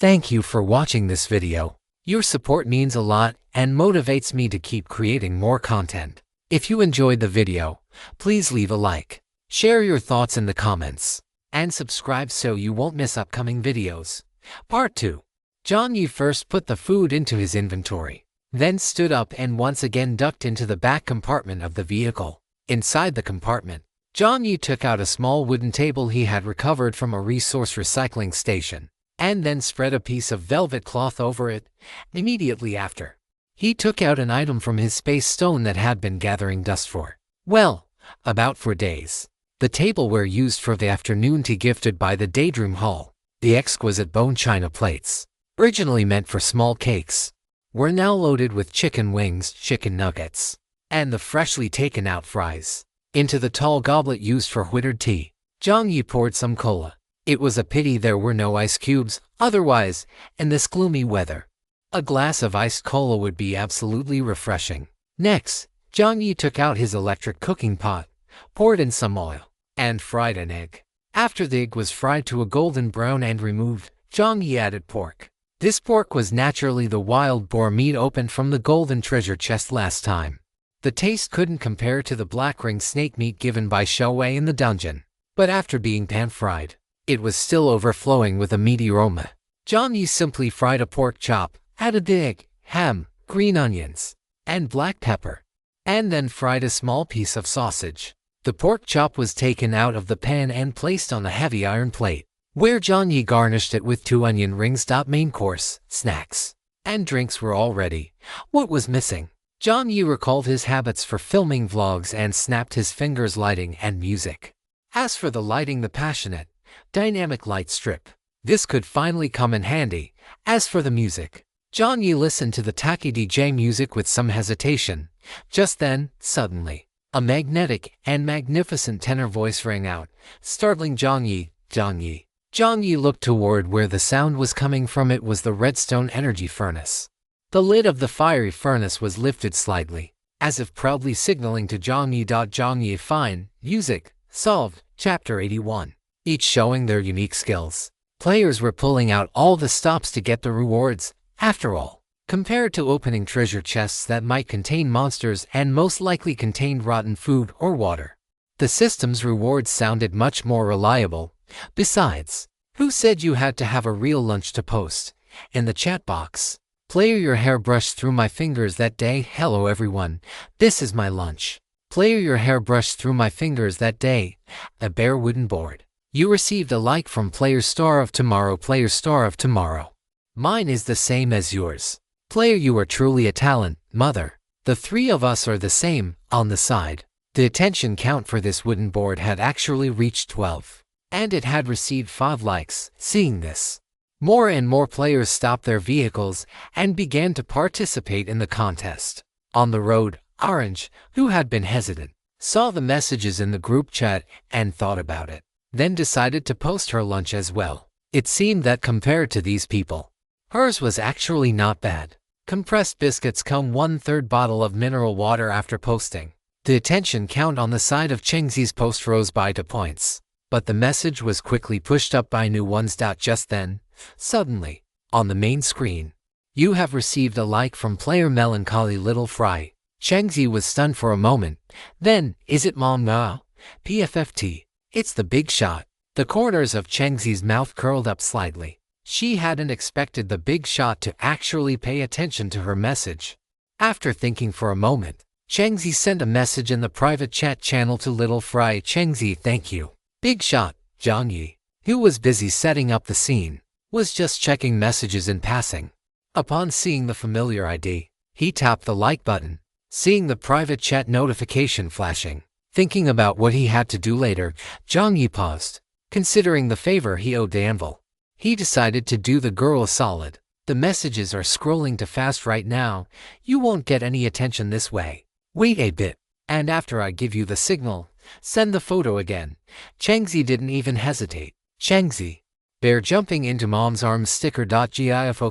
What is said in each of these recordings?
Thank you for watching this video. Your support means a lot and motivates me to keep creating more content. If you enjoyed the video, please leave a like, share your thoughts in the comments, and subscribe so you won't miss upcoming videos. Part 2. Jiang Yi first put the food into his inventory, then stood up and once again ducked into the back compartment of the vehicle. Inside the compartment, Jiang Yi took out a small wooden table he had recovered from a resource recycling station, and then spread a piece of velvet cloth over it. Immediately after, he took out an item from his space stone that had been gathering dust for, well, about 4 days. The tableware used for the afternoon tea gifted by the Daydream Hall, the exquisite bone china plates, originally meant for small cakes, were now loaded with chicken wings, chicken nuggets, and the freshly taken out fries. Into the tall goblet used for whittered tea, Jiang Yi poured some cola. It was a pity there were no ice cubes, otherwise, in this gloomy weather, a glass of iced cola would be absolutely refreshing. Next, Jiang Yi took out his electric cooking pot, poured in some oil, and fried an egg. After the egg was fried to a golden brown and removed, Jiang Yi added pork. This pork was naturally the wild boar meat opened from the golden treasure chest last time. The taste couldn't compare to the black ring snake meat given by Shui in the dungeon, but after being pan-fried, it was still overflowing with a meaty aroma. Jiang Yi simply fried a pork chop, added the egg, ham, green onions, and black pepper, and then fried a small piece of sausage. The pork chop was taken out of the pan and placed on a heavy iron plate, where Jiang Yi garnished it with 2 onion rings. Main course, snacks, and drinks were all ready. What was missing? Jiang Yi recalled his habits for filming vlogs and snapped his fingers lighting and music. As for the lighting, the passionate, dynamic light strip, this could finally come in handy. As for the music, Jiang Yi listened to the Taki DJ music with some hesitation. Just then, suddenly, a magnetic and magnificent tenor voice rang out, startling Jiang Yi. Jiang Yi. Jiang Yi looked toward where the sound was coming from. It was the redstone energy furnace. The lid of the fiery furnace was lifted slightly, as if proudly signaling to Jiang Yi. Jiang Yi. Fine. Music. Solved. Chapter 81. Each showing their unique skills. Players were pulling out all the stops to get the rewards. After all, compared to opening treasure chests that might contain monsters and most likely contained rotten food or water, the system's rewards sounded much more reliable. Besides, who said you had to have a real lunch to post? In the chat box, player, your hair brushed through my fingers that day. Hello everyone, this is my lunch. Player, your hair brushed through my fingers that day. A bare wooden board. You received a like from player star of tomorrow. Player star of tomorrow. Mine is the same as yours. Player, you are truly a talent, mother. The 3 of us are the same. On the side, the attention count for this wooden board had actually reached 12, and it had received 5 likes. Seeing this, more and more players stopped their vehicles and began to participate in the contest. On the road, Orange, who had been hesitant, saw the messages in the group chat and thought about it, then decided to post her lunch as well. It seemed that compared to these people, hers was actually not bad. Compressed biscuits come 1/3 bottle of mineral water. After posting, the attention count on the side of Chengxi's post rose by 2 points, but the message was quickly pushed up by new ones. Just then, suddenly, on the main screen, you have received a like from player Melancholy Little Fry. Chengxi was stunned for a moment. Then, is it Manhwa? PFFT. It's the big shot. The corners of Chengxi's mouth curled up slightly. She hadn't expected the big shot to actually pay attention to her message. After thinking for a moment, Chengxi sent a message in the private chat channel to Little Fry. Chengxi, thank you. Big shot. Jiang Yi, who was busy setting up the scene, was just checking messages in passing. Upon seeing the familiar ID, he tapped the like button. Seeing the private chat notification flashing, thinking about what he had to do later, Jiang Yi paused. Considering the favor he owed the anvil, he decided to do the girl a solid. The messages are scrolling too fast right now. You won't get any attention this way. Wait a bit, and after I give you the signal, send the photo again. Chengxi didn't even hesitate. Chengxi. Bear jumping into mom's arms sticker. GIF.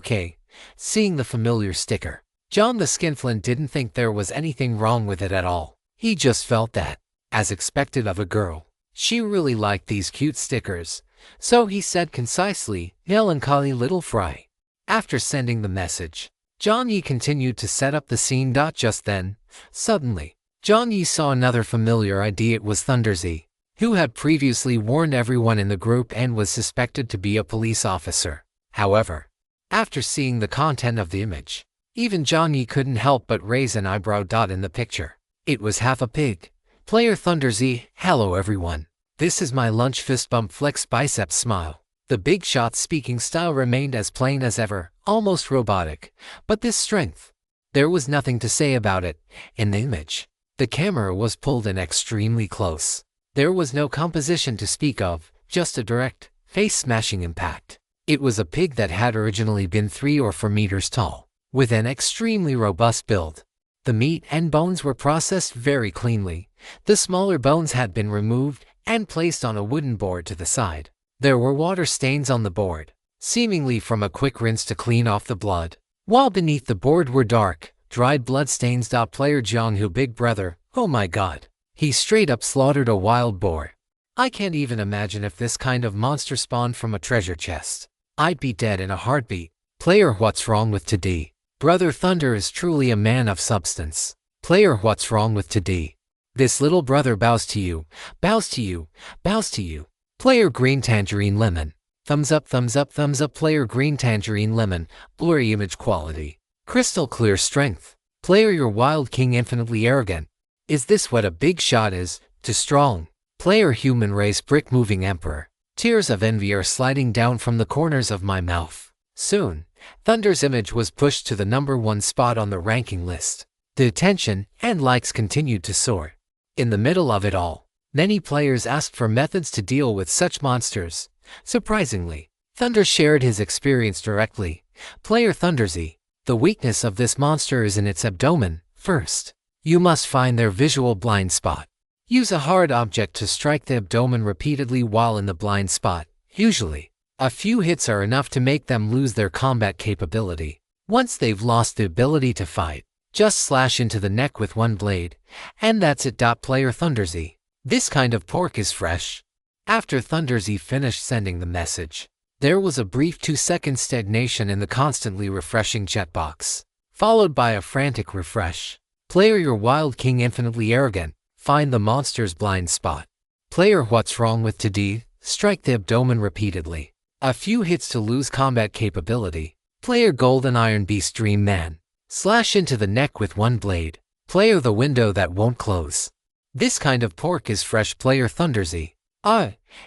Seeing the familiar sticker, John the Skinflint didn't think there was anything wrong with it at all. He just felt that, as expected of a girl, she really liked these cute stickers. So he said concisely, melancholy little fry. After sending the message, Jiang Yi continued to set up the scene. Just then, suddenly, Jiang Yi saw another familiar ID. It was Thunderzy, who had previously warned everyone in the group and was suspected to be a police officer. However, after seeing the content of the image, even Jiang Yi couldn't help but raise an eyebrow. In the picture, it was half a pig. Player Thunderzy, hello everyone. This is my lunch fist bump flex biceps smile. The big shot speaking style remained as plain as ever, almost robotic. But this strength, there was nothing to say about it. In the image, the camera was pulled in extremely close. There was no composition to speak of, just a direct, face-smashing impact. It was a pig that had originally been 3 or 4 meters tall, with an extremely robust build. The meat and bones were processed very cleanly. The smaller bones had been removed and placed on a wooden board to the side. There were water stains on the board, seemingly from a quick rinse to clean off the blood, while beneath the board were dark, dried blood stains. Player Jiang Hu, big brother, oh my god. He straight up slaughtered a wild boar. I can't even imagine if this kind of monster spawned from a treasure chest. I'd be dead in a heartbeat. Player, what's wrong with today? Brother Thunder is truly a man of substance. Player, what's wrong with today? This little brother bows to you, bows to you, bows to you. Player Green Tangerine Lemon. Thumbs up, thumbs up, thumbs up. Player Green Tangerine Lemon. Blurry image quality. Crystal clear strength. Player Your Wild King infinitely arrogant. Is this what a big shot is? Too strong. Player Human Race Brick Moving Emperor. Tears of envy are sliding down from the corners of my mouth. Soon, Thunder's image was pushed to the #1 spot on the ranking list. The attention and likes continued to soar. In the middle of it all, many players asked for methods to deal with such monsters. Surprisingly, Thunder shared his experience directly. Player Thunderzy, the weakness of this monster is in its abdomen. First, you must find their visual blind spot. Use a hard object to strike the abdomen repeatedly while in the blind spot. Usually, a few hits are enough to make them lose their combat capability. Once they've lost the ability to fight, just slash into the neck with one blade, and that's it. Player Thunderzy, this kind of pork is fresh. After Thunderzy finished sending the message, there was a brief 2-second stagnation in the constantly refreshing chat box, followed by a frantic refresh. Player Your Wild King infinitely arrogant. Find the monster's blind spot. Player What's wrong with today? Strike the abdomen repeatedly. A few hits to lose combat capability. Player Golden Iron Beast Dream Man. Slash into the neck with one blade. Player The Window That Won't Close. This kind of pork is fresh. Player Thunderzy.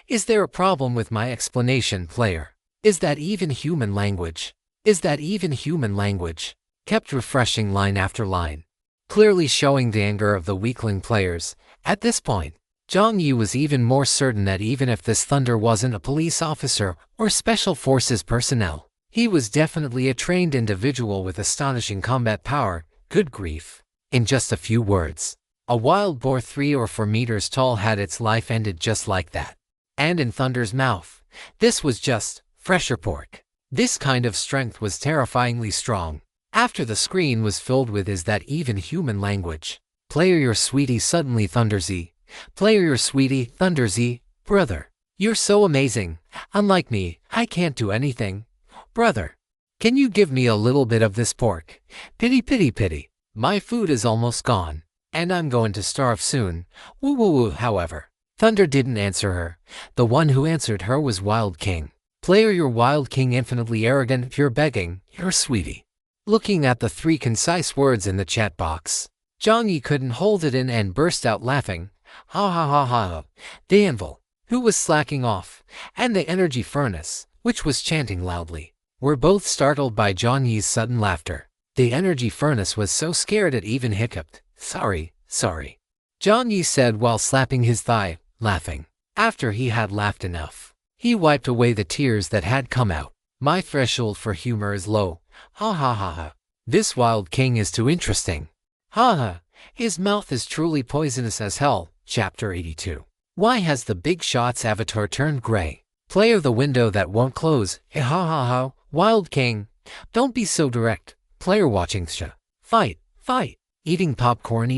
Is there a problem with my explanation? Player. Is that even human language? Is that even human language? Kept refreshing line after line, clearly showing the anger of the weakling players. At this point, Jiang Yi was even more certain that even if this Thunder wasn't a police officer or special forces personnel, he was definitely a trained individual with astonishing combat power. Good grief. In just a few words, a wild boar 3 or 4 meters tall had its life ended just like that. And in Thunder's mouth, this was just fresher pork. This kind of strength was terrifyingly strong. After the screen was filled with "Is that even human language? Player Your Sweetie Suddenly Thunderzy. Player Your Sweetie Thunderzy. Brother, you're so amazing. Unlike me, I can't do anything. Brother, can you give me a little bit of this pork? Pity, pity, pity. My food is almost gone, and I'm going to starve soon. Woo woo woo. However, Thunder didn't answer her. The one who answered her was Wild King. Player Your Wild King infinitely arrogant. You're begging, your sweetie. Looking at the 3 concise words in the chat box, Jiang Yi couldn't hold it in and burst out laughing. Ha ha ha ha. The anvil, who was slacking off, and the energy furnace, which was chanting loudly, were both startled by Jiang Yi's sudden laughter. The energy furnace was so scared it even hiccuped. Sorry. Jiang Yi said while slapping his thigh, laughing. After he had laughed enough, he wiped away the tears that had come out. My threshold for humor is low. Ha ha ha ha. This Wild King is too interesting. Ha ha. His mouth is truly poisonous as hell. Chapter 82. Why has the big shot's avatar turned gray? Player The Window That Won't Close. Ha ha ha. Wild King. Don't be so direct. Player watching fight. Eating popcorn.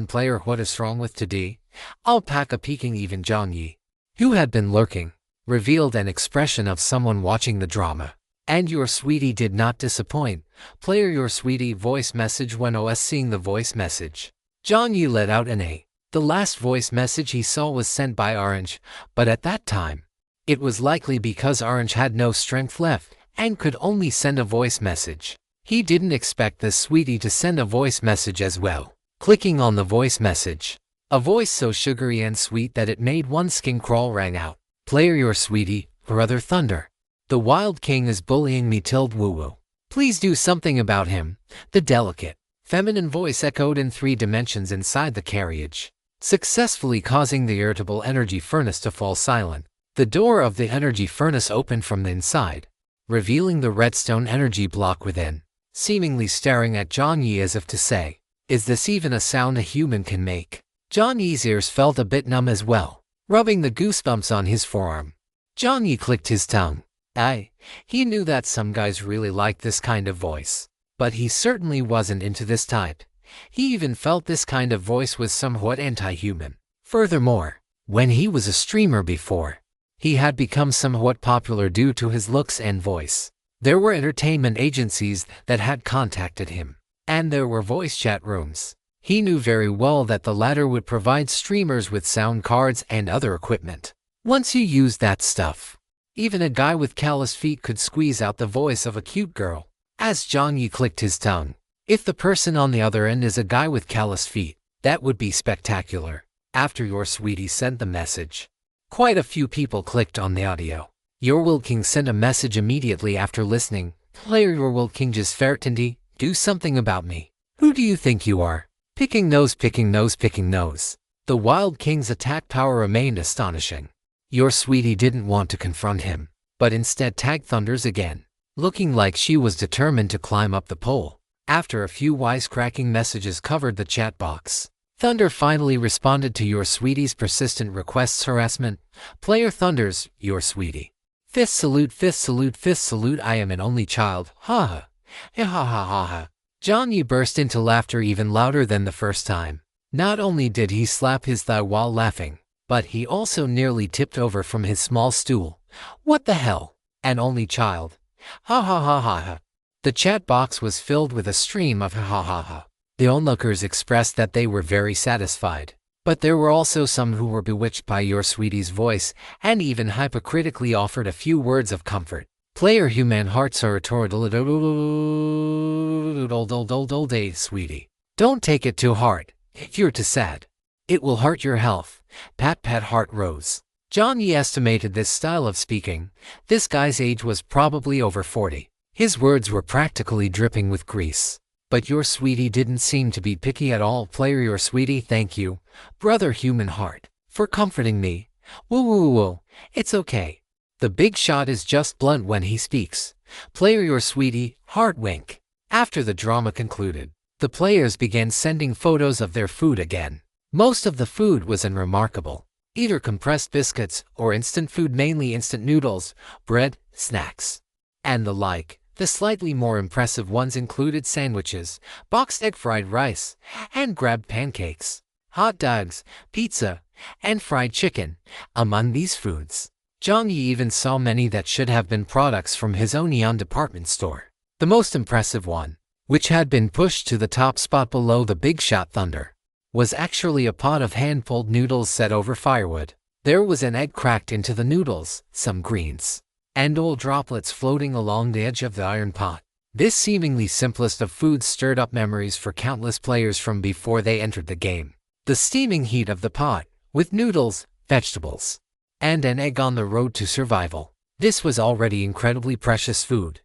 Player What is wrong with today? I'll pack a peeking even Jiang Yi. who had been lurking, revealed an expression of someone watching the drama. And your sweetie did not disappoint. Player your sweetie voice message when OS seeing the voice message. Jiang Yi let out an A. The last voice message he saw was sent by Orange, but at that time, it was likely because Orange had no strength left and could only send a voice message. He didn't expect the sweetie to send a voice message as well. Clicking on the voice message, a voice so sugary and sweet that it made one's skin crawl rang out. Player your sweetie, Brother Thunder. The Wild King is bullying me tilde woo-woo. Please do something about him. The delicate, feminine voice echoed in 3 dimensions inside the carriage, successfully causing the irritable energy furnace to fall silent. The door of the energy furnace opened from the inside, revealing the redstone energy block within, seemingly staring at Jiang Yi as if to say, "Is this even a sound a human can make?" Jiang Yi's ears felt a bit numb as well, rubbing the goosebumps on his forearm. Jiang Yi clicked his tongue. He knew that some guys really liked this kind of voice, but he certainly wasn't into this type. He even felt this kind of voice was somewhat anti-human. Furthermore, when he was a streamer before, he had become somewhat popular due to his looks and voice. There were entertainment agencies that had contacted him, and there were voice chat rooms. He knew very well that the latter would provide streamers with sound cards and other equipment. Once you used that stuff, even a guy with callous feet could squeeze out the voice of a cute girl. As Jiang Yi clicked his tongue, if the person on the other end is a guy with callous feet, that would be spectacular. After your sweetie sent the message, quite a few people clicked on the audio. Your Will King sent a message immediately after listening. Player your Will King just fertindi, do something about me. Who do you think you are? Picking nose, picking nose, picking nose. The Wild King's attack power remained astonishing. Your sweetie didn't want to confront him, but instead tagged Thunders again, looking like she was determined to climb up the pole. After a few wisecracking messages covered the chat box, Thunder finally responded to your sweetie's persistent requests. Harassment. Player Thunders, your sweetie. Fifth salute, fifth salute, fifth salute. I am an only child. Ha ha. Ha ha ha ha ha. Jiang Yi burst into laughter even louder than the first time. Not only did he slap his thigh while laughing, but he also nearly tipped over from his small stool. What the hell? An only child. Ha ha ha ha ha. The chat box was filled with a stream of ha ha ha ha. The onlookers expressed that they were very satisfied, but there were also some who were bewitched by your sweetie's voice and even hypocritically offered a few words of comfort. Player human hearts are day, sweetie. Don't take it too hard. If you're too sad, it will hurt your health. Pat pat heart rose. Jiang Yi estimated this style of speaking. This guy's age was probably over 40. His words were practically dripping with grease. But your sweetie didn't seem to be picky at all. Player your sweetie, thank you, brother human heart, for comforting me. Woo woo woo, it's okay. The big shot is just blunt when he speaks. Player your sweetie, heart wink. After the drama concluded, the players began sending photos of their food again. Most of the food was unremarkable, either compressed biscuits or instant food, mainly instant noodles, bread, snacks, and the like. The slightly more impressive ones included sandwiches, boxed egg fried rice, hand-grabbed pancakes, hot dogs, pizza, and fried chicken. Among these foods, Jiang Yi even saw many that should have been products from his own Eon department store. The most impressive one, which had been pushed to the top spot below the big shot Thunder, was actually a pot of hand-pulled noodles set over firewood. There was an egg cracked into the noodles, some greens, and oil droplets floating along the edge of the iron pot. This seemingly simplest of foods stirred up memories for countless players from before they entered the game. The steaming heat of the pot, with noodles, vegetables, and an egg on the road to survival. This was already incredibly precious food.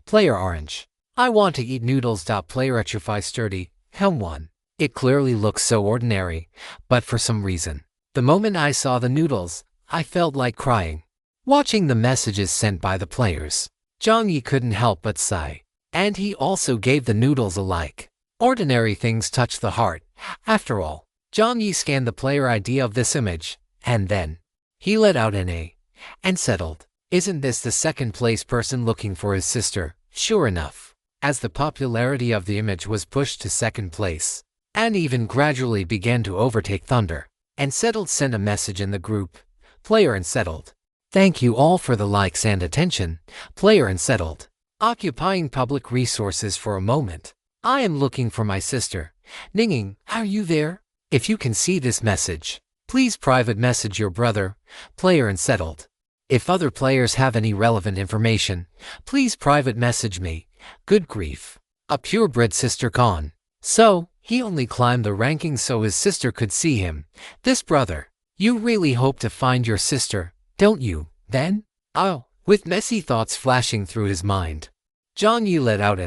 Player Orange. I want to eat noodles. Player Etrify Sturdy. Helm 1. It clearly looks so ordinary, but for some reason, the moment I saw the noodles, I felt like crying. Watching the messages sent by the players, Jiang Yi couldn't help but sigh. And he also gave the noodles a like. Ordinary things touch the heart. After all, Jiang Yi scanned the player ID of this image, and then he let out an A and settled. Isn't this the second place person looking for his sister? Sure enough, as the popularity of the image was pushed to second place, and even gradually began to overtake Thunder, and settled sent a message in the group. Player Unsettled. Thank you all for the likes and attention. Player Unsettled. Occupying public resources for a moment. I am looking for my sister. Ninging, are you there? If you can see this message, please private message your brother. Player Unsettled. If other players have any relevant information, please private message me. Good grief. A purebred sister con. So, he only climbed the rankings so his sister could see him. This brother. You really hope to find your sister, don't you, then? Oh, with messy thoughts flashing through his mind, Jiang Yi let out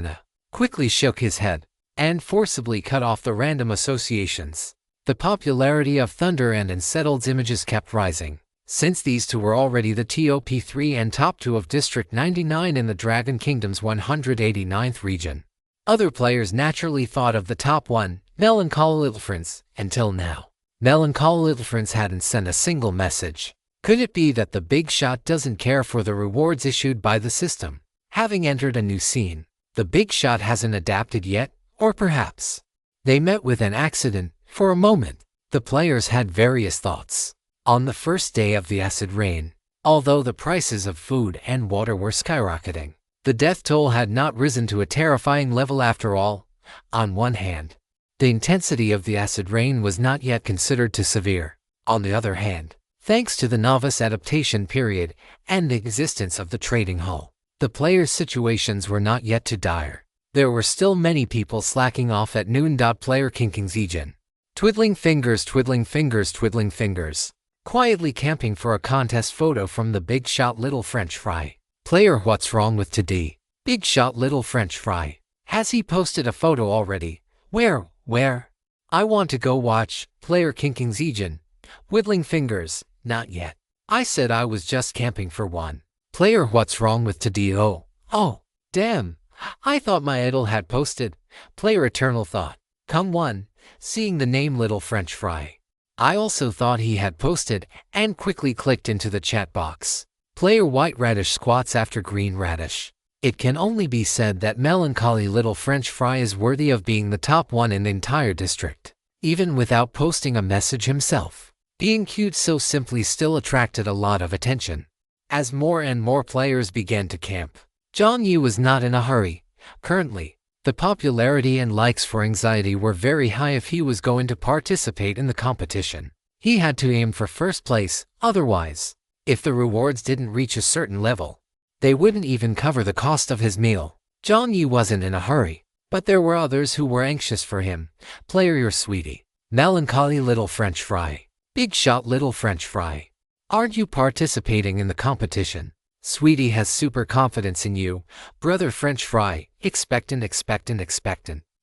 quickly shook his head, and forcibly cut off the random associations. The popularity of Thunder and Unsettled's images kept rising, since these two were already the top 3 and top 2 of District 99 in the Dragon Kingdom's 189th region. Other players naturally thought of the top one, Melancholy Little Prince, until now. Melancholy Little Prince hadn't sent a single message. Could it be that the big shot doesn't care for the rewards issued by the system? Having entered a new scene, the big shot hasn't adapted yet, or perhaps they met with an accident. For a moment, the players had various thoughts. On the first day of the acid rain, although the prices of food and water were skyrocketing, the death toll had not risen to a terrifying level after all. On one hand, the intensity of the acid rain was not yet considered too severe. On the other hand, thanks to the novice adaptation period and the existence of the trading hall, the players' situations were not yet too dire. There were still many people slacking off at noon. Player Kinking's Egen. Twiddling fingers, twiddling fingers, twiddling fingers. Quietly camping for a contest photo from the Big Shot Little French Fry. Player What's wrong with today? Big Shot Little French Fry. Has he posted a photo already? Where? I want to go watch. Player Kinking's Egen. Whittling fingers. Not yet. I said I was just camping for one. Player What's wrong with today? Oh, damn. I thought my idol had posted. Player Eternal Thought. Come one. Seeing the name Little French Fry, I also thought he had posted and quickly clicked into the chat box. Player White Radish squats after Green Radish. It can only be said that Melancholy Little French Fry is worthy of being the top one in the entire district, even without posting a message himself. Being cute so simply still attracted a lot of attention. As more and more players began to camp, Jiang Yi was not in a hurry. Currently, the popularity and likes for anxiety were very high if he was going to participate in the competition. He had to aim for first place, otherwise, if the rewards didn't reach a certain level, they wouldn't even cover the cost of his meal. Jiang Yi wasn't in a hurry, but there were others who were anxious for him. Player Your Sweetie. Melancholy Little French Fry. Big Shot Little French Fry. Aren't you participating in the competition? Sweetie has super confidence in you. Brother French Fry. Expectant.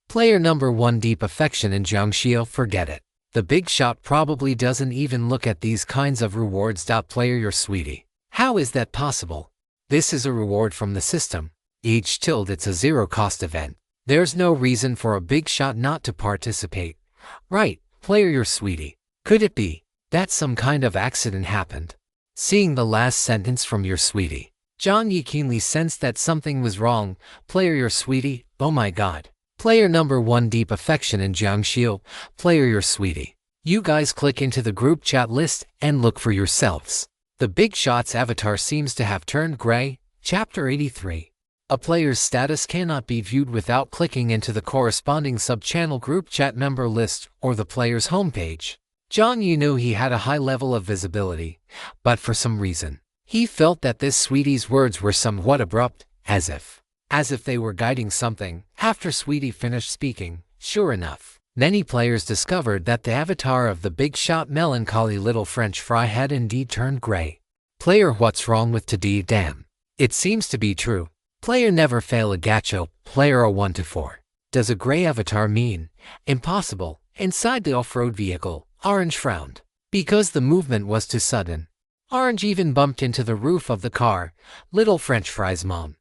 Player number 1 Deep affection in Jiangxi. Forget it. The big shot probably doesn't even look at these kinds of rewards. Player Your Sweetie. How is that possible? This is a reward from the system. It's a zero-cost event. There's no reason for a big shot not to participate. Right, Player Your Sweetie. Could it be that some kind of accident happened? Seeing the last sentence from Your Sweetie, Jiang Yi keenly sensed that something was wrong. Player Your Sweetie. Oh my god. Player number 1 Deep affection in Jiangxi. Player Your Sweetie. You guys click into the group chat list and look for yourselves. The big shot's avatar seems to have turned gray. Chapter 83. A player's status cannot be viewed without clicking into the corresponding sub-channel group chat member list or the player's homepage. Jiang Yi knew he had a high level of visibility, but for some reason, he felt that this sweetie's words were somewhat abrupt, as if they were guiding something. After Sweetie finished speaking, sure enough, many players discovered that the avatar of the big shot Melancholy Little French Fry had indeed turned gray. Player What's wrong with today? Damn. It seems to be true. Player Never Fail a Gacho. Player 1 to 4. Does a gray avatar mean impossible? Inside the off-road vehicle, Orange frowned, because the movement was too sudden. Orange even bumped into the roof of the car. Little French Fry's mom.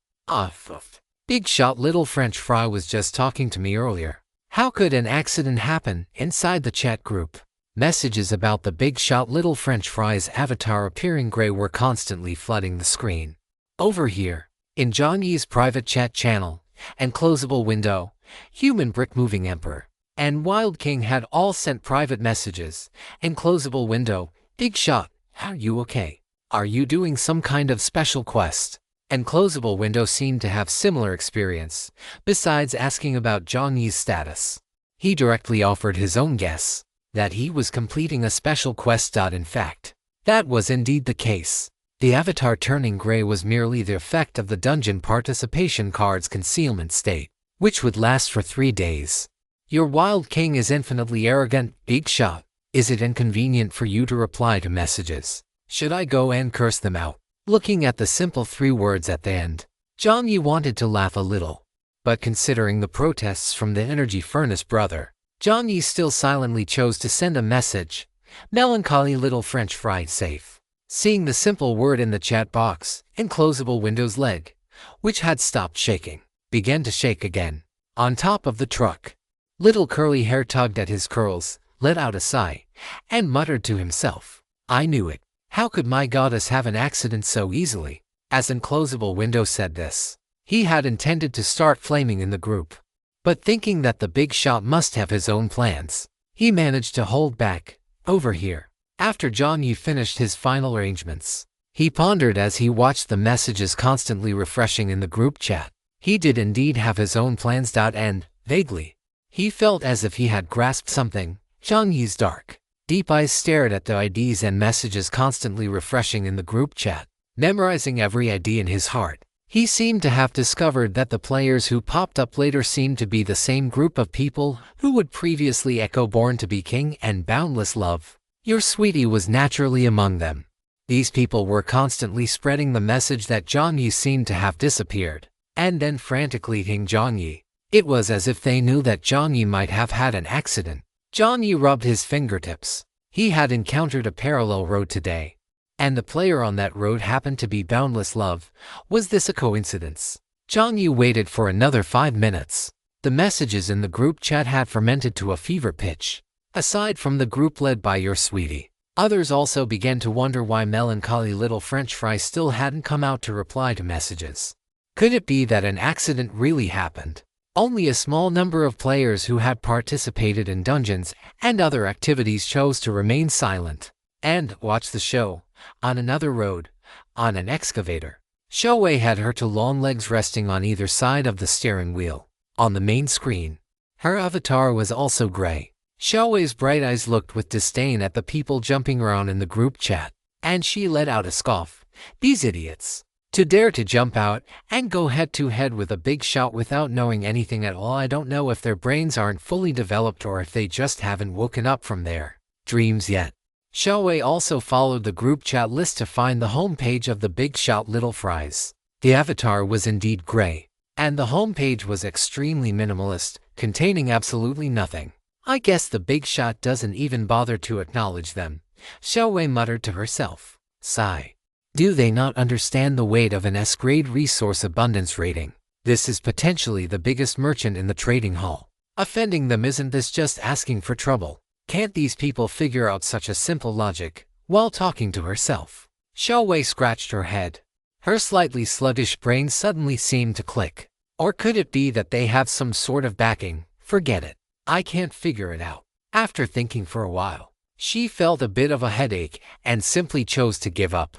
Big Shot Little French Fry was just talking to me earlier. How could an accident happen? Inside the chat group, messages about the Big Shot Little French Fry's avatar appearing gray were constantly flooding the screen. Over here, in Jiang Yi's private chat channel and closable window, Human Brick Moving Emperor and Wild King had all sent private messages and closable window. Big Shot, Are you okay? Are you doing some kind of special quest? And closable window seemed to have similar experience, besides asking about Jiang Yi's status. He directly offered his own guess, that he was completing a special quest. In fact, that was indeed the case. The avatar turning gray was merely the effect of the dungeon participation card's concealment state, which would last for 3 days. Your wild king is infinitely arrogant, big shot. Is it inconvenient for you to reply to messages? Should I go and curse them out? Looking at the simple 3 words at the end, Jiang Yi wanted to laugh a little. But considering the protests from the energy furnace brother, Jiang Yi still silently chose to send a message. Melancholy little French fry safe. Seeing the simple word in the chat box, enclosable Windows leg, which had stopped shaking, began to shake again. On top of the truck, little curly hair tugged at his curls, let out a sigh, and muttered to himself, I knew it. How could my goddess have an accident so easily? As enclosable window said this, he had intended to start flaming in the group. But thinking that the big shot must have his own plans, he managed to hold back. Over here. After Jiang Yi finished his final arrangements, he pondered as he watched the messages constantly refreshing in the group chat. He did indeed have his own plans. And, vaguely, he felt as if he had grasped something. Jiang Yi's dark, deep eyes stared at the IDs and messages constantly refreshing in the group chat, memorizing every ID in his heart. He seemed to have discovered that the players who popped up later seemed to be the same group of people who would previously echo Born to be King and Boundless Love. Your sweetie was naturally among them. These people were constantly spreading the message that Jiang Yi seemed to have disappeared, and then frantically hitting Jiang Yi. It was as if they knew that Jiang Yi might have had an accident. Jiang Yi rubbed his fingertips. He had encountered a parallel road today, and the player on that road happened to be Boundless Love. Was this a coincidence? Jiang Yi waited for another 5 minutes. The messages in the group chat had fermented to a fever pitch. Aside from the group led by your sweetie, others also began to wonder why melancholy little French fry still hadn't come out to reply to messages. Could it be that an accident really happened? Only a small number of players who had participated in dungeons and other activities chose to remain silent and watch the show. On another road, on an excavator, Shouwei had her 2 long legs resting on either side of the steering wheel. On the main screen, her avatar was also gray. Shouwei's bright eyes looked with disdain at the people jumping around in the group chat, and she let out a scoff. These idiots. To dare to jump out and go head-to-head with a big shot without knowing anything at all. I don't know if their brains aren't fully developed or if they just haven't woken up from their dreams yet. Shouwei also followed the group chat list to find the homepage of the Big Shot Little Fries. The avatar was indeed gray, and the homepage was extremely minimalist, containing absolutely nothing. I guess the Big Shot doesn't even bother to acknowledge them, Shouwei muttered to herself. Sigh. Do they not understand the weight of an S-grade resource abundance rating? This is potentially the biggest merchant in the trading hall. Offending them, isn't this just asking for trouble? Can't these people figure out such a simple logic? While talking to herself, Shouwei scratched her head. Her slightly sluggish brain suddenly seemed to click. Or could it be that they have some sort of backing? Forget it. I can't figure it out. After thinking for a while, she felt a bit of a headache and simply chose to give up.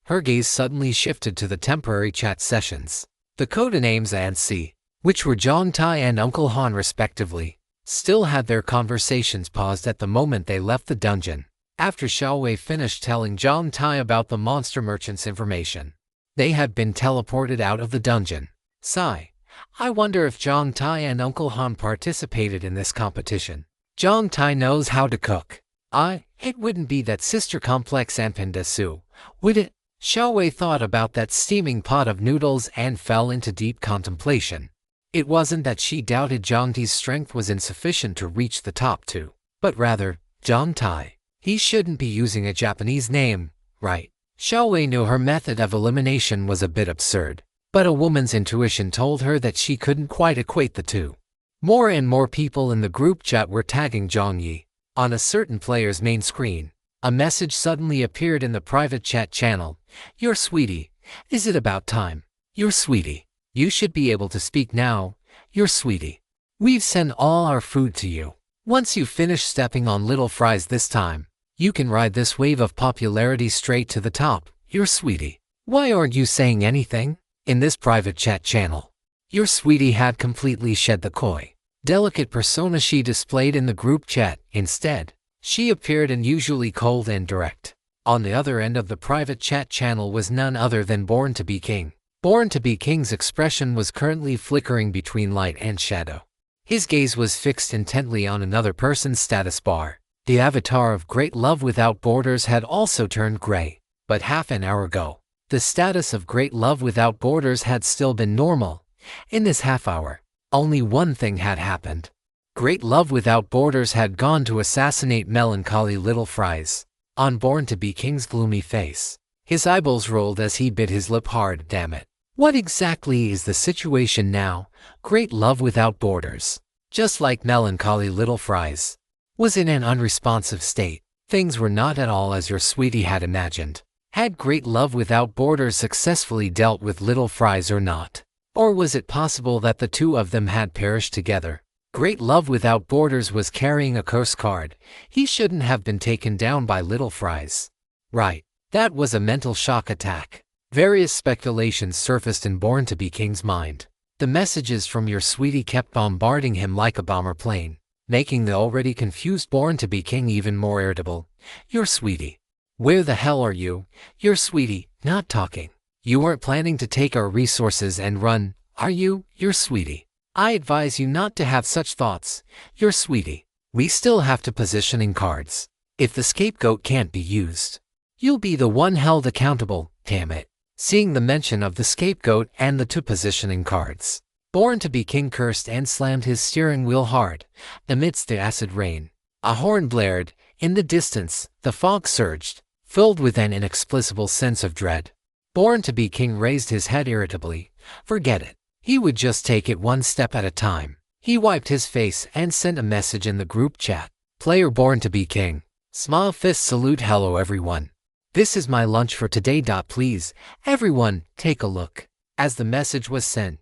Her gaze suddenly shifted to the temporary chat sessions. The codenames ANSI, which were John Tai and Uncle Han respectively, still had their conversations paused at the moment they left the dungeon. After Shouwei finished telling John Tai about the monster merchant's information, they had been teleported out of the dungeon. Sigh. I wonder if John Tai and Uncle Han participated in this competition. John Tai knows how to cook. It wouldn't be that sister complex Anpendesu, would it? Shouwei thought about that steaming pot of noodles and fell into deep contemplation. It wasn't that she doubted Jiang Yi's strength was insufficient to reach the top 2, but rather, John Tai. He shouldn't be using a Japanese name, right? Shouwei knew her method of elimination was a bit absurd, but a woman's intuition told her that she couldn't quite equate the two. More and more people in the group chat were tagging Jiang Yi. On a certain player's main screen, a message suddenly appeared in the private chat channel. Your sweetie, is it about time? Your sweetie, you should be able to speak now. Your sweetie, we've sent all our food to you. Once you finish stepping on little fries this time, You can ride this wave of popularity straight to the top, your sweetie. Why aren't you saying anything? In this private chat channel, your sweetie had completely shed the coy, delicate persona she displayed in the group chat. Instead, she appeared unusually cold and direct. On the other end of the private chat channel was none other than Born to be King. Born to be King's expression was currently flickering between light and shadow. His gaze was fixed intently on another person's status bar. The avatar of Great Love Without Borders had also turned gray, but half an hour ago, the status of Great Love Without Borders had still been normal. In this half hour, only one thing had happened. Great Love Without Borders had gone to assassinate melancholy little Fries. On Born to be King's gloomy face, his eyeballs rolled as he bit his lip hard. Damn it. What exactly is the situation now? Great Love Without Borders, just like melancholy little Fries, was in an unresponsive state. Things were not at all as your sweetie had imagined. Had Great Love Without Borders successfully dealt with little Fries or not? Or was it possible that the two of them had perished together? Great Love Without Borders was carrying a curse card. He shouldn't have been taken down by little Fries. Right, that was a mental shock attack. Various speculations surfaced in Born to be King's mind. The messages from your sweetie kept bombarding him like a bomber plane, making the already confused Born to be King even more irritable. Your sweetie. Where the hell are you? Your sweetie, not talking. You weren't planning to take our resources and run, are you, your sweetie? I advise you not to have such thoughts, your sweetie. We still have to positioning cards. If the scapegoat can't be used, you'll be the one held accountable, damn it. Seeing the mention of the scapegoat and the two positioning cards, Born to be King cursed and slammed his steering wheel hard. Amidst the acid rain, a horn blared. In the distance, the fog surged, filled with an inexplicable sense of dread. Born to be King raised his head irritably. Forget it. He would just take it one step at a time. He wiped his face and sent a message in the group chat. Player Born to be King. Smile fist salute. Hello everyone. This is my lunch for today. Please, everyone, take a look. As the message was sent,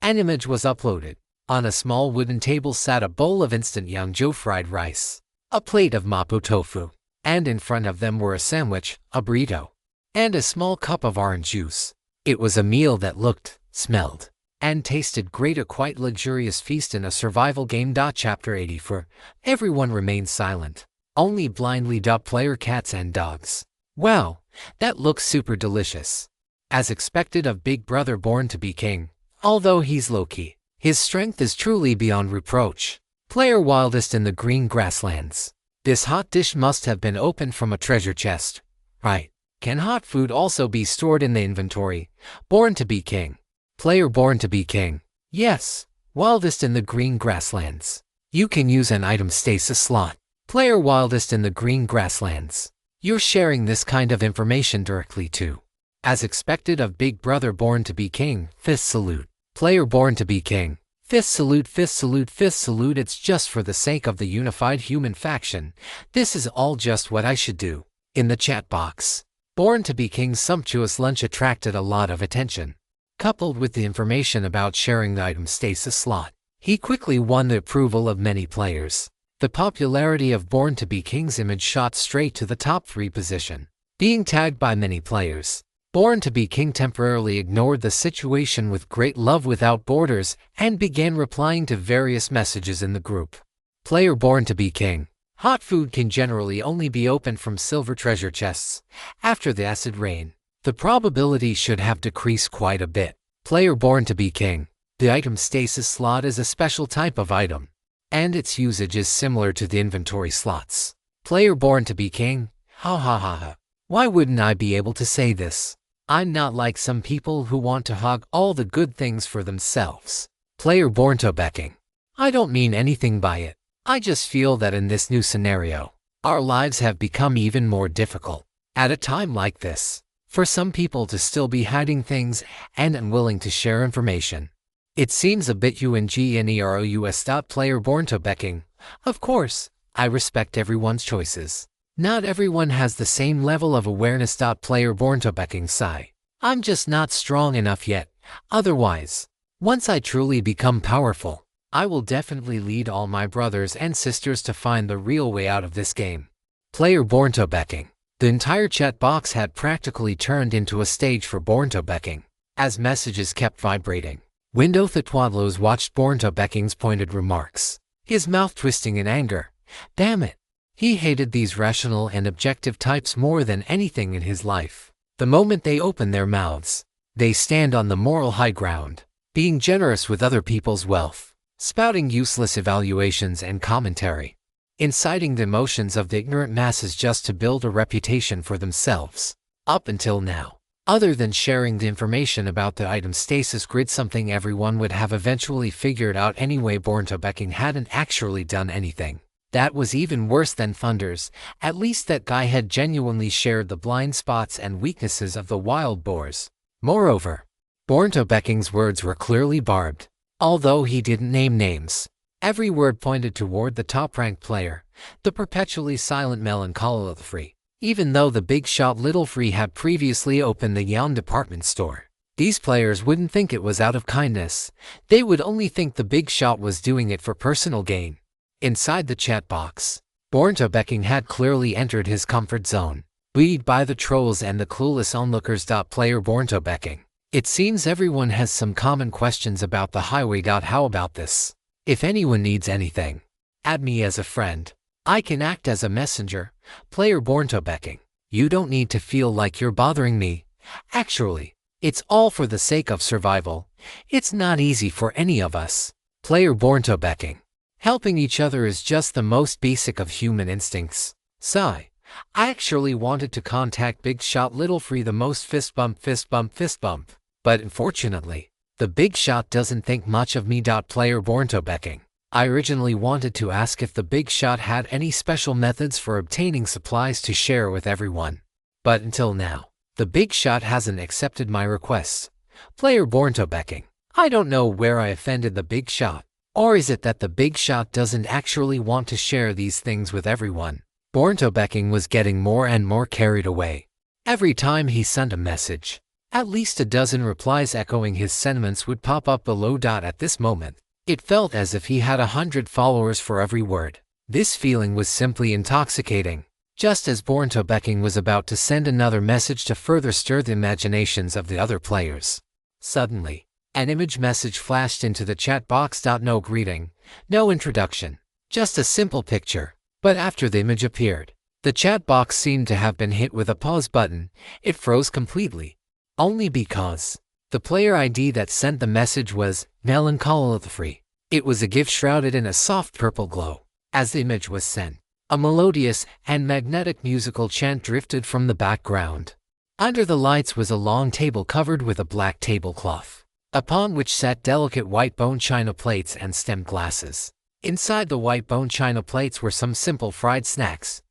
an image was uploaded. On a small wooden table sat a bowl of instant Yangzhou fried rice, a plate of mapo tofu, and in front of them were a sandwich, a burrito, and a small cup of orange juice. It was a meal that looked, smelled, and tasted great, a quite luxurious feast in a survival game. Chapter 84. Everyone remained silent. Only blindly player cats and dogs. Wow, that looks super delicious. As expected of Big Brother Born to be King, although he's low-key, his strength is truly beyond reproach. Player Wildest in the Green Grasslands. This hot dish must have been opened from a treasure chest. Right. Can hot food also be stored in the inventory? Born to be King. Player Born to be King. Yes, Wildest in the Green Grasslands. You can use an item stasis slot. Player Wildest in the Green Grasslands. You're sharing this kind of information directly to. As expected of Big Brother Born to be King, fist salute. Player Born to be King. Fist salute, fist salute, fist salute. It's just for the sake of the unified human faction. This is all just what I should do. In the chat box, Born to be King's sumptuous lunch attracted a lot of attention. Coupled with the information about sharing the item stasis slot, he quickly won the approval of many players. The popularity of Born to be King's image shot straight to the top 3 position. Being tagged by many players, Born to be King temporarily ignored the situation with Great Love Without Borders and began replying to various messages in the group. Player Born to be King. Hot food can generally only be opened from silver treasure chests. After the acid rain, the probability should have decreased quite a bit. Player Born to be King. The item stasis slot is a special type of item, and its usage is similar to the inventory slots. Player Born to be King. Ha ha ha ha. Why wouldn't I be able to say this? I'm not like some people who want to hog all the good things for themselves. Player Born to be King. I don't mean anything by it. I just feel that in this new scenario, our lives have become even more difficult. At a time like this, for some people to still be hiding things and unwilling to share information. It seems a bit ungenerous. Player Born to be King. Of course, I respect everyone's choices. Not everyone has the same level of awareness. Player Born to be King. Sigh. I'm just not strong enough yet. Otherwise, once I truly become powerful, I will definitely lead all my brothers and sisters to find the real way out of this game. Player Borntobecking. The entire chat box had practically turned into a stage for Borntobecking. As messages kept vibrating, Window Thitwadlos watched Borntobecking's pointed remarks, his mouth twisting in anger. Damn it. He hated these rational and objective types more than anything in his life. The moment they open their mouths, they stand on the moral high ground, being generous with other people's wealth, spouting useless evaluations and commentary, inciting the emotions of the ignorant masses just to build a reputation for themselves. Up until now, other than sharing the information about the item stasis grid, something everyone would have eventually figured out anyway, Borntobecking hadn't actually done anything. That was even worse than Thunder's. At least that guy had genuinely shared the blind spots and weaknesses of the wild boars. Moreover, Borntobecking's words were clearly barbed. Although he didn't name names, every word pointed toward the top-ranked player, the perpetually silent Melancholy. Even though the big shot Little Free had previously opened the Yaon department store, these players wouldn't think it was out of kindness. They would only think the big shot was doing it for personal gain. Inside the chat box, Borntobecking had clearly entered his comfort zone, buoyed by the trolls and the clueless onlookers. Player Borntobecking. It seems everyone has some common questions about the highway. How about this? If anyone needs anything, add me as a friend. I can act as a messenger. Player Borntobecking. You don't need to feel like you're bothering me. Actually, it's all for the sake of survival. It's not easy for any of us. Player Borntobecking. Helping each other is just the most basic of human instincts. Sigh. I actually wanted to contact Big Shot Little Free the most. Fist bump, fist bump, fist bump. But unfortunately, the big shot doesn't think much of me. Player Borntobecking. I originally wanted to ask if the big shot had any special methods for obtaining supplies to share with everyone. But until now, the big shot hasn't accepted my requests. Player Borntobecking. I don't know where I offended the big shot. Or is it that the big shot doesn't actually want to share these things with everyone? Borntobecking was getting more and more carried away. Every time he sent a message, at least a dozen replies echoing his sentiments would pop up below. At this moment, it felt as if he had 100 followers for every word. This feeling was simply intoxicating. Just as Borntobecking was about to send another message to further stir the imaginations of the other players, suddenly, an image message flashed into the chat box. No greeting, no introduction, just a simple picture. But after the image appeared, the chat box seemed to have been hit with a pause button. It froze completely. Only because the player ID that sent the message was Melancholy. It was a GIF shrouded in a soft purple glow. As the image was sent, a melodious and magnetic musical chant drifted from the background. Under the lights was a long table covered with a black tablecloth, upon which sat delicate white bone china plates and stemmed glasses. Inside the white bone china plates were some simple fried snacks.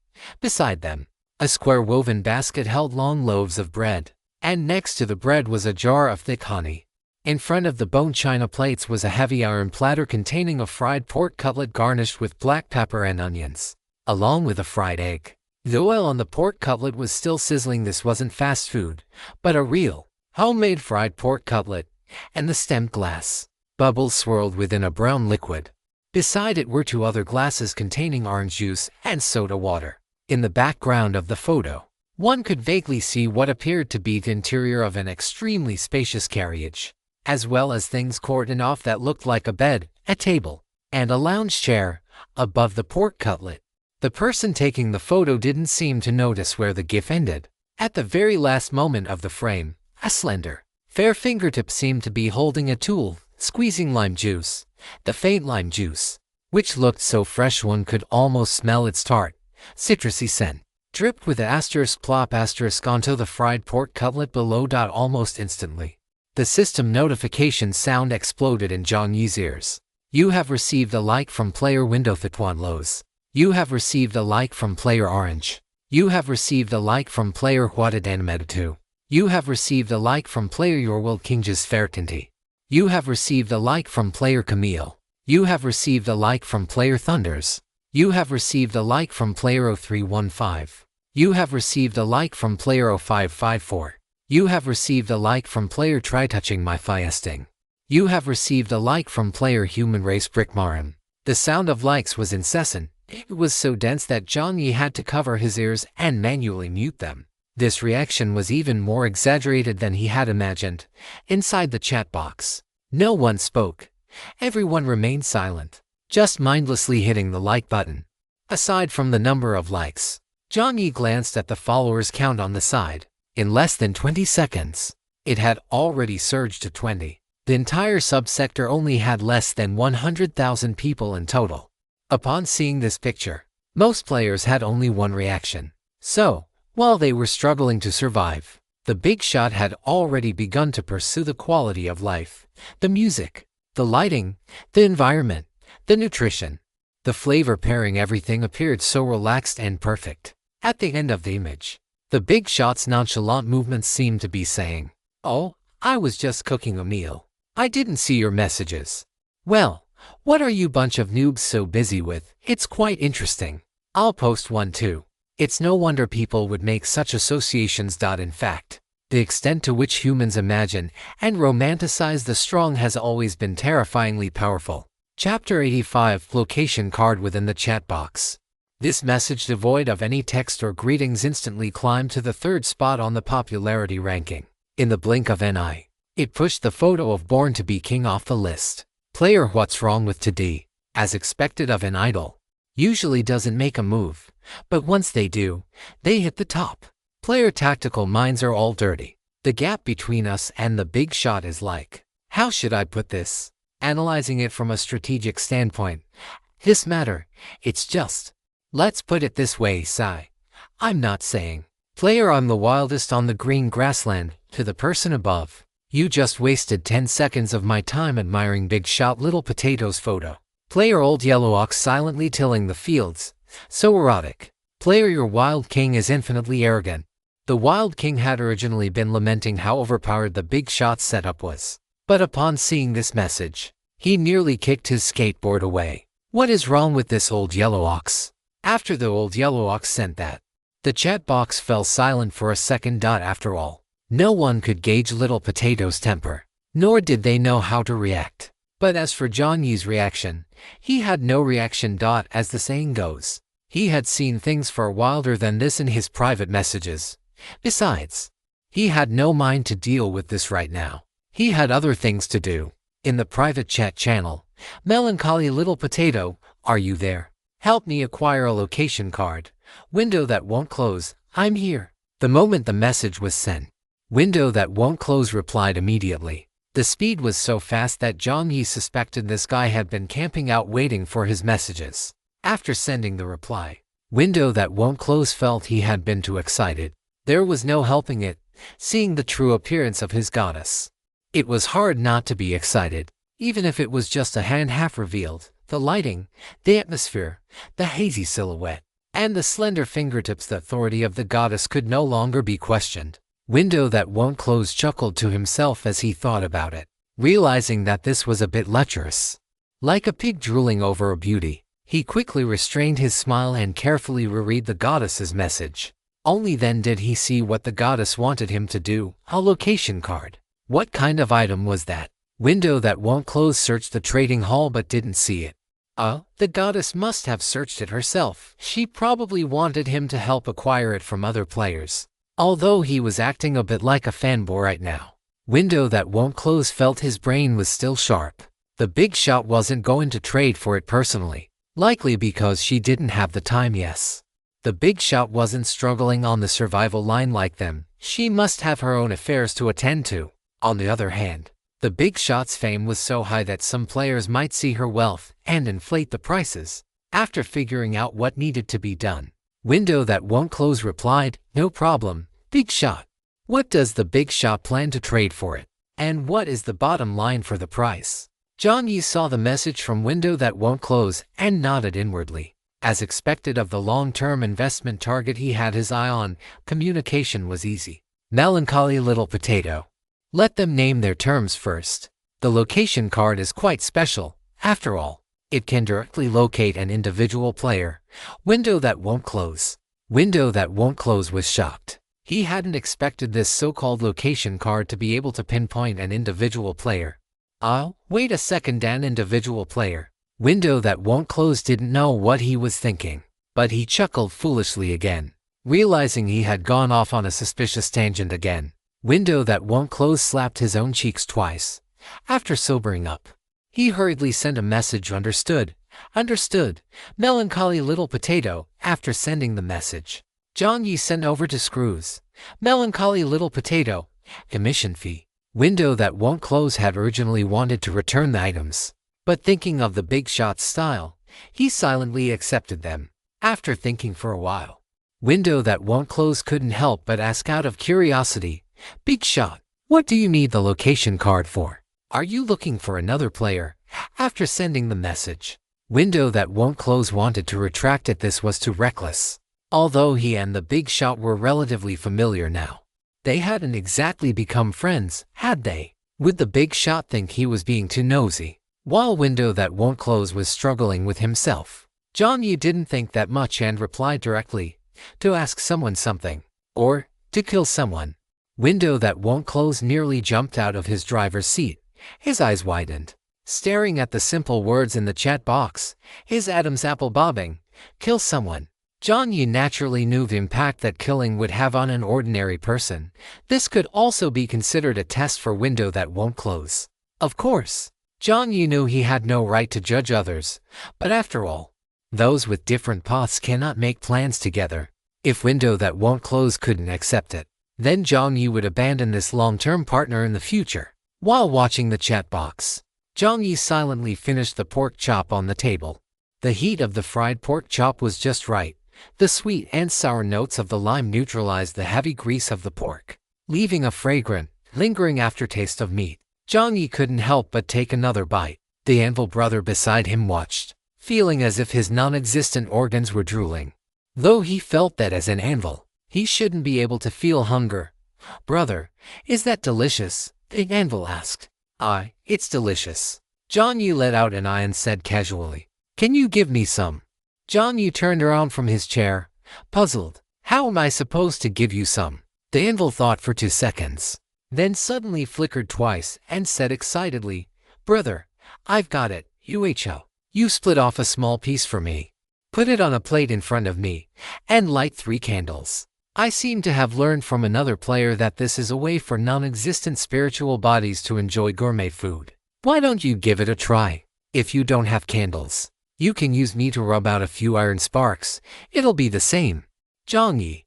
Beside them, a square woven basket held long loaves of bread, and next to the bread was a jar of thick honey. In front of the bone china plates was a heavy iron platter containing a fried pork cutlet garnished with black pepper and onions, along with a fried egg. The oil on the pork cutlet was still sizzling. This wasn't fast food, but a real, homemade fried pork cutlet, and the stemmed glass. Bubbles swirled within a brown liquid. Beside it were 2 other glasses containing orange juice and soda water. In the background of the photo, one could vaguely see what appeared to be the interior of an extremely spacious carriage, as well as things cordoned off that looked like a bed, a table, and a lounge chair above the pork cutlet. The person taking the photo didn't seem to notice where the GIF ended. At the very last moment of the frame, a slender, fair fingertip seemed to be holding a tool, squeezing lime juice. The faint lime juice, which looked so fresh one could almost smell its tart, citrusy scent, dripped with the plop onto the fried pork cutlet below. Almost instantly, the system notification sound exploded in Jiang Yi's ears. You have received a like from player Window Thitwanlos. You have received a like from player Orange. You have received a like from player Huadadanamedatu. You have received a like from player Your World Kinges Fairtinti. You have received a like from player Camille. You have received a like from player Thunders. You have received a like from player 0315. You have received a like from player 0554. You have received a like from player Try Touching My Fiesting. You have received a like from player Human Race Brickmarin. The sound of likes was incessant, It was so dense that Jiang Yi had to cover his ears and manually mute them. This reaction was even more exaggerated than he had imagined. Inside the chat box, no one spoke. Everyone remained silent, just mindlessly hitting the like button. Aside from the number of likes, Jiang Yi glanced at the followers count on the side. In less than 20 seconds, it had already surged to 20. The entire subsector only had less than 100,000 people in total. Upon seeing this picture, most players had only one reaction. So, while they were struggling to survive, the big shot had already begun to pursue the quality of life, the music, the lighting, the environment, the nutrition. The flavor pairing, everything appeared so relaxed and perfect. At the end of the image, the big shot's nonchalant movements seemed to be saying, "Oh, I was just cooking a meal. I didn't see your messages. Well, what are you bunch of noobs so busy with? It's quite interesting. I'll post one too." It's no wonder people would make such associations. In fact, the extent to which humans imagine and romanticize the strong has always been terrifyingly powerful. Chapter 85, Location Card within the chat box. This message, devoid of any text or greetings, instantly climbed to the 3rd spot on the popularity ranking. In the blink of an eye, it pushed the photo of Born to be King off the list. Player What's Wrong with Today, as expected of an idol, usually doesn't make a move, but once they do, they hit the top. Player Tactical Minds are all dirty. The gap between us and the big shot is like, how should I put this? Analyzing it from a strategic standpoint, this matter, it's just, let's put it this way, sigh. I'm not saying, player, I'm the wildest on the green grassland, to the person above. You just wasted 10 seconds of my time admiring Big Shot Little Potato's photo. Player Old Yellow Ox silently tilling the fields. So erotic. Player Your Wild King is infinitely arrogant. The Wild King had originally been lamenting how overpowered the Big Shot's setup was. But upon seeing this message, he nearly kicked his skateboard away. What is wrong with this Old Yellow Ox? After the Old Yellow Ox sent that, the chat box fell silent for a second. After all, no one could gauge Little Potato's temper, nor did they know how to react. But as for Jiang Yi's reaction, he had no reaction. As the saying goes, he had seen things far wilder than this in his private messages. Besides, he had no mind to deal with this right now. He had other things to do. In the private chat channel, Melancholy Little Potato, are you there? Help me acquire a location card. Window that won't close, I'm here. The moment the message was sent, Window that won't close replied immediately. The speed was so fast that Jiang Yi suspected this guy had been camping out waiting for his messages. After sending the reply, Window that won't close felt he had been too excited. There was no helping it, seeing the true appearance of his goddess. It was hard not to be excited, even if it was just a hand half revealed. The lighting, the atmosphere, the hazy silhouette, and the slender fingertips. The authority of the goddess could no longer be questioned. Window that won't close chuckled to himself as he thought about it, realizing that this was a bit lecherous. Like a pig drooling over a beauty, he quickly restrained his smile and carefully reread the goddess's message. Only then did he see what the goddess wanted him to do. A location card. What kind of item was that? Window that won't close searched the trading hall but didn't see it. The goddess must have searched it herself. She probably wanted him to help acquire it from other players. Although he was acting a bit like a fanboy right now, Window that won't close felt his brain was still sharp. The big shot wasn't going to trade for it personally, likely because she didn't have the time. Yes, the big shot wasn't struggling on the survival line like them. She must have her own affairs to attend to. On the other hand, the big shot's fame was so high that some players might see her wealth and inflate the prices. After figuring out what needed to be done, Window that won't close replied, no problem, Big Shot. What does the big shot plan to trade for it? And what is the bottom line for the price? Jiang Yi saw the message from Window that won't close and nodded inwardly. As expected of the long-term investment target he had his eye on, communication was easy. Melancholy Little Potato. Let them name their terms first. The location card is quite special, after all. It can directly locate an individual player. Window that won't close. Window that won't close was shocked. He hadn't expected this so-called location card to be able to pinpoint an individual player. Wait a second, an individual player. Window that won't close didn't know what he was thinking, but he chuckled foolishly again, realizing he had gone off on a suspicious tangent again. Window that won't close slapped his own cheeks twice. After sobering up, he hurriedly sent a message. Understood. Understood. Melancholy little potato. After sending the message, Jiang Yi sent over to Screws. Melancholy little potato. Commission fee. Window that won't close had originally wanted to return the items, but thinking of the big shot's style, he silently accepted them. After thinking for a while, Window that won't close couldn't help but ask out of curiosity, Big Shot, what do you need the location card for? Are you looking for another player? After sending the message, Window that won't close wanted to retract it. This was too reckless. Although he and the Big Shot were relatively familiar now, they hadn't exactly become friends, had they? Would the Big Shot think he was being too nosy? While Window that won't close was struggling with himself, Jiang Yi didn't think that much and replied directly, to ask someone something, or to kill someone. Window that won't close nearly jumped out of his driver's seat. His eyes widened, staring at the simple words in the chat box, his Adam's apple bobbing, kill someone. Jiang Yi naturally knew the impact that killing would have on an ordinary person. This could also be considered a test for Window that won't close. Of course, Jiang Yi knew he had no right to judge others, but after all, those with different paths cannot make plans together. If Window that won't close couldn't accept it, then Jiang Yi would abandon this long-term partner in the future. While watching the chat box, Jiang Yi silently finished the pork chop on the table. The heat of the fried pork chop was just right. The sweet and sour notes of the lime neutralized the heavy grease of the pork, leaving a fragrant, lingering aftertaste of meat. Jiang Yi couldn't help but take another bite. The Anvil brother beside him watched, feeling as if his non-existent organs were drooling. Though he felt that as an anvil, he shouldn't be able to feel hunger. Brother, is that delicious? The anvil asked. Aye, it's delicious. Jiang Yi let out an eye and said casually, can you give me some? Jiang Yi turned around from his chair, puzzled. How am I supposed to give you some? The anvil thought for 2 seconds, then suddenly flickered twice and said excitedly, brother, I've got it. You split off a small piece for me. Put it on a plate in front of me, and light 3 candles. I seem to have learned from another player that this is a way for non-existent spiritual bodies to enjoy gourmet food. Why don't you give it a try? If you don't have candles, you can use me to rub out a few iron sparks. It'll be the same. Jiang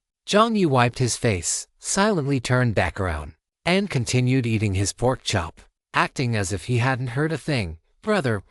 Yi wiped his face, silently turned back around, and continued eating his pork chop, acting as if he hadn't heard a thing. Brother,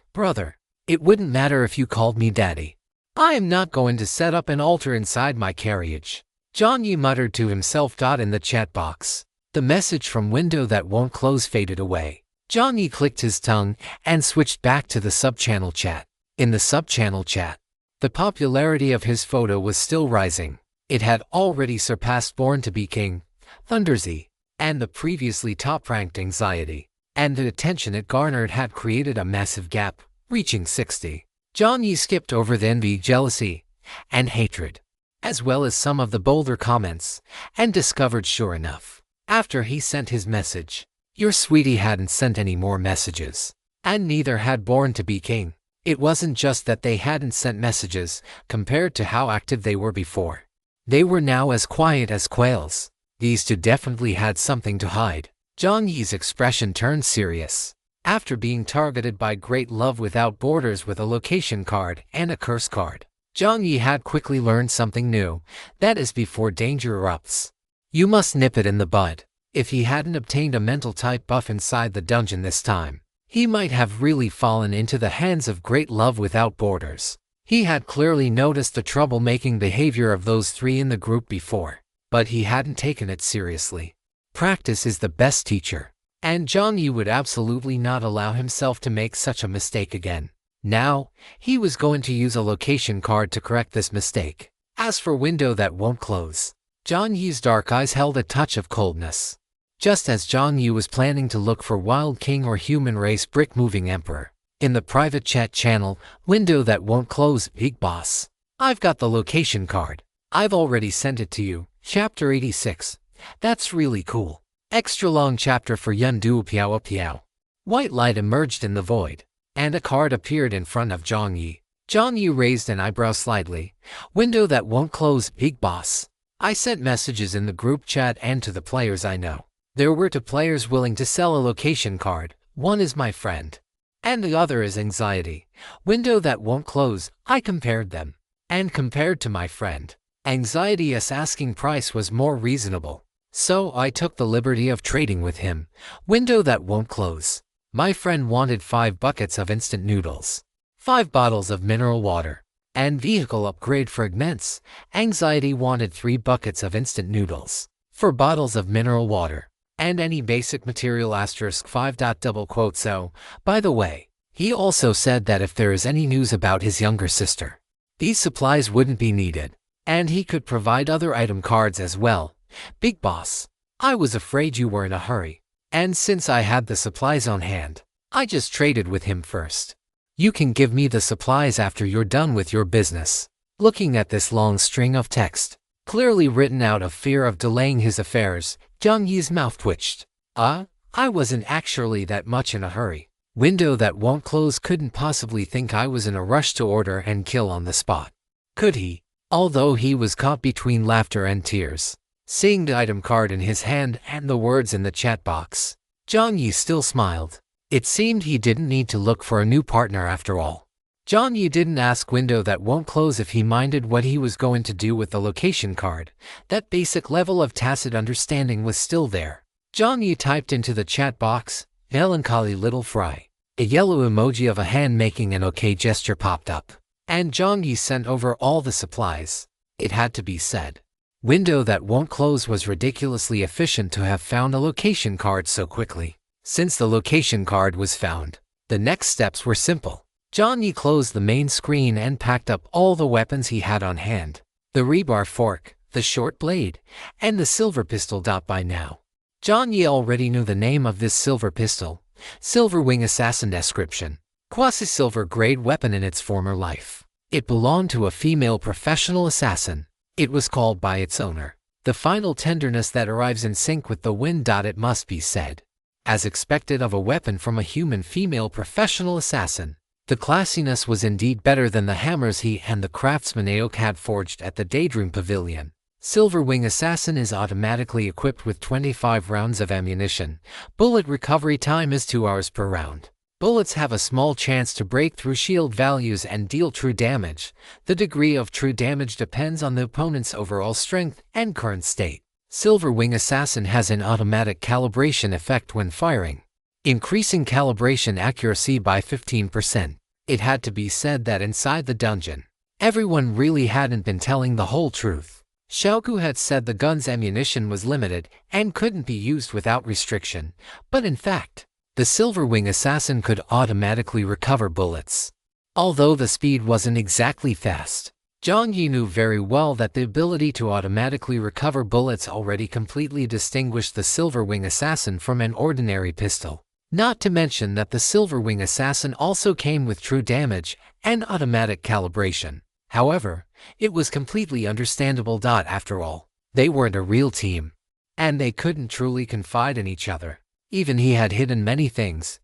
it wouldn't matter if you called me daddy. I am not going to set up an altar inside my carriage. Jiang Yi muttered to himself. In the chat box, the message from Window that won't close faded away. Jiang Yi clicked his tongue and switched back to the sub-channel chat. In the sub-channel chat, the popularity of his photo was still rising. It had already surpassed Born to be King, Thunderzy, and the previously top-ranked Anxiety, and the attention it garnered had created a massive gap, reaching 60. Jiang Yi skipped over the envy, jealousy, and hatred, as well as some of the bolder comments, and discovered sure enough, after he sent his message, your sweetie hadn't sent any more messages, and neither had Born to be King. It wasn't just that they hadn't sent messages compared to how active they were before. They were now as quiet as quails. These two definitely had something to hide. Jiang Yi's expression turned serious. After being targeted by Great Love Without Borders with a location card and a curse card, Jiang Yi had quickly learned something new. That is, before danger erupts, you must nip it in the bud. If he hadn't obtained a mental type buff inside the dungeon this time, he might have really fallen into the hands of Great Love Without Borders. He had clearly noticed the troublemaking behavior of those 3 in the group before, but he hadn't taken it seriously. Practice is the best teacher, and Jiang Yi would absolutely not allow himself to make such a mistake again. Now, he was going to use a location card to correct this mistake. As for Window that won't close, Jiang Yi's dark eyes held a touch of coldness. Just as Jiang Yi was planning to look for Wild King or Human Race Brick Moving Emperor, in the private chat channel, Window that won't close, Big Boss, I've got the location card. I've already sent it to you. Chapter 86. That's really cool. Extra long chapter for Yun Du Piao Piao. White light emerged in the void. and a card appeared in front of Jiang Yi. Jiang Yi raised an eyebrow slightly. Window that won't close, big boss. I sent messages in the group chat and to the players I know. There were two players willing to sell a location card. One is my friend, and the other is Anxiety. Window that won't close. I compared them, and compared to my friend. Anxiety's asking price was more reasonable, so I took the liberty of trading with him. Window that won't close. My friend wanted 5 buckets of instant noodles, 5 bottles of mineral water, and vehicle upgrade fragments. Anxiety wanted 3 buckets of instant noodles, 4 bottles of mineral water, and any basic material *5. So, by the way, he also said that if there is any news about his younger sister, these supplies wouldn't be needed, and he could provide other item cards as well. Big boss, I was afraid you were in a hurry, and since I had the supplies on hand, I just traded with him first. You can give me the supplies after you're done with your business. Looking at this long string of text, clearly written out of fear of delaying his affairs, Jiang Yi's mouth twitched. I wasn't actually that much in a hurry. Window that won't close couldn't possibly think I was in a rush to order and kill on the spot. Could he? Although he was caught between laughter and tears, seeing the item card in his hand and the words in the chat box, Jiang Yi still smiled. It seemed he didn't need to look for a new partner after all. Jiang Yi didn't ask Window that won't close if he minded what he was going to do with the location card. That basic level of tacit understanding was still there. Jiang Yi typed into the chat box, "Melancholy little fry." A yellow emoji of a hand making an okay gesture popped up, and Jiang Yi sent over all the supplies. It had to be said, Window that won't close was ridiculously efficient to have found a location card so quickly. Since the location card was found, the next steps were simple. Jiang Yi closed the main screen and packed up all the weapons he had on hand. The rebar fork, the short blade, and the silver pistol. By now, Jiang Yi already knew the name of this silver pistol. Silver Wing Assassin. Description: quasi-silver grade weapon in its former life. It belonged to a female professional assassin. It was called by its owner. The final tenderness that arrives in sync with the wind. It must be said, as expected of a weapon from a human female professional assassin, the classiness was indeed better than the hammers he and the craftsman Aok had forged at the Daydream Pavilion. Silver Wing Assassin is automatically equipped with 25 rounds of ammunition. Bullet recovery time is 2 hours per round. Bullets have a small chance to break through shield values and deal true damage. The degree of true damage depends on the opponent's overall strength and current state. Silver Wing Assassin has an automatic calibration effect when firing, increasing calibration accuracy by 15%. It had to be said that inside the dungeon, everyone really hadn't been telling the whole truth. Xiaogu had said the gun's ammunition was limited and couldn't be used without restriction, but in fact, the Silver Wing Assassin could automatically recover bullets. Although the speed wasn't exactly fast, Jiang Yi knew very well that the ability to automatically recover bullets already completely distinguished the Silver Wing Assassin from an ordinary pistol. Not to mention that the Silver Wing Assassin also came with true damage and automatic calibration. However, it was completely understandable. After all, they weren't a real team, and they couldn't truly confide in each other. Even he had hidden many things.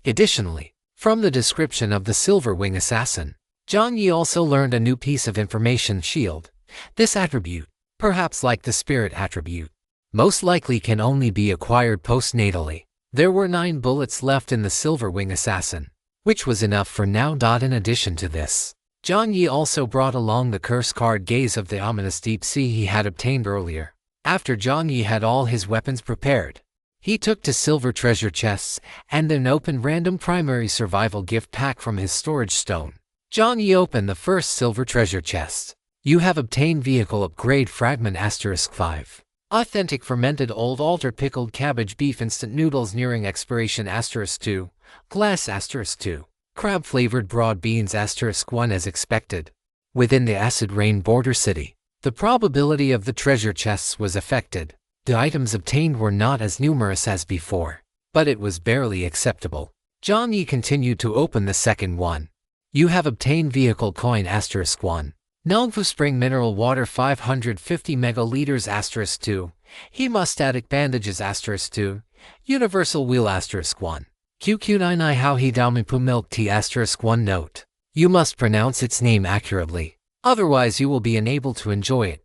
Additionally, from the description of the Silver Wing Assassin, Jiang Yi also learned a new piece of information: shield. This attribute, perhaps like the spirit attribute, most likely can only be acquired postnatally. There were 9 bullets left in the Silver Wing Assassin, which was enough for now. In addition to this, Jiang Yi also brought along the curse card Gaze of the Ominous Deep Sea he had obtained earlier. After Jiang Yi had all his weapons prepared, he took to silver treasure chests and then opened random primary survival gift pack from his storage stone. Jiang Yi opened the first silver treasure chest. You have obtained vehicle upgrade fragment *5. Authentic fermented old altered pickled cabbage beef instant noodles nearing expiration *2. Glass *2. Crab flavored broad beans *1 as expected. Within the acid rain border city, the probability of the treasure chests was affected. The items obtained were not as numerous as before, but it was barely acceptable. Jiang Yi continued to open the second one. You have obtained vehicle coin *1. Nongfu Spring Mineral Water 550 megaliters *2. Hemostatic bandages *2. Universal Wheel *1. QQ9I how he Damipu milk tea *1 note. You must pronounce its name accurately. Otherwise you will be unable to enjoy it.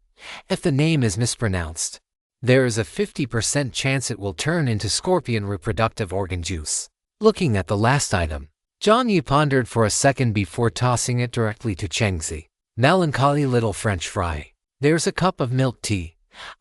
If the name is mispronounced, there is a 50% chance it will turn into scorpion reproductive organ juice. Looking at the last item, Jiang Yi pondered for a second before tossing it directly to Chengzi. Melancholy little French fry. There's a cup of milk tea.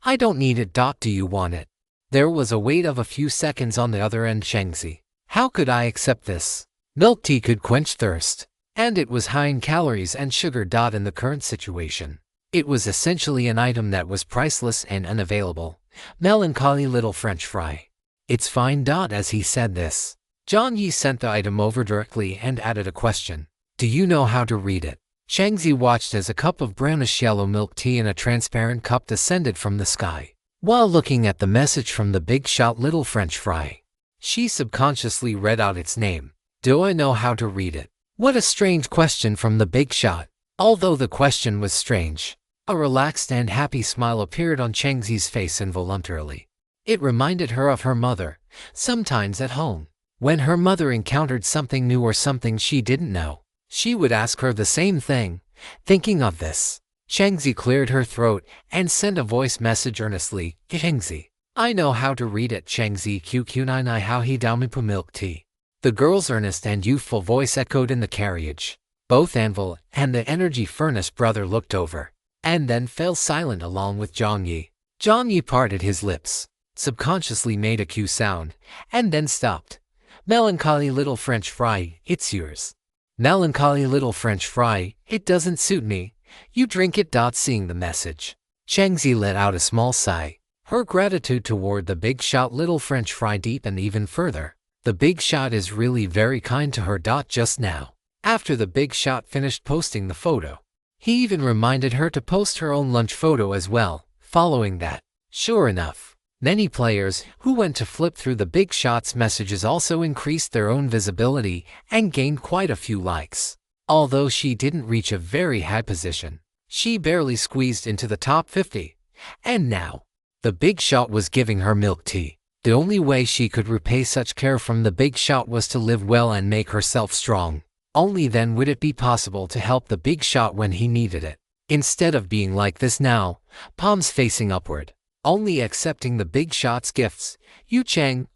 I don't need it. Do you want it? There was a wait of a few seconds on the other end. Chengzi. How could I accept this? Milk tea could quench thirst, and it was high in calories and sugar. In the current situation, it was essentially an item that was priceless and unavailable. Melancholy little French fry. It's fine. As he said this, Jiang Yi sent the item over directly and added a question. Do you know how to read it? Chengzi watched as a cup of brownish yellow milk tea in a transparent cup descended from the sky. While looking at the message from the big shot little French fry, she subconsciously read out its name. Do I know how to read it? What a strange question from the big shot. Although the question was strange, a relaxed and happy smile appeared on Chengzi's face involuntarily. It reminded her of her mother. Sometimes at home, when her mother encountered something new or something she didn't know, she would ask her the same thing. Thinking of this, Chengzi cleared her throat and sent a voice message earnestly. Chengzi. I know how to read it. Chengzi QQ9I how he Damipu milk tea. The girl's earnest and youthful voice echoed in the carriage. Both Anvil and the energy furnace brother looked over, and then fell silent along with Jiang Yi. Jiang Yi parted his lips, subconsciously made a Q sound, and then stopped. Melancholy little French fry, it's yours. Melancholy little French fry, it doesn't suit me. You drink it. Seeing the message, Chengzi let out a small sigh. Her gratitude toward the big shot little French fry deepened even further. The big shot is really very kind to her. Just now, after the big shot finished posting the photo, he even reminded her to post her own lunch photo as well. Following that, sure enough, many players who went to flip through the big shot's messages also increased their own visibility and gained quite a few likes. Although she didn't reach a very high position, she barely squeezed into the top 50. And now, the big shot was giving her milk tea. The only way she could repay such care from the big shot was to live well and make herself strong. Only then would it be possible to help the big shot when he needed it. Instead of being like this now, palms facing upward, only accepting the big shot's gifts. Yu Chang,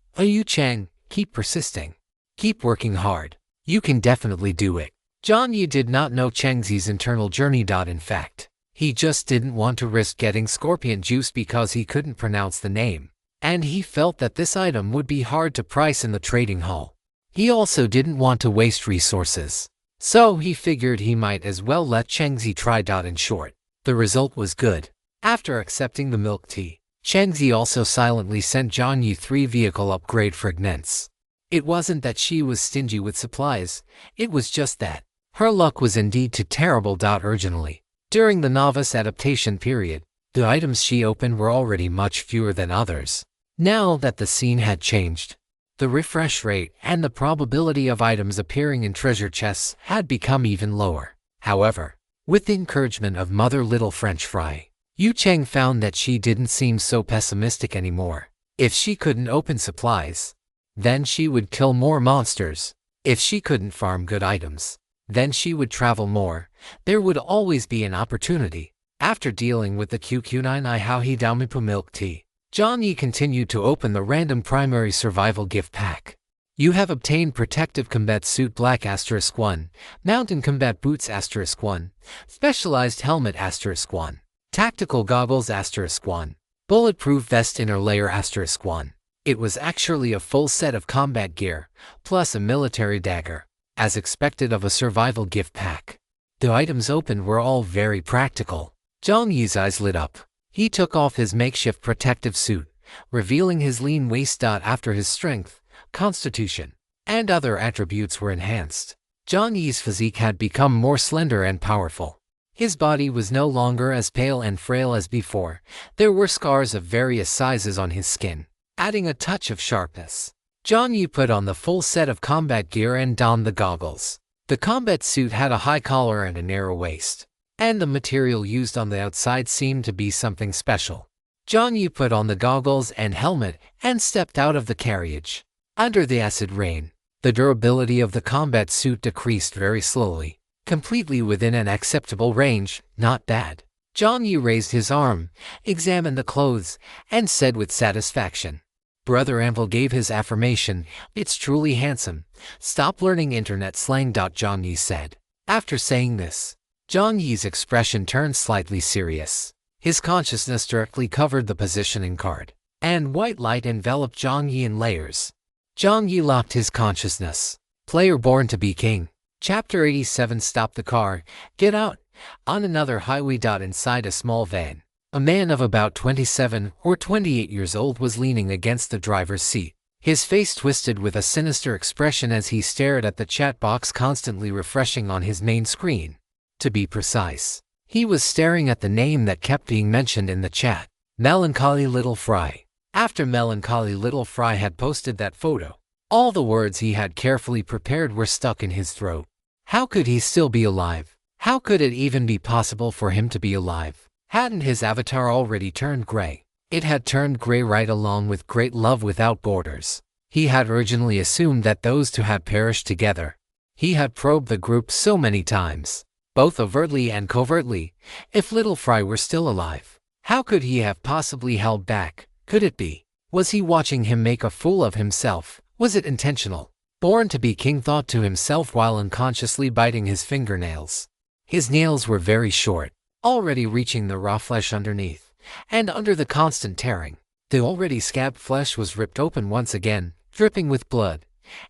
keep persisting. Keep working hard. You can definitely do it. Jiang Yi did not know Chengzi's internal journey. In fact, he just didn't want to risk getting scorpion juice because he couldn't pronounce the name, and he felt that this item would be hard to price in the trading hall. He also didn't want to waste resources, so he figured he might as well let Chengzi try. In short, the result was good. After accepting the milk tea, Chengzi also silently sent Jiang Yi 3 vehicle upgrade fragments. It wasn't that she was stingy with supplies, it was just that her luck was indeed too terrible. Urgently, during the novice adaptation period, the items she opened were already much fewer than others. Now that the scene had changed, the refresh rate and the probability of items appearing in treasure chests had become even lower. However, with the encouragement of Mother Little French Fry, Yu Chang found that she didn't seem so pessimistic anymore. If she couldn't open supplies, then she would kill more monsters. If she couldn't farm good items, then she would travel more. There would always be an opportunity. After dealing with the QQ9I how he Damipu milk tea, Jiang Yi continued to open the random primary survival gift pack. You have obtained Protective Combat Suit Black *1, Mountain Combat Boots *1, Specialized Helmet *1, Tactical Goggles *1, Bulletproof Vest Inner Layer *1. It was actually a full set of combat gear, plus a military dagger, as expected of a survival gift pack. The items opened were all very practical. Jiang Yi's eyes lit up. He took off his makeshift protective suit, revealing his lean waist. After his strength, constitution, and other attributes were enhanced, Jiang Yi's physique had become more slender and powerful. His body was no longer as pale and frail as before. There were scars of various sizes on his skin, adding a touch of sharpness. Jiang Yi put on the full set of combat gear and donned the goggles. The combat suit had a high collar and a narrow waist, and the material used on the outside seemed to be something special. Jiang Yi put on the goggles and helmet and stepped out of the carriage. Under the acid rain, The durability of the combat suit decreased very slowly, completely within an acceptable range. Not bad. Jiang Yi raised his arm, examined the clothes, and said with satisfaction. Brother Anvil gave his affirmation. It's truly handsome. Stop learning internet slang. Jiang Yi said. After saying this, Jiang Yi's expression turned slightly serious. His consciousness directly covered the positioning card, and white light enveloped Jiang Yi in layers. Jiang Yi locked his consciousness. Player born to be king. Chapter 87. Stop the car. Get out. On another highway. Inside a small van, a man of about 27 or 28 years old was leaning against the driver's seat. His face twisted with a sinister expression as he stared at the chat box constantly refreshing on his main screen. To be precise, he was staring at the name that kept being mentioned in the chat, Melancholy Little Fry. After Melancholy Little Fry had posted that photo, all the words he had carefully prepared were stuck in his throat. How could he still be alive? How could it even be possible for him to be alive? Hadn't his avatar already turned gray? It had turned gray right along with Great Love Without Borders. He had originally assumed that those two had perished together. He had probed the group so many times, both overtly and covertly. If Little Fry were still alive, how could he have possibly held back? Could it be? Was he watching him make a fool of himself? Was it intentional? Born to be king thought to himself while unconsciously biting his fingernails. His nails were very short, already reaching the raw flesh underneath, and under the constant tearing, the already scabbed flesh was ripped open once again, dripping with blood.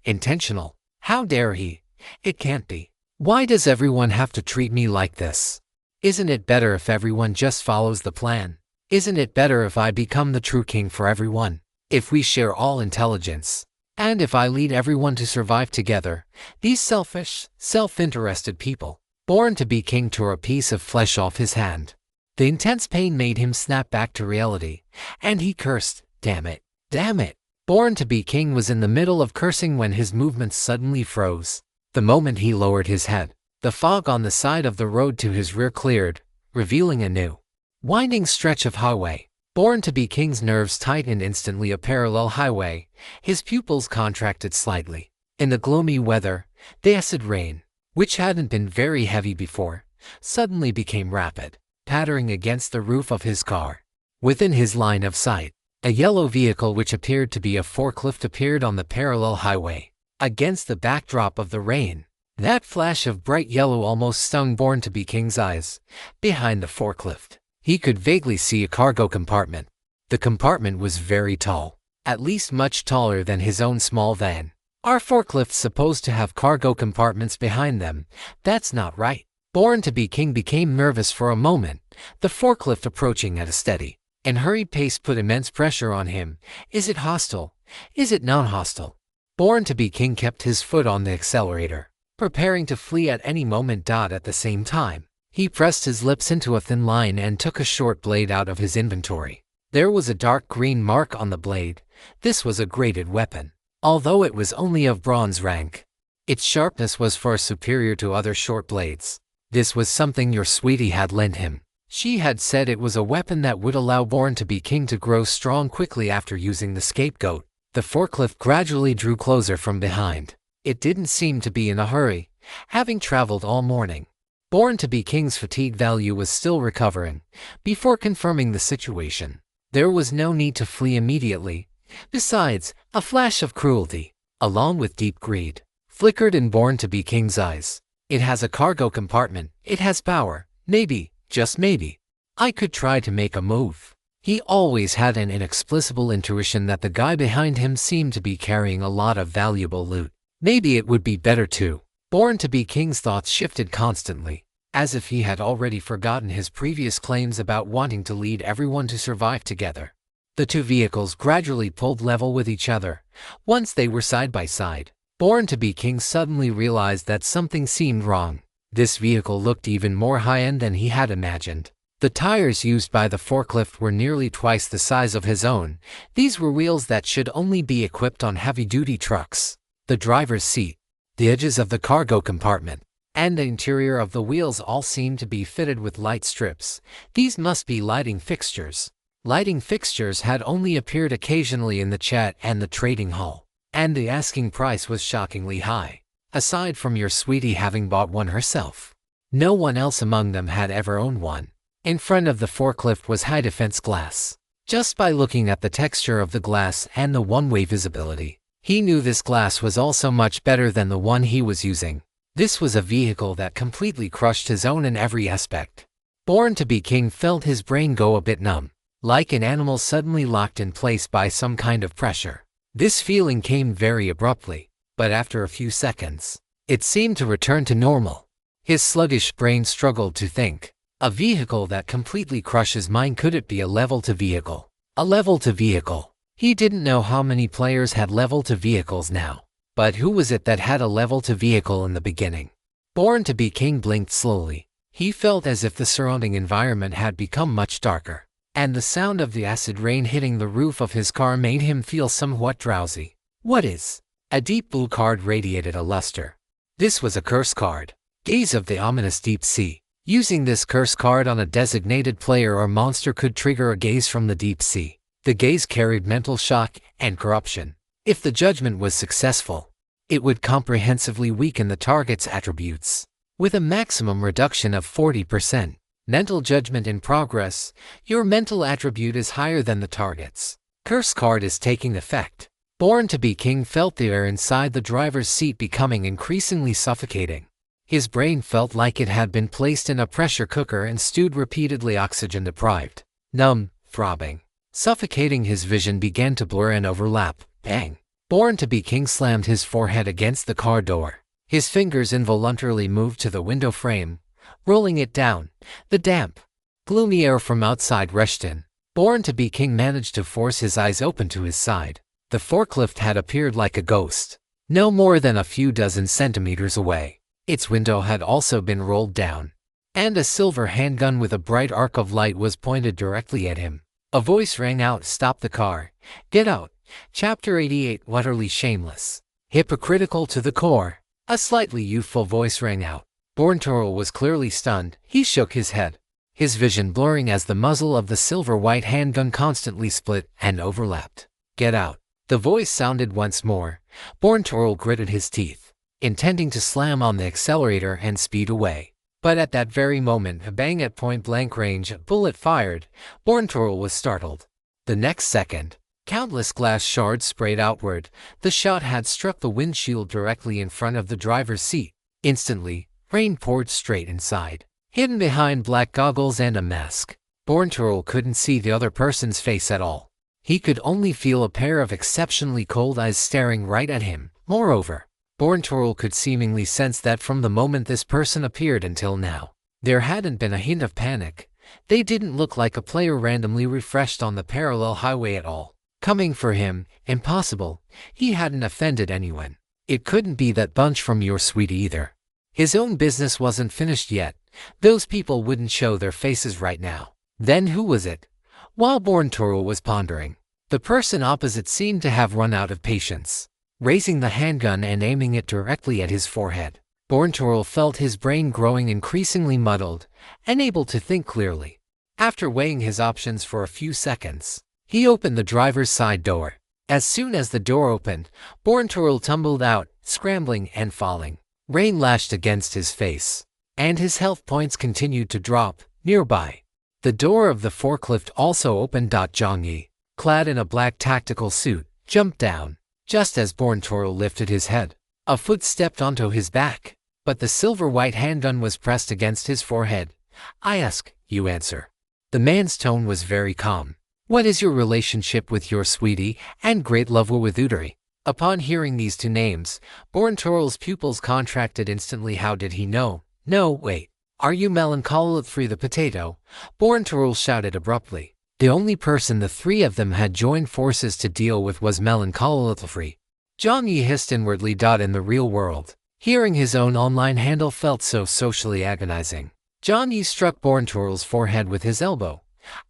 Intentional? How dare he? It can't be. Why does everyone have to treat me like this? Isn't it better if everyone just follows the plan? Isn't it better if I become the true king for everyone? If we share all intelligence? And if I lead everyone to survive together? These selfish, self-interested people, born to be king, tore a piece of flesh off his hand. The intense pain made him snap back to reality, and he cursed. Damn it. Damn it. Born to be king was in the middle of cursing when his movements suddenly froze. The moment he lowered his head, the fog on the side of the road to his rear cleared, revealing a new, winding stretch of highway. Born to be king's nerves tightened instantly. A parallel highway. His pupils contracted slightly. In the gloomy weather, the acid rain, which hadn't been very heavy before, suddenly became rapid, pattering against the roof of his car. Within his line of sight, a yellow vehicle which appeared to be a forklift appeared on the parallel highway. Against the backdrop of the rain, that flash of bright yellow almost stung Born to be king's eyes. Behind the forklift, he could vaguely see a cargo compartment. The compartment was very tall, at least much taller than his own small van. Are forklifts supposed to have cargo compartments behind them? That's not right. Born to be king became nervous for a moment. The forklift approaching at a steady and hurried pace put immense pressure on him. Is it hostile? Is it non-hostile? Born to be king kept his foot on the accelerator, preparing to flee at any moment. At the same time, he pressed his lips into a thin line and took a short blade out of his inventory. There was a dark green mark on the blade. This was a graded weapon, although it was only of bronze rank. Its sharpness was far superior to other short blades. This was something your sweetie had lent him. She had said it was a weapon that would allow Born to be king to grow strong quickly after using the scapegoat. The forklift gradually drew closer from behind. It didn't seem to be in a hurry, having traveled all morning. Born to be king's fatigue value was still recovering. Before confirming the situation, there was no need to flee immediately. Besides, a flash of cruelty, along with deep greed, flickered in Born to be king's eyes. It has a cargo compartment. It has power. Maybe, just maybe, I could try to make a move. He always had an inexplicable intuition that the guy behind him seemed to be carrying a lot of valuable loot. Maybe it would be better too. Born to be king's thoughts shifted constantly, as if he had already forgotten his previous claims about wanting to lead everyone to survive together. The two vehicles gradually pulled level with each other. Once they were side by side, Born to be king suddenly realized that something seemed wrong. This vehicle looked even more high-end than he had imagined. The tires used by the forklift were nearly twice the size of his own. These were wheels that should only be equipped on heavy-duty trucks. The driver's seat, the edges of the cargo compartment, and the interior of the wheels all seemed to be fitted with light strips. These must be lighting fixtures. Lighting fixtures had only appeared occasionally in the chat and the trading hall, and the asking price was shockingly high. Aside from your sweetie having bought one herself, no one else among them had ever owned one. In front of the forklift was high defense glass. Just by looking at the texture of the glass and the one-way visibility, he knew this glass was also much better than the one he was using. This was a vehicle that completely crushed his own in every aspect. Born to be king felt his brain go a bit numb, like an animal suddenly locked in place by some kind of pressure. This feeling came very abruptly, but after a few seconds, it seemed to return to normal. His sluggish brain struggled to think. A vehicle that completely crushes mind, could it be a level 2 vehicle? A level 2 vehicle. He didn't know how many players had level 2 vehicles now, but who was it that had a level 2 vehicle in the beginning? Born to be king blinked slowly. He felt as if the surrounding environment had become much darker, and the sound of the acid rain hitting the roof of his car made him feel somewhat drowsy. What is? A deep blue card radiated a luster. This was a curse card. Gaze of the ominous deep sea. Using this curse card on a designated player or monster could trigger a gaze from the deep sea. The gaze carried mental shock and corruption. If the judgment was successful, it would comprehensively weaken the target's attributes, with a maximum reduction of 40%. Mental judgment in progress. Your mental attribute is higher than the target's. Curse card is taking effect. Born to be king felt the air inside the driver's seat becoming increasingly suffocating. His brain felt like it had been placed in a pressure cooker and stewed repeatedly, oxygen deprived. Numb, throbbing, suffocating. His vision began to blur and overlap. Bang! Born to be king slammed his forehead against the car door. His fingers involuntarily moved to the window frame, rolling it down. The damp, gloomy air from outside rushed in. Born to be king managed to force his eyes open to his side. The forklift had appeared like a ghost, no more than a few dozen centimeters away. Its window had also been rolled down, and a silver handgun with a bright arc of light was pointed directly at him. A voice rang out, "Stop the car. Get out." Chapter 88. Utterly shameless. Hypocritical to the core. A slightly youthful voice rang out. Borntoril was clearly stunned. He shook his head, his vision blurring as the muzzle of the silver-white handgun constantly split and overlapped. "Get out." The voice sounded once more. Borntoril gritted his teeth, intending to slam on the accelerator and speed away. But at that very moment, a bang at point-blank range, a bullet fired. Borntoril was startled. The next second, countless glass shards sprayed outward. The shot had struck the windshield directly in front of the driver's seat. Instantly, rain poured straight inside. Hidden behind black goggles and a mask, Borntoril couldn't see the other person's face at all. He could only feel a pair of exceptionally cold eyes staring right at him. Moreover, Borntoril could seemingly sense that from the moment this person appeared until now, there hadn't been a hint of panic. They didn't look like a player randomly refreshed on the parallel highway at all. Coming for him, impossible. He hadn't offended anyone. It couldn't be that bunch from your suite either. His own business wasn't finished yet. Those people wouldn't show their faces right now. Then who was it? While Borntoril was pondering, the person opposite seemed to have run out of patience, raising the handgun and aiming it directly at his forehead. Borntoril felt his brain growing increasingly muddled, unable to think clearly. After weighing his options for a few seconds, he opened the driver's side door. As soon as the door opened, Borntoril tumbled out, scrambling and falling. Rain lashed against his face, and his health points continued to drop. Nearby, the door of the forklift also opened. Jiang Yi, clad in a black tactical suit, jumped down. Just as Borntoril lifted his head, a foot stepped onto his back, but the silver-white handgun was pressed against his forehead. "I ask, you answer." The man's tone was very calm. "What is your relationship with your sweetie and great love with Udari?" Upon hearing these two names, Borntoril's pupils contracted instantly. How did he know? "No, wait. Are you ManhwaCapped the potato?" Borntoril shouted abruptly. The only person the three of them had joined forces to deal with was ManhwaCapped. Jiang Yi hissed inwardly. In the real world, hearing his own online handle felt so socially agonizing. Jiang Yi struck Borntoril's forehead with his elbow.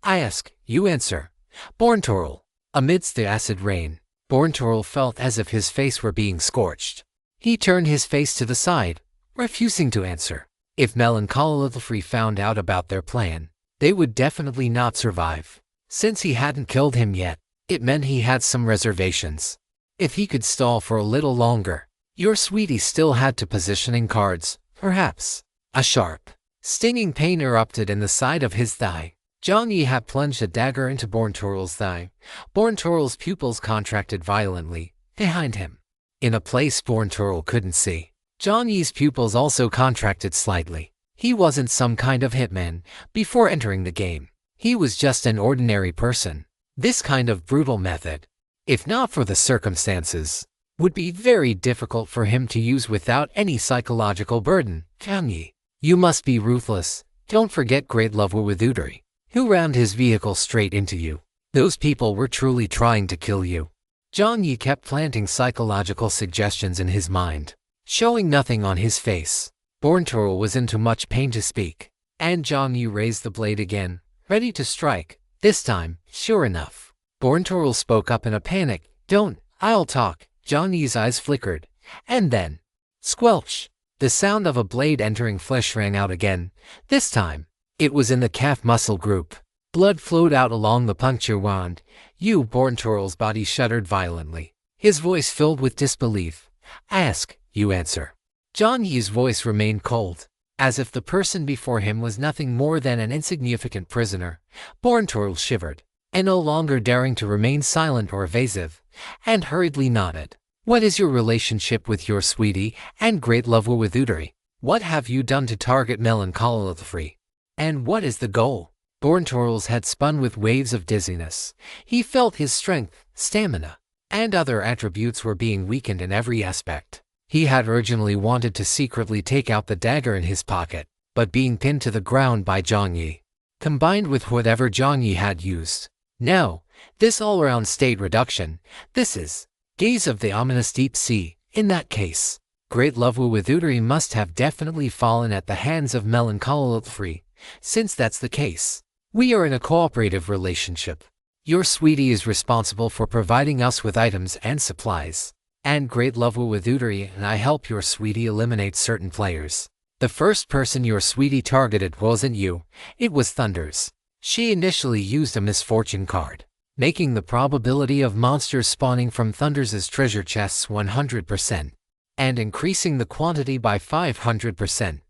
"I ask, you answer." Borntoril. Amidst the acid rain, Borntoril felt as if his face were being scorched. He turned his face to the side, refusing to answer. If ManhwaCapped found out about their plan, they would definitely not survive. Since he hadn't killed him yet, it meant he had some reservations. If he could stall for a little longer, your sweetie still had to positioning cards, perhaps. A sharp, stinging pain erupted in the side of his thigh. Jiang Yi had plunged a dagger into Borntorul's thigh. Borntorul's pupils contracted violently, behind him. In a place Borntorul couldn't see. Jiang Yi's pupils also contracted slightly. He wasn't some kind of hitman before entering the game. He was just an ordinary person. This kind of brutal method, if not for the circumstances, would be very difficult for him to use without any psychological burden. Jiang Yi, you must be ruthless. Don't forget great love with Udari, who rammed his vehicle straight into you. Those people were truly trying to kill you. Jiang Yi kept planting psychological suggestions in his mind, showing nothing on his face. Borntorul was in too much pain to speak, and Jiang Yi raised the blade again, ready to strike. This time, sure enough, Borntorul spoke up in a panic. Don't, I'll talk. Jiang Yi's eyes flickered, and then, squelch! The sound of a blade entering flesh rang out again. This time, it was in the calf muscle group. Blood flowed out along the puncture wound. Borntorul's body shuddered violently. His voice filled with disbelief. Ask, you answer. Jiang Yi's voice remained cold, as if the person before him was nothing more than an insignificant prisoner. Borntorul shivered, and no longer daring to remain silent or evasive, and hurriedly nodded. What is your relationship with your sweetie and great love with Udari? What have you done to target ManhwaCapped? And what is the goal? Borntorul's head spun with waves of dizziness. He felt his strength, stamina, and other attributes were being weakened in every aspect. He had urgently wanted to secretly take out the dagger in his pocket, but being pinned to the ground by Jiang Yi, combined with whatever Jiang Yi had used. No, this all-around state reduction, this is gaze of the ominous deep sea. In that case, great love with Udari must have definitely fallen at the hands of ManhwaCapped. Since that's the case, we are in a cooperative relationship. Your sweetie is responsible for providing us with items and supplies, and great love with Udari and I help your sweetie eliminate certain players. The first person your sweetie targeted wasn't you, it was Thunders. She initially used a misfortune card, making the probability of monsters spawning from Thunders' treasure chests 100%, and increasing the quantity by 500%.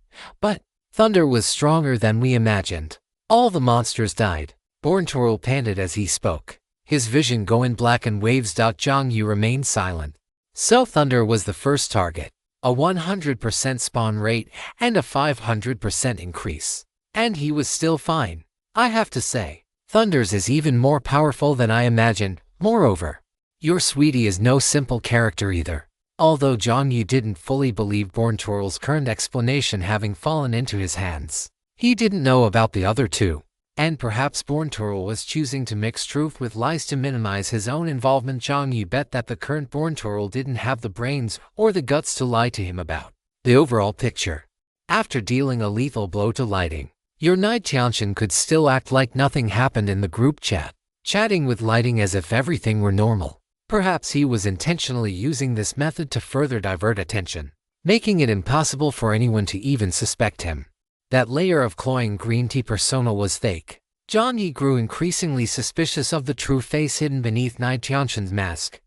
But Thunder was stronger than we imagined. All the monsters died. Borntorul panted as he spoke, his vision going black and waves. Jiang Yi remained silent. So Thunder was the first target, a 100% spawn rate and a 500% increase. And he was still fine. I have to say, Thunders is even more powerful than I imagined. Moreover, your sweetie is no simple character either. Although Jiang Yi didn't fully believe Borntorul's current explanation having fallen into his hands, he didn't know about the other two. And perhaps Borntorul was choosing to mix truth with lies to minimize his own involvement. Jiang Yi bet that the current Borntorul didn't have the brains or the guts to lie to him about the overall picture. After dealing a lethal blow to Lighting, your Knight Tianxian could still act like nothing happened in the group chat, chatting with Lighting as if everything were normal. Perhaps he was intentionally using this method to further divert attention, making it impossible for anyone to even suspect him. That layer of cloying green tea persona was fake. Jiang Yi grew increasingly suspicious of the true face hidden beneath Knight Tianxian's mask.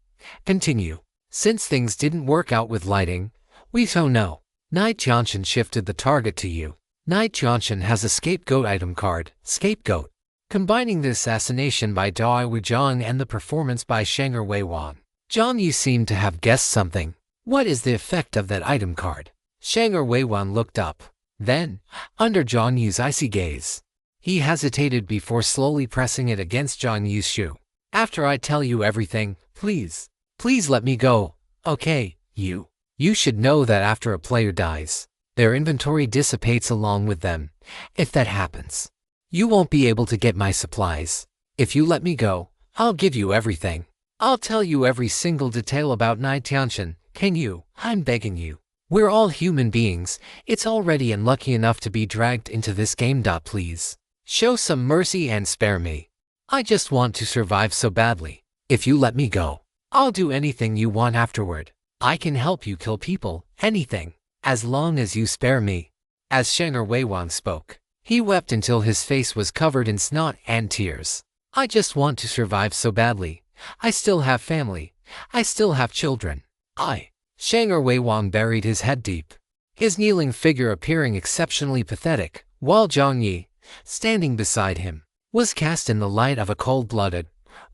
Continue. Since things didn't work out with Lighting, we don't know. Knight Tianxian shifted the target to you. Knight Tianxian has a scapegoat item card, Scapegoat. Combining the assassination by Dai Wuzhang and the performance by Shanger Weiwan, Jiang Yi seemed to have guessed something. What is the effect of that item card? Shanger Weiwan looked up. Then, under Jiang Yi's icy gaze, he hesitated before slowly pressing it against Jiang Yi's shoe. After I tell you everything, please let me go. Okay, you should know that after a player dies, their inventory dissipates along with them. If that happens, you won't be able to get my supplies. If you let me go, I'll give you everything. I'll tell you every single detail about Knight Tianxian. Can you? I'm begging you. We're all human beings. It's already unlucky enough to be dragged into this game. Please, show some mercy and spare me. I just want to survive so badly. If you let me go, I'll do anything you want afterward. I can help you kill people, anything, as long as you spare me. As Shanger Weiwan spoke, he wept until his face was covered in snot and tears. I just want to survive so badly. I still have family, I still have children. Shanger Wei Wang buried his head deep, his kneeling figure appearing exceptionally pathetic, while Jiang Yi, standing beside him, was cast in the light of a cold-blooded,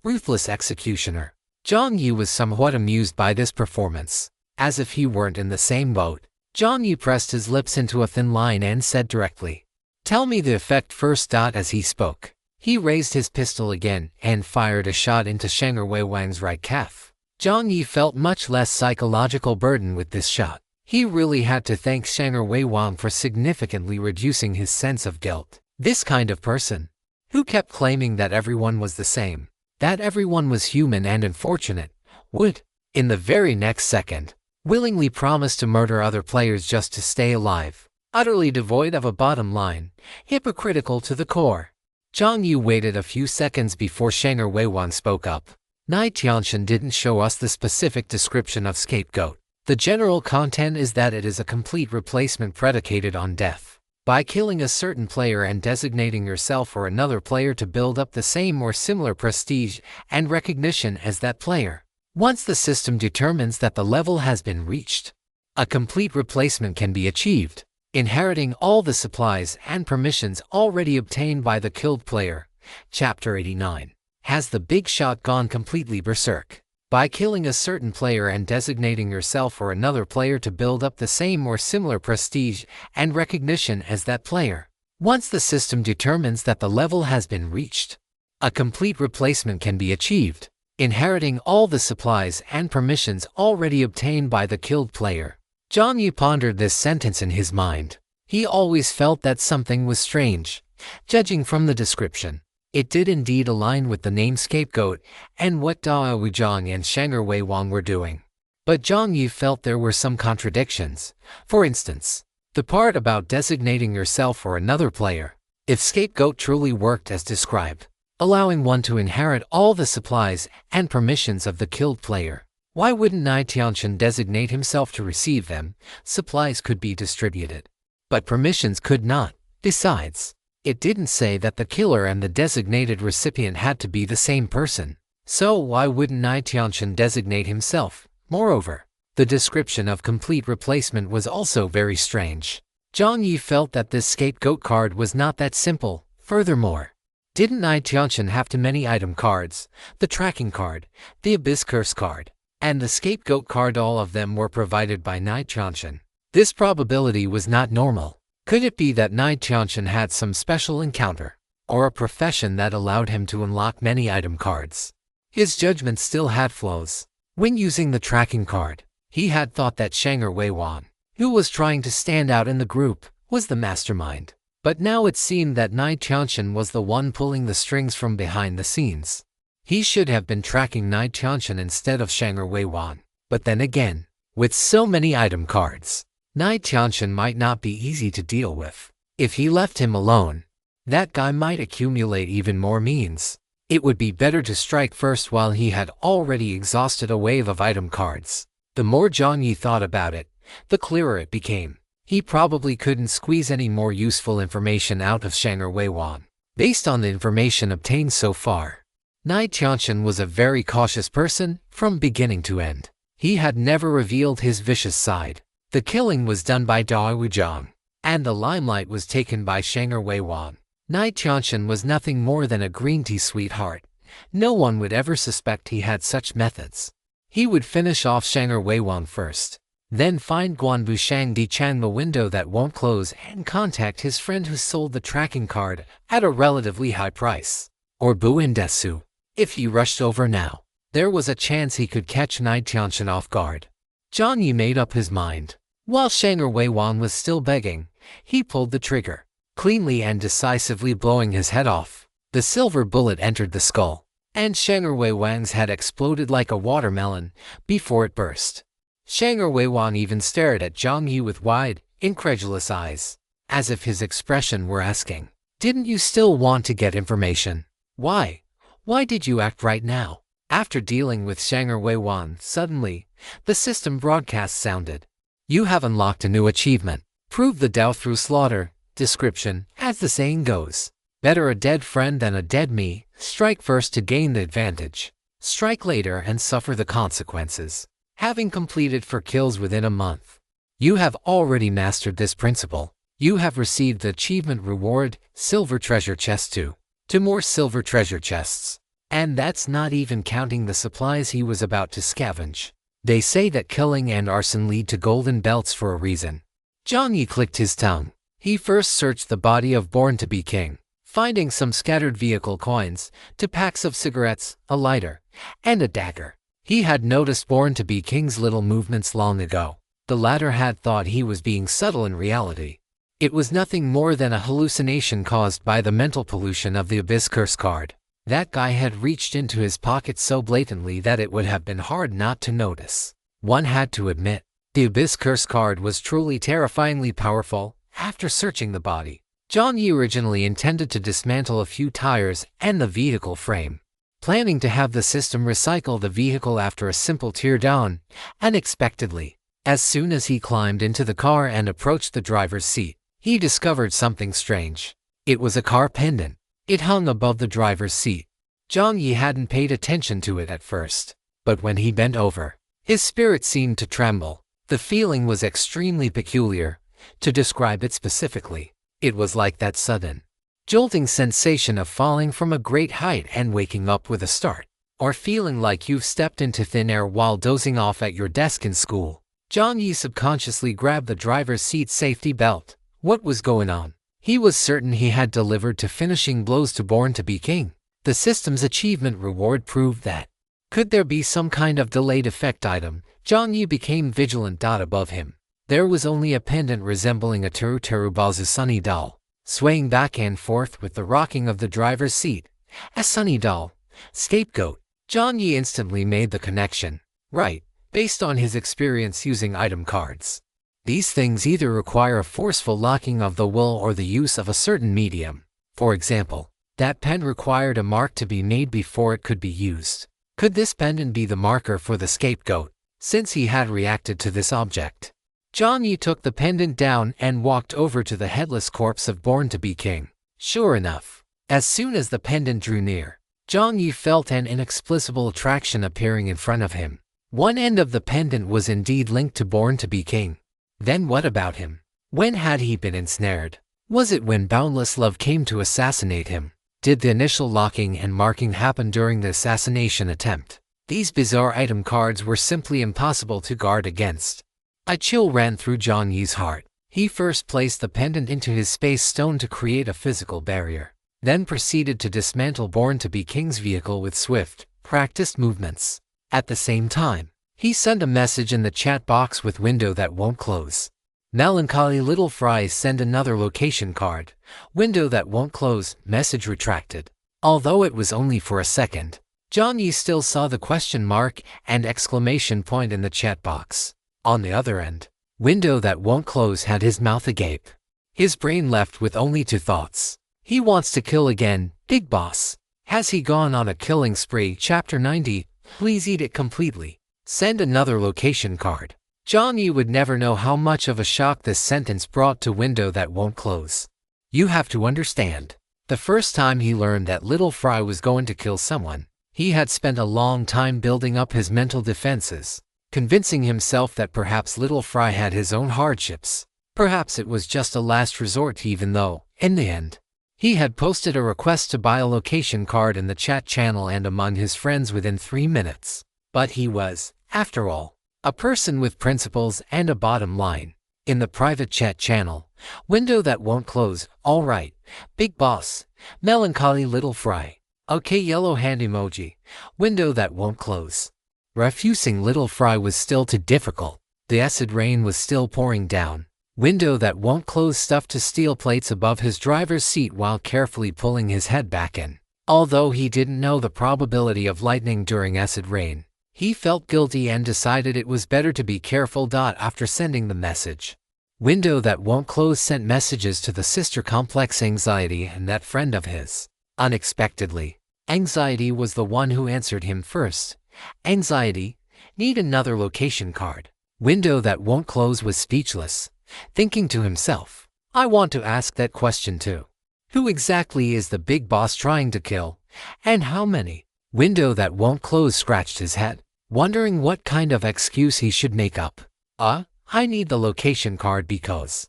ruthless executioner. Jiang Yi was somewhat amused by this performance. As if he weren't in the same boat, Jiang Yi pressed his lips into a thin line and said directly, "Tell me the effect first." As he spoke, he raised his pistol again and fired a shot into Shanger Wei Wang's right calf. Jiang Yi felt much less psychological burden with this shot. He really had to thank Shanger Wei Wang for significantly reducing his sense of guilt. This kind of person, who kept claiming that everyone was the same, that everyone was human and unfortunate, would, in the very next second, willingly promise to murder other players just to stay alive. Utterly devoid of a bottom line, hypocritical to the core. Jiang Yi waited a few seconds before Shanger Wei Wang spoke up. Nai Tianshan didn't show us the specific description of scapegoat. The general content is that it is a complete replacement predicated on death. By killing a certain player and designating yourself or another player to build up the same or similar prestige and recognition as that player. Once the system determines that the level has been reached, a complete replacement can be achieved, inheriting all the supplies and permissions already obtained by the killed player. Chapter 89. Has the big shot gone completely berserk? By killing a certain player and designating yourself or another player to build up the same or similar prestige and recognition as that player. Once the system determines that the level has been reached, a complete replacement can be achieved, inheriting all the supplies and permissions already obtained by the killed player. Jiang Yi pondered this sentence in his mind. He always felt that something was strange. Judging from the description, it did indeed align with the name scapegoat and what Dao Wuzhang and Shanger Wei Wang were doing. But Jiang Yi felt there were some contradictions. For instance, the part about designating yourself or another player. If scapegoat truly worked as described, allowing one to inherit all the supplies and permissions of the killed player, why wouldn't Nai Tianshan designate himself to receive them? Supplies could be distributed, but permissions could not. Besides, it didn't say that the killer and the designated recipient had to be the same person. So why wouldn't Nai Tianshan designate himself? Moreover, the description of complete replacement was also very strange. Jiang Yi felt that this scapegoat card was not that simple. Furthermore, didn't Nai Tianshan have too many item cards? The tracking card, the abyss curse card, and the scapegoat card, all of them were provided by Nai Tianshan. This probability was not normal. Could it be that Nai Tianshan had some special encounter, or a profession that allowed him to unlock many item cards? His judgment still had flaws. When using the tracking card, he had thought that Shanger Wei Wang, who was trying to stand out in the group, was the mastermind. But now it seemed that Nai Tianshan was the one pulling the strings from behind the scenes. He should have been tracking Nai Tianshan instead of Shanger Wei Wang. But then again, with so many item cards, Nai Tianshan might not be easy to deal with. If he left him alone, that guy might accumulate even more means. It would be better to strike first while he had already exhausted a wave of item cards. The more Jiang Yi thought about it, the clearer it became. He probably couldn't squeeze any more useful information out of Shanger Wei Wang. Based on the information obtained so far, Nai Tianshan was a very cautious person from beginning to end. He had never revealed his vicious side. The killing was done by Dao Wuzhang, and the limelight was taken by Shanger Wei Wang. Nai Tianshan was nothing more than a green tea sweetheart. No one would ever suspect he had such methods. He would finish off Shanger Wei Wang first, then find Guanbu Shang Di Chang the window that won't close and contact his friend who sold the tracking card at a relatively high price. Or Bu Indesu. If he rushed over now, there was a chance he could catch Nai Tianshan off guard. Jiang Yi made up his mind. While Shanger Wei Wang was still begging, he pulled the trigger, cleanly and decisively blowing his head off. The silver bullet entered the skull, and Shanger Wei Wang's head exploded like a watermelon before it burst. Shanger Wei Wang even stared at Jiang Yi with wide, incredulous eyes, as if his expression were asking, "Didn't you still want to get information? Why? Why did you act right now?" After dealing with Shanger Wei Wang, suddenly, the system broadcast sounded. "You have unlocked a new achievement. Prove the Tao through slaughter." Description, as the saying goes, better a dead friend than a dead me. Strike first to gain the advantage. strike later and suffer the consequences. Having completed 4 kills within a month. You have already mastered this principle. You have received the achievement reward, silver treasure chest 2. 2 more silver treasure chests. And that's not even counting the supplies he was about to scavenge. They say that killing and arson lead to golden belts for a reason. Jiang Yi clicked his tongue. He first searched the body of Born to be King, finding some scattered vehicle coins, 2 packs of cigarettes, a lighter, and a dagger. He had noticed Born to be King's little movements long ago. The latter had thought he was being subtle in reality. It was nothing more than a hallucination caused by the mental pollution of the Abyss Curse card. That guy had reached into his pocket so blatantly that it would have been hard not to notice. One had to admit, the Abyss Curse card was truly terrifyingly powerful. After searching the body, Jiang Yi originally intended to dismantle a few tires and the vehicle frame, planning to have the system recycle the vehicle after a simple teardown. Unexpectedly, as soon as he climbed into the car and approached the driver's seat, he discovered something strange. It was a car pendant. It hung above the driver's seat. Jiang Yi hadn't paid attention to it at first, but when he bent over, his spirit seemed to tremble. The feeling was extremely peculiar. To describe it specifically, it was like that sudden, jolting sensation of falling from a great height and waking up with a start, or feeling like you've stepped into thin air while dozing off at your desk in school. Jiang Yi subconsciously grabbed the driver's seat safety belt. What was going on? He was certain he had delivered to finishing blows to Born to be King. The system's achievement reward proved that. Could there be some kind of delayed effect item? Jiang Yi became vigilant. Above him, there was only a pendant resembling a Teruterubazu sunny doll, swaying back and forth with the rocking of the driver's seat. A sunny doll. Scapegoat. Jiang Yi instantly made the connection. Right, based on his experience using item cards. These things either require a forceful locking of the will or the use of a certain medium. For example, that pen required a mark to be made before it could be used. Could this pendant be the marker for the scapegoat, since he had reacted to this object? Jiang Yi took the pendant down and walked over to the headless corpse of Born to be King. Sure enough, as soon as the pendant drew near, Jiang Yi felt an inexplicable attraction appearing in front of him. One end of the pendant was indeed linked to Born to be King. Then what about him? When had he been ensnared? Was it when boundless love came to assassinate him? Did the initial locking and marking happen during the assassination attempt? These bizarre item cards were simply impossible to guard against. A chill ran through Jiang Yi's heart. He first placed the pendant into his space stone to create a physical barrier, then proceeded to dismantle Born to be King's vehicle with swift, practiced movements. At the same time, he sent a message in the chat box with window that won't close. Melancholy little fries send another location card. Window that won't close, message retracted. Although it was only for a second, Jiang Yi still saw the question mark and exclamation point in the chat box. On the other end, window that won't close had his mouth agape. His brain left with only 2 thoughts. He wants to kill again, big boss. Has he gone on a killing spree? Chapter 90, please eat it completely. Send another location card. Jiang Yi would never know how much of a shock this sentence brought to window that won't close. You have to understand. The first time he learned that Little Fry was going to kill someone, he had spent a long time building up his mental defenses, convincing himself that perhaps Little Fry had his own hardships. Perhaps it was just a last resort, even though, in the end, he had posted a request to buy a location card in the chat channel and among his friends within 3 minutes. But he was, after all, a person with principles and a bottom line. In the private chat channel, window that won't close, all right, big boss, melancholy little fry. Okay, yellow hand emoji, window that won't close. Refusing Little Fry was still too difficult. The acid rain was still pouring down. Window that won't close stuffed to steel plates above his driver's seat while carefully pulling his head back in. Although he didn't know the probability of lightning during acid rain, he felt guilty and decided it was better to be careful. After sending the message, window that won't close sent messages to the sister complex Anxiety and that friend of his. Unexpectedly, Anxiety was the one who answered him first. Anxiety, need another location card. Window that won't close was speechless, thinking to himself, I want to ask that question too. Who exactly is the big boss trying to kill, and how many? Window that won't close scratched his head, wondering what kind of excuse he should make up. I need the location card because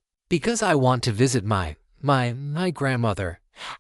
I want to visit my grandmother,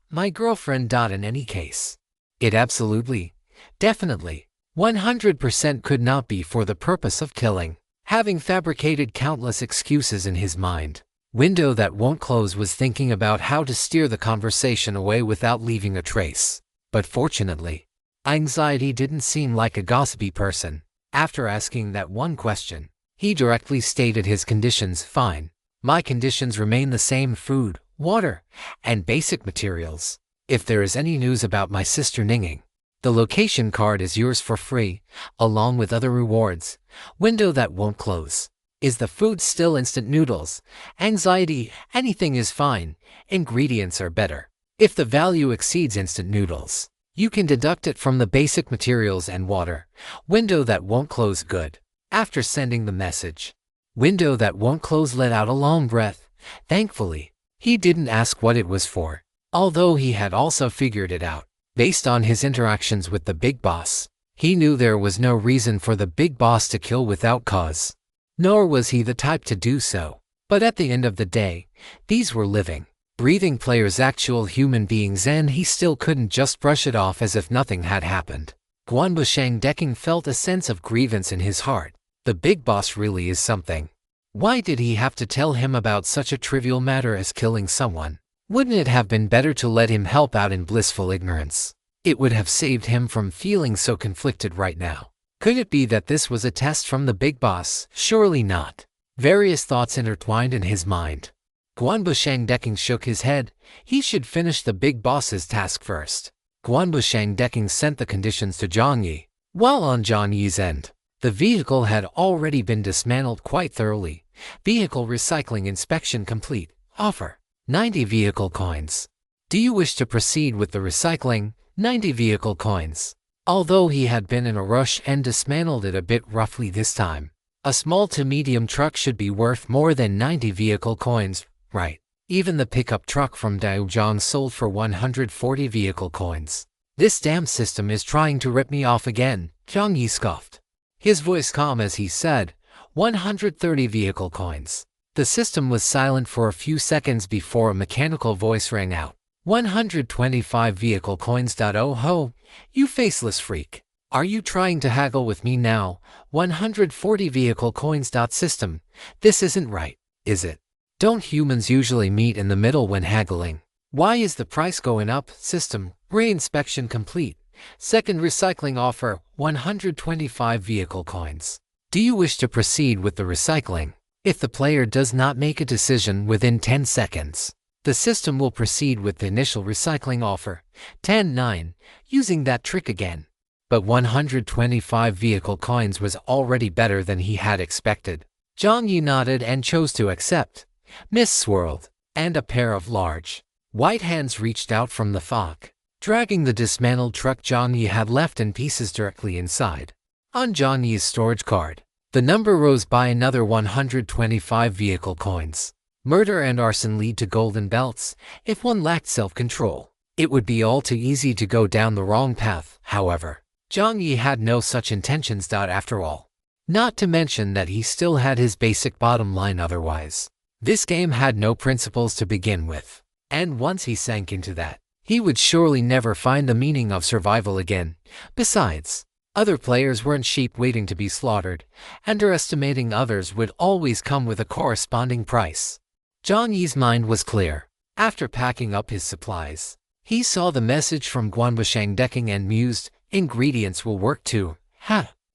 my girlfriend. In any case, it absolutely, definitely, 100% could not be for the purpose of killing. Having fabricated countless excuses in his mind, Window that won't close was thinking about how to steer the conversation away without leaving a trace. But fortunately, Anxiety didn't seem like a gossipy person. After asking that one question, he directly stated his conditions. Fine. My conditions remain the same: food, water, and basic materials. If there is any news about my sister Ninging, the location card is yours for free, along with other rewards. Window that won't close. Is the food still instant noodles? Anxiety, anything is fine. Ingredients are better. If the value exceeds instant noodles, you can deduct it from the basic materials and water. Window that won't close. Good. After sending the message, Window that won't close let out a long breath. Thankfully, he didn't ask what it was for, although he had also figured it out. Based on his interactions with the big boss, he knew there was no reason for the big boss to kill without cause. Nor was he the type to do so. But at the end of the day, these were living, breathing players, actual human beings, and he still couldn't just brush it off as if nothing had happened. Guanbushang Decking felt a sense of grievance in his heart. The big boss really is something. Why did he have to tell him about such a trivial matter as killing someone? Wouldn't it have been better to let him help out in blissful ignorance? It would have saved him from feeling so conflicted right now. Could it be that this was a test from the big boss? Surely not. Various thoughts intertwined in his mind. Guanbushang Decking shook his head. He should finish the big boss's task first. Guanbushang Decking sent the conditions to Jiang Yi. While on Jiang Yi's end, the vehicle had already been dismantled quite thoroughly. Vehicle recycling inspection complete. Offer 90 vehicle coins. Do you wish to proceed with the recycling? 90 vehicle coins. Although he had been in a rush and dismantled it a bit roughly this time, a small to medium truck should be worth more than 90 vehicle coins, right? Even the pickup truck from Daojiang sold for 140 vehicle coins. This damn system is trying to rip me off again, Jiang Yi scoffed. His voice calm as he said, 130 vehicle coins. The system was silent for a few seconds before a mechanical voice rang out. 125 vehicle coins. Oh ho, you faceless freak. Are you trying to haggle with me now? 140 vehicle coins. System, this isn't right, is it? Don't humans usually meet in the middle when haggling? Why is the price going up? System, re-inspection complete. Second recycling offer, 125 vehicle coins. Do you wish to proceed with the recycling? If the player does not make a decision within 10 seconds, the system will proceed with the initial recycling offer, 10-9, using that trick again. But 125 vehicle coins was already better than he had expected. Jiang Yi nodded and chose to accept. Mist swirled, and a pair of large, white hands reached out from the fog, dragging the dismantled truck Jiang Yi had left in pieces directly inside. On Jiang Yi's storage card, the number rose by another 125 vehicle coins. Murder and arson lead to golden belts. If one lacked self-control, it would be all too easy to go down the wrong path. However, Jiang Yi had no such intentions. After all, not to mention that he still had his basic bottom line otherwise. This game had no principles to begin with, and once he sank into that, he would surely never find the meaning of survival again. Besides, other players weren't sheep waiting to be slaughtered. Underestimating others would always come with a corresponding price. Jiang Yi's mind was clear. After packing up his supplies, he saw the message from Guanbushang Decking and mused, ingredients will work too.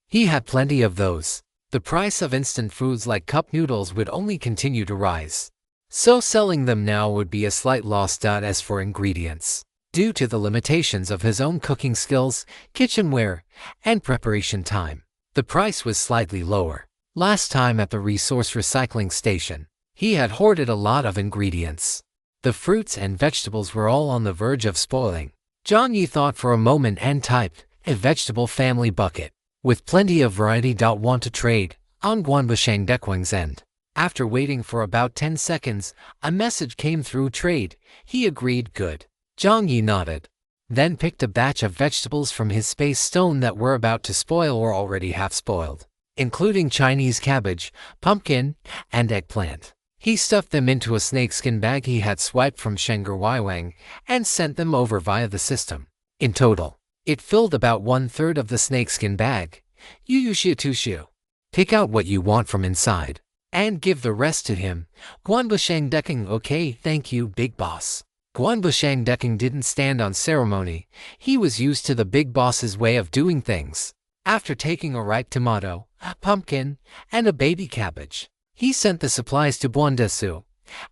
He had plenty of those. The price of instant foods like cup noodles would only continue to rise, so selling them now would be a slight loss. As for ingredients, due to the limitations of his own cooking skills, kitchenware, and preparation time, the price was slightly lower. Last time at the resource recycling station, he had hoarded a lot of ingredients. The fruits and vegetables were all on the verge of spoiling. Jiang Yi thought for a moment and typed, a vegetable family bucket, with plenty of variety. Want to trade? On Guanbushang Decking's end. After waiting for about 10 seconds, a message came through. Trade. He agreed. Good. Jiang Yi nodded. then picked a batch of vegetables from his space stone that were about to spoil or already half spoiled, including Chinese cabbage, pumpkin, and eggplant. He stuffed them into a snakeskin bag he had swiped from Shenger Waiwang and sent them over via the system. In total, it filled about 1/3 of the snakeskin bag. Yu. Pick out what you want from inside and give the rest to him. Guanbushang Dekking. Okay, thank you, big boss. Guanbushang Dekking didn't stand on ceremony. He was used to the big boss's way of doing things. After taking a ripe tomato, a pumpkin, and a baby cabbage, he sent the supplies to Buandesu.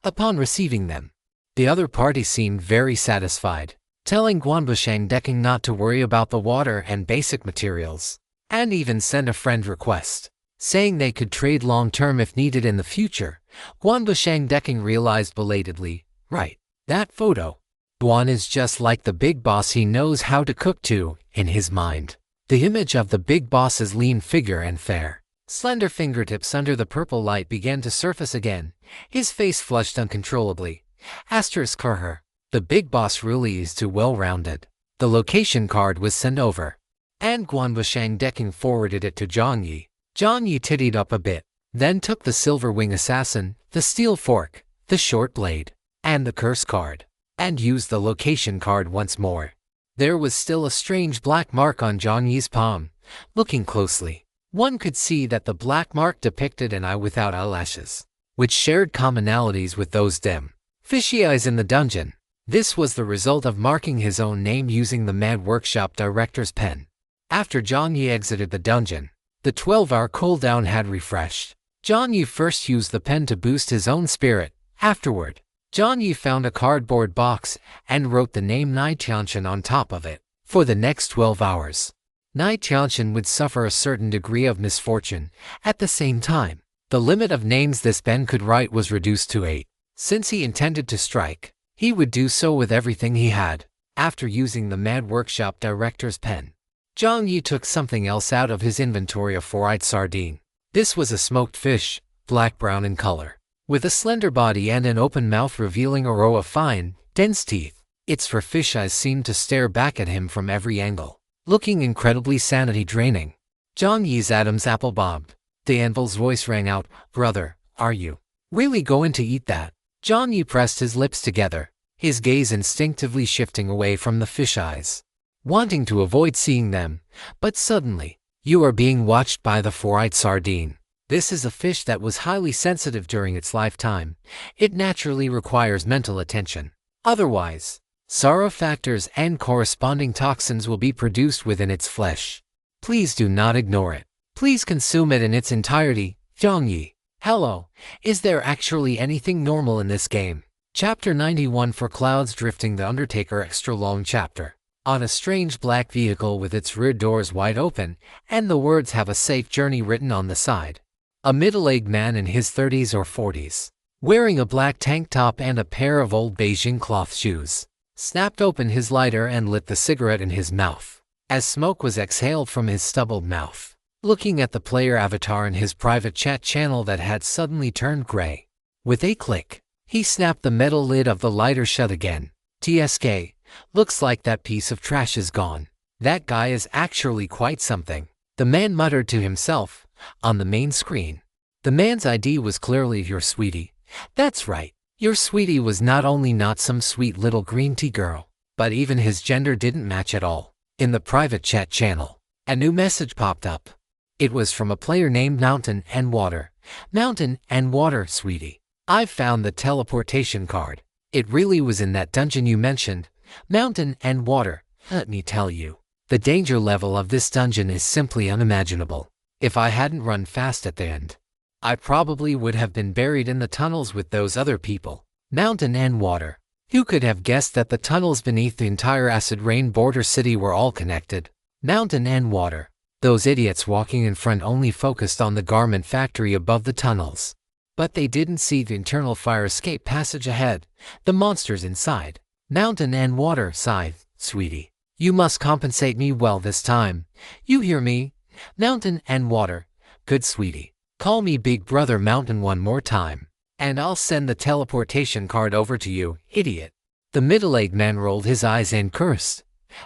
Upon receiving them, the other party seemed very satisfied, telling Guanbushang Dekking not to worry about the water and basic materials, and even send a friend request, saying they could trade long-term if needed in the future. Guanbushang Dekking realized belatedly, right, that photo. Guan is just like the big boss he knows how to cook too, in his mind. The image of the big boss's lean figure and fair, slender fingertips under the purple light began to surface again. His face flushed uncontrollably. *her. The big boss really is too well-rounded. The location card was sent over, and Guanbushang Dekking forwarded it to Jiang Yi. Jiang Yi tittied up a bit, then took the silver wing assassin, the steel fork, the short blade, and the curse card, and used the location card once more. There was still a strange black mark on Jiang Yi's palm. Looking closely, one could see that the black mark depicted an eye without eyelashes, which shared commonalities with those dim, fishy eyes in the dungeon. This was the result of marking his own name using the Mad Workshop director's pen. After Jiang Yi exited the dungeon, the 12-hour cooldown had refreshed. Jiang Yi first used the pen to boost his own spirit. Afterward, Jiang Yi found a cardboard box and wrote the name Nai Tianshan on top of it. For the next 12 hours, Nai Tianshan would suffer a certain degree of misfortune. At the same time, the limit of names this pen could write was reduced to 8. Since he intended to strike, he would do so with everything he had. After using the Mad Workshop director's pen, Jiang Yi took something else out of his inventory, a four-eyed sardine. This was a smoked fish, black-brown in color, with a slender body and an open mouth revealing a row of fine, dense teeth. Its fur fish eyes seemed to stare back at him from every angle, looking incredibly sanity-draining. Jiang Yi's Adam's apple bobbed. The anvil's voice rang out, "Brother, are you really going to eat that?" Jiang Yi pressed his lips together, his gaze instinctively shifting away from the fish eyes, wanting to avoid seeing them. But suddenly, "You are being watched by the four-eyed sardine. This is a fish that was highly sensitive during its lifetime. It naturally requires mental attention. Otherwise, sorrow factors and corresponding toxins will be produced within its flesh. Please do not ignore it. Please consume it in its entirety." Jiang Yi. Hello, is there actually anything normal in this game? Chapter 91 for Clouds Drifting, the Undertaker extra long chapter. On a strange black vehicle with its rear doors wide open, and the words "Have a safe journey" written on the side. A middle-aged man in his 30s or 40s, wearing a black tank top and a pair of old Beijing cloth shoes, snapped open his lighter and lit the cigarette in his mouth, as smoke was exhaled from his stubbled mouth, looking at the player avatar in his private chat channel that had suddenly turned gray. With a click, he snapped the metal lid of the lighter shut again. "TSK, looks like that piece of trash is gone. That guy is actually quite something," the man muttered to himself. On the main screen, the man's ID was clearly "Your Sweetie." That's right, Your Sweetie was not only not some sweet little green tea girl, but even his gender didn't match at all. In the private chat channel, a new message popped up. It was from a player named Mountain and Water. "Mountain and Water, sweetie. I've found the teleportation card. It really was in that dungeon you mentioned. Mountain and Water, let me tell you, the danger level of this dungeon is simply unimaginable. If I hadn't run fast at the end, I probably would have been buried in the tunnels with those other people." Mountain and Water. Who could have guessed that the tunnels beneath the entire acid rain border city were all connected? Mountain and Water. Those idiots walking in front only focused on the garment factory above the tunnels. But they didn't see the internal fire escape passage ahead, the monsters inside. Mountain and Water sighed, "Sweetie, you must compensate me well this time. You hear me? Mountain and Water. Good sweetie. Call me Big Brother Mountain one more time, and I'll send the teleportation card over to you, idiot." The middle-aged man rolled his eyes and cursed.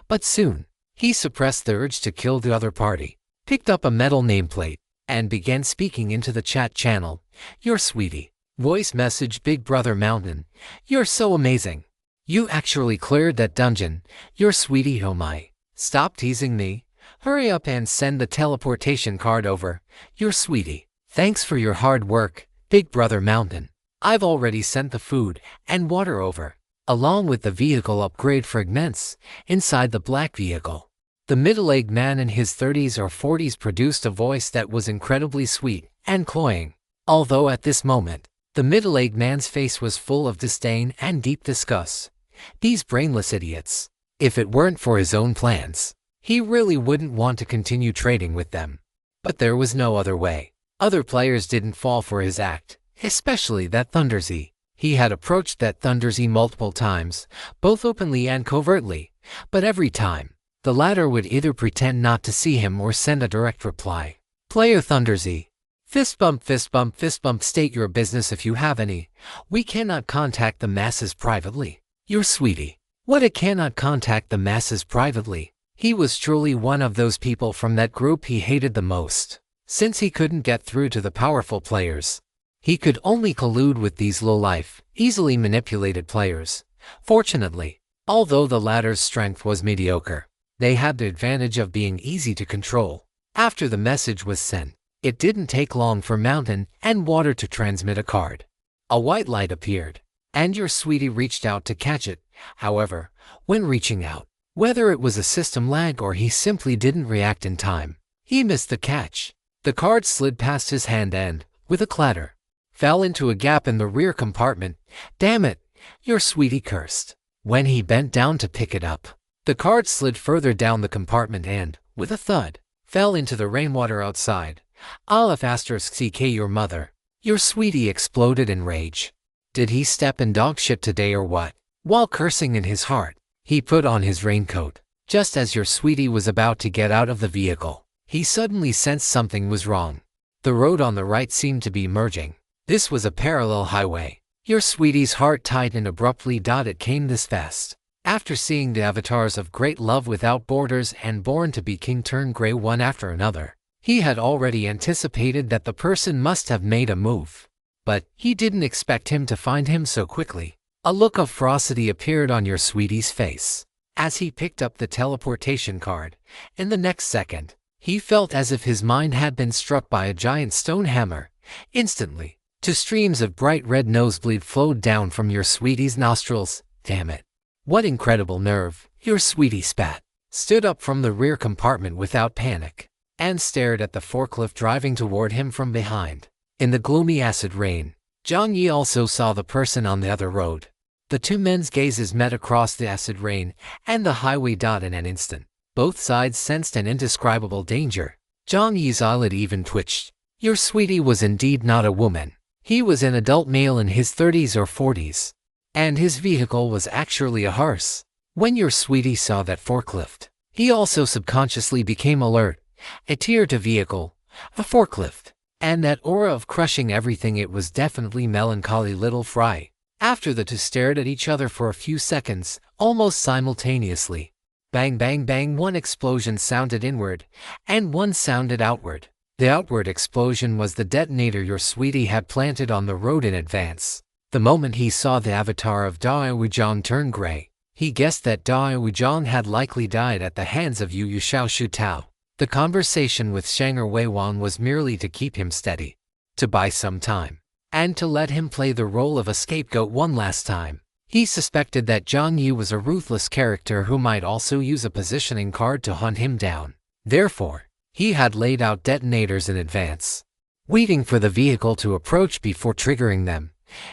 but soon, he suppressed the urge to kill the other party, picked up a metal nameplate, and began speaking into the chat channel. "Your sweetie. Voice message Big Brother Mountain. You're so amazing. You actually cleared that dungeon. Your sweetie, oh my. Stop teasing me. Hurry up and send the teleportation card over. Your sweetie. Thanks for your hard work, Big Brother Mountain. I've already sent the food and water over, along with the vehicle upgrade fragments inside the black vehicle." The middle-aged man in his 30s or 40s produced a voice that was incredibly sweet and cloying. Although at this moment, the middle-aged man's face was full of disdain and deep disgust. These brainless idiots. If it weren't for his own plans, he really wouldn't want to continue trading with them. But there was no other way. Other players didn't fall for his act, especially that Thunderzy. He had approached that Thunderzy multiple times, both openly and covertly, but every time, the latter would either pretend not to see him or send a direct reply. Player Thunderzy. Fist bump, fist bump, fist bump. State your business if you have any. We cannot contact the masses privately. Your sweetie. What, it cannot contact the masses privately? He was truly one of those people from that group he hated the most. Since he couldn't get through to the powerful players, he could only collude with these low-life, easily manipulated players. Fortunately, although the latter's strength was mediocre, they had the advantage of being easy to control. After the message was sent, it didn't take long for Mountain and Water to transmit a card. A white light appeared, and your sweetie reached out to catch it. However, when reaching out, whether it was a system lag or he simply didn't react in time, he missed the catch. The card slid past his hand and, with a clatter, fell into a gap in the rear compartment. Damn it, your sweetie cursed. When he bent down to pick it up, the card slid further down the compartment and, with a thud, fell into the rainwater outside. Aleph *ck your mother. Your sweetie exploded in rage. Did he step in dog shit today or what? While cursing in his heart, he put on his raincoat. Just as your sweetie was about to get out of the vehicle, he suddenly sensed something was wrong. The road on the right seemed to be merging. This was a parallel highway. Your sweetie's heart tightened abruptly. It came this fast. After seeing the avatars of Great Love Without Borders and Born to be King turn gray one after another, he had already anticipated that the person must have made a move. But he didn't expect him to find him so quickly. A look of ferocity appeared on your sweetie's face as he picked up the teleportation card. In the next second, he felt as if his mind had been struck by a giant stone hammer. Instantly, two streams of bright red nosebleed flowed down from your sweetie's nostrils. Damn it. What incredible nerve. Your sweetie spat, stood up from the rear compartment without panic, and stared at the forklift driving toward him from behind. In the gloomy acid rain, Jiang Yi also saw the person on the other road. The two men's gazes met across the acid rain and the highway. In an instant, both sides sensed an indescribable danger. Jiang Yi's eyelid even twitched. Your sweetie was indeed not a woman. He was an adult male in his 30s or 40s. And his vehicle was actually a hearse. When your sweetie saw that forklift, he also subconsciously became alert. A tier to vehicle, a forklift, and that aura of crushing everything. It was definitely melancholy little fry. After the two stared at each other for a few seconds, almost simultaneously. Bang bang bang, one explosion sounded inward, and one sounded outward. The outward explosion was the detonator your sweetie had planted on the road in advance. The moment he saw the avatar of Dao Wuzhang turn gray, he guessed that Dao Wuzhang had likely died at the hands of Yu Xiao Shu Tao. The conversation with Shanger Weiwan was merely to keep him steady, to buy some time, and to let him play the role of a scapegoat one last time. He suspected that Jiang Yi was a ruthless character who might also use a positioning card to hunt him down. Therefore, he had laid out detonators in advance, waiting for the vehicle to approach before triggering them.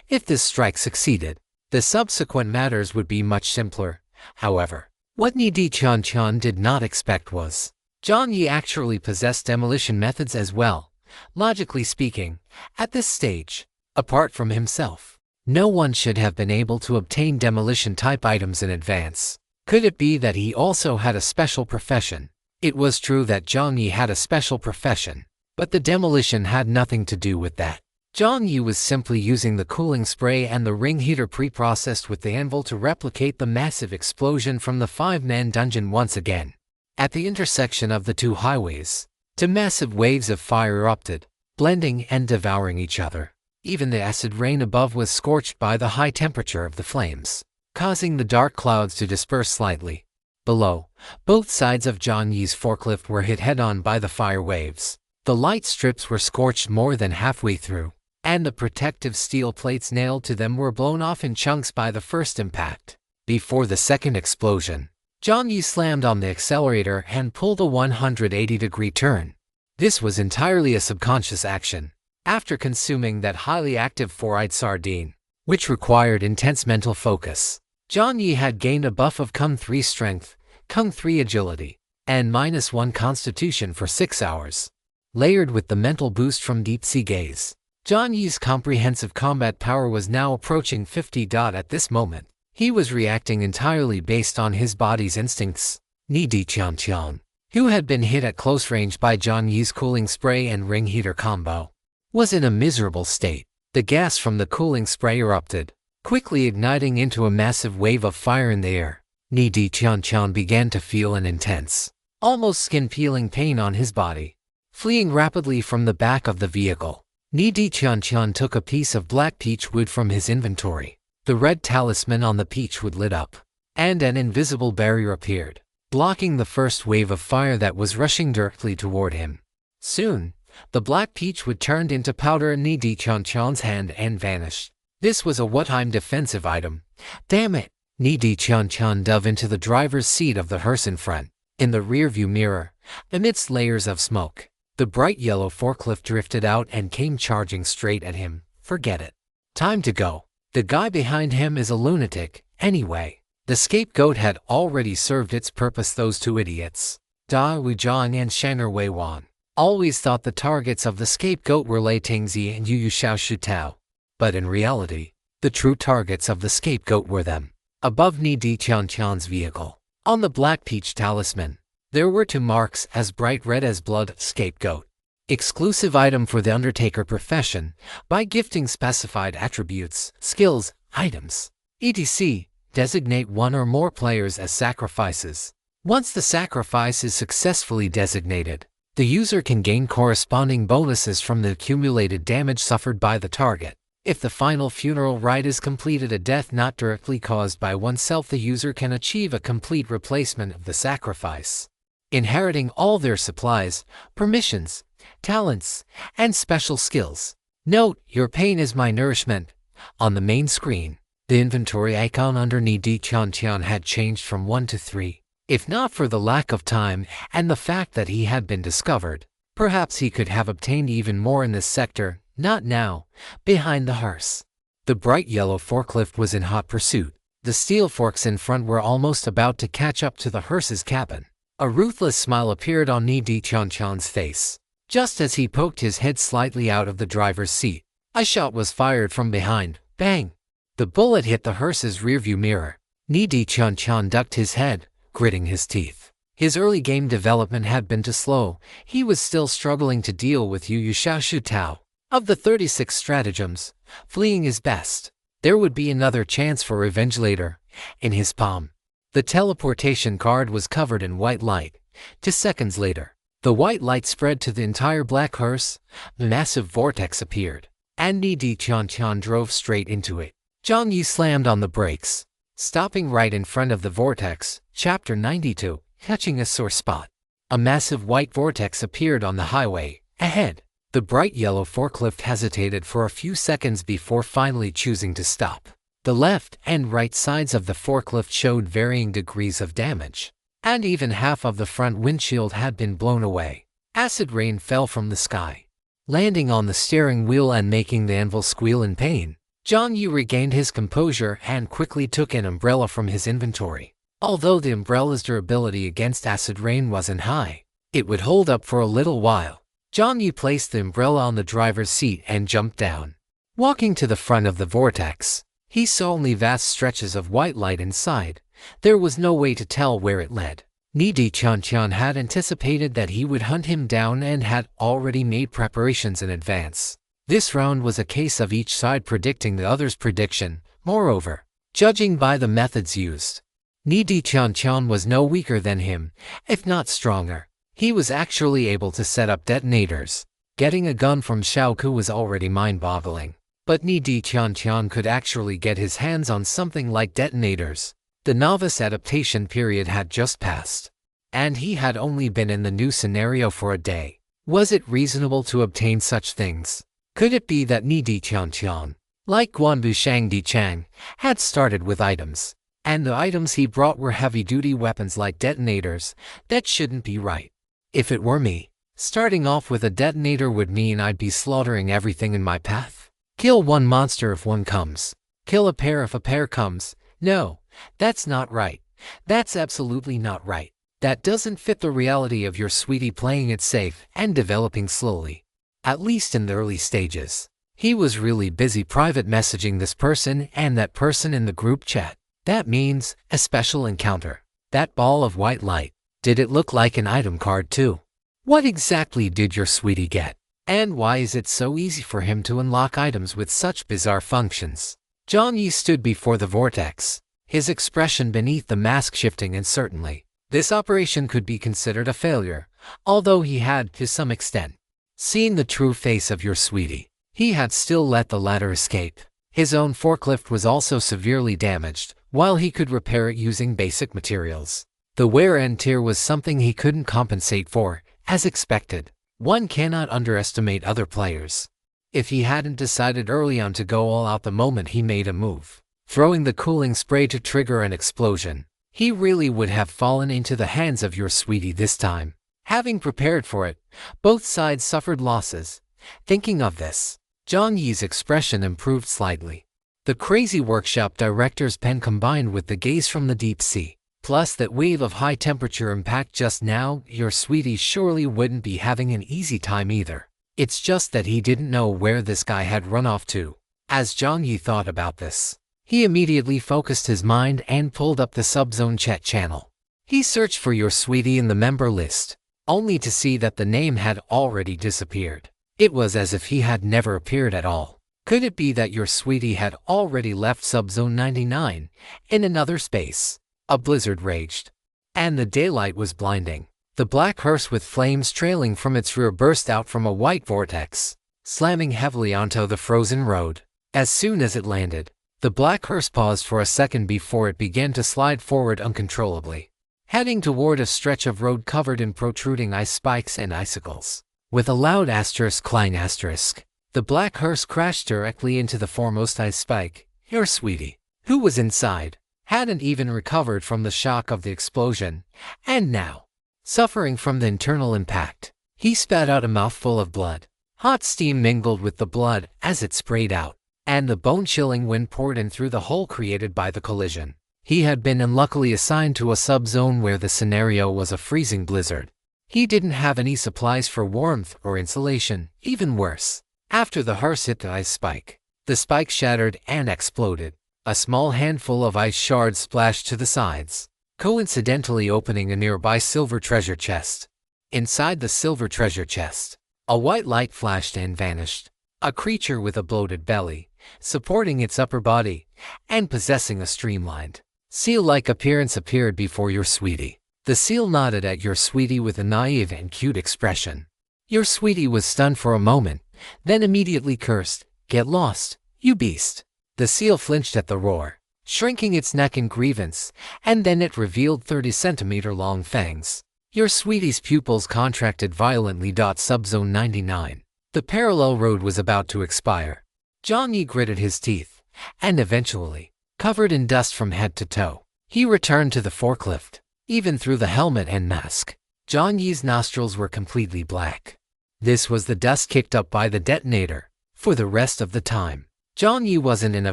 If this strike succeeded, the subsequent matters would be much simpler. However, what Ni Di Chan did not expect was Jiang Yi actually possessed demolition methods as well. Logically speaking, at this stage, apart from himself, no one should have been able to obtain demolition-type items in advance. Could it be that he also had a special profession? It was true that Jiang Yi had a special profession, but the demolition had nothing to do with that. Jiang Yi was simply using the cooling spray and the ring heater pre-processed with the anvil to replicate the massive explosion from the 5-man dungeon once again. At the intersection of the two highways, two massive waves of fire erupted, blending and devouring each other. Even the acid rain above was scorched by the high temperature of the flames, causing the dark clouds to disperse slightly. Below, both sides of Jiang Yi's forklift were hit head-on by the fire waves. The light strips were scorched more than halfway through, and the protective steel plates nailed to them were blown off in chunks by the first impact. Before the second explosion, Jiang Yi slammed on the accelerator and pulled a 180-degree turn. This was entirely a subconscious action. After consuming that highly active 4-eyed sardine, which required intense mental focus, Jiang Yi had gained a buff of Kung 3 strength, Kung 3 agility, and -1 constitution for 6 hours. Layered with the mental boost from deep sea gaze, Jiang Yi's comprehensive combat power was now approaching 50. At this moment, he was reacting entirely based on his body's instincts. Ni Di Qian Qian, who had been hit at close range by Jiang Yi's cooling spray and ring heater combo, was in a miserable state. The gas from the cooling spray erupted, quickly igniting into a massive wave of fire in the air. Ni Di Qian Qian began to feel an intense, almost skin-peeling pain on his body. Fleeing rapidly from the back of the vehicle, Ni Di Qian Qian took a piece of black peach wood from his inventory. The red talisman on the peach wood lit up, and an invisible barrier appeared, blocking the first wave of fire that was rushing directly toward him. Soon, the black peach wood turned into powder in Ni Di Qian Qian's hand and vanished. This was a one-time defensive item. Damn it! Ni Di Qian Qian dove into the driver's seat of the hearse in front. In the rearview mirror, amidst layers of smoke, the bright yellow forklift drifted out and came charging straight at him. Forget it. Time to go. The guy behind him is a lunatic, anyway. The scapegoat had already served its purpose. Those two idiots, Da Wuzhang and Shaner Weiwan, always thought the targets of the scapegoat were Lei Tingzi and Yu Xiaoshutao. But in reality, the true targets of the scapegoat were them. Above Ni Di Qian Qian's vehicle, on the black peach talisman, there were two marks as bright red as blood. Scapegoat. Exclusive item for the Undertaker profession. By gifting specified attributes, skills, items, etc. Designate one or more players as sacrifices. Once the sacrifice is successfully designated, the user can gain corresponding bonuses from the accumulated damage suffered by the target. If the final funeral rite is completed, a death not directly caused by oneself, the user can achieve a complete replacement of the sacrifice, inheriting all their supplies, permissions, talents, and special skills. Note, your pain is my nourishment. On the main screen, the inventory icon under Ni Di Qian Qian had changed from 1 to 3. If not for the lack of time and the fact that he had been discovered, perhaps he could have obtained even more in this sector. Not now. Behind the hearse, the bright yellow forklift was in hot pursuit. The steel forks in front were almost about to catch up to the hearse's cabin. A ruthless smile appeared on Ni Di Qian Qian's face, just as he poked his head slightly out of the driver's seat. A shot was fired from behind. Bang! The bullet hit the hearse's rearview mirror. Ni Di Qian Qian ducked his head, gritting his teeth. His early game development had been too slow. He was still struggling to deal with Yu Xiaoshutao. Of the 36 stratagems, fleeing is best. There would be another chance for revenge later. In his palm, the teleportation card was covered in white light. 2 seconds later, the white light spread to the entire black hearse. A massive vortex appeared, and Ni Di Qian Qian drove straight into it. Jiang Yi slammed on the brakes, stopping right in front of the vortex. Chapter 92, Catching a Sore Spot. A massive white vortex appeared on the highway ahead. The bright yellow forklift hesitated for a few seconds before finally choosing to stop. The left and right sides of the forklift showed varying degrees of damage, and even half of the front windshield had been blown away. Acid rain fell from the sky, landing on the steering wheel and making the anvil squeal in pain. Jiang Yi regained his composure and quickly took an umbrella from his inventory. Although the umbrella's durability against acid rain wasn't high, it would hold up for a little while. Jiang Yi placed the umbrella on the driver's seat and jumped down. Walking to the front of the vortex, he saw only vast stretches of white light inside. There was no way to tell where it led. Ni Di Qian Qian had anticipated that he would hunt him down and had already made preparations in advance. This round was a case of each side predicting the other's prediction. Moreover, judging by the methods used, Ni Di Chan was no weaker than him, if not stronger. He was actually able to set up detonators. Getting a gun from Xiaoku was already mind-boggling, but Ni Di Chan could actually get his hands on something like detonators. The novice adaptation period had just passed, and he had only been in the new scenario for a day. Was it reasonable to obtain such things? Could it be that Ni Di Chan, like Guanbu Shang Di Chang, had started with items, and the items he brought were heavy-duty weapons like detonators? That shouldn't be right. If it were me, starting off with a detonator would mean I'd be slaughtering everything in my path. Kill one monster if one comes. Kill a pair if a pair comes. No, that's not right. That's absolutely not right. That doesn't fit the reality of your sweetie playing it safe and developing slowly. At least in the early stages. He was really busy private messaging this person and that person in the group chat. That means a special encounter. That ball of white light. Did it look like an item card too? What exactly did your sweetie get? And why is it so easy for him to unlock items with such bizarre functions? Jiang Yi stood before the vortex, his expression beneath the mask shifting, and certainly, this operation could be considered a failure, although he had, to some extent, seen the true face of your sweetie. He had still let the latter escape. His own forklift was also severely damaged, while he could repair it using basic materials. The wear and tear was something he couldn't compensate for, as expected. One cannot underestimate other players. If he hadn't decided early on to go all out the moment he made a move, throwing the cooling spray to trigger an explosion, he really would have fallen into the hands of your sweetie this time. Having prepared for it, both sides suffered losses. Thinking of this, Jiang Yi's expression improved slightly. The crazy workshop director's pen combined with the gaze from the deep sea, plus that wave of high-temperature impact just now, your sweetie surely wouldn't be having an easy time either. It's just that he didn't know where this guy had run off to. As Jiang Yi thought about this, he immediately focused his mind and pulled up the subzone chat channel. He searched for your sweetie in the member list, only to see that the name had already disappeared. It was as if he had never appeared at all. Could it be that your sweetie had already left subzone 99 in another space? A blizzard raged, and the daylight was blinding. The black hearse with flames trailing from its rear burst out from a white vortex, slamming heavily onto the frozen road. As soon as it landed, the black hearse paused for a second before it began to slide forward uncontrollably, heading toward a stretch of road covered in protruding ice spikes and icicles. With a loud asterisk clang asterisk, the black hearse crashed directly into the foremost ice spike. Your sweetie, who was inside, hadn't even recovered from the shock of the explosion, and now, suffering from the internal impact, he spat out a mouthful of blood. Hot steam mingled with the blood as it sprayed out, and the bone-chilling wind poured in through the hole created by the collision. He had been unluckily assigned to a subzone where the scenario was a freezing blizzard. He didn't have any supplies for warmth or insulation. Even worse, after the hearse hit the ice spike, the spike shattered and exploded. A small handful of ice shards splashed to the sides, coincidentally opening a nearby silver treasure chest. Inside the silver treasure chest, a white light flashed and vanished. A creature with a bloated belly, supporting its upper body, and possessing a streamlined, seal-like appearance appeared before your sweetie. The seal nodded at your sweetie with a naive and cute expression. Your sweetie was stunned for a moment, then immediately cursed, "Get lost, you beast." The seal flinched at the roar, shrinking its neck in grievance, and then it revealed 30-centimeter-long fangs. Your sweetie's pupils contracted violently. Subzone 99. The parallel road was about to expire. Jiang Yi gritted his teeth, and eventually, covered in dust from head to toe, he returned to the forklift. Even through the helmet and mask, Jiang Yi's nostrils were completely black. This was the dust kicked up by the detonator. For the rest of the time, Jiang Yi wasn't in a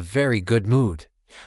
very good mood.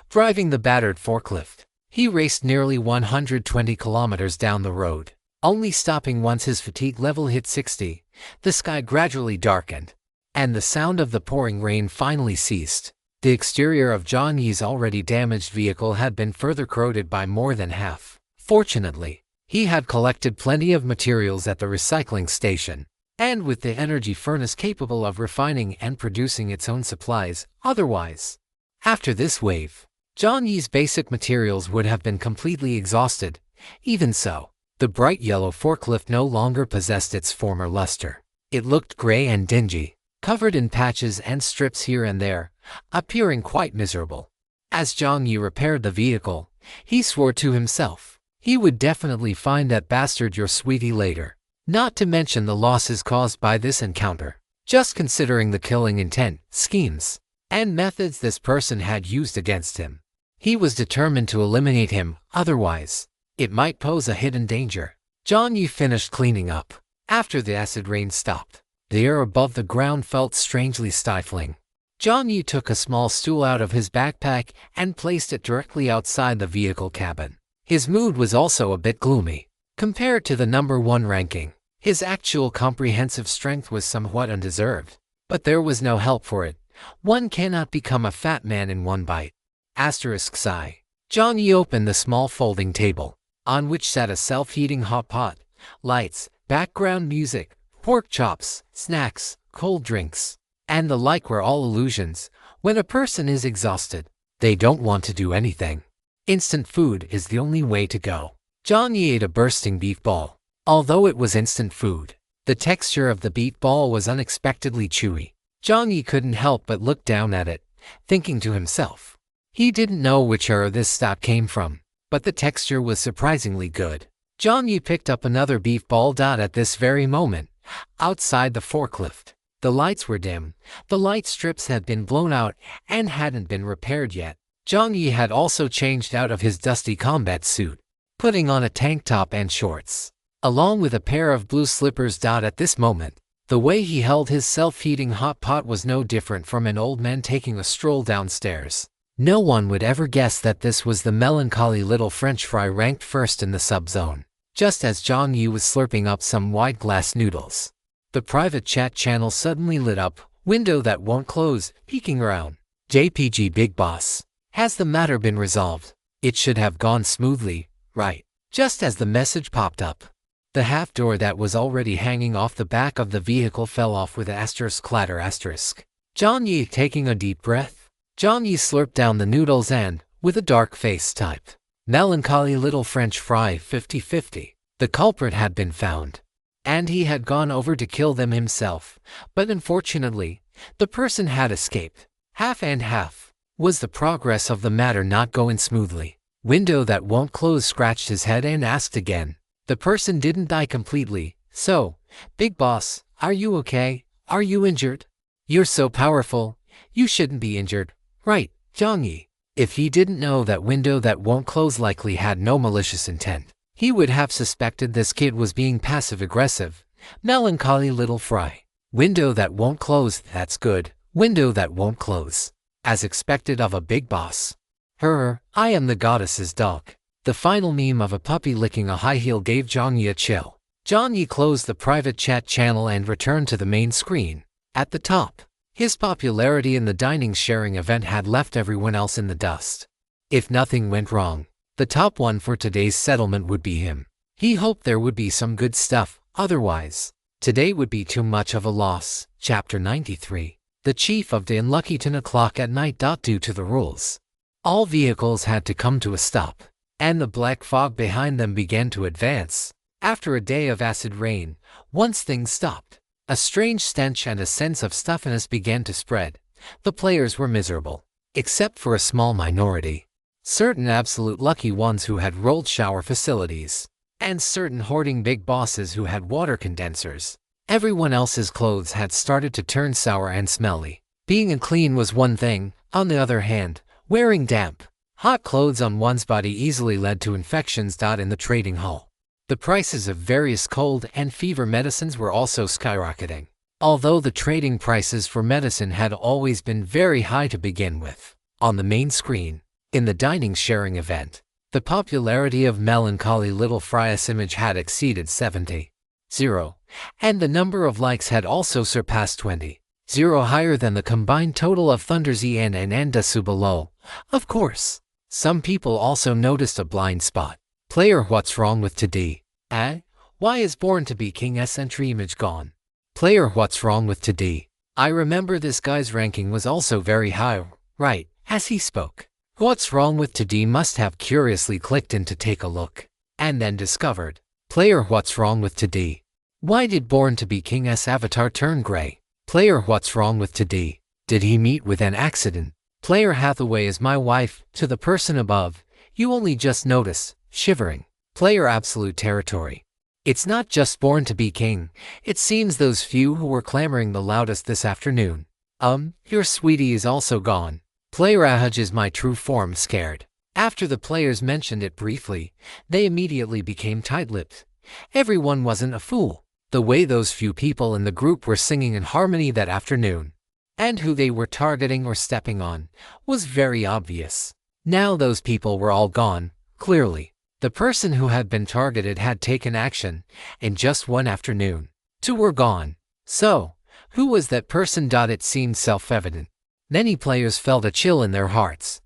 Driving the battered forklift, he raced nearly 120 kilometers down the road, only stopping once his fatigue level hit 60. The sky gradually darkened, and the sound of the pouring rain finally ceased. The exterior of Jiang Yi's already damaged vehicle had been further corroded by more than half. Fortunately, he had collected plenty of materials at the recycling station. and with the energy furnace capable of refining and producing its own supplies otherwise. After this wave, Jiang Yi's basic materials would have been completely exhausted. Even so, the bright yellow forklift no longer possessed its former luster. It looked gray and dingy, covered in patches and strips here and there, appearing quite miserable. As Jiang Yi repaired the vehicle, he swore to himself, he would definitely find that bastard your sweetie later. Not to mention the losses caused by this encounter. Just considering the killing intent, schemes, and methods this person had used against him, he was determined to eliminate him, otherwise, it might pose a hidden danger. Jiang Yi finished cleaning up. After the acid rain stopped, the air above the ground felt strangely stifling. Jiang Yi took a small stool out of his backpack and placed it directly outside the vehicle cabin. His mood was also a bit gloomy. Compared to the number 1 ranking, his actual comprehensive strength was somewhat undeserved. But there was no help for it. One cannot become a fat man in one bite. Sigh. Jiang Yi opened the small folding table, on which sat a self-heating hot pot, lights, background music, pork chops, snacks, cold drinks, and the like were all illusions. When a person is exhausted, they don't want to do anything. Instant food is the only way to go. Jiang Yi ate a bursting beef ball. Although it was instant food, the texture of the beef ball was unexpectedly chewy. Jiang Yi couldn't help but look down at it, thinking to himself. He didn't know which era this stock came from, but the texture was surprisingly good. Jiang Yi picked up another beef ball. At this very moment, outside the forklift, the lights were dim, the light strips had been blown out and hadn't been repaired yet. Jiang Yi had also changed out of his dusty combat suit, putting on a tank top and shorts, along with a pair of blue slippers. At this moment, the way he held his self-heating hot pot was no different from an old man taking a stroll downstairs. No one would ever guess that this was the melancholy little French fry ranked first in the subzone. Just as Jiang Yi was slurping up some wide glass noodles, the private chat channel suddenly lit up. Window that won't close, peeking around. JPG Big Boss. Has the matter been resolved? It should have gone smoothly, right? Just as the message popped up, the half door that was already hanging off the back of the vehicle fell off with *clatter*. Jiang Yi taking a deep breath. Jiang Yi slurped down the noodles and, with a dark face, typed, "Melancholy little French fry 50-50. The culprit had been found, and he had gone over to kill them himself, but unfortunately, the person had escaped. Half and half. Was the progress of the matter not going smoothly?" Window that won't close scratched his head and asked again. The person didn't die completely, so, Big Boss, are you okay? Are you injured? You're so powerful, you shouldn't be injured, right, Jiang Yi? If he didn't know that window that won't close likely had no malicious intent, he would have suspected this kid was being passive-aggressive. Melancholy little fry. Window that won't close, that's good. Window that won't close. As expected of a big boss. I am the goddess's dog. The final meme of a puppy licking a high heel gave Jiang Yi a chill. Jiang Yi closed the private chat channel and returned to the main screen. At the top, his popularity in the dining sharing event had left everyone else in the dust. If nothing went wrong, the top one for today's settlement would be him. He hoped there would be some good stuff, otherwise, today would be too much of a loss. Chapter 93. The chief of the unlucky 10 o'clock at night. Due to the rules, all vehicles had to come to a stop, and the black fog behind them began to advance. After a day of acid rain, once things stopped, a strange stench and a sense of stuffiness began to spread. The players were miserable, except for a small minority. Certain absolute lucky ones who had rolled shower facilities, and certain hoarding big bosses who had water condensers. Everyone else's clothes had started to turn sour and smelly. Being unclean was one thing, on the other hand, wearing damp, hot clothes on one's body easily led to infections. In the trading hall, the prices of various cold and fever medicines were also skyrocketing. Although the trading prices for medicine had always been very high to begin with. On the main screen, in the dining sharing event, the popularity of melancholy little Fry's image had exceeded 70. And the number of likes had also surpassed 20. Higher than the combined total of Thunder's and Andasu below. Of course, some people also noticed a blind spot. Player, what's wrong with today? Why is Born to be King's entry image gone? Player, what's wrong with today? I remember this guy's ranking was also very high, right, as he spoke. What's wrong with today must have curiously clicked in to take a look, and then discovered. Player, what's wrong with today? Why did Born to be King's avatar turn gray? Player, what's wrong with today? Did he meet with an accident? Player, Hathaway is my wife, to the person above, you only just notice, shivering. Player, absolute territory. It's not just Born to be King, it seems those few who were clamoring the loudest this afternoon. Your sweetie is also gone. Player, Ahaj is my true form, scared. After the players mentioned it briefly, they immediately became tight-lipped. Everyone wasn't a fool. The way those few people in the group were singing in harmony that afternoon, and who they were targeting or stepping on, was very obvious. Now those people were all gone, clearly. The person who had been targeted had taken action in just one afternoon. Two were gone. So, who was that person? It seemed self-evident. Many players felt a chill in their hearts.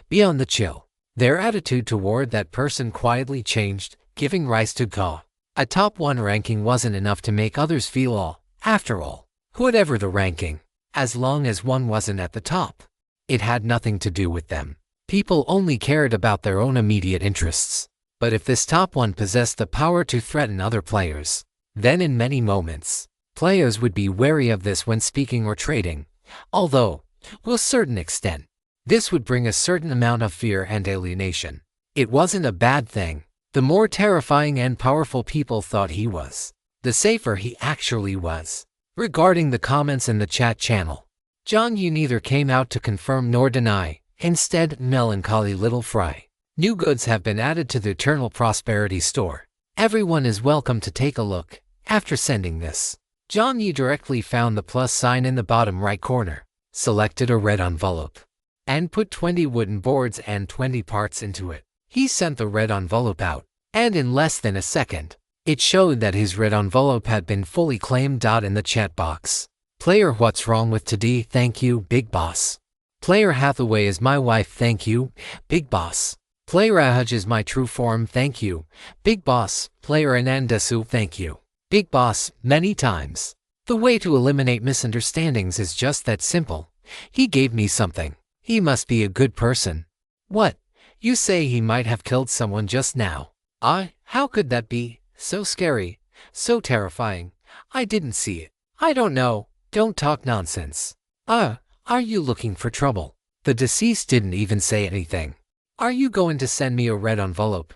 Beyond the chill, their attitude toward that person quietly changed, giving rise to gall. A top 1 ranking wasn't enough to make others feel all. After all, whatever the ranking, as long as one wasn't at the top, it had nothing to do with them. People only cared about their own immediate interests. But if this top 1 possessed the power to threaten other players, then in many moments, players would be wary of this when speaking or trading. Although, to a certain extent, this would bring a certain amount of fear and alienation. It wasn't a bad thing. The more terrifying and powerful people thought he was, the safer he actually was. Regarding the comments in the chat channel, Jiang Yi neither came out to confirm nor deny, instead, melancholy little fry. New goods have been added to the Eternal Prosperity store. Everyone is welcome to take a look. After sending this, Jiang Yi directly found the plus sign in the bottom right corner, selected a red envelope, and put 20 wooden boards and 20 parts into it. He sent the red envelope out, and in less than a second, it showed that his red envelope had been fully claimed. In the chat box, player, what's wrong with today? Thank you, Big Boss. Player, Hathaway is my wife. Thank you, Big Boss. Player, Ahaj is my true form. Thank you, Big Boss. Player, Anandasu, thank you, Big Boss, many times. The way to eliminate misunderstandings is just that simple. He gave me something. He must be a good person. What? You say he might have killed someone just now? How could that be? So scary, so terrifying. I didn't see it. I don't know. Don't talk nonsense. Are you looking for trouble? The deceased didn't even say anything. Are you going to send me a red envelope?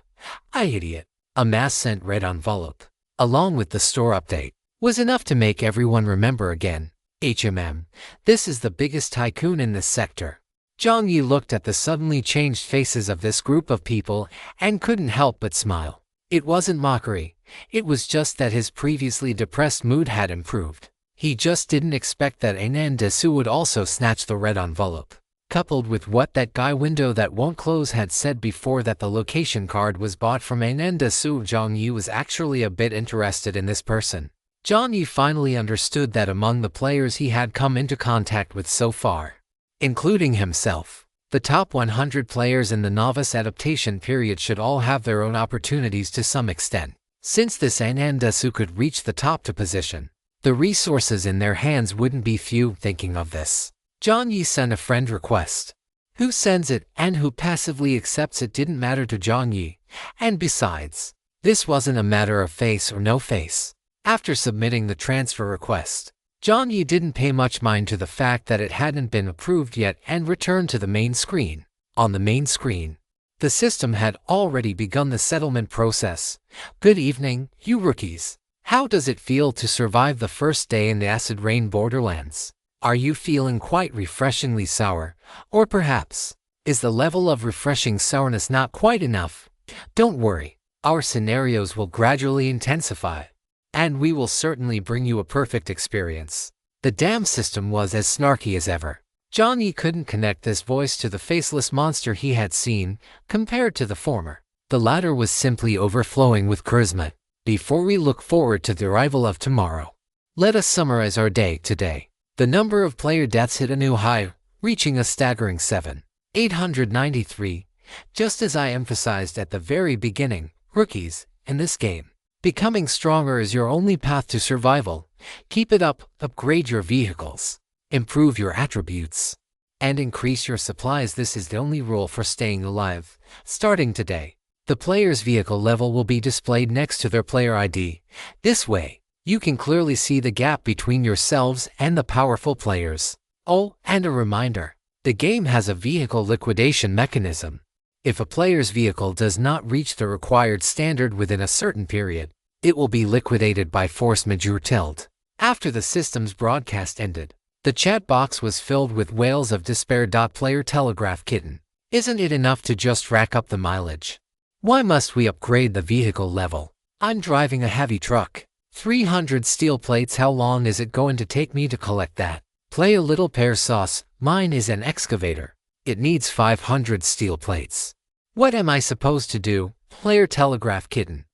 Idiot. A mass-sent red envelope, along with the store update, was enough to make everyone remember again. This is the biggest tycoon in this sector. Jiang Yi looked at the suddenly changed faces of this group of people and couldn't help but smile. It wasn't mockery. It was just that his previously depressed mood had improved. He just didn't expect that Anandasu would also snatch the red envelope. Coupled with what that guy window that won't close had said before, that the location card was bought from Anandasu, Jiang Yi was actually a bit interested in this person. Jiang Yi finally understood that among the players he had come into contact with so far, including himself, the top 100 players in the novice adaptation period should all have their own opportunities to some extent. Since this Anandasu could reach the top 2 position, the resources in their hands wouldn't be few. Thinking of this, Jiang Yi sent a friend request. Who sends it and who passively accepts it didn't matter to Jiang Yi, and besides, this wasn't a matter of face or no face. After submitting the transfer request, Jiang Yi didn't pay much mind to the fact that it hadn't been approved yet and returned to the main screen. On the main screen, the system had already begun the settlement process. Good evening, you rookies. How does it feel to survive the first day in the acid rain borderlands? Are you feeling quite refreshingly sour? Or perhaps, is the level of refreshing sourness not quite enough? Don't worry, our scenarios will gradually intensify, and we will certainly bring you a perfect experience. The damn system was as snarky as ever. Jiang Yi couldn't connect this voice to the faceless monster he had seen, compared to the former. The latter was simply overflowing with charisma. Before we look forward to the arrival of tomorrow, let us summarize our day today. The number of player deaths hit a new high, reaching a staggering 7,893. Just as I emphasized at the very beginning, rookies, in this game, Becoming stronger is your only path to survival. Keep it up, upgrade your vehicles, improve your attributes, and increase your supplies. This is the only rule for staying alive. Starting today, the player's vehicle level will be displayed next to their player ID. This way, you can clearly see the gap between yourselves and the powerful players. Oh, and a reminder, the game has a vehicle liquidation mechanism. If a player's vehicle does not reach the required standard within a certain period, it will be liquidated by force majeure tilt. After the system's broadcast ended, the chat box was filled with wails of despair. Player telegraph kitten. Isn't it enough to just rack up the mileage? Why must we upgrade the vehicle level? I'm driving a heavy truck. 300 steel plates. How long is it going to take me to collect that? Play a little pear sauce. Mine is an excavator. It needs 500 steel plates. What am I supposed to do? Player telegraph kitten.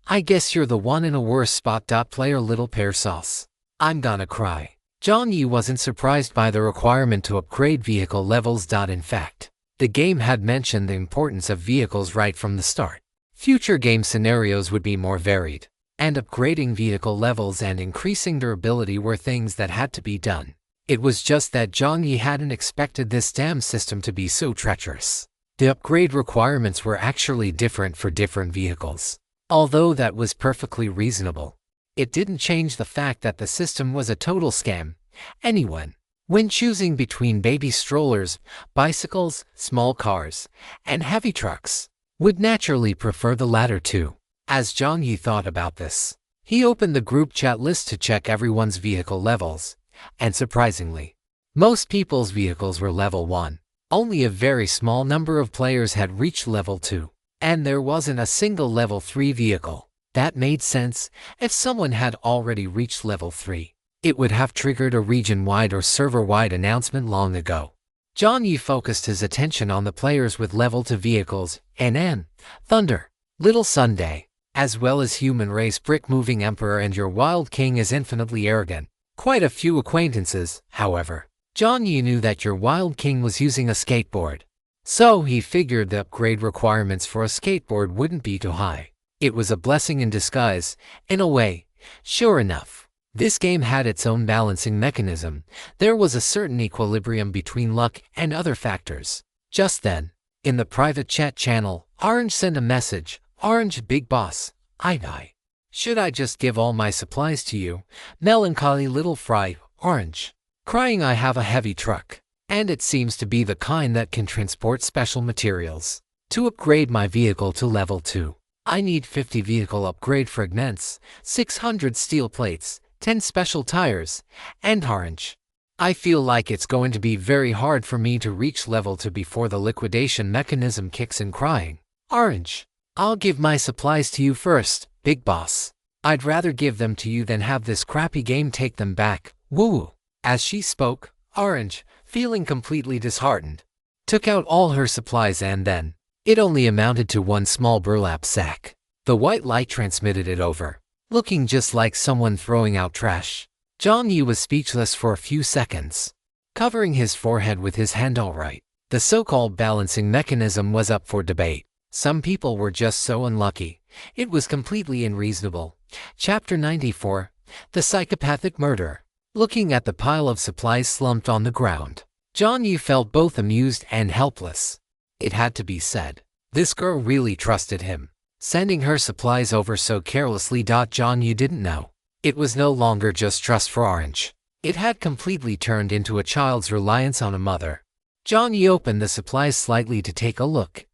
I guess you're the one in a worse spot. Player little pear sauce. I'm gonna cry. Jiang Yi wasn't surprised by the requirement to upgrade vehicle levels. In fact, the game had mentioned the importance of vehicles right from the start. Future game scenarios would be more varied, and upgrading vehicle levels and increasing durability were things that had to be done. It was just that Jiang Yi hadn't expected this damn system to be so treacherous. The upgrade requirements were actually different for different vehicles. Although that was perfectly reasonable, it didn't change the fact that the system was a total scam. Anyone, when choosing between baby strollers, bicycles, small cars, and heavy trucks, would naturally prefer the latter two. As Jiang Yi thought about this, he opened the group chat list to check everyone's vehicle levels, and surprisingly, most people's vehicles were level 1. Only a very small number of players had reached level 2, and there wasn't a single level 3 vehicle. That made sense. If someone had already reached level 3, it would have triggered a region-wide or server-wide announcement long ago. Jiang Yi focused his attention on the players with level 2 vehicles, An, Thunder, Little Sunday, as well as Human Race Brick-Moving Emperor, and your Wild King is infinitely arrogant. Quite a few acquaintances, however. Jiang Yi knew that your Wild King was using a skateboard, so he figured the upgrade requirements for a skateboard wouldn't be too high. It was a blessing in disguise, in a way. Sure enough, this game had its own balancing mechanism. There was a certain equilibrium between luck and other factors. Just then, in the private chat channel, Orange sent a message. Orange, big boss, I. Should I just give all my supplies to you? Melancholy little fry, Orange. Crying. I have a heavy truck, and it seems to be the kind that can transport special materials. To upgrade my vehicle to level 2, I need 50 vehicle upgrade fragments, 600 steel plates, 10 special tires, and Orange. I feel like it's going to be very hard for me to reach level 2 before the liquidation mechanism kicks in. Crying. Orange. I'll give my supplies to you first, big boss. I'd rather give them to you than have this crappy game take them back. Woo. As she spoke, Orange, feeling completely disheartened, took out all her supplies, and then, it only amounted to one small burlap sack. The white light transmitted it over, looking just like someone throwing out trash. Jiang Yi was speechless for a few seconds, covering his forehead with his hand. Alright, the so-called balancing mechanism was up for debate. Some people were just so unlucky. It was completely unreasonable. Chapter 94, The Psychopathic Murder. Looking at the pile of supplies slumped on the ground, Jiang Yi felt both amused and helpless. It had to be said, this girl really trusted him, sending her supplies over so carelessly. Jiang Yi didn't know. It was no longer just trust for Orange. It had completely turned into a child's reliance on a mother. Jiang Yi opened the supplies slightly to take a look.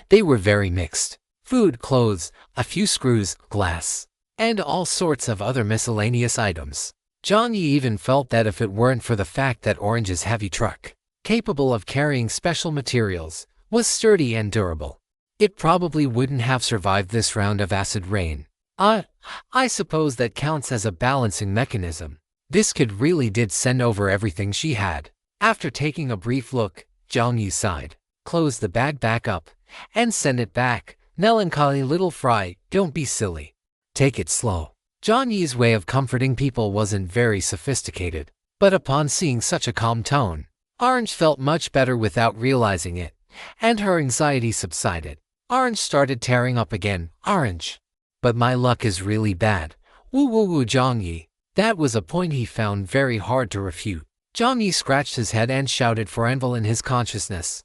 They were very mixed. Food, clothes, a few screws, glass, and all sorts of other miscellaneous items. Jiang Yi even felt that if it weren't for the fact that Orange's heavy truck, capable of carrying special materials, was sturdy and durable, it probably wouldn't have survived this round of acid rain. I suppose that counts as a balancing mechanism. This kid really did send over everything she had. After taking a brief look, Jiang Yi sighed, closed the bag back up, and sent it back. Melancholy little fry, don't be silly. Take it slow. Jiang Yi's way of comforting people wasn't very sophisticated, but upon seeing such a calm tone, Orange felt much better without realizing it, and her anxiety subsided. Orange started tearing up again. Orange. but my luck is really bad. Woo woo woo Jiang Yi. That was a point he found very hard to refute. Jiang Yi scratched his head and shouted for Anvil in his consciousness.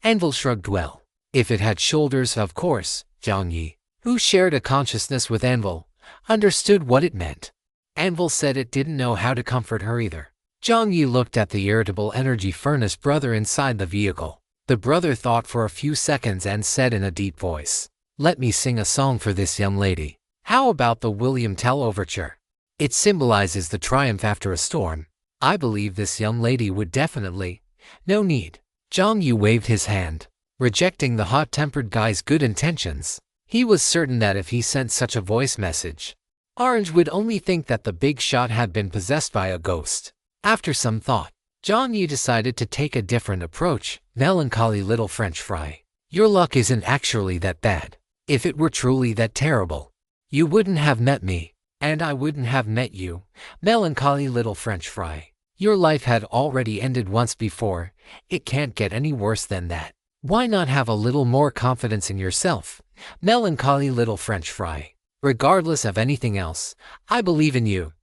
Anvil shrugged well. If it had shoulders, of course. Jiang Yi, who shared a consciousness with Anvil, understood what it meant. Anvil said it didn't know how to comfort her either. Jiang Yi looked at the irritable energy furnace brother inside the vehicle. The brother thought for a few seconds and said in a deep voice, "Let me sing a song for this young lady. How about the William Tell Overture? It symbolizes the triumph after a storm. I believe this young lady would definitely." "No need." Jiang Yi waved his hand, rejecting the hot-tempered guy's good intentions. He was certain that if he sent such a voice message, Orange would only think that the big shot had been possessed by a ghost. After some thought, Jiang Yi decided to take a different approach. "Melancholy little French fry. Your luck isn't actually that bad. If it were truly that terrible, you wouldn't have met me, and I wouldn't have met you. Melancholy little French fry. Your life had already ended once before. It can't get any worse than that. Why not have a little more confidence in yourself? Melancholy little French fry. Regardless of anything else, I believe in you."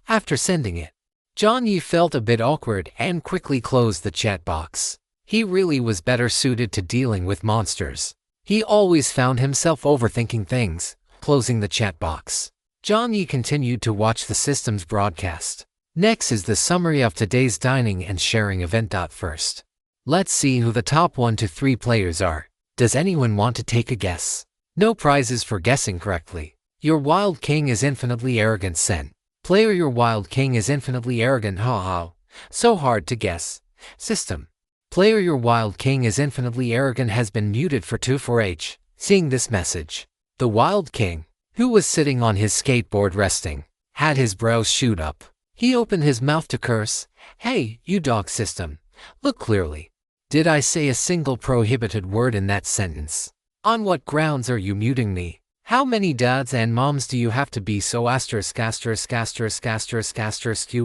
After sending it, Jiang Yi felt a bit awkward and quickly closed the chat box. He really was better suited to dealing with monsters. He always found himself overthinking things. Closing the chat box, Jiang Yi continued to watch the system's broadcast. Next is the summary of today's dining and sharing event. First, let's see who the top 1 to 3 players are. Does anyone want to take a guess? No prizes for guessing correctly. Your Wild King is infinitely arrogant. Sen. Player, your Wild King is infinitely arrogant. Ha ha. So hard to guess. System. Player, your Wild King is infinitely arrogant has been muted for 2-4H. Seeing this message, the Wild King, who was sitting on his skateboard resting, had his brows shoot up. He opened his mouth to curse. "Hey, you dog system. Look clearly. Did I say a single prohibited word in that sentence? On what grounds are you muting me? How many dads and moms do you have to be so *******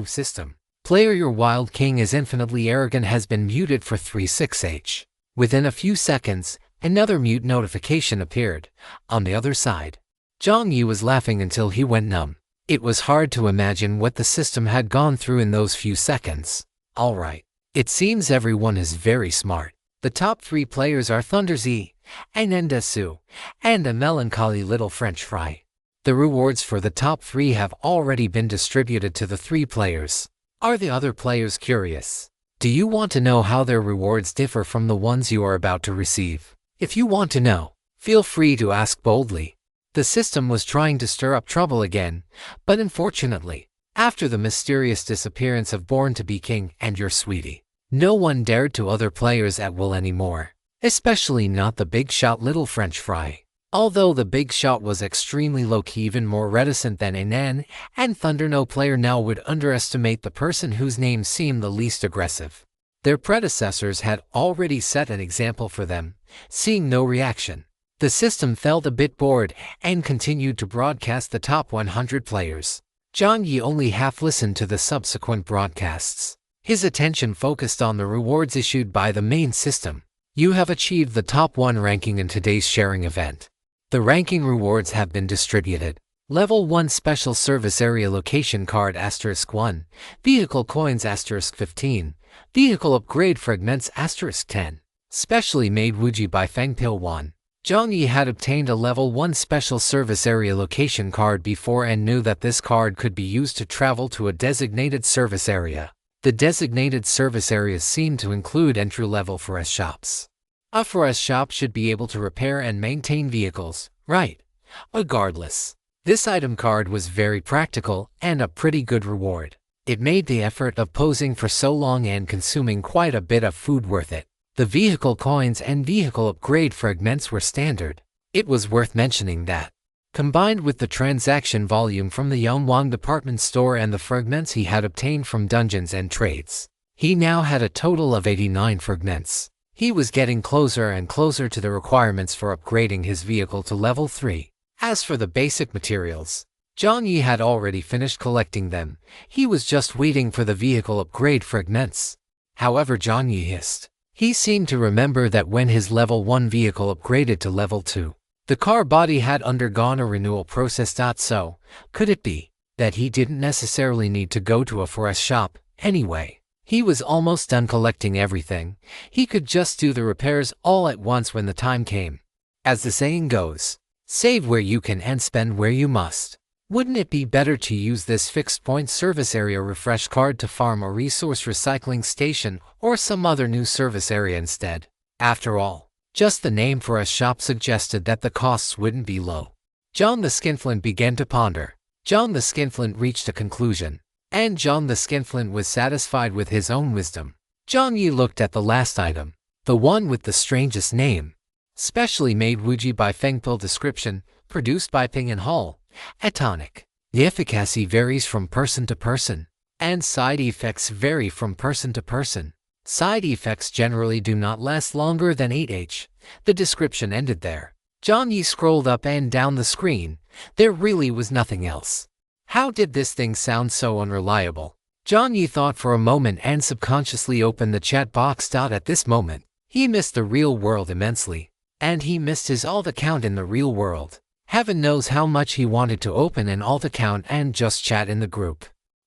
system? Player, your Wild King is infinitely arrogant has been muted for 3-6H. Within a few seconds, another mute notification appeared. On the other side, Jiang Yi was laughing until he went numb. It was hard to imagine what the system had gone through in those few seconds. Alright, it seems everyone is very smart. The top 3 players are Thunder Z, Anendasu, and a melancholy little French fry. The rewards for the top 3 have already been distributed to the 3 players. Are the other players curious? Do you want to know how their rewards differ from the ones you are about to receive? If you want to know, feel free to ask boldly. The system was trying to stir up trouble again, but unfortunately, after the mysterious disappearance of Born to be King and your sweetie, no one dared to other players at will anymore, especially not the big shot little French fry. Although the big shot was extremely low-key, even more reticent than Anan and Thunder, no player now would underestimate the person whose name seemed the least aggressive. Their predecessors had already set an example for them. Seeing no reaction, the system felt a bit bored and continued to broadcast the top 100 players. Jiang Yi only half listened to the subsequent broadcasts. His attention focused on the rewards issued by the main system. You have achieved the top 1 ranking in today's sharing event. The ranking rewards have been distributed. Level 1 Special Service Area Location Card *1, Vehicle Coins *15, Vehicle Upgrade Fragments *10. Specially made Wuji by Fangpil 1. Jiang Yi had obtained a Level 1 Special Service Area Location Card before and knew that this card could be used to travel to a designated service area. The designated service areas seem to include entry-level forest shops. A forest shop should be able to repair and maintain vehicles, right? Regardless, this item card was very practical and a pretty good reward. It made the effort of posing for so long and consuming quite a bit of food worth it. The vehicle coins and vehicle upgrade fragments were standard. It was worth mentioning that, combined with the transaction volume from the Yongwang department store and the fragments he had obtained from dungeons and trades, he now had a total of 89 fragments. He was getting closer and closer to the requirements for upgrading his vehicle to level 3. As for the basic materials, Jiang Yi had already finished collecting them. He was just waiting for the vehicle upgrade fragments. However, Jiang Yi hissed. He seemed to remember that when his level 1 vehicle upgraded to level 2, The car body had undergone a renewal process. So, could it be that he didn't necessarily need to go to a forest shop anyway? He was almost done collecting everything. He could just do the repairs all at once when the time came. As the saying goes, save where you can and spend where you must. Wouldn't it be better to use this fixed point service area refresh card to farm a resource recycling station or some other new service area instead? After all, just the name for a shop suggested that the costs wouldn't be low. John the Skinflint began to ponder. John the Skinflint reached a conclusion, and John the Skinflint was satisfied with his own wisdom. Jiang Yi looked at the last item, the one with the strangest name. Specially made Wuji by Fengpil description, produced by Ping and Hall. Atonic. The efficacy varies from person to person, and side effects vary from person to person. Side effects generally do not last longer than 8h. The description ended there. Jiang Yi scrolled up and down the screen. There really was nothing else. How did this thing sound so unreliable? Jiang Yi thought for a moment and subconsciously opened the chat box. At this moment, he missed the real world immensely, and he missed his alt account in the real world. Heaven knows how much he wanted to open an alt account and just chat in the group.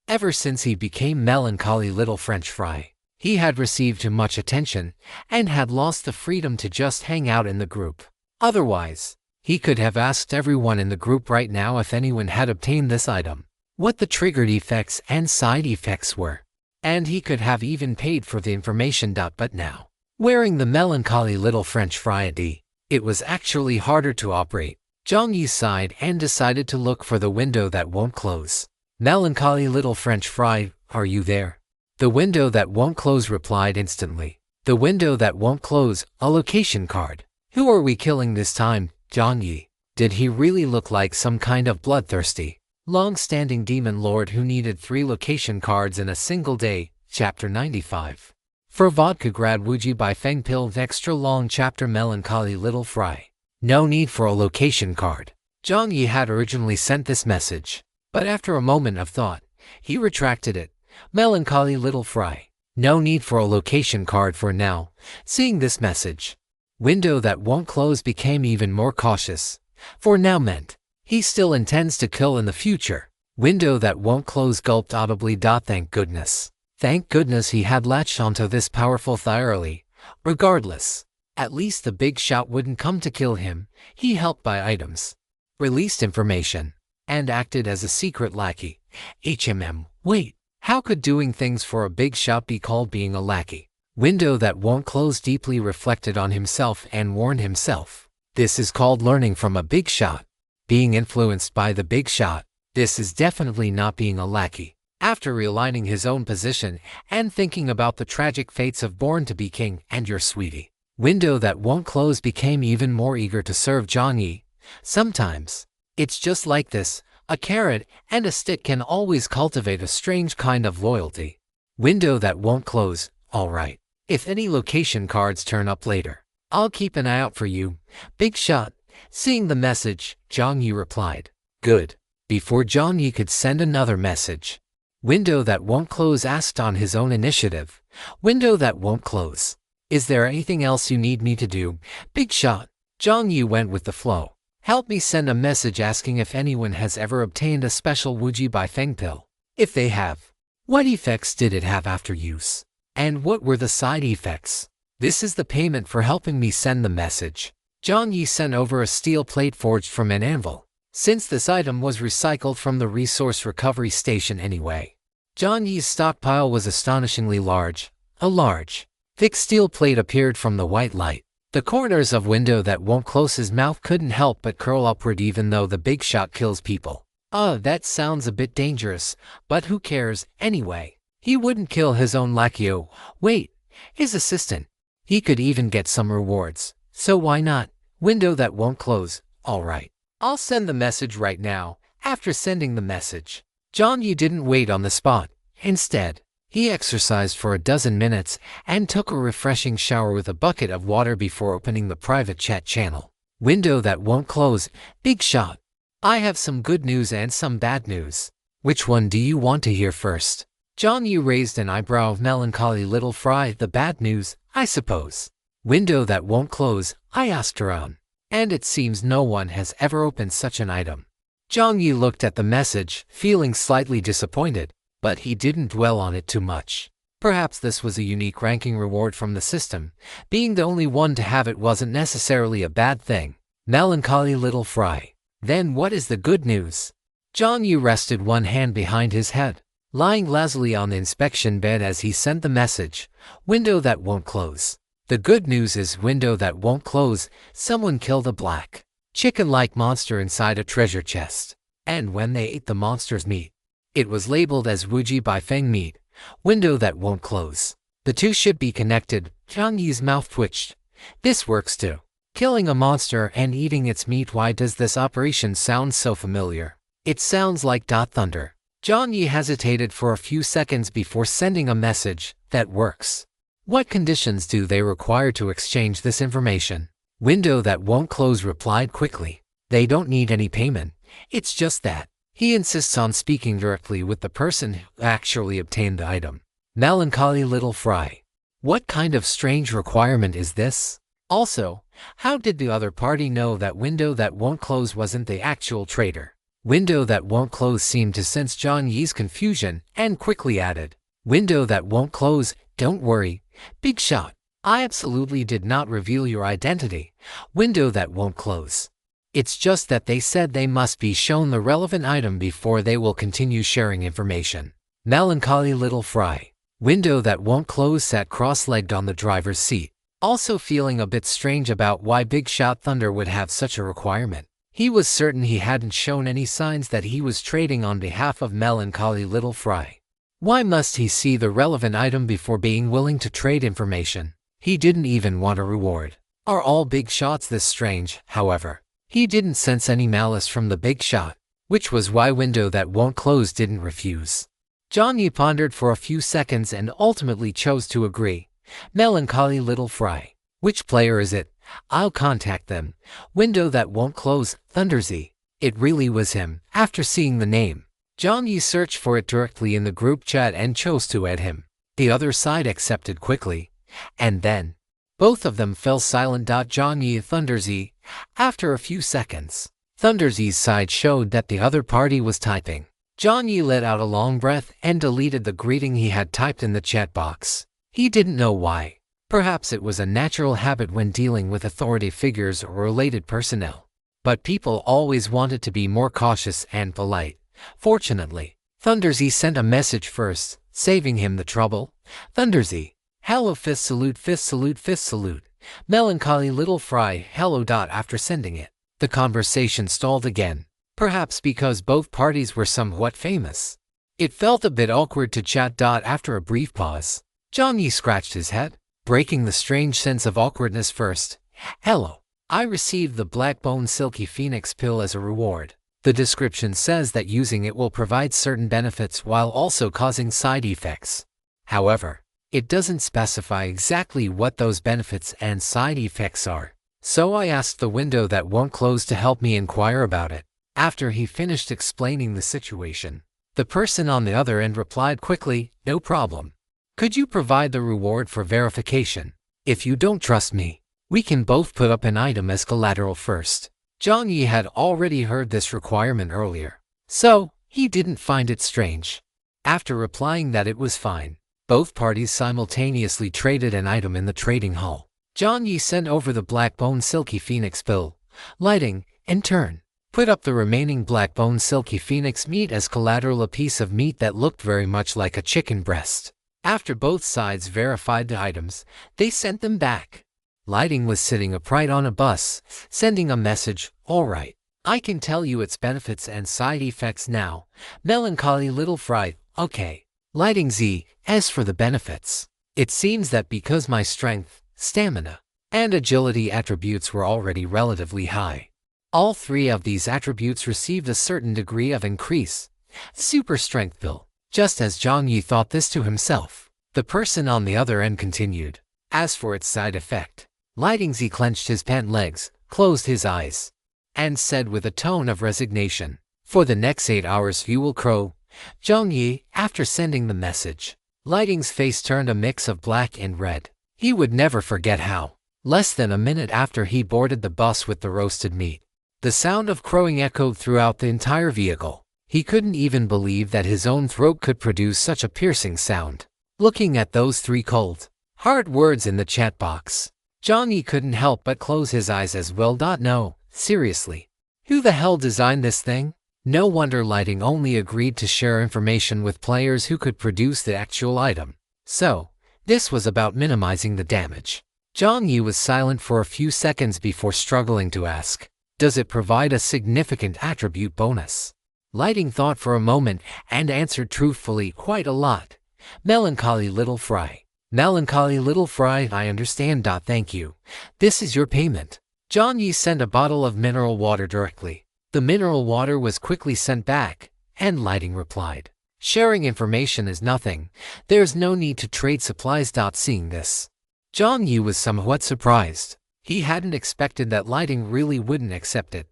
Ever since he became melancholy little French fry, he had received too much attention and had lost the freedom to just hang out in the group. Otherwise, he could have asked everyone in the group right now if anyone had obtained this item, what the triggered effects and side effects were, and he could have even paid for the information. But now, wearing the melancholy little French fry, it was actually harder to operate. Jiang Yi sighed and decided to look for the window that won't close. Melancholy little French fry, are you there? The window that won't close replied instantly. The window that won't close, a location card. Who are we killing this time, Jiang Yi? Did he really look like some kind of bloodthirsty, long-standing demon lord who needed 3 location cards in a single day? Chapter 95. For Vodka Grad Wuji by Feng Pil extra long chapter Melancholy Little Fry. No need for a location card. Jiang Yi had originally sent this message, but after a moment of thought, he retracted it. Melancholy Little Fry. No need for a location card for now. Seeing this message, window that won't close became even more cautious. For now meant, he still intends to kill in the future. Window that won't close gulped audibly. Thank goodness. Thank goodness he had latched onto this powerful thoroughly. Regardless, at least the big shot wouldn't come to kill him. He helped buy items, released information, and acted as a secret lackey. Wait, how could doing things for a big shot be called being a lackey? Window that won't close deeply reflected on himself and warned himself. This is called learning from a big shot. Being influenced by the big shot. This is definitely not being a lackey. After realigning his own position and thinking about the tragic fates of Born to be King and Your Sweetie, window that won't close became even more eager to serve Jiang Yi. Sometimes, it's just like this. A carrot and a stick can always cultivate a strange kind of loyalty. Window that won't close. Alright. If any location cards turn up later, I'll keep an eye out for you. Big shot. Seeing the message, Jiang Yi replied. Good. Before Jiang Yi could send another message, window that won't close asked on his own initiative. Window that won't close. Is there anything else you need me to do? Big shot. Jiang Yi went with the flow. Help me send a message asking if anyone has ever obtained a special Wuji by Fengpil. If they have, what effects did it have after use? And what were the side effects? This is the payment for helping me send the message. Jiang Yi sent over a steel plate forged from an anvil, since this item was recycled from the resource recovery station anyway. Jiang Yi's stockpile was astonishingly large. A large, thick steel plate appeared from the white light. The corners of window that won't close his mouth couldn't help but curl upward even though the big shot kills people. That sounds a bit dangerous, but who cares, anyway. He wouldn't kill his own lackey. Wait, his assistant. He could even get some rewards, so why not? Window that won't close. Alright. I'll send the message right now. After sending the message, Jiang Yi didn't wait on the spot. Instead, he exercised for 12 minutes and took a refreshing shower with a bucket of water before opening the private chat channel. Window that won't close. Big shot. I have some good news and some bad news. Which one do you want to hear first? Jiang Yi raised an eyebrow of melancholy little fry. The bad news, I suppose. Window that won't close. I asked around. and it seems no one has ever opened such an item. Jiang Yi looked at the message, feeling slightly disappointed, but he didn't dwell on it too much. Perhaps this was a unique ranking reward from the system. Being the only one to have it wasn't necessarily a bad thing. Melancholy little fry. Then what is the good news? Jiang Yi rested one hand behind his head, lying lazily on the inspection bed as he sent the message. Window that won't close. The good news is window that won't close. Someone killed a black chicken-like monster inside a treasure chest. And when they ate the monster's meat, it was labeled as Wuji by Feng meat. Window that won't close. The two should be connected. Jiang Yi's mouth twitched. This works too. Killing a monster and eating its meat. Why does this operation sound so familiar? It sounds like thunder. Jiang Yi hesitated for a few seconds before sending a message. That works. What conditions do they require to exchange this information? Window that won't close replied quickly. They don't need any payment. It's just that he insists on speaking directly with the person who actually obtained the item. Melancholy little fry. What kind of strange requirement is this? Also, how did the other party know that window that won't close wasn't the actual traitor? Window that won't close seemed to sense Jiang Yi's confusion and quickly added, window that won't close, don't worry, big shot. I absolutely did not reveal your identity. Window that won't close. It's just that they said they must be shown the relevant item before they will continue sharing information. Melancholy little fry. Window that won't close sat cross-legged on the driver's seat, also feeling a bit strange about why Big Shot Thunder would have such a requirement. He was certain he hadn't shown any signs that he was trading on behalf of Melancholy little fry. Why must he see the relevant item before being willing to trade information? He didn't even want a reward. Are all big shots this strange? However, he didn't sense any malice from the big shot, which was why window that won't close didn't refuse. Jiang Yi pondered for a few seconds and ultimately chose to agree. Melancholy little fry. Which player is it? I'll contact them. Window that won't close, Thunderzy. It really was him. After seeing the name, Jiang Yi searched for it directly in the group chat and chose to add him. The other side accepted quickly. And then, both of them fell silent. Jiang Yi, Thunderzy. After a few seconds, Thunderzy's side showed that the other party was typing. Jiang Yi let out a long breath and deleted the greeting he had typed in the chat box. He didn't know why. Perhaps it was a natural habit when dealing with authority figures or related personnel. But people always wanted to be more cautious and polite. Fortunately, Thunderzy sent a message first, saving him the trouble. Thunderzy. Hello, fifth salute, fifth salute, fifth salute. Melancholy little fry, hello. After sending it, the conversation stalled again. Perhaps because both parties were somewhat famous. It felt a bit awkward to chat. After a brief pause, Jiang Yi scratched his head, breaking the strange sense of awkwardness first. Hello. I received the Black Bone Silky Phoenix pill as a reward. The description says that using it will provide certain benefits while also causing side effects. However, it doesn't specify exactly what those benefits and side effects are. So I asked the window that won't close to help me inquire about it. After he finished explaining the situation, the person on the other end replied quickly, no problem. Could you provide the reward for verification? If you don't trust me, we can both put up an item as collateral first. Jiang Yi had already heard this requirement earlier, so he didn't find it strange. After replying that it was fine, both parties simultaneously traded an item in the trading hall. Jiang Yi sent over the Black Bone Silky Phoenix pill. Lighting, in turn, put up the remaining Black Bone Silky Phoenix meat as collateral, a piece of meat that looked very much like a chicken breast. After both sides verified the items, they sent them back. Lighting was sitting upright on a bus, sending a message, alright, I can tell you its benefits and side effects now. Melancholy little fry, okay. Lighting Z, as for the benefits, it seems that because my strength, stamina, and agility attributes were already relatively high, all three of these attributes received a certain degree of increase. Super strength pill. Just as Jiang Yi thought this to himself, the person on the other end continued. As for its side effect, Lighting Z clenched his pant legs, closed his eyes, and said with a tone of resignation, for the next 8 hours you will crow. Jiang Yi, after sending the message, Lighting's face turned a mix of black and red. He would never forget how less than a minute after he boarded the bus with the roasted meat. The sound of crowing echoed throughout the entire vehicle. He couldn't even believe that his own throat could produce such a piercing sound. Looking at those 3 cold, hard words in the chat box, Jiang Yi couldn't help but close his eyes as well. No, seriously. Who the hell designed this thing? No wonder Lighting only agreed to share information with players who could produce the actual item. So, this was about minimizing the damage. Jiang Yi was silent for a few seconds before struggling to ask, does it provide a significant attribute bonus? Lighting thought for a moment and answered truthfully, quite a lot. Melancholy little fry. Melancholy little fry, I understand. Thank you. This is your payment. Jiang Yi sent a bottle of mineral water directly. The mineral water was quickly sent back, and Lighting replied, sharing information is nothing. There's no need to trade supplies. Seeing this, Jiang Yi was somewhat surprised. He hadn't expected that Lighting really wouldn't accept it.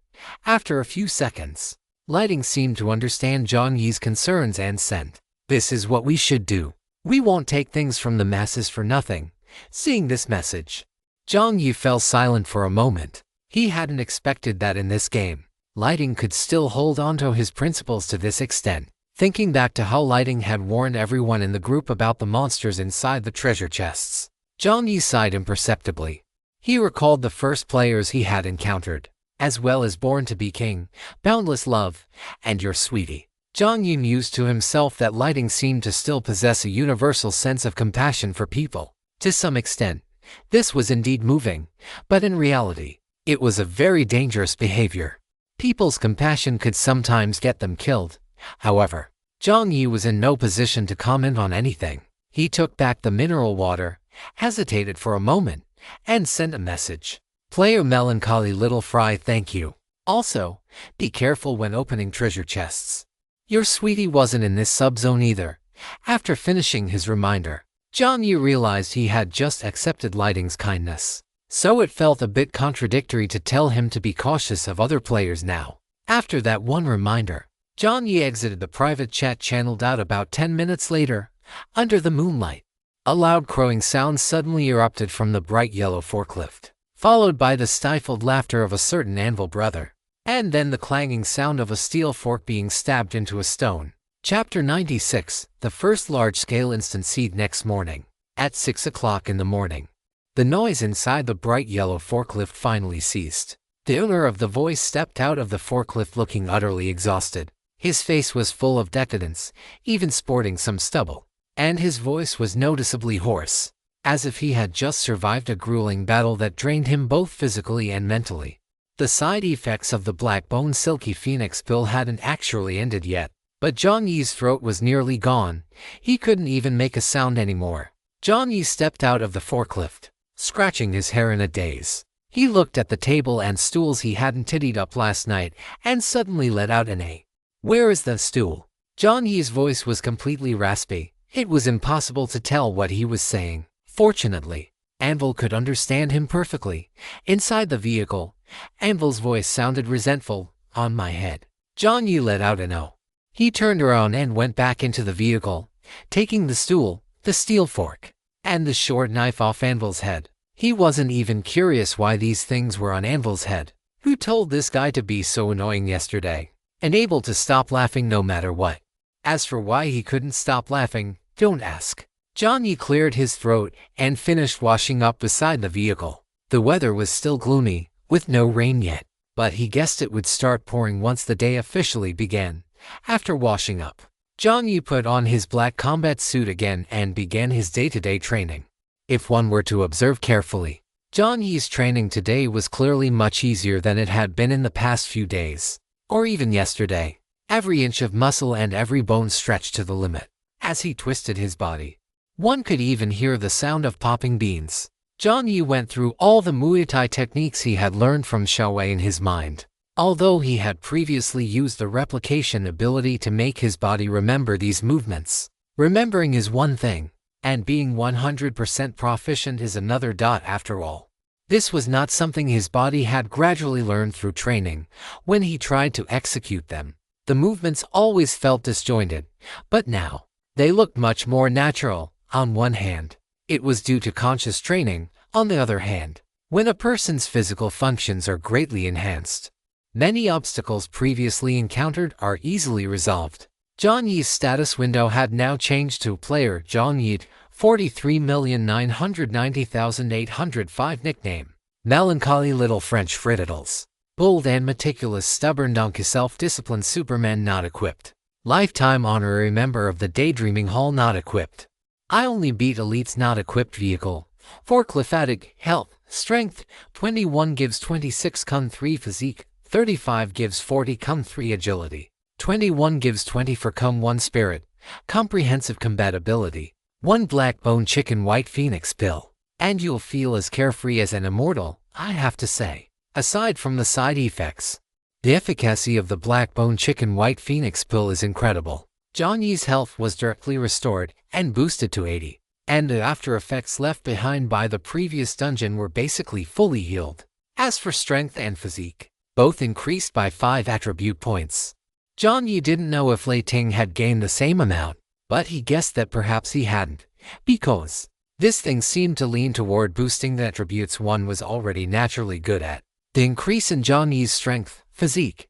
After a few seconds, Lighting seemed to understand Jiang Yi's concerns and said, this is what we should do. We won't take things from the masses for nothing. Seeing this message, Jiang Yi fell silent for a moment. He hadn't expected that in this game, Lighting could still hold on to his principles to this extent. Thinking back to how Lighting had warned everyone in the group about the monsters inside the treasure chests, Jiang Yi sighed imperceptibly. He recalled the first players he had encountered, as well as Born to be King, Boundless Love, and Your Sweetie. Jiang Yi mused to himself that Lighting seemed to still possess a universal sense of compassion for people. To some extent, this was indeed moving, but in reality, it was a very dangerous behavior. People's compassion could sometimes get them killed. However, Jiang Yi was in no position to comment on anything. He took back the mineral water, hesitated for a moment, and sent a message. Player Melancholy Little Fry, thank you. Also, be careful when opening treasure chests. Your Sweetie wasn't in this subzone either. After finishing his reminder, Jiang Yi realized he had just accepted Lighting's kindness, so it felt a bit contradictory to tell him to be cautious of other players now. After that one reminder, Jiang Yi exited the private chat channel. About 10 minutes later, under the moonlight, a loud crowing sound suddenly erupted from the bright yellow forklift, followed by the stifled laughter of a certain anvil brother, and then the clanging sound of a steel fork being stabbed into a stone. Chapter 96, the first large-scale instance. Next morning, at 6 o'clock in the morning, the noise inside the bright yellow forklift finally ceased. The owner of the voice stepped out of the forklift looking utterly exhausted. His face was full of decadence, even sporting some stubble, and his voice was noticeably hoarse, as if he had just survived a grueling battle that drained him both physically and mentally. The side effects of the black bone silky phoenix pill hadn't actually ended yet, but Jiang Yi's throat was nearly gone. He couldn't even make a sound anymore. Jiang Yi stepped out of the forklift, scratching his hair in a daze. He looked at the table and stools he hadn't tidied up last night and suddenly let out an "A. Where is the stool?" Jiang Yi's voice was completely raspy. It was impossible to tell what he was saying. Fortunately, Anvil could understand him perfectly. Inside the vehicle, Anvil's voice sounded resentful. "On my head." Jiang Yi let out an "Oh." He turned around and went back into the vehicle, taking the stool, the steel fork, and the short knife off Anvil's head. He wasn't even curious why these things were on Anvil's head. Who told this guy to be so annoying yesterday, and able to stop laughing no matter what? As for why he couldn't stop laughing, don't ask. Jiang Yi cleared his throat and finished washing up beside the vehicle. The weather was still gloomy, with no rain yet, but he guessed it would start pouring once the day officially began. After washing up, Jiang Yi put on his black combat suit again and began his day-to-day training. If one were to observe carefully, Jiang Yi's training today was clearly much easier than it had been in the past few days, or even yesterday. Every inch of muscle and every bone stretched to the limit as he twisted his body. One could even hear the sound of popping beans. Jiang Yi went through all the Muay Thai techniques he had learned from Xiaowei in his mind. Although he had previously used the replication ability to make his body remember these movements, remembering is one thing, and being 100% proficient is another. After all, this was not something his body had gradually learned through training. When he tried to execute them, the movements always felt disjointed, but now, they looked much more natural. On one hand, it was due to conscious training. On the other hand, when a person's physical functions are greatly enhanced. Many obstacles previously encountered are easily resolved. Jiang Yi's status window had now changed to player Jiang Yi, 43,990,805 nickname. Melancholy little French frittles. Bold and meticulous stubborn donkey self-disciplined Superman not equipped. Lifetime honorary member of the Daydreaming Hall not equipped. I only beat elites not equipped vehicle. Forklift addict, health, strength, 21 gives 26 cum 3 physique, 35 gives 40 cum 3 agility, 21 gives 20 for cum 1 spirit, comprehensive compatibility, 1 black bone chicken white phoenix pill. And you'll feel as carefree as an immortal, I have to say. Aside from the side effects, the efficacy of the black bone chicken white phoenix pill is incredible. Jiang Yi's health was directly restored and boosted to 80, and the after effects left behind by the previous dungeon were basically fully healed. As for strength and physique, both increased by 5 attribute points. Jiang Yi didn't know if Lei Ting had gained the same amount, but he guessed that perhaps he hadn't, because this thing seemed to lean toward boosting the attributes one was already naturally good at. The increase in Jiang Yi's strength, physique,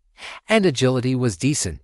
and agility was decent,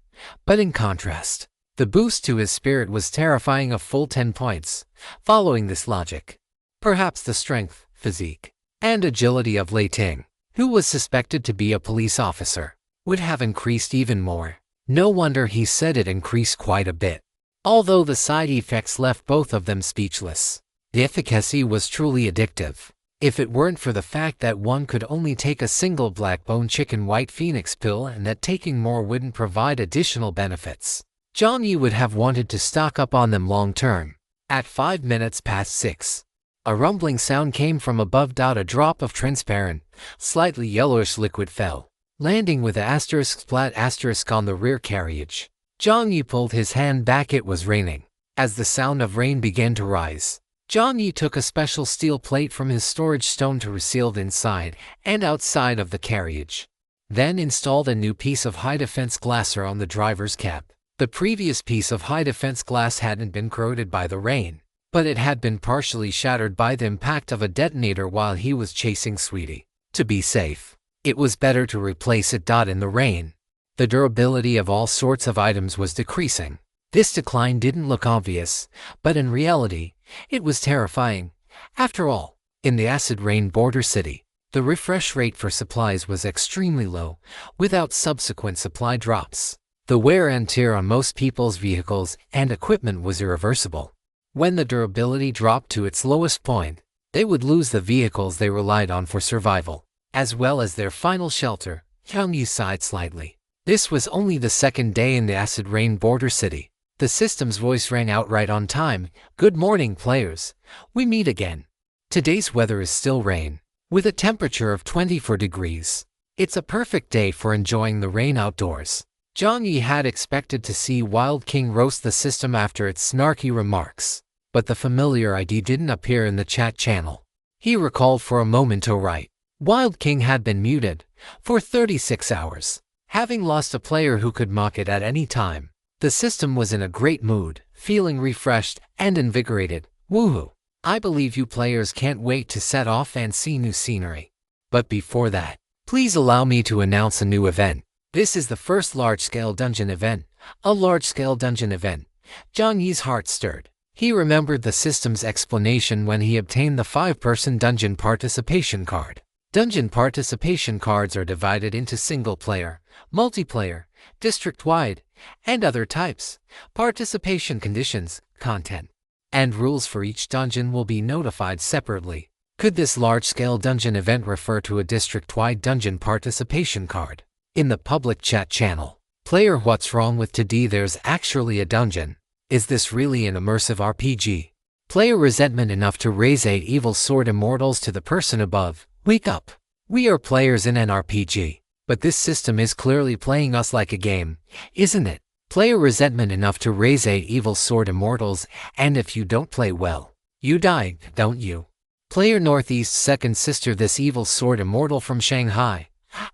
but in contrast, the boost to his spirit was terrifying, a full 10 points. Following this logic, perhaps the strength, physique, and agility of Lei Ting, who was suspected to be a police officer, would have increased even more. No wonder he said it increased quite a bit. Although the side effects left both of them speechless, the efficacy was truly addictive. If it weren't for the fact that one could only take a single black bone chicken white phoenix pill and that taking more wouldn't provide additional benefits, Jiang Yi would have wanted to stock up on them long term. At 5 minutes past 6, a rumbling sound came from above. A drop of transparent, slightly yellowish liquid fell, landing with a * splat * on the rear carriage. Jiang Yi pulled his hand back. It was raining. As the sound of rain began to rise, Jiang Yi took a special steel plate from his storage stone to reseal inside and outside of the carriage, then installed a new piece of high-defense glass on the driver's cap. The previous piece of high-defense glass hadn't been corroded by the rain, but it had been partially shattered by the impact of a detonator while he was chasing Sweetie. To be safe, it was better to replace it. In the rain, the durability of all sorts of items was decreasing. This decline didn't look obvious, but in reality, it was terrifying. After all, in the acid rain border city, the refresh rate for supplies was extremely low, without subsequent supply drops. The wear and tear on most people's vehicles and equipment was irreversible. When the durability dropped to its lowest point, they would lose the vehicles they relied on for survival, as well as their final shelter. Jiang Yi sighed slightly. This was only the second day in the acid rain border city. The system's voice rang out right on time. Good morning, players. We meet again. Today's weather is still rain, with a temperature of 24 degrees. It's a perfect day for enjoying the rain outdoors. Jiang Yi had expected to see Wild King roast the system after its snarky remarks, but the familiar ID didn't appear in the chat channel. He recalled for a moment. Oh right, Wild King had been muted for 36 hours, having lost a player who could mock it at any time. The system was in a great mood, feeling refreshed and invigorated. Woohoo! I believe you players can't wait to set off and see new scenery. But before that, please allow me to announce a new event. This is the first large-scale dungeon event. A large-scale dungeon event. Jiang Yi's heart stirred. He remembered the system's explanation when he obtained the 5-person dungeon participation card. Dungeon participation cards are divided into single-player, multiplayer, district-wide, and other types. Participation conditions, content, and rules for each dungeon will be notified separately. Could this large-scale dungeon event refer to a district-wide dungeon participation card? In the public chat channel, player, what's wrong with today? There's actually a dungeon. Is this really an immersive RPG? Player, resentment enough to raise 8 evil sword immortals to the person above. Wake up. We are players in an RPG, but this system is clearly playing us like a game, isn't it? Player, resentment enough to raise 8 evil sword immortals, and if you don't play well, you die, don't you? Player, Northeast second sister, this evil sword immortal from Shanghai.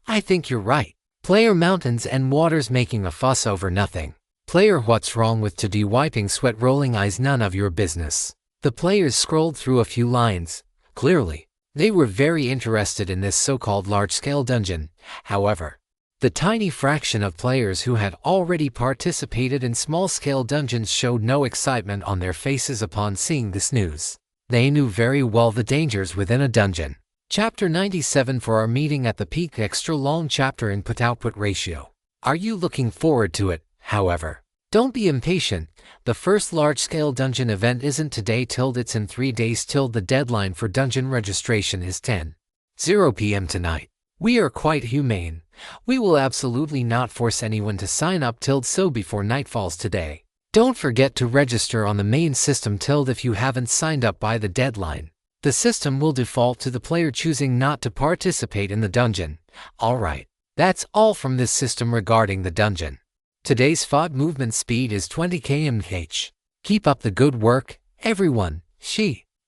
I think you're right. Player, mountains and waters making a fuss over nothing. Player, what's wrong with today? Wiping sweat, rolling eyes, none of your business. The players scrolled through a few lines. Clearly, They were very interested in this so-called large-scale dungeon. However, the tiny fraction of players who had already participated in small-scale dungeons showed no excitement on their faces upon seeing this news. They knew very well the dangers within a dungeon. Chapter 97 for our meeting at the peak, extra long chapter input-output ratio. Are you looking forward to it? However, don't be impatient. The first large-scale dungeon event isn't today till it's in 3 days till the deadline for dungeon registration is 10:00 p.m. tonight. We are quite humane. We will absolutely not force anyone to sign up till so before night falls today. Don't forget to register on the main system till if you haven't signed up by the deadline. The system will default to the player choosing not to participate in the dungeon. Alright, that's all from this system regarding the dungeon. Today's FOD movement speed is 20 km/h. Keep up the good work, everyone.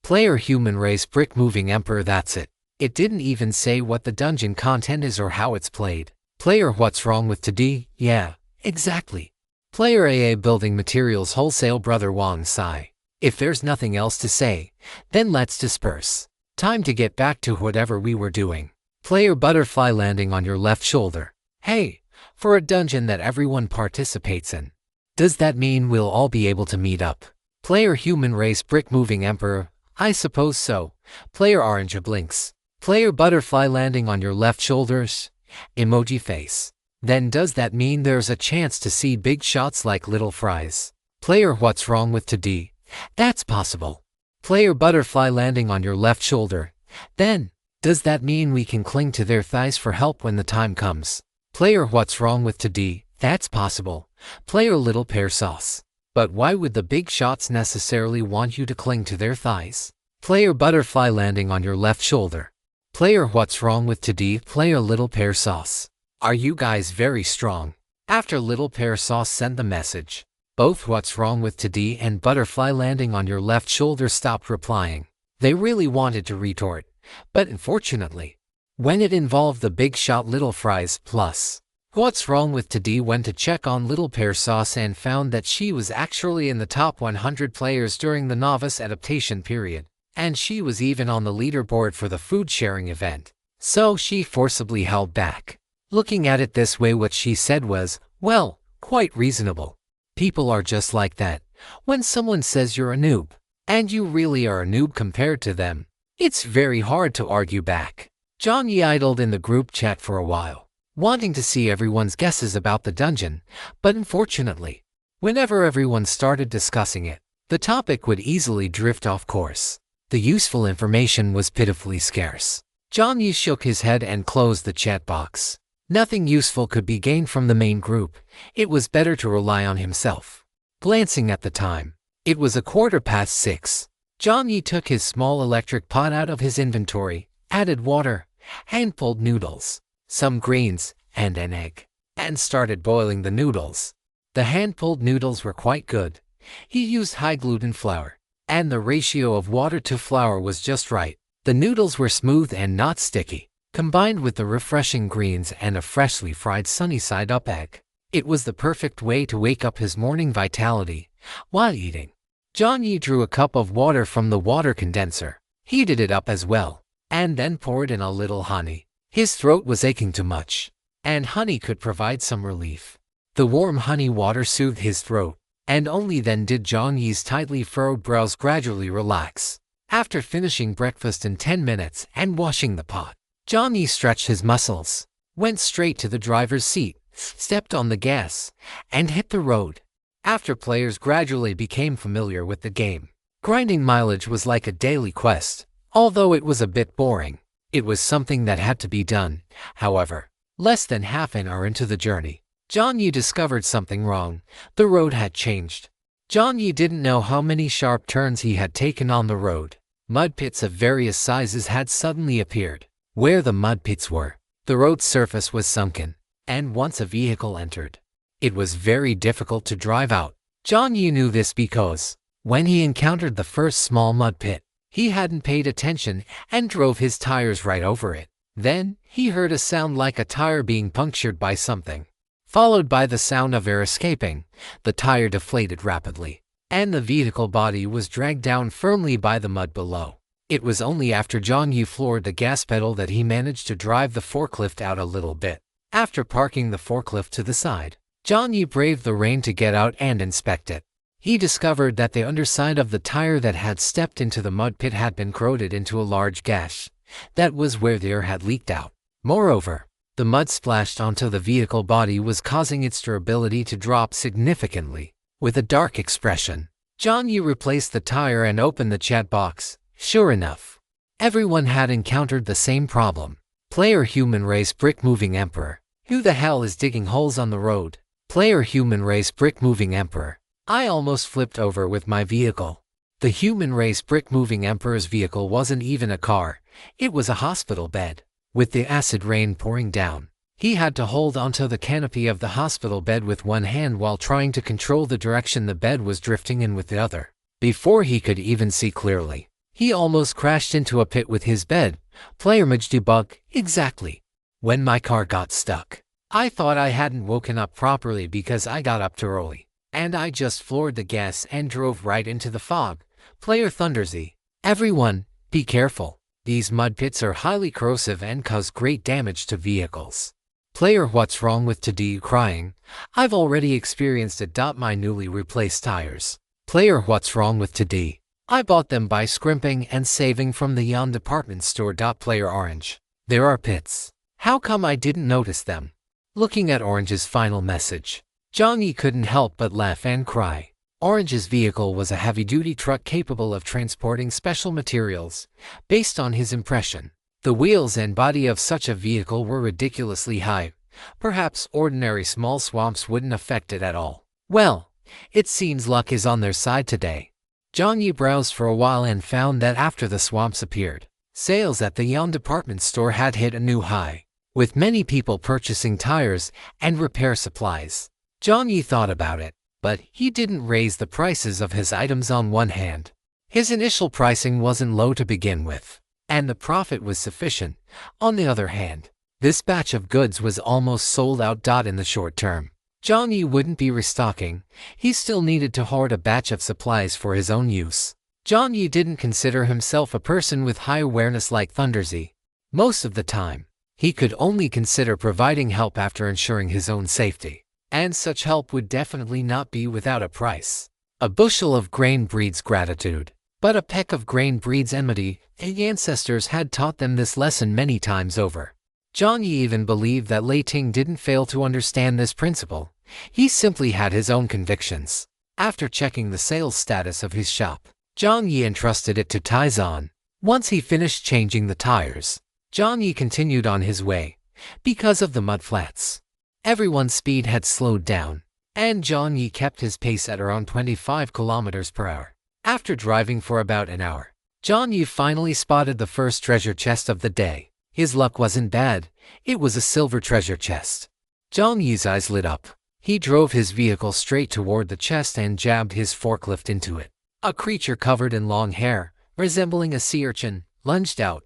Player human race brick moving emperor, that's it. It didn't even say what the dungeon content is or how it's played. Player what's wrong with today? Yeah, exactly. Player AA building materials wholesale brother Wang Sai. If there's nothing else to say, then let's disperse. Time to get back to whatever we were doing. Player butterfly landing on your left shoulder. Hey, for a dungeon that everyone participates in. Does that mean we'll all be able to meet up? Player human race brick moving emperor. I suppose so. Player orange blinks. Player butterfly landing on your left shoulders. Emoji face. Then does that mean there's a chance to see big shots like little fries? Player what's wrong with today? That's possible. Player butterfly landing on your left shoulder. Then, does that mean we can cling to their thighs for help when the time comes? Player what's wrong with today? That's possible. Player little pear sauce. But why would the big shots necessarily want you to cling to their thighs? Player butterfly landing on your left shoulder. Player what's wrong with today? Player little pear sauce. Are you guys very strong? After little pear sauce sent the message, both what's wrong with today and butterfly landing on your left shoulder stopped replying. They really wanted to retort, but unfortunately, when it involved the big shot little fries plus what's wrong with today went to check on little pear sauce and found that she was actually in the top 100 players during the novice adaptation period, and she was even on the leaderboard for the food sharing event. So she forcibly held back. Looking at it this way, what she said was, well, quite reasonable. People are just like that. When someone says you're a noob, and you really are a noob compared to them, it's very hard to argue back. Jiang Yi idled in the group chat for a while, wanting to see everyone's guesses about the dungeon, but unfortunately, whenever everyone started discussing it, the topic would easily drift off course. The useful information was pitifully scarce. Jiang Yi shook his head and closed the chat box. Nothing useful could be gained from the main group. It was better to rely on himself. Glancing at the time, it was 6:15. Jiang Yi took his small electric pot out of his inventory, added water, hand-pulled noodles, some greens, and an egg, and started boiling the noodles. The hand-pulled noodles were quite good. He used high-gluten flour, and the ratio of water to flour was just right. The noodles were smooth and not sticky. Combined with the refreshing greens and a freshly fried sunny-side-up egg, it was the perfect way to wake up his morning vitality while eating. Jiang Yi drew a cup of water from the water condenser, heated it up as well, and then poured in a little honey. His throat was aching too much, and honey could provide some relief. The warm honey water soothed his throat, and only then did Jiang Yi's tightly furrowed brows gradually relax. After finishing breakfast in 10 minutes and washing the pot, Jiang Yi stretched his muscles, went straight to the driver's seat, stepped on the gas, and hit the road. After players gradually became familiar with the game, grinding mileage was like a daily quest. Although it was a bit boring, it was something that had to be done. However, less than half an hour into the journey, Jiang Yi discovered something wrong. The road had changed. Jiang Yi didn't know how many sharp turns he had taken on the road. Mud pits of various sizes had suddenly appeared. Where the mud pits were, the road surface was sunken, and once a vehicle entered, it was very difficult to drive out. Jiang Yi knew this because, when he encountered the first small mud pit, he hadn't paid attention and drove his tires right over it. Then, he heard a sound like a tire being punctured by something, followed by the sound of air escaping. The tire deflated rapidly, and the vehicle body was dragged down firmly by the mud below. It was only after Jiang Yi floored the gas pedal that he managed to drive the forklift out a little bit. After parking the forklift to the side, Jiang Yi braved the rain to get out and inspect it. He discovered that the underside of the tire that had stepped into the mud pit had been corroded into a large gash. That was where the air had leaked out. Moreover, the mud splashed onto the vehicle body was causing its durability to drop significantly. With a dark expression, Jiang Yi replaced the tire and opened the chat box. Sure enough, everyone had encountered the same problem. Player Human Race Brick Moving Emperor. Who the hell is digging holes on the road? Player Human Race Brick Moving Emperor. I almost flipped over with my vehicle. The Human Race Brick Moving Emperor's vehicle wasn't even a car, it was a hospital bed. With the acid rain pouring down, he had to hold onto the canopy of the hospital bed with one hand while trying to control the direction the bed was drifting in with the other. Before he could even see clearly, he almost crashed into a pit with his bed. Player Mage Debug. Exactly. When my car got stuck, I thought I hadn't woken up properly because I got up too early, and I just floored the gas and drove right into the fog. Player ThunderZ. Everyone, be careful. These mud pits are highly corrosive and cause great damage to vehicles. Player What's Wrong with Today Crying. I've already experienced it. My newly replaced tires. Player What's Wrong with Today. I bought them by scrimping and saving from the Yan department store. Player Orange. There are pits. How come I didn't notice them? Looking at Orange's final message, Jiang Yi couldn't help but laugh and cry. Orange's vehicle was a heavy-duty truck capable of transporting special materials. Based on his impression, the wheels and body of such a vehicle were ridiculously high. Perhaps ordinary small swamps wouldn't affect it at all. Well, it seems luck is on their side today. Jiang Yi browsed for a while and found that after the swamps appeared, sales at the Yan department store had hit a new high, with many people purchasing tires and repair supplies. Jiang Yi thought about it, but he didn't raise the prices of his items. On one hand, his initial pricing wasn't low to begin with, and the profit was sufficient. On the other hand, this batch of goods was almost sold out. In the short term, Jiang Yi wouldn't be restocking. He still needed to hoard a batch of supplies for his own use. Jiang Yi didn't consider himself a person with high awareness like ThunderZ. Most of the time, he could only consider providing help after ensuring his own safety. And such help would definitely not be without a price. A bushel of grain breeds gratitude, but a peck of grain breeds enmity. The ancestors had taught them this lesson many times over. Jiang Yi even believed that Lei Ting didn't fail to understand this principle. He simply had his own convictions. After checking the sales status of his shop, Jiang Yi entrusted it to Taizan. Once he finished changing the tires, Jiang Yi continued on his way. Because of the mud flats, everyone's speed had slowed down, and Jiang Yi kept his pace at around 25 kilometers per hour. After driving for about an hour, Jiang Yi finally spotted the first treasure chest of the day. His luck wasn't bad. It was a silver treasure chest. Jiang Yi's eyes lit up. He drove his vehicle straight toward the chest and jabbed his forklift into it. A creature covered in long hair, resembling a sea urchin, lunged out.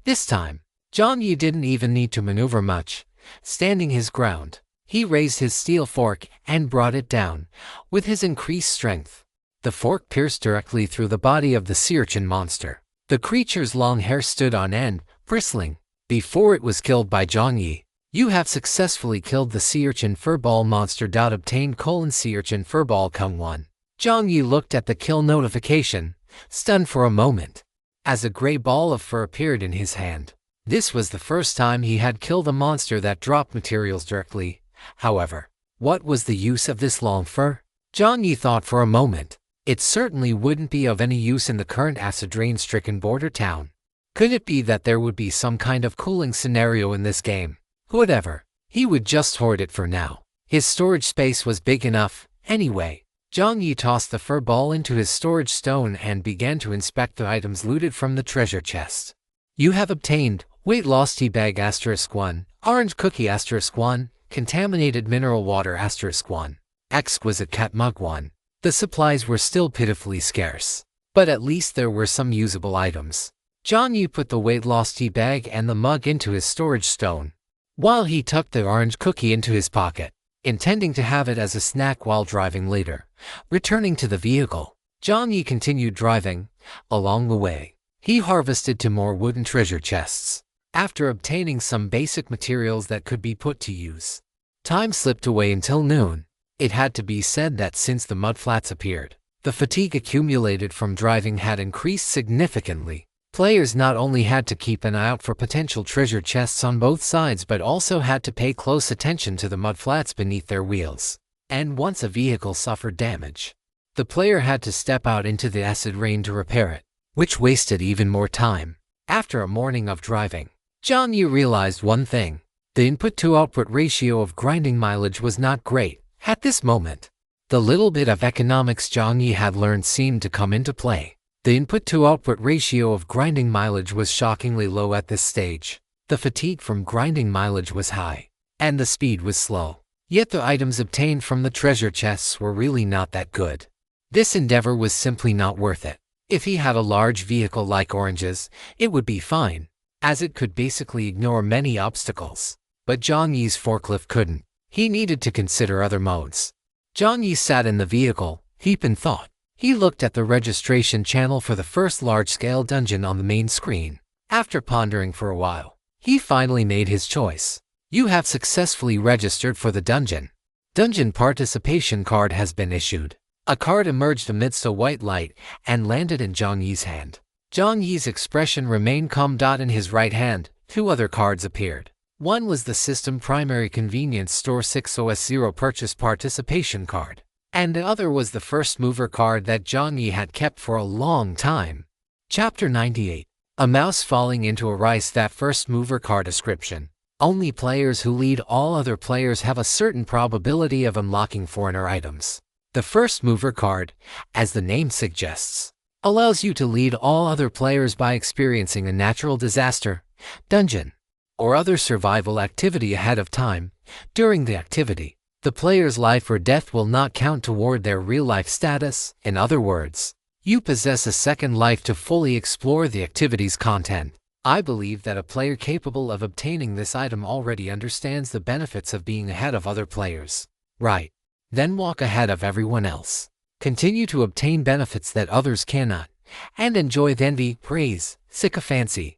This time, Jiang Yi didn't even need to maneuver much. Standing his ground, he raised his steel fork and brought it down. With his increased strength, the fork pierced directly through the body of the sea urchin monster. The creature's long hair stood on end, bristling. Before it was killed by Jiang Yi, you have successfully killed the sea urchin furball monster. Obtained sea urchin furball Kung 1. Jiang Yi looked at the kill notification, stunned for a moment, as a gray ball of fur appeared in his hand. This was the first time he had killed a monster that dropped materials directly. However, what was the use of this long fur? Jiang Yi thought for a moment. It certainly wouldn't be of any use in the current acid rain-stricken border town. Could it be that there would be some kind of cooling scenario in this game? Whatever, he would just hoard it for now. His storage space was big enough, anyway. Jiang Yi tossed the fur ball into his storage stone and began to inspect the items looted from the treasure chest. You have obtained weight loss tea bag *1, orange cookie *1, contaminated mineral water *1, exquisite cat mug 1. The supplies were still pitifully scarce, but at least there were some usable items. Jiang Yi put the weight loss tea bag and the mug into his storage stone, while he tucked the orange cookie into his pocket, intending to have it as a snack while driving later. Returning to the vehicle, Jiang Yi continued driving. Along the way, He harvested 2 more wooden treasure chests. After obtaining some basic materials that could be put to use, time slipped away until noon. It had to be said that since the mudflats appeared, the fatigue accumulated from driving had increased significantly. Players not only had to keep an eye out for potential treasure chests on both sides but also had to pay close attention to the mudflats beneath their wheels. And once a vehicle suffered damage, the player had to step out into the acid rain to repair it, which wasted even more time. After a morning of driving, Jiang Yi realized one thing. The input-to-output ratio of grinding mileage was not great at this moment. The little bit of economics Jiang Yi had learned seemed to come into play. The input-to-output ratio of grinding mileage was shockingly low at this stage. The fatigue from grinding mileage was high, and the speed was slow. Yet the items obtained from the treasure chests were really not that good. This endeavor was simply not worth it. If he had a large vehicle like oranges, it would be fine, as it could basically ignore many obstacles. But Jiang Yi's forklift couldn't. He needed to consider other modes. Jiang Yi sat in the vehicle, deep in thought. He looked at the registration channel for the first large-scale dungeon on the main screen. After pondering for a while, he finally made his choice. You have successfully registered for the dungeon. Dungeon participation card has been issued. A card emerged amidst a white light and landed in Jiang Yi's hand. Jiang Yi's expression remained calm. In his right hand, 2 other cards appeared. One was the System Primary Convenience Store 6OS0 Purchase Participation card, and the other was the First Mover card that Jiang Yi had kept for a long time. Chapter 98. A Mouse Falling into a Rice. That First Mover card description. Only players who lead all other players have a certain probability of unlocking foreigner items. The First Mover card, as the name suggests, allows you to lead all other players by experiencing a natural disaster, dungeon, or other survival activity ahead of time. During the activity, the player's life or death will not count toward their real-life status. In other words, you possess a second life to fully explore the activity's content. I believe that a player capable of obtaining this item already understands the benefits of being ahead of other players. Right. Then walk ahead of everyone else. Continue to obtain benefits that others cannot, and enjoy the envy, praise, sycophancy,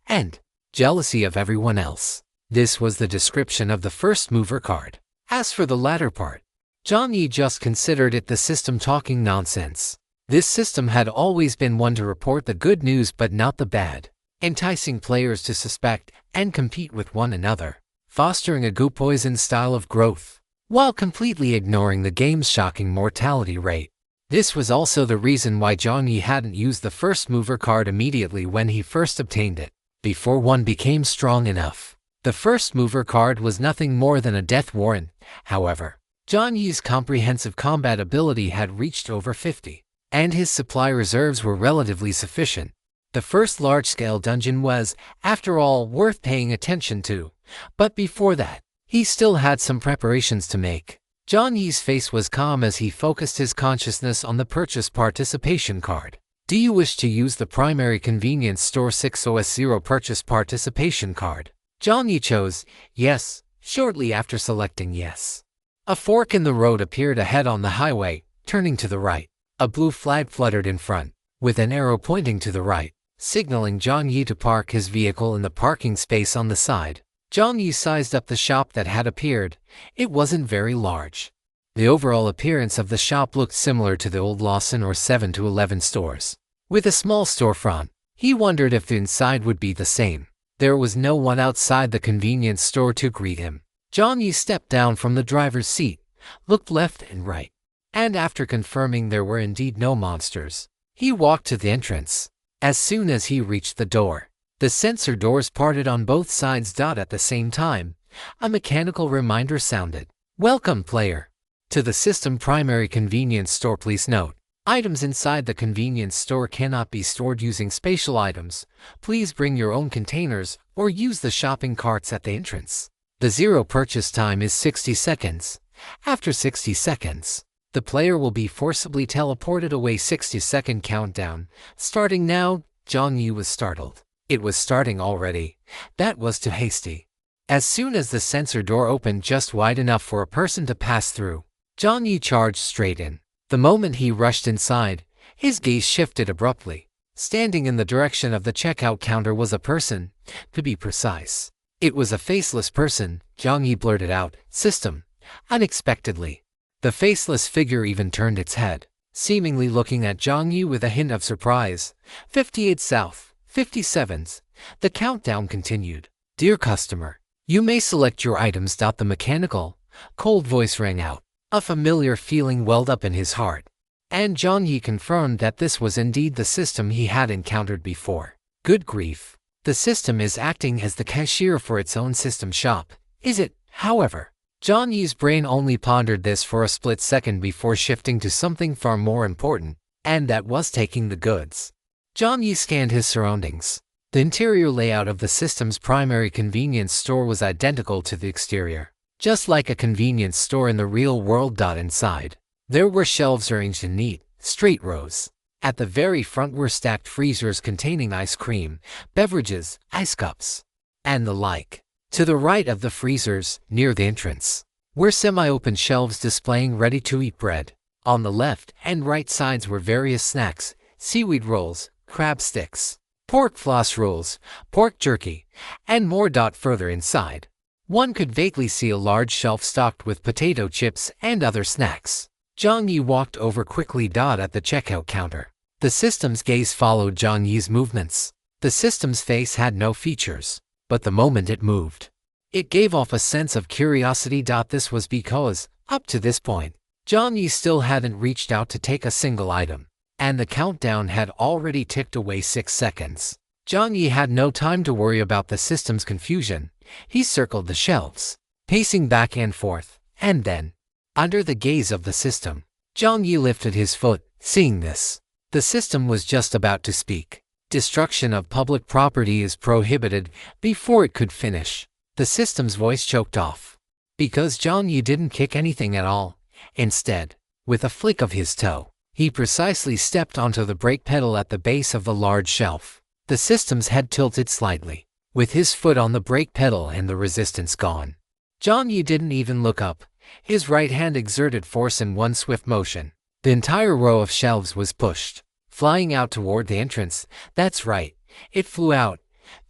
and jealousy of everyone else. This was the description of the First Mover card. As for the latter part, Jiang Yi just considered it the system talking nonsense. This system had always been one to report the good news but not the bad, enticing players to suspect and compete with one another, fostering a poison style of growth, while completely ignoring the game's shocking mortality rate. This was also the reason why Jiang Yi hadn't used the First Mover card immediately when he first obtained it, before one became strong enough. The First Mover card was nothing more than a death warrant. However, Jiang Yi's comprehensive combat ability had reached over 50, and his supply reserves were relatively sufficient. The first large-scale dungeon was, after all, worth paying attention to, but before that, he still had some preparations to make. Jiang Yi's face was calm as he focused his consciousness on the purchase participation card. Do you wish to use the Primary Convenience Store 6OS0 Purchase Participation card? Jiang Yi chose yes, shortly after selecting yes. A fork in the road appeared ahead on the highway, turning to the right. A blue flag fluttered in front, with an arrow pointing to the right, signaling Jiang Yi to park his vehicle in the parking space on the side. Jiang Yi sized up the shop that had appeared. It wasn't very large. The overall appearance of the shop looked similar to the old Lawson or 7-Eleven stores, with a small storefront. He wondered if the inside would be the same. There was no one outside the convenience store to greet him. Jiang Yi stepped down from the driver's seat, looked left and right, and after confirming there were indeed no monsters, he walked to the entrance. As soon as he reached the door, the sensor doors parted on both sides. At the same time, a mechanical reminder sounded. Welcome, player, to the System Primary Convenience Store. Please note, items inside the convenience store cannot be stored using spatial items. Please bring your own containers or use the shopping carts at the entrance. The zero purchase time is 60 seconds. After 60 seconds, the player will be forcibly teleported away. 60-second countdown. Starting now. Jiang Yi was startled. It was starting already. That was too hasty. As soon as the sensor door opened just wide enough for a person to pass through, Jiang Yi charged straight in. The moment he rushed inside, his gaze shifted abruptly. Standing in the direction of the checkout counter was a person, to be precise. It was a faceless person, Jiang Yi blurted out, "System," unexpectedly. The faceless figure even turned its head, seemingly looking at Jiang Yi with a hint of surprise. 58 South, 57s. The countdown continued. "Dear customer, you may select your items." The mechanical, cold voice rang out. A familiar feeling welled up in his heart, and Jiang Yi confirmed that this was indeed the system he had encountered before. Good grief. The system is acting as the cashier for its own system shop, is it? However, Jiang Yi's brain only pondered this for a split second before shifting to something far more important, and that was taking the goods. Jiang Yi scanned his surroundings. The interior layout of the system's primary convenience store was identical to the exterior, just like a convenience store in the real world. Inside, there were shelves arranged in neat, straight rows. At the very front were stacked freezers containing ice cream, beverages, ice cups, and the like. To the right of the freezers, near the entrance, were semi-open shelves displaying ready-to-eat bread. On the left and right sides were various snacks, seaweed rolls, crab sticks, pork floss rolls, pork jerky, and more. Further inside, one could vaguely see a large shelf stocked with potato chips and other snacks. Jiang Yi walked over quickly. At the checkout counter, the system's gaze followed Jiang Yi's movements. The system's face had no features, but the moment it moved, it gave off a sense of curiosity. This was because, up to this point, Jiang Yi still hadn't reached out to take a single item, and the countdown had already ticked away 6 seconds. Jiang Yi had no time to worry about the system's confusion. He circled the shelves, pacing back and forth, and then, under the gaze of the system, Jiang Yi lifted his foot. Seeing this, the system was just about to speak. "Destruction of public property is prohibited." Before it could finish, the system's voice choked off, because Jiang Yi didn't kick anything at all. Instead, with a flick of his toe, he precisely stepped onto the brake pedal at the base of the large shelf. The system's head tilted slightly, with his foot on the brake pedal and the resistance gone. Jiang Yi didn't even look up. His right hand exerted force in one swift motion. The entire row of shelves was pushed, flying out toward the entrance. That's right, it flew out.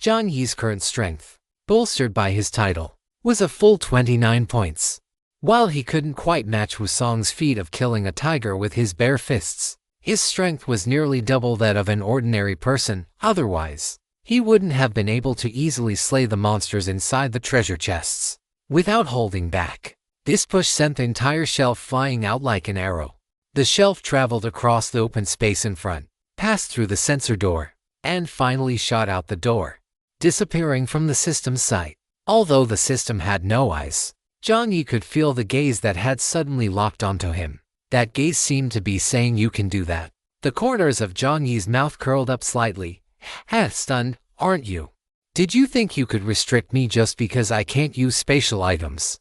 Jiang Yi's current strength, bolstered by his title, was a full 29 points. While he couldn't quite match Wusong's feat of killing a tiger with his bare fists, his strength was nearly double that of an ordinary person. Otherwise, he wouldn't have been able to easily slay the monsters inside the treasure chests without holding back. This push sent the entire shelf flying out like an arrow. The shelf traveled across the open space in front, passed through the sensor door, and finally shot out the door, disappearing from the system's sight. Although the system had no eyes, Jiang Yi could feel the gaze that had suddenly locked onto him. That gaze seemed to be saying, "You can do that." The corners of Jiang Yi's mouth curled up slightly. Stunned, aren't you? Did you think you could restrict me just because I can't use spatial items?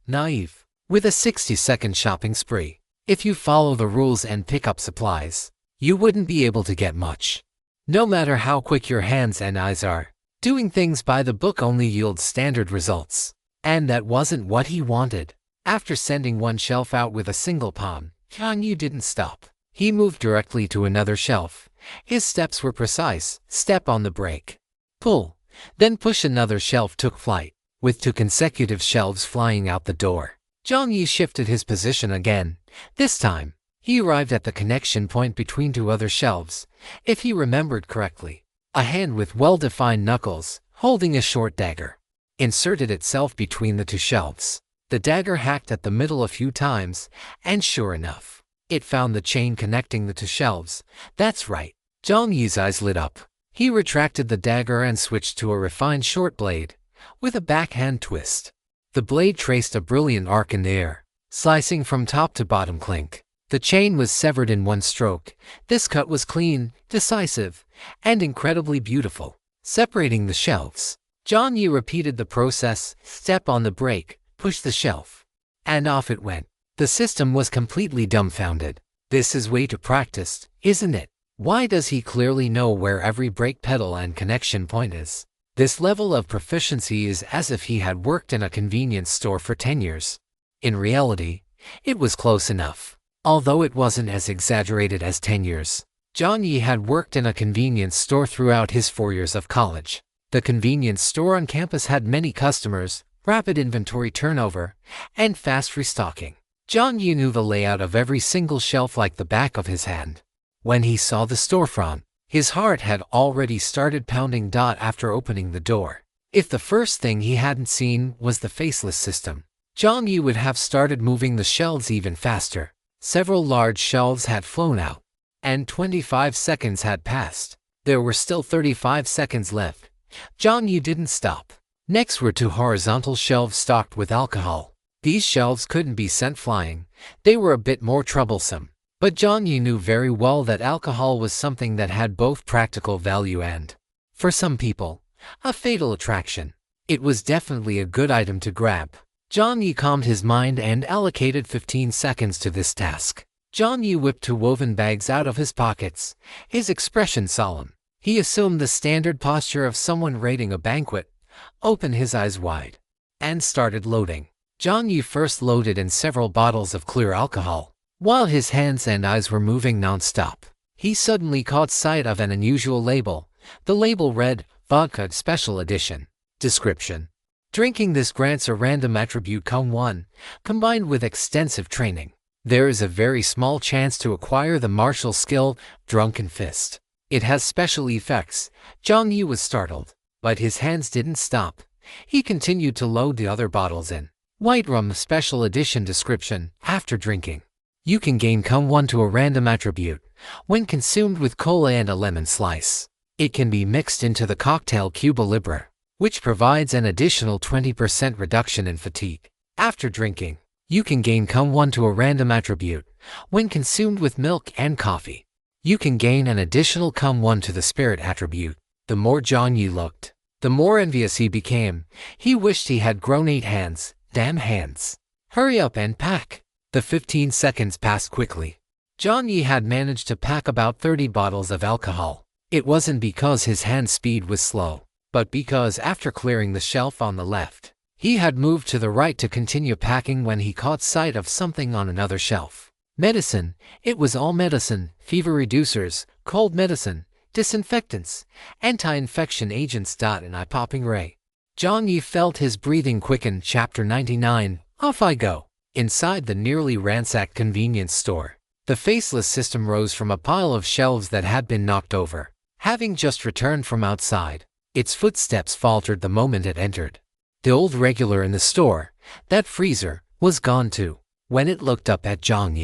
Naive. With a 60-second shopping spree, if you follow the rules and pick up supplies, you wouldn't be able to get much. No matter how quick your hands and eyes are, doing things by the book only yields standard results. And that wasn't what he wanted. After sending one shelf out with a single palm, Jiang Yi didn't stop. He moved directly to another shelf. His steps were precise. Step on the brake. Pull. Then push. Another shelf took flight, with 2 consecutive shelves flying out the door. Jiang Yi shifted his position again. This time, he arrived at the connection point between 2 other shelves. If he remembered correctly, a hand with well-defined knuckles, holding a short dagger, inserted itself between the 2 shelves. The dagger hacked at the middle a few times, and sure enough, it found the chain connecting the 2 shelves. That's right. Jiang Yi's eyes lit up. He retracted the dagger and switched to a refined short blade, with a backhand twist. The blade traced a brilliant arc in the air, slicing from top to bottom. Clink. The chain was severed in one stroke. This cut was clean, decisive, and incredibly beautiful. Separating the shelves, Jiang Yi repeated the process. Step on the brake, push the shelf, and off it went. The system was completely dumbfounded. This is way too practiced, isn't it? Why does he clearly know where every brake pedal and connection point is? This level of proficiency is as if he had worked in a convenience store for 10 years. In reality, it was close enough, although it wasn't as exaggerated as 10 years. Jiang Yi had worked in a convenience store throughout his 4 years of college. The convenience store on campus had many customers, rapid inventory turnover, and fast restocking. Jiang Yi knew the layout of every single shelf like the back of his hand. When he saw the storefront, his heart had already started pounding. After opening the door, if the first thing he hadn't seen was the faceless system, Jiang Yi would have started moving the shelves even faster. Several large shelves had flown out, and 25 seconds had passed. There were still 35 seconds left. Jiang Yi didn't stop. Next were 2 horizontal shelves stocked with alcohol. These shelves couldn't be sent flying. They were a bit more troublesome. But Jiang Yi knew very well that alcohol was something that had both practical value and, for some people, a fatal attraction. It was definitely a good item to grab. Jiang Yi calmed his mind and allocated 15 seconds to this task. Jiang Yi whipped 2 woven bags out of his pockets, his expression solemn. He assumed the standard posture of someone raiding a banquet, opened his eyes wide, and started loading. Jiang Yi first loaded in several bottles of clear alcohol. While his hands and eyes were moving non-stop, he suddenly caught sight of an unusual label. The label read, Vodka Special Edition. Description: drinking this grants a random attribute Cum-1, combined with extensive training. There is a very small chance to acquire the martial skill, Drunken Fist. It has special effects. Jiang Yi was startled, but his hands didn't stop. He continued to load the other bottles in. White Rum Special Edition. Description: after drinking, you can gain Cum-1 to a random attribute when consumed with cola and a lemon slice. It can be mixed into the cocktail Cuba Libre, which provides an additional 20% reduction in fatigue. After drinking, you can gain Cum-1 to a random attribute when consumed with milk and coffee. You can gain an additional Cum-1 to the spirit attribute. The more Jiang Yi looked, the more envious he became. He wished he had grown 8 hands. Damn hands. Hurry up and pack. The 15 seconds passed quickly. Jiang Yi had managed to pack about 30 bottles of alcohol. It wasn't because his hand speed was slow, but because after clearing the shelf on the left, he had moved to the right to continue packing when he caught sight of something on another shelf. Medicine. It was all medicine: fever reducers, cold medicine, disinfectants, anti-infection agents. An eye-popping ray. Jiang Yi felt his breathing quicken. Chapter 99. Off I go. Inside the nearly ransacked convenience store, the faceless system rose from a pile of shelves that had been knocked over. Having just returned from outside, its footsteps faltered the moment it entered. The old regular in the store, that freezer, was gone too. When it looked up at Jiang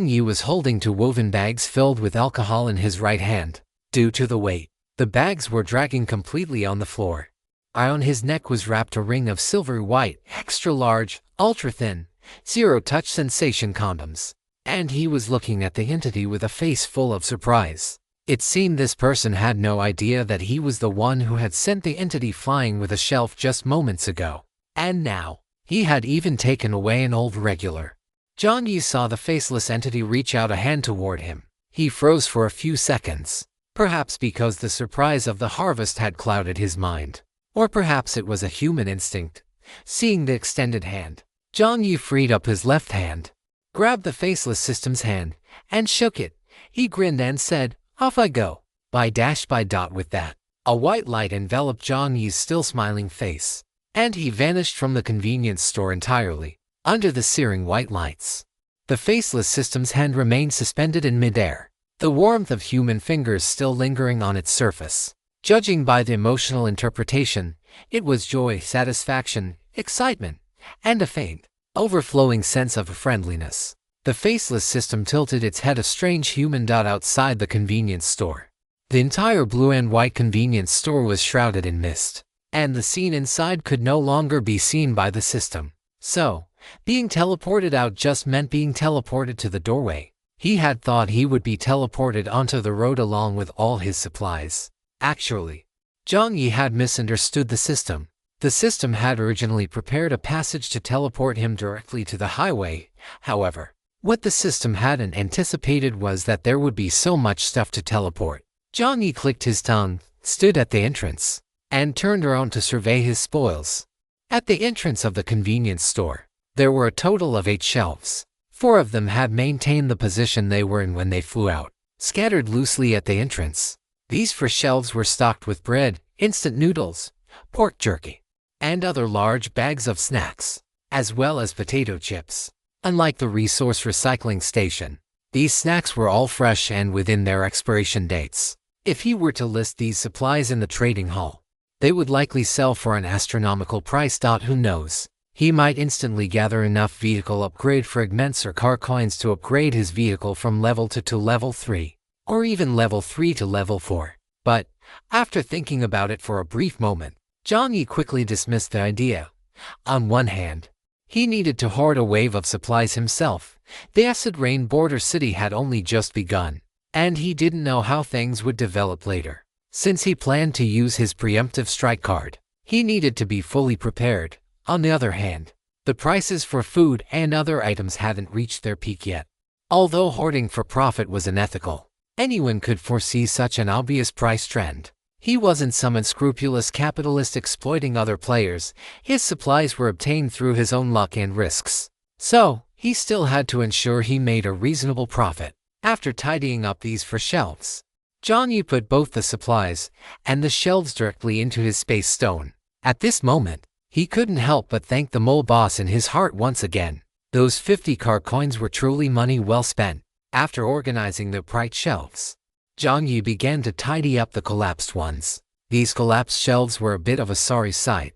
Yi was holding 2 woven bags filled with alcohol in his right hand. Due to the weight, the bags were dragging completely on the floor. On his neck was wrapped a ring of silvery white, extra-large, ultra-thin, zero-touch sensation condoms. And he was looking at the entity with a face full of surprise. It seemed this person had no idea that he was the one who had sent the entity flying with a shelf just moments ago. And now, he had even taken away an old regular. Jiang Yi saw the faceless entity reach out a hand toward him. He froze for a few seconds, perhaps because the surprise of the harvest had clouded his mind. Or perhaps it was a human instinct. Seeing the extended hand, Jiang Yi freed up his left hand, grabbed the faceless system's hand, and shook it. He grinned and said, "Off I go." With that, a white light enveloped Jiang Yi's still smiling face, and he vanished from the convenience store entirely, under the searing white lights. The faceless system's hand remained suspended in midair, the warmth of human fingers still lingering on its surface. Judging by the emotional interpretation, it was joy, satisfaction, excitement, and a faint, overflowing sense of friendliness. The faceless system tilted its head a strange human. Outside the convenience store, the entire blue and white convenience store was shrouded in mist, and the scene inside could no longer be seen by the system. So, being teleported out just meant being teleported to the doorway. He had thought he would be teleported onto the road along with all his supplies. Actually, Jiang Yi had misunderstood the system. The system had originally prepared a passage to teleport him directly to the highway. However, what the system hadn't anticipated was that there would be so much stuff to teleport. Jiang Yi clicked his tongue, stood at the entrance, and turned around to survey his spoils. At the entrance of the convenience store, there were a total of 8 shelves. 4 of them had maintained the position they were in when they flew out. scattered loosely at the entrance. These fresh shelves were stocked with bread, instant noodles, pork jerky, and other large bags of snacks, as well as potato chips. Unlike the resource recycling station, these snacks were all fresh and within their expiration dates. If he were to list these supplies in the trading hall, they would likely sell for an astronomical price. Who knows? He might instantly gather enough vehicle upgrade fragments or car coins to upgrade his vehicle from level 2 to level 3, or even level 3 to level 4. But, after thinking about it for a brief moment, Jiang Yi quickly dismissed the idea. On one hand, he needed to hoard a wave of supplies himself. The acid rain border city had only just begun, and he didn't know how things would develop later. Since he planned to use his preemptive strike card, he needed to be fully prepared. On the other hand, the prices for food and other items hadn't reached their peak yet. Although hoarding for profit was unethical, anyone could foresee such an obvious price trend. He wasn't some unscrupulous capitalist exploiting other players. His supplies were obtained through his own luck and risks. So, he still had to ensure he made a reasonable profit. After tidying up these fresh shelves, Jiang Yi put both the supplies and the shelves directly into his space stone. At this moment, he couldn't help but thank the mole boss in his heart once again. Those 50 car coins were truly money well spent. After organizing the bright shelves, Jiang Yi began to tidy up the collapsed ones. These collapsed shelves were a bit of a sorry sight.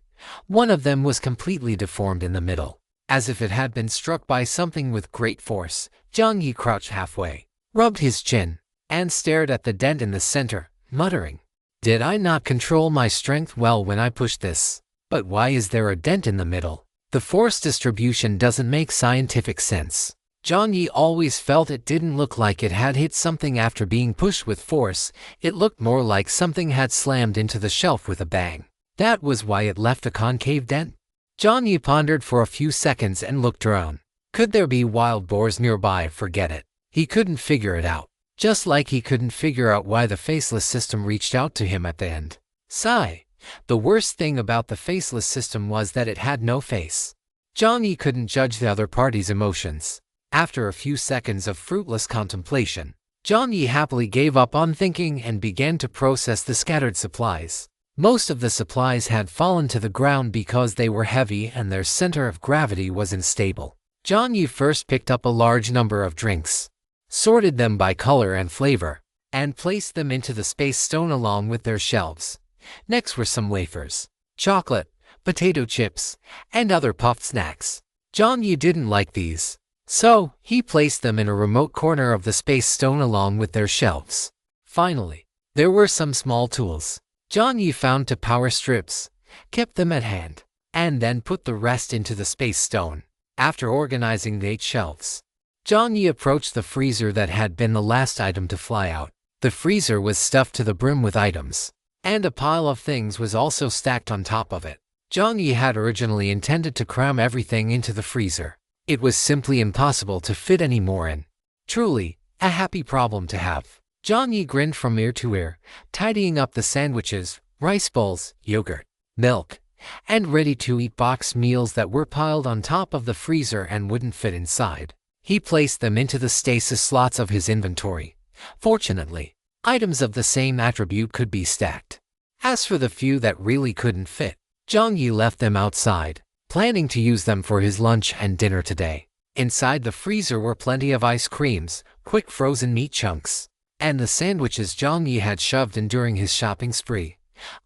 One of them was completely deformed in the middle, as if it had been struck by something with great force. Jiang Yi crouched halfway, rubbed his chin, and stared at the dent in the center, muttering, "Did I not control my strength well when I pushed this? But why is there a dent in the middle? The force distribution doesn't make scientific sense." Jiang Yi always felt it didn't look like it had hit something after being pushed with force. It looked more like something had slammed into the shelf with a bang. That was why it left a concave dent. Jiang Yi pondered for a few seconds and looked around. Could there be wild boars nearby? Forget it. He couldn't figure it out. Just like he couldn't figure out why the faceless system reached out to him at the end. Sigh. The worst thing about the faceless system was that it had no face. Jiang Yi couldn't judge the other party's emotions. After a few seconds of fruitless contemplation, Jiang Yi happily gave up on thinking and began to process the scattered supplies. Most of the supplies had fallen to the ground because they were heavy and their center of gravity was unstable. Jiang Yi first picked up a large number of drinks, sorted them by color and flavor, and placed them into the space stone along with their shelves. Next were some wafers, chocolate, potato chips, and other puffed snacks. Jiang Yi didn't like these, so he placed them in a remote corner of the space stone along with their shelves. Finally, there were some small tools. Jiang Yi found to power strips, kept them at hand, and then put the rest into the space stone. After organizing the 8 shelves, Jiang Yi approached the freezer that had been the last item to fly out. The freezer was stuffed to the brim with items, and a pile of things was also stacked on top of it. Jiang Yi had originally intended to cram everything into the freezer. It was simply impossible to fit any more in. Truly, a happy problem to have. Jiang Yi grinned from ear to ear, tidying up the sandwiches, rice bowls, yogurt, milk, and ready-to-eat box meals that were piled on top of the freezer and wouldn't fit inside. He placed them into the stasis slots of his inventory. Fortunately, items of the same attribute could be stacked. As for the few that really couldn't fit, Jiang Yi left them outside, planning to use them for his lunch and dinner today. Inside the freezer were plenty of ice creams, quick frozen meat chunks, and the sandwiches Jiang Yi had shoved in during his shopping spree.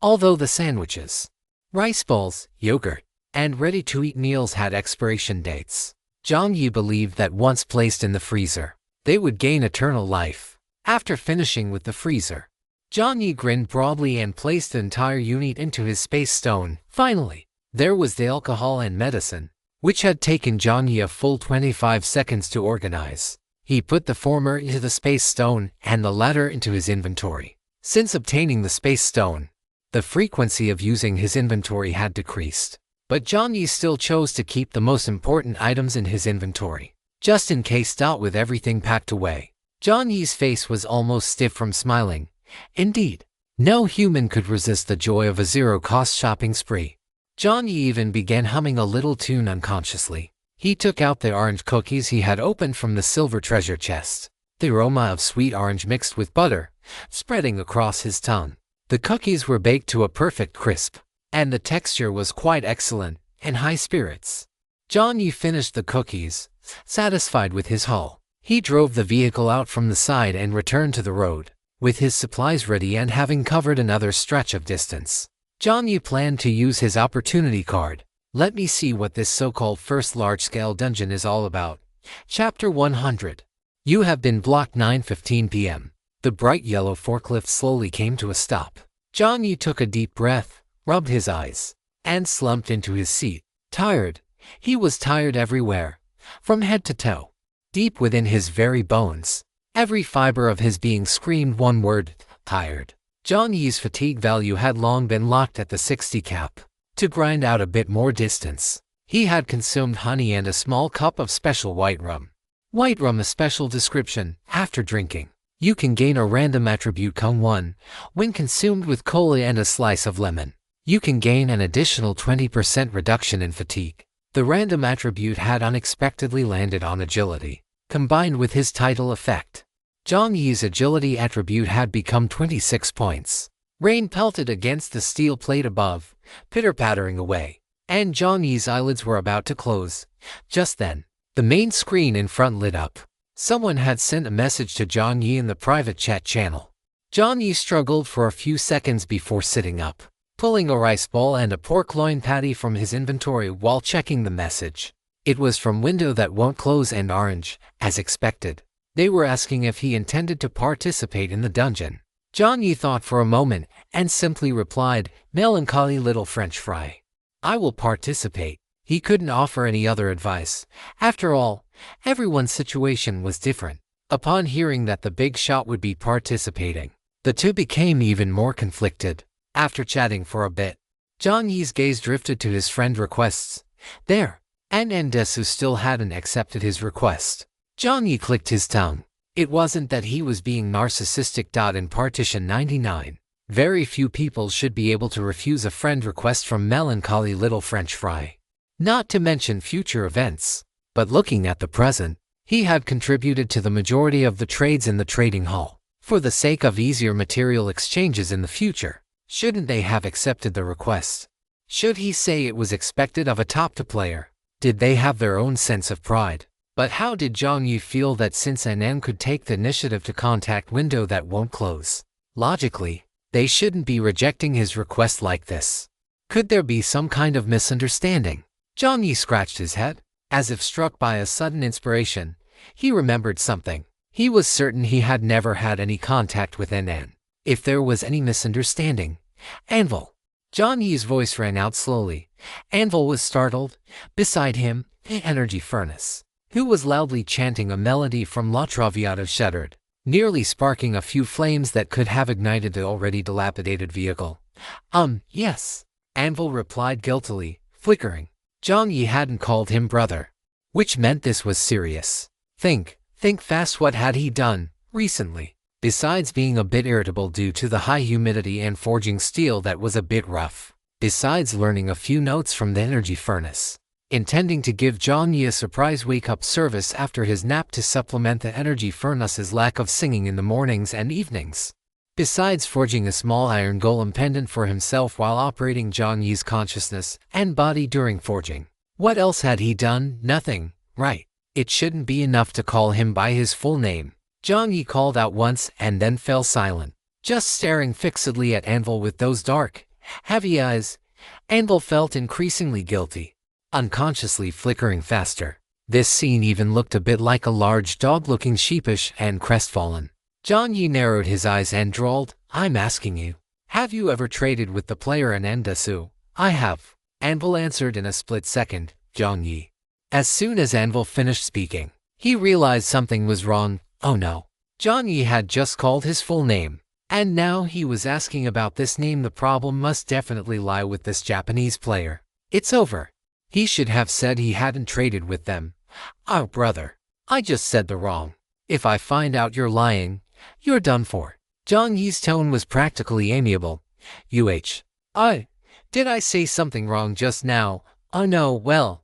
Although the sandwiches, rice bowls, yogurt, and ready-to-eat meals had expiration dates, Jiang Yi believed that once placed in the freezer, they would gain eternal life. After finishing with the freezer, Jiang Yi grinned broadly and placed the entire unit into his space stone. Finally, there was the alcohol and medicine, which had taken Jiang Yi a full 25 seconds to organize. He put the former into the space stone and the latter into his inventory. Since obtaining the space stone, the frequency of using his inventory had decreased. But Jiang Yi still chose to keep the most important items in his inventory, just in case. With everything packed away, Jiang Yi's face was almost stiff from smiling. Indeed, no human could resist the joy of a zero-cost shopping spree. Jiang Yi even began humming a little tune unconsciously. He took out the orange cookies he had opened from the silver treasure chest, the aroma of sweet orange mixed with butter, spreading across his tongue. The cookies were baked to a perfect crisp, and the texture was quite excellent, and high spirits. Jiang Yi finished the cookies, satisfied with his haul. He drove the vehicle out from the side and returned to the road, with his supplies ready and having covered another stretch of distance. Jiang Yi planned to use his opportunity card. Let me see what this so-called first large-scale dungeon is all about. Chapter 100. You have been blocked. 9:15 p.m. The bright yellow forklift slowly came to a stop. Jiang Yi took a deep breath, rubbed his eyes, and slumped into his seat. Tired. He was tired everywhere, from head to toe. Deep within his very bones, every fiber of his being screamed one word: tired. Jiang Yi's fatigue value had long been locked at the 60 cap. To grind out a bit more distance, he had consumed honey and a small cup of special white rum. White rum, a special description: after drinking, you can gain a random attribute Kung 1. When consumed with cola and a slice of lemon, you can gain an additional 20% reduction in fatigue. The random attribute had unexpectedly landed on agility, combined with his title effect. Jiang Yi's agility attribute had become 26 points. Rain pelted against the steel plate above, pitter-pattering away, and Jiang Yi's eyelids were about to close. Just then, the main screen in front lit up. Someone had sent a message to Jiang Yi in the private chat channel. Jiang Yi struggled for a few seconds before sitting up, pulling a rice ball and a pork loin patty from his inventory while checking the message. It was from Window That Won't Close and Orange, as expected. They were asking if he intended to participate in the dungeon. Jiang Yi thought for a moment and simply replied, "Melancholy little French fry. I will participate." He couldn't offer any other advice. After all, everyone's situation was different. Upon hearing that the big shot would be participating, the two became even more conflicted. After chatting for a bit, Jiang Yi's gaze drifted to his friend requests. There, and Desu still hadn't accepted his request. Jiang Yi clicked his tongue. It wasn't that he was being narcissistic. In partition 99, very few people should be able to refuse a friend request from melancholy little French fry. Not to mention future events. But looking at the present, he had contributed to the majority of the trades in the trading hall. For the sake of easier material exchanges in the future, shouldn't they have accepted the request? Should he say it was expected of a top-2 player? Did they have their own sense of pride? But how did Jiang Yi feel that since NN could take the initiative to contact Window That Won't Close, logically, they shouldn't be rejecting his request like this? Could there be some kind of misunderstanding? Jiang Yi scratched his head, as if struck by a sudden inspiration. He remembered something. He was certain he had never had any contact with NN. If there was any misunderstanding, Anvil. Jiang Yi's voice rang out slowly. Anvil was startled. Beside him, the energy furnace, who was loudly chanting a melody from La Traviata, shuddered, nearly sparking a few flames that could have ignited the already dilapidated vehicle. Yes, Anvil replied guiltily, flickering. Jiang Yi hadn't called him brother, which meant this was serious. Think fast. What had he done recently? Besides being a bit irritable due to the high humidity and forging steel that was a bit rough. Besides learning a few notes from the energy furnace. Intending to give Jiang Yi a surprise wake-up service after his nap to supplement the energy furnace's lack of singing in the mornings and evenings. Besides forging a small iron golem pendant for himself while operating Jiang Yi's consciousness and body during forging. What else had he done? Nothing, right? It shouldn't be enough to call him by his full name. Jiang Yi called out once and then fell silent, just staring fixedly at Anvil with those dark, heavy eyes. Anvil felt increasingly guilty, unconsciously flickering faster. This scene even looked a bit like a large dog looking sheepish and crestfallen. Jiang Yi narrowed his eyes and drawled, "I'm asking you, have you ever traded with the player in Endesu?" "I have," Anvil answered in a split second. Jiang Yi. As soon as Anvil finished speaking, he realized something was wrong. Oh no. Jiang Yi had just called his full name, and now he was asking about this name. The problem must definitely lie with this Japanese player. It's over. He should have said he hadn't traded with them. "Oh brother, I just said the wrong. If I find out you're lying, you're done for." Jiang Yi's tone was practically amiable. Did I say something wrong just now?" "Oh no, well,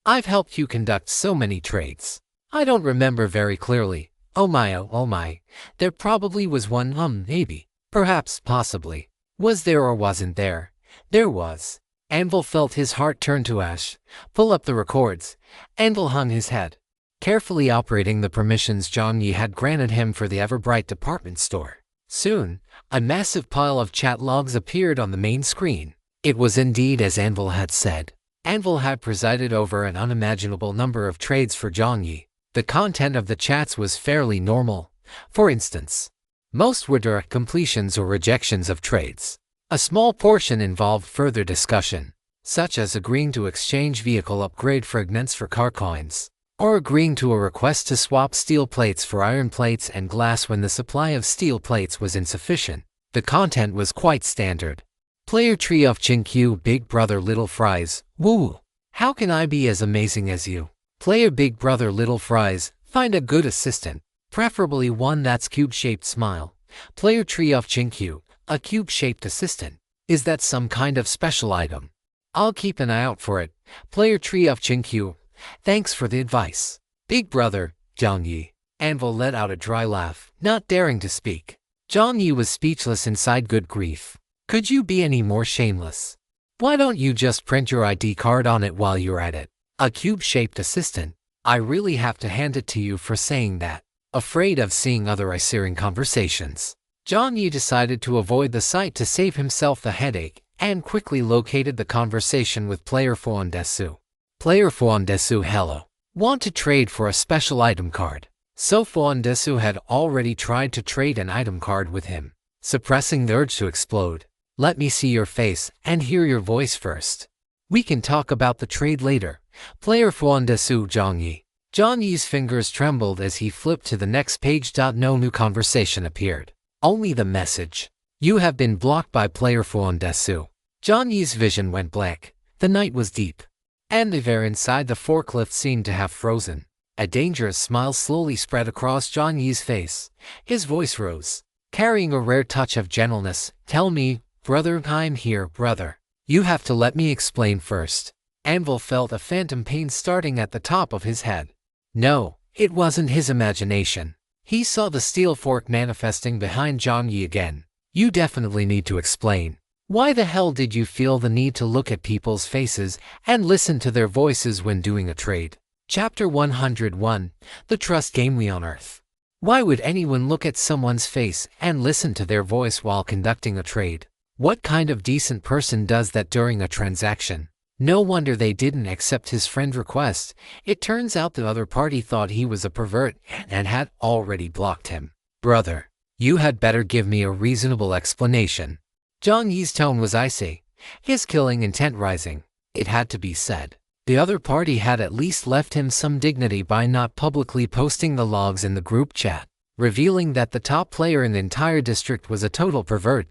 I've helped you conduct so many trades. I don't remember very clearly. Oh my, there probably was one, maybe, perhaps, possibly. Was there or wasn't there? There was. Anvil felt his heart turn to ash. Pull up the records. Anvil hung his head, carefully operating the permissions Jiang Yi had granted him for the ever-bright department store. Soon, a massive pile of chat logs appeared on the main screen. It was indeed as Anvil had said. Anvil had presided over an unimaginable number of trades for Jiang Yi. The content of the chats was fairly normal. For instance, most were direct completions or rejections of trades. A small portion involved further discussion, such as agreeing to exchange vehicle upgrade fragments for car coins, or agreeing to a request to swap steel plates for iron plates and glass when the supply of steel plates was insufficient. The content was quite standard. Player tree of Chinkyu, Big Brother Little Fries. Woo! How can I be as amazing as you? Player Big Brother Little Fries, find a good assistant, preferably one that's cube-shaped. Smile. Player tree of Chinkyu, a cube-shaped assistant. Is that some kind of special item? I'll keep an eye out for it. Player tree of Chinkyu, thanks for the advice. Big Brother, Jiang Yi. Anvil let out a dry laugh, not daring to speak. Jiang Yi was speechless inside. Good grief. Could you be any more shameless? Why don't you just print your ID card on it while you're at it? A cube-shaped assistant. I really have to hand it to you for saying that. Afraid of seeing other Iserian conversations, Jiang Yi decided to avoid the site to save himself the headache, and quickly located the conversation with player Fuandesu. Player Fuandesu, hello. Want to trade for a special item card? So Fuandesu had already tried to trade an item card with him, suppressing the urge to explode. Let me see your face and hear your voice first. We can talk about the trade later. Player Fuandesu, Jiang Yi. Jiang Yi's fingers trembled as he flipped to the next page. No new conversation appeared. Only the message. You have been blocked by player Fuandesu. Jiang Yi's vision went blank. The night was deep, and the air inside the forklift seemed to have frozen. A dangerous smile slowly spread across Jiang Yi's face. His voice rose, carrying a rare touch of gentleness. Tell me, brother. I'm here, brother. You have to let me explain first. Anvil felt a phantom pain starting at the top of his head. No, it wasn't his imagination. He saw the steel fork manifesting behind Jiang Yi again. You definitely need to explain. Why the hell did you feel the need to look at people's faces and listen to their voices when doing a trade? Chapter 101, The Trust Game We Unearth. Why would anyone look at someone's face and listen to their voice while conducting a trade? What kind of decent person does that during a transaction? No wonder they didn't accept his friend request. It turns out the other party thought he was a pervert and had already blocked him. Brother, you had better give me a reasonable explanation. Jiang Yi's tone was icy, his killing intent rising. It had to be said. The other party had at least left him some dignity by not publicly posting the logs in the group chat, revealing that the top player in the entire district was a total pervert.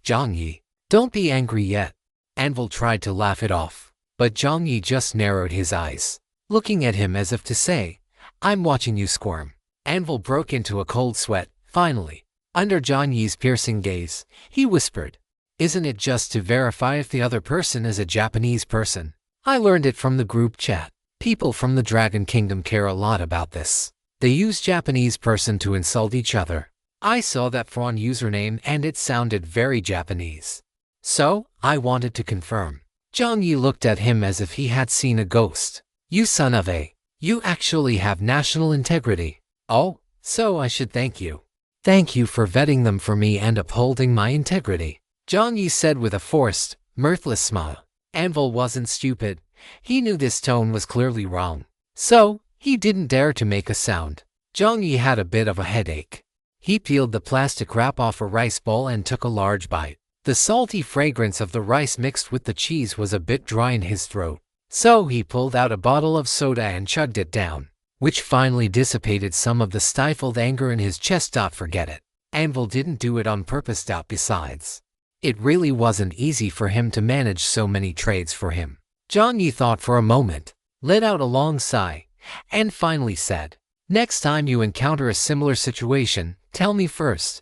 Jiang Yi, don't be angry yet. Anvil tried to laugh it off, but Jiang Yi just narrowed his eyes, looking at him as if to say, I'm watching you squirm. Anvil broke into a cold sweat. Finally, under Jiang Yi's piercing gaze, he whispered, Isn't it just to verify if the other person is a Japanese person? I learned it from the group chat. People from the Dragon Kingdom care a lot about this. They use Japanese person to insult each other. I saw that Fran username and it sounded very Japanese. So, I wanted to confirm. Jiang Yi looked at him as if he had seen a ghost. You son of a, you actually have national integrity. Oh, so I should thank you. Thank you for vetting them for me and upholding my integrity, Jiang Yi said with a forced, mirthless smile. Anvil wasn't stupid. He knew this tone was clearly wrong. So, he didn't dare to make a sound. Jiang Yi had a bit of a headache. He peeled the plastic wrap off a rice bowl and took a large bite. The salty fragrance of the rice mixed with the cheese was a bit dry in his throat. So he pulled out a bottle of soda and chugged it down, which finally dissipated some of the stifled anger in his chest. Forget it. Anvil didn't do it on purpose. Besides, it really wasn't easy for him to manage so many trades for him. Jiang Yi thought for a moment, let out a long sigh, and finally said, Next time you encounter a similar situation, tell me first.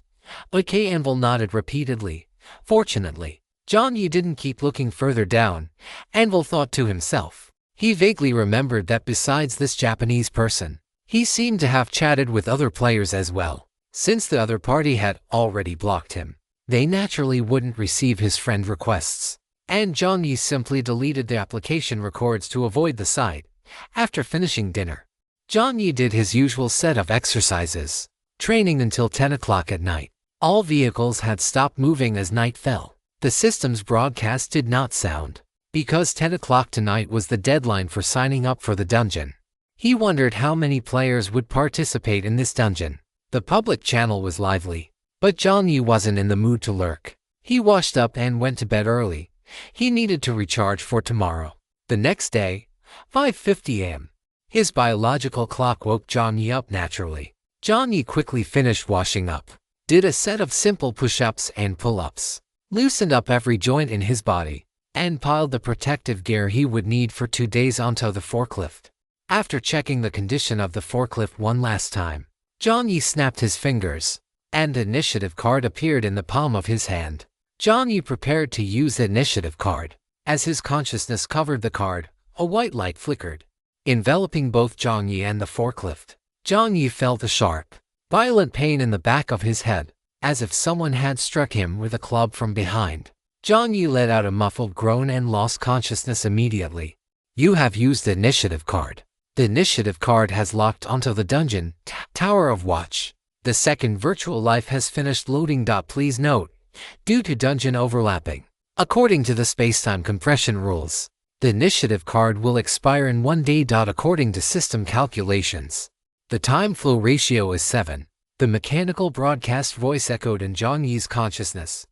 Okay. Anvil nodded repeatedly. Fortunately, Jiang Yi didn't keep looking further down. Anvil thought to himself. He vaguely remembered that besides this Japanese person, He seemed to have chatted with other players as well. Since the other party had already blocked him, they naturally wouldn't receive his friend requests. And Jiang Yi simply deleted the application records to avoid the site. After finishing dinner, Jiang Yi did his usual set of exercises, training until 10 o'clock at night. All vehicles had stopped moving as night fell. The system's broadcast did not sound, because 10 o'clock tonight was the deadline for signing up for the dungeon. He wondered how many players would participate in this dungeon. The public channel was lively, but Jiang Yi wasn't in the mood to lurk. He washed up and went to bed early. He needed to recharge for tomorrow. The next day, 5:50 a.m., his biological clock woke Jiang Yi up naturally. Jiang Yi quickly finished washing up, did a set of simple push-ups and pull-ups, loosened up every joint in his body, and piled the protective gear he would need for 2 days onto the forklift. After checking the condition of the forklift one last time, Jiang Yi snapped his fingers, and the initiative card appeared in the palm of his hand. Jiang Yi prepared to use the initiative card. As his consciousness covered the card, a white light flickered, enveloping both Jiang Yi and the forklift. Jiang Yi felt a sharp, violent pain in the back of his head, as if someone had struck him with a club from behind. Jiang Yi let out a muffled groan and lost consciousness immediately. You have used the initiative card. The initiative card has locked onto the dungeon, Tower of Watch. The second virtual life has finished loading. Please note, due to dungeon overlapping, according to the spacetime compression rules, the initiative card will expire in 1 day. According to system calculations, the time flow ratio is 7. The mechanical broadcast voice echoed in Jiang Yi's consciousness.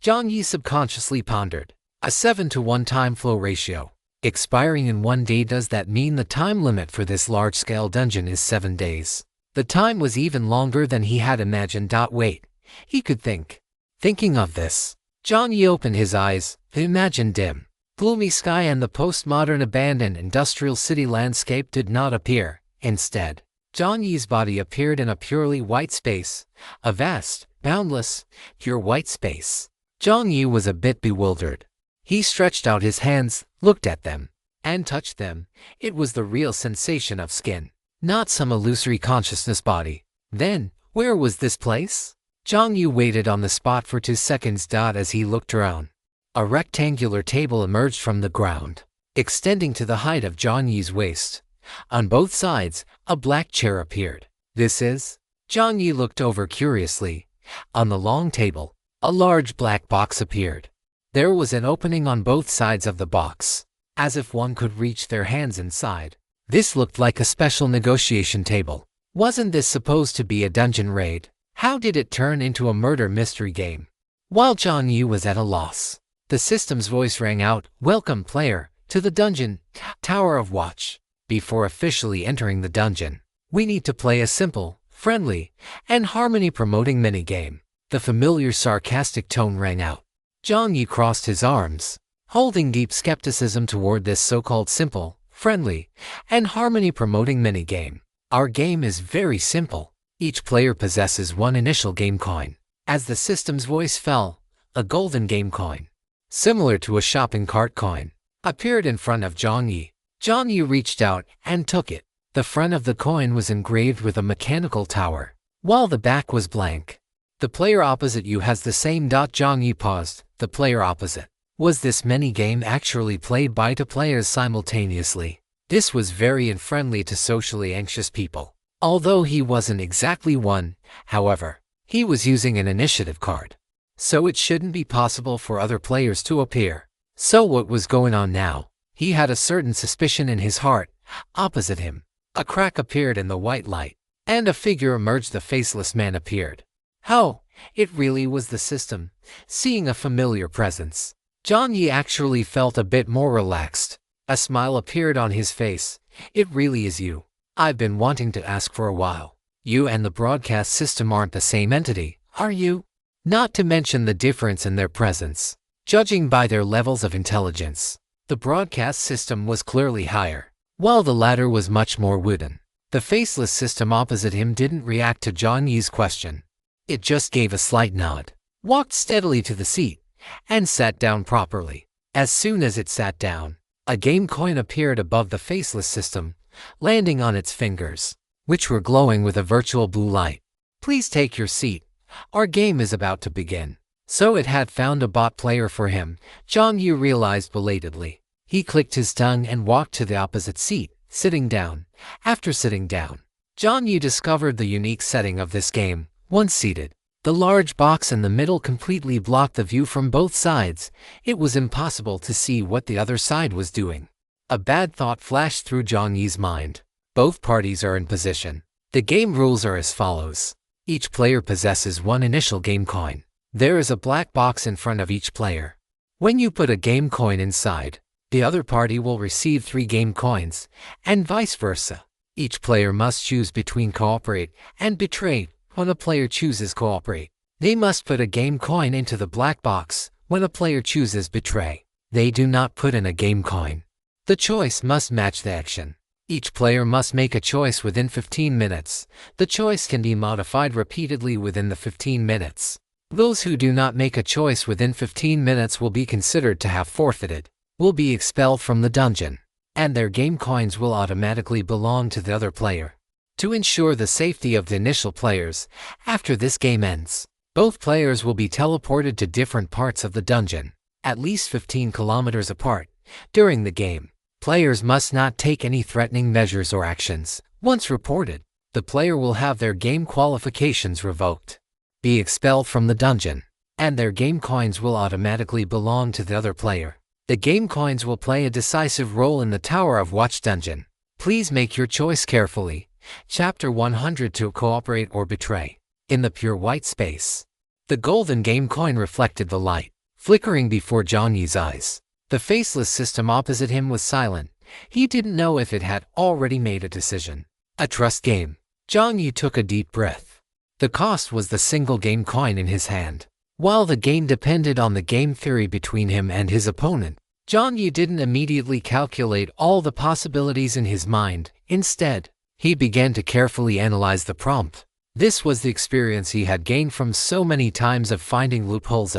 Jiang Yi subconsciously pondered, a 7-to-1 time flow ratio, expiring in 1 day. Does that mean the time limit for this large-scale dungeon is 7 days? The time was even longer than he had imagined. Wait, he could think. Thinking of this, Jiang Yi opened his eyes. The imagined dim, gloomy sky and the postmodern abandoned industrial city landscape did not appear. Instead, Jiang Yi's body appeared in a purely white space, a vast, boundless, pure white space. Jiang Yi was a bit bewildered. He stretched out his hands, looked at them, and touched them. It was the real sensation of skin, not some illusory consciousness body. Then, where was this place? Jiang Yi waited on the spot for 2 seconds. As he looked around, a rectangular table emerged from the ground, extending to the height of Jiang Yi's waist. On both sides, a black chair appeared. This is? Jiang Yi looked over curiously. On the long table, a large black box appeared. There was an opening on both sides of the box, as if one could reach their hands inside. This looked like a special negotiation table. Wasn't this supposed to be a dungeon raid? How did it turn into a murder mystery game? While Jiang Yi was at a loss, the system's voice rang out, "Welcome, player, to the dungeon, Tower of Watch. Before officially entering the dungeon, we need to play a simple, friendly, and harmony-promoting minigame." The familiar sarcastic tone rang out. Jiang Yi crossed his arms, holding deep skepticism toward this so-called simple, friendly, and harmony-promoting minigame. Our game is very simple. Each player possesses 1 initial game coin. As the system's voice fell, a golden game coin, similar to a shopping cart coin, appeared in front of Jiang Yi. Jiang Yi reached out and took it. The front of the coin was engraved with a mechanical tower, while the back was blank. The player opposite you has the same. Jiang Yi paused. The player opposite. Was this minigame actually played by 2 players simultaneously? This was very unfriendly to socially anxious people. Although he wasn't exactly one, however, he was using an initiative card, so it shouldn't be possible for other players to appear. So what was going on now? He had a certain suspicion in his heart. Opposite him, a crack appeared in the white light, and a figure emerged. The faceless man appeared. Oh, it really was the system. Seeing a familiar presence, Jiang Yi actually felt a bit more relaxed. A smile appeared on his face. It really is you. I've been wanting to ask for a while. You and the broadcast system aren't the same entity, are you? Not to mention the difference in their presence. Judging by their levels of intelligence, the broadcast system was clearly higher, while the latter was much more wooden. The faceless system opposite him didn't react to Jiang Yi's question. It just gave a slight nod, walked steadily to the seat, and sat down properly. As soon as it sat down, a game coin appeared above the faceless system, landing on its fingers. which were glowing with a virtual blue light. "Please take your seat. Our game is about to begin." So it had found a bot player for him, Jiang Yi realized belatedly. He clicked his tongue and walked to the opposite seat, sitting down. After sitting down, Jiang Yi discovered the unique setting of this game. Once seated, the large box in the middle completely blocked the view from both sides. It was impossible to see what the other side was doing. A bad thought flashed through Jiang Yi's mind. Both parties are in position. The game rules are as follows. Each player possesses one initial game coin. There is a black box in front of each player. When you put a game coin inside, the other party will receive 3 game coins, and vice versa. Each player must choose between cooperate and betray. When a player chooses cooperate, they must put a game coin into the black box. When a player chooses betray, they do not put in a game coin. The choice must match the action. Each player must make a choice within 15 minutes. The choice can be modified repeatedly within the 15 minutes. Those who do not make a choice within 15 minutes will be considered to have forfeited, will be expelled from the dungeon, and their game coins will automatically belong to the other player. To ensure the safety of the initial players, after this game ends, both players will be teleported to different parts of the dungeon, at least 15 kilometers apart. During the game, players must not take any threatening measures or actions. Once reported, the player will have their game qualifications revoked, be expelled from the dungeon, and their game coins will automatically belong to the other player. The game coins will play a decisive role in the Tower of Watch dungeon. Please make your choice carefully. Chapter 100 to cooperate or betray. In the pure white space, the golden game coin reflected the light, flickering before Jiang Yi's eyes. The faceless system opposite him was silent. He didn't know if it had already made a decision. A trust game. Jiang Yi took a deep breath. The cost was the single game coin in his hand. While the game depended on the game theory between him and his opponent, Jiang Yi didn't immediately calculate all the possibilities in his mind. Instead, he began to carefully analyze the prompt. This was the experience he had gained from so many times of finding loopholes.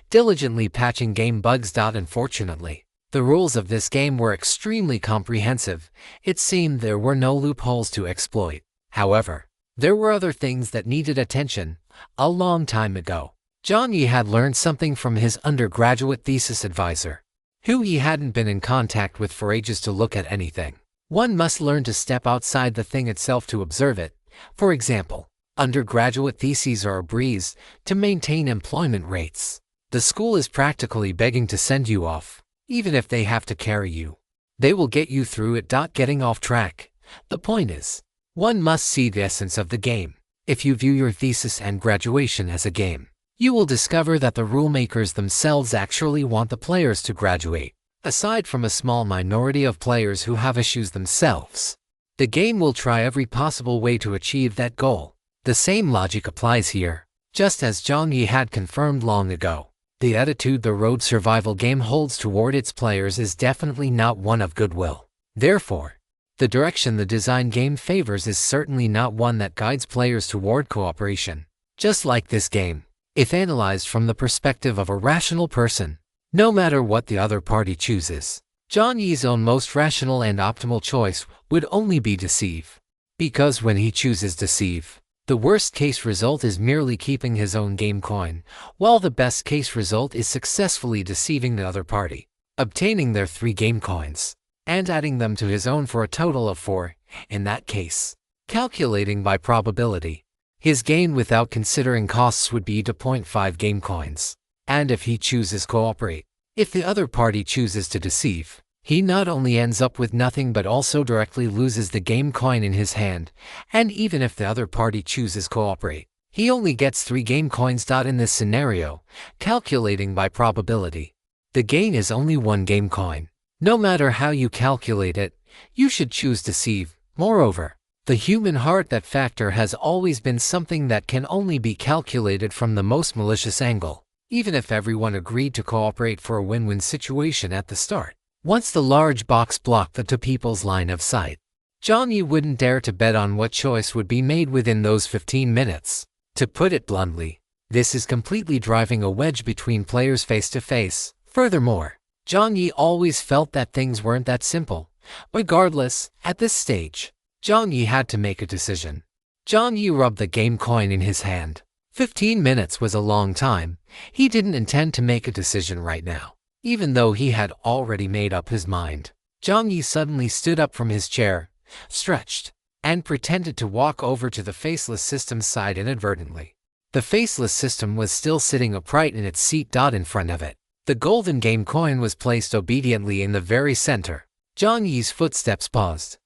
Diligently patching game bugs. Unfortunately, the rules of this game were extremely comprehensive. It seemed there were no loopholes to exploit. However, there were other things that needed attention. A long time ago, Jiang Yi had learned something from his undergraduate thesis advisor, who he hadn't been in contact with for ages. To look at anything, one must learn to step outside the thing itself to observe it. For example, undergraduate theses are a breeze to maintain employment rates. The school is practically begging to send you off. Even if they have to carry you, they will get you through it. Getting off track. The point is, one must see the essence of the game. If you view your thesis and graduation as a game, you will discover that the rule makers themselves actually want the players to graduate. Aside from a small minority of players who have issues themselves, the game will try every possible way to achieve that goal. The same logic applies here. Just as Jiang Yi had confirmed long ago, the attitude the road survival game holds toward its players is definitely not one of goodwill. Therefore, the direction the design game favors is certainly not one that guides players toward cooperation. Just like this game, if analyzed from the perspective of a rational person, no matter what the other party chooses, Jiang Yi's own most rational and optimal choice would only be deceive. Because when he chooses deceive, the worst-case result is merely keeping his own game coin, while the best-case result is successfully deceiving the other party, obtaining their 3 game coins, and adding them to his own for a total of 4. In that case, calculating by probability, his gain without considering costs would be 0.5 game coins. And if he chooses cooperate, if the other party chooses to deceive, he not only ends up with nothing but also directly loses the game coin in his hand. And even if the other party chooses cooperate, he only gets 3 game coins. In this scenario, calculating by probability, the gain is only 1 game coin. No matter how you calculate it, you should choose deceive. Moreover, the human heart, that factor has always been something that can only be calculated from the most malicious angle. Even if everyone agreed to cooperate for a win-win situation at the start, once the large box blocked the two people's line of sight, Jiang Yi wouldn't dare to bet on what choice would be made within those 15 minutes. To put it bluntly, this is completely driving a wedge between players face to face. Furthermore, Jiang Yi always felt that things weren't that simple. Regardless, at this stage, Jiang Yi had to make a decision. Jiang Yi rubbed the game coin in his hand. 15 minutes was a long time. He didn't intend to make a decision right now, even though he had already made up his mind. Jiang Yi suddenly stood up from his chair, stretched, and pretended to walk over to the faceless system's side inadvertently. The faceless system was still sitting upright in its seat. In front of it, the golden game coin was placed obediently in the very center. Jiang Yi's footsteps paused.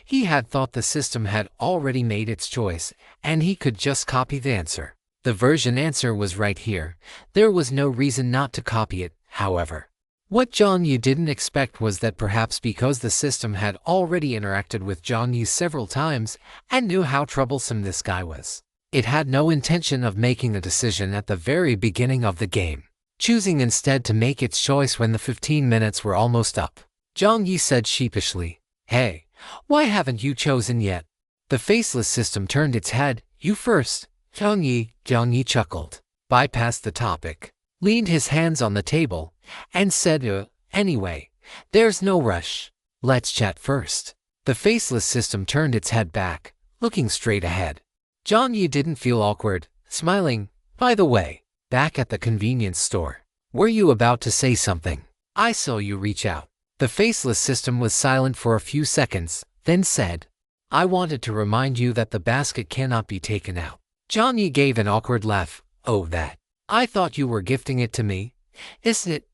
He had thought the system had already made its choice, and he could just copy the answer. The version answer was right here. There was no reason not to copy it, however. What Jiang Yi didn't expect was that perhaps because the system had already interacted with Jiang Yi several times and knew how troublesome this guy was, it had no intention of making a decision at the very beginning of the game, choosing instead to make its choice when the 15 minutes were almost up. Jiang Yi said sheepishly, "Hey, why haven't you chosen yet?" The faceless system turned its head. "You first, Jiang Yi." Jiang Yi chuckled, bypassed the topic, leaned his hands on the table, and said, Anyway, there's no rush. Let's chat first." The faceless system turned its head back, looking straight ahead. Jiang Yi didn't feel awkward, smiling. "By the way, back at the convenience store, were you about to say something? I saw you reach out." The faceless system was silent for a few seconds, then said, "I wanted to remind you that the basket cannot be taken out." Jiang Yi gave an awkward laugh. "Oh, that. I thought you were gifting it to me. Isn't it,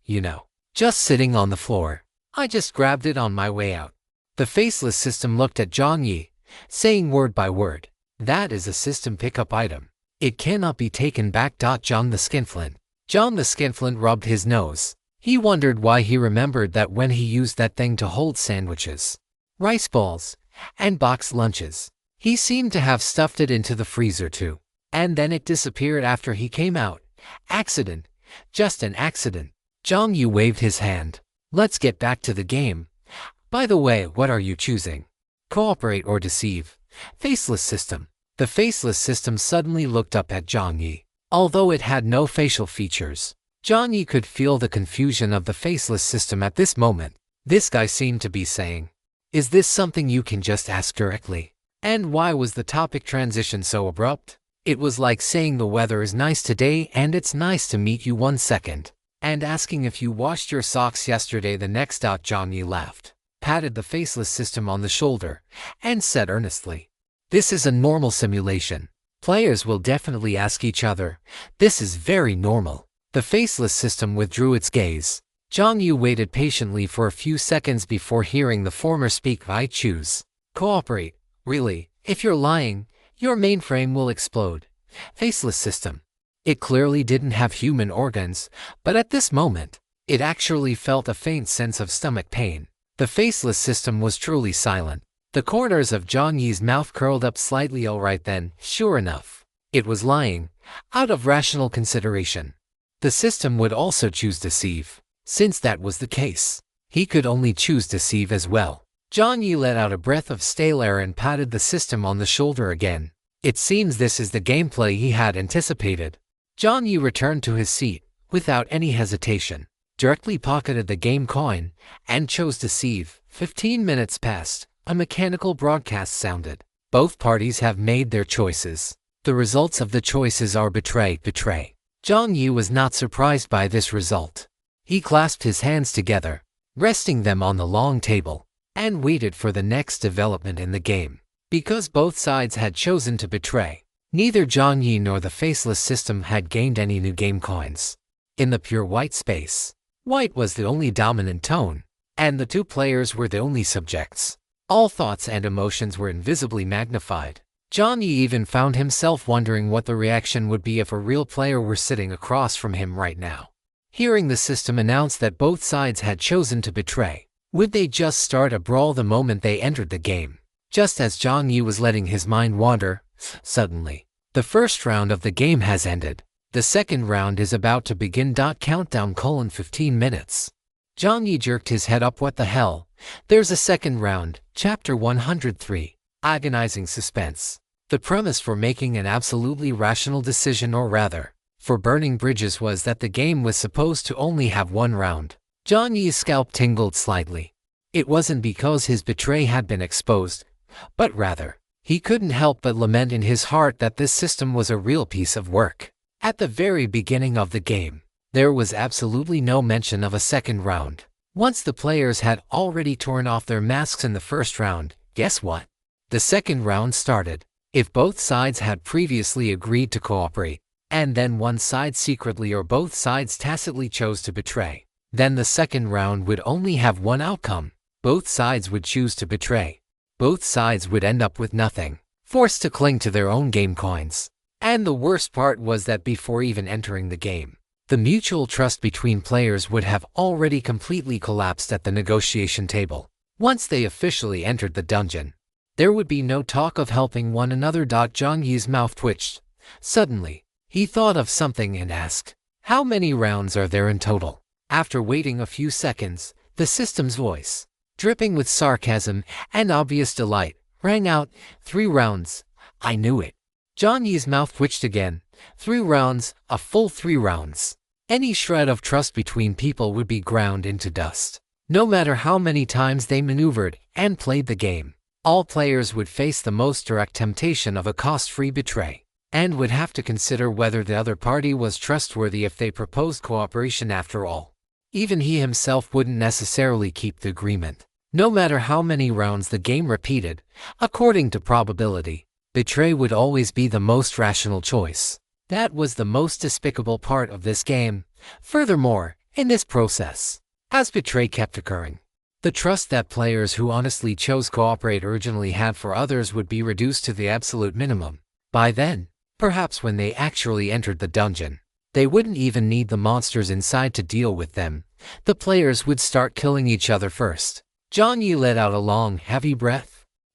just sitting on the floor? I just grabbed it on my way out." The faceless system looked at Jiang Yi, saying word by word, "That is a system pickup item. It cannot be taken back." Jiang the Skinflint rubbed his nose. He wondered why he remembered that when he used that thing to hold sandwiches, rice balls, and boxed lunches, he seemed to have stuffed it into the freezer too. And then it disappeared after he came out. Accident. Just an accident. Jiang Yi waved his hand. "Let's get back to the game. By the way, what are you choosing? Cooperate or deceive?" Faceless system. The faceless system suddenly looked up at Jiang Yi. Although it had no facial features, Jiang Yi could feel the confusion of the faceless system at this moment. This guy seemed to be saying, "Is this something you can just ask directly?" And why was the topic transition so abrupt? It was like saying the weather is nice today and it's nice to meet you 1 second, and asking if you washed your socks yesterday the next. Jiang Yi laughed, patted the faceless system on the shoulder, and said earnestly, "This is a normal simulation. Players will definitely ask each other. This is very normal." The faceless system withdrew its gaze. Jiang Yi waited patiently for a few seconds before hearing the former speak. "I choose cooperate. Really, if you're lying, your mainframe will explode." Faceless system. It clearly didn't have human organs, but at this moment, it actually felt a faint sense of stomach pain. The faceless system was truly silent. The corners of Jiang Yi's mouth curled up slightly. "All right then." Sure enough, it was lying, out of rational consideration. The system would also choose deceive. Since that was the case, he could only choose deceive as well. Jiang Yi let out a breath of stale air and patted the system on the shoulder again. It seems this is the gameplay he had anticipated. Jiang Yi returned to his seat, without any hesitation, directly pocketed the game coin, and chose deceive. 15 minutes passed. A mechanical broadcast sounded. "Both parties have made their choices. The results of the choices are betray. Jiang Yi was not surprised by this result. He clasped his hands together, resting them on the long table, and waited for the next development in the game. Because both sides had chosen to betray, neither Jiang Yi nor the faceless system had gained any new game coins. In the pure white space, white was the only dominant tone, and the two players were the only subjects. All thoughts and emotions were invisibly magnified. Jiang Yi even found himself wondering what the reaction would be if a real player were sitting across from him right now. Hearing the system announce that both sides had chosen to betray, would they just start a brawl the moment they entered the game? Just as Jiang Yi was letting his mind wander, suddenly, the first round of the game has ended. The second round is about to begin. Countdown: 15 minutes. Jiang Yi jerked his head up. What the hell? There's a second round. Chapter 103. Agonizing suspense. The premise for making an absolutely rational decision, or rather, for burning bridges, was that the game was supposed to only have one round. Jiang Yi's scalp tingled slightly. It wasn't because his betray had been exposed. but rather, he couldn't help but lament in his heart that this system was a real piece of work. At the very beginning of the game, there was absolutely no mention of a second round. Once the players had already torn off their masks in the first round, guess what? The second round started. If both sides had previously agreed to cooperate, and then one side secretly or both sides tacitly chose to betray, then the second round would only have one outcome. Both sides would choose to betray. Both sides would end up with nothing, forced to cling to their own game coins. And the worst part was that before even entering the game, the mutual trust between players would have already completely collapsed at the negotiation table. Once they officially entered the dungeon, there would be no talk of helping one another. Jiang Yi's mouth twitched. Suddenly, he thought of something and asked, "How many rounds are there in total?" After waiting a few seconds, the system's voice, dripping with sarcasm and obvious delight, rang out, "3 rounds. I knew it." Jiang Yi's mouth twitched again. 3 rounds, a full 3 rounds. Any shred of trust between people would be ground into dust. No matter how many times they maneuvered and played the game, all players would face the most direct temptation of a cost-free betray, and would have to consider whether the other party was trustworthy if they proposed cooperation after all. Even he himself wouldn't necessarily keep the agreement. No matter how many rounds the game repeated, according to probability, betray would always be the most rational choice. That was the most despicable part of this game. Furthermore, in this process, as betray kept occurring, the trust that players who honestly chose cooperate originally had for others would be reduced to the absolute minimum. By then, perhaps when they actually entered the dungeon, they wouldn't even need the monsters inside to deal with them. The players would start killing each other first. Jiang Yi let out a long, heavy breath.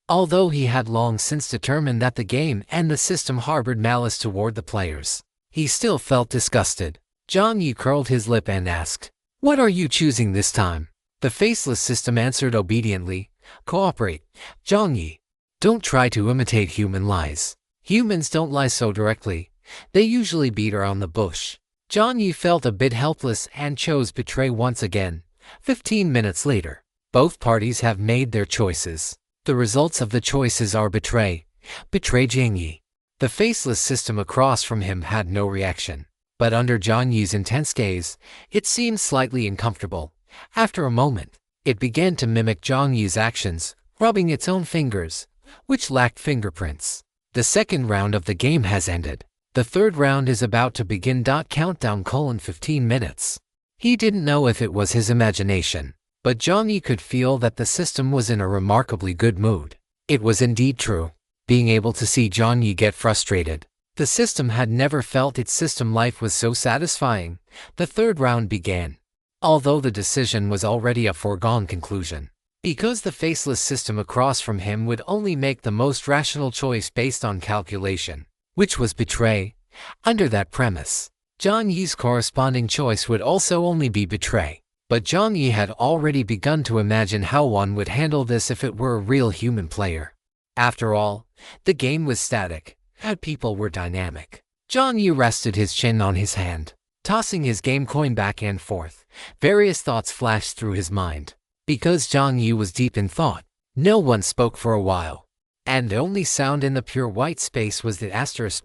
Although he had long since determined that the game and the system harbored malice toward the players, he still felt disgusted. Jiang Yi curled his lip and asked, "What are you choosing this time?" The faceless system answered obediently, "Cooperate, Jiang Yi. Don't try to imitate human lies. Humans don't lie so directly. They usually beat around the bush." Jiang Yi felt a bit helpless and chose betray once again. 15 minutes later, both parties have made their choices. The results of the choices are betray. Betray Jiang Yi. The faceless system across from him had no reaction, but under Jiang Yi's intense gaze, it seemed slightly uncomfortable. After a moment, it began to mimic Jiang Yi's actions, rubbing its own fingers, which lacked fingerprints. The second round of the game has ended. The third round is about to begin. Countdown: 15 minutes. He didn't know if it was his imagination, but Jiang Yi could feel that the system was in a remarkably good mood. It was indeed true. Being able to see Jiang Yi get frustrated, the system had never felt its system life was so satisfying. The third round began. Although the decision was already a foregone conclusion, because the faceless system across from him would only make the most rational choice based on calculation, which was betray. Under that premise, Jiang Yi's corresponding choice would also only be betray. But Jiang Yi had already begun to imagine how one would handle this if it were a real human player. After all, the game was static, and people were dynamic. Jiang Yi rested his chin on his hand, tossing his game coin back and forth. Various thoughts flashed through his mind. Because Jiang Yi was deep in thought, no one spoke for a while, and the only sound in the pure white space was the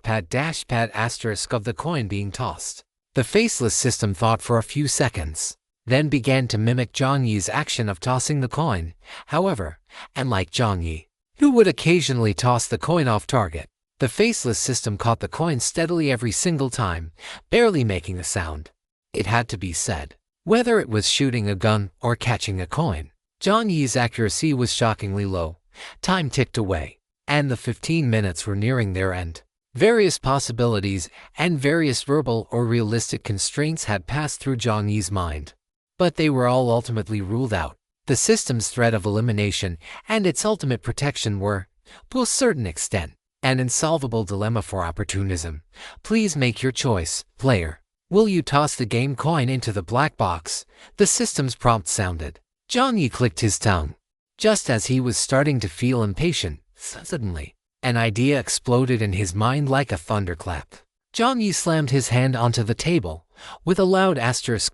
*pad of the coin being tossed. The faceless system thought for a few seconds, then began to mimic Jiang Yi's action of tossing the coin. However, unlike Jiang Yi, who would occasionally toss the coin off target, the faceless system caught the coin steadily every single time, barely making a sound. It had to be said, whether it was shooting a gun or catching a coin, Jiang Yi's accuracy was shockingly low. Time ticked away, and the 15 minutes were nearing their end. Various possibilities and various verbal or realistic constraints had passed through Jiang Yi's mind, but they were all ultimately ruled out. The system's threat of elimination and its ultimate protection were, to a certain extent, an insolvable dilemma for opportunism. Please make your choice, player. Will you toss the game coin into the black box? The system's prompt sounded. Jiang Yi clicked his tongue. Just as he was starting to feel impatient, suddenly, an idea exploded in his mind like a thunderclap. Jiang Yi slammed his hand onto the table, with a loud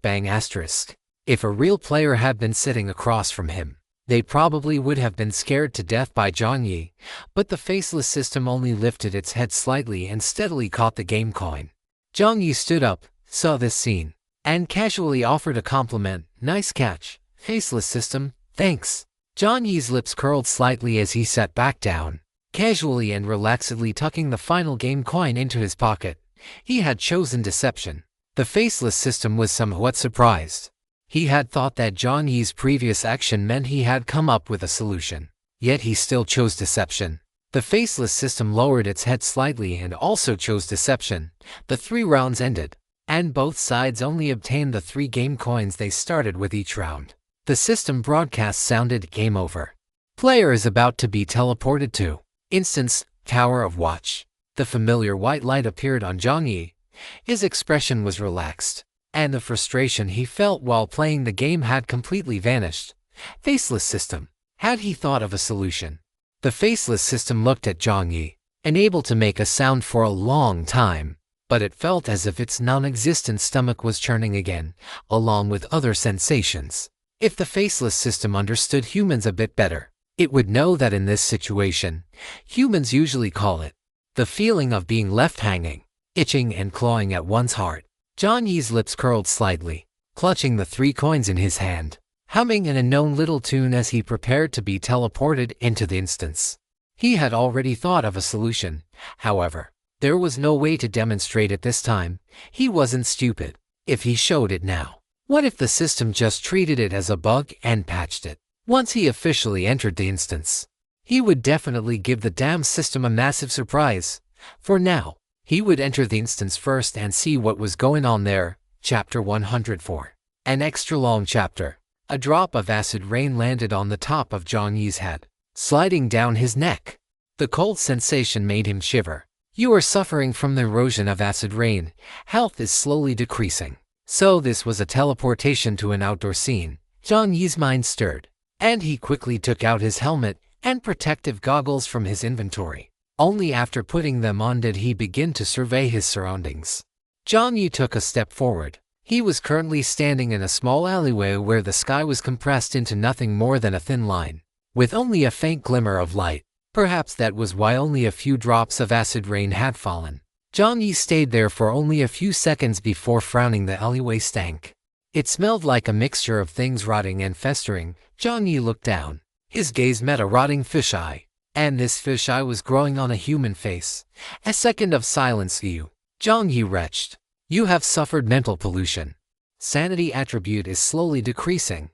*bang*. If a real player had been sitting across from him, They probably would have been scared to death by Jiang Yi, but the faceless system only lifted its head slightly and steadily caught the game coin. Jiang Yi stood up, saw this scene, and casually offered a compliment. "Nice catch, faceless system, thanks." Jiang Yi's lips curled slightly as he sat back down, casually and relaxedly tucking the final game coin into his pocket. He had chosen deception. The faceless system was somewhat surprised. He had thought that Jiang Yi's previous action meant he had come up with a solution. Yet he still chose deception. The faceless system lowered its head slightly and also chose deception. The 3 rounds ended, and both sides only obtained the 3 game coins they started with each round. The system broadcast sounded "Game over. Player is about to be teleported to Instance, Tower of Watch." The familiar white light appeared on Jiang Yi. His expression was relaxed, and the frustration he felt while playing the game had completely vanished. Faceless system. Had he thought of a solution? The faceless system looked at Jiang Yi, unable to make a sound for a long time, but it felt as if its non-existent stomach was churning again, along with other sensations. If the faceless system understood humans a bit better, it would know that in this situation, humans usually call it the feeling of being left hanging, itching and clawing at one's heart. Jiang Yi's lips curled slightly, clutching the 3 coins in his hand, humming an unknown little tune as he prepared to be teleported into the instance. He had already thought of a solution, however. There was no way to demonstrate it this time. He wasn't stupid. If he showed it now, what if the system just treated it as a bug and patched it? Once he officially entered the instance, he would definitely give the damn system a massive surprise. For now, he would enter the instance first and see what was going on there. Chapter 104. An extra long chapter. A drop of acid rain landed on the top of Jiang Yi's head, sliding down his neck. The cold sensation made him shiver. "You are suffering from the erosion of acid rain. Health is slowly decreasing." So this was a teleportation to an outdoor scene. Jiang Yi's mind stirred, and he quickly took out his helmet and protective goggles from his inventory. Only after putting them on did he begin to survey his surroundings. Jiang Yi took a step forward. He was currently standing in a small alleyway where the sky was compressed into nothing more than a thin line, with only a faint glimmer of light. Perhaps that was why only a few drops of acid rain had fallen. Jiang Yi stayed there for only a few seconds before frowning. The alleyway stank. It smelled like a mixture of things rotting and festering. Jiang Yi looked down. His gaze met a rotting fisheye, and this fisheye was growing on a human face. A second of silence. Jiang Yi retched. "You have suffered mental pollution. Sanity attribute is slowly decreasing."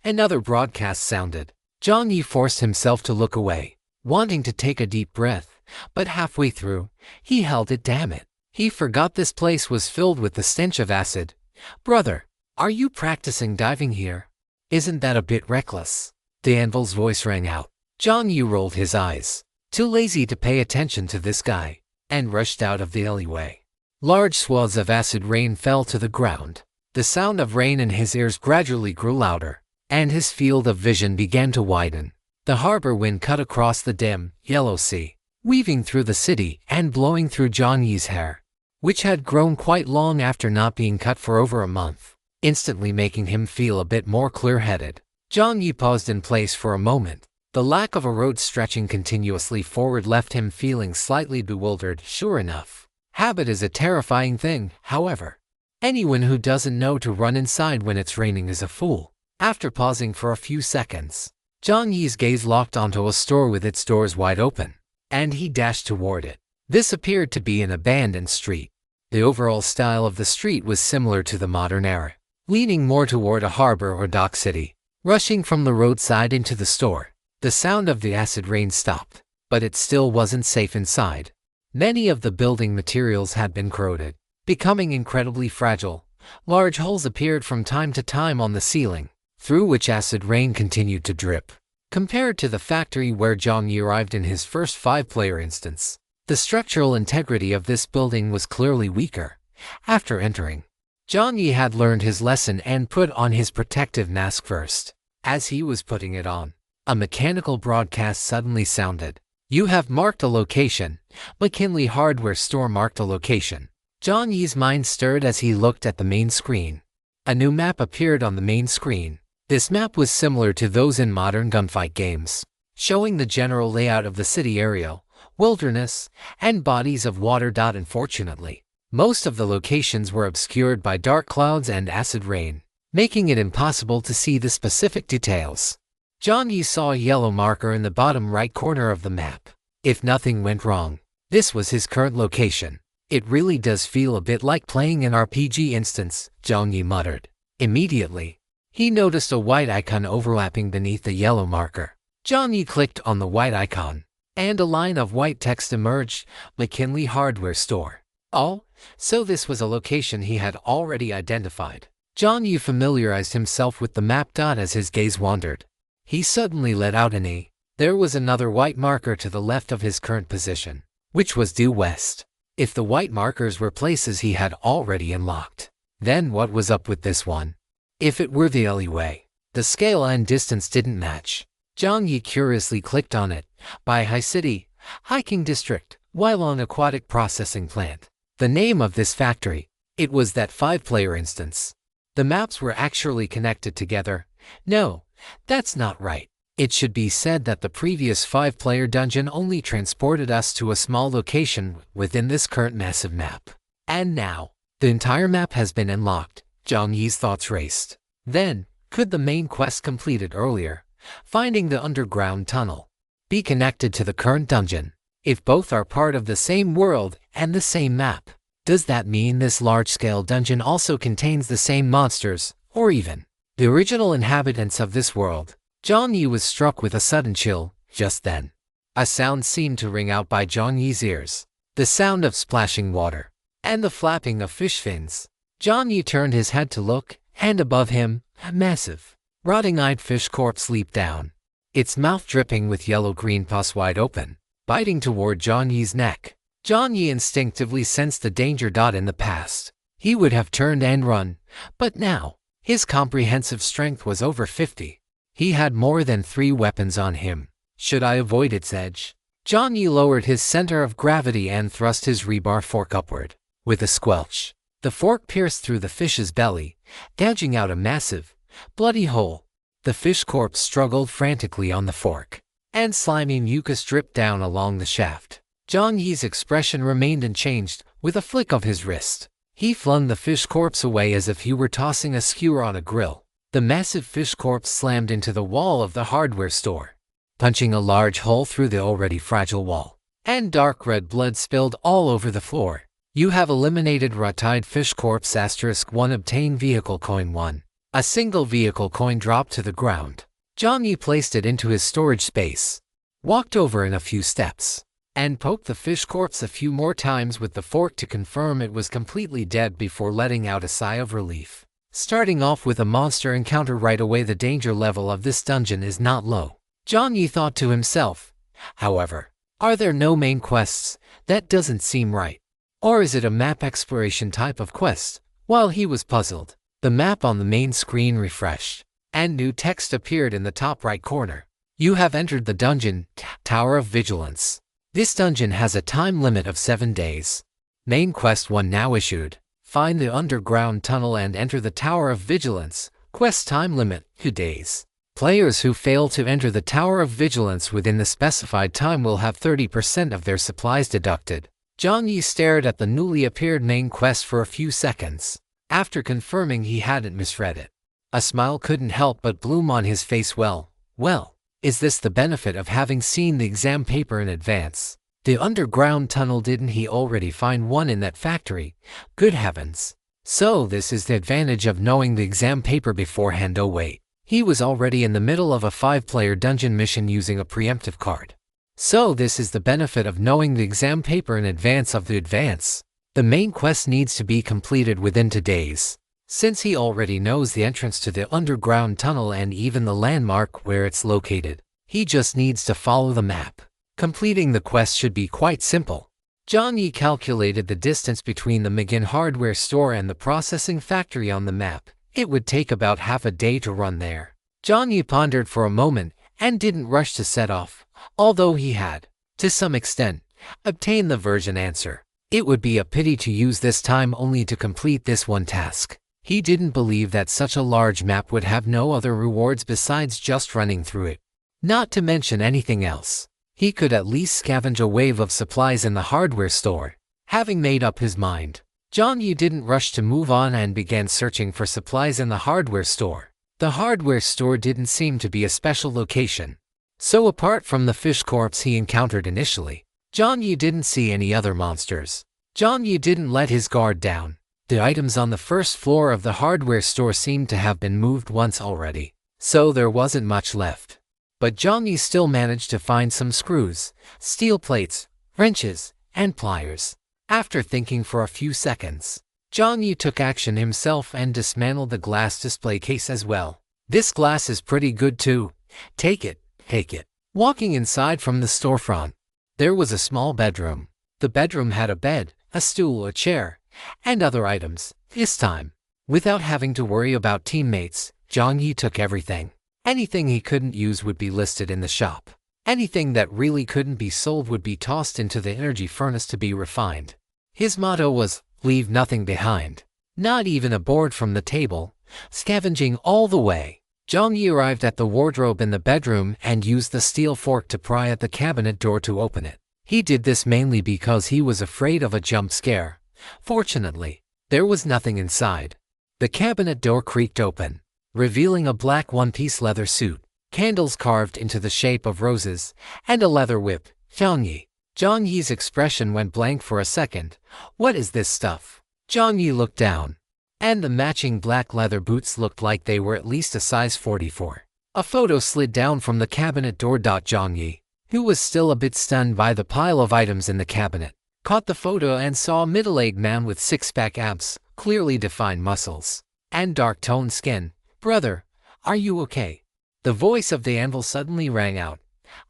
Another broadcast sounded. Jiang Yi forced himself to look away, wanting to take a deep breath, but halfway through, he held it. Damn it. He forgot this place was filled with the stench of acid. "Brother, are you practicing diving here? Isn't that a bit reckless?" The anvil's voice rang out. Jiang Yi rolled his eyes, too lazy to pay attention to this guy, and rushed out of the alleyway. Large swaths of acid rain fell to the ground. The sound of rain in his ears gradually grew louder, and his field of vision began to widen. The harbor wind cut across the dim, yellow sea, weaving through the city and blowing through Jiang Yi's hair, which had grown quite long after not being cut for over a month, instantly making him feel a bit more clear-headed. Jiang Yi paused in place for a moment. The lack of a road stretching continuously forward left him feeling slightly bewildered. Sure enough, habit is a terrifying thing, however. Anyone who doesn't know to run inside when it's raining is a fool. After pausing for a few seconds, Jiang Yi's gaze locked onto a store with its doors wide open, and he dashed toward it. This appeared to be an abandoned street. The overall style of the street was similar to the modern era, leaning more toward a harbor or dock city. Rushing from the roadside into the store, the sound of the acid rain stopped, but it still wasn't safe inside. Many of the building materials had been corroded, becoming incredibly fragile. Large holes appeared from time to time on the ceiling, through which acid rain continued to drip. Compared to the factory where Jiang Yi arrived in his first 5-player instance, the structural integrity of this building was clearly weaker. After entering, Jiang Yi had learned his lesson and put on his protective mask first. As he was putting it on, a mechanical broadcast suddenly sounded. "You have marked a location. McKinley Hardware Store marked a location." Jiang Yi's mind stirred as he looked at the main screen. A new map appeared on the main screen. This map was similar to those in modern gunfight games, showing the general layout of the city area, wilderness, and bodies of water. Unfortunately, most of the locations were obscured by dark clouds and acid rain, making it impossible to see the specific details. Jiang Yi saw a yellow marker in the bottom right corner of the map. If nothing went wrong, this was his current location. It really does feel a bit like playing an RPG instance, Jiang Yi muttered. Immediately, he noticed a white icon overlapping beneath the yellow marker. Jiang Yi clicked on the white icon, and a line of white text emerged, McKinley Hardware Store. Oh, so this was a location he had already identified. Jiang Yi familiarized himself with the map. As his gaze wandered, he suddenly let out an E. There was another white marker to the left of his current position, which was due west. If the white markers were places he had already unlocked, then what was up with this one? If it were the alleyway, the scale and distance didn't match. Jiang Yi curiously clicked on it. By High City, Hiking District, while on Aquatic Processing Plant. The name of this factory, it was that 5-player instance. The maps were actually connected together. No, that's not right. It should be said that the previous 5-player dungeon only transported us to a small location within this current massive map. And now, the entire map has been unlocked. Jiang Yi's thoughts raced. Then, could the main quest completed earlier, finding the underground tunnel, be connected to the current dungeon? If both are part of the same world and the same map, does that mean this large-scale dungeon also contains the same monsters, or even the original inhabitants of this world? Jiang Yi was struck with a sudden chill. Just then, a sound seemed to ring out by Jiang Yi's ears. The sound of splashing water and the flapping of fish fins. Jiang Yi turned his head to look, and above him, a massive, rotting-eyed fish corpse leaped down, its mouth dripping with yellow-green pus wide open, biting toward Jiang Yi's neck. Jiang Yi instinctively sensed the danger. In the past, he would have turned and run, but now, his comprehensive strength was over 50. He had more than 3 weapons on him. Should I avoid its edge? Jiang Yi lowered his center of gravity and thrust his rebar fork upward. With a squelch, the fork pierced through the fish's belly, gouging out a massive, bloody hole. The fish corpse struggled frantically on the fork, and slimy mucus dripped down along the shaft. Jiang Yi's expression remained unchanged. With a flick of his wrist, he flung the fish corpse away as if he were tossing a skewer on a grill. The massive fish corpse slammed into the wall of the hardware store, punching a large hole through the already fragile wall, and dark red blood spilled all over the floor. You have eliminated rotted fish corpse. *1 Obtain vehicle coin 1. A single vehicle coin dropped to the ground. Jiang Yi placed it into his storage space, walked over in a few steps, and poked the fish corpse a few more times with the fork to confirm it was completely dead before letting out a sigh of relief. Starting off with a monster encounter right away, the danger level of this dungeon is not low, Jiang Yi thought to himself. However, are there no main quests? That doesn't seem right. Or is it a map exploration type of quest? While he was puzzled, the map on the main screen refreshed, and new text appeared in the top right corner. You have entered the dungeon, Tower of Vigilance. This dungeon has a time limit of 7 days. Main quest 1 now issued. Find the underground tunnel and enter the Tower of Vigilance. Quest time limit, 2 days. Players who fail to enter the Tower of Vigilance within the specified time will have 30% of their supplies deducted. Jiang Yi stared at the newly appeared main quest for a few seconds. After confirming he hadn't misread it, a smile couldn't help but bloom on his face. Well, is this the benefit of having seen the exam paper in advance? The underground tunnel, didn't he already find one in that factory? Good heavens. So this is the advantage of knowing the exam paper beforehand. Oh wait, he was already in the middle of a 5-player dungeon mission using a preemptive card. So this is the benefit of knowing the exam paper in advance of the advance. The main quest needs to be completed within 2 days. Since he already knows the entrance to the underground tunnel and even the landmark where it's located, he just needs to follow the map. Completing the quest should be quite simple. Jiang Yi calculated the distance between the McGinn hardware store and the processing factory on the map. It would take about half a day to run there. Jiang Yi pondered for a moment and didn't rush to set off, although he had, to some extent, obtained the version answer. It would be a pity to use this time only to complete this one task. He didn't believe that such a large map would have no other rewards besides just running through it. Not to mention anything else. He could at least scavenge a wave of supplies in the hardware store. Having made up his mind, Jiang Yi didn't rush to move on and began searching for supplies in the hardware store. The hardware store didn't seem to be a special location. So apart from the fish corpse he encountered initially, Jiang Yi didn't see any other monsters. Jiang Yi didn't let his guard down. The items on the first floor of the hardware store seemed to have been moved once already, so there wasn't much left. But Jiang Yi still managed to find some screws, steel plates, wrenches, and pliers. After thinking for a few seconds, Jiang Yi took action himself and dismantled the glass display case as well. This glass is pretty good too. Take it, take it. Walking inside from the storefront, there was a small bedroom. The bedroom had a bed, a stool, a chair, and other items. This time, without having to worry about teammates, Jiang Yi took everything. Anything he couldn't use would be listed in the shop. Anything that really couldn't be sold would be tossed into the energy furnace to be refined. His motto was, leave nothing behind. Not even a board from the table, scavenging all the way. Jiang Yi arrived at the wardrobe in the bedroom and used the steel fork to pry at the cabinet door to open it. He did this mainly because he was afraid of a jump scare. Fortunately, there was nothing inside. The cabinet door creaked open, revealing a black one-piece leather suit, candles carved into the shape of roses, and a leather whip. Jiang Yi's expression went blank for a second. What is this stuff? Jiang Yi looked down, and the matching black leather boots looked like they were at least a size 44. A photo slid down from the cabinet door. Jiang Yi, who was still a bit stunned by the pile of items in the cabinet, caught the photo and saw a middle-aged man with six-pack abs, clearly defined muscles, and dark-toned skin. Brother, are you okay? The voice of the anvil suddenly rang out.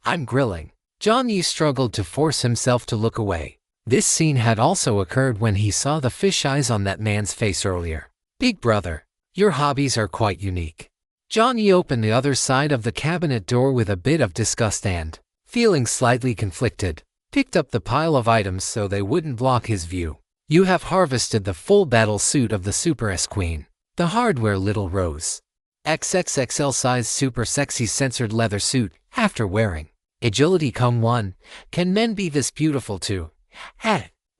I'm grilling. Jiang Yi struggled to force himself to look away. This scene had also occurred when he saw the fish eyes on that man's face earlier. Big brother, your hobbies are quite unique. Jiang Yi opened the other side of the cabinet door with a bit of disgust and, feeling slightly conflicted, picked up the pile of items so they wouldn't block his view. You have harvested the full battle suit of the Super S-Queen, the hardware Little Rose. XXXL size super sexy censored leather suit. After wearing agility come 1, can men be this beautiful too?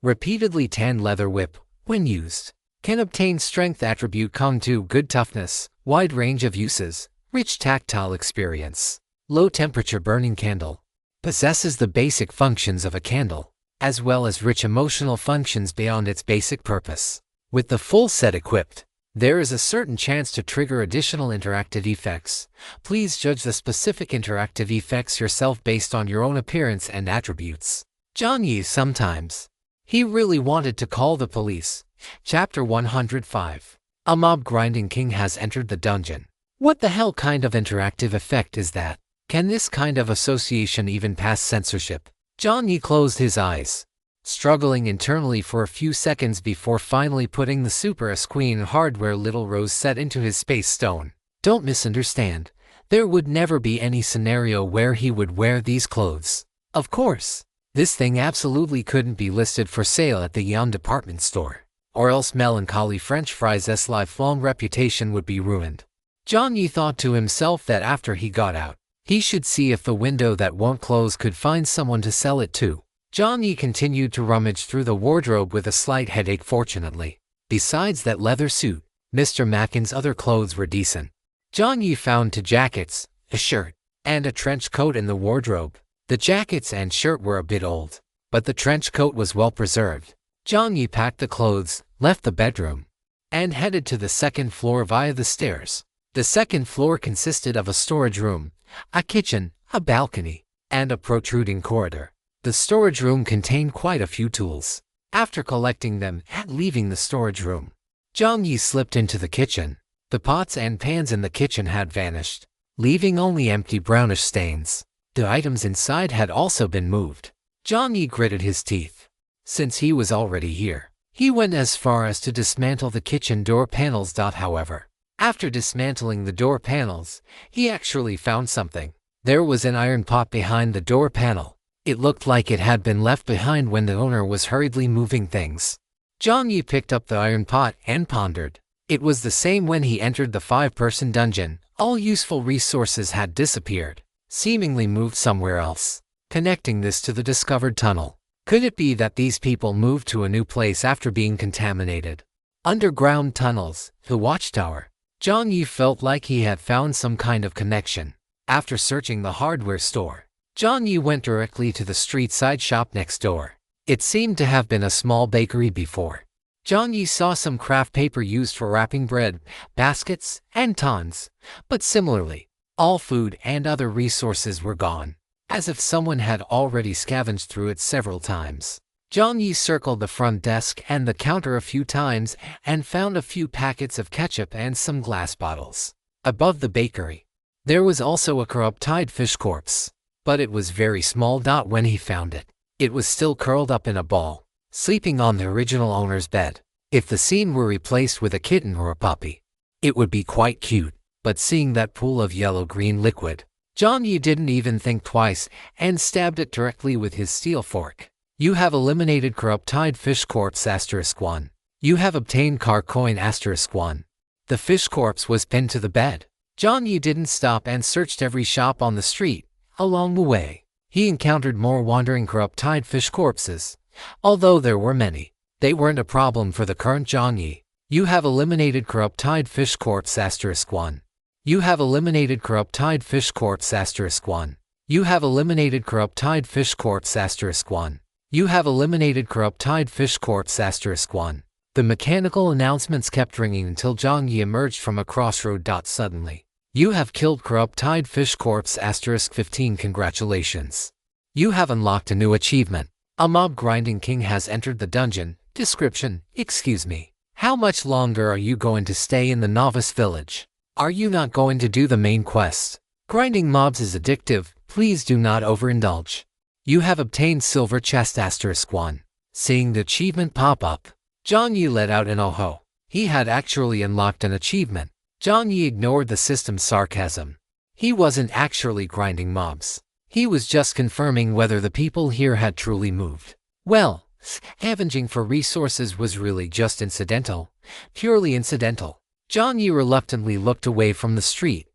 Repeatedly tanned leather whip, when used, can obtain strength attribute come 2, good toughness, wide range of uses, rich tactile experience, low temperature burning candle, possesses the basic functions of a candle, as well as rich emotional functions beyond its basic purpose. With the full set equipped, there is a certain chance to trigger additional interactive effects. Please judge the specific interactive effects yourself based on your own appearance and attributes. Jiang Yi sometimes. He really wanted to call the police. Chapter 105. A mob grinding king has entered the dungeon. What the hell kind of interactive effect is that? Can this kind of association even pass censorship? Jiang Yi closed his eyes, struggling internally for a few seconds before finally putting the Super S-Queen hardware Little Rose set into his space stone. Don't misunderstand. There would never be any scenario where he would wear these clothes. Of course, this thing absolutely couldn't be listed for sale at the Yan department store, or else melancholy French fries' lifelong reputation would be ruined. Jiang Yi thought to himself that after he got out, he should see if the window that won't close could find someone to sell it to. Jiang Yi continued to rummage through the wardrobe with a slight headache. Fortunately, besides that leather suit, Mr. Mackin's other clothes were decent. Jiang Yi found 2 jackets, a shirt, and a trench coat in the wardrobe. The jackets and shirt were a bit old, but the trench coat was well preserved. Jiang Yi packed the clothes, left the bedroom, and headed to the second floor via the stairs. The second floor consisted of a storage room, a kitchen, a balcony, and a protruding corridor. The storage room contained quite a few tools. After collecting them and leaving the storage room, Jiang Yi slipped into the kitchen. The pots and pans in the kitchen had vanished, leaving only empty brownish stains. The items inside had also been moved. Jiang Yi gritted his teeth. Since he was already here, he went as far as to dismantle the kitchen door panels. However, after dismantling the door panels, he actually found something. There was an iron pot behind the door panel. It looked like it had been left behind when the owner was hurriedly moving things. Jiang Yi picked up the iron pot and pondered. It was the same when he entered the 5-person dungeon. All useful resources had disappeared, seemingly moved somewhere else, connecting this to the discovered tunnel. Could it be that these people moved to a new place after being contaminated? Underground tunnels, the watchtower. Jiang Yi felt like he had found some kind of connection. After searching the hardware store, Jiang Yi went directly to the street-side shop next door. It seemed to have been a small bakery before. Jiang Yi saw some craft paper used for wrapping bread, baskets, and tons, but similarly, all food and other resources were gone, as if someone had already scavenged through it several times. Jiang Yi circled the front desk and the counter a few times and found a few packets of ketchup and some glass bottles. Above the bakery, there was also a corrupted fish corpse, but it was very small. When he found it, it was still curled up in a ball, sleeping on the original owner's bed. If the scene were replaced with a kitten or a puppy, it would be quite cute, but seeing that pool of yellow-green liquid, Jiang Yi didn't even think twice and stabbed it directly with his steel fork. You have eliminated corrupted fish corpse *1. You have obtained car coin *1. The fish corpse was pinned to the bed. Jiang Yi didn't stop and searched every shop on the street. Along the way, he encountered more wandering corrupted fish corpses. Although there were many, they weren't a problem for the current Jiang Yi. You have eliminated corrupted fish corpse *1. You have eliminated corrupted fish corpse *1. You have eliminated corrupted fish corpse *1. You have eliminated corrupted fish corpse *1. The mechanical announcements kept ringing until Jiang Yi emerged from a crossroad. Suddenly, you have killed corrupted fish corpse *15. Congratulations. You have unlocked a new achievement. A mob grinding king has entered the dungeon. Description: excuse me, how much longer are you going to stay in the novice village? Are you not going to do the main quest? Grinding mobs is addictive. Please do not overindulge. You have obtained silver chest *1. Seeing the achievement pop up, Jiang Yi let out an oh-ho. He had actually unlocked an achievement. Jiang Yi ignored the system's sarcasm. He wasn't actually grinding mobs. He was just confirming whether the people here had truly moved. Well, scavenging for resources was really just incidental, purely incidental. Jiang Yi reluctantly looked away from the street.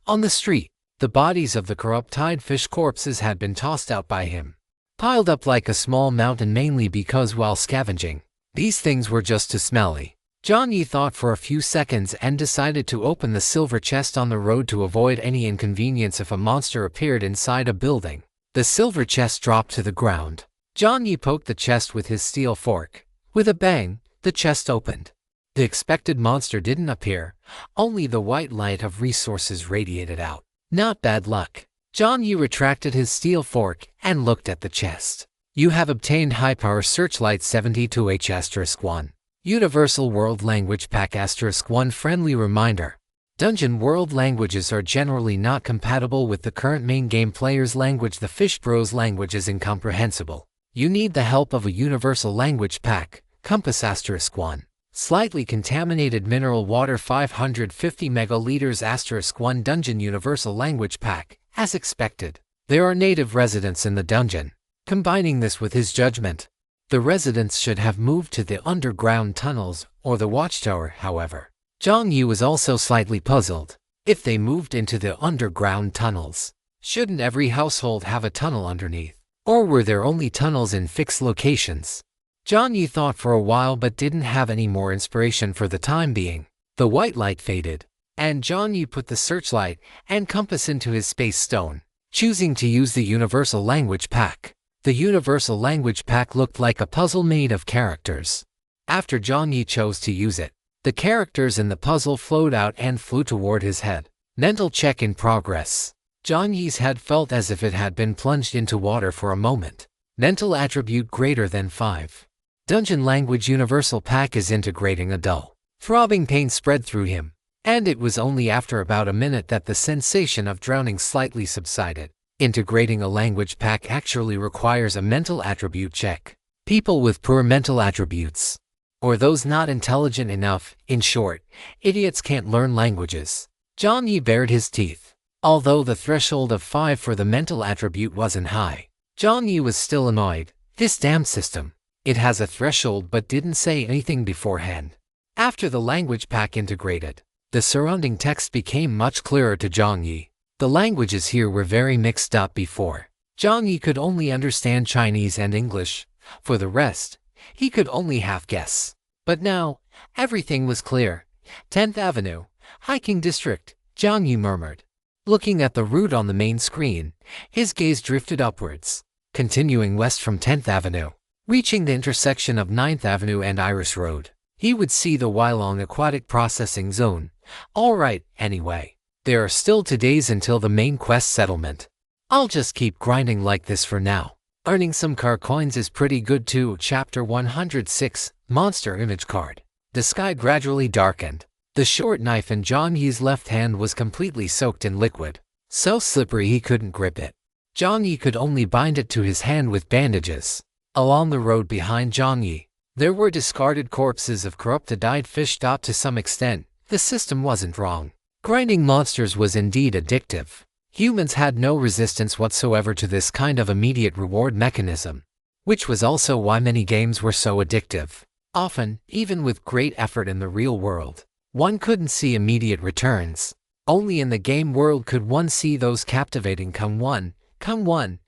On the street, the bodies of the corrupted fish corpses had been tossed out by him, piled up like a small mountain, mainly because while scavenging, these things were just too smelly. Jiang Yi thought for a few seconds and decided to open the silver chest on the road to avoid any inconvenience if a monster appeared inside a building. The silver chest dropped to the ground. Jiang Yi poked the chest with his steel fork. With a bang, the chest opened. The expected monster didn't appear, only the white light of resources radiated out. Not bad luck. Jiang Yi retracted his steel fork and looked at the chest. You have obtained high-power searchlight 72H *1. Universal World Language Pack *1. Friendly reminder: Dungeon world languages are generally not compatible with the current main game player's language. The Fish Bros language is incomprehensible. You need the help of a universal language pack. Compass *1. Slightly contaminated mineral water 550 megaliters *1. Dungeon universal language pack. As expected, there are native residents in the dungeon. Combining this with his judgment, the residents should have moved to the underground tunnels or the watchtower. However, Jiang Yi was also slightly puzzled. If they moved into the underground tunnels, shouldn't every household have a tunnel underneath? Or were there only tunnels in fixed locations? Jiang Yi thought for a while but didn't have any more inspiration for the time being. The white light faded, and Jiang Yi put the searchlight and compass into his space stone, choosing to use the universal language pack. The universal language pack looked like a puzzle made of characters. After Jiang Yi chose to use it, the characters in the puzzle flowed out and flew toward his head. Mental check in progress. Jiang Yi's head felt as if it had been plunged into water for a moment. Mental attribute greater than 5. Dungeon language universal pack is integrating. A dull, throbbing pain spread through him, and it was only after about a minute that the sensation of drowning slightly subsided. Integrating a language pack actually requires a mental attribute check. People with poor mental attributes, or those not intelligent enough, in short, idiots, can't learn languages. Jiang Yi bared his teeth. Although the threshold of 5 for the mental attribute wasn't high, Jiang Yi was still annoyed. This damn system. It has a threshold but didn't say anything beforehand. After the language pack integrated, the surrounding text became much clearer to Jiang Yi. The languages here were very mixed up before. Jiang Yi could only understand Chinese and English. For the rest, he could only half guess. But now, everything was clear. 10th Avenue, Hiking District, Jiang Yi murmured. Looking at the route on the main screen, his gaze drifted upwards, continuing west from 10th Avenue. Reaching the intersection of 9th Avenue and Iris Road, he would see the Wylong Aquatic Processing Zone. Alright, anyway. There are still 2 days until the main quest settlement. I'll just keep grinding like this for now. Earning some car coins is pretty good too. Chapter 106, Monster Image Card. The sky gradually darkened. The short knife in Jiang Yi's left hand was completely soaked in liquid, so slippery he couldn't grip it. Jiang Yi could only bind it to his hand with bandages. Along the road behind Jiang Yi, there were discarded corpses of corrupted dyed fish. To some extent, the system wasn't wrong. Grinding monsters was indeed addictive. Humans had no resistance whatsoever to this kind of immediate reward mechanism, which was also why many games were so addictive. Often, even with great effort in the real world, one couldn't see immediate returns. Only in the game world could one see those captivating come one. However,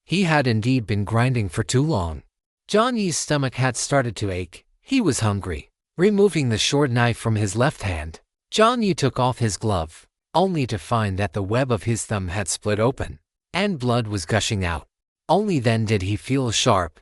he had indeed been grinding for too long. Jiang Yi's stomach had started to ache. He was hungry. Removing the short knife from his left hand, Jiang Yi took off his glove, only to find that the web of his thumb had split open, and blood was gushing out. Only then did he feel a sharp,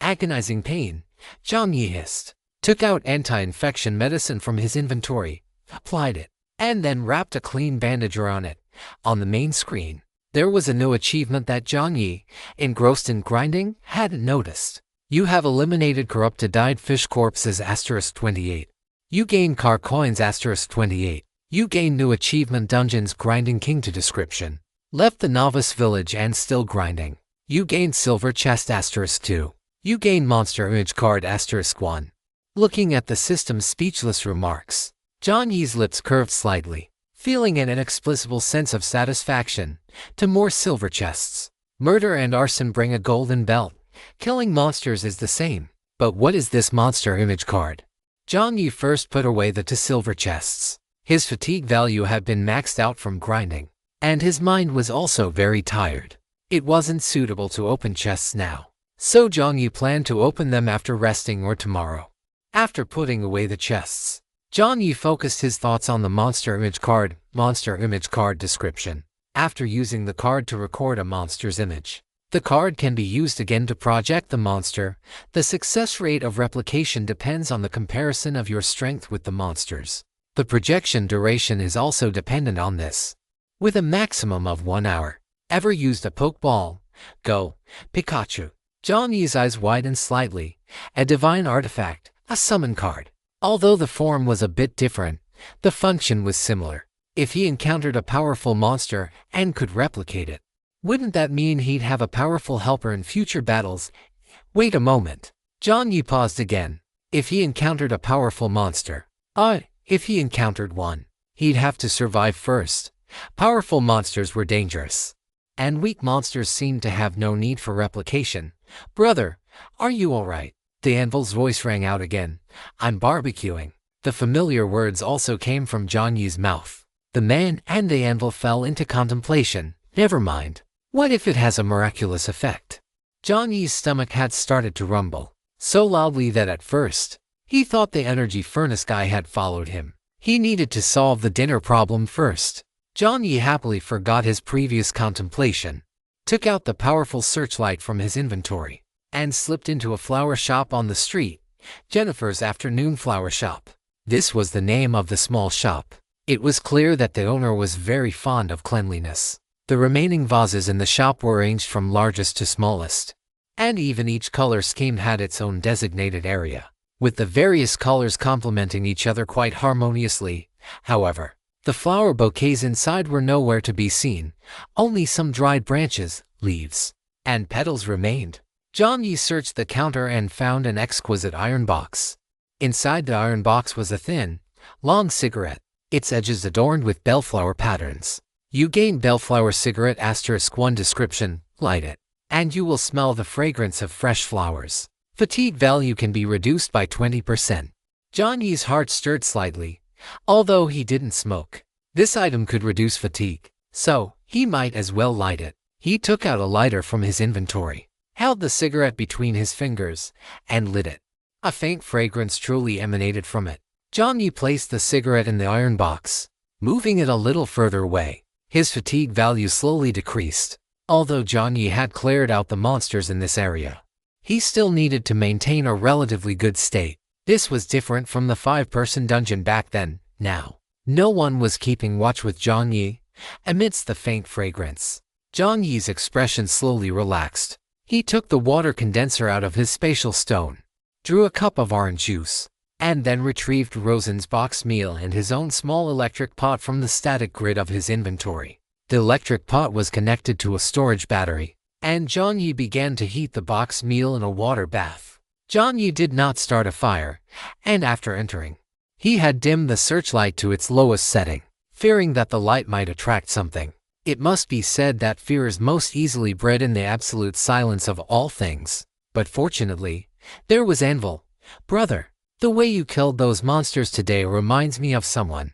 agonizing pain. Jiang Yi hissed, took out anti-infection medicine from his inventory, applied it, and then wrapped a clean bandage around it. On the main screen, there was a new achievement that Jiang Yi, engrossed in grinding, hadn't noticed. You have eliminated corrupted dyed fish corpses *28. You gain car coins *28. You gain new achievement Dungeons Grinding King to description. Left the novice village and still grinding. You gain silver chest *2. You gain monster image card *1. Looking at the system's speechless remarks, Jiang Yi's lips curved slightly, feeling an inexplicable sense of satisfaction. To more silver chests. Murder and arson bring a golden belt. Killing monsters is the same. But what is this monster image card? Jiang Yi first put away the 2 silver chests. His fatigue value had been maxed out from grinding, and his mind was also very tired. It wasn't suitable to open chests now, so Jiang Yi planned to open them after resting or tomorrow. After putting away the chests, Jiang Yi focused his thoughts on the monster image card description. After using the card to record a monster's image, the card can be used again to project the monster. The success rate of replication depends on the comparison of your strength with the monsters. The projection duration is also dependent on this. With a maximum of 1 hour. Ever used a Pokeball? Go, Pikachu. Jiang Yi's eyes widened slightly. A divine artifact, a summon card. Although the form was a bit different, the function was similar. If he encountered a powerful monster and could replicate it, wouldn't that mean he'd have a powerful helper in future battles? Wait a moment. Jiang Yi paused again. If he encountered a powerful monster, if he encountered one, he'd have to survive first. Powerful monsters were dangerous, and weak monsters seemed to have no need for replication. Brother, are you alright? The anvil's voice rang out again. I'm barbecuing. The familiar words also came from Jiang Yi's mouth. The man and the anvil fell into contemplation. Never mind. What if it has a miraculous effect? Jiang Yi's stomach had started to rumble, so loudly that at first, he thought the energy furnace guy had followed him. He needed to solve the dinner problem first. Jiang Yi happily forgot his previous contemplation, took out the powerful searchlight from his inventory, and slipped into a flower shop on the street, Jennifer's Afternoon Flower Shop. This was the name of the small shop. It was clear that the owner was very fond of cleanliness. The remaining vases in the shop were arranged from largest to smallest, and even each color scheme had its own designated area, with the various colors complementing each other quite harmoniously. However, the flower bouquets inside were nowhere to be seen. Only some dried branches, leaves, and petals remained. Jiang Yi searched the counter and found an exquisite iron box. Inside the iron box was a thin, long cigarette, its edges adorned with bellflower patterns. You gain bellflower cigarette *1 description. Light it, and you will smell the fragrance of fresh flowers. Fatigue value can be reduced by 20%. Jiang Yi's heart stirred slightly, although he didn't smoke. This item could reduce fatigue, so he might as well light it. He took out a lighter from his inventory, held the cigarette between his fingers, and lit it. A faint fragrance truly emanated from it. Jiang Yi placed the cigarette in the iron box, moving it a little further away. His fatigue value slowly decreased. Although Jiang Yi had cleared out the monsters in this area, he still needed to maintain a relatively good state. This was different from the 5-person dungeon back then. Now, no one was keeping watch with Jiang Yi. Amidst the faint fragrance, Jiang Yi's expression slowly relaxed. He took the water condenser out of his spatial stone, drew a cup of orange juice, and then retrieved Rosen's box meal and his own small electric pot from the static grid of his inventory. The electric pot was connected to a storage battery, and Jiang Yi began to heat the box meal in a water bath. Jiang Yi did not start a fire, and after entering, he had dimmed the searchlight to its lowest setting, fearing that the light might attract something. It must be said that fear is most easily bred in the absolute silence of all things. But fortunately, there was Anvil. Brother, the way you killed those monsters today reminds me of someone.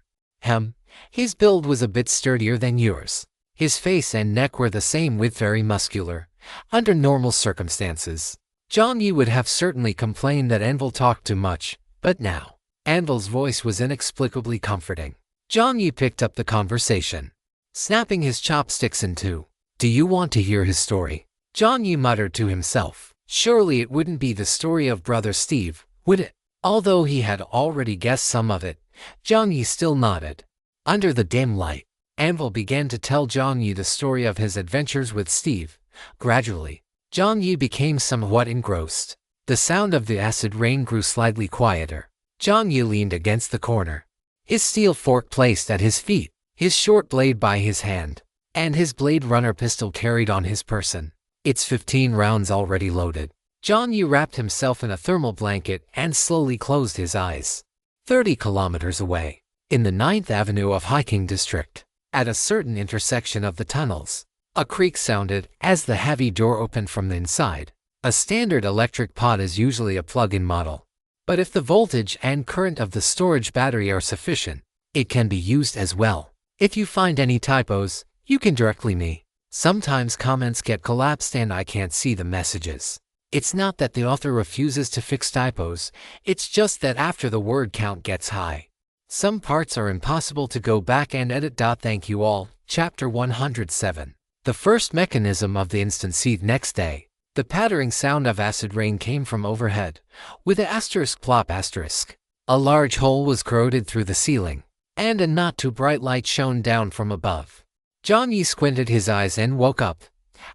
His build was a bit sturdier than yours. His face and neck were the same with very muscular. Under normal circumstances, Jiang Yi would have certainly complained that Anvil talked too much, but now, Anvil's voice was inexplicably comforting. Jiang Yi picked up the conversation, snapping his chopsticks in two. Do you want to hear his story? Jiang Yi muttered to himself. Surely it wouldn't be the story of Brother Steve, would it? Although he had already guessed some of it, Jiang Yi still nodded. Under the dim light, Anvil began to tell Jiang Yi the story of his adventures with Steve. Gradually, Jiang Yi became somewhat engrossed. The sound of the acid rain grew slightly quieter. Jiang Yi leaned against the corner, his steel fork placed at his feet, his short blade by his hand, and his Blade Runner pistol carried on his person. It's 15 rounds already loaded. Jiang Yi wrapped himself in a thermal blanket and slowly closed his eyes. 30 kilometers away, in the 9th Avenue of Hiking District, at a certain intersection of the tunnels, a creak sounded as the heavy door opened from the inside. A standard electric pot is usually a plug-in model, but if the voltage and current of the storage battery are sufficient, it can be used as well. If you find any typos, you can directly me. Sometimes comments get collapsed and I can't see the messages. It's not that the author refuses to fix typos, it's just that after the word count gets high, some parts are impossible to go back and edit. Thank you all. Chapter 107. The first mechanism of the instanced. Next day, the pattering sound of acid rain came from overhead, with a asterisk plop asterisk. A large hole was corroded through the ceiling, and a not too bright light shone down from above. Jiang Yi squinted his eyes and woke up.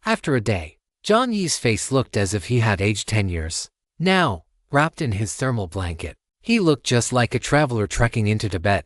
After a day, Jiang Yi's face looked as if he had aged 10 years. Now, wrapped in his thermal blanket, he looked just like a traveler trekking into Tibet.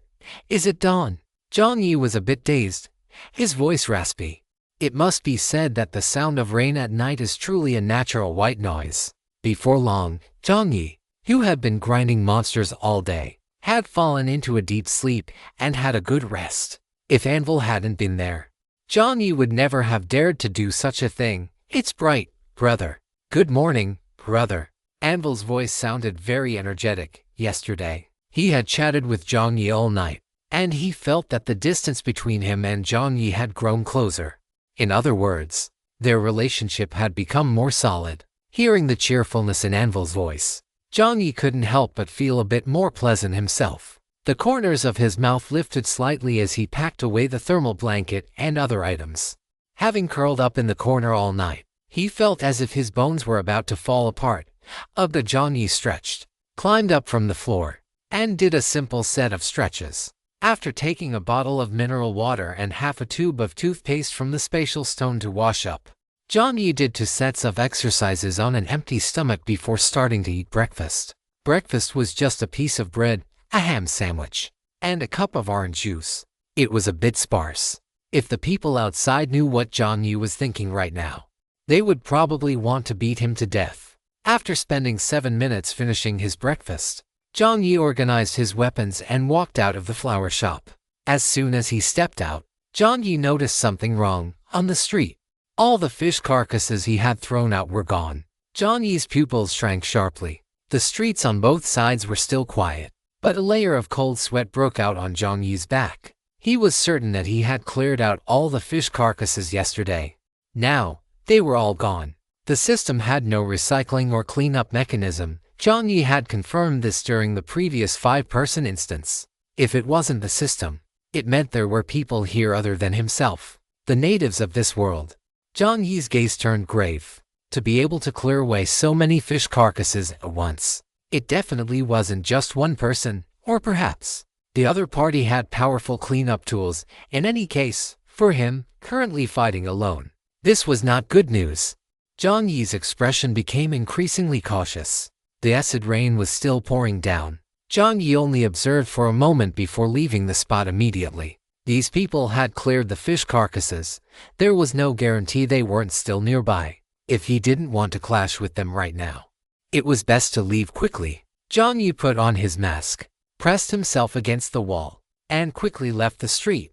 Is it dawn? Jiang Yi was a bit dazed, his voice raspy. It must be said that the sound of rain at night is truly a natural white noise. Before long, Jiang Yi, who had been grinding monsters all day, had fallen into a deep sleep and had a good rest. If Anvil hadn't been there, Jiang Yi would never have dared to do such a thing. It's bright, brother. Good morning, brother. Anvil's voice sounded very energetic. Yesterday, he had chatted with Jiang Yi all night, and he felt that the distance between him and Jiang Yi had grown closer. In other words, their relationship had become more solid. Hearing the cheerfulness in Anvil's voice, Jiang Yi couldn't help but feel a bit more pleasant himself. The corners of his mouth lifted slightly as he packed away the thermal blanket and other items. Having curled up in the corner all night, he felt as if his bones were about to fall apart. Jiang Yi stretched, climbed up from the floor, and did a simple set of stretches. After taking a bottle of mineral water and half a tube of toothpaste from the spatial stone to wash up, Jiang Yi did 2 sets of exercises on an empty stomach before starting to eat breakfast. Breakfast was just a piece of bread, a ham sandwich, and a cup of orange juice. It was a bit sparse. If the people outside knew what Jiang Yi was thinking right now, they would probably want to beat him to death. After spending 7 minutes finishing his breakfast, Jiang Yi organized his weapons and walked out of the flower shop. As soon as he stepped out, Jiang Yi noticed something wrong. On the street, all the fish carcasses he had thrown out were gone. Jiang Yi's pupils shrank sharply. The streets on both sides were still quiet. But a layer of cold sweat broke out on Jiang Yi's back. He was certain that he had cleared out all the fish carcasses yesterday. Now, they were all gone. The system had no recycling or cleanup mechanism. Jiang Yi had confirmed this during the previous 5-person instance. If it wasn't the system, it meant there were people here other than himself, the natives of this world. Jiang Yi's gaze turned grave. To be able to clear away so many fish carcasses at once, it definitely wasn't just one person, or perhaps the other party had powerful cleanup tools. In any case, for him, currently fighting alone, this was not good news. Jiang Yi's expression became increasingly cautious. The acid rain was still pouring down. Jiang Yi only observed for a moment before leaving the spot immediately. These people had cleared the fish carcasses. There was no guarantee they weren't still nearby. If he didn't want to clash with them right now, it was best to leave quickly. Jiang Yi put on his mask, pressed himself against the wall, and quickly left the street.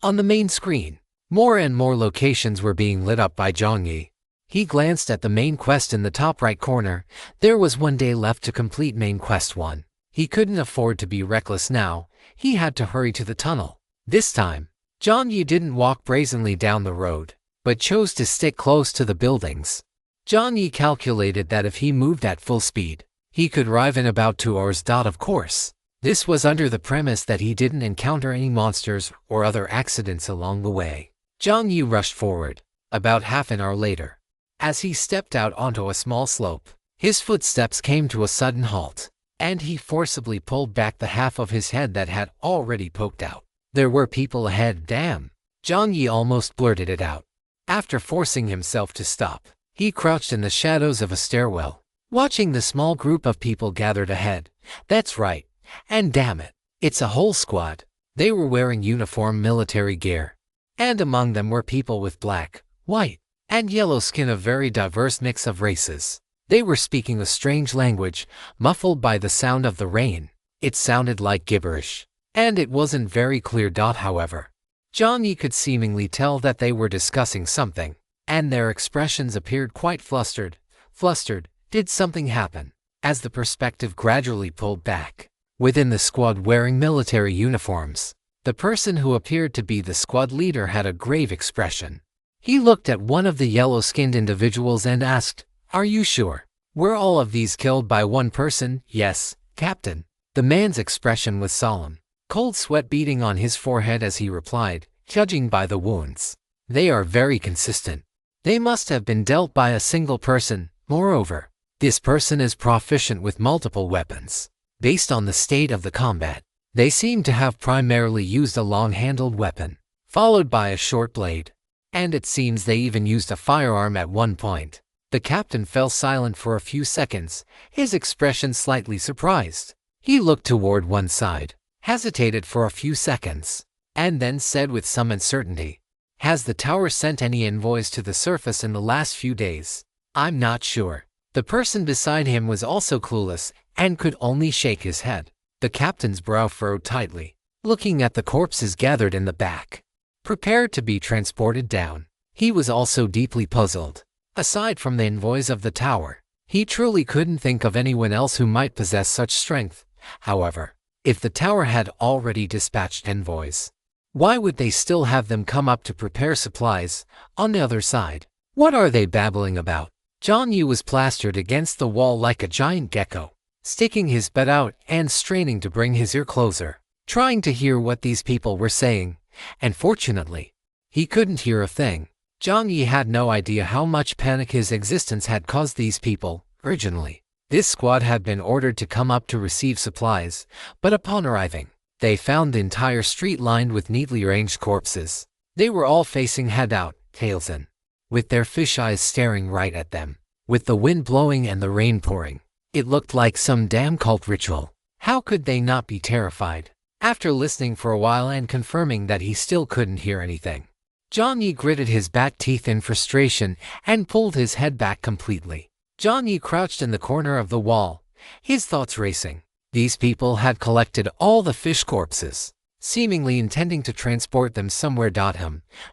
On the main screen, more and more locations were being lit up by Jiang Yi. He glanced at the main quest in the top right corner. There was 1 day left to complete main quest 1. He couldn't afford to be reckless now. He had to hurry to the tunnel. This time, Jiang Yi didn't walk brazenly down the road, but chose to stick close to the buildings. Jiang Yi calculated that if he moved at full speed, he could arrive in about 2 hours. Of course, this was under the premise that he didn't encounter any monsters or other accidents along the way. Jiang Yi rushed forward. About half an hour later, as he stepped out onto a small slope, his footsteps came to a sudden halt, and he forcibly pulled back the half of his head that had already poked out. There were people ahead. Damn! Jiang Yi almost blurted it out. After forcing himself to stop, he crouched in the shadows of a stairwell, watching the small group of people gathered ahead. That's right, and damn it, it's a whole squad. They were wearing uniform military gear, and among them were people with black, white, and yellow skin, a very diverse mix of races. They were speaking a strange language, muffled by the sound of the rain. It sounded like gibberish, and it wasn't very clear. However, Jiang Yi could seemingly tell that they were discussing something, and their expressions appeared quite flustered. Did something happen? As the perspective gradually pulled back, within the squad wearing military uniforms, the person who appeared to be the squad leader had a grave expression. He looked at one of the yellow-skinned individuals and asked, "Are you sure? Were all of these killed by one person?" "Yes, Captain." The man's expression was solemn, cold sweat beading on his forehead as he replied, "Judging by the wounds, they are very consistent. They must have been dealt by a single person. Moreover, this person is proficient with multiple weapons. Based on the state of the combat, they seem to have primarily used a long-handled weapon, followed by a short blade. And it seems they even used a firearm at one point." The captain fell silent for a few seconds, his expression slightly surprised. He looked toward one side, hesitated for a few seconds, and then said with some uncertainty, "Has the tower sent any envoys to the surface in the last few days?" "I'm not sure." The person beside him was also clueless and could only shake his head. The captain's brow furrowed tightly, looking at the corpses gathered in the back, prepared to be transported down. He was also deeply puzzled. Aside from the envoys of the tower, he truly couldn't think of anyone else who might possess such strength. However, if the tower had already dispatched envoys, why would they still have them come up to prepare supplies on the other side? What are they babbling about? Jiang Yi was plastered against the wall like a giant gecko, sticking his butt out and straining to bring his ear closer, trying to hear what these people were saying. And fortunately, he couldn't hear a thing. Jiang Yi had no idea how much panic his existence had caused these people. Originally, this squad had been ordered to come up to receive supplies, but upon arriving, they found the entire street lined with neatly arranged corpses. They were all facing head out, tails in, with their fish eyes staring right at them. With the wind blowing and the rain pouring, it looked like some damn cult ritual. How could they not be terrified? After listening for a while and confirming that he still couldn't hear anything, Jiang Yi gritted his back teeth in frustration and pulled his head back completely. Jiang Yi crouched in the corner of the wall, his thoughts racing. These people had collected all the fish corpses, seemingly intending to transport them somewhere.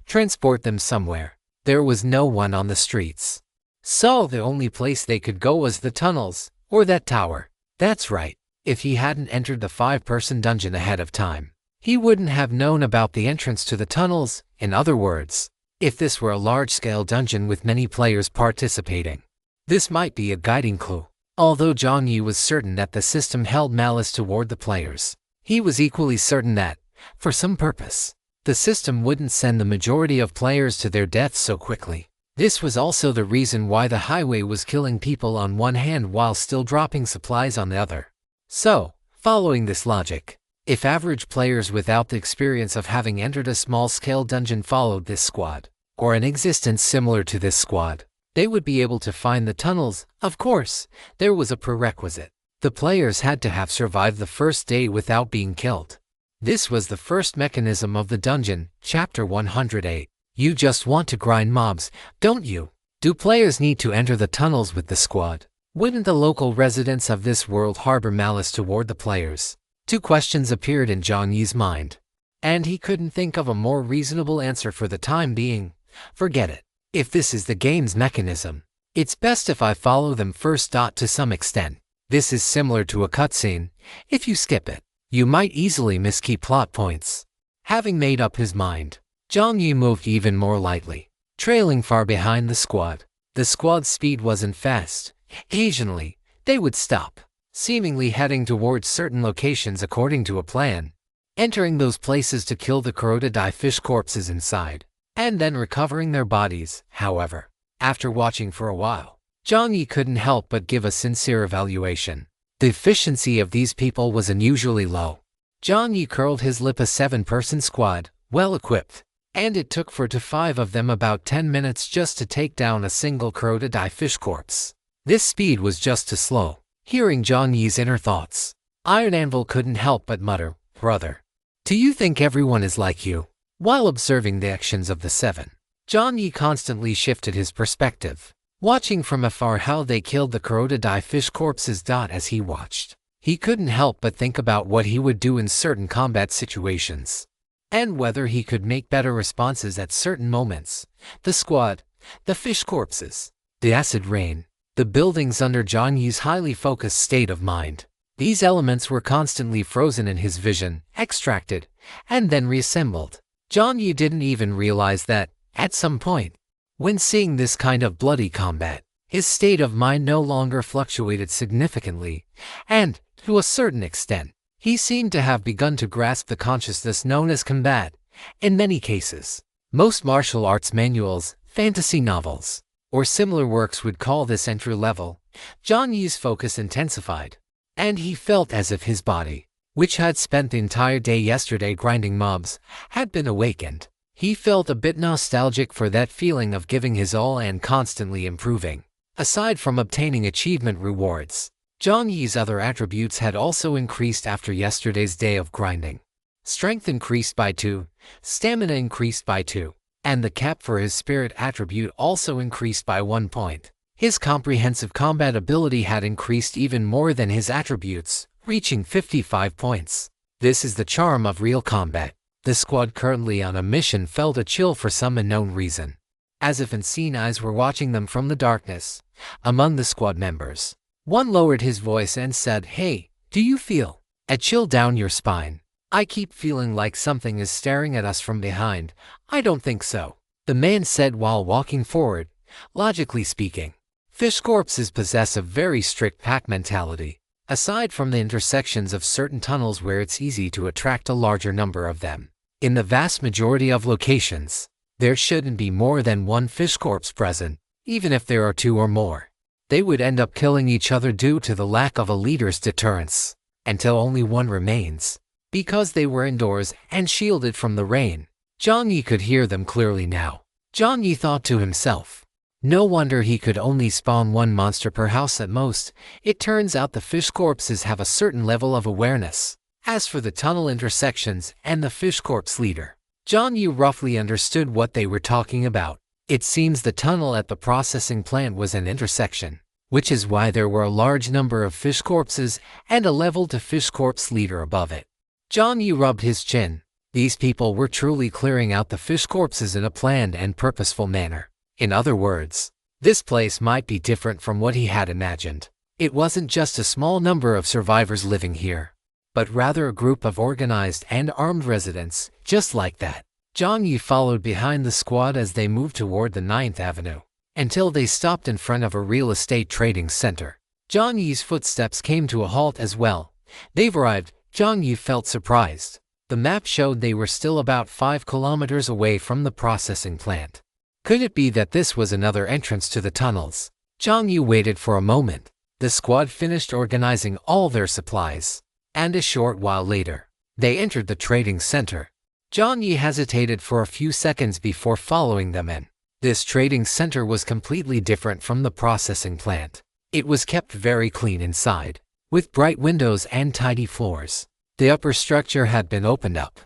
Transport them somewhere. There was no one on the streets, so the only place they could go was the tunnels, or that tower. That's right. If he hadn't entered the 5-person dungeon ahead of time, he wouldn't have known about the entrance to the tunnels. In other words, if this were a large-scale dungeon with many players participating, this might be a guiding clue. Although Jiang Yi was certain that the system held malice toward the players, he was equally certain that, for some purpose, the system wouldn't send the majority of players to their deaths so quickly. This was also the reason why the highway was killing people on one hand while still dropping supplies on the other. So, following this logic, if average players without the experience of having entered a small-scale dungeon followed this squad, or an existence similar to this squad, they would be able to find the tunnels. Of course, there was a prerequisite. The players had to have survived the first day without being killed. This was the first mechanism of the dungeon. Chapter 108. You just want to grind mobs, don't you? Do players need to enter the tunnels with the squad? Wouldn't the local residents of this world harbor malice toward the players? Two questions appeared in Jiang Yi's mind, and he couldn't think of a more reasonable answer for the time being. Forget it. If this is the game's mechanism, it's best if I follow them first. To some extent, this is similar to a cutscene. If you skip it, you might easily miss key plot points. Having made up his mind, Jiang Yi moved even more lightly, trailing far behind the squad. The squad's speed wasn't fast. Occasionally, they would stop, seemingly heading towards certain locations according to a plan, entering those places to kill the crocodile fish corpses inside, and then recovering their bodies. However, after watching for a while, Jiang Yi couldn't help but give a sincere evaluation. The efficiency of these people was unusually low. Jiang Yi curled his lip. A 7-person squad, well equipped, and it took 4 to 5 of them about 10 minutes just to take down a single crocodile fish corpse. This speed was just too slow. Hearing Jiang Yi's inner thoughts, Iron Anvil couldn't help but mutter, "Brother, do you think everyone is like you?" While observing the actions of the 7, Jiang Yi constantly shifted his perspective, watching from afar how they killed the crocodile fish corpses. As he watched, he couldn't help but think about what he would do in certain combat situations, and whether he could make better responses at certain moments. The squad, the fish corpses, the acid rain, the buildings under Jiang Yi's highly focused state of mind. These elements were constantly frozen in his vision, extracted, and then reassembled. Jiang Yi didn't even realize that, at some point, when seeing this kind of bloody combat, his state of mind no longer fluctuated significantly, and, to a certain extent, he seemed to have begun to grasp the consciousness known as combat. In many cases, most martial arts manuals, fantasy novels, or similar works would call this entry level. Jiang Yi's focus intensified, and he felt as if his body, which had spent the entire day yesterday grinding mobs, had been awakened. He felt a bit nostalgic for that feeling of giving his all and constantly improving. Aside from obtaining achievement rewards, Jiang Yi's other attributes had also increased after yesterday's day of grinding. Strength increased by 2, stamina increased by 2, and the cap for his spirit attribute also increased by 1 point. His comprehensive combat ability had increased even more than his attributes, reaching 55 points. This is the charm of real combat. The squad currently on a mission felt a chill for some unknown reason, as if unseen eyes were watching them from the darkness. Among the squad members, one lowered his voice and said, "Hey, do you feel a chill down your spine? I keep feeling like something is staring at us from behind." "I don't think so," the man said while walking forward. Logically speaking, fish corpses possess a very strict pack mentality. Aside from the intersections of certain tunnels where it's easy to attract a larger number of them, in the vast majority of locations, there shouldn't be more than 1 fish corpse present. Even if there are 2 or more, they would end up killing each other due to the lack of a leader's deterrence, until only 1 remains. Because they were indoors and shielded from the rain, Jiang Yi could hear them clearly now. Jiang Yi thought to himself, no wonder he could only spawn 1 monster per house at most. It turns out the fish corpses have a certain level of awareness. As for the tunnel intersections and the fish corpse leader, Jiang Yi roughly understood what they were talking about. It seems the tunnel at the processing plant was an intersection, which is why there were a large number of fish corpses and a leveled fish corpse leader above it. Jiang Yi rubbed his chin. These people were truly clearing out the fish corpses in a planned and purposeful manner. In other words, this place might be different from what he had imagined. It wasn't just a small number of survivors living here, but rather a group of organized and armed residents, just like that. Jiang Yi followed behind the squad as they moved toward the 9th Avenue, until they stopped in front of a real estate trading center. Jiang Yi's footsteps came to a halt as well. They've arrived. Jiang Yi felt surprised. The map showed they were still about 5 kilometers away from the processing plant. Could it be that this was another entrance to the tunnels? Jiang Yi waited for a moment. The squad finished organizing all their supplies, and a short while later, they entered the trading center. Jiang Yi hesitated for a few seconds before following them in. This trading center was completely different from the processing plant. It was kept very clean inside, with bright windows and tidy floors. The upper structure had been opened up,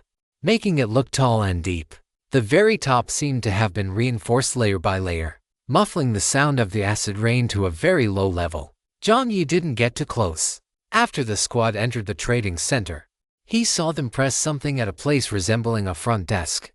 making it look tall and deep. The very top seemed to have been reinforced layer by layer, muffling the sound of the acid rain to a very low level. Jiang Yi didn't get too close. After the squad entered the trading center, he saw them press something at a place resembling a front desk.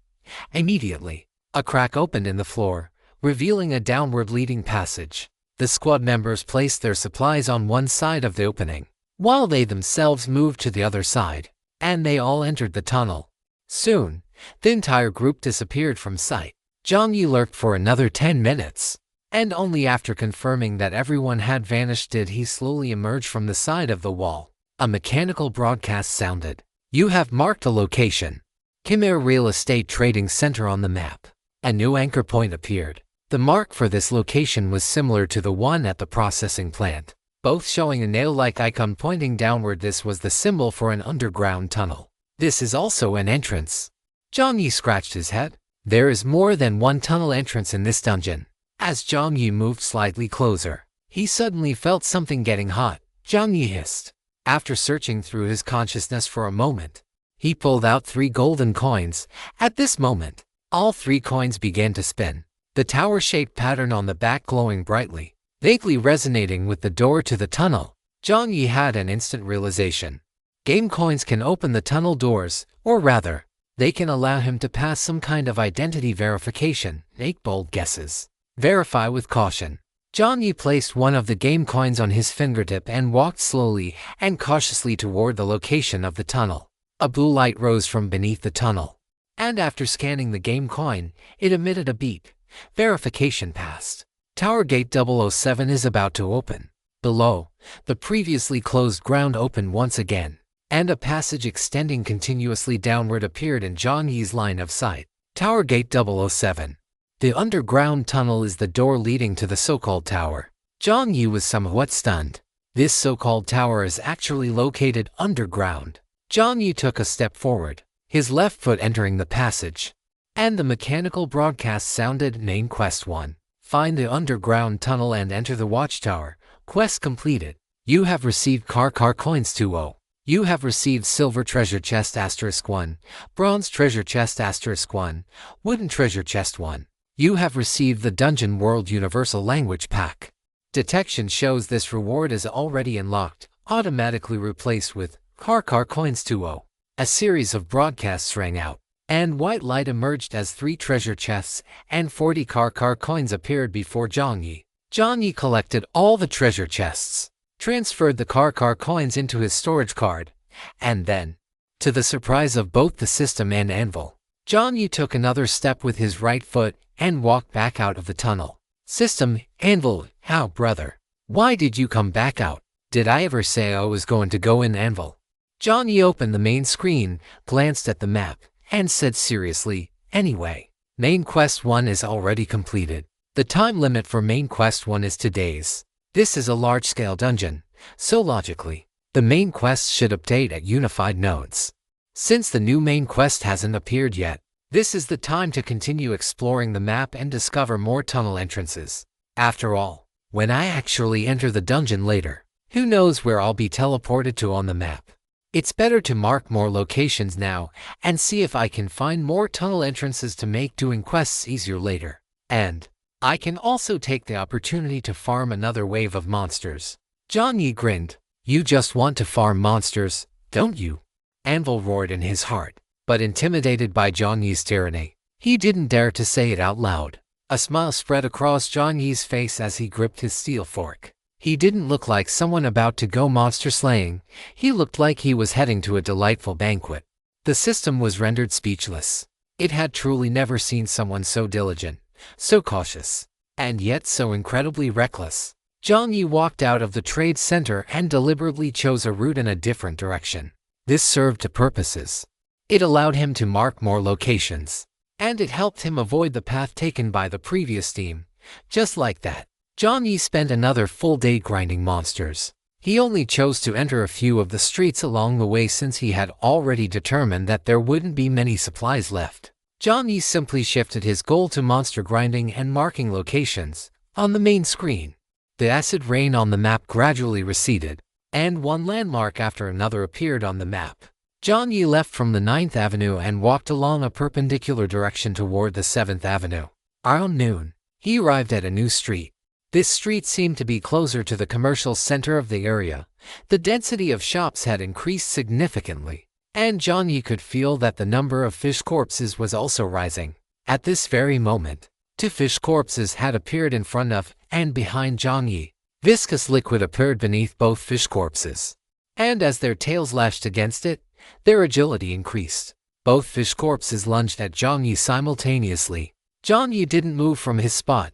Immediately, a crack opened in the floor, revealing a downward leading passage. The squad members placed their supplies on one side of the opening, while they themselves moved to the other side, and they all entered the tunnel. Soon, the entire group disappeared from sight. Jiang Yi lurked for another 10 minutes, and only after confirming that everyone had vanished did he slowly emerge from the side of the wall. A mechanical broadcast sounded. You have marked a location. Khmer Real Estate Trading Center on the map. A new anchor point appeared. The mark for this location was similar to the one at the processing plant, both showing a nail-like icon pointing downward. This was the symbol for an underground tunnel. This is also an entrance. Jiang Yi scratched his head. There is more than one tunnel entrance in this dungeon. As Jiang Yi moved slightly closer, he suddenly felt something getting hot. Jiang Yi hissed. After searching through his consciousness for a moment, he pulled out 3 golden coins. At this moment, all 3 coins began to spin, the tower-shaped pattern on the back glowing brightly, vaguely resonating with the door to the tunnel. Jiang Yi had an instant realization. Game coins can open the tunnel doors, or rather, they can allow him to pass some kind of identity verification. Make bold guesses. Verify with caution. Jiang Yi placed one of the game coins on his fingertip and walked slowly and cautiously toward the location of the tunnel. A blue light rose from beneath the tunnel, and after scanning the game coin, it emitted a beep. Verification passed. Tower Gate 007 is about to open. Below, the previously closed ground opened once again, and a passage extending continuously downward appeared in Jiang Yi's line of sight. Tower Gate 007. The underground tunnel is the door leading to the so-called tower. Jiang Yi was somewhat stunned. This so-called tower is actually located underground. Jiang Yi took a step forward, his left foot entering the passage, and the mechanical broadcast sounded. Main Quest 1. Find the underground tunnel and enter the watchtower. Quest completed. You have received car coins 2-0. You have received silver treasure chest *1, bronze treasure chest *1, wooden treasure chest 1. You have received the Dungeon World Universal Language Pack. Detection shows this reward is already unlocked, automatically replaced with car coins 2-0. A series of broadcasts rang out, and white light emerged as 3 treasure chests and 40 car coins appeared before Jiang Yi. Jiang Yi collected all the treasure chests, transferred the car coins into his storage card, and then, to the surprise of both the system and Anvil, Jiang Yi took another step with his right foot and walked back out of the tunnel. System, Anvil, how brother? Why did you come back out? Did I ever say I was going to go in Anvil? Jiang Yi opened the main screen, glanced at the map, and said seriously, anyway, Main Quest 1 is already completed. The time limit for Main Quest 1 is 2 days. This is a large-scale dungeon, so logically, the main quest should update at unified nodes. Since the new main quest hasn't appeared yet, this is the time to continue exploring the map and discover more tunnel entrances. After all, when I actually enter the dungeon later, who knows where I'll be teleported to on the map. It's better to mark more locations now and see if I can find more tunnel entrances to make doing quests easier later. And I can also take the opportunity to farm another wave of monsters. Jiang Yi grinned. You just want to farm monsters, don't you? Anvil roared in his heart, but intimidated by Jiang Yi's tyranny, he didn't dare to say it out loud. A smile spread across Jiang Yi's face as he gripped his steel fork. He didn't look like someone about to go monster slaying, he looked like he was heading to a delightful banquet. The system was rendered speechless. It had truly never seen someone so diligent, so cautious, and yet so incredibly reckless. Jiang Yi walked out of the trade center and deliberately chose a route in a different direction. This served two purposes. It allowed him to mark more locations, and it helped him avoid the path taken by the previous team. Just like that, Jiang Yi spent another full day grinding monsters. He only chose to enter a few of the streets along the way since he had already determined that there wouldn't be many supplies left. Jiang Yi simply shifted his goal to monster grinding and marking locations on the main screen. The acid rain on the map gradually receded, and one landmark after another appeared on the map. Jiang Yi left from the 9th Avenue and walked along a perpendicular direction toward the 7th Avenue. Around noon, he arrived at a new street. This street seemed to be closer to the commercial center of the area. The density of shops had increased significantly, and Jiang Yi could feel that the number of fish corpses was also rising. At this very moment, 2 fish corpses had appeared in front of and behind Jiang Yi. Viscous liquid appeared beneath both fish corpses, and as their tails lashed against it, their agility increased. Both fish corpses lunged at Jiang Yi simultaneously. Jiang Yi didn't move from his spot,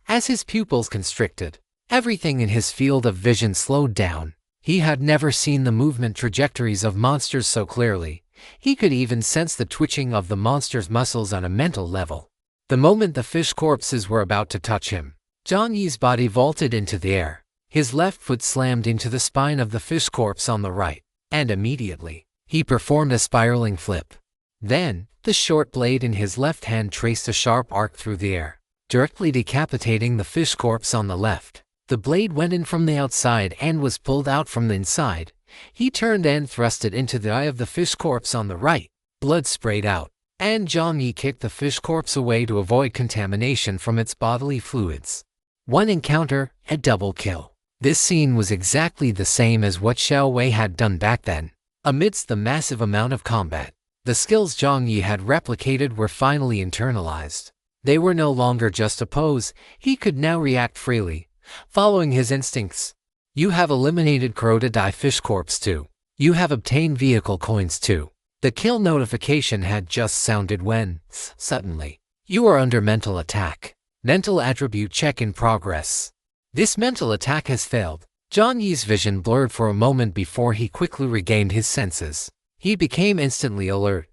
as his pupils constricted. Everything in his field of vision slowed down. He had never seen the movement trajectories of monsters so clearly. He could even sense the twitching of the monster's muscles on a mental level. The moment the fish corpses were about to touch him, Jiang Yi's body vaulted into the air. His left foot slammed into the spine of the fish corpse on the right, and immediately, he performed a spiraling flip. Then, the short blade in his left hand traced a sharp arc through the air, directly decapitating the fish corpse on the left. The blade went in from the outside and was pulled out from the inside. He turned and thrust it into the eye of the fish corpse on the right. Blood sprayed out, and Jiang Yi kicked the fish corpse away to avoid contamination from its bodily fluids. One encounter, a double kill. This scene was exactly the same as what Xiao Wei had done back then. Amidst the massive amount of combat, the skills Jiang Yi had replicated were finally internalized. They were no longer just a pose, he could now react freely, following his instincts. You have eliminated Crocodile Fish Corpse 2. You have obtained vehicle coins 2. The kill notification had just sounded when, suddenly, you are under mental attack. Mental attribute check in progress. This mental attack has failed. Jiang Yi's vision blurred for a moment before he quickly regained his senses. He became instantly alert.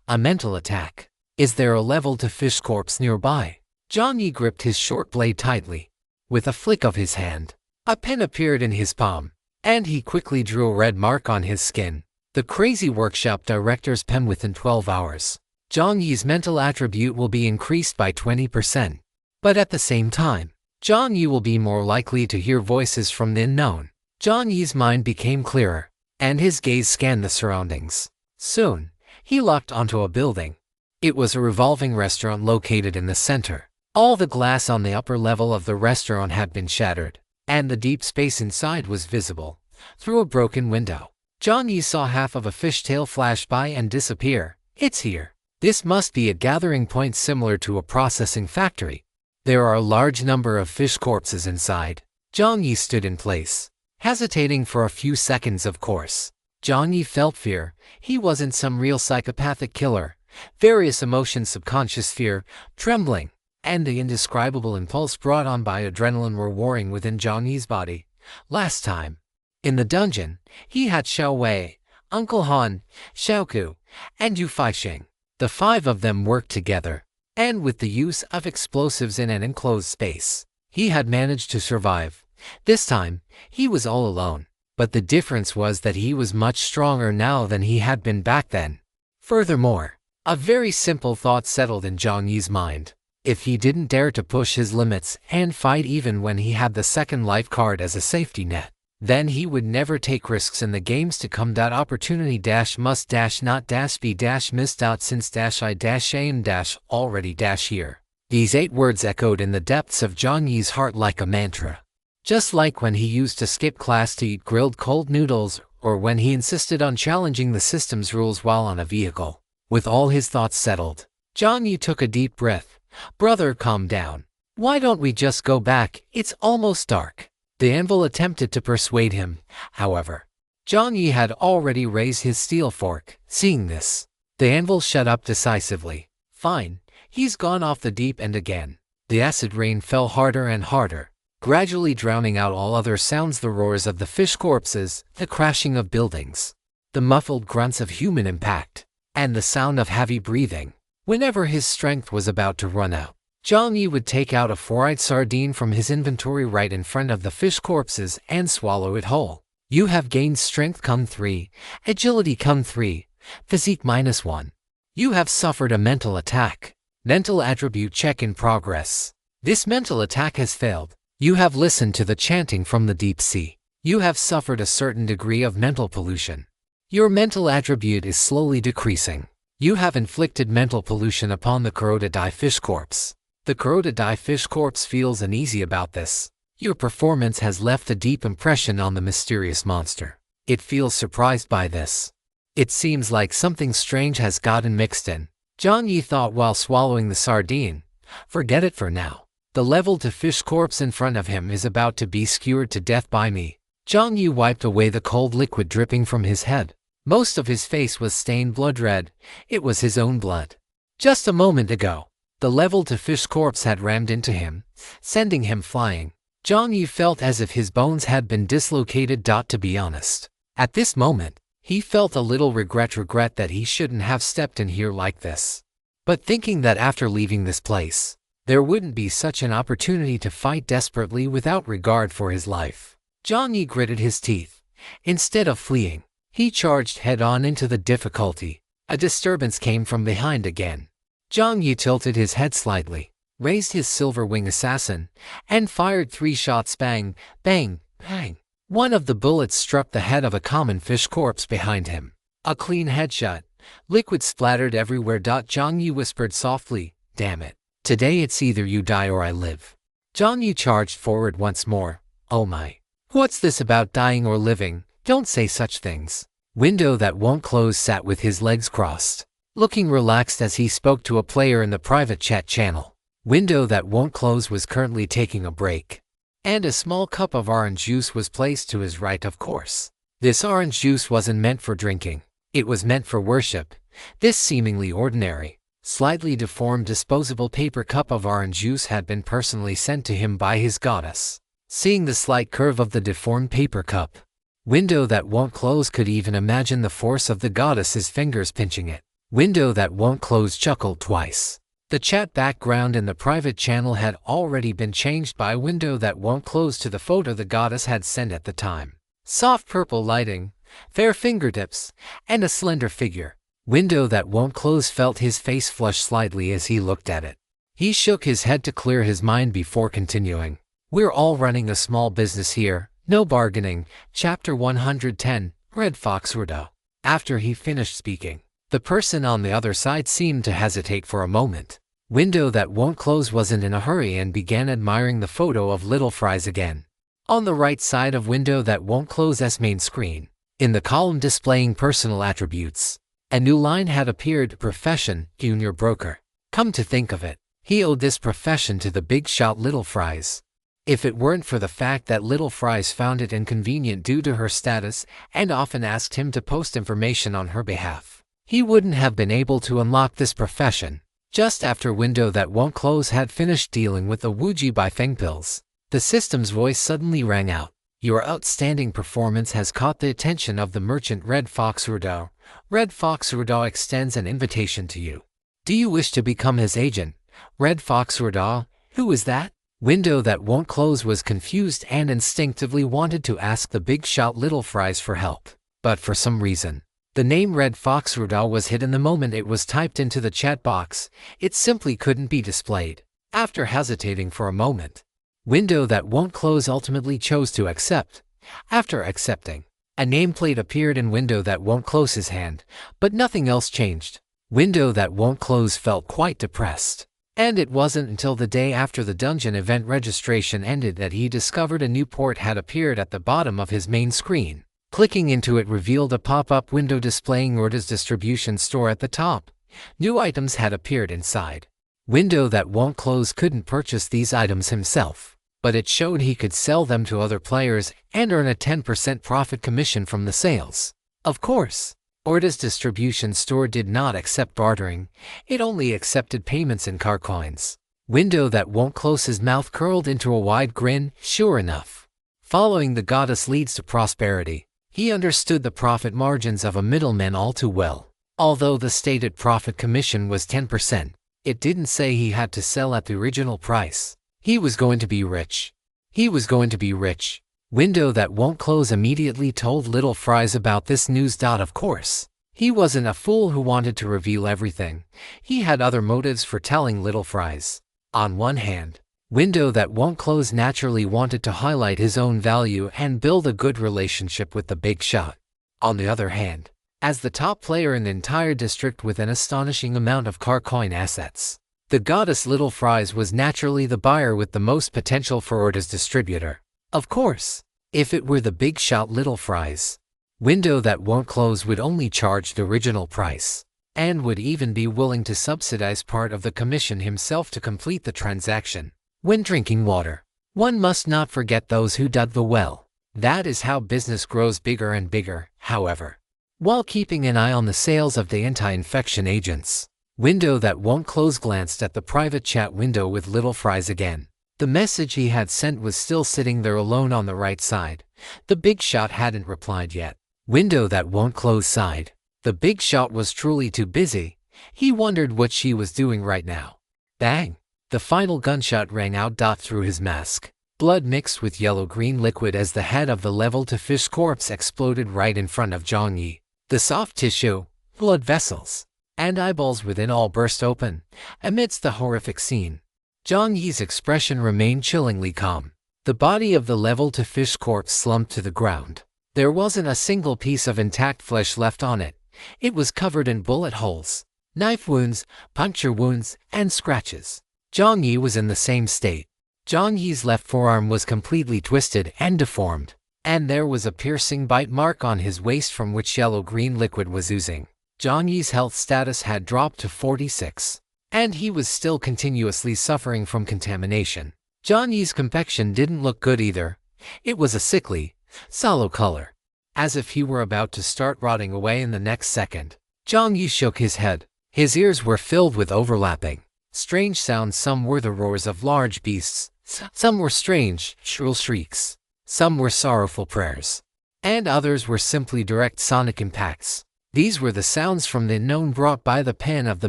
A mental attack. Is there a level to fish corpse nearby? Jiang Yi gripped his short blade tightly. With a flick of his hand, a pen appeared in his palm, and he quickly drew a red mark on his skin. The Crazy Workshop Director's pen within 12 hours. Jiang Yi's mental attribute will be increased by 20%. But at the same time, Jiang Yi will be more likely to hear voices from the unknown. Jiang Yi's mind became clearer, and his gaze scanned the surroundings. Soon, he locked onto a building. It was a revolving restaurant located in the center. All the glass on the upper level of the restaurant had been shattered, and the deep space inside was visible through a broken window. Jiang Yi saw half of a fishtail flash by and disappear. It's here. This must be a gathering point similar to a processing factory. There are a large number of fish corpses inside. Jiang Yi stood in place, hesitating for a few seconds. Of course, Jiang Yi felt fear. He wasn't some real psychopathic killer. Various emotions, subconscious fear, trembling, and the indescribable impulse brought on by adrenaline were warring within Jiang Yi's body. Last time, in the dungeon, he had Xiao Wei, Uncle Han, Xiaoku, and Yu Faixing. The 5 of them worked together, and with the use of explosives in an enclosed space, he had managed to survive. This time, he was all alone, but the difference was that he was much stronger now than he had been back then. Furthermore, a very simple thought settled in Jiang Yi's mind. If he didn't dare to push his limits and fight even when he had the second life card as a safety net, then he would never take risks in the games to come. Opportunity must not be missed out since I am already here. These 8 words echoed in the depths of Jiang Yi's heart like a mantra. Just like when he used to skip class to eat grilled cold noodles, or when he insisted on challenging the system's rules while on a vehicle. With all his thoughts settled, Jiang Yi took a deep breath. Brother, calm down. Why don't we just go back? It's almost dark. The anvil attempted to persuade him, however. Jiang Yi had already raised his steel fork. Seeing this, the anvil shut up decisively. Fine, he's gone off the deep end again. The acid rain fell harder and harder, gradually drowning out all other sounds: the roars of the fish corpses, the crashing of buildings, the muffled grunts of human impact, and the sound of heavy breathing. Whenever his strength was about to run out, Jiang Yi would take out a four-eyed sardine from his inventory right in front of the fish corpses and swallow it whole. You have gained strength come 3, agility come 3, physique -1. You have suffered a mental attack. Mental attribute check in progress. This mental attack has failed. You have listened to the chanting from the deep sea. You have suffered a certain degree of mental pollution. Your mental attribute is slowly decreasing. You have inflicted mental pollution upon the Kurodai fish corpse. The Kurodai fish corpse feels uneasy about this. Your performance has left a deep impression on the mysterious monster. It feels surprised by this. It seems like something strange has gotten mixed in. Jiang Yi thought while swallowing the sardine. Forget it for now. The level to fish corpse in front of him is about to be skewered to death by me. Jiang Yi wiped away the cold liquid dripping from his head. Most of his face was stained blood red. It was his own blood. Just a moment ago, the level to fish corpse had rammed into him, sending him flying. Jiang Yi felt as if his bones had been dislocated. To be honest, at this moment, he felt a little regret that he shouldn't have stepped in here like this. But thinking that after leaving this place, there wouldn't be such an opportunity to fight desperately without regard for his life, Jiang Yi gritted his teeth. Instead of fleeing, he charged head-on into the difficulty. A disturbance came from behind again. Jiang Yi tilted his head slightly, raised his silver wing assassin, and fired 3 shots. Bang, bang, bang. One of the bullets struck the head of a common fish corpse behind him. A clean headshot. Liquid splattered everywhere. Jiang Yi whispered softly, "Damn it. Today it's either you die or I live." Jiang Yi charged forward once more. Oh my. What's this about dying or living? Don't say such things. Window that won't close sat with his legs crossed, looking relaxed as he spoke to a player in the private chat channel. Window that won't close was currently taking a break, and a small cup of orange juice was placed to his right. Of course, this orange juice wasn't meant for drinking. It was meant for worship. This seemingly ordinary, slightly deformed disposable paper cup of orange juice had been personally sent to him by his goddess. Seeing the slight curve of the deformed paper cup, Window that won't close could even imagine the force of the goddess's fingers pinching it. Window that won't close chuckled twice. The chat background in the private channel had already been changed by Window that won't close to the photo the goddess had sent at the time. Soft purple lighting, fair fingertips, and a slender figure. Window that won't close felt his face flush slightly as he looked at it. He shook his head to clear his mind before continuing. We're all running a small business here, no bargaining. Chapter 110, Red Fox Rudo. After he finished speaking, the person on the other side seemed to hesitate for a moment. Window that won't close wasn't in a hurry and began admiring the photo of Little Fries again. On the right side of Window that won't close's main screen, in the column displaying personal attributes, a new line had appeared: Profession, Junior Broker. Come to think of it, he owed this profession to the big shot Little Fries. If it weren't for the fact that Little Fries found it inconvenient due to her status and often asked him to post information on her behalf, he wouldn't have been able to unlock this profession. Just after Window that won't close had finished dealing with the Wuji by Feng pills, the system's voice suddenly rang out. Your outstanding performance has caught the attention of the merchant Red Fox Rudo. Red Fox Rudo extends an invitation to you. Do you wish to become his agent? Red Fox Rudo? Who is that? Window that won't close was confused and instinctively wanted to ask the big shot Little Fries for help. But for some reason, the name Red Fox Rudo was hidden the moment it was typed into the chat box. It simply couldn't be displayed. After hesitating for a moment, Window that won't close ultimately chose to accept. After accepting, a nameplate appeared in Window that won't close's hand, but nothing else changed. Window that won't close felt quite depressed. And it wasn't until the day after the dungeon event registration ended that he discovered a new port had appeared at the bottom of his main screen. Clicking into it revealed a pop-up window displaying Rudo's distribution store at the top. New items had appeared inside. Window that won't close couldn't purchase these items himself. but it showed he could sell them to other players and earn a 10% profit commission from the sales. Of course, Orda's distribution store did not accept bartering. It only accepted payments in car coins. Window that won't close. His mouth curled into a wide grin. Sure enough, following the goddess leads to prosperity. He understood the profit margins of a middleman all too well. Although the stated profit commission was 10%, it didn't say he had to sell at the original price. He was going to be rich. He was going to be rich. Window that won't close immediately told Little Fries about this news. Of course, he wasn't a fool who wanted to reveal everything. He had other motives for telling Little Fries. On one hand, Window that won't close naturally wanted to highlight his own value and build a good relationship with the big shot. On the other hand, as the top player in the entire district with an astonishing amount of car coin assets, the goddess Little Fries was naturally the buyer with the most potential for Orda's distributor. Of course, if it were the big shot Little Fries, Window that won't close would only charge the original price, and would even be willing to subsidize part of the commission himself to complete the transaction. When drinking water, one must not forget those who dug the well. That is how business grows bigger and bigger. However, while keeping an eye on the sales of the anti-infection agents, Window that won't close glanced at the private chat window with Little Fries again. The message he had sent was still sitting there alone on the right side. The big shot hadn't replied yet. Window that won't close sighed. The big shot was truly too busy. He wondered what she was doing right now. Bang! The final gunshot rang out. Through his mask, blood mixed with yellow-green liquid as the head of the level-to-fish corpse exploded right in front of Jiang Yi. The soft tissue, blood vessels, and eyeballs within all burst open. Amidst the horrific scene, Jiang Yi's expression remained chillingly calm. The body of the level-to-fish corpse slumped to the ground. There wasn't a single piece of intact flesh left on it. It was covered in bullet holes, knife wounds, puncture wounds, and scratches. Jiang Yi was in the same state. Jiang Yi's left forearm was completely twisted and deformed, and there was a piercing bite mark on his waist from which yellow-green liquid was oozing. Jiang Yi's health status had dropped to 46, and he was still continuously suffering from contamination. Jiang Yi's complexion didn't look good either. It was a sickly, sallow color, as if he were about to start rotting away in the next second. Jiang Yi shook his head. His ears were filled with overlapping, strange sounds. Some were the roars of large beasts, some were strange, shrill shrieks, some were sorrowful prayers, and others were simply direct sonic impacts. These were the sounds from the unknown brought by the pen of the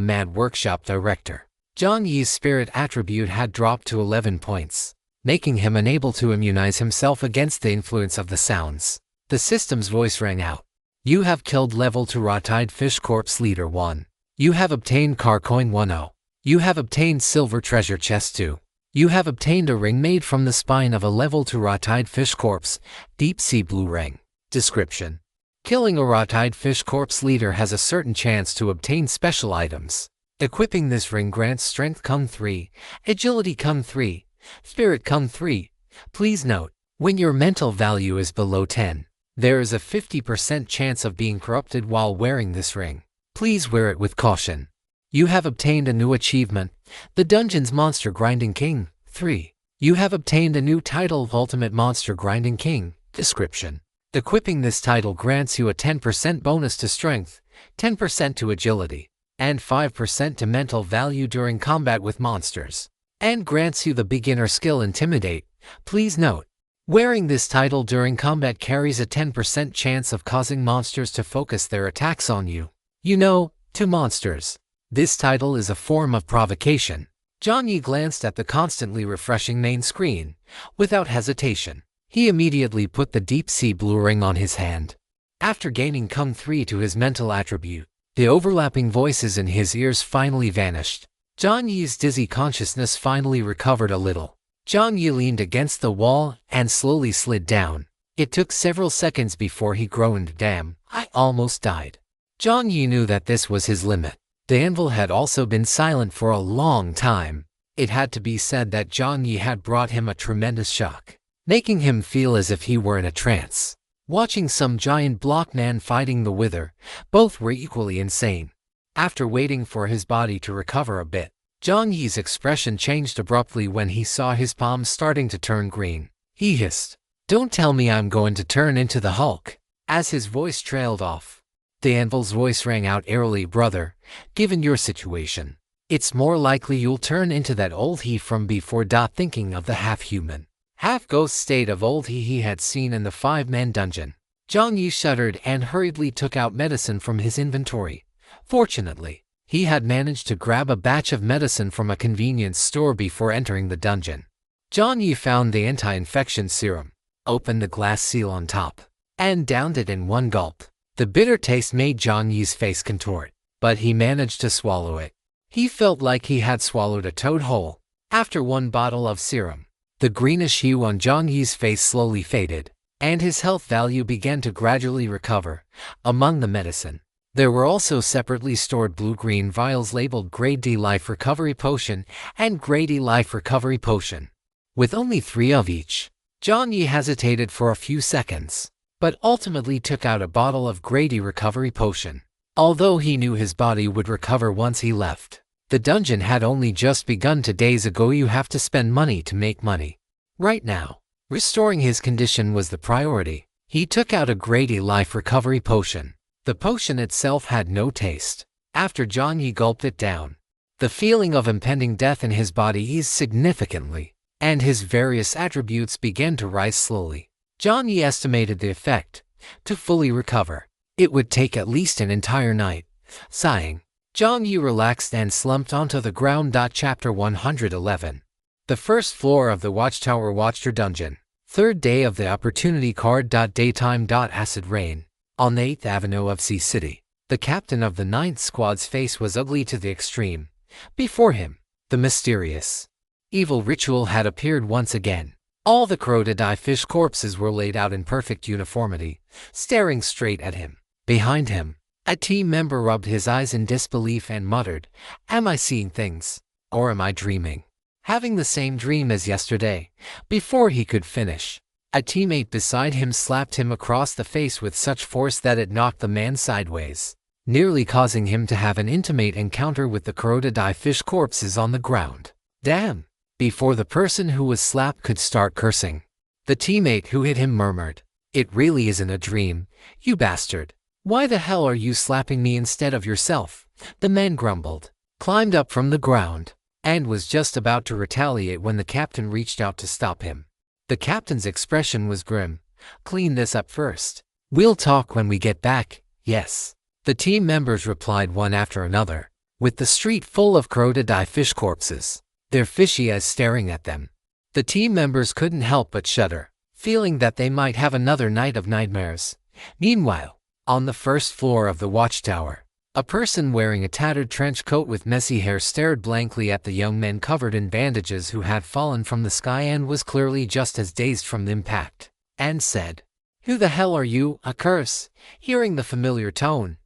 mad workshop director. Jiang Yi's spirit attribute had dropped to 11 points, making him unable to immunize himself against the influence of the sounds. The system's voice rang out. You have killed level to rotted fish corpse leader 1. You have obtained car coin 10. You have obtained silver treasure chest 2. You have obtained a ring made from the spine of a level to rotted fish corpse, deep sea blue ring. Description: killing a rotted fish corpse leader has a certain chance to obtain special items. Equipping this ring grants strength Kung 3, agility Kung 3, spirit Kung 3. Please note, when your mental value is below 10, there is a 50% chance of being corrupted while wearing this ring. Please wear it with caution. You have obtained a new achievement, the Dungeon's Monster Grinding King 3. You have obtained a new title, Ultimate Monster Grinding King. Description: equipping this title grants you a 10% bonus to strength, 10% to agility, and 5% to mental value during combat with monsters, and grants you the beginner skill Intimidate. Please note, wearing this title during combat carries a 10% chance of causing monsters to focus their attacks on you. You know, to monsters. This title is a form of provocation. Jiang Yi glanced at the constantly refreshing main screen. Without hesitation, he immediately put the deep sea blue ring on his hand. After gaining Kung 3 to his mental attribute, the overlapping voices in his ears finally vanished. Jiang Yi's dizzy consciousness finally recovered a little. Jiang Yi leaned against the wall and slowly slid down. It took several seconds before he groaned, "Damn, I almost died." Jiang Yi knew that this was his limit. The anvil had also been silent for a long time. It had to be said that Jiang Yi had brought him a tremendous shock, making him feel as if he were in a trance, watching some giant block man fighting the Wither. Both were equally insane. After waiting for his body to recover a bit, Jiang Yi's expression changed abruptly when he saw his palms starting to turn green. He hissed, "Don't tell me I'm going to turn into the Hulk." As his voice trailed off, the anvil's voice rang out airily, "Brother, given your situation, it's more likely you'll turn into that old he from before." Thinking of the half-human, half-ghost state of old he had seen in the five-man dungeon, Jiang Yi shuddered and hurriedly took out medicine from his inventory. Fortunately, he had managed to grab a batch of medicine from a convenience store before entering the dungeon. Jiang Yi found the anti-infection serum, opened the glass seal on top, and downed it in one gulp. The bitter taste made Jiang Yi's face contort, but he managed to swallow it. He felt like he had swallowed a toad whole. After one bottle of serum, the greenish hue on Jiang Yi's face slowly faded, and his health value began to gradually recover. Among the medicine, there were also separately stored blue-green vials labeled Grade D Life Recovery Potion and Grade E Life Recovery Potion. With only 3 of each, Jiang Yi hesitated for a few seconds, but ultimately took out a bottle of Grade E Recovery Potion. Although he knew his body would recover once he left, the dungeon had only just begun 2 days ago. You have to spend money to make money. Right now, restoring his condition was the priority. He took out a Grade E Life Recovery Potion. The potion itself had no taste. After Jiang Yi gulped it down, the feeling of impending death in his body eased significantly, and his various attributes began to rise slowly. Jiang Yi estimated the effect. To fully recover, it would take at least an entire night. Sighing, Jiang Yi relaxed and slumped onto the ground. Chapter 111. The first floor of the Watchtower Watcher Dungeon. 3rd day of the Opportunity Card. Daytime. Acid rain. On the 8th Avenue of C City, the captain of the 9th Squad's face was ugly to the extreme. Before him, the mysterious, evil ritual had appeared once again. All the crocodile fish corpses were laid out in perfect uniformity, staring straight at him. Behind him, a team member rubbed his eyes in disbelief and muttered, "Am I seeing things? Or am I dreaming?" Having the same dream as yesterday. Before he could finish, a teammate beside him slapped him across the face with such force that it knocked the man sideways, nearly causing him to have an intimate encounter with the crocodile fish corpses on the ground. Damn! Before the person who was slapped could start cursing, the teammate who hit him murmured, "It really isn't a dream, you bastard. Why the hell are you slapping me instead of yourself?" The man grumbled, climbed up from the ground, and was just about to retaliate when the captain reached out to stop him. The captain's expression was grim. "Clean this up first. We'll talk when we get back." "Yes." The team members replied one after another, with the street full of crocodile fish corpses, their fishy eyes staring at them. The team members couldn't help but shudder, feeling that they might have another night of nightmares. Meanwhile, on the first floor of the watchtower, a person wearing a tattered trench coat with messy hair stared blankly at the young men covered in bandages who had fallen from the sky and was clearly just as dazed from the impact, and said, "Who the hell are you?" A curse. Hearing the familiar tone,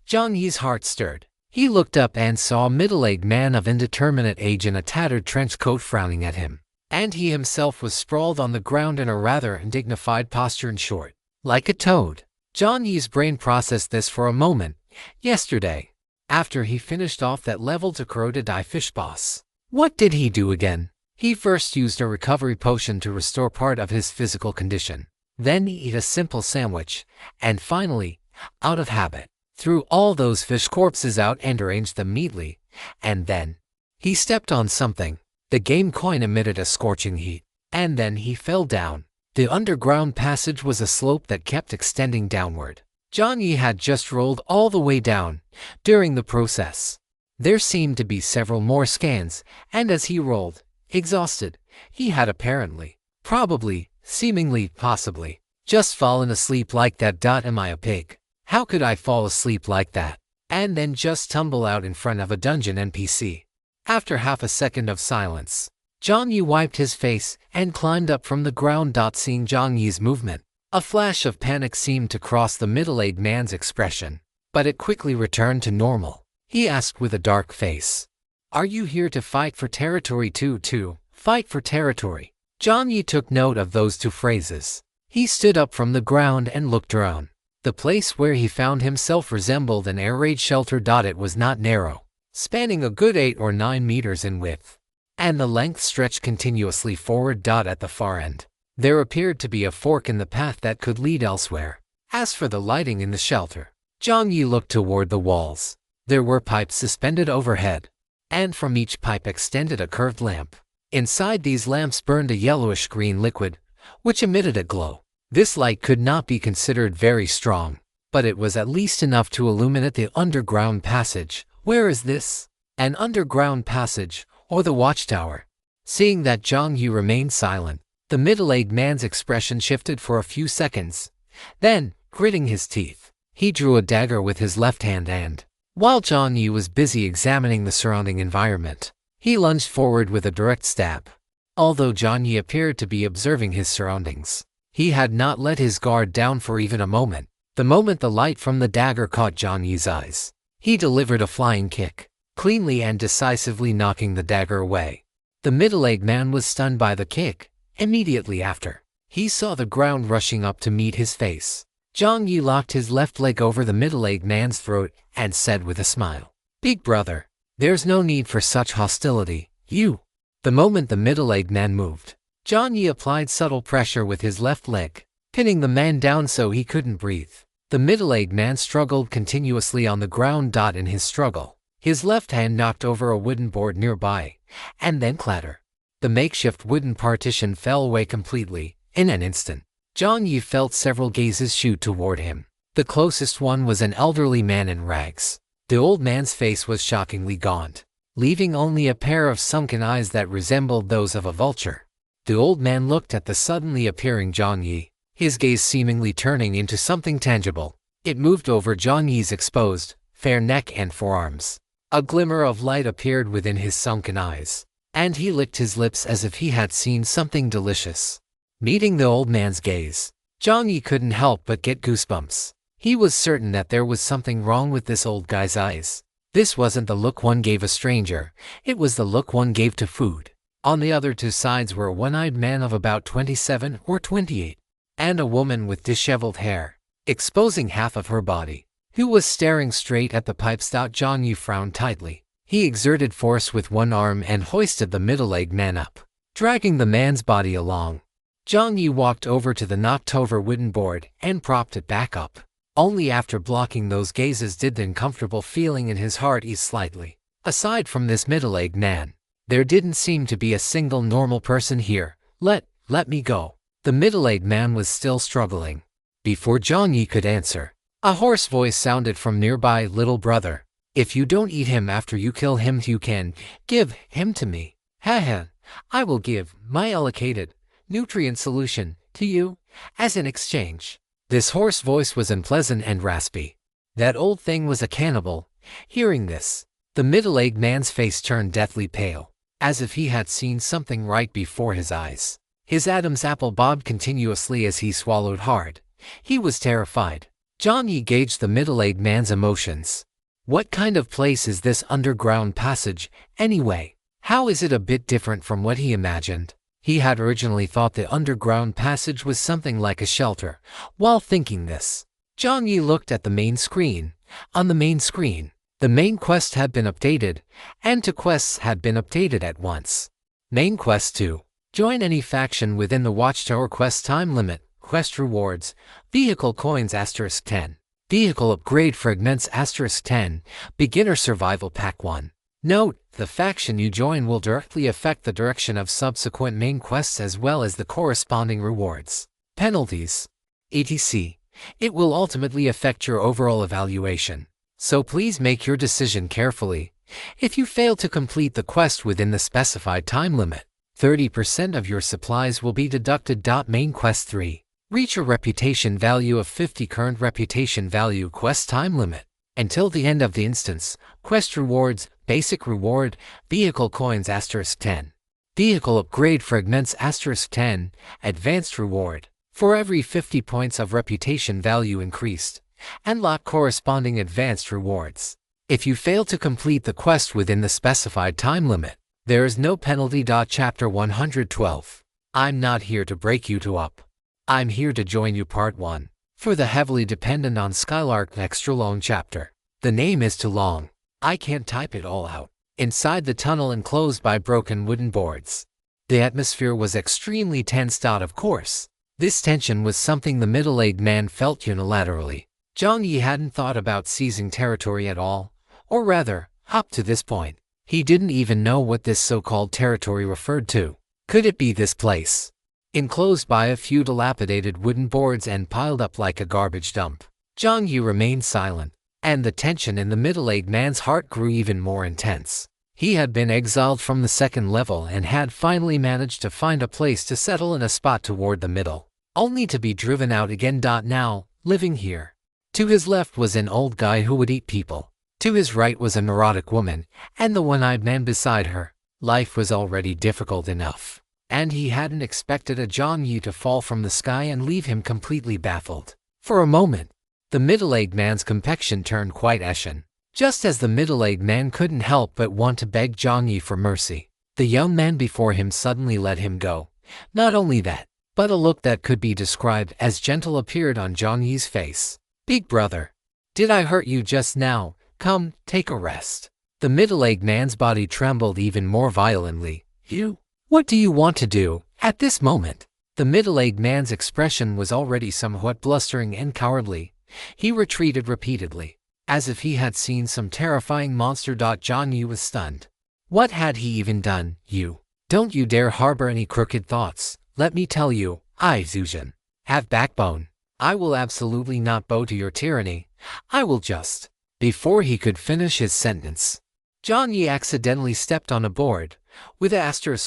Jiang Yi's heart stirred. He looked up and saw a middle-aged man of indeterminate age in a tattered trench coat frowning at him, and he himself was sprawled on the ground in a rather undignified posture. In short, like a toad. Jiang Yi's brain processed this for a moment. Yesterday, after he finished off that level to crocodile fish boss, what did he do again? He first used a recovery potion to restore part of his physical condition, then he ate a simple sandwich, and finally, out of habit, threw all those fish corpses out and arranged them neatly, and then he stepped on something. The game coin emitted a scorching heat, and then he fell down. The underground passage was a slope that kept extending downward. Jiang Yi had just rolled all the way down. During the process, there seemed to be several more scans, and as he rolled, exhausted, he had apparently, probably, seemingly, possibly, just fallen asleep like that. Am I a pig? How could I fall asleep like that, and then just tumble out in front of a dungeon NPC? After half a second of silence, Jiang Yi wiped his face and climbed up from the ground. Seeing Jiang Yi's movement, a flash of panic seemed to cross the middle-aged man's expression, but it quickly returned to normal. He asked with a dark face, "Are you here to fight for territory too? Fight for territory?" Jiang Yi took note of those two phrases. He stood up from the ground and looked around. The place where he found himself resembled an air raid shelter. It was not narrow, spanning a good 8 or 9 meters in width, and the length stretched continuously forward. At the far end, there appeared to be a fork in the path that could lead elsewhere. As for the lighting in the shelter, Jiang Yi looked toward the walls. There were pipes suspended overhead, and from each pipe extended a curved lamp. Inside these lamps burned a yellowish-green liquid, which emitted a glow. This light could not be considered very strong, but it was at least enough to illuminate the underground passage. Where is this? An underground passage, or the watchtower? Seeing that Jiang Yi remained silent, the middle-aged man's expression shifted for a few seconds. Then, gritting his teeth, he drew a dagger with his left hand and, while Jiang Yi was busy examining the surrounding environment, he lunged forward with a direct stab. Although Jiang Yi appeared to be observing his surroundings, he had not let his guard down for even a moment. The moment the light from the dagger caught Jiang Yi's eyes, he delivered a flying kick, cleanly and decisively knocking the dagger away. The middle-aged man was stunned by the kick. Immediately after, he saw the ground rushing up to meet his face. Jiang Yi locked his left leg over the middle-aged man's throat and said with a smile, "Big brother, there's no need for such hostility, you." The moment the middle-aged man moved, Jiang Yi applied subtle pressure with his left leg, pinning the man down so he couldn't breathe. The middle-aged man struggled continuously on the ground. In his struggle, his left hand knocked over a wooden board nearby, and then clatter. The makeshift wooden partition fell away completely. In an instant, Jiang Yi felt several gazes shoot toward him. The closest one was an elderly man in rags. The old man's face was shockingly gaunt, leaving only a pair of sunken eyes that resembled those of a vulture. The old man looked at the suddenly appearing Jiang Yi, his gaze seemingly turning into something tangible. It moved over Jiang Yi's exposed, fair neck and forearms. A glimmer of light appeared within his sunken eyes, and he licked his lips as if he had seen something delicious. Meeting the old man's gaze, Jiang Yi couldn't help but get goosebumps. He was certain that there was something wrong with this old guy's eyes. This wasn't the look one gave a stranger, it was the look one gave to food. On the other two sides were a one-eyed man of about 27 or 28, and a woman with disheveled hair, exposing half of her body, who was staring straight at the pipes. Jiang Yi frowned tightly. He exerted force with one arm and hoisted the middle-aged man up, dragging the man's body along. Jiang Yi walked over to the knocked-over wooden board and propped it back up. Only after blocking those gazes did the uncomfortable feeling in his heart ease slightly. Aside from this middle-aged man, there didn't seem to be a single normal person here. Let me go." The middle-aged man was still struggling. Before Jiang Yi could answer, a hoarse voice sounded from nearby. "Little brother, if you don't eat him after you kill him, you can give him to me. I will give my allocated nutrient solution to you as an exchange." This hoarse voice was unpleasant and raspy. That old thing was a cannibal. Hearing this, the middle-aged man's face turned deathly pale, as if he had seen something right before his eyes. His Adam's apple bobbed continuously as he swallowed hard. He was terrified. Jiang Yi gauged the middle-aged man's emotions. What kind of place is this underground passage, anyway? How is it a bit different from what he imagined? He had originally thought the underground passage was something like a shelter. While thinking this, Jiang Yi looked at the main screen. On the main screen, the main quest had been updated, and two quests had been updated at once. Main quest 2. Join any faction within the Watchtower quest time limit. Quest rewards: Vehicle coins *10. Vehicle upgrade fragments *10. Beginner survival pack 1. Note: the faction you join will directly affect the direction of subsequent main quests as well as the corresponding rewards. Penalties, etc. It will ultimately affect your overall evaluation, so please make your decision carefully. If you fail to complete the quest within the specified time limit, 30% of your supplies will be deducted. Main quest 3. Reach a reputation value of 50. Current reputation value quest time limit until the end of the instance. Quest rewards: basic reward, vehicle coins *10. Vehicle upgrade fragments *10. Advanced reward: for every 50 points of reputation value increased, unlock corresponding advanced rewards. If you fail to complete the quest within the specified time limit, there is no penalty. Chapter 112. I'm not here to break you two up. I'm here to join you. Part 1. For the heavily dependent on Skylark extra long chapter. The name is too long. I can't type it all out. Inside the tunnel enclosed by broken wooden boards. The atmosphere was extremely tense. Of course, this tension was something the middle-aged man felt unilaterally. Jiang Yi hadn't thought about seizing territory at all, or rather, up to this point. He didn't even know what this so-called territory referred to. Could it be this place? Enclosed by a few dilapidated wooden boards and piled up like a garbage dump. Jiang Yi remained silent, and the tension in the middle-aged man's heart grew even more intense. He had been exiled from the second level and had finally managed to find a place to settle in a spot toward the middle, only to be driven out again. Now, living here. To his left was an old guy who would eat people. To his right was a neurotic woman, and the one-eyed man beside her. Life was already difficult enough, and he hadn't expected a Jiang Yi to fall from the sky and leave him completely baffled. For a moment, the middle-aged man's complexion turned quite ashen. Just as the middle-aged man couldn't help but want to beg Jiang Yi for mercy, the young man before him suddenly let him go. Not only that, but a look that could be described as gentle appeared on Jiang Yi's face. "Big brother, did I hurt you just now? Come, take a rest." The middle-aged man's body trembled even more violently. "You? What do you want to do?" At this moment, the middle-aged man's expression was already somewhat blustering and cowardly. He retreated repeatedly, as if he had seen some terrifying monster. Jiang Yi was stunned. What had he even done? "You. Don't you dare harbor any crooked thoughts. Let me tell you, I, Zuzhen, have backbone. I will absolutely not bow to your tyranny. I will just..." Before he could finish his sentence, Jiang Yi accidentally stepped on a board, with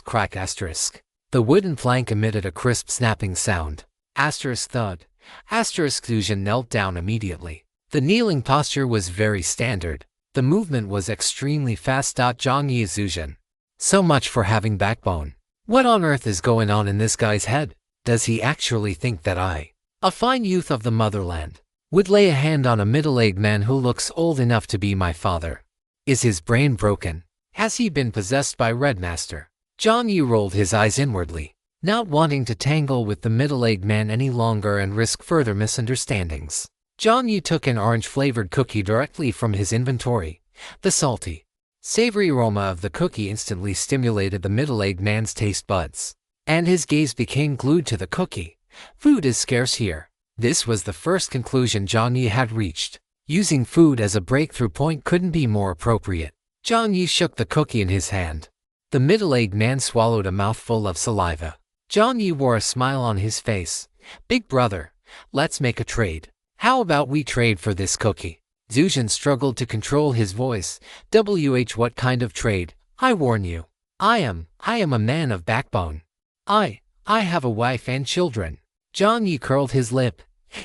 *crack*. The wooden plank emitted a crisp snapping sound. *thud. Zuzhen knelt down immediately. The kneeling posture was very standard. The movement was extremely fast. Jiang Yi, Zuzhen. So much for having backbone. What on earth is going on in this guy's head? Does he actually think that I, a fine youth of the motherland, would lay a hand on a middle-aged man who looks old enough to be my father? Is his brain broken? Has he been possessed by Red Master? Jiang Yi rolled his eyes inwardly, not wanting to tangle with the middle-aged man any longer and risk further misunderstandings. Jiang Yi took an orange-flavored cookie directly from his inventory. The salty, savory aroma of the cookie instantly stimulated the middle-aged man's taste buds, and his gaze became glued to the cookie. Food is scarce here. This was the first conclusion Jiang Yi had reached. Using food as a breakthrough point couldn't be more appropriate. Jiang Yi shook the cookie in his hand. The middle-aged man swallowed a mouthful of saliva. Jiang Yi wore a smile on his face. "Big brother, let's make a trade. How about we trade for this cookie?" Zuzhen struggled to control his voice. What kind of trade? I warn you. I am a man of backbone. I have a wife and children. Jiang Yi curled his lip,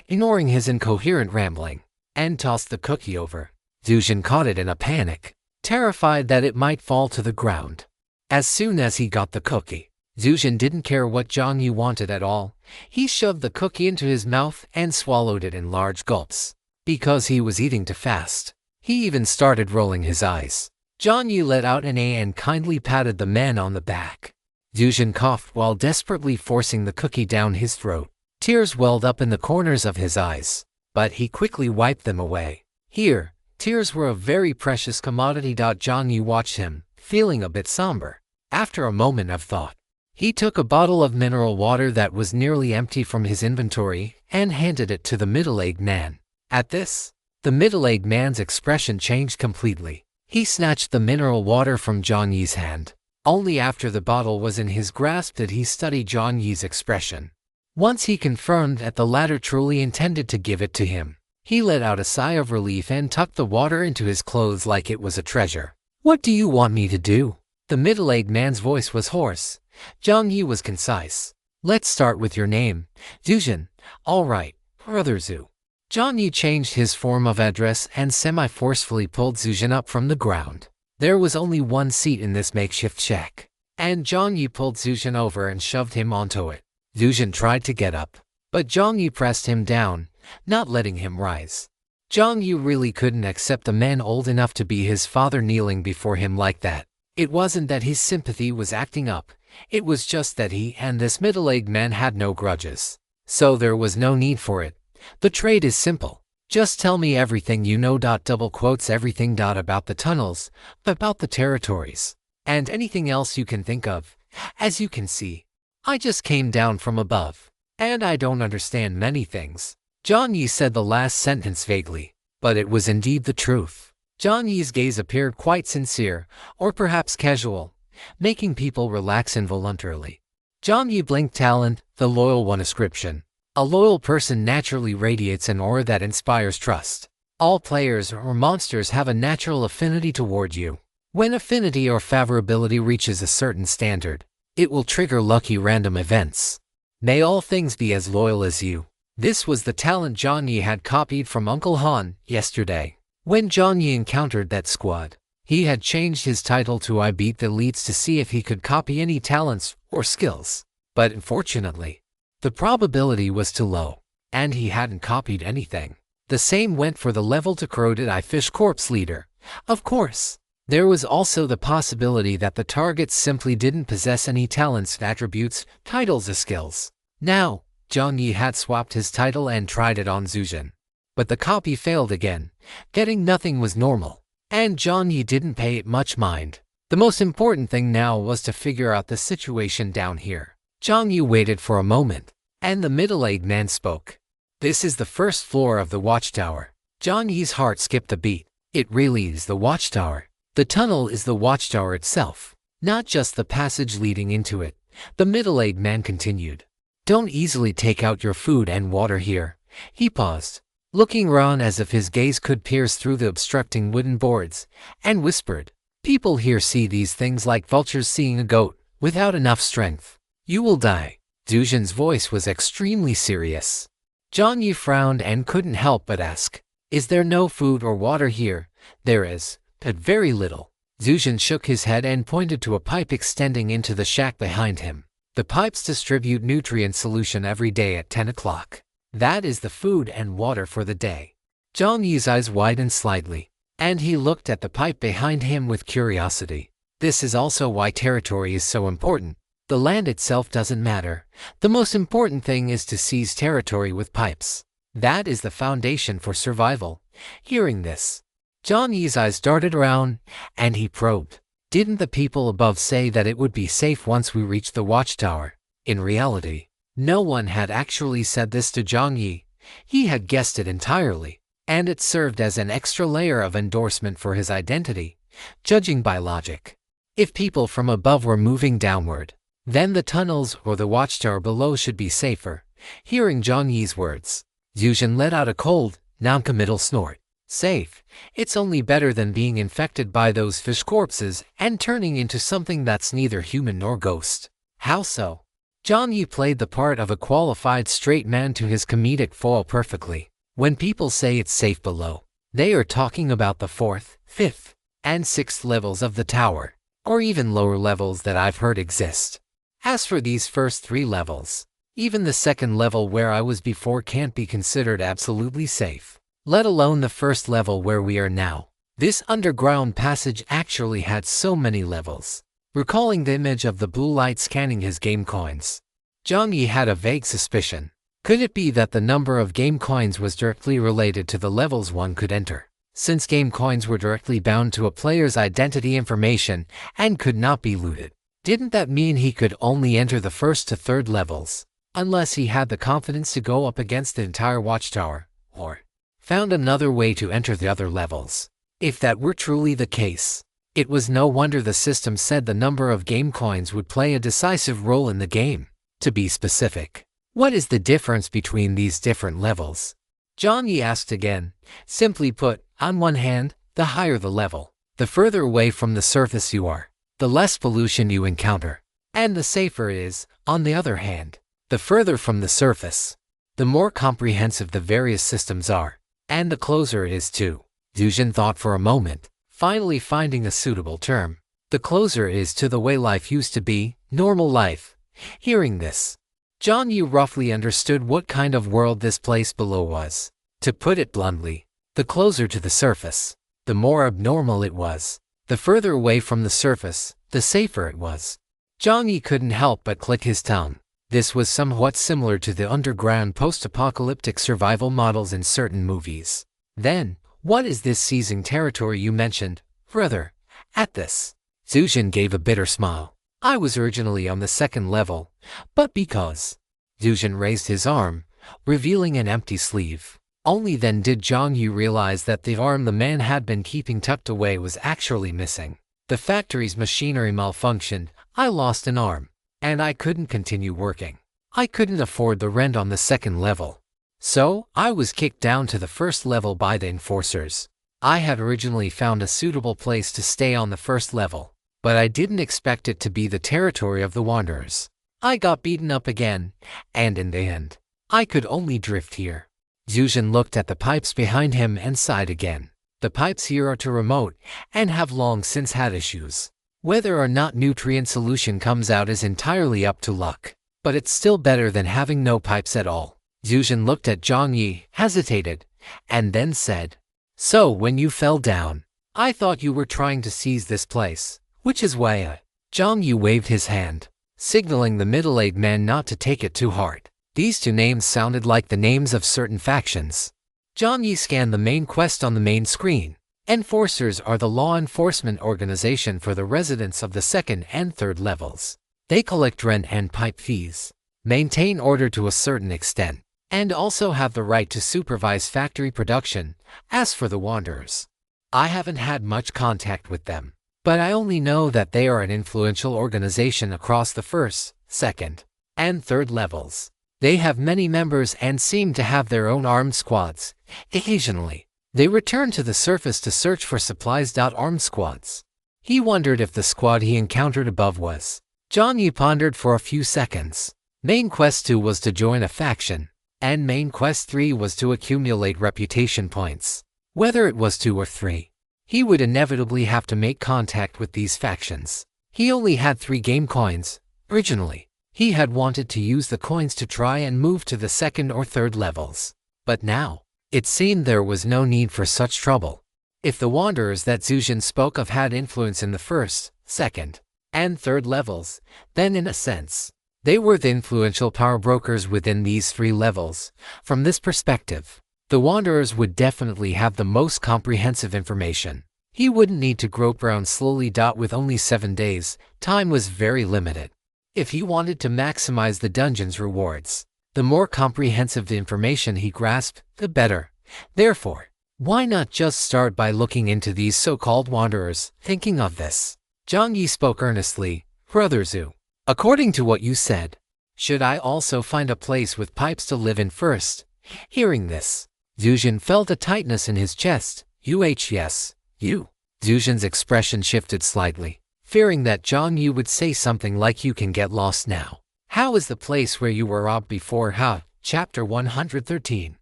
ignoring his incoherent rambling, and tossed the cookie over. Zuzhen caught it in a panic, terrified that it might fall to the ground. As soon as he got the cookie, Zuzhen didn't care what Jiang Yi wanted at all. He shoved the cookie into his mouth and swallowed it in large gulps. Because he was eating too fast, he even started rolling his eyes. Jiang Yi let out an and kindly patted the man on the back. Zuzhen coughed while desperately forcing the cookie down his throat. Tears welled up in the corners of his eyes, but he quickly wiped them away. Here, tears were a very precious commodity. Jiang Yi watched him, feeling a bit somber. After a moment of thought, he took a bottle of mineral water that was nearly empty from his inventory and handed it to the middle-aged man. At this, the middle-aged man's expression changed completely. He snatched the mineral water from Jiang Yi's hand. Only after the bottle was in his grasp did he study Jiang Yi's expression. Once he confirmed that the latter truly intended to give it to him, he let out a sigh of relief and tucked the water into his clothes like it was a treasure. "What do you want me to do?" The middle-aged man's voice was hoarse. Jiang Yi was concise. "Let's start with your name. Zuzhen. All right, Brother Zhu." Jiang Yi changed his form of address and semi-forcefully pulled Zuzhen up from the ground. There was only one seat in this makeshift shack, and Jiang Yi pulled Zuzhen over and shoved him onto it. Zuzhen tried to get up, but Jiang Yi pressed him down, not letting him rise. Jiang Yi really couldn't accept a man old enough to be his father kneeling before him like that. It wasn't that his sympathy was acting up, it was just that he and this middle-aged man had no grudges. So there was no need for it. The trade is simple. Just tell me everything you know. Double quotes everything. About the tunnels, about the territories, and anything else you can think of. As you can see, I just came down from above, and I don't understand many things. Jiang Yi said the last sentence vaguely, but it was indeed the truth. Jiang Yi's gaze appeared quite sincere, or perhaps casual, making people relax involuntarily. Jiang Yi blinked. Talent, the loyal one. Description: a loyal person naturally radiates an aura that inspires trust. All players or monsters have a natural affinity toward you. When affinity or favorability reaches a certain standard, it will trigger lucky random events. May all things be as loyal as you. This was the talent Jiang Yi had copied from Uncle Han yesterday. When Jiang Yi encountered that squad, he had changed his title to I Beat the Elites to see if he could copy any talents or skills. But unfortunately, the probability was too low, and he hadn't copied anything. The same went for the level to corroded eye fish corpse leader. Of course, there was also the possibility that the targets simply didn't possess any talents, attributes, titles, or skills. Now, Jiang Yi had swapped his title and tried it on Zuzhen. But the copy failed again. Getting nothing was normal, and Jiang Yi didn't pay it much mind. The most important thing now was to figure out the situation down here. Jiang Yi waited for a moment, and the middle-aged man spoke. This is the first floor of the watchtower. Jiang Yi's heart skipped a beat. It really is the watchtower. The tunnel is the watchtower itself, not just the passage leading into it. The middle-aged man continued. Don't easily take out your food and water here. He paused, looking around as if his gaze could pierce through the obstructing wooden boards, and whispered, people here see these things like vultures seeing a goat, without enough strength. You will die. Zuzhen's voice was extremely serious. Jiang Yi frowned and couldn't help but ask, is there no food or water here? There is, but very little. Zuzhen shook his head and pointed to a pipe extending into the shack behind him. The pipes distribute nutrient solution every day at 10 o'clock. That is the food and water for the day. Jiang Yi's eyes widened slightly, and he looked at the pipe behind him with curiosity. This is also why territory is so important. The land itself doesn't matter. The most important thing is to seize territory with pipes. That is the foundation for survival. Hearing this, Jiang Yi's eyes darted around, and he probed. Didn't the people above say that it would be safe once we reached the watchtower? In reality, no one had actually said this to Jiang Yi. He had guessed it entirely, and it served as an extra layer of endorsement for his identity, judging by logic. If people from above were moving downward, then the tunnels or the watchtower below should be safer. Hearing Jiang Yi's words, Zuzhen let out a cold, non-committal snort. Safe? It's only better than being infected by those fish corpses and turning into something that's neither human nor ghost. How so? Jiang Yi played the part of a qualified straight man to his comedic foil perfectly. When people say it's safe below, they are talking about the 4th, 5th, and 6th levels of the tower, or even lower levels that I've heard exist. As for these first 3 levels, even the 2nd level where I was before can't be considered absolutely safe, let alone the 1st level where we are now. This underground passage actually had so many levels. Recalling the image of the blue light scanning his game coins, Jiang Yi had a vague suspicion. Could it be that the number of game coins was directly related to the levels one could enter? Since game coins were directly bound to a player's identity information and could not be looted, didn't that mean he could only enter the 1st to 3rd levels, unless he had the confidence to go up against the entire watchtower, or found another way to enter the other levels? If that were truly the case, it was no wonder the system said the number of game coins would play a decisive role in the game. To be specific, what is the difference between these different levels? Jiang Yi asked again. Simply put, on one hand, the higher the level, the further away from the surface you are, the less pollution you encounter, and the safer it is. On the other hand, the further from the surface, the more comprehensive the various systems are, and the closer it is to. Zuzhen thought for a moment, finally finding a suitable term. The closer it is to the way life used to be, normal life. Hearing this, Jiang Yi roughly understood what kind of world this place below was. To put it bluntly, the closer to the surface, the more abnormal it was. The further away from the surface, the safer it was. Jiang Yi couldn't help but click his tongue. This was somewhat similar to the underground post-apocalyptic survival models in certain movies. Then, what is this seizing territory you mentioned, brother? At this, Zuzhan gave a bitter smile. I was originally on the second level, but because... Zuzhan raised his arm, revealing an empty sleeve. Only then did Jiang Yi realize that the arm the man had been keeping tucked away was actually missing. The factory's machinery malfunctioned, I lost an arm, and I couldn't continue working. I couldn't afford the rent on the second level. So, I was kicked down to the first level by the enforcers. I had originally found a suitable place to stay on the first level, but I didn't expect it to be the territory of the Wanderers. I got beaten up again, and in the end, I could only drift here. Zuzhan looked at the pipes behind him and sighed again. The pipes here are too remote, and have long since had issues. Whether or not nutrient solution comes out is entirely up to luck, but it's still better than having no pipes at all. Zuzhan looked at Jiang Yi, hesitated, and then said, So when you fell down, I thought you were trying to seize this place, which is why Jiang Yi waved his hand, signaling the middle-aged man not to take it too hard. These two names sounded like the names of certain factions. Jiang Yi scanned the main quest on the main screen. Enforcers are the law enforcement organization for the residents of the second and third levels. They collect rent and pipe fees, maintain order to a certain extent, and also have the right to supervise factory production. As for the Wanderers, I haven't had much contact with them, but I only know that they are an influential organization across the first, second, and third levels. They have many members and seem to have their own armed squads. Occasionally, they return to the surface to search for supplies. Armed squads. He wondered if the squad he encountered above was. Jiang Yi pondered for a few seconds. Main Quest 2 was to join a faction, and Main Quest 3 was to accumulate reputation points. Whether it was 2 or 3, he would inevitably have to make contact with these factions. He only had 3 game coins. Originally, he had wanted to use the coins to try and move to the second or third levels. But now, it seemed there was no need for such trouble. If the Wanderers that Zuzhan spoke of had influence in the first, second, and third levels, then in a sense, they were the influential power brokers within these 3 levels. From this perspective, the Wanderers would definitely have the most comprehensive information. He wouldn't need to grope around slowly. With only 7 days, time was very limited. If he wanted to maximize the dungeon's rewards, the more comprehensive the information he grasped, the better. Therefore, why not just start by looking into these so-called Wanderers? Thinking of this, Jiang Yi spoke earnestly. Brother Zhu, according to what you said, should I also find a place with pipes to live in first? Hearing this, Zuzhan felt a tightness in his chest. Yes, you. Zuzhan's expression shifted slightly, fearing that Jiang Yi would say something like you can get lost now. How is the place where you were robbed before? Chapter 113.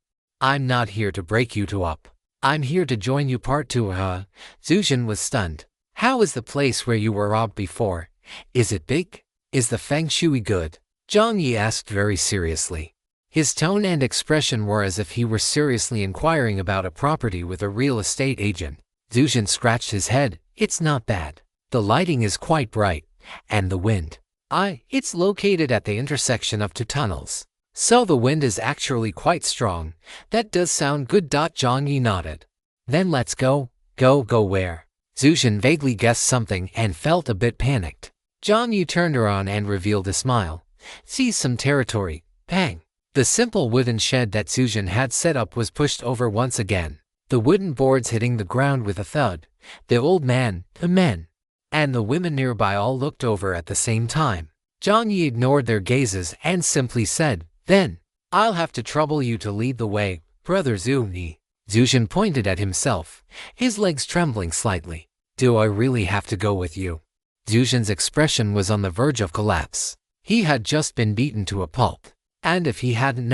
I'm not here to break you two up. I'm here to join you. Part 2. Zuzhan was stunned. How is the place where you were robbed before? Is it big? Is the feng shui good? Jiang Yi asked very seriously. His tone and expression were as if he were seriously inquiring about a property with a real estate agent. Zuzhan scratched his head. It's not bad. The lighting is quite bright, and the wind. It's located at the intersection of 2 tunnels. So the wind is actually quite strong. That does sound good. Jiang Yi nodded. Then let's go. Go where? Zuzhan vaguely guessed something and felt a bit panicked. Jiang Yi turned around and revealed a smile. Seize some territory. Bang. The simple wooden shed that Zuzhan had set up was pushed over once again, the wooden boards hitting the ground with a thud. The old man, the men, and the women nearby all looked over at the same time. Jiang Yi ignored their gazes and simply said, Then, I'll have to trouble you to lead the way, Brother Zhu. Zuzhan pointed at himself, his legs trembling slightly. Do I really have to go with you? Zuzhan's expression was on the verge of collapse. He had just been beaten to a pulp, and if he hadn't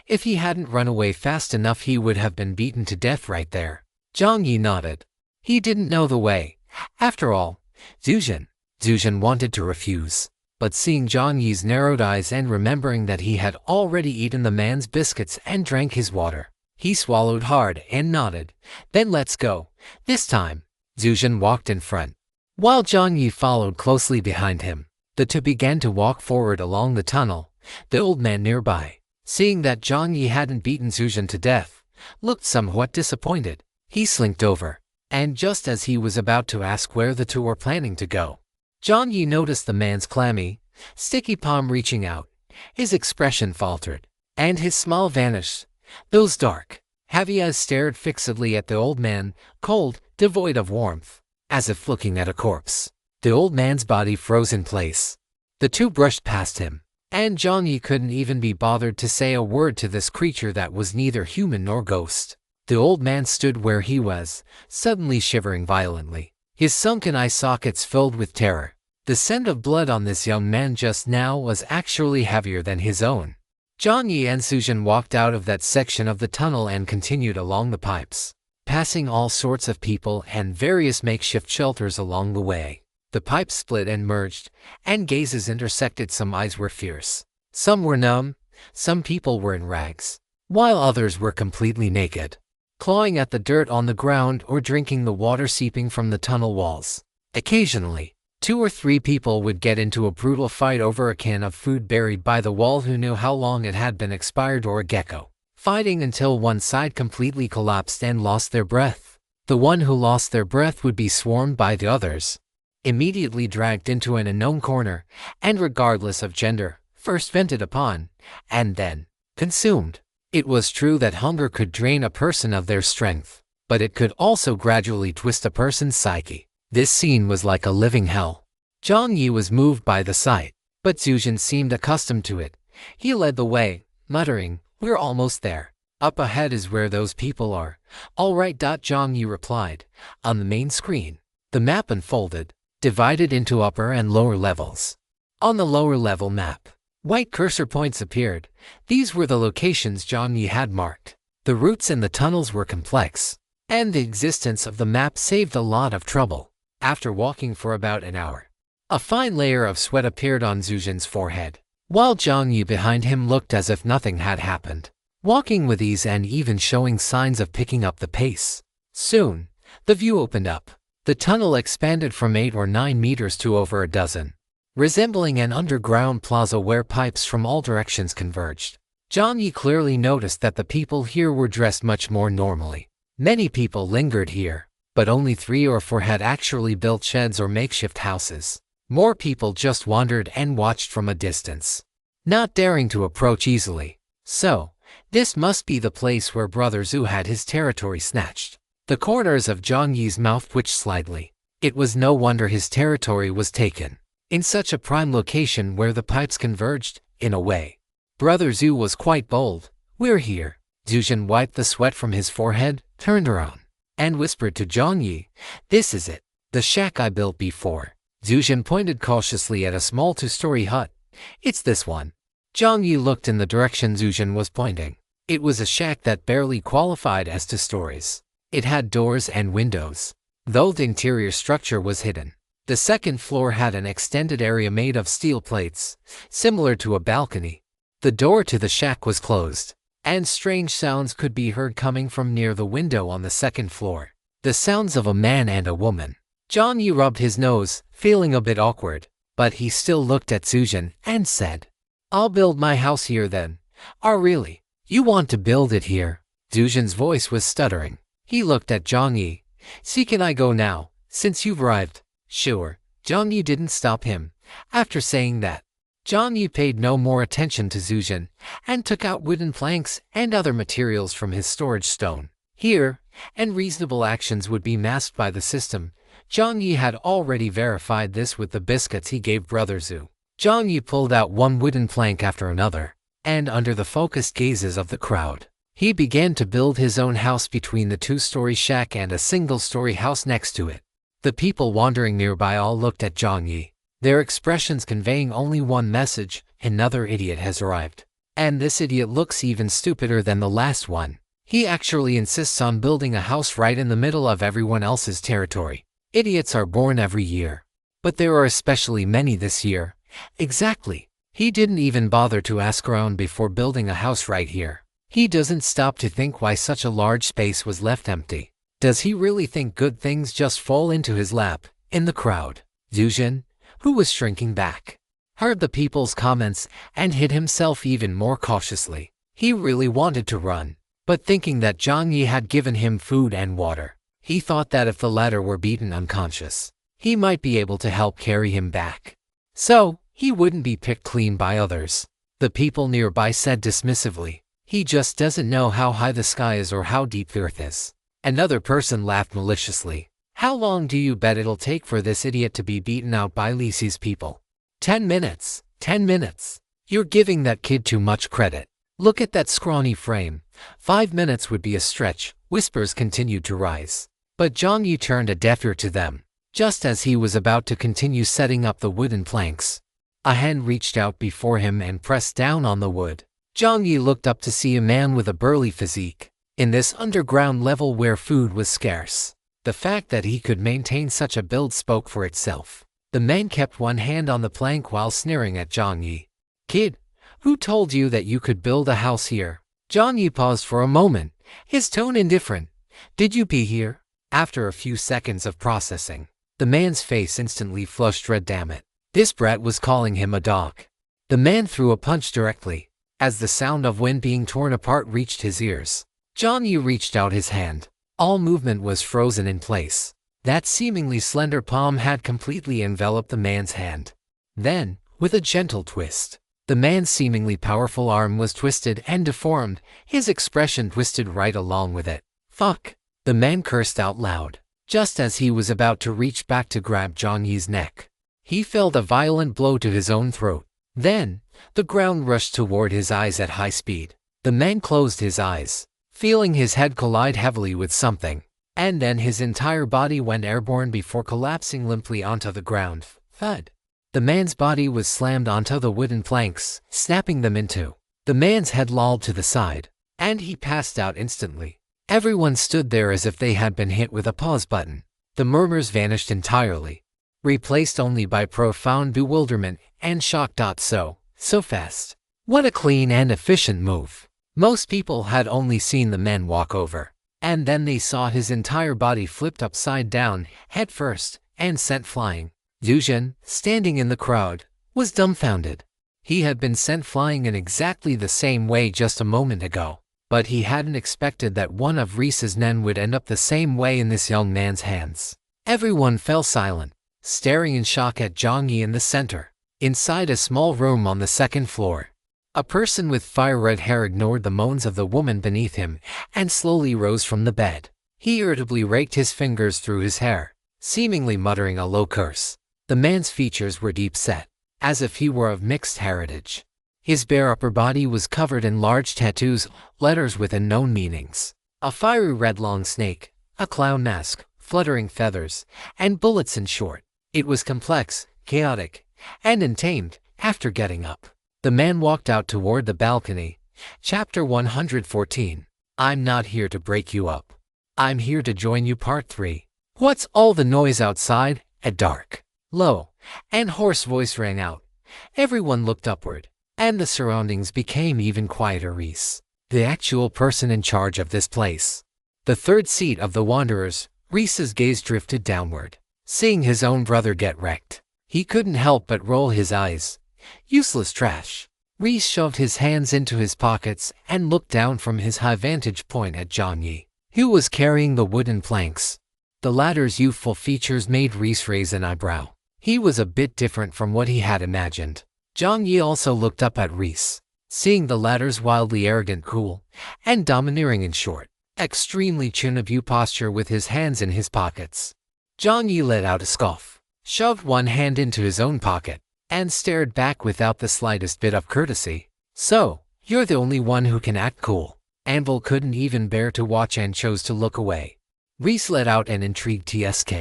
if he hadn't run away fast enough, he would have been beaten to death right there. Jiang Yi nodded. He didn't know the way. After all, Zuzhan wanted to refuse, but seeing Jiang Yi's narrowed eyes and remembering that he had already eaten the man's biscuits and drank his water, he swallowed hard and nodded. Then let's go. This time, Zuzhan walked in front, while Jiang Yi followed closely behind him. The two began to walk forward along the tunnel. The old man nearby, seeing that Jiang Yi hadn't beaten Zuzhen to death, looked somewhat disappointed. He slinked over, and just as he was about to ask where the two were planning to go, Jiang Yi noticed the man's clammy, sticky palm reaching out. His expression faltered, and his smile vanished. Those dark, heavy eyes stared fixedly at the old man, cold, devoid of warmth, as if looking at a corpse. The old man's body froze in place. The two brushed past him, and Jiang Yi couldn't even be bothered to say a word to this creature that was neither human nor ghost. The old man stood where he was, suddenly shivering violently, his sunken eye sockets filled with terror. The scent of blood on this young man just now was actually heavier than his own. Jiang Yi and Zuzhen walked out of that section of the tunnel and continued along the pipes, passing all sorts of people and various makeshift shelters along the way. The pipes split and merged, and gazes intersected. Some eyes were fierce, some were numb, some people were in rags, while others were completely naked, clawing at the dirt on the ground or drinking the water seeping from the tunnel walls. Occasionally, 2 or 3 people would get into a brutal fight over a can of food buried by the wall. Who knew how long it had been expired, or a gecko, fighting until one side completely collapsed and lost their breath. The one who lost their breath would be swarmed by the others, immediately dragged into an unknown corner, and regardless of gender, first vented upon, and then consumed. It was true that hunger could drain a person of their strength, but it could also gradually twist a person's psyche. This scene was like a living hell. Jiang Yi was moved by the sight, but Zuzhen seemed accustomed to it. He led the way, muttering, "We're almost there. Up ahead is where those people are." "All right," Jiang Yi replied. On the main screen, the map unfolded, divided into upper and lower levels. On the lower level map, white cursor points appeared. These were the locations Jiang Yi had marked. The routes and the tunnels were complex, and the existence of the map saved a lot of trouble. After walking for about an hour, a fine layer of sweat appeared on Zuzhen's forehead, while Jiang Yi behind him looked as if nothing had happened, walking with ease and even showing signs of picking up the pace. Soon, the view opened up. The tunnel expanded from 8 or 9 meters to over a dozen, resembling an underground plaza where pipes from all directions converged. Jiang Yi clearly noticed that the people here were dressed much more normally. Many people lingered here, but only 3 or 4 had actually built sheds or makeshift houses. More people just wandered and watched from a distance, not daring to approach easily. So, this must be the place where Brother Zhu had his territory snatched. The corners of Jiang Yi's mouth twitched slightly. It was no wonder his territory was taken, in such a prime location where the pipes converged. In a way, Brother Zhu was quite bold. "We're here." Zuzhen wiped the sweat from his forehead, turned around, and whispered to Jiang Yi, "This is it. The shack I built before." Zuzhen pointed cautiously at a small 2-story hut. "It's this one." Jiang Yi looked in the direction Zuzhen was pointing. It was a shack that barely qualified as 2 stories. It had doors and windows, though the interior structure was hidden. The second floor had an extended area made of steel plates, similar to a balcony. The door to the shack was closed, and strange sounds could be heard coming from near the window on the second floor. The sounds of a man and a woman. Jiang Yi rubbed his nose, feeling a bit awkward, but he still looked at Zuzhen and said, "I'll build my house here then." "Oh really? You want to build it here?" Zuzhen's voice was stuttering. He looked at Jiang Yi. "See, can I go now, since you've arrived?" "Sure." Jiang Yi didn't stop him. After saying that, Jiang Yi paid no more attention to Zuzhen and took out wooden planks and other materials from his storage stone. Here, and reasonable actions would be masked by the system. Jiang Yi had already verified this with the biscuits he gave Brother Zhu. Jiang Yi pulled out one wooden plank after another, and under the focused gazes of the crowd, he began to build his own house between the 2-story shack and a single-story house next to it. The people wandering nearby all looked at Jiang Yi, their expressions conveying only one message: another idiot has arrived. And this idiot looks even stupider than the last one. He actually insists on building a house right in the middle of everyone else's territory. Idiots are born every year, but there are especially many this year. Exactly. He didn't even bother to ask around before building a house right here. He doesn't stop to think why such a large space was left empty. Does he really think good things just fall into his lap? In the crowd, Zuzhen, who was shrinking back, heard the people's comments, and hid himself even more cautiously. He really wanted to run, but thinking that Jiang Yi had given him food and water, he thought that if the latter were beaten unconscious, he might be able to help carry him back. So, he wouldn't be picked clean by others. The people nearby said dismissively, "He just doesn't know how high the sky is or how deep the earth is." Another person laughed maliciously. "How long do you bet it'll take for this idiot to be beaten out by Lisi's people?" 10 minutes. 10 minutes. You're giving that kid too much credit. Look at that scrawny frame. 5 minutes would be a stretch. Whispers continued to rise. But Jiang Yi turned a deaf ear to them. Just as he was about to continue setting up the wooden planks, a hand reached out before him and pressed down on the wood. Jiang Yi looked up to see a man with a burly physique. In this underground level where food was scarce, the fact that he could maintain such a build spoke for itself. The man kept one hand on the plank while sneering at Jiang Yi. "Kid, who told you that you could build a house here?" Jiang Yi paused for a moment, his tone indifferent. "Did you pee here?" After a few seconds of processing, the man's face instantly flushed red. Damn it. This brat was calling him a dog. The man threw a punch directly, as the sound of wind being torn apart reached his ears. Jiang Yi reached out his hand. All movement was frozen in place. That seemingly slender palm had completely enveloped the man's hand. Then, with a gentle twist, the man's seemingly powerful arm was twisted and deformed, his expression twisted right along with it. "Fuck!" The man cursed out loud. Just as he was about to reach back to grab Jiang Yi's neck, he felt a violent blow to his own throat. Then, the ground rushed toward his eyes at high speed. The man closed his eyes, feeling his head collide heavily with something, and then his entire body went airborne before collapsing limply onto the ground. Thud. The man's body was slammed onto the wooden planks, snapping them in two. The man's head lolled to the side, and he passed out instantly. Everyone stood there as if they had been hit with a pause button. The murmurs vanished entirely, replaced only by profound bewilderment and shock. So fast. What a clean and efficient move. Most people had only seen the man walk over, and then they saw his entire body flipped upside down, head first, and sent flying. Zuzhen, standing in the crowd, was dumbfounded. He had been sent flying in exactly the same way just a moment ago, but he hadn't expected that one of Reese's nen would end up the same way in this young man's hands. Everyone fell silent, staring in shock at Jiang Yi in the center. Inside a small room on the second floor, a person with fire-red hair ignored the moans of the woman beneath him and slowly rose from the bed. He irritably raked his fingers through his hair, seemingly muttering a low curse. The man's features were deep-set, as if he were of mixed heritage. His bare upper body was covered in large tattoos, letters with unknown meanings. A fiery red long snake, a clown mask, fluttering feathers, and bullets in short. It was complex, chaotic, and untamed. After getting up, the man walked out toward the balcony. Chapter 114. I'm not here to break you up. I'm here to join you. Part 3. What's all the noise outside? A dark, low, and hoarse voice rang out. Everyone looked upward, and the surroundings became even quieter. Reese, the actual person in charge of this place. The third seat of the Wanderers. Reese's gaze drifted downward, seeing his own brother get wrecked. He couldn't help but roll his eyes. Useless trash. Reese shoved his hands into his pockets and looked down from his high vantage point at Jiang Yi, who was carrying the wooden planks. The latter's youthful features made Reese raise an eyebrow. He was a bit different from what he had imagined. Jiang Yi also looked up at Reese, seeing the latter's wildly arrogant, cool, and domineering in short, extremely chin-up posture with his hands in his pockets. Jiang Yi let out a scoff, shoved one hand into his own pocket, and stared back without the slightest bit of courtesy. So, you're the only one who can act cool. Anvil couldn't even bear to watch and chose to look away. Reese let out an intrigued tsk,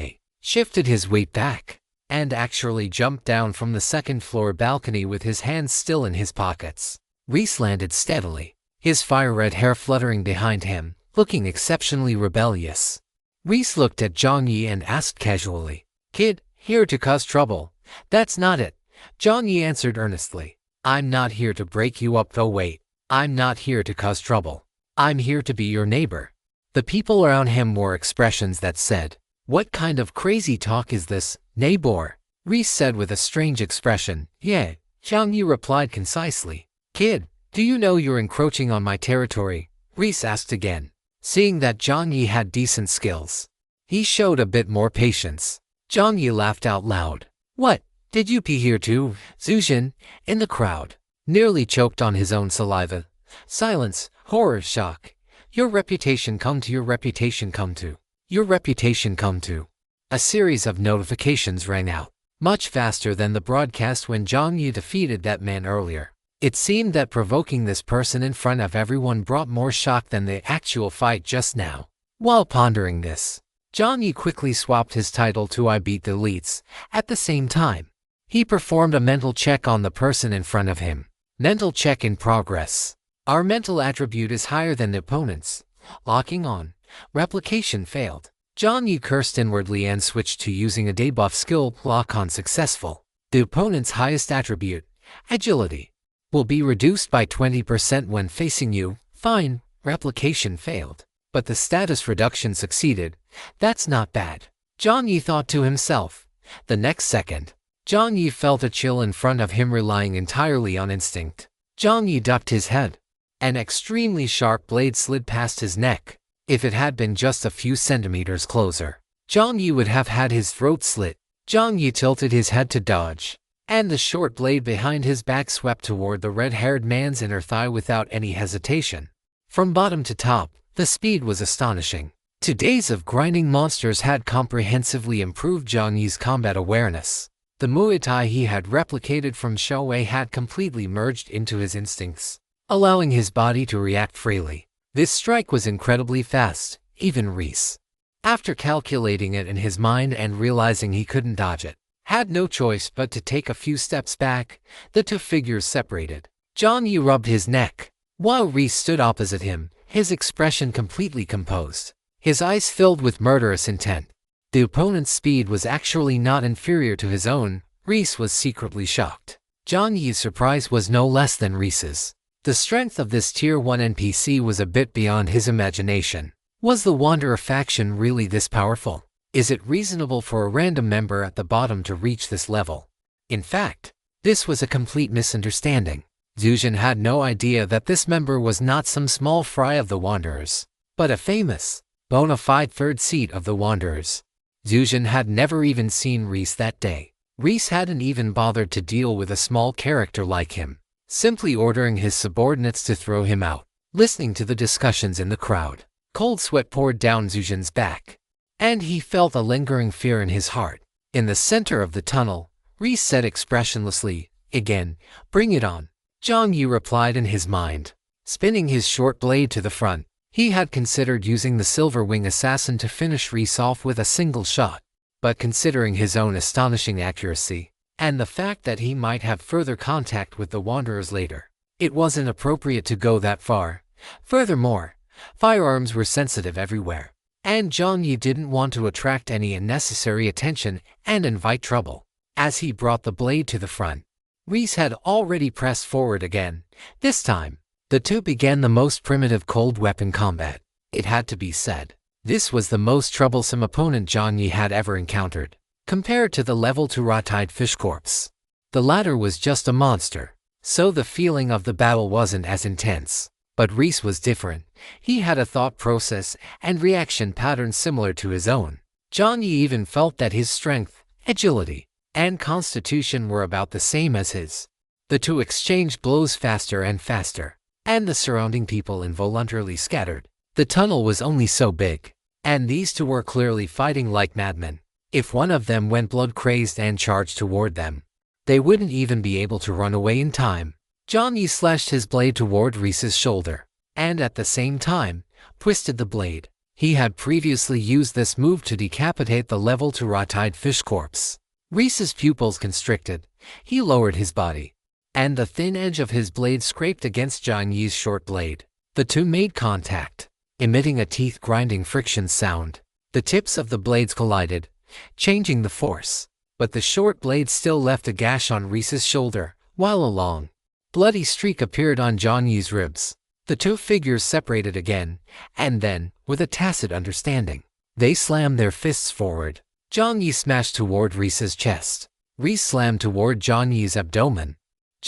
shifted his weight back, and actually jumped down from the second-floor balcony with his hands still in his pockets. Reese landed steadily, his fire-red hair fluttering behind him, looking exceptionally rebellious. Reese looked at Jiang Yi and asked casually, "Kid, here to cause trouble?" "That's not it," Jiang Yi answered earnestly. "I'm not here to break you up. Though wait, I'm not here to cause trouble. I'm here to be your neighbor." The people around him wore expressions that said, "What kind of crazy talk is this, neighbor?" Reese said with a strange expression, "Yeah, Jiang Yi replied concisely. Kid, do you know you're encroaching on my territory? Reese asked again. Seeing that Jiang Yi had decent skills, he showed a bit more patience. Jiang Yi laughed out loud. What, did you pee here too? Zuzhen, in the crowd, nearly choked on his own saliva. Silence, horror, shock. Your reputation come to, your reputation come to, your reputation come to. A series of notifications rang out, much faster than the broadcast when Jiang Yi defeated that man earlier. It seemed that provoking this person in front of everyone brought more shock than the actual fight just now. While pondering this, Jiang Yi quickly swapped his title to I beat the elites. At the same time, he performed a mental check on the person in front of him. Mental check in progress. Our mental attribute is higher than the opponent's. Locking on. Replication failed. Jiang Yi cursed inwardly and switched to using a debuff skill. Lock on successful. The opponent's highest attribute, agility, will be reduced by 20% when facing you. Fine, replication failed, but the status reduction succeeded. That's not bad, Jiang Yi thought to himself. The next second, Jiang Yi felt a chill in front of him, relying entirely on instinct. Jiang Yi ducked his head. An extremely sharp blade slid past his neck. If it had been just a few centimeters closer, Jiang Yi would have had his throat slit. Jiang Yi tilted his head to dodge, and the short blade behind his back swept toward the red-haired man's inner thigh without any hesitation. From bottom to top, the speed was astonishing. 2 days of grinding monsters had comprehensively improved Jiang Yi's combat awareness. The Muay Thai he had replicated from Shoei had completely merged into his instincts, allowing his body to react freely. This strike was incredibly fast, even Reese, after calculating it in his mind and realizing he couldn't dodge it, had no choice but to take a few steps back. The two figures separated. Jiang Yi rubbed his neck, while Reese stood opposite him, his expression completely composed, his eyes filled with murderous intent. The opponent's speed was actually not inferior to his own. Reese was secretly shocked. Jiang Yi's surprise was no less than Reese's. The strength of this Tier 1 NPC was a bit beyond his imagination. Was the Wanderer faction really this powerful? Is it reasonable for a random member at the bottom to reach this level? In fact, this was a complete misunderstanding. Zuzhen had no idea that this member was not some small fry of the Wanderers, but a famous, bona fide third seat of the Wanderers. Zuzhen had never even seen Reese that day. Reese hadn't even bothered to deal with a small character like him, simply ordering his subordinates to throw him out. Listening to the discussions in the crowd, cold sweat poured down Zuzhen's back, and he felt a lingering fear in his heart. In the center of the tunnel, Reese said expressionlessly, "Again, bring it on." Jiang Yi replied in his mind, spinning his short blade to the front. He had considered using the Silver Wing Assassin to finish Reese off with a single shot, but considering his own astonishing accuracy, and the fact that he might have further contact with the Wanderers later, it wasn't appropriate to go that far. Furthermore, firearms were sensitive everywhere, and Jiang Yi didn't want to attract any unnecessary attention and invite trouble. As he brought the blade to the front, Reese had already pressed forward again. This time, the two began the most primitive cold weapon combat. It had to be said, this was the most troublesome opponent Jiang Yi had ever encountered. Compared to the level 2 raw-tide fish corpse, the latter was just a monster, so the feeling of the battle wasn't as intense. But Reese was different. He had a thought process and reaction pattern similar to his own. Jiang Yi even felt that his strength, agility, and constitution were about the same as his. The two exchanged blows faster and faster, and the surrounding people involuntarily scattered. The tunnel was only so big, and these two were clearly fighting like madmen. If one of them went blood-crazed and charged toward them, they wouldn't even be able to run away in time. Jiang Yi slashed his blade toward Reese's shoulder, and at the same time, twisted the blade. He had previously used this move to decapitate the level 2 raw-tide fish corpse. Reese's pupils constricted. He lowered his body, and the thin edge of his blade scraped against Jiang Yi's short blade. The two made contact, emitting a teeth-grinding friction sound. The tips of the blades collided, changing the force, but the short blade still left a gash on Reese's shoulder, while a long, bloody streak appeared on Jiang Yi's ribs. The two figures separated again, and then, with a tacit understanding, they slammed their fists forward. Jiang Yi smashed toward Reese's chest. Reese slammed toward Jiang Yi's abdomen.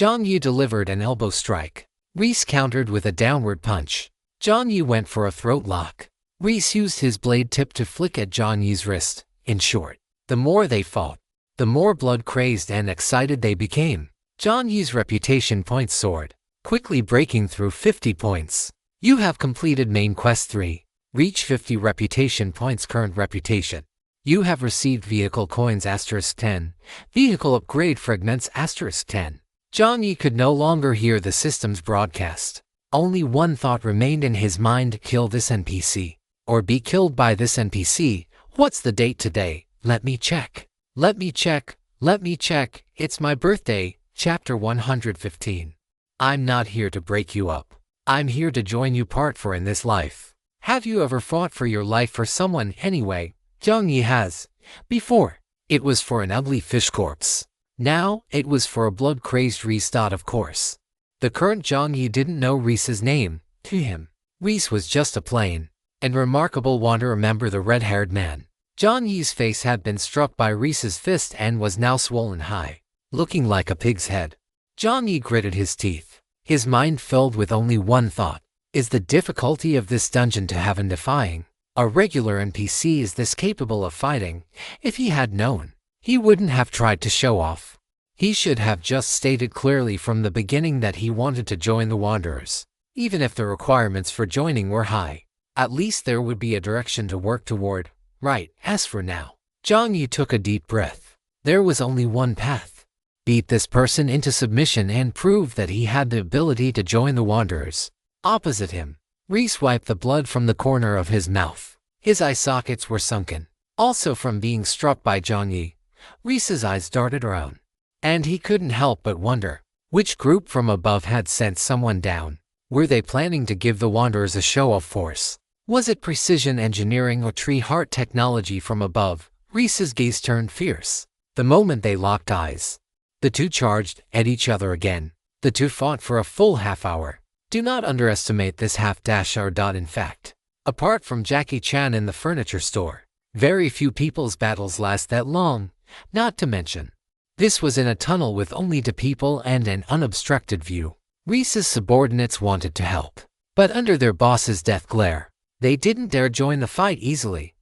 Jiang Yi delivered an elbow strike. Reese countered with a downward punch. Jiang Yi went for a throat lock. Reese used his blade tip to flick at Jiang Yi's wrist. In short, the more they fought, the more blood-crazed and excited they became. Jiang Yi's reputation points soared, quickly breaking through 50 points. You have completed Main Quest 3. Reach 50 reputation points. Current reputation. You have received Vehicle Coins *10. Vehicle Upgrade Fragments *10. Jiang Yi could no longer hear the system's broadcast. Only one thought remained in his mind: kill this NPC. Or be killed by this NPC. What's the date today? Let me check. Let me check. Let me check. It's my birthday. Chapter 115. I'm not here to break you up. I'm here to join you. Part 4 in this life. Have you ever fought for your life for someone anyway? Jiang Yi has. Before, it was for an ugly fish corpse. Now, it was for a blood-crazed Reese. Of course. The current Jiang Yi didn't know Reese's name. To him, Reese was just a plain and remarkable wanderer. Remember the red-haired man? Jiang Yi's face had been struck by Reese's fist and was now swollen high, looking like a pig's head. Jiang Yi gritted his teeth, his mind filled with only one thought. Is the difficulty of this dungeon to have defying? A regular NPC is this capable of fighting? If he had known, he wouldn't have tried to show off. He should have just stated clearly from the beginning that he wanted to join the Wanderers. Even if the requirements for joining were high, at least there would be a direction to work toward. Right, as for now, Jiang Yi took a deep breath. There was only one path. Beat this person into submission and prove that he had the ability to join the Wanderers. Opposite him, Reese wiped the blood from the corner of his mouth. His eye sockets were sunken. Also from being struck by Jiang Yi, Reese's eyes darted around. And he couldn't help but wonder, which group from above had sent someone down? Were they planning to give the Wanderers a show of force? Was it precision engineering or tree heart technology from above? Reese's gaze turned fierce. The moment they locked eyes, the two charged at each other again. The two fought for a full half hour. Do not underestimate this half-hour. In fact, apart from Jackie Chan in the furniture store, very few people's battles last that long. Not to mention, this was in a tunnel with only two people and an unobstructed view. Reese's subordinates wanted to help, but under their boss's death glare, they didn't dare join the fight easily.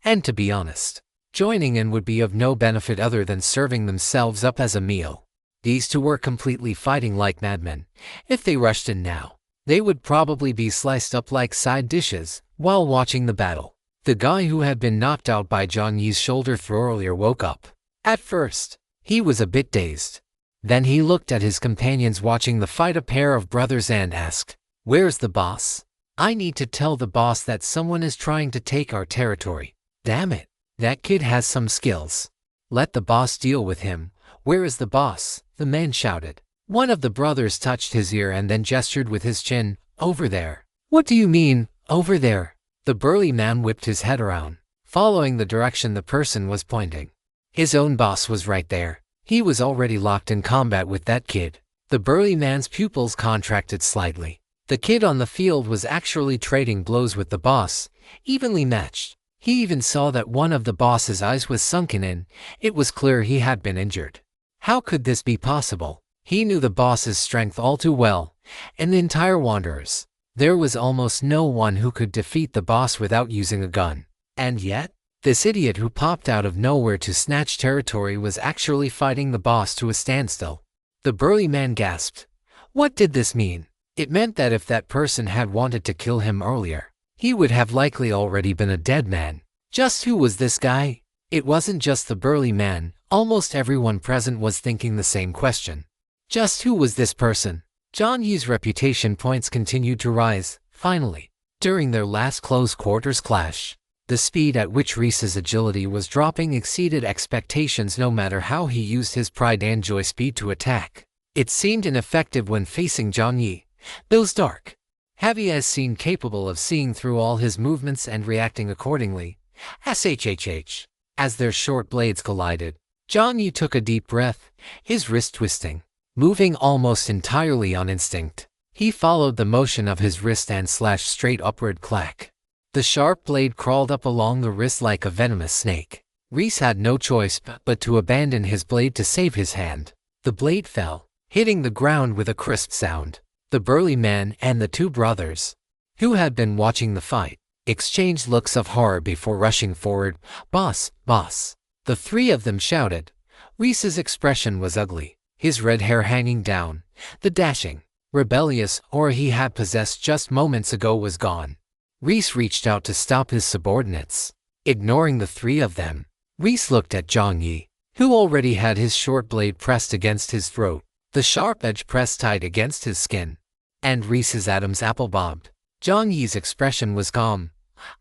And to be honest, joining in would be of no benefit other than serving themselves up as a meal. These two were completely fighting like madmen. If they rushed in now, they would probably be sliced up like side dishes. While watching the battle, the guy who had been knocked out by Jiang Yi's shoulder throw earlier woke up. At first, he was a bit dazed. Then he looked at his companions watching the fight, a pair of brothers, and asked, "Where's the boss? I need to tell the boss that someone is trying to take our territory. Damn it, that kid has some skills. Let the boss deal with him." "Where is the boss?" the man shouted. One of the brothers touched his ear and then gestured with his chin. "Over there." "What do you mean, over there?" The burly man whipped his head around, following the direction the person was pointing. His own boss was right there. He was already locked in combat with that kid. The burly man's pupils contracted slightly. The kid on the field was actually trading blows with the boss, evenly matched. He even saw that one of the boss's eyes was sunken in. It was clear he had been injured. How could this be possible? He knew the boss's strength all too well. In the entire Wanderers, there was almost no one who could defeat the boss without using a gun. And yet, this idiot who popped out of nowhere to snatch territory was actually fighting the boss to a standstill. The burly man gasped. What did this mean? It meant that if that person had wanted to kill him earlier, he would have likely already been a dead man. Just who was this guy? It wasn't just the burly man. Almost everyone present was thinking the same question. Just who was this person? Jiang Yi's reputation points continued to rise. Finally, during their last close quarters clash, the speed at which Reese's agility was dropping exceeded expectations. No matter how he used his pride and joy speed to attack, it seemed ineffective when facing Jiang Yi. Those dark, heavy eyes seemed capable of seeing through all his movements and reacting accordingly. As their short blades collided, Jiang Yi took a deep breath, his wrist twisting, moving almost entirely on instinct. He followed the motion of his wrist and slashed straight upward. Clack. The sharp blade crawled up along the wrist like a venomous snake. Reese had no choice but to abandon his blade to save his hand. The blade fell, hitting the ground with a crisp sound. The burly man and the two brothers, who had been watching the fight, exchanged looks of horror before rushing forward. "Boss, boss!" The three of them shouted. Reese's expression was ugly, his red hair hanging down. The dashing, rebellious aura he had possessed just moments ago was gone. Reese reached out to stop his subordinates. Ignoring the three of them, Reese looked at Jiang Yi, who already had his short blade pressed against his throat, the sharp edge pressed tight against his skin. And Reese's Adam's apple bobbed. Jiang Yi's expression was calm.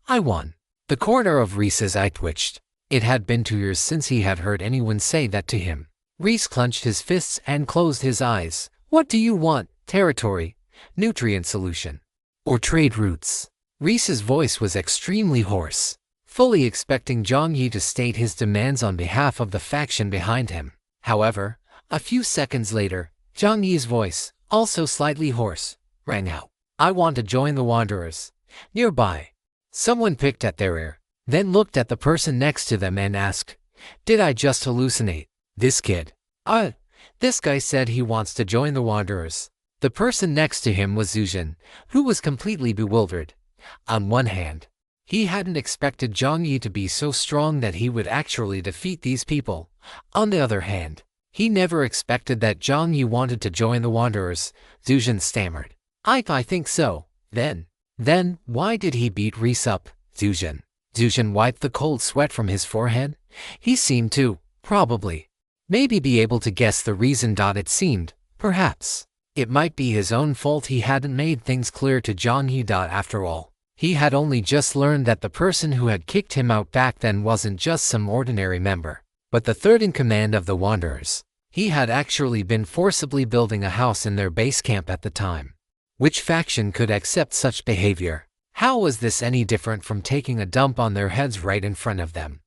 "I won." The corner of Reese's eye twitched. It had been 2 years since he had heard anyone say that to him. Reese clenched his fists and closed his eyes. "What do you want? Territory? Nutrient solution? Or trade routes?" Reese's voice was extremely hoarse, fully expecting Jiang Yi to state his demands on behalf of the faction behind him. However, a few seconds later, Jiang Yi's voice, also slightly hoarse, rang out. "I want to join the Wanderers." Nearby, someone picked at their ear, then looked at the person next to them and asked, "Did I just hallucinate? This kid? This guy said he wants to join the Wanderers." The person next to him was Zuzhen, who was completely bewildered. On one hand, he hadn't expected Jiang Yi to be so strong that he would actually defeat these people. On the other hand, he never expected that Jiang Yi wanted to join the Wanderers. Zuzhen stammered. I think so." Then, why did he beat Reese up? Zuzhen wiped the cold sweat from his forehead. He seemed to, probably, maybe be able to guess the reason. It seemed, perhaps, it might be his own fault he hadn't made things clear to Jiang Yi. After all, he had only just learned that the person who had kicked him out back then wasn't just some ordinary member, but the third in command of the Wanderers. He had actually been forcibly building a house in their base camp at the time. Which faction could accept such behavior? How was this any different from taking a dump on their heads right in front of them?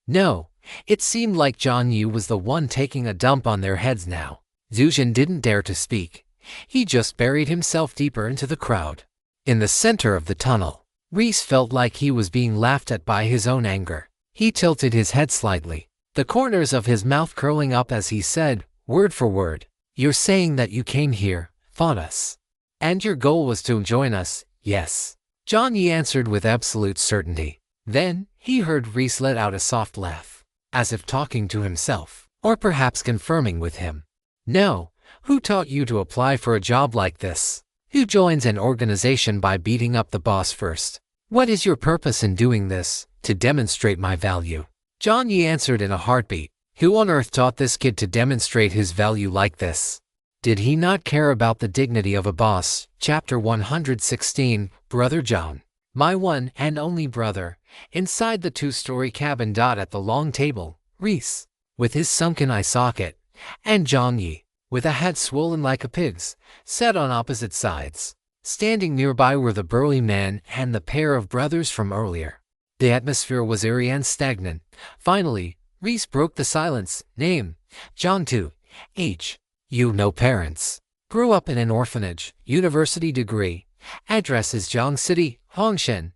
No, it seemed like Jiang Yi was the one taking a dump on their heads now. Zuzhen didn't dare to speak. He just buried himself deeper into the crowd. In the center of the tunnel, Reese felt like he was being laughed at by his own anger. He tilted his head slightly, the corners of his mouth curling up as he said, word for word, "You're saying that you came here, fought us, and your goal was to join us, yes?" Jiang Yi answered with absolute certainty. Then, he heard Reese let out a soft laugh, as if talking to himself, or perhaps confirming with him. "No, who taught you to apply for a job like this? Who joins an organization by beating up the boss first? What is your purpose in doing this?" "To demonstrate my value." Jiang Yi answered in a heartbeat. Who on earth taught this kid to demonstrate his value like this? Did he not care about the dignity of a boss? Chapter 116, Brother John. My one and only brother. Inside the two-story cabin. At the long table, Reese, with his sunken eye socket, and Jiang Yi, with a head swollen like a pig's, sat on opposite sides. Standing nearby were the burly man and the pair of brothers from earlier. The atmosphere was eerie and stagnant. Finally, Reese broke the silence. Name: John 2. Age: you no parents. Grew up in an orphanage. University degree. Address is Jiang City, Hongshan.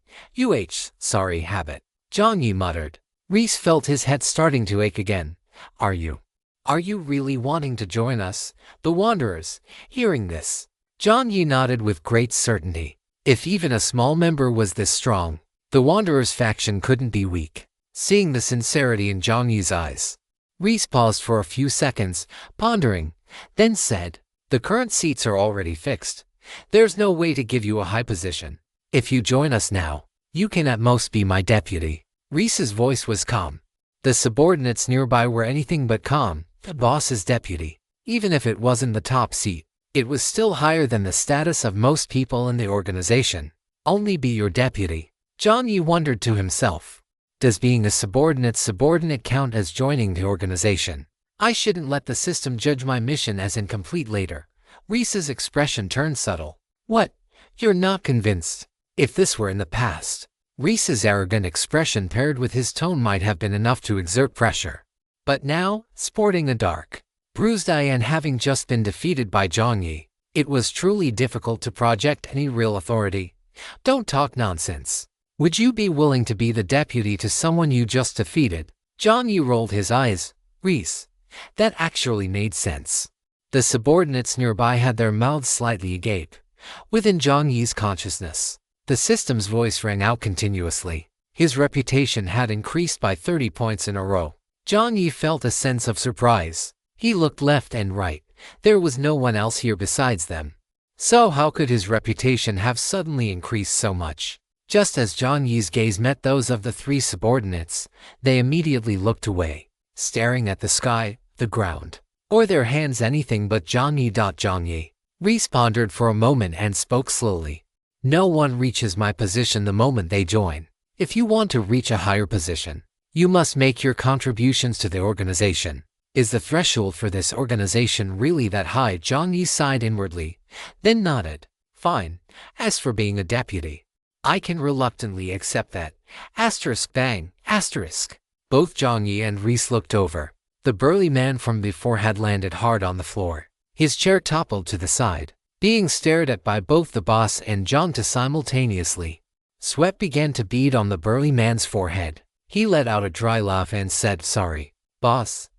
Sorry, habit. Jiang Yi muttered. Reese felt his head starting to ache again. Are you really wanting to join us, the Wanderers? Hearing this, Jiang Yi nodded with great certainty. If even a small member was this strong, the Wanderers faction couldn't be weak. Seeing the sincerity in Jiang Yi's eyes, Reese paused for a few seconds, pondering, then said, "The current seats are already fixed. There's no way to give you a high position. If you join us now, you can at most be my deputy." Reese's voice was calm. The subordinates nearby were anything but calm. The boss's deputy, even if it wasn't the top seat, it was still higher than the status of most people in the organization. Only be your deputy. Jiang Yi wondered to himself. Does being a subordinate count as joining the organization? I shouldn't let the system judge my mission as incomplete later. Reese's expression turned subtle. What? You're not convinced? If this were in the past, Reese's arrogant expression paired with his tone might have been enough to exert pressure. But now, sporting a dark, bruised eye and having just been defeated by Jiang Yi, it was truly difficult to project any real authority. Don't talk nonsense. Would you be willing to be the deputy to someone you just defeated? Jiang Yi rolled his eyes. Reese, that actually made sense. The subordinates nearby had their mouths slightly agape. Within Jiang Yi's consciousness, the system's voice rang out continuously. His reputation had increased by 30 points in a row. Jiang Yi felt a sense of surprise. He looked left and right. There was no one else here besides them. So how could his reputation have suddenly increased so much? Just as Jiang Yi's gaze met those of the three subordinates, they immediately looked away, staring at the sky, the ground, or their hands, anything but Jiang Yi. Jiang Yi pondered for a moment and spoke slowly. No one reaches my position the moment they join. If you want to reach a higher position, you must make your contributions to the organization. Is the threshold for this organization really that high? Jiang Yi sighed inwardly, then nodded. Fine. As for being a deputy, I can reluctantly accept that. Bang. Both Jiang Yi and Reese looked over. The burly man from before had landed hard on the floor. His chair toppled to the side, being stared at by both the boss and Jiang simultaneously. Sweat began to bead on the burly man's forehead. He let out a dry laugh and said, "Sorry, boss.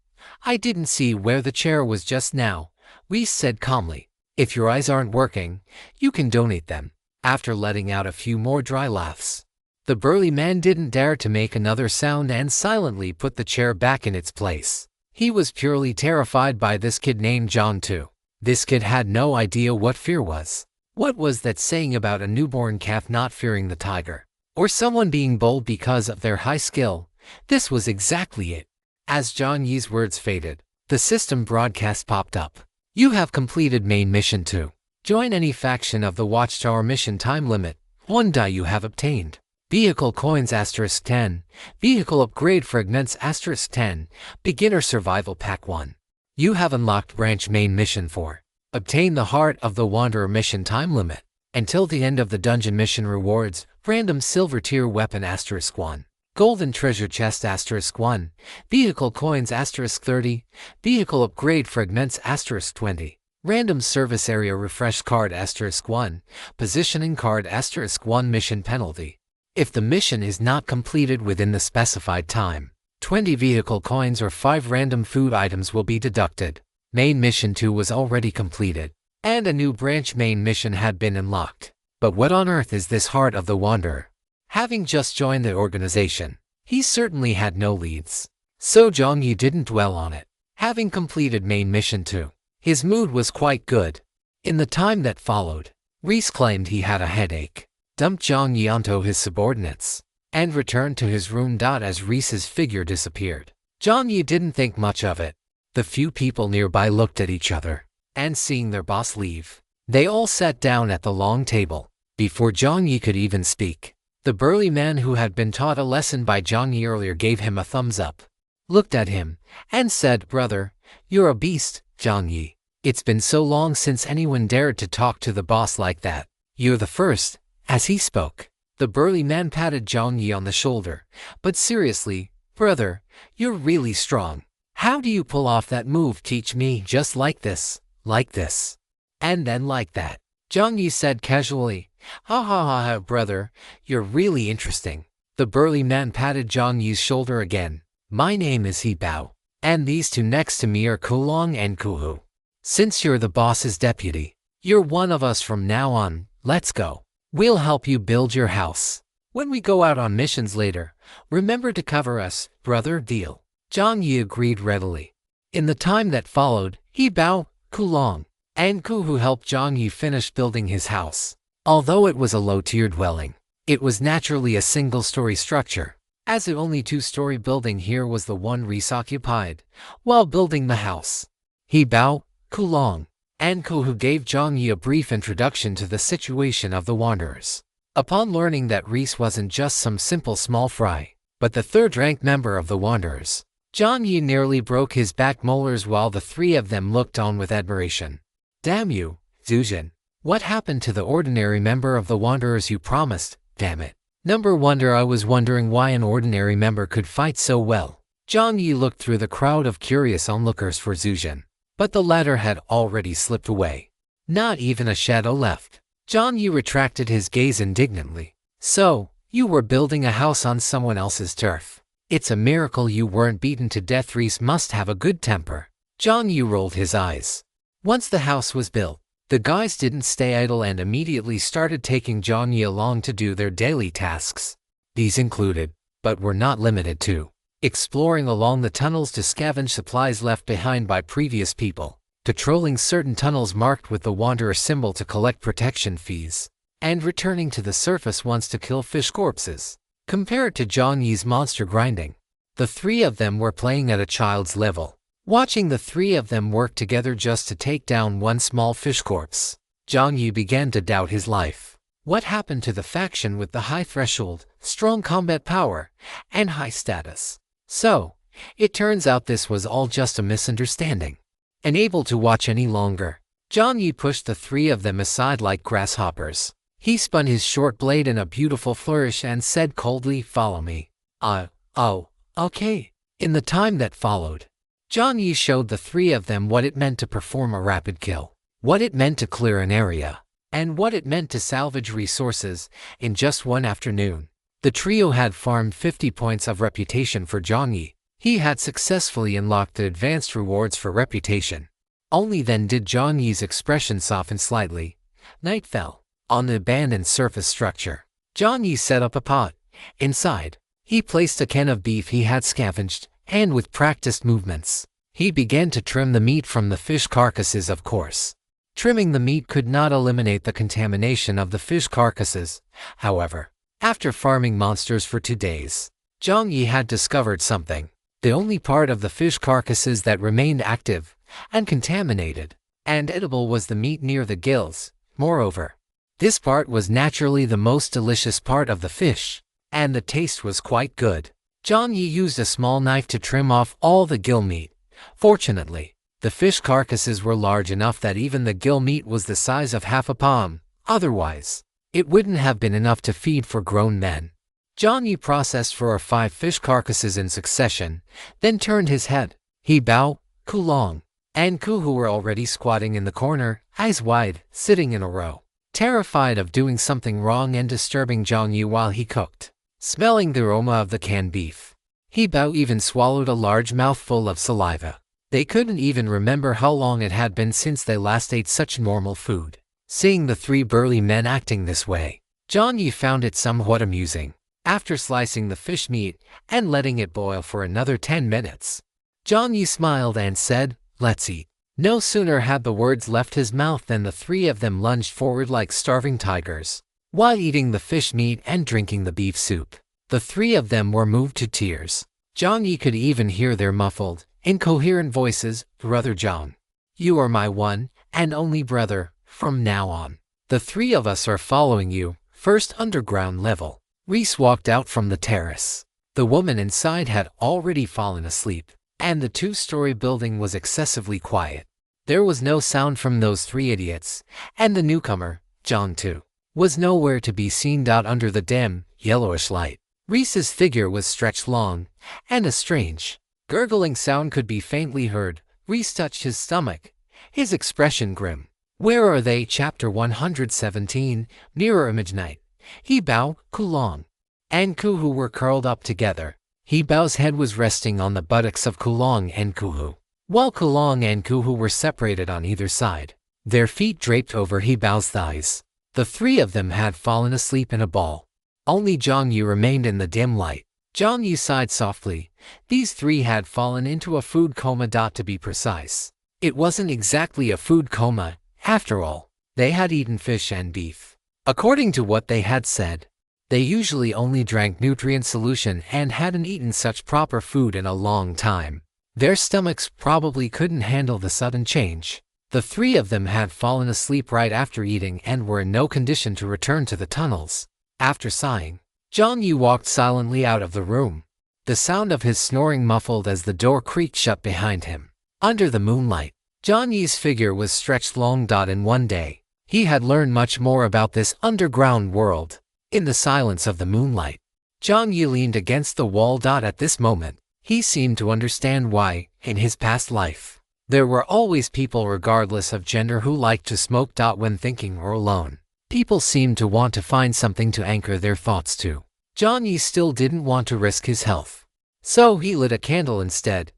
I didn't see where the chair was just now," Reese said calmly. "If your eyes aren't working, you can donate them." After letting out a few more dry laughs, the burly man didn't dare to make another sound and silently put the chair back in its place. He was purely terrified by this kid named John too. This kid had no idea what fear was. What was that saying about a newborn calf not fearing the tiger? Or someone being bold because of their high skill? This was exactly it. As Jiang Yi's words faded, the system broadcast popped up. You have completed main mission 2. Join any faction of the Watchtower. Mission time limit, 1 die. You have obtained vehicle coins *10, vehicle upgrade fragments *10, beginner survival pack 1. You have unlocked branch main mission 4. Obtain the Heart of the Wanderer. Mission time limit until the end of the dungeon. Mission rewards, random silver tier weapon *1, golden treasure chest *1, vehicle coins *30, vehicle upgrade fragments *20, random service area refresh card *1, positioning card *1. Mission penalty. If the mission is not completed within the specified time, 20 vehicle coins or 5 random food items will be deducted. Main mission 2 was already completed, and a new branch main mission had been unlocked. But what on earth is this Heart of the Wanderer? Having just joined the organization, he certainly had no leads. So Jiang Yi didn't dwell on it. Having completed main mission 2, his mood was quite good. In the time that followed, Reese claimed he had a headache, dumped Jiang Yi onto his subordinates, and returned to his room. As Reese's figure disappeared, Jiang Yi didn't think much of it. The few people nearby looked at each other, and seeing their boss leave, they all sat down at the long table. Before Jiang Yi could even speak, the burly man who had been taught a lesson by Jiang Yi earlier gave him a thumbs up, looked at him, and said, "Brother, you're a beast, Jiang Yi. It's been so long since anyone dared to talk to the boss like that. You're the first." As he spoke, the burly man patted Jiang Yi on the shoulder. "But seriously, brother, you're really strong. How do you pull off that move? Teach me." "Just like this, and then like that," Jiang Yi said casually. Ha, brother, you're really interesting." The burly man patted Jiang Yi's shoulder again. "My name is He Bao, and these two next to me are Kulong and Kuhu. Since you're the boss's deputy, you're one of us from now on. Let's go. We'll help you build your house. When we go out on missions later, remember to cover us, brother." "Deal." Jiang Yi agreed readily. In the time that followed, He Bao, Kulong, and Kuhu helped Jiang Yi finish building his house. Although it was a low-tier dwelling, it was naturally a single-story structure, as the only two-story building here was the one Reese occupied while building the house. He Bao, Kulong, and Kuhu gave Jiang Yi a brief introduction to the situation of the Wanderers. Upon learning that Reese wasn't just some simple small fry, but the third-ranked member of the Wanderers, Jiang Yi nearly broke his back molars while the three of them looked on with admiration. "Damn you, Zuzhen. What happened to the ordinary member of the Wanderers you promised? Damn it. Number wonder, I was wondering why an ordinary member could fight so well." Jiang Yi looked through the crowd of curious onlookers for Zuzhen, but the latter had already slipped away. Not even a shadow left. Jiang Yi retracted his gaze indignantly. "So, you were building a house on someone else's turf. It's a miracle you weren't beaten to death." Reese must have a good temper. Jiang Yi rolled his eyes. Once the house was built, the guys didn't stay idle and immediately started taking Jiang Yi along to do their daily tasks. These included, but were not limited to, exploring along the tunnels to scavenge supplies left behind by previous people, patrolling certain tunnels marked with the Wanderer symbol to collect protection fees, and returning to the surface once to kill fish corpses. Compared to Jiang Yi's monster grinding, the three of them were playing at a child's level. Watching the three of them work together just to take down one small fish corpse, Jiang Yi began to doubt his life. What happened to the faction with the high threshold, strong combat power, and high status? So, it turns out this was all just a misunderstanding. Unable to watch any longer, Jiang Yi pushed the three of them aside like grasshoppers. He spun his short blade in a beautiful flourish and said coldly, "Follow me." Oh, okay. In the time that followed, Jiang Yi showed the three of them what it meant to perform a rapid kill, what it meant to clear an area, and what it meant to salvage resources in just one afternoon. The trio had farmed 50 points of reputation for Jiang Yi. He had successfully unlocked the advanced rewards for reputation. Only then did Jiang Yi's expression soften slightly. Night fell. On the abandoned surface structure, Jiang Yi set up a pot. Inside, he placed a can of beef he had scavenged, and with practiced movements, he began to trim the meat from the fish carcasses, of course. Trimming the meat could not eliminate the contamination of the fish carcasses. However, after farming monsters for 2 days, Jiang Yi had discovered something. The only part of the fish carcasses that remained active, uncontaminated, and edible was the meat near the gills. Moreover, this part was naturally the most delicious part of the fish, and the taste was quite good. Jiang Yi used a small knife to trim off all the gill meat. Fortunately, the fish carcasses were large enough that even the gill meat was the size of half a palm. Otherwise, it wouldn't have been enough to feed for grown men. Jiang Yi processed 4 or 5 fish carcasses in succession, then turned his head. He Bao, Kulong, and Ku, who were already squatting in the corner, eyes wide, sitting in a row, terrified of doing something wrong and disturbing Jiang Yi while he cooked. Smelling the aroma of the canned beef, He Bao even swallowed a large mouthful of saliva. They couldn't even remember how long it had been since they last ate such normal food. Seeing the 3 burly men acting this way, Jiang Yi found it somewhat amusing. After slicing the fish meat and letting it boil for another 10 minutes, Jiang Yi smiled and said, "Let's eat." No sooner had the words left his mouth than the 3 of them lunged forward like starving tigers. While eating the fish meat and drinking the beef soup, the 3 of them were moved to tears. Jiang Yi could even hear their muffled, incoherent voices. "Brother Jiang, you are my one and only brother. From now on, the 3 of us are following you." First underground level. Reese walked out from the terrace. The woman inside had already fallen asleep, and the 2-story building was excessively quiet. There was no sound from those 3 idiots, and the newcomer, Jiang too, was nowhere to be seen out under the dim, yellowish light. Reese's figure was stretched long, and a strange, gurgling sound could be faintly heard. Reese touched his stomach, his expression grim. Where are they? Chapter 117, Mirror Image Night. He Bao, Kulong, and Ku, who were curled up together. He Bao's head was resting on the buttocks of Kulong and Kuhu, while Kulong and Kuhu were separated on either side, their feet draped over He Bao's thighs. The 3 of them had fallen asleep in a ball. Only Jiang Yi remained in the dim light. Jiang Yi sighed softly. These 3 had fallen into a food coma. To be precise, it wasn't exactly a food coma. After all, they had eaten fish and beef. According to what they had said, they usually only drank nutrient solution and hadn't eaten such proper food in a long time. Their stomachs probably couldn't handle the sudden change. The 3 of them had fallen asleep right after eating and were in no condition to return to the tunnels. After sighing, Jiang Yi walked silently out of the room. The sound of his snoring muffled as the door creaked shut behind him. Under the moonlight, Jiang Yi's figure was stretched long. In one day, he had learned much more about this underground world. In the silence of the moonlight, Jiang Yi leaned against the wall. At this moment, he seemed to understand why, in his past life, there were always people regardless of gender who liked to smoke. When thinking or alone, people seemed to want to find something to anchor their thoughts to. Jiang Yi still didn't want to risk his health, so he lit a candle instead.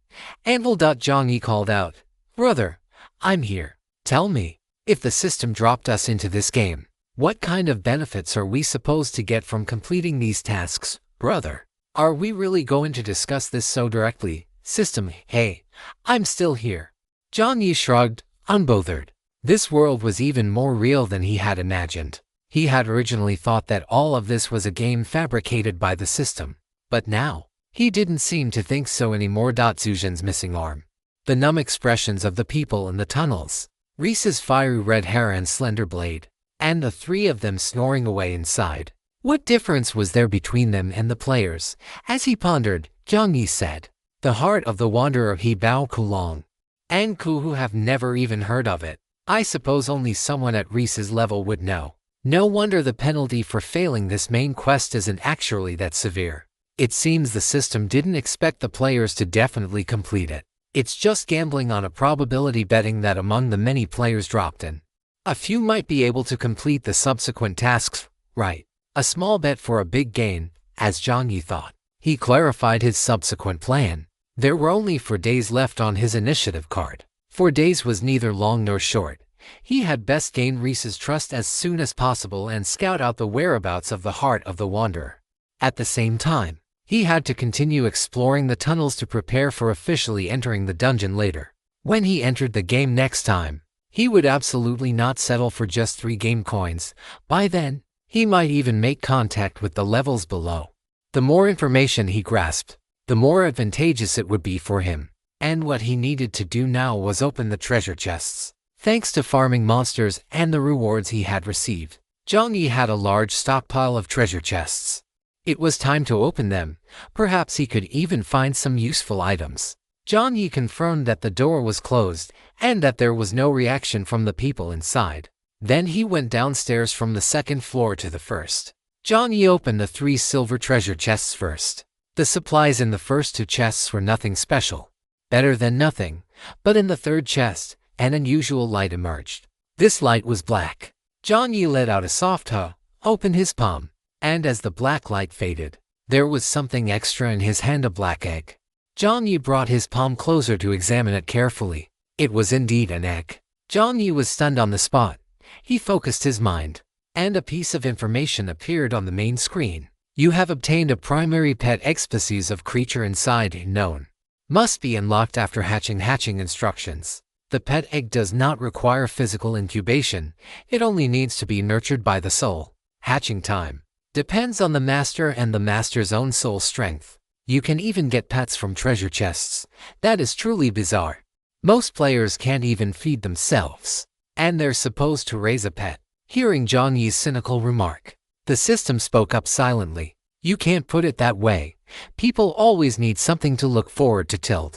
Anvil. Jiang Yi called out, "Brother, I'm here." Tell me, if the system dropped us into this game, what kind of benefits are we supposed to get from completing these tasks, brother? Are we really going to discuss this so directly? System, hey, I'm still here. Jiang Yi shrugged, unbothered. This world was even more real than he had imagined. He had originally thought that all of this was a game fabricated by the system. But now, he didn't seem to think so anymore. Zuzhen's missing arm. The numb expressions of the people in the tunnels. Reese's fiery red hair and slender blade. And the three of them snoring away inside. What difference was there between them and the players? As he pondered, Jiang Yi said, "The heart of the wanderer he bao kulong. And Ku who have never even heard of it. I suppose only someone at Reese's level would know. No wonder the penalty for failing this main quest isn't actually that severe. It seems the system didn't expect the players to definitely complete it. It's just gambling on a probability betting that among the many players dropped in, a few might be able to complete the subsequent tasks, right? A small bet for a big gain, as Jiang Yi thought. He clarified his subsequent plan. There were only 4 days left on his initiative card. 4 days was neither long nor short. He had best gain Reese's trust as soon as possible and scout out the whereabouts of the heart of the wanderer. At the same time, he had to continue exploring the tunnels to prepare for officially entering the dungeon later. When he entered the game next time, he would absolutely not settle for just 3 game coins. By then, he might even make contact with the levels below. The more information he grasped, the more advantageous it would be for him. And what he needed to do now was open the treasure chests. Thanks to farming monsters and the rewards he had received, Jiang Yi had a large stockpile of treasure chests. It was time to open them. Perhaps he could even find some useful items. Jiang Yi confirmed that the door was closed and that there was no reaction from the people inside. Then he went downstairs from the 2nd floor to the 1st. Jiang Yi opened the 3 silver treasure chests first. The supplies in the first 2 chests were nothing special. Better than nothing. But in the 3rd chest, an unusual light emerged. This light was black. Jiang Yi let out a soft huh, opened his palm, and as the black light faded, there was something extra in his hand, a black egg. Jiang Yi brought his palm closer to examine it carefully. It was indeed an egg. Jiang Yi was stunned on the spot. He focused his mind, and a piece of information appeared on the main screen. You have obtained a primary pet egg species of creature inside known. Must be unlocked after hatching. Hatching instructions. The pet egg does not require physical incubation. It only needs to be nurtured by the soul. Hatching time depends on the master and the master's own soul strength. You can even get pets from treasure chests. That is truly bizarre. Most players can't even feed themselves, and they're supposed to raise a pet. Hearing Jiang Yi's cynical remark, the system spoke up silently. You can't put it that way. People always need something to look forward to.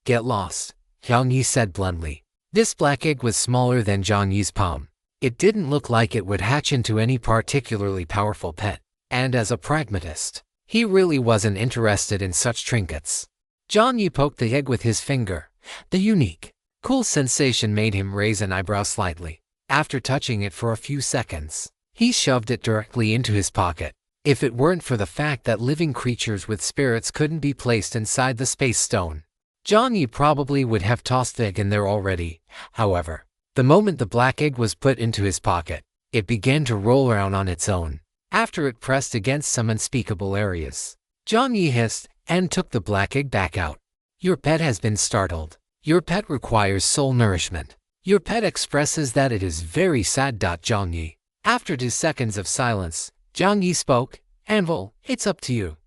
Get lost, Jiang Yi said bluntly. This black egg was smaller than Jiang Yi's palm. It didn't look like it would hatch into any particularly powerful pet. And as a pragmatist, he really wasn't interested in such trinkets. Jiang Yi poked the egg with his finger. The unique, cool sensation made him raise an eyebrow slightly. After touching it for a few seconds, he shoved it directly into his pocket. If it weren't for the fact that living creatures with spirits couldn't be placed inside the space stone, Jiang Yi probably would have tossed the egg in there already. However, the moment the black egg was put into his pocket, it began to roll around on its own. After it pressed against some unspeakable areas, Jiang Yi hissed and took the black egg back out. Your pet has been startled. Your pet requires soul nourishment. Your pet expresses that it is very sad. Jiang Yi. After 2 seconds of silence, Jiang Yi spoke. Anvil, it's up to you.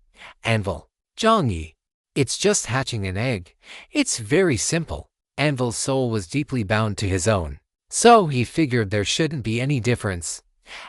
Anvil. Jiang Yi. It's just hatching an egg. It's very simple. Anvil's soul was deeply bound to his own, so he figured there shouldn't be any difference.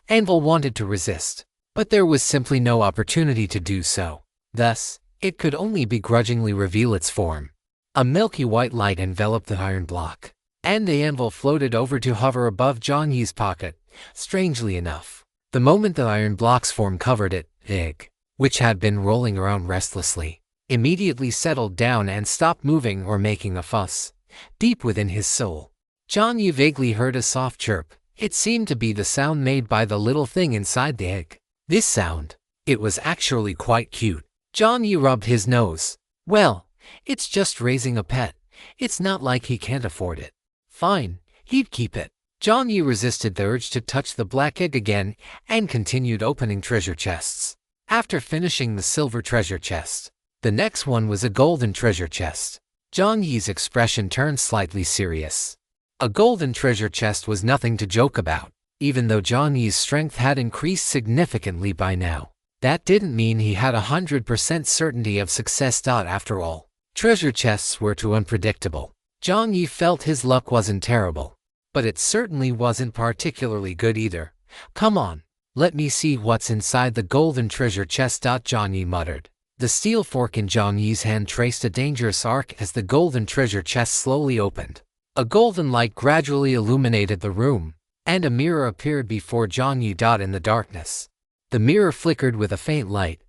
Anvil wanted to resist, but there was simply no opportunity to do so. Thus, it could only begrudgingly reveal its form. A milky white light enveloped the iron block, and the anvil floated over to hover above Jiang Yi's pocket. Strangely enough, the moment the iron block's form covered it, the egg, which had been rolling around restlessly, immediately settled down and stopped moving or making a fuss. Deep within his soul, Jiang Yi vaguely heard a soft chirp. It seemed to be the sound made by the little thing inside the egg. This sound, it was actually quite cute. Jiang Yi rubbed his nose. Well, it's just raising a pet. It's not like he can't afford it. Fine, he'd keep it. Jiang Yi resisted the urge to touch the black egg again and continued opening treasure chests. After finishing the silver treasure chest, the next one was a golden treasure chest. Jiang Yi's expression turned slightly serious. A golden treasure chest was nothing to joke about. Even though Jiang Yi's strength had increased significantly by now, that didn't mean he had 100% certainty of success. After all, treasure chests were too unpredictable. Jiang Yi felt his luck wasn't terrible, but it certainly wasn't particularly good either. Come on, let me see what's inside the golden treasure chest. Jiang Yi muttered. The steel fork in Jiang Yi's hand traced a dangerous arc as the golden treasure chest slowly opened. A golden light gradually illuminated the room, and a mirror appeared before Jiang Yi. In the darkness, the mirror flickered with a faint light.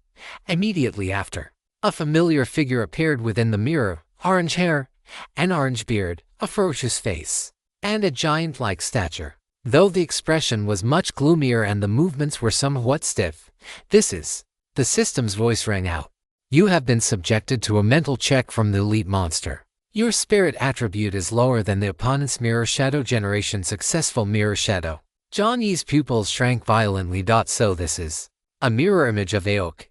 Immediately after, a familiar figure appeared within the mirror, orange hair, an orange beard, a ferocious face, and a giant-like stature. Though the expression was much gloomier and the movements were somewhat stiff, the system's voice rang out. You have been subjected to a mental check from the elite monster. Your spirit attribute is lower than the opponent's mirror shadow generation. Successful mirror shadow. Jiang Yi's pupils shrank violently. So this is a mirror image of Aok.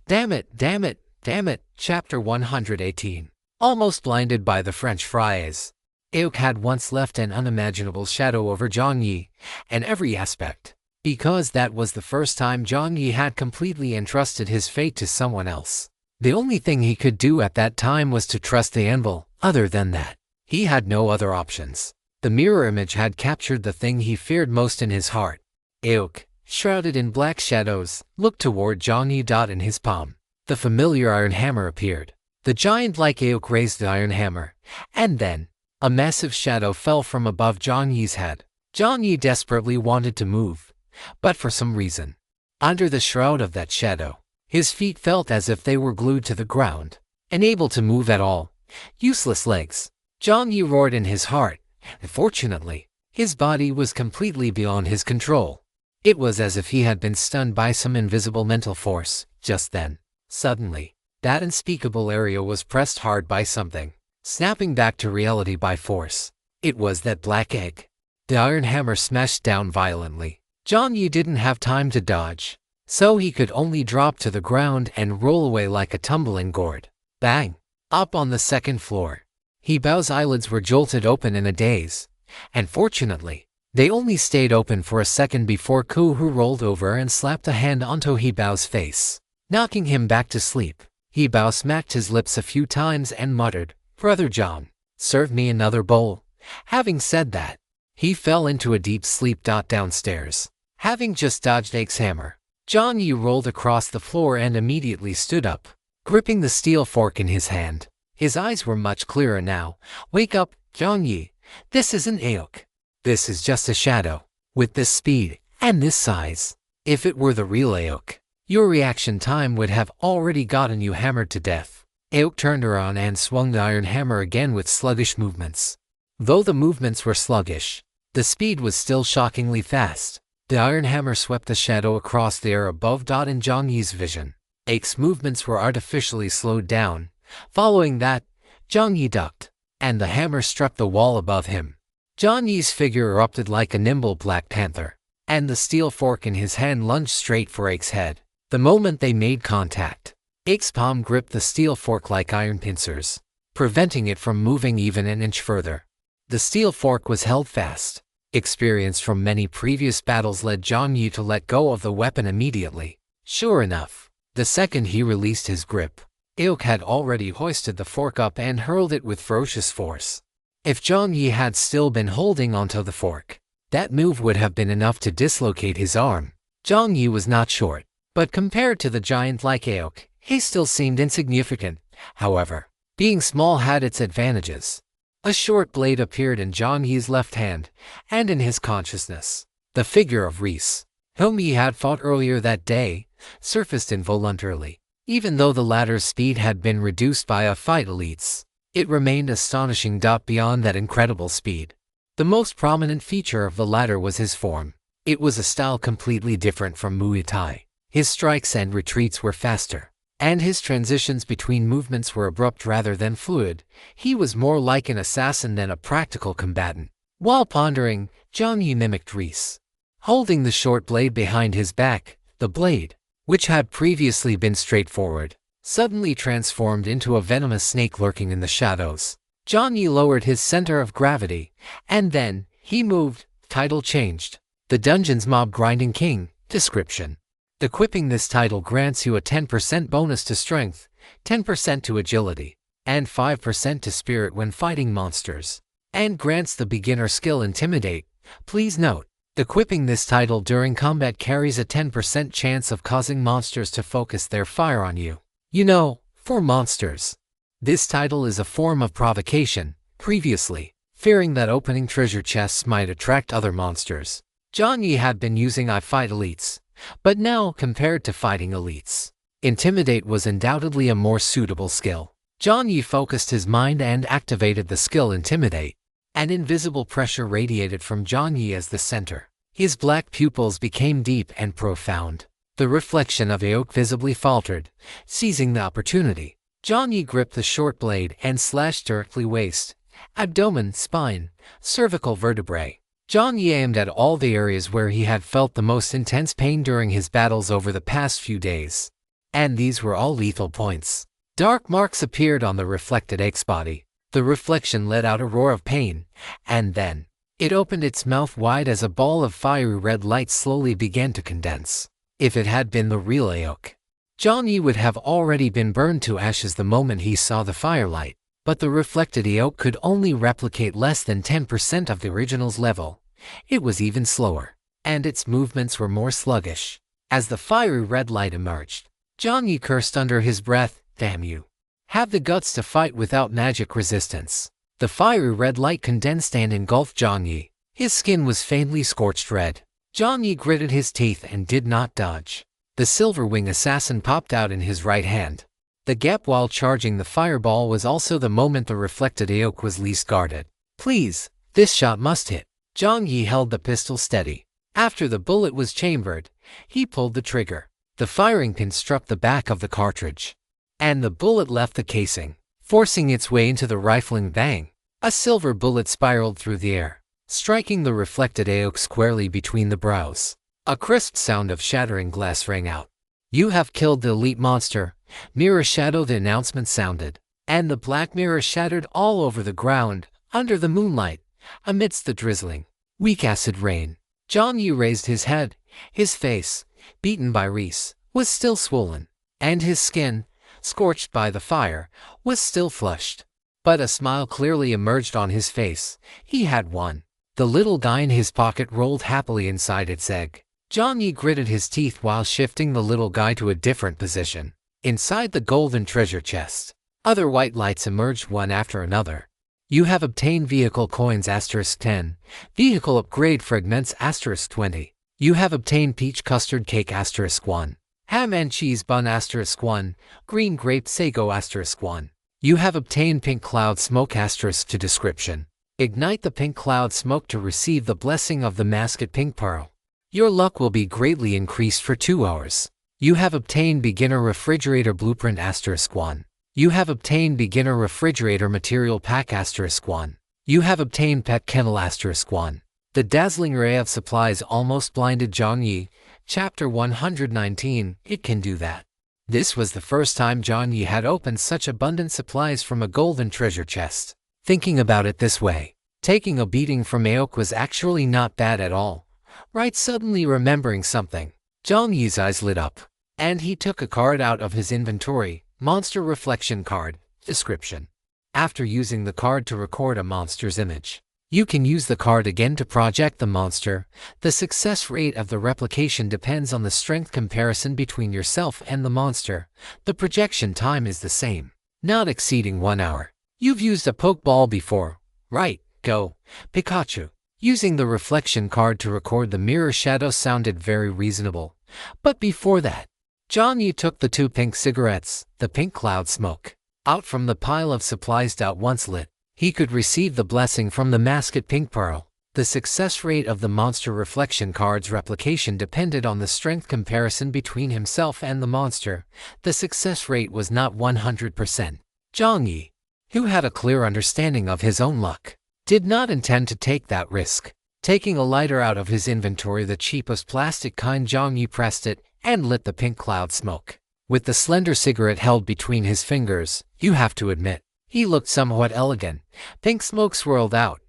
Damn it. Chapter 118. Almost blinded by the French fries. Aok had once left an unimaginable shadow over Jiang Yi, in every aspect, because that was the first time Jiang Yi had completely entrusted his fate to someone else. The only thing he could do at that time was to trust the anvil. Other than that, he had no other options. The mirror image had captured the thing he feared most in his heart. Aok, shrouded in black shadows, looked toward Jiang Yi. In his palm, the familiar iron hammer appeared. The giant-like Aok raised the iron hammer, and then a massive shadow fell from above Jiang Yi's head. Jiang Yi desperately wanted to move, but for some reason, under the shroud of that shadow, his feet felt as if they were glued to the ground, unable to move at all. Useless legs. Jiang Yi roared in his heart. Fortunately, his body was completely beyond his control. It was as if he had been stunned by some invisible mental force. Just then, suddenly, that unspeakable area was pressed hard by something, snapping back to reality by force. It was that black egg. The iron hammer smashed down violently. Jiang Yi didn't have time to dodge, so he could only drop to the ground and roll away like a tumbling gourd. Bang! Up on the second floor. Hibao's eyelids were jolted open in a daze, and fortunately, they only stayed open for a second before Ku Hu rolled over and slapped a hand onto Hibao's face, knocking him back to sleep. Hibao smacked his lips a few times and muttered, "Brother John, serve me another bowl." Having said that, he fell into a deep sleep. Downstairs, having just dodged Ake's hammer, Jiang Yi rolled across the floor and immediately stood up, gripping the steel fork in his hand. His eyes were much clearer now. "Wake up, Jiang Yi. This isn't Aok. This is just a shadow. With this speed and this size, if it were the real Aok, your reaction time would have already gotten you hammered to death." Aok turned around and swung the iron hammer again with sluggish movements. Though the movements were sluggish, the speed was still shockingly fast. The iron hammer swept the shadow across the air above. In Jiang Yi's vision, Ake's movements were artificially slowed down. Following that, Jiang Yi ducked, and the hammer struck the wall above him. Jiang Yi's figure erupted like a nimble black panther, and the steel fork in his hand lunged straight for Ake's head. The moment they made contact, Ake's palm gripped the steel fork like iron pincers, preventing it from moving even an inch further. The steel fork was held fast. Experience from many previous battles led Jiang Yi to let go of the weapon immediately. Sure enough, the second he released his grip, Aok had already hoisted the fork up and hurled it with ferocious force. If Jiang Yi had still been holding onto the fork, that move would have been enough to dislocate his arm. Jiang Yi was not short, but compared to the giant like Aok, he still seemed insignificant. However, being small had its advantages. A short blade appeared in Jiang Yi's left hand, and in his consciousness, the figure of Reese, whom he had fought earlier that day, surfaced involuntarily. Even though the latter's speed had been reduced by a fight elites, it remained astonishing. Beyond that incredible speed, the most prominent feature of the latter was his form. It was a style completely different from Muay Thai. His strikes and retreats were faster, and his transitions between movements were abrupt rather than fluid. He was more like an assassin than a practical combatant. While pondering, Jiang Yi mimicked Reese. Holding the short blade behind his back, the blade, which had previously been straightforward, suddenly transformed into a venomous snake lurking in the shadows. Jiang Yi lowered his center of gravity, and then, he moved. Title changed. The Dungeon's Mob Grinding King. Description. Equipping this title grants you a 10% bonus to strength, 10% to agility, and 5% to spirit when fighting monsters, and grants the beginner skill Intimidate. Please note, equipping this title during combat carries a 10% chance of causing monsters to focus their fire on you. You know, for monsters. This title is a form of provocation. Previously, fearing that opening treasure chests might attract other monsters, Jiang Yi had been using I Fight Elites, but now, compared to fighting elites, Intimidate was undoubtedly a more suitable skill. Jiang Yi focused his mind and activated the skill Intimidate. An invisible pressure radiated from Jiang Yi as the center. His black pupils became deep and profound. The reflection of Aok visibly faltered. Seizing the opportunity, Jiang Yi gripped the short blade and slashed directly waist, abdomen, spine, cervical vertebrae. Jiang Yi aimed at all the areas where he had felt the most intense pain during his battles over the past few days. And these were all lethal points. Dark marks appeared on the reflected Ake's body. The reflection let out a roar of pain, and then, it opened its mouth wide as a ball of fiery red light slowly began to condense. If it had been the real Aok, Jiang Yi would have already been burned to ashes the moment he saw the firelight. But the reflected Aok could only replicate less than 10% of the original's level. It was even slower, and its movements were more sluggish. As the fiery red light emerged, Jiang Yi cursed under his breath, "Damn you. Have the guts to fight without magic resistance." The fiery red light condensed and engulfed Jiang Yi. His skin was faintly scorched red. Jiang Yi gritted his teeth and did not dodge. The silver wing assassin popped out in his right hand. The gap while charging the fireball was also the moment the reflected Aok was least guarded. "Please, this shot must hit." Jiang Yi held the pistol steady. After the bullet was chambered, he pulled the trigger. The firing pin struck the back of the cartridge, and the bullet left the casing, forcing its way into the rifling bang. A silver bullet spiraled through the air, striking the reflected Aok squarely between the brows. A crisp sound of shattering glass rang out. "You have killed the elite monster." Mirror shadow, the announcement sounded, and the black mirror shattered all over the ground, under the moonlight, amidst the drizzling, weak acid rain. Jiang Yi raised his head. His face, beaten by Reese, was still swollen, and his skin, scorched by the fire, was still flushed. But a smile clearly emerged on his face. He had won. The little guy in his pocket rolled happily inside its egg. Jiang Yi gritted his teeth while shifting the little guy to a different position. Inside the golden treasure chest, other white lights emerged one after another. "You have obtained vehicle coins *10, vehicle upgrade fragments *20. You have obtained peach custard cake *1, ham and cheese bun *1, green grape sago *1. You have obtained pink cloud smoke *2 description. Ignite the pink cloud smoke to receive the blessing of the masked pink pearl. Your luck will be greatly increased for 2 hours. You have obtained beginner refrigerator blueprint *1. You have obtained beginner refrigerator material pack *1. You have obtained pet kennel *1. The dazzling ray of supplies almost blinded Jiang Yi. Chapter 119, It Can Do That. This was the first time Jiang Yi had opened such abundant supplies from a golden treasure chest. Thinking about it this way, taking a beating from Aok was actually not bad at all. Right, suddenly remembering something, Jiang Yi's eyes lit up, and he took a card out of his inventory. Monster reflection card. Description. After using the card to record a monster's image, you can use the card again to project the monster. The success rate of the replication depends on the strength comparison between yourself and the monster. The projection time is the same, not exceeding 1 hour. You've used a Pokeball before, right? Go, Pikachu. Using the reflection card to record the mirror shadow sounded very reasonable. But before that, Jiang Yi took the 2 pink cigarettes, the pink cloud smoke, out from the pile of supplies. Once lit, he could receive the blessing from the masked pink pearl. The success rate of the monster reflection card's replication depended on the strength comparison between himself and the monster. The success rate was not 100%. Jiang Yi, who had a clear understanding of his own luck, did not intend to take that risk. Taking a lighter out of his inventory, the cheapest plastic kind, Jiang Yi pressed it and lit the pink cloud smoke. With the slender cigarette held between his fingers, you have to admit, he looked somewhat elegant. Pink smoke swirled out,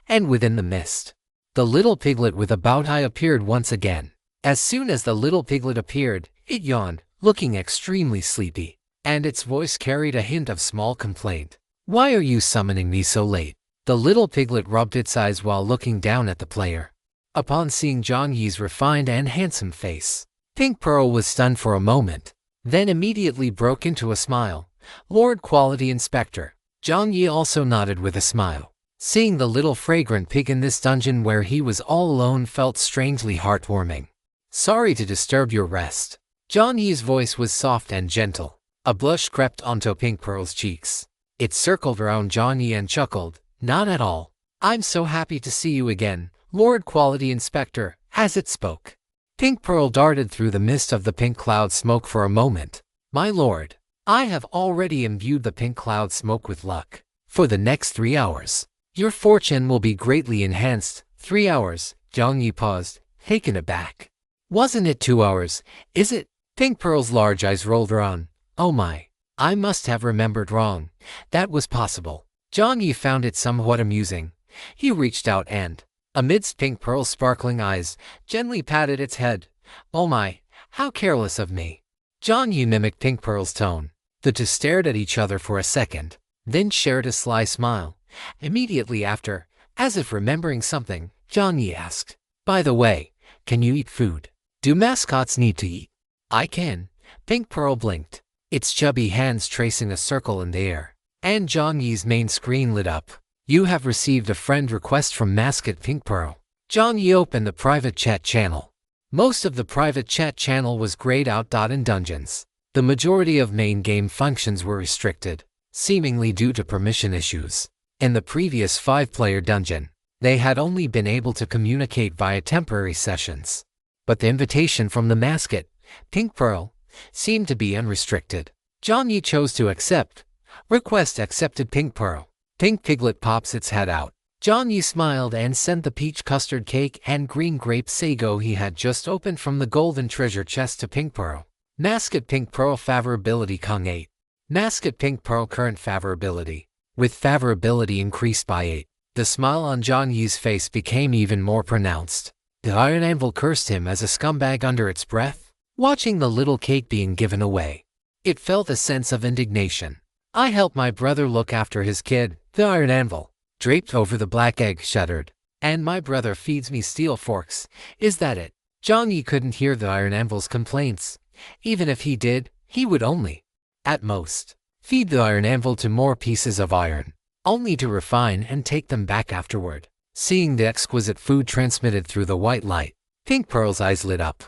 and within the mist, the little piglet with a bow tie appeared once again. As soon as the little piglet appeared, it yawned, looking extremely sleepy, and its voice carried a hint of small complaint. "Why are you summoning me so late?" The little piglet rubbed its eyes while looking down at the player. Upon seeing Jiang Yi's refined and handsome face, Pink Pearl was stunned for a moment, then immediately broke into a smile. "Lord Quality Inspector." Jiang Yi also nodded with a smile. Seeing the little fragrant pig in this dungeon where he was all alone felt strangely heartwarming. "Sorry to disturb your rest." Jiang Yi's voice was soft and gentle. A blush crept onto Pink Pearl's cheeks. It circled around Jiang Yi and chuckled. "Not at all. I'm so happy to see you again, Lord Quality Inspector." As it spoke, Pink Pearl darted through the mist of the pink cloud smoke for a moment. "My lord, I have already imbued the pink cloud smoke with luck. For the next 3 hours, your fortune will be greatly enhanced." 3 hours? Jiang Yi paused, taken aback. "Wasn't it 2 hours, is it?" Pink Pearl's large eyes rolled around. "Oh my, I must have remembered wrong. That was possible." Jiang Yi found it somewhat amusing. He reached out and, amidst Pink Pearl's sparkling eyes, gently patted its head. "Oh my, how careless of me." Jiang Yi mimicked Pink Pearl's tone. The two stared at each other for a second, then shared a sly smile. Immediately after, as if remembering something, Jiang Yi asked, "By the way, can you eat food? Do mascots need to eat?" "I can." Pink Pearl blinked, its chubby hands tracing a circle in the air. And Jiang Yi's main screen lit up. "You have received a friend request from Mascot Pink Pearl." Jiang Yi opened the private chat channel. Most of the private chat channel was grayed out. In dungeons, the majority of main game functions were restricted, seemingly due to permission issues. In the previous 5-player dungeon, they had only been able to communicate via temporary sessions. But the invitation from the Mascot Pink Pearl seemed to be unrestricted. Jiang Yi chose to accept. "Request accepted, Pink Pearl." Pink Piglet pops its head out. Jiang Yi smiled and sent the peach custard cake and green grape sago he had just opened from the golden treasure chest to Pink Pearl. Mascot Pink Pearl favorability Kong 8. Mascot Pink Pearl current favorability. With favorability increased by 8, the smile on Jiang Yi's face became even more pronounced. The Iron Anvil cursed him as a scumbag under its breath. Watching the little cake being given away, it felt a sense of indignation. "I helped my brother look after his kid," the Iron Anvil, draped over the black egg, shuddered. "And my brother feeds me steel forks. Is that it?" Jiang Yi couldn't hear the Iron Anvil's complaints. Even if he did, he would only, at most, feed the Iron Anvil to more pieces of iron, only to refine and take them back afterward. Seeing the exquisite food transmitted through the white light, Pink Pearl's eyes lit up.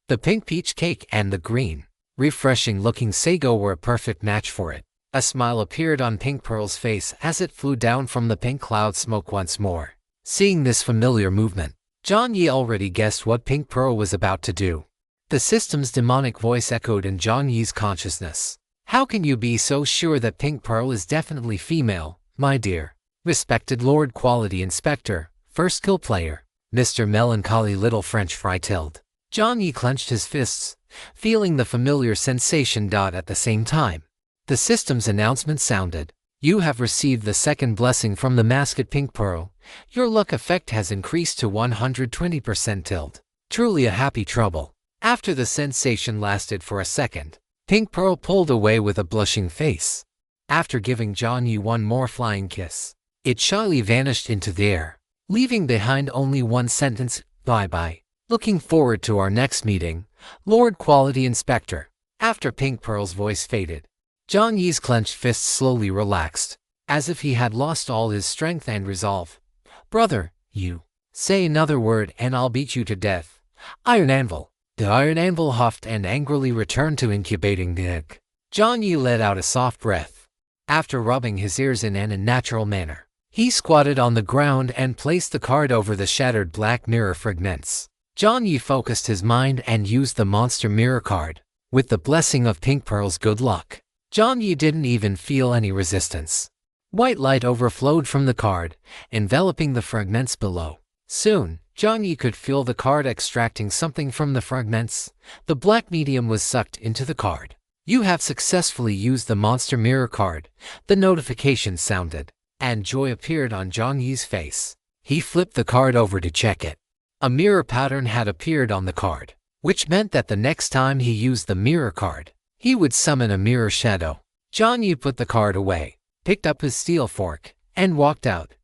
The pink peach cake and the green, refreshing-looking sago were a perfect match for it. A smile appeared on Pink Pearl's face as it flew down from the pink cloud smoke once more. Seeing this familiar movement, Jiang Yi already guessed what Pink Pearl was about to do. The system's demonic voice echoed in Jiang Yi's consciousness. "How can you be so sure that Pink Pearl is definitely female, my dear? Respected Lord Quality Inspector, first skill player, Mr. Melancholy Little French Fry Tilde." Jiang Yi clenched his fists, feeling the familiar sensation. At the same time, the system's announcement sounded. "You have received the second blessing from the Mascot Pink Pearl. Your luck effect has increased to 120% tilde. Truly a happy trouble." After the sensation lasted for a second, Pink Pearl pulled away with a blushing face. After giving Jiang Yi one more flying kiss, it shyly vanished into the air, leaving behind only one sentence, "Bye-bye. Looking forward to our next meeting, Lord Quality Inspector." After Pink Pearl's voice faded, Jiang Yi's clenched fists slowly relaxed, as if he had lost all his strength and resolve. "Brother, you say another word and I'll beat you to death." Iron Anvil. The Iron Anvil huffed and angrily returned to incubating the egg. Jiang Yi let out a soft breath. After rubbing his ears in an unnatural manner, he squatted on the ground and placed the card over the shattered black mirror fragments. Jiang Yi focused his mind and used the monster mirror card. With the blessing of Pink Pearl's good luck, Jiang Yi didn't even feel any resistance. White light overflowed from the card, enveloping the fragments below. Soon, Jiang Yi could feel the card extracting something from the fragments. The black medium was sucked into the card. You have successfully used the monster mirror card. The notification sounded, and joy appeared on Jiang Yi's face. He flipped the card over to check it. A mirror pattern had appeared on the card, which meant that the next time he used the mirror card, he would summon a mirror shadow. Jiang Yi put the card away, picked up his steel fork, and walked out.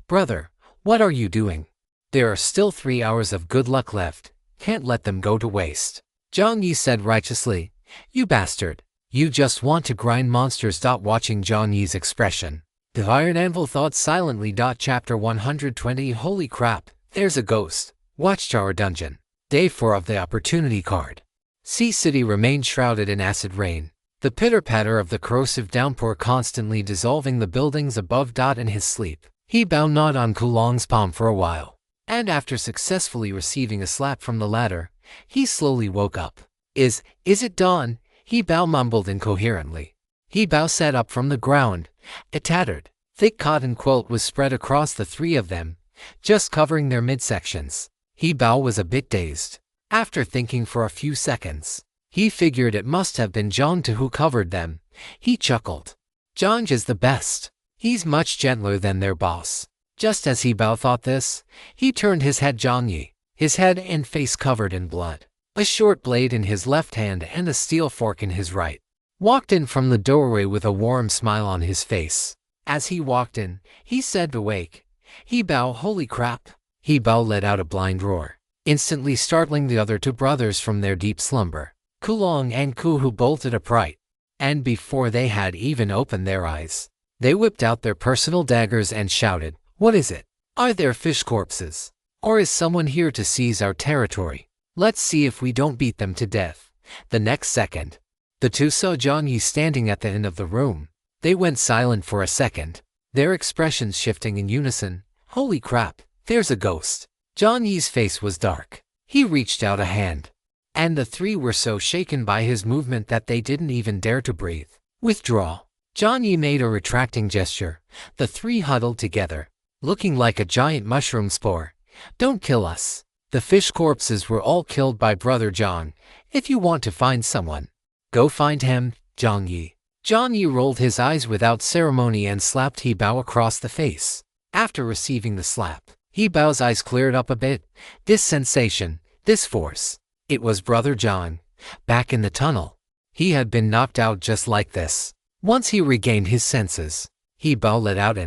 "Brother, what are you doing? There are still 3 hours of good luck left. Can't let them go to waste," Jiang Yi said righteously. "You bastard. You just want to grind monsters." Watching Jiang Yi's expression, the Iron Anvil thought silently. Chapter 120 Holy crap, there's a ghost. Watchtower Dungeon. Day 4 of the Opportunity card. Sea City remained shrouded in acid rain. The pitter-patter of the corrosive downpour constantly dissolving the buildings above. In his sleep, he gnawed on Kulong's palm for a while, and after successfully receiving a slap from the latter, he slowly woke up. Is it dawn?" He mumbled incoherently. He sat up from the ground. A tattered, thick cotton quilt was spread across the three of them, just covering their midsections. He was a bit dazed. After thinking for a few seconds, he figured it must have been Zhang who covered them. He chuckled. "Zhang is the best. He's much gentler than their boss." Just as he thought this, he turned his head. Jiang Yi, his head and face covered in blood, a short blade in his left hand and a steel fork in his right, walked in from the doorway with a warm smile on his face. As he walked in, he said, "Awake." Holy crap. Let out a blind roar, instantly startling the other two brothers from their deep slumber. Kulong and Kuhu bolted upright, and before they had even opened their eyes, they whipped out their personal daggers and shouted, "What is it? Are there fish corpses? Or is someone here to seize our territory? Let's see if we don't beat them to death." The next second, the two saw Jiang Yi standing at the end of the room. They went silent for a second, their expressions shifting in unison. "Holy crap, there's a ghost." Jiang Yi's face was dark. He reached out a hand, and the three were so shaken by his movement that they didn't even dare to breathe. "Withdraw." Jiang Yi made a retracting gesture. The three huddled together, looking like a giant mushroom spore. "Don't kill us. The fish corpses were all killed by Brother Zhang. If you want to find someone, go find him, Jiang Yi." Jiang Yi rolled his eyes without ceremony and slapped Bao across the face. After receiving the slap, Bao's eyes cleared up a bit. This sensation, this force, it was Brother Zhang, back in the tunnel. He had been knocked out just like this. Once he regained his senses, Bao let out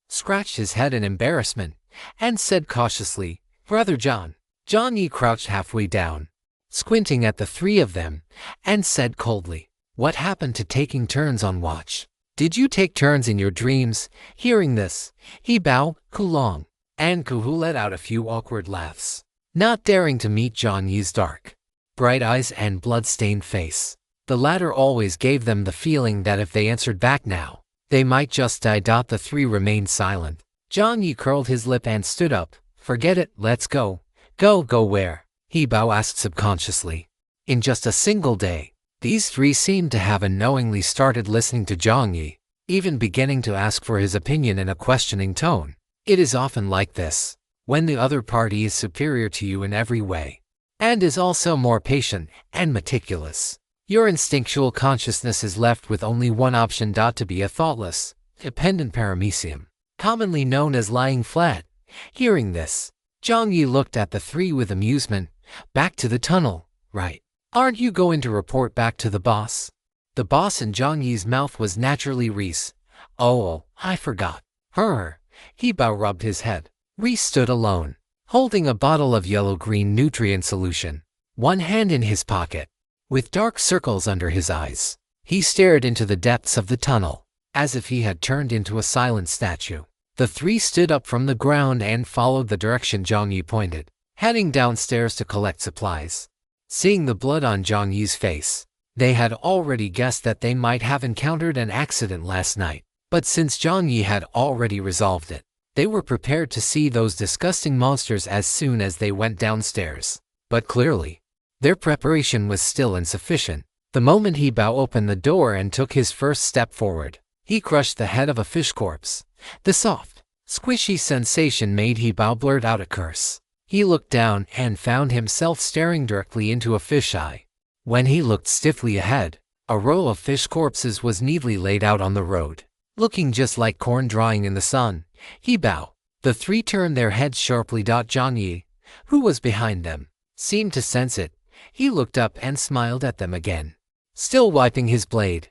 scratched his head in embarrassment, and said cautiously, "Brother Zhang." Jiang Yi crouched halfway down, squinting at the three of them, and said coldly, "What happened to taking turns on watch? Did you take turns in your dreams?" Hearing this, Bao, Kulong, and Kuhu let out a few awkward laughs, not daring to meet Jiang Yi's dark, bright eyes and blood-stained face. The latter always gave them the feeling that if they answered back now, they might just die. The three remained silent. Jiang Yi curled his lip and stood up. "Forget it, let's go." Go where?" Bao asked subconsciously. In just a single day, these three seemed to have unknowingly started listening to Jiang Yi, even beginning to ask for his opinion in a questioning tone. It is often like this, when the other party is superior to you in every way, and is also more patient and meticulous. Your instinctual consciousness is left with only one option: to be a thoughtless, dependent paramecium, commonly known as lying flat. Hearing this, Jiang Yi looked at the three with amusement. "Back to the tunnel, right? Aren't you going to report back to the boss?" The boss in Jiang Yi's mouth was naturally Reese. "Oh, I forgot." Bao rubbed his head. Reese stood alone, holding a bottle of yellow-green nutrient solution, one hand in his pocket. With dark circles under his eyes, he stared into the depths of the tunnel, as if he had turned into a silent statue. The three stood up from the ground and followed the direction Jiang Yi pointed, heading downstairs to collect supplies. Seeing the blood on Jiang Yi's face, they had already guessed that they might have encountered an accident last night. But since Jiang Yi had already resolved it, they were prepared to see those disgusting monsters as soon as they went downstairs. But clearly, their preparation was still insufficient. The moment Bao opened the door and took his first step forward, He crushed the head of a fish corpse. The soft, squishy sensation made he blurt out a curse. He looked down and found himself staring directly into a fish eye. When he looked stiffly ahead, a row of fish corpses was neatly laid out on the road, looking just like corn drying in the sun. He bowed. The three turned their heads sharply. Jiang Yi, who was behind them, seemed to sense it. He looked up and smiled at them again, still wiping his blade.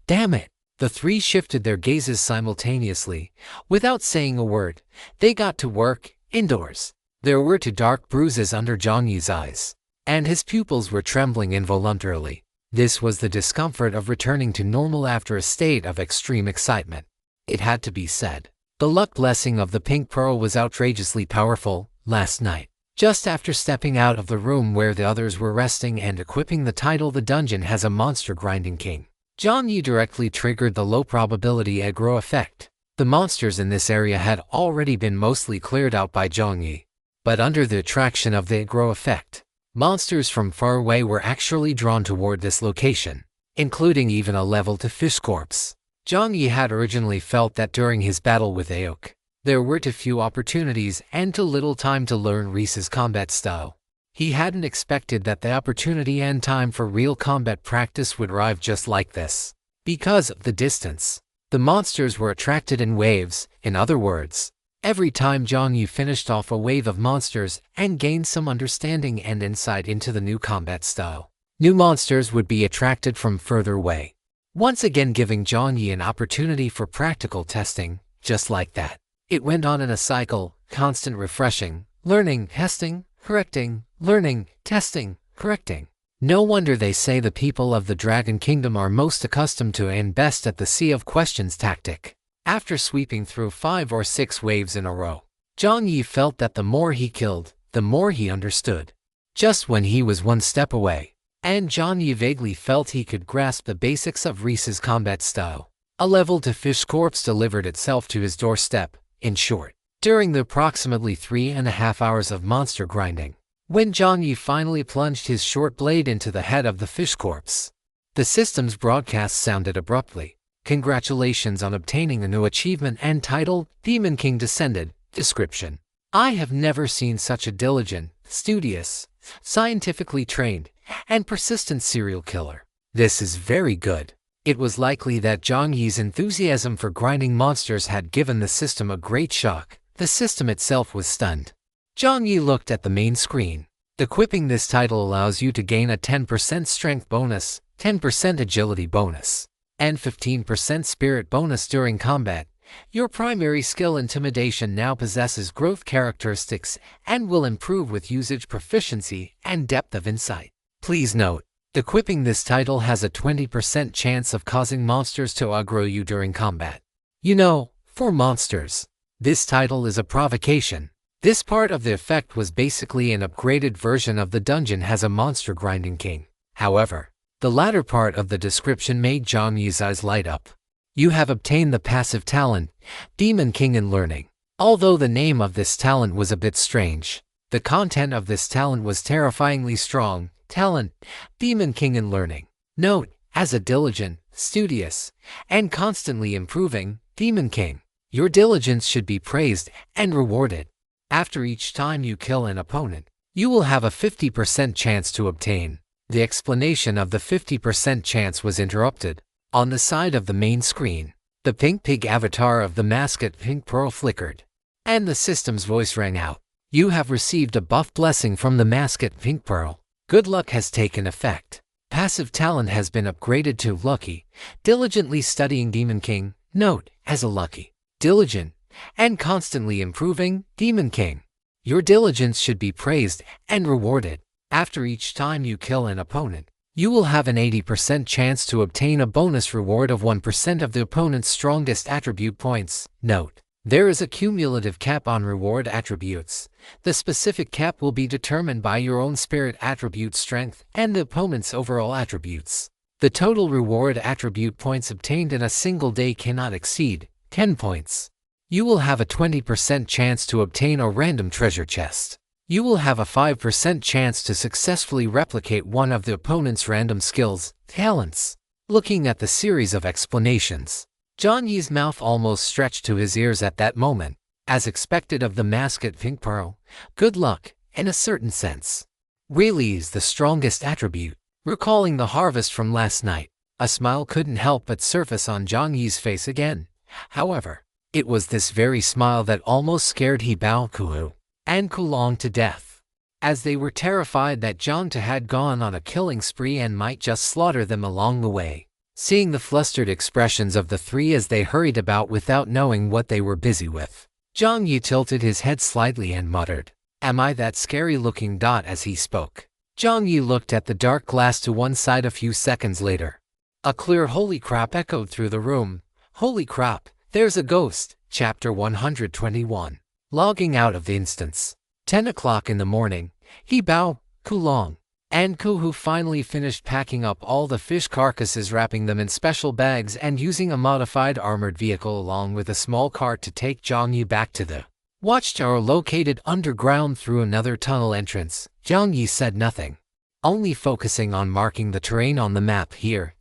Damn it! The three shifted their gazes simultaneously. Without saying a word, they got to work. Indoors, there were two dark bruises under Jiang Yi's eyes, and his pupils were trembling involuntarily. This was the discomfort of returning to normal after a state of extreme excitement. It had to be said. The luck blessing of the pink pearl was outrageously powerful. Last night, just after stepping out of the room where the others were resting and equipping the title "The Dungeon Has a Monster Grinding King," Jiang Yi directly triggered the low probability aggro effect. The monsters in this area had already been mostly cleared out by Jiang Yi, but under the attraction of the aggro effect, monsters from far away were actually drawn toward this location, including even a level 2 fish corpse. Jiang Yi had originally felt that during his battle with Aok, there were too few opportunities and too little time to learn Reese's combat style. He hadn't expected that the opportunity and time for real combat practice would arrive just like this. Because of the distance, the monsters were attracted in waves. In other words, every time Jiang Yi finished off a wave of monsters and gained some understanding and insight into the new combat style, new monsters would be attracted from further away, once again giving Jiang Yi an opportunity for practical testing. Just like that, it went on in a cycle, constant refreshing, learning, testing, correcting, learning, testing, correcting. No wonder they say the people of the Dragon Kingdom are most accustomed to and best at the sea of questions tactic. After sweeping through 5 or 6 waves in a row, Jiang Yi felt that the more he killed, the more he understood. Just when he was one step away, and Jiang Yi vaguely felt he could grasp the basics of Reese's combat style, a level 2 fish corpse delivered itself to his doorstep. In short, during the approximately 3.5 hours of monster grinding, when Jiang Yi finally plunged his short blade into the head of the fish corpse, the system's broadcast sounded abruptly. Congratulations on obtaining a new achievement and title, Demon King Descended. Description: I have never seen such a diligent, studious, scientifically trained, and persistent serial killer. This is very good. It was likely that Jiang Yi's enthusiasm for grinding monsters had given the system a great shock. The system itself was stunned. Jiang Yi looked at the main screen. Equipping this title allows you to gain a 10% strength bonus, 10% agility bonus, and 15% spirit bonus during combat. Your primary skill Intimidation now possesses growth characteristics and will improve with usage proficiency and depth of insight. Please note, equipping this title has a 20% chance of causing monsters to aggro you during combat. You know, for monsters, this title is a provocation. This part of the effect was basically an upgraded version of the Dungeon Has a Monster Grinding King. However, the latter part of the description made Jiang Yi's eyes light up. You have obtained the passive talent, Demon King in Learning. Although the name of this talent was a bit strange, the content of this talent was terrifyingly strong. Talent, Demon King in Learning. Note, as a diligent, studious, and constantly improving Demon King, your diligence should be praised and rewarded. After each time you kill an opponent, you will have a 50% chance to obtain. The explanation of the 50% chance was interrupted. On the side of the main screen, the pink pig avatar of the mascot Pink Pearl flickered, and the system's voice rang out. You have received a buff blessing from the mascot Pink Pearl. Good luck has taken effect. Passive talent has been upgraded to Lucky, diligently studying Demon King. Note, as a lucky, diligent, and constantly improving Demon King, your diligence should be praised and rewarded. After each time you kill an opponent, you will have an 80% chance to obtain a bonus reward of 1% of the opponent's strongest attribute points. Note, there is a cumulative cap on reward attributes. The specific cap will be determined by your own spirit attribute strength and the opponent's overall attributes. The total reward attribute points obtained in a single day cannot exceed 10 points. You will have a 20% chance to obtain a random treasure chest. You will have a 5% chance to successfully replicate one of the opponent's random skills, talents. Looking at the series of explanations, Jiang Yi's mouth almost stretched to his ears at that moment. As expected of the masked pink pearl, good luck, in a certain sense, really is the strongest attribute. Recalling the harvest from last night, a smile couldn't help but surface on Jiang Yi's face again. However, it was this very smile that almost scared He Bao Kuhu and Kulong to death, as they were terrified that Jiang Te had gone on a killing spree and might just slaughter them along the way. Seeing the flustered expressions of the three as they hurried about without knowing what they were busy with, Jiang Yi tilted his head slightly and muttered, "Am I that scary-looking dot?" As he spoke, Jiang Yi looked at the dark glass to one side. A few seconds later, a clear "Holy crap" echoed through the room. Holy crap, there's a ghost. Chapter 121. Logging out of the instance. 10 o'clock in the morning, He Bao, Kulong, and Kuhu finally finished packing up all the fish carcasses, wrapping them in special bags, and using a modified armored vehicle along with a small cart to take Jiang Yi back to the watchtower located underground through another tunnel entrance. Jiang Yi said nothing, only focusing on marking the terrain on the map. Here,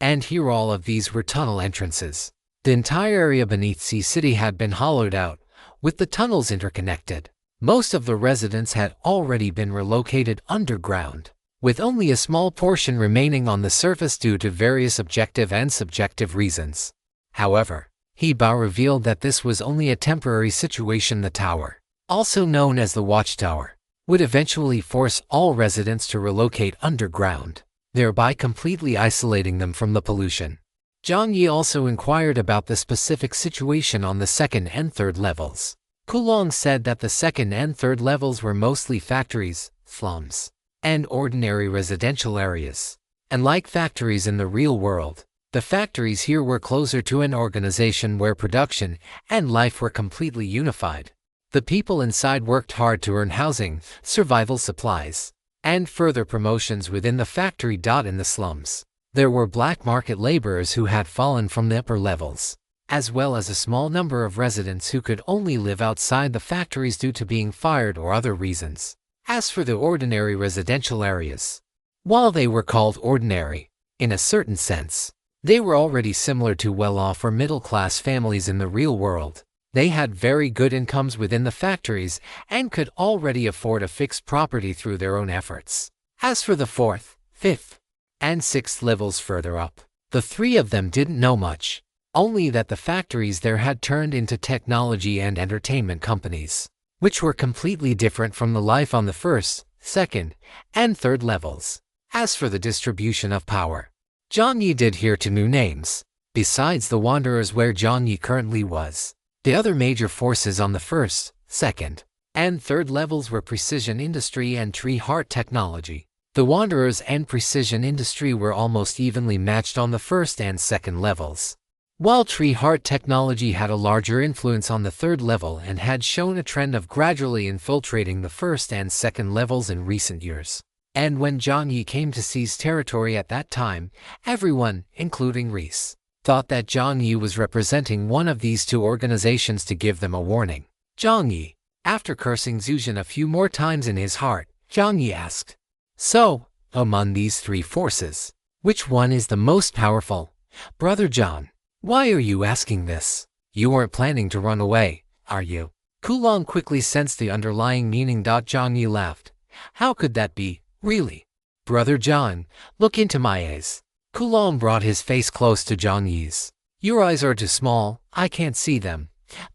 and here. All of these were tunnel entrances. The entire area beneath Sea City had been hollowed out, with the tunnels interconnected. Most of the residents had already been relocated underground, with only a small portion remaining on the surface due to various objective and subjective reasons. However, He Bao revealed that this was only a temporary situation. The tower, also known as the Watchtower, would eventually force all residents to relocate underground, thereby completely isolating them from the pollution. Jiang Yi also inquired about the specific situation on the second and third levels. Kulong said that the second and third levels were mostly factories, slums, and ordinary residential areas. And like factories in the real world, the factories here were closer to an organization where production and life were completely unified. The people inside worked hard to earn housing, survival supplies, and further promotions within the factory. In the slums, there were black market laborers who had fallen from the upper levels, as well as a small number of residents who could only live outside the factories due to being fired or other reasons. As for the ordinary residential areas, while they were called ordinary, in a certain sense, they were already similar to well-off or middle-class families in the real world. They had very good incomes within the factories and could already afford a fixed property through their own efforts. As for the fourth, fifth, and sixth levels further up, the three of them didn't know much, only that the factories there had turned into technology and entertainment companies, which were completely different from the life on the first, second, and third levels. As for the distribution of power, Jiang Yi did hear two new names. Besides the Wanderers, where Jiang Yi currently was, the other major forces on the first, second, and third levels were Precision Industry and Tree Heart Technology. The Wanderers and Precision Industry were almost evenly matched on the first and second levels, while Tree Heart Technology had a larger influence on the third level and had shown a trend of gradually infiltrating the first and second levels in recent years. And when Jiang Yi came to seize territory at that time, everyone, including Reese, thought that Jiang Yi was representing one of these two organizations to give them a warning. Jiang Yi, after cursing Zuzhan a few more times in his heart, Jiang Yi asked, "So, among these three forces, which one is the most powerful?" "Brother John, why are you asking this? You weren't planning to run away, are you?" Kulong quickly sensed the underlying meaning. Jiang Yi laughed. "How could that be, really?" "Brother John, look into my eyes." Kulong brought his face close to Jiang Yi's. "Your eyes are too small, I can't see them."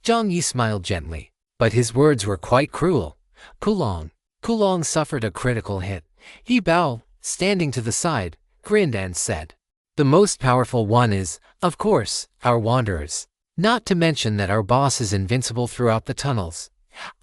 Jiang Yi smiled gently, but his words were quite cruel. Kulong suffered a critical hit. He Bao, standing to the side, grinned and said, "The most powerful one is, of course, our Wanderers. Not to mention that our boss is invincible throughout the tunnels."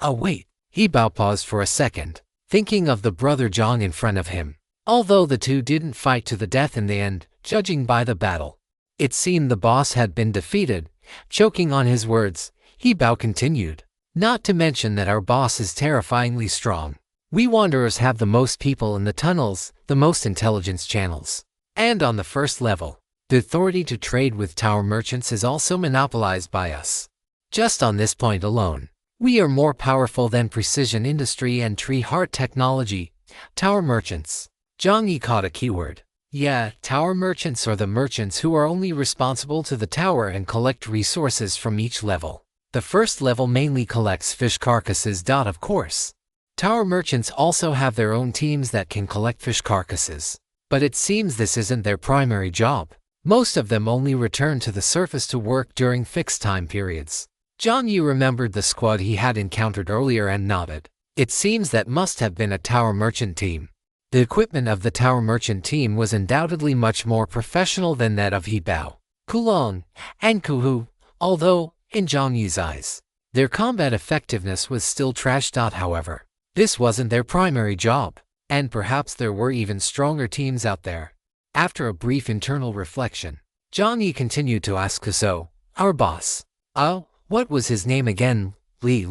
"Oh wait." He Bao paused for a second, thinking of the brother Jiang in front of him. Although the two didn't fight to the death in the end, judging by the battle, it seemed the boss had been defeated. Choking on his words, He Bao continued, "Not to mention that our boss is terrifyingly strong. We Wanderers have the most people in the tunnels, the most intelligence channels. And on the first level, the authority to trade with tower merchants is also monopolized by us. Just on this point alone, we are more powerful than Precision Industry and Tree Heart Technology." Tower merchants. Jiang Yi caught a keyword. Yeah, tower merchants are the merchants who are only responsible to the tower and collect resources from each level. The first level mainly collects fish carcasses. Of course, tower merchants also have their own teams that can collect fish carcasses. But it seems this isn't their primary job. Most of them only return to the surface to work during fixed time periods. Jiang Yi remembered the squad he had encountered earlier and nodded. It seems that must have been a tower merchant team. The equipment of the tower merchant team was undoubtedly much more professional than that of Hibao, Kulong, and Kuhu, although, in Jiang Yi's eyes, their combat effectiveness was still trash. However, this wasn't their primary job, and perhaps there were even stronger teams out there. After a brief internal reflection, Jiang Yi continued to ask Kuso, our boss. Oh, what was his name again? Li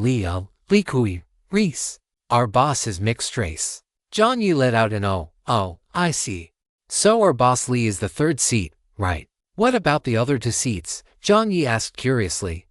Kui, Reese. Our boss is mixed race. Jiang Yi let out an oh, I see. So our boss Li is the third seat, right? What about the other two seats? Jiang Yi asked curiously.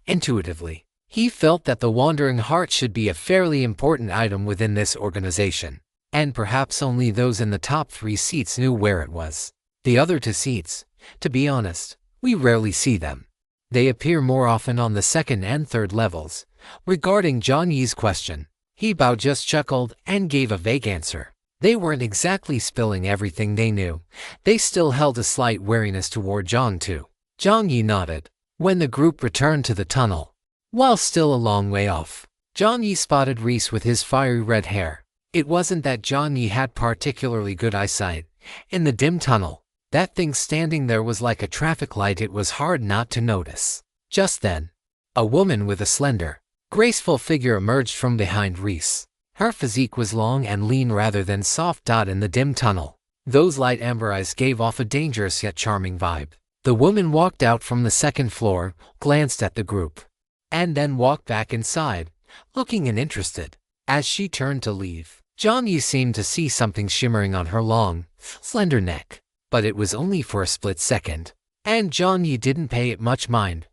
Intuitively, he felt that the wandering heart should be a fairly important item within this organization, and perhaps only those in the top 3 seats knew where it was. The other 2 seats, to be honest, we rarely see them. They appear more often on the 2nd and 3rd levels. Regarding Jiang Yi's question, Hibao just chuckled and gave a vague answer. They weren't exactly spilling everything they knew. They still held a slight wariness toward Jiang too. Jiang Yi nodded. When the group returned to the tunnel, while still a long way off, Jiang Yi spotted Reese with his fiery red hair. It wasn't that Jiang Yi had particularly good eyesight. In the dim tunnel, that thing standing there was like a traffic light. It was hard not to notice. Just then, a woman with a slender, graceful figure emerged from behind Reese. Her physique was long and lean rather than soft. In the dim tunnel, those light amber eyes gave off a dangerous yet charming vibe. The woman walked out from the 2nd floor, glanced at the group, and then walked back inside, looking uninterested. As she turned to leave, Jiang Yi seemed to see something shimmering on her long, slender neck. But it was only for a split second, and Jiang Yi didn't pay it much mind.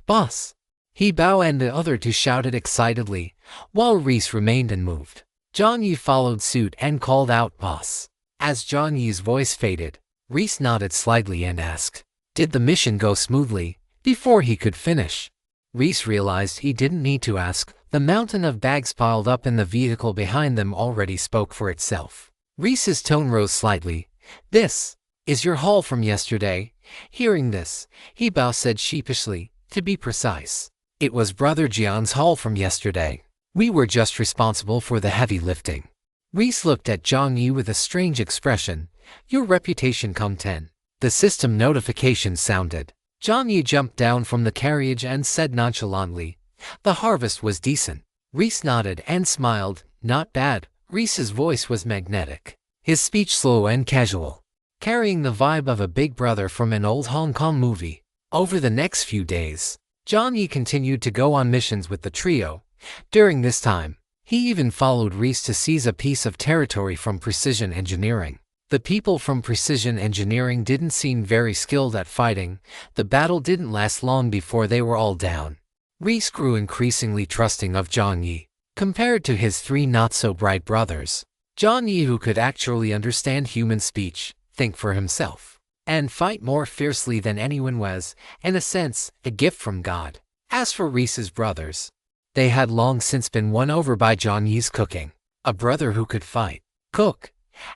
Boss! Hibao and the other 2 shouted excitedly, while Reese remained unmoved. Jiang Yi followed suit and called out, Boss. As Jiang Yi's voice faded, Reese nodded slightly and asked, did the mission go smoothly? Before he could finish, Reese realized he didn't need to ask. The mountain of bags piled up in the vehicle behind them already spoke for itself. Reese's tone rose slightly. This is your haul from yesterday. Hearing this, Hibao said sheepishly, to be precise, it was Brother Jian's haul from yesterday. We were just responsible for the heavy lifting. Reese looked at Jiang Yi with a strange expression. Your reputation come 10. The system notification sounded. Jiang Yi jumped down from the carriage and said nonchalantly, the harvest was decent. Reese nodded and smiled. Not bad. Reese's voice was magnetic, his speech slow and casual, carrying the vibe of a big brother from an old Hong Kong movie. Over the next few days, Jiang Yi continued to go on missions with the trio. During this time, he even followed Reese to seize a piece of territory from Precision Engineering. The people from Precision Engineering didn't seem very skilled at fighting. The battle didn't last long before they were all down. Reese grew increasingly trusting of Jiang Yi. Compared to his 3 not-so-bright brothers, Jiang Yi, who could actually understand human speech, think for himself, and fight more fiercely than anyone, was, in a sense, a gift from God. As for Reese's brothers, they had long since been won over by Jiang Yi's cooking. A brother who could fight, cook,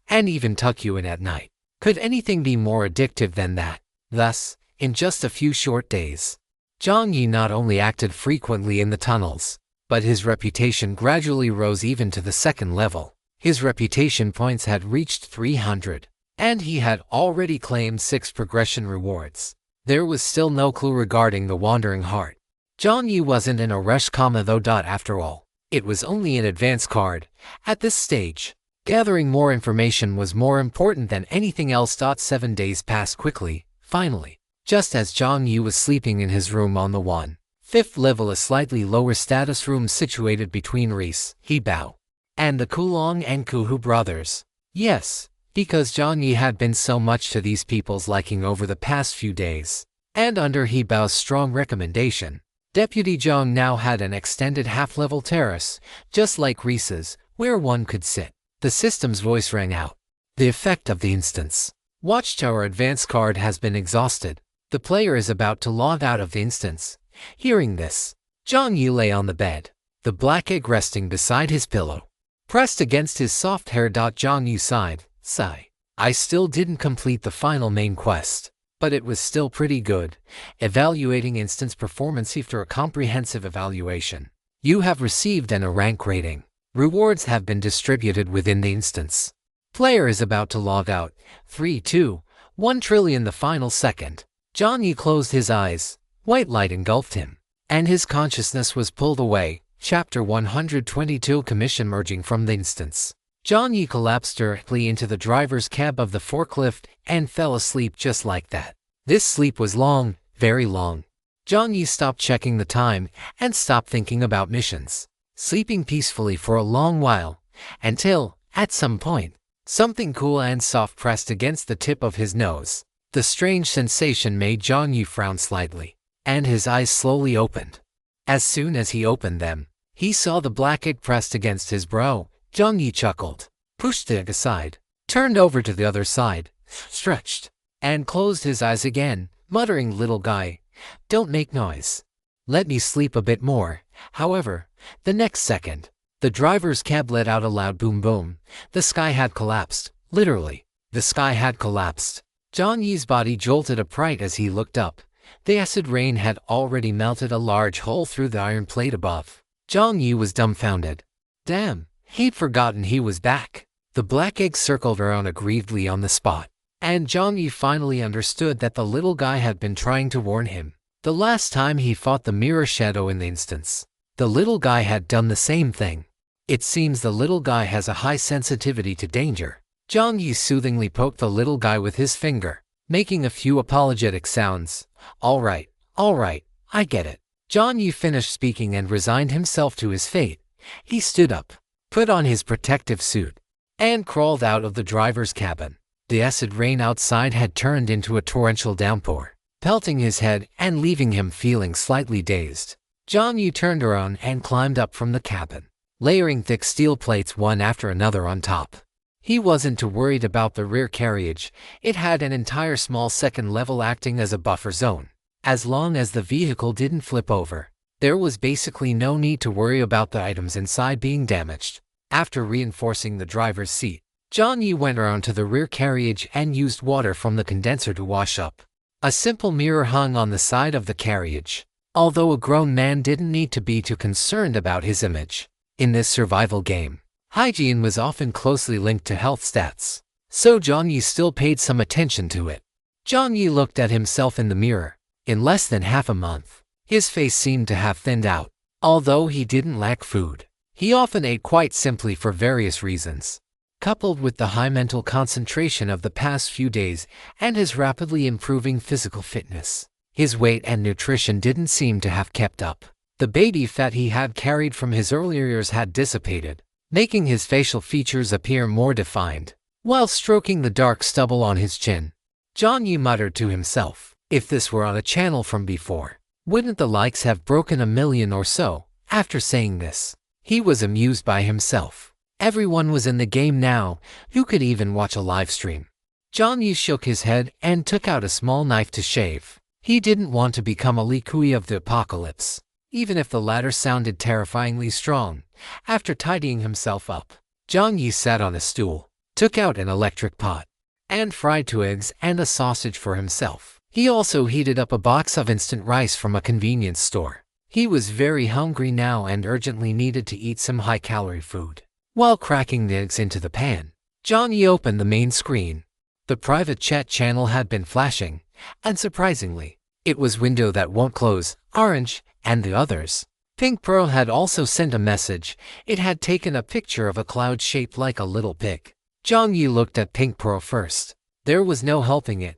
and even tuck you in at night. Could anything be more addictive than that? Thus, in just a few short days, Jiang Yi not only acted frequently in the tunnels, but his reputation gradually rose even to the 2nd level. His reputation points had reached 300, and he had already claimed 6 progression rewards. There was still no clue regarding the wandering heart. Jiang Yi wasn't in a rush, though. After all, it was only an advance card. At this stage, gathering more information was more important than anything else. 7 days passed quickly. Finally, just as Jiang Yi was sleeping in his room on the 1/5 level, a slightly lower status room situated between Reese, Hibao, and the Kulong and Kuhu brothers. Yes, because Jiang Yi had been so much to these people's liking over the past few days, and under Hibao's strong recommendation, Deputy Jiang now had an extended half-level terrace, just like Reese's, where one could sit. The system's voice rang out. The effect of the instance. Watchtower Advance card has been exhausted. The player is about to log out of the instance. Hearing this, Jiang Yi lay on the bed, the black egg resting beside his pillow. Pressed against his soft hair. Jiang Yi sighed. Sigh. I still didn't complete the final main quest, but it was still pretty good. Evaluating instance performance. After a comprehensive evaluation, you have received a rank rating. Rewards have been distributed within the instance. Player is about to log out. 3, 2, 1 trillion. The final second, Jiang Yi closed his eyes. White light engulfed him, and his consciousness was pulled away. Chapter 122. Commission. Merging from the instance, Jiang Yi collapsed directly into the driver's cab of the forklift and fell asleep just like that. This sleep was long, very long. Jiang Yi stopped checking the time and stopped thinking about missions, sleeping peacefully for a long while, until, at some point, something cool and soft pressed against the tip of his nose. The strange sensation made Jiang Yi frown slightly, and his eyes slowly opened. As soon as he opened them, he saw the black egg pressed against his brow. Jiang Yi chuckled, pushed the egg aside, turned over to the other side, stretched, and closed his eyes again, muttering, "Little guy, don't make noise. Let me sleep a bit more." However, the next second, the driver's cab let out a loud boom boom. The sky had collapsed. Literally, the sky had collapsed. Jiang Yi's body jolted upright as he looked up. The acid rain had already melted a large hole through the iron plate above. Jiang Yi was dumbfounded. Damn, he'd forgotten he was back. The black egg circled around aggrievedly on the spot, and Jiang Yi finally understood that the little guy had been trying to warn him. The last time he fought the mirror shadow in the instance, the little guy had done the same thing. It seems the little guy has a high sensitivity to danger. Jiang Yi soothingly poked the little guy with his finger, making a few apologetic sounds. All right, I get it." Jiang Yi finished speaking and resigned himself to his fate. He stood up, put on his protective suit, and crawled out of the driver's cabin. The acid rain outside had turned into a torrential downpour, pelting his head and leaving him feeling slightly dazed. Jiang Yi turned around and climbed up from the cabin, layering thick steel plates one after another on top. He wasn't too worried about the rear carriage. It had an entire small second level acting as a buffer zone. As long as the vehicle didn't flip over, there was basically no need to worry about the items inside being damaged. After reinforcing the driver's seat, Jiang Yi went around to the rear carriage and used water from the condenser to wash up. A simple mirror hung on the side of the carriage. Although a grown man didn't need to be too concerned about his image, in this survival game, hygiene was often closely linked to health stats, so Jiang Yi still paid some attention to it. Jiang Yi looked at himself in the mirror. In less than half a month, his face seemed to have thinned out. Although he didn't lack food, he often ate quite simply for various reasons. Coupled with the high mental concentration of the past few days and his rapidly improving physical fitness, his weight and nutrition didn't seem to have kept up. The baby fat he had carried from his earlier years had dissipated, making his facial features appear more defined. While stroking the dark stubble on his chin, Jiang Yi muttered to himself, if this were on a channel from before, wouldn't the likes have broken 1 million or so? After saying this, he was amused by himself. Everyone was in the game now. You could even watch a live stream. Jiang Yi shook his head and took out a small knife to shave. He didn't want to become a ecchi of the apocalypse, even if the latter sounded terrifyingly strong. After tidying himself up, Jiang Yi sat on a stool, took out an electric pot, and fried 2 eggs and a sausage for himself. He also heated up a box of instant rice from a convenience store. He was very hungry now and urgently needed to eat some high-calorie food. While cracking the eggs into the pan, Jiang Yi opened the main screen. The private chat channel had been flashing. Unsurprisingly, it was window that won't close, orange, and the others. Pink Pearl had also sent a message. It had taken a picture of a cloud shaped like a little pig. Jiang Yi looked at Pink Pearl first. There was no helping it,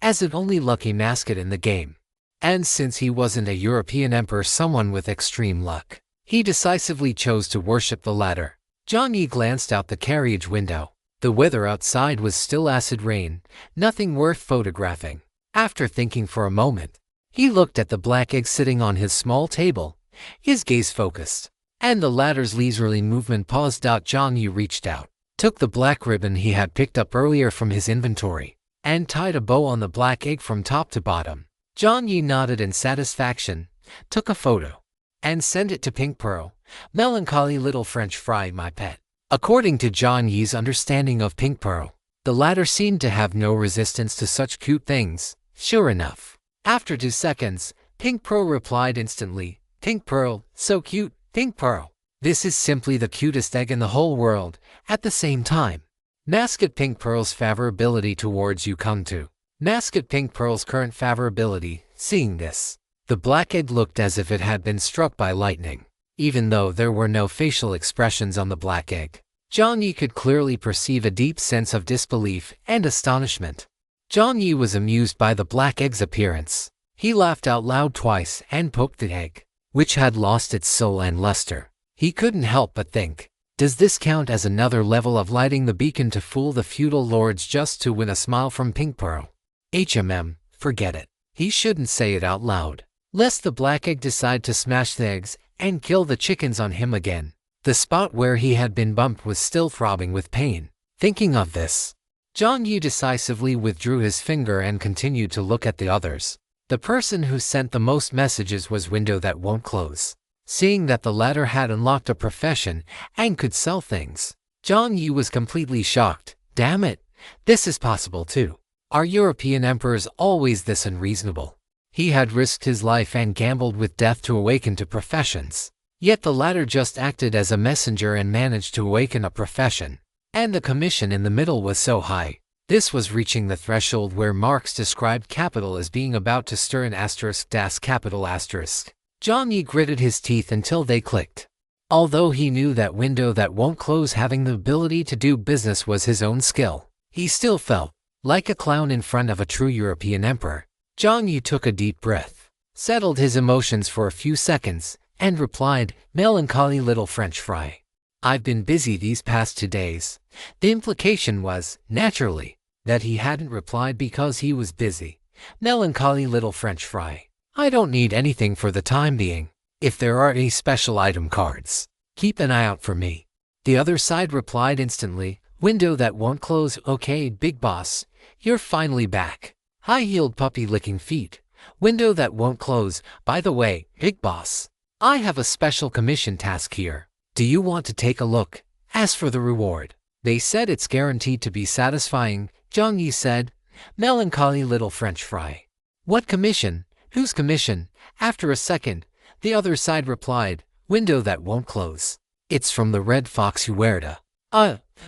as it only lucky mascot in the game. And since he wasn't a European emperor, someone with extreme luck, he decisively chose to worship the latter. Jiang Yi glanced out the carriage window. The weather outside was still acid rain, nothing worth photographing. After thinking for a moment, he looked at the black egg sitting on his small table, his gaze focused, and the latter's leisurely movement paused. Jiang Yi reached out, took the black ribbon he had picked up earlier from his inventory, and tied a bow on the black egg from top to bottom. Jiang Yi nodded in satisfaction, took a photo, and sent it to Pink Pearl. Melancholy little French fry, my pet. According to Jiang Yi's understanding of Pink Pearl, the latter seemed to have no resistance to such cute things. Sure enough, after 2 seconds, Pink Pearl replied instantly, Pink Pearl, so cute, Pink Pearl. This is simply the cutest egg in the whole world. At the same time, Mascot Pink Pearl's favorability towards you come to. Mascot Pink Pearl's current favorability. Seeing this, the black egg looked as if it had been struck by lightning. Even though there were no facial expressions on the black egg, Jiang Yi could clearly perceive a deep sense of disbelief and astonishment. Jiang Yi was amused by the black egg's appearance. He laughed out loud twice and poked the egg, which had lost its soul and luster. He couldn't help but think, does this count as another level of lighting the beacon to fool the feudal lords just to win a smile from Pink Pearl? Forget it. He shouldn't say it out loud, lest the black egg decide to smash the eggs and kill the chickens on him again. The spot where he had been bumped was still throbbing with pain. Thinking of this, Jiang Yi decisively withdrew his finger and continued to look at the others. The person who sent the most messages was Window That Won't Close. Seeing that the latter had unlocked a profession and could sell things, Jiang Yi was completely shocked. Damn it, this is possible too. Are European emperors always this unreasonable? He had risked his life and gambled with death to awaken to professions. Yet the latter just acted as a messenger and managed to awaken a profession. And the commission in the middle was so high. This was reaching the threshold where Marx described capital as being about to stir an asterisk das capital asterisk. Jiang Yi gritted his teeth until they clicked. Although he knew that Window That Won't Close having the ability to do business was his own skill, he still felt like a clown in front of a true European emperor. Jiang Yi took a deep breath, settled his emotions for a few seconds, and replied, melancholy little French fry. I've been busy these past 2 days. The implication was, naturally, that he hadn't replied because he was busy. Melancholy little French fry. I don't need anything for the time being. If there are any special item cards, keep an eye out for me. The other side replied instantly, Window That Won't Close. Okay, big boss, you're finally back. High-heeled puppy-licking feet. Window That Won't Close. By the way, big boss, I have a special commission task here. Do you want to take a look? As for the reward, they said it's guaranteed to be satisfying, Jiang Yi said. Melancholy little French fry. What commission? Whose commission? After a second, the other side replied, Window That Won't Close. It's from the Red Fox Huerta,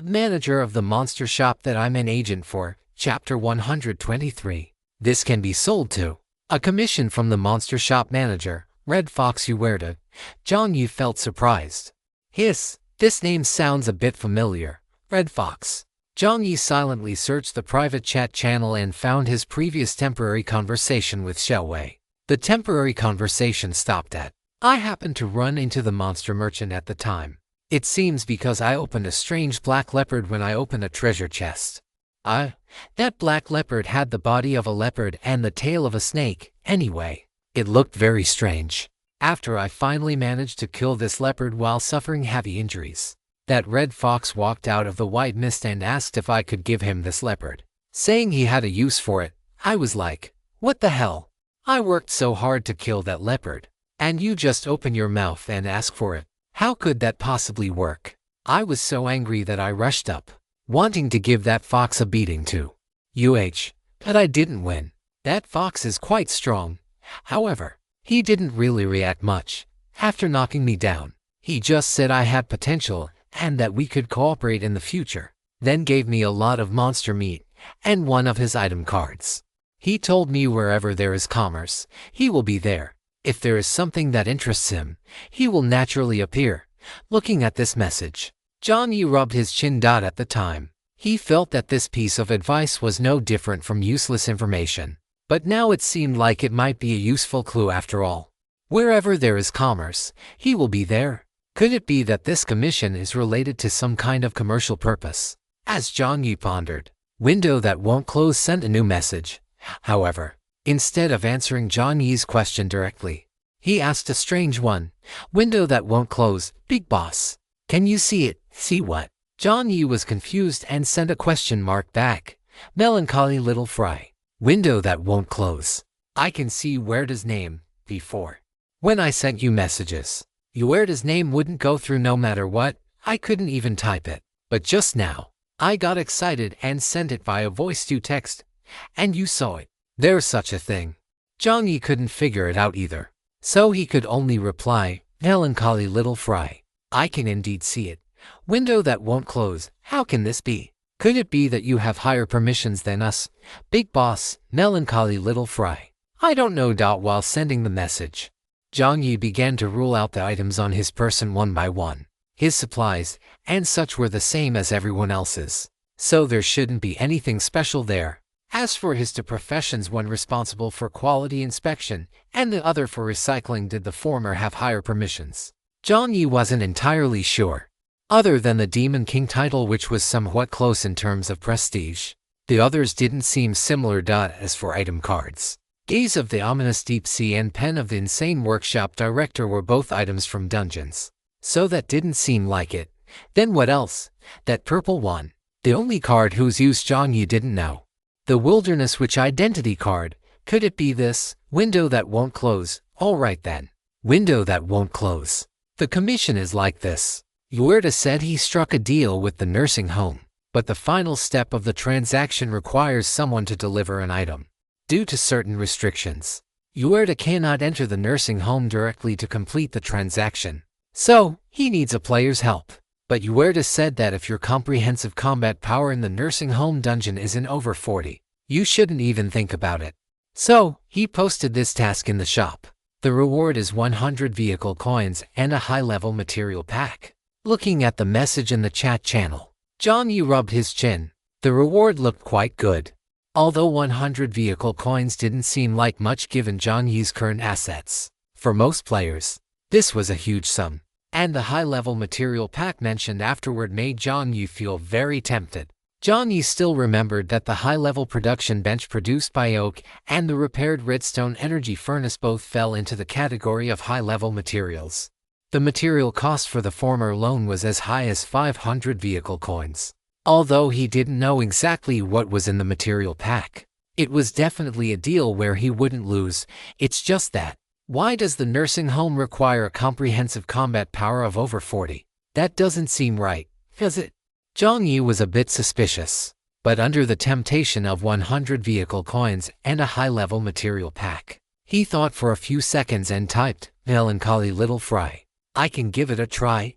manager of the monster shop that I'm an agent for. Chapter 123. This can be sold to. A commission from the monster shop manager, Red Fox Huerta. Jiang Yi felt surprised. Hiss, this name sounds a bit familiar. Red Fox. Jiang Yi silently searched the private chat channel and found his previous temporary conversation with Xiaowei. The temporary conversation stopped at, I happened to run into the monster merchant at the time. It seems because I opened a strange black leopard when I opened a treasure chest. That black leopard had the body of a leopard and the tail of a snake. Anyway, it looked very strange. After I finally managed to kill this leopard while suffering heavy injuries, that red fox walked out of the white mist and asked if I could give him this leopard, saying he had a use for it. I was like, what the hell? I worked so hard to kill that leopard, and you just open your mouth and ask for it. How could that possibly work? I was so angry that I rushed up, wanting to give that fox a beating too. But I didn't win. That fox is quite strong. However, he didn't really react much. After knocking me down, he just said I had potential and that we could cooperate in the future, then gave me a lot of monster meat and one of his item cards. He told me wherever there is commerce, he will be there. If there is something that interests him, he will naturally appear. Looking at this message, Jiang Yi rubbed his chin. At the time, he felt that this piece of advice was no different from useless information. But now it seemed like it might be a useful clue after all. Wherever there is commerce, he will be there. Could it be that this commission is related to some kind of commercial purpose? As Jiang Yi pondered, Window That Won't Close sent a new message. However, instead of answering Jiang Yi's question directly, he asked a strange one. Window That Won't Close, big boss, can you see it? See what? Jiang Yi was confused and sent a question mark back. Melancholy little fry. Window that won't close. I can see Uerda's name. Before, when I sent you messages, Uerda's name wouldn't go through no matter what. I couldn't even type it. But just now, I got excited and sent it via voice to text. And you saw it. There's such a thing. Jiang Yi couldn't figure it out either. So he could only reply, melancholy little fry. I can indeed see it. Window that won't close. How can this be? Could it be that you have higher permissions than us? Big boss, melancholy little fry. I don't know. While sending the message, Jiang Yi began to rule out the items on his person one by one. His supplies and such were the same as everyone else's, so there shouldn't be anything special there. As for his two professions, one responsible for quality inspection and the other for recycling, did the former have higher permissions? Jiang Yi wasn't entirely sure. Other than the Demon King title, which was somewhat close in terms of prestige, the others didn't seem similar. As for item cards, Gaze of the Ominous Deep Sea and Pen of the Insane Workshop Director were both items from dungeons, so that didn't seem like it. Then what else? That purple one, the only card whose use Jiang Yi didn't know. The Wilderness Witch Identity card. Could it be this? Window that won't close. All right then. Window that won't close. The commission is like this. Uerda said he struck a deal with the nursing home, but the final step of the transaction requires someone to deliver an item. Due to certain restrictions, Uerda cannot enter the nursing home directly to complete the transaction. So, he needs a player's help. But Uerda said that if your comprehensive combat power in the nursing home dungeon isn't over 40, you shouldn't even think about it. So, he posted this task in the shop. The reward is 100 vehicle coins and a high-level material pack. Looking at the message in the chat channel, Jiang Yi rubbed his chin. The reward looked quite good. Although 100 vehicle coins didn't seem like much given Jiang Yi's current assets. For most players, this was a huge sum. And the high-level material pack mentioned afterward made Jiang Yi feel very tempted. Jiang Yi still remembered that the high-level production bench produced by oak and the repaired redstone energy furnace both fell into the category of high-level materials. The material cost for the former alone was as high as 500 vehicle coins. Although he didn't know exactly what was in the material pack, it was definitely a deal where he wouldn't lose. It's just that, why does the nursing home require a comprehensive combat power of over 40? That doesn't seem right, does it? Jiang Yi was a bit suspicious, but under the temptation of 100 vehicle coins and a high-level material pack, he thought for a few seconds and typed, melancholy little fry. I can give it a try.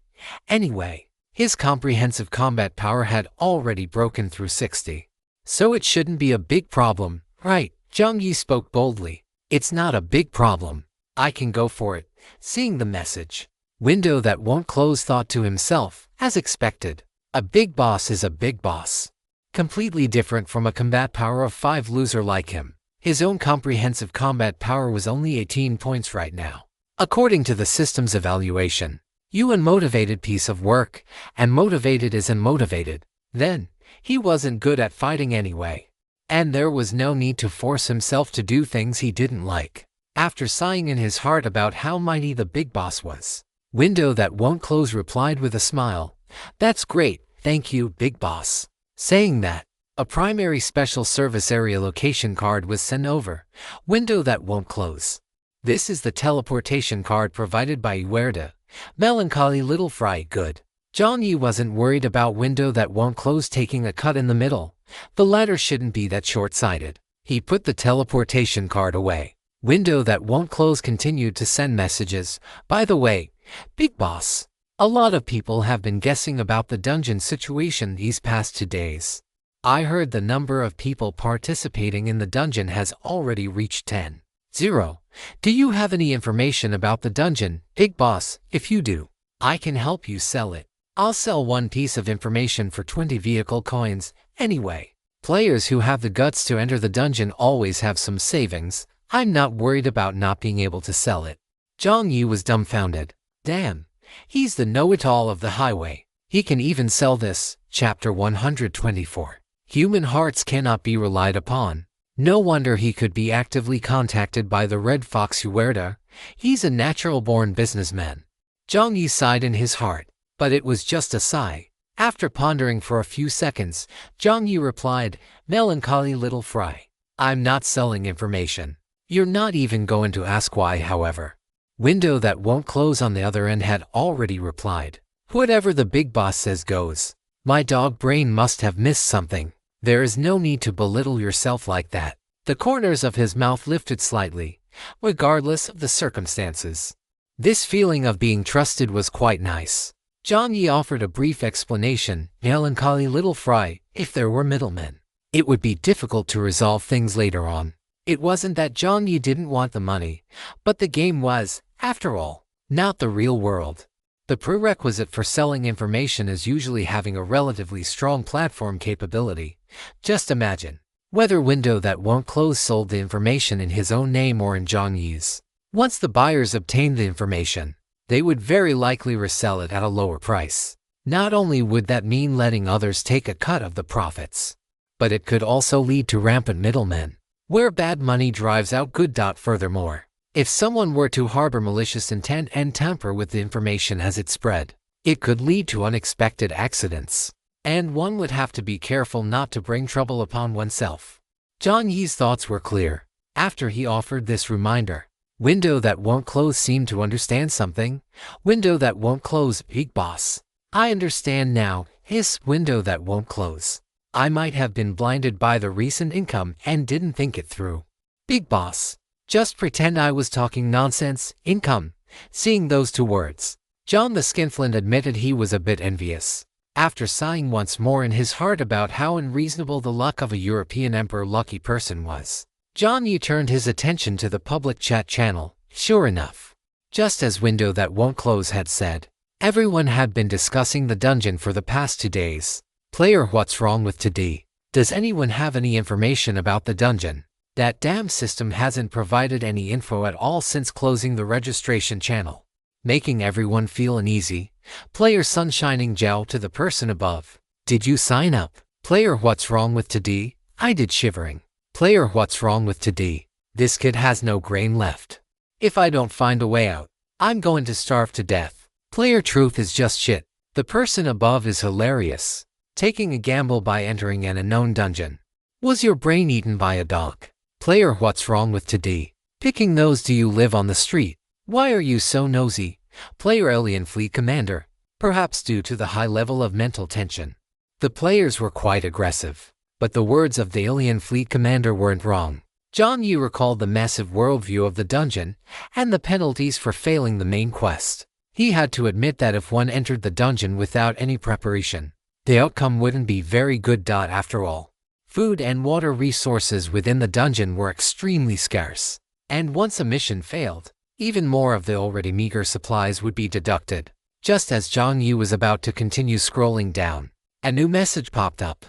Anyway, his comprehensive combat power had already broken through 60. So it shouldn't be a big problem, right? Jiang Yi spoke boldly. It's not a big problem. I can go for it. Seeing the message, window that won't close, thought to himself, as expected. A big boss is a big boss. Completely different from a combat power of 5 loser like him. His own comprehensive combat power was only 18 points right now. According to the system's evaluation, you unmotivated piece of work, and motivated is unmotivated. Then, he wasn't good at fighting anyway. And there was no need to force himself to do things he didn't like. After sighing in his heart about how mighty the big boss was, window that won't close replied with a smile, "That's great, thank you, big boss." Saying that, a primary special service area location card was sent over. Window that won't close. This is the teleportation card provided by Uerda. Melancholy little fry. Good. Jiang Yi wasn't worried about window that won't close taking a cut in the middle. The latter shouldn't be that short-sighted. He put the teleportation card away. Window that won't close continued to send messages. By the way, big boss, a lot of people have been guessing about the dungeon situation these past 2 days. I heard the number of people participating in the dungeon has already reached 10. 0. Do you have any information about the dungeon, big boss? If you do, I can help you sell it. I'll sell one piece of information for 20 vehicle coins. Anyway, players who have the guts to enter the dungeon always have some savings. I'm not worried about not being able to sell it. Jiang Yi was dumbfounded. Damn, he's the know-it-all of the highway. He can even sell this. Chapter 124. Human hearts cannot be relied upon. No wonder he could be actively contacted by the Red Fox Uerda. He's a natural-born businessman. Jiang Yi sighed in his heart, but it was just a sigh. After pondering for a few seconds, Jiang Yi replied, "Melancholy little fry. I'm not selling information. You're not even going to ask why, however." Window that won't close on the other end had already replied, "Whatever the big boss says goes. My dog brain must have missed something. There is no need to belittle yourself like that." The corners of his mouth lifted slightly, regardless of the circumstances. This feeling of being trusted was quite nice. Jiang Yi offered a brief explanation, "Melancholy little fry, if there were middlemen, it would be difficult to resolve things later on." It wasn't that Jiang Yi didn't want the money, but the game was, after all, not the real world. The prerequisite for selling information is usually having a relatively strong platform capability. Just imagine whether Window that won't close sold the information in his own name or in Jiang Yi's. Once the buyers obtained the information, they would very likely resell it at a lower price. Not only would that mean letting others take a cut of the profits, but it could also lead to rampant middlemen, where bad money drives out good. Furthermore, if someone were to harbor malicious intent and tamper with the information as it spread, it could lead to unexpected accidents, and one would have to be careful not to bring trouble upon oneself. Jiang Yi's thoughts were clear. After he offered this reminder, Window that won't close seemed to understand something. "Window that won't close, big boss. I understand now." His "window that won't close. I might have been blinded by the recent income and didn't think it through. Big boss. Just pretend I was talking nonsense." Income. Seeing those two words, John the Skinflint admitted he was a bit envious. After sighing once more in his heart about how unreasonable the luck of a European emperor lucky person was, Jiang Yi turned his attention to the public chat channel. Sure enough, just as Window that won't close had said, everyone had been discussing the dungeon for the past 2 days. Player, what's wrong with today? Does anyone have any information about the dungeon? That damn system hasn't provided any info at all since closing the registration channel. Making everyone feel uneasy, Player Sunshining Jow to the person above. Did you sign up? Player, what's wrong with today? I did, shivering. Player, what's wrong with today? This kid has no grain left. If I don't find a way out, I'm going to starve to death. Player, truth is just shit. The person above is hilarious. Taking a gamble by entering an unknown dungeon. Was your brain eaten by a dog? Player, what's wrong with today? Picking nose. Do you live on the street? Why are you so nosy? Player, Alien Fleet Commander. Perhaps due to the high level of mental tension, the players were quite aggressive. But the words of the Alien Fleet Commander weren't wrong. Jiang Yi recalled the massive worldview of the dungeon and the penalties for failing the main quest. He had to admit that if one entered the dungeon without any preparation, the outcome wouldn't be very good. After all, food and water resources within the dungeon were extremely scarce, and once a mission failed, even more of the already meager supplies would be deducted. Just as Jiang Yi was about to continue scrolling down, a new message popped up.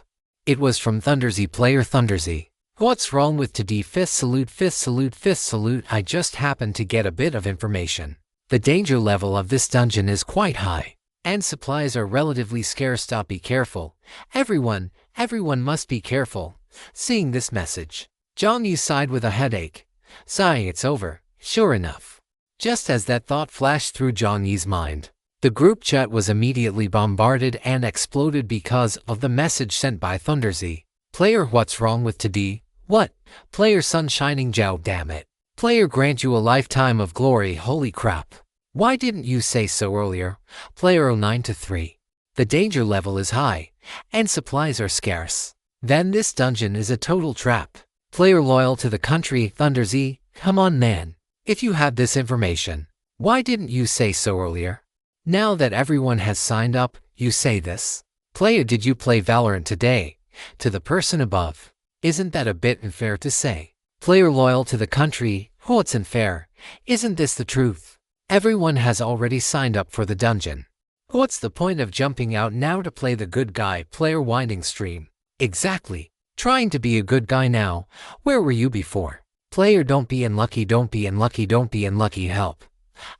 It was from Thundersy. Player Thundersy. What's wrong with today? Fifth salute, fifth salute, fifth salute. I just happened to get a bit of information. The danger level of this dungeon is quite high, and supplies are relatively scarce. Be careful. Everyone must be careful. Seeing this message, Jiang Yi sighed with a headache. Sighing, it's over. Sure enough, just as that thought flashed through Jiang Yi's mind, the group chat was immediately bombarded and exploded because of the message sent by Thundersy. Player, what's wrong with today? What? Player Sunshining Jow, damn it. Player, grant you a lifetime of glory. Holy crap. Why didn't you say so earlier? Player 09-3. The danger level is high, and supplies are scarce. Then this dungeon is a total trap. Player loyal to the country. Thundersy, come on man. If you had this information, why didn't you say so earlier? Now that everyone has signed up, you say this. Player, did you play Valorant today? To the person above. Isn't that a bit unfair to say? Player loyal to the country. Oh, it's unfair. Isn't this the truth? Everyone has already signed up for the dungeon. What's the point of jumping out now to play the good guy? Player winding stream. Exactly. Trying to be a good guy now. Where were you before? Player, don't be unlucky, don't be unlucky, don't be unlucky, help.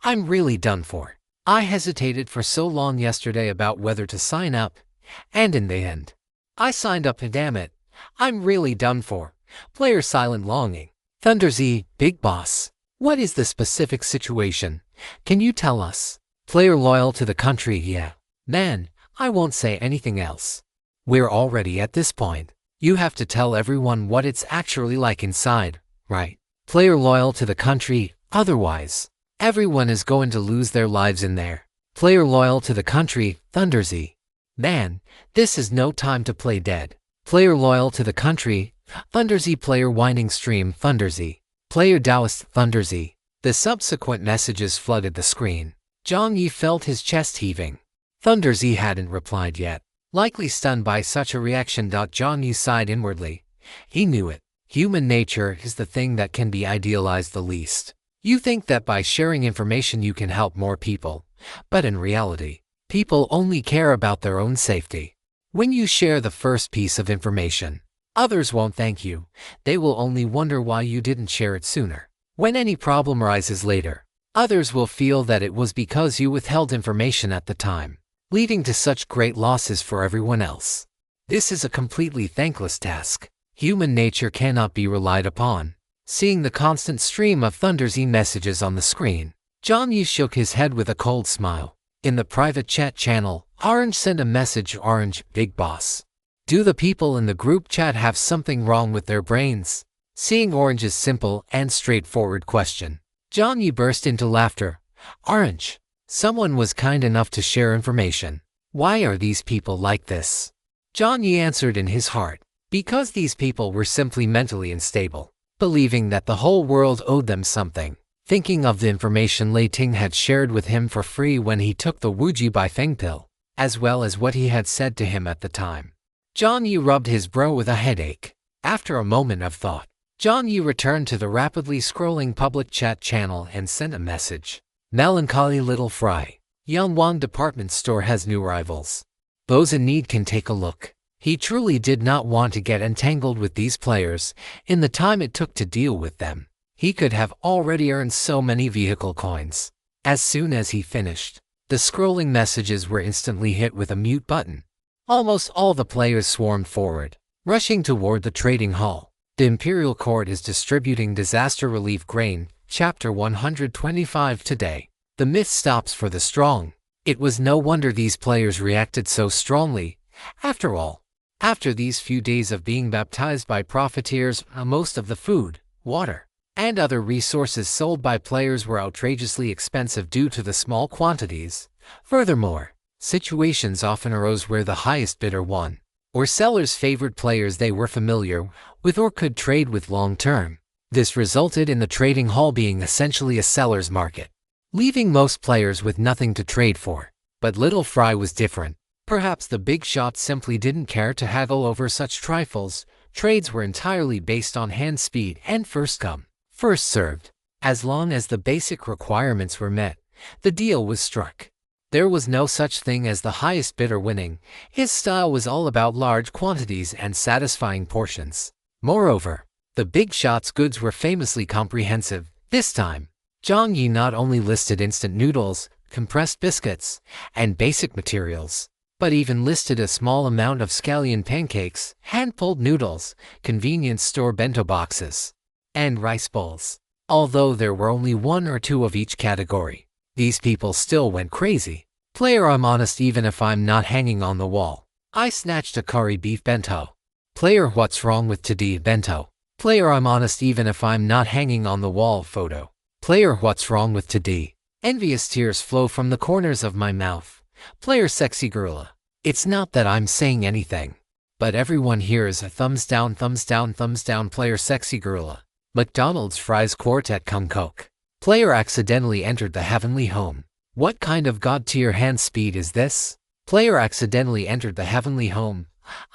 I'm really done for. I hesitated for so long yesterday about whether to sign up, and in the end, I signed up, and damn it, I'm really done for. Player silent longing. Thundersy, big boss. What is the specific situation? Can you tell us? Player loyal to the country. Yeah. Man, I won't say anything else. We're already at this point. You have to tell everyone what it's actually like inside, right? Player loyal to the country, otherwise, everyone is going to lose their lives in there. Player loyal to the country, Thundersy. Man, this is no time to play dead. Player loyal to the country, Thundersy. Player whining stream, Thundersy. Player Taoist, Thundersy. The subsequent messages flooded the screen. Jiang Yi felt his chest heaving. Thundersy hadn't replied yet. Likely stunned by such a reaction. Jiang Yi sighed inwardly. He knew it. Human nature is the thing that can be idealized the least. You think that by sharing information you can help more people, but in reality, people only care about their own safety. When you share the first piece of information, others won't thank you. They will only wonder why you didn't share it sooner. When any problem arises later, others will feel that it was because you withheld information at the time, leading to such great losses for everyone else. This is a completely thankless task. Human nature cannot be relied upon. Seeing the constant stream of Thundersy messages on the screen, Jiang Yi shook his head with a cold smile. In the private chat channel, Orange sent a message. Orange, big boss. Do the people in the group chat have something wrong with their brains? Seeing Orange's simple and straightforward question, Jiang Yi burst into laughter. Orange, someone was kind enough to share information. Why are these people like this? Jiang Yi answered in his heart. Because these people were simply mentally unstable, believing that the whole world owed them something. Thinking of the information Lei Ting had shared with him for free when he took the Wuji Baifeng pill, as well as what he had said to him at the time. Jiang Yi rubbed his brow with a headache. After a moment of thought, Jiang Yi returned to the rapidly scrolling public chat channel and sent a message. Melancholy little fry. Yangwang department store has new rivals. Those in need can take a look. He truly did not want to get entangled with these players. In the time it took to deal with them, he could have already earned so many vehicle coins. As soon as he finished, the scrolling messages were instantly hit with a mute button. Almost all the players swarmed forward, rushing toward the trading hall. The Imperial Court is distributing disaster relief grain. Chapter 125 today. The myth stops for the strong. It was no wonder these players reacted so strongly. After all, after these few days of being baptized by profiteers, most of the food, water, and other resources sold by players were outrageously expensive due to the small quantities. Furthermore, situations often arose where the highest bidder won, or sellers favored players they were familiar with or could trade with long-term. This resulted in the trading hall being essentially a seller's market, leaving most players with nothing to trade for. But Little Fry was different. Perhaps the big shots simply didn't care to haggle over such trifles. Trades were entirely based on hand speed and first come, first served. As long as the basic requirements were met, the deal was struck. There was no such thing as the highest bidder winning. His style was all about large quantities and satisfying portions. Moreover, the big shot's goods were famously comprehensive. This time, Jiang Yi not only listed instant noodles, compressed biscuits, and basic materials, but even listed a small amount of scallion pancakes, hand-pulled noodles, convenience store bento boxes, and rice bowls. Although there were only one or two of each category, these people still went crazy. Player, I'm honest even if I'm not hanging on the wall. I snatched a curry beef bento. Player, what's wrong with today bento? Player, I'm honest even if I'm not hanging on the wall photo. Player, what's wrong with today? Envious tears flow from the corners of my mouth. Player, sexy gorilla. It's not that I'm saying anything, but everyone here is a thumbs down, thumbs down, thumbs down. Player, sexy gorilla. McDonald's fries quartet Kung Coke. Player, accidentally entered the heavenly home. What kind of god tier hand speed is this? Player, accidentally entered the heavenly home.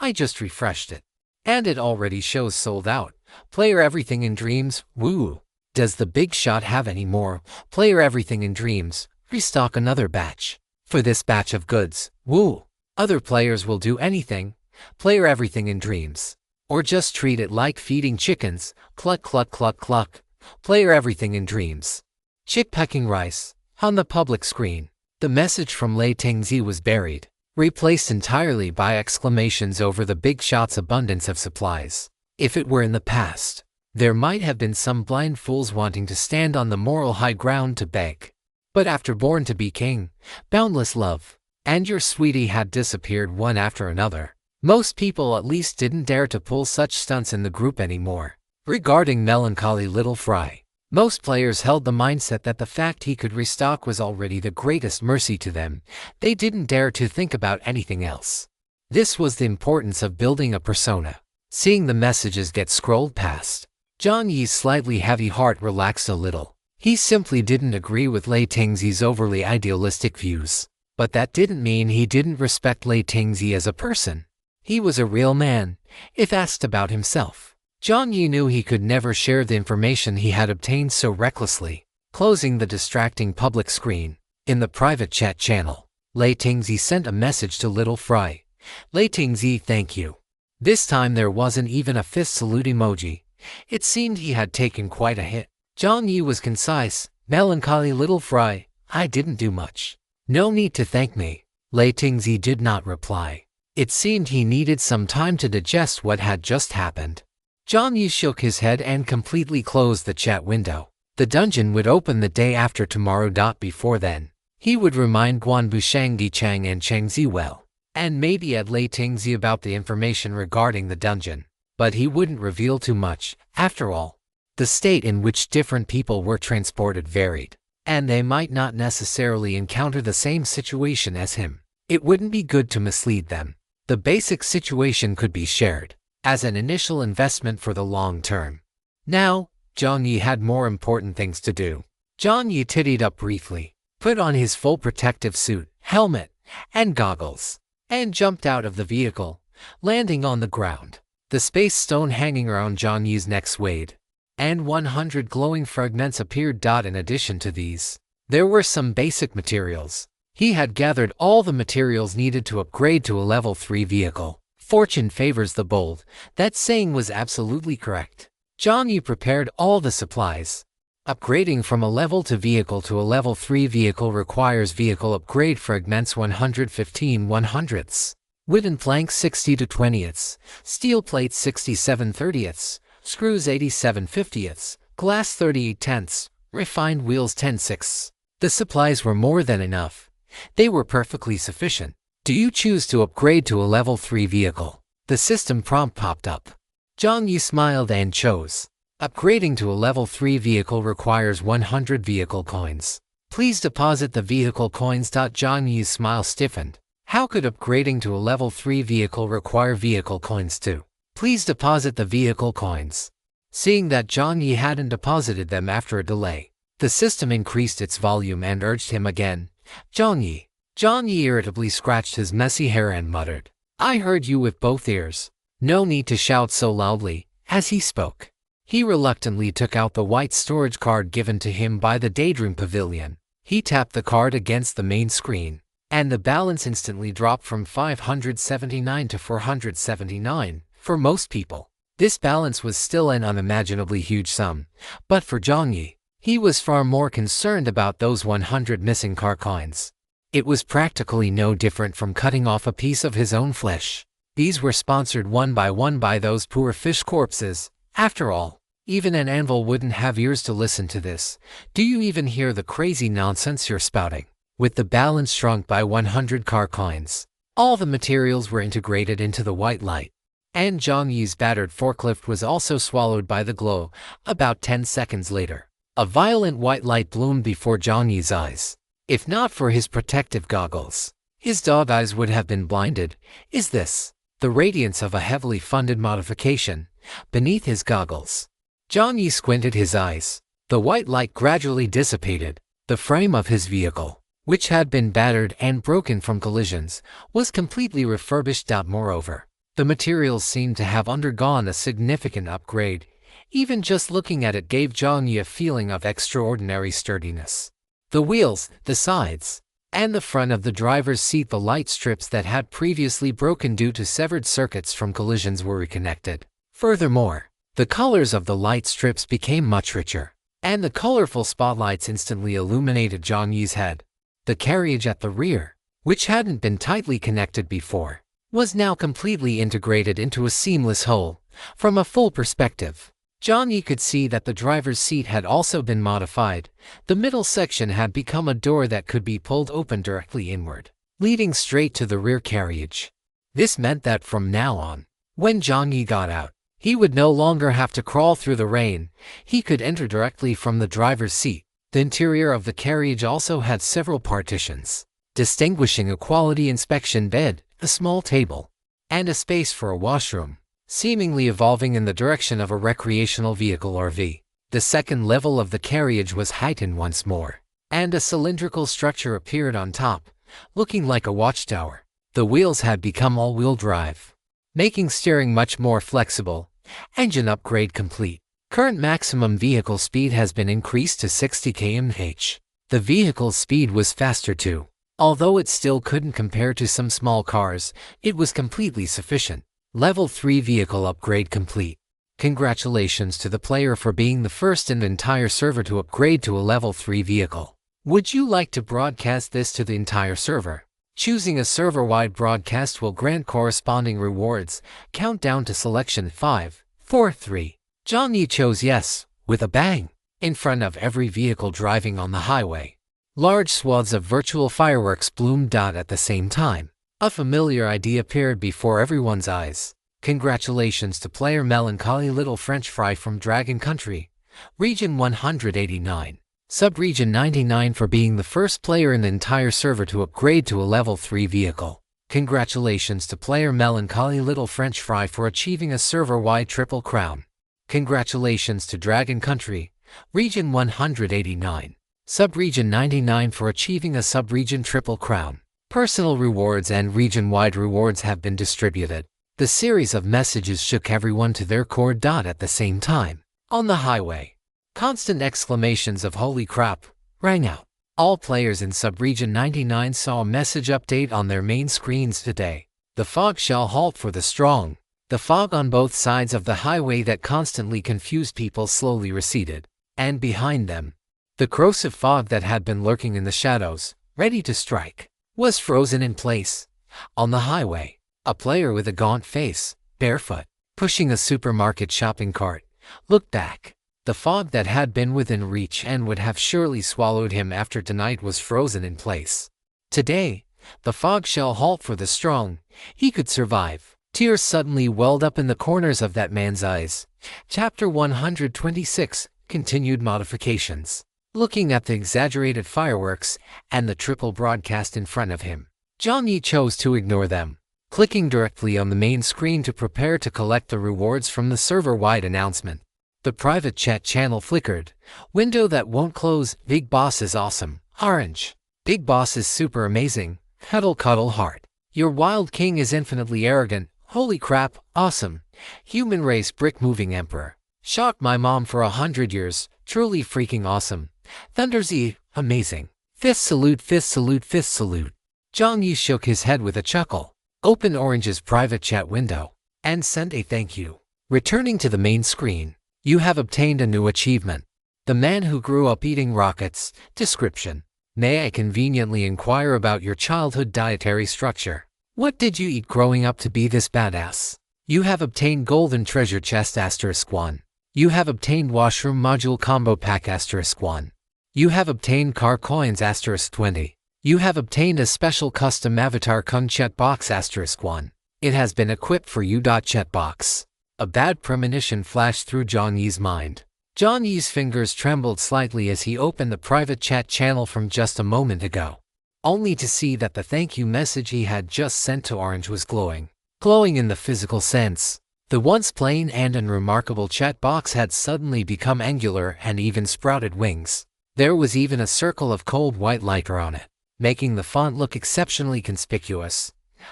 I just refreshed it, and it already shows sold out. Player, everything in dreams. Woo. Does the big shot have any more? Player, everything in dreams. Restock another batch. For this batch of goods. Woo. Other players will do anything. Player, everything in dreams. Or just treat it like feeding chickens. Cluck, cluck, cluck, cluck. Player, everything in dreams. Chick pecking rice. On the public screen, the message from Lei Tingzi was buried, replaced entirely by exclamations over the big shot's abundance of supplies. If it were in the past, there might have been some blind fools wanting to stand on the moral high ground to beg. But after Born to be King, boundless love, and your sweetie had disappeared one after another. Most people at least didn't dare to pull such stunts in the group anymore. Regarding melancholy little Fry, most players held the mindset that the fact he could restock was already the greatest mercy to them. They didn't dare to think about anything else. This was the importance of building a persona. Seeing the messages get scrolled past, Jiang Yi's slightly heavy heart relaxed a little. He simply didn't agree with Lei Tingzi's overly idealistic views. But that didn't mean he didn't respect Lei Tingzi as a person. He was a real man, if asked about himself. Jiang Yi knew he could never share the information he had obtained so recklessly. Closing the distracting public screen, in the private chat channel, Lei Tingzi sent a message to little Fry. Lei Tingzi, thank you. This time there wasn't even a fist salute emoji. It seemed he had taken quite a hit. Jiang Yi was concise. Melancholy little Fry, I didn't do much. No need to thank me. Lei Tingzi did not reply. It seemed he needed some time to digest what had just happened. Jiang Yi shook his head and completely closed the chat window. The dungeon would open the day after tomorrow. Before then, he would remind Guanbu Shangdi Chang and Cheng Ziwell, and maybe add Lei Tingzi about the information regarding the dungeon. But he wouldn't reveal too much. After all, the state in which different people were transported varied, and they might not necessarily encounter the same situation as him. It wouldn't be good to mislead them. The basic situation could be shared as an initial investment for the long term. Now, Jiang Yi had more important things to do. Jiang Yi tittied up briefly, put on his full protective suit, helmet, and goggles, and jumped out of the vehicle, landing on the ground. The space stone hanging around Jiang Yi's neck swayed, and 100 glowing fragments appeared. In addition to these, there were some basic materials. He had gathered all the materials needed to upgrade to a level 3 vehicle. Fortune favors the bold. That saying was absolutely correct. Jiang Yi prepared all the supplies. Upgrading from a level 2 vehicle to a level 3 vehicle requires vehicle upgrade fragments 115 100ths, wooden planks 60 to 20ths, steel plates 67 30ths, screws 87 50ths, glass 38 tenths, refined wheels 10 sixths. The supplies were more than enough. They were perfectly sufficient. Do you choose to upgrade to a level 3 vehicle? The system prompt popped up. Jiang Yi smiled and chose. Upgrading to a level 3 vehicle requires 100 vehicle coins. Please deposit the vehicle coins. Jiang Yi's smile stiffened. How could upgrading to a level 3 vehicle require vehicle coins too? Please deposit the vehicle coins. Seeing that Jiang Yi hadn't deposited them after a delay, the system increased its volume and urged him again. Jiang Yi. Jiang Yi irritably scratched his messy hair and muttered, I heard you with both ears. No need to shout so loudly. As he spoke, he reluctantly took out the white storage card given to him by the Daydream Pavilion. He tapped the card against the main screen, and the balance instantly dropped from 579 to 479. For most people, this balance was still an unimaginably huge sum, but for Jiang Yi, he was far more concerned about those 100 missing car coins. It was practically no different from cutting off a piece of his own flesh. These were sponsored one by those poor fish corpses. After all, even an anvil wouldn't have ears to listen to this. Do you even hear the crazy nonsense you're spouting? With the balance shrunk by 100 car coins, all the materials were integrated into the white light, and Jiang Yi's battered forklift was also swallowed by the glow. About 10 seconds later, a violent white light bloomed before Jiang Yi's eyes. If not for his protective goggles, his dog eyes would have been blinded. Is this the radiance of a heavily funded modification beneath his goggles? Jiang Yi squinted his eyes. The white light gradually dissipated. The frame of his vehicle, which had been battered and broken from collisions, was completely refurbished. Moreover, the materials seemed to have undergone a significant upgrade. Even just looking at it gave Jiang Yi a feeling of extraordinary sturdiness. The wheels, the sides, and the front of the driver's seat, the light strips that had previously broken due to severed circuits from collisions, were reconnected. Furthermore, the colors of the light strips became much richer, and the colorful spotlights instantly illuminated Jiang Yi's head. The carriage at the rear, which hadn't been tightly connected before, was now completely integrated into a seamless whole. From a full perspective, Jiang Yi could see that the driver's seat had also been modified. The middle section had become a door that could be pulled open directly inward. leading straight to the rear carriage. This meant that from now on, when Jiang Yi got out, he would no longer have to crawl through the rain. He could enter directly from the driver's seat. The interior of the carriage also had several partitions, distinguishing a quality inspection bed, a small table, and a space for a washroom, seemingly evolving in the direction of a recreational vehicle RV. The second level of the carriage was heightened once more, and a cylindrical structure appeared on top, looking like a watchtower. The wheels had become all-wheel drive, making steering much more flexible. Engine upgrade complete. Current maximum vehicle speed has been increased to 60 km/h. The vehicle's speed was faster too. Although it still couldn't compare to some small cars, it was completely sufficient. Level 3 vehicle upgrade complete. Congratulations to the player for being the first in the entire server to upgrade to a level 3 vehicle. Would you like to broadcast this to the entire server? Choosing a server-wide broadcast will grant corresponding rewards. Countdown to selection 5, 4, 3. Jiang Yi chose yes, with a bang, in front of every vehicle driving on the highway. Large swaths of virtual fireworks bloomed out at the same time. A familiar idea appeared before everyone's eyes. Congratulations to player Melancholy Little French Fry from Dragon Country, Region 189. Sub-Region 99 for being the first player in the entire server to upgrade to a level 3 vehicle. Congratulations to player Melancholy Little French Fry for achieving a server-wide triple crown. Congratulations to Dragon Country, Region 189. Sub-Region 99 for achieving a sub-region triple crown. Personal rewards and region-wide rewards have been distributed. The series of messages shook everyone to their core. At the same time, on the highway, constant exclamations of "Holy crap!" rang out. All players in Sub-Region 99 saw a message update on their main screens today. The fog shall halt for the strong. The fog on both sides of the highway that constantly confused people slowly receded, and behind them, the corrosive fog that had been lurking in the shadows, ready to strike, was frozen in place. On the highway, a player with a gaunt face, barefoot, pushing a supermarket shopping cart, looked back. The fog that had been within reach and would have surely swallowed him after tonight was frozen in place. Today, the fog shall halt for the strong. He could survive. Tears suddenly welled up in the corners of that man's eyes. Chapter 126, Continued Modifications. Looking at the exaggerated fireworks and the triple broadcast in front of him, Jiang Yi chose to ignore them, clicking directly on the main screen to prepare to collect the rewards from the server-wide announcement. The private chat channel flickered. Window that won't close. Big Boss is awesome. Orange. Big Boss is super amazing. Cuddle cuddle heart. Your wild king is infinitely arrogant. Holy crap, awesome. Human race brick moving emperor. Shocked my mom for 100 years. Truly freaking awesome. Thunder Z, amazing. Fifth salute, fifth salute, fifth salute. Jiang Yi shook his head with a chuckle, opened Orange's private chat window, and sent a thank you. Returning to the main screen, you have obtained a new achievement. The man who grew up eating rockets. Description. May I conveniently inquire about your childhood dietary structure? What did you eat growing up to be this badass? You have obtained Golden Treasure Chest *1. You have obtained Washroom Module Combo Pack *1. You have obtained Car Coins *20. You have obtained a special custom avatar Kung Chet Box *1. It has been equipped for you. Chet Box. A bad premonition flashed through Jiang Yi's mind. Jiang Yi's fingers trembled slightly as he opened the private chat channel from just a moment ago, only to see that the thank you message he had just sent to Orange was glowing. Glowing in the physical sense. The once plain and unremarkable chat box had suddenly become angular and even sprouted wings. There was even a circle of cold white light around it, making the font look exceptionally conspicuous.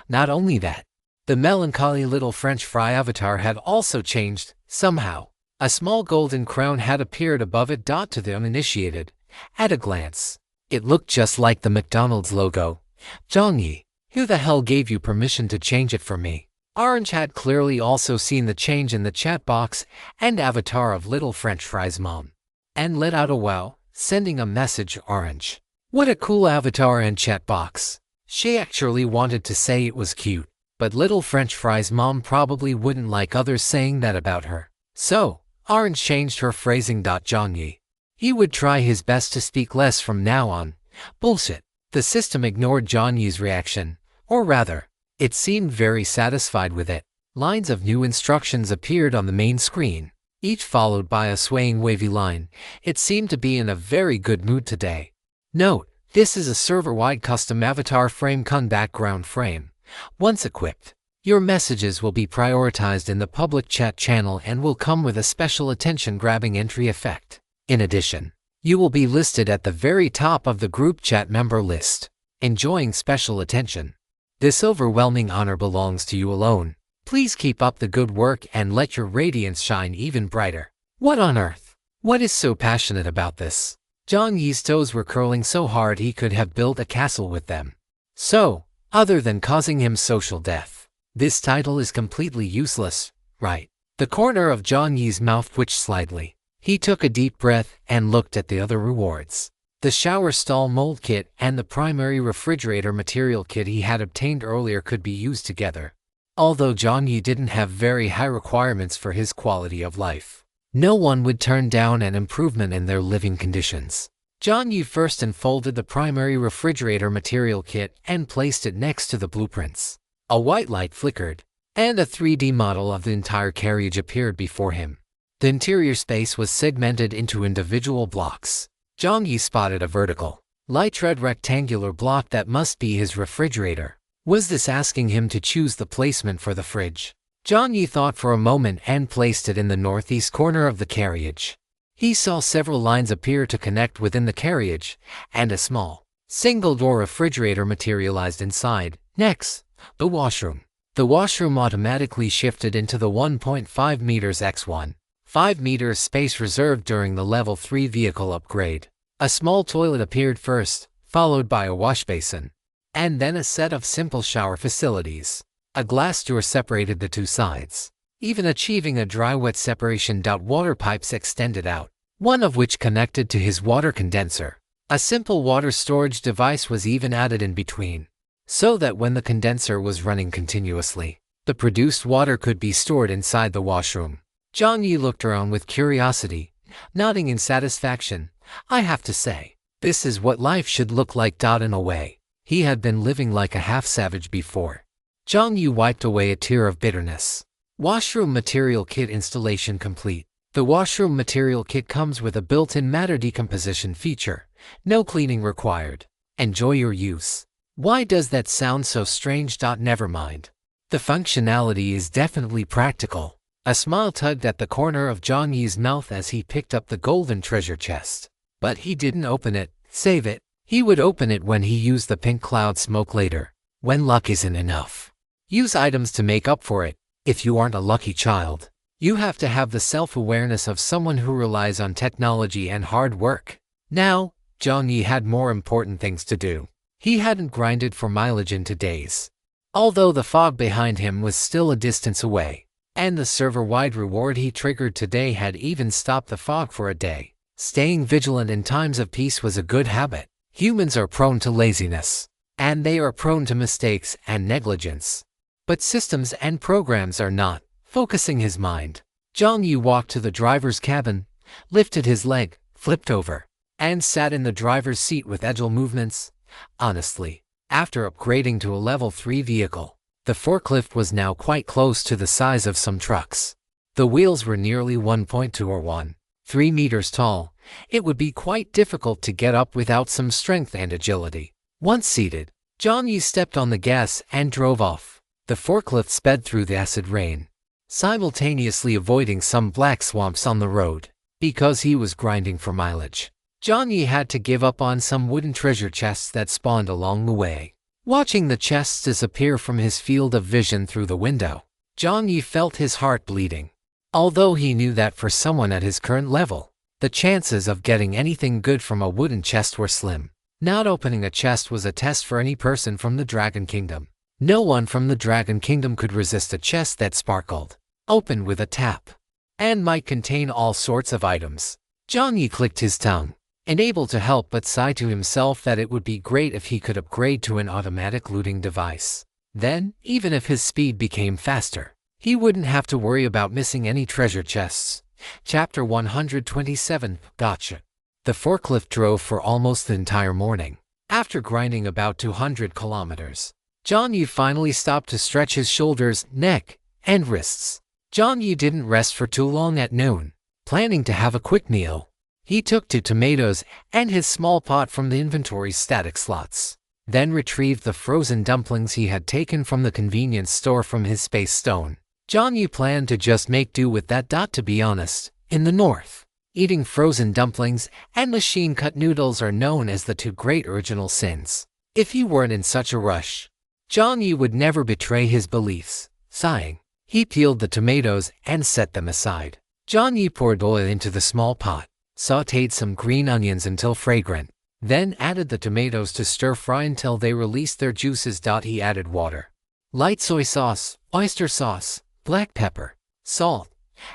Not only that, the melancholy little French fry avatar had also changed, somehow. A small golden crown had appeared above it. To the uninitiated, at a glance, it looked just like the McDonald's logo. Jiang Yi, who the hell gave you permission to change it for me? Orange had clearly also seen the change in the chat box and avatar of little French fry's mom, and let out a wow, sending a message. Orange, what a cool avatar and chat box. She actually wanted to say it was cute, but little French fry's mom probably wouldn't like others saying that about her. So, Orange changed her phrasing. Jiang Yi, he would try his best to speak less from now on. Bullshit. The system ignored Jiang Yi's reaction, or rather, it seemed very satisfied with it. Lines of new instructions appeared on the main screen, each followed by a swaying wavy line. It seemed to be in a very good mood today. Note, this is a server-wide custom avatar frame con background frame. Once equipped, your messages will be prioritized in the public chat channel and will come with a special attention-grabbing entry effect. In addition, you will be listed at the very top of the group chat member list, enjoying special attention. This overwhelming honor belongs to you alone. Please keep up the good work and let your radiance shine even brighter. What on earth? What is so passionate about this? Jiang Yi's toes were curling so hard he could have built a castle with them. So, other than causing him social death, this title is completely useless, right? The corner of Jiang Yi's mouth twitched slightly. He took a deep breath and looked at the other rewards. The shower stall mold kit and the primary refrigerator material kit he had obtained earlier could be used together. Although Jiang Yi didn't have very high requirements for his quality of life, no one would turn down an improvement in their living conditions. Jiang Yi first unfolded the primary refrigerator material kit and placed it next to the blueprints. A white light flickered, and a 3D model of the entire carriage appeared before him. The interior space was segmented into individual blocks. Jiang Yi spotted a vertical, light red rectangular block that must be his refrigerator. Was this asking him to choose the placement for the fridge? Jiang Yi thought for a moment and placed it in the northeast corner of the carriage. He saw several lines appear to connect within the carriage, and a small, single-door refrigerator materialized inside. Next, the washroom. The washroom automatically shifted into the 1.5 meters x 1.5 meters space reserved during the Level 3 vehicle upgrade. A small toilet appeared first, followed by a wash basin, and then a set of simple shower facilities. A glass door separated the two sides, even achieving a dry-wet separation. Water pipes extended out, one of which connected to his water condenser. A simple water storage device was even added in between, so that when the condenser was running continuously, the produced water could be stored inside the washroom. Jiang Yi looked around with curiosity, nodding in satisfaction. I have to say, this is what life should look like. In a way, he had been living like a half-savage before. Jiang Yi wiped away a tear of bitterness. Washroom material kit installation complete. The washroom material kit comes with a built-in matter decomposition feature. No cleaning required. Enjoy your use. Why does that sound so strange? Never mind. The functionality is definitely practical. A smile tugged at the corner of Jiang Yi's mouth as he picked up the golden treasure chest. But he didn't open it. Save it. He would open it when he used the pink cloud smoke later. When luck isn't enough, use items to make up for it. If you aren't a lucky child, you have to have the self-awareness of someone who relies on technology and hard work. Now, Jiang Yi had more important things to do. He hadn't grinded for mileage into days. Although the fog behind him was still a distance away, and the server-wide reward he triggered today had even stopped the fog for a day. Staying vigilant in times of peace was a good habit. Humans are prone to laziness, and they are prone to mistakes and negligence. But systems and programs are not. Focusing his mind, Jiang Yi walked to the driver's cabin, lifted his leg, flipped over, and sat in the driver's seat with agile movements. Honestly, after upgrading to a level 3 vehicle, the forklift was now quite close to the size of some trucks. The wheels were nearly 1.2 or 1.3 meters tall. It would be quite difficult to get up without some strength and agility. Once seated, Jiang Yi stepped on the gas and drove off. The forklift sped through the acid rain, simultaneously avoiding some black swamps on the road. Because he was grinding for mileage, Jiang Yi had to give up on some wooden treasure chests that spawned along the way. Watching the chests disappear from his field of vision through the window, Jiang Yi felt his heart bleeding. Although he knew that for someone at his current level, the chances of getting anything good from a wooden chest were slim. Not opening a chest was a test for any person from the Dragon Kingdom. No one from the Dragon Kingdom could resist a chest that sparkled, opened with a tap, and might contain all sorts of items. Jiang Yi clicked his tongue, unable to help but sigh to himself that it would be great if he could upgrade to an automatic looting device. Then, even if his speed became faster, he wouldn't have to worry about missing any treasure chests. Chapter 127, Gotcha. The forklift drove for almost the entire morning. After grinding about 200 kilometers, Jiang Yi finally stopped to stretch his shoulders, neck, and wrists. Jiang Yi didn't rest for too long at noon, planning to have a quick meal. He took 2 tomatoes and his small pot from the inventory's static slots, then retrieved the frozen dumplings he had taken from the convenience store from his space stone. Jiang Yi planned to just make do with that. To be honest, in the north, eating frozen dumplings and machine-cut noodles are known as the 2 great original sins. If he weren't in such a rush, Jiang Yi would never betray his beliefs. Sighing, he peeled the tomatoes and set them aside. Jiang Yi poured oil into the small pot, sautéed some green onions until fragrant, then added the tomatoes to stir-fry until they released their juices. He added water, light soy sauce, oyster sauce, black pepper, salt,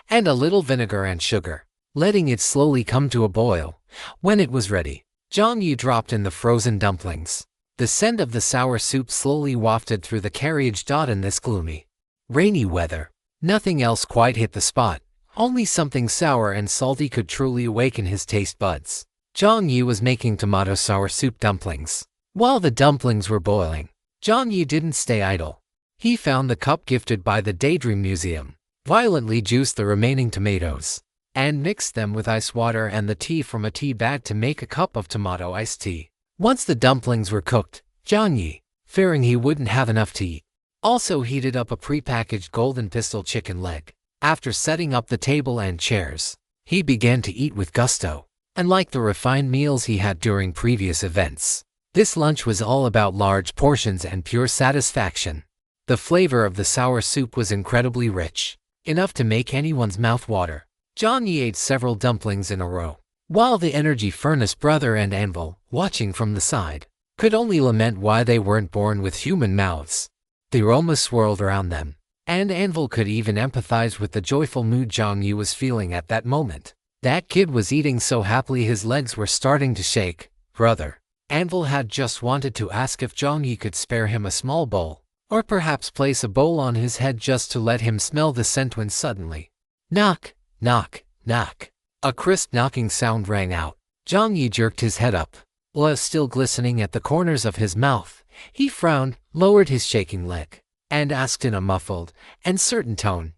and a little vinegar and sugar, letting it slowly come to a boil. When it was ready, Jiang Yi dropped in the frozen dumplings. The scent of the sour soup slowly wafted through the carriage. In this gloomy, rainy weather, nothing else quite hit the spot. Only something sour and salty could truly awaken his taste buds. Jiang Yi was making tomato sour soup dumplings. While the dumplings were boiling, Jiang Yi didn't stay idle. He found the cup gifted by the Daydream Museum, violently juiced the remaining tomatoes, and mixed them with ice water and the tea from a tea bag to make a cup of tomato iced tea. Once the dumplings were cooked, Jiang Yi, fearing he wouldn't have enough to eat, also heated up a prepackaged golden pistol chicken leg. After setting up the table and chairs, he began to eat with gusto. Unlike the refined meals he had during previous events, this lunch was all about large portions and pure satisfaction. The flavor of the sour soup was incredibly rich, enough to make anyone's mouth water. Jiang Yi ate several dumplings in a row, while the energy furnace brother and Anvil, watching from the side, could only lament why they weren't born with human mouths. The aroma swirled around them, and Anvil could even empathize with the joyful mood Jiang Yi was feeling at that moment. That kid was eating so happily his legs were starting to shake. Brother, Anvil had just wanted to ask if Jiang Yi could spare him a small bowl, or perhaps place a bowl on his head just to let him smell the scent when suddenly, knock, knock, knock. A crisp knocking sound rang out. Jiang Yi jerked his head up. Oil still glistening at the corners of his mouth, he frowned, lowered his shaking leg, and asked in a muffled and certain tone,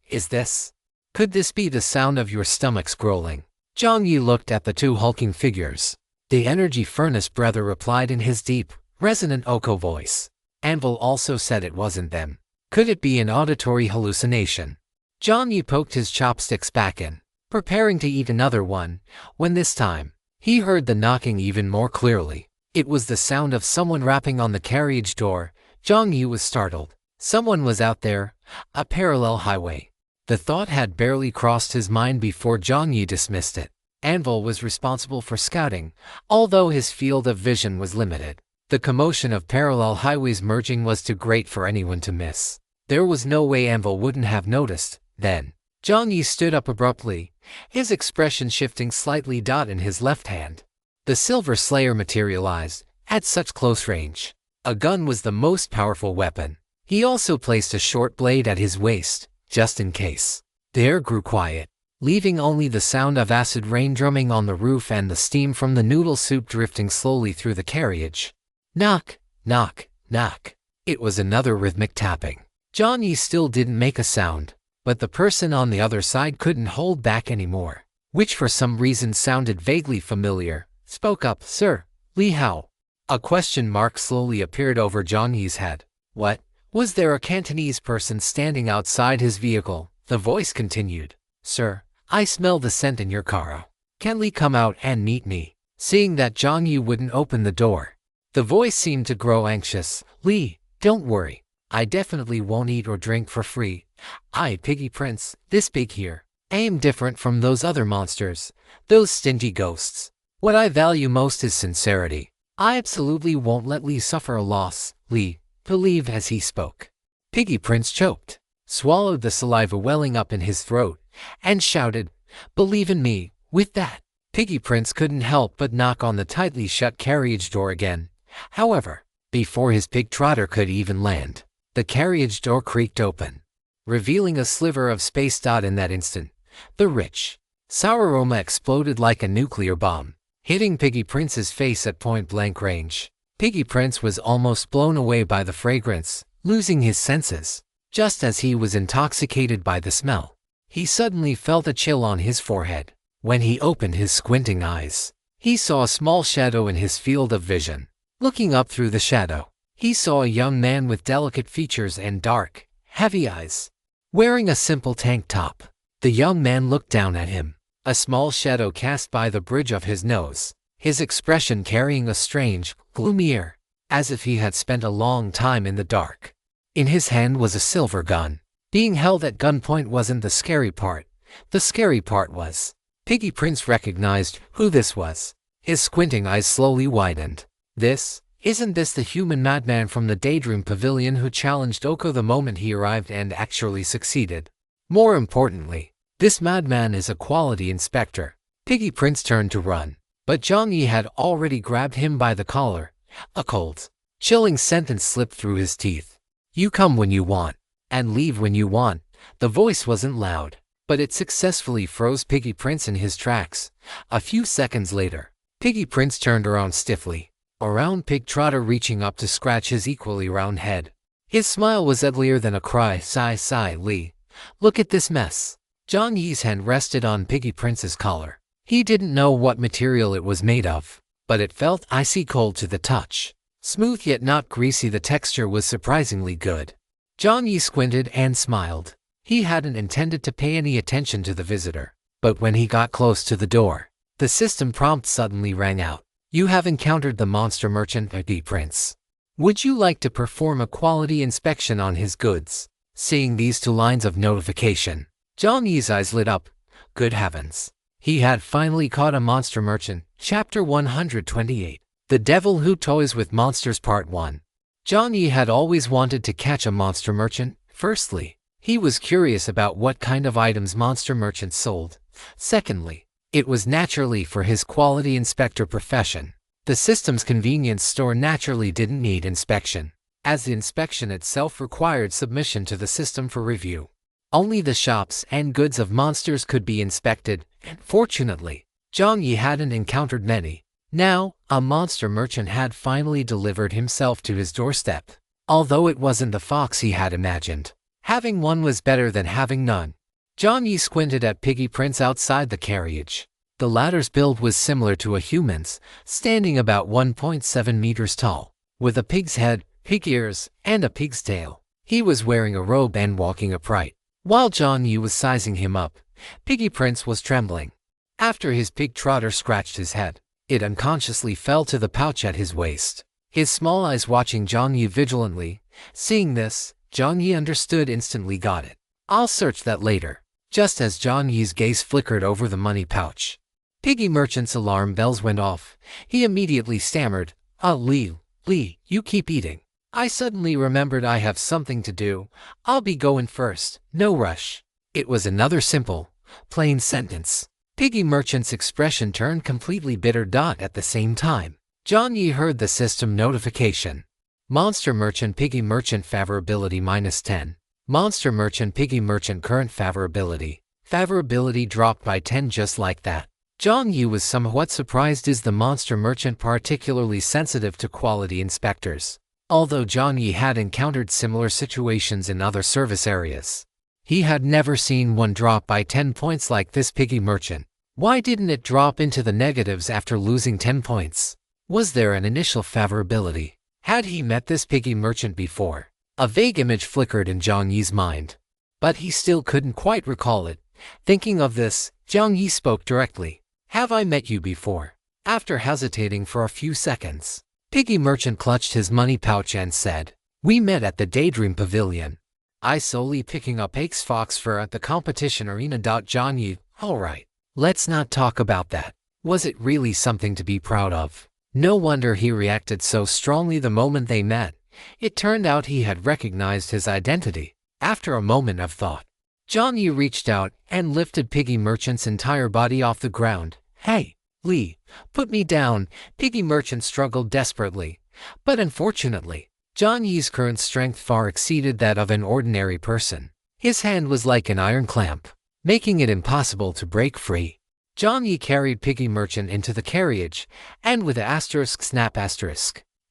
Could this be the sound of your stomach's growling? Jiang Yi looked at the 2 hulking figures. The energy furnace brother replied in his deep, resonant Oko voice. Anvil also said it wasn't them. Could it be an auditory hallucination? Jiang Yi poked his chopsticks back in, preparing to eat another one, when this time, he heard the knocking even more clearly. It was the sound of someone rapping on the carriage door. Jiang Yi was startled. Someone was out there, a parallel highway. The thought had barely crossed his mind before Jiang Yi dismissed it. Anvil was responsible for scouting, although his field of vision was limited. The commotion of parallel highways merging was too great for anyone to miss. There was no way Anvil wouldn't have noticed. Then, Jiang Yi stood up abruptly, his expression shifting slightly. In his left hand, the Silver Slayer materialized. At such close range, a gun was the most powerful weapon. He also placed a short blade at his waist, just in case. The air grew quiet, leaving only the sound of acid rain drumming on the roof and the steam from the noodle soup drifting slowly through the carriage. Knock, knock, knock. It was another rhythmic tapping. Jiang Yi still didn't make a sound, but the person on the other side couldn't hold back anymore, which for some reason sounded vaguely familiar. Spoke up, Sir, Li Hao. A question mark slowly appeared over Jiang Yi's head. What? Was there a Cantonese person standing outside his vehicle? The voice continued. Sir, I smell the scent in your car. Can Li come out and meet me? Seeing that Jiang Yi wouldn't open the door, the voice seemed to grow anxious. Li, don't worry. I definitely won't eat or drink for free. I, Piggy Prince, this pig here, I am different from those other monsters, those stingy ghosts. What I value most is sincerity. I absolutely won't let Li suffer a loss. Li believed as he spoke. Piggy Prince choked, swallowed the saliva welling up in his throat, and shouted, Believe in me. With that, Piggy Prince couldn't help but knock on the tightly shut carriage door again. However, before his pig trotter could even land, the carriage door creaked open, revealing a sliver of space. In that instant, the rich, sour aroma exploded like a nuclear bomb, hitting Piggy Prince's face at point-blank range. Piggy Prince was almost blown away by the fragrance, losing his senses. Just as he was intoxicated by the smell, he suddenly felt a chill on his forehead. When he opened his squinting eyes, he saw a small shadow in his field of vision. Looking up through the shadow, he saw a young man with delicate features and dark, heavy eyes, wearing a simple tank top. The young man looked down at him, a small shadow cast by the bridge of his nose, his expression carrying a strange, gloomy air, as if he had spent a long time in the dark. In his hand was a silver gun. Being held at gunpoint wasn't the scary part. The scary part was, Piggy Prince recognized who this was. His squinting eyes slowly widened. Isn't this the human madman from the Daydream Pavilion who challenged Oko the moment he arrived and actually succeeded? More importantly, this madman is a quality inspector. Piggy Prince turned to run, but Jiang Yi had already grabbed him by the collar. A cold, chilling sentence slipped through his teeth. You come when you want, and leave when you want. The voice wasn't loud, but it successfully froze Piggy Prince in his tracks. A few seconds later, Piggy Prince turned around stiffly, a round pig trotter reaching up to scratch his equally round head. His smile was deadlier than a cry. Sigh, Lee. Look at this mess. Jiang Yi's hand rested on Piggy Prince's collar. He didn't know what material it was made of, but it felt icy cold to the touch. Smooth yet not greasy, the texture was surprisingly good. Jiang Yi squinted and smiled. He hadn't intended to pay any attention to the visitor, but when he got close to the door, the system prompt suddenly rang out. You have encountered the monster merchant Piggy Prince. Would you like to perform a quality inspection on his goods? Seeing these two lines of notification, Jiang Yi's eyes lit up. Good heavens. He had finally caught a monster merchant. Chapter 128. The Devil Who Toys with Monsters Part 1. Jiang Yi had always wanted to catch a monster merchant. Firstly, he was curious about what kind of items monster merchants sold. Secondly, it was naturally for his quality inspector profession. The system's convenience store naturally didn't need inspection, as the inspection itself required submission to the system for review. Only the shops and goods of monsters could be inspected, and fortunately, Jiang Yi hadn't encountered many. Now, a monster merchant had finally delivered himself to his doorstep. Although it wasn't the fox he had imagined, having one was better than having none. Jiang Yi squinted at Piggy Prince outside the carriage. The latter's build was similar to a human's, standing about 1.7 meters tall, with a pig's head, pig ears, and a pig's tail. He was wearing a robe and walking upright. While Jiang Yi was sizing him up, Piggy Prince was trembling. After his pig trotter scratched his head, it unconsciously fell to the pouch at his waist. His small eyes watching Jiang Yi vigilantly. Seeing this, Jiang Yi understood instantly. Got it. I'll search that later. Just as Jiang Yi's gaze flickered over the money pouch, Piggy Merchant's alarm bells went off. He immediately stammered, Lee, you keep eating. I suddenly remembered I have something to do. I'll be going first. No rush. It was another simple, plain sentence. Piggy Merchant's expression turned completely bitter. At the same time, Jiang Yi heard the system notification. Monster Merchant Piggy Merchant favorability -10. Monster Merchant Piggy Merchant current favorability. Favorability dropped by 10 just like that. Jiang Yi was somewhat surprised. Is the monster merchant particularly sensitive to quality inspectors? Although Jiang Yi had encountered similar situations in other service areas, he had never seen one drop by 10 points like this Piggy Merchant. Why didn't it drop into the negatives after losing 10 points? Was there an initial favorability? Had he met this Piggy Merchant before? A vague image flickered in Jiang Yi's mind, but he still couldn't quite recall it. Thinking of this, Jiang Yi spoke directly. Have I met you before? After hesitating for a few seconds, Piggy Merchant clutched his money pouch and said, We met at the Daydream Pavilion. I solely picking up Aix Fox fur at the competition arena. Jiang Yi, alright, let's not talk about that. Was it really something to be proud of? No wonder he reacted so strongly the moment they met. It turned out he had recognized his identity. After a moment of thought, Jiang Yi reached out and lifted Piggy Merchant's entire body off the ground. Hey, Lee, put me down. Piggy Merchant struggled desperately, but unfortunately, Jiang Yi's current strength far exceeded that of an ordinary person. His hand was like an iron clamp, making it impossible to break free. Jiang Yi carried Piggy Merchant into the carriage, and with *snap*,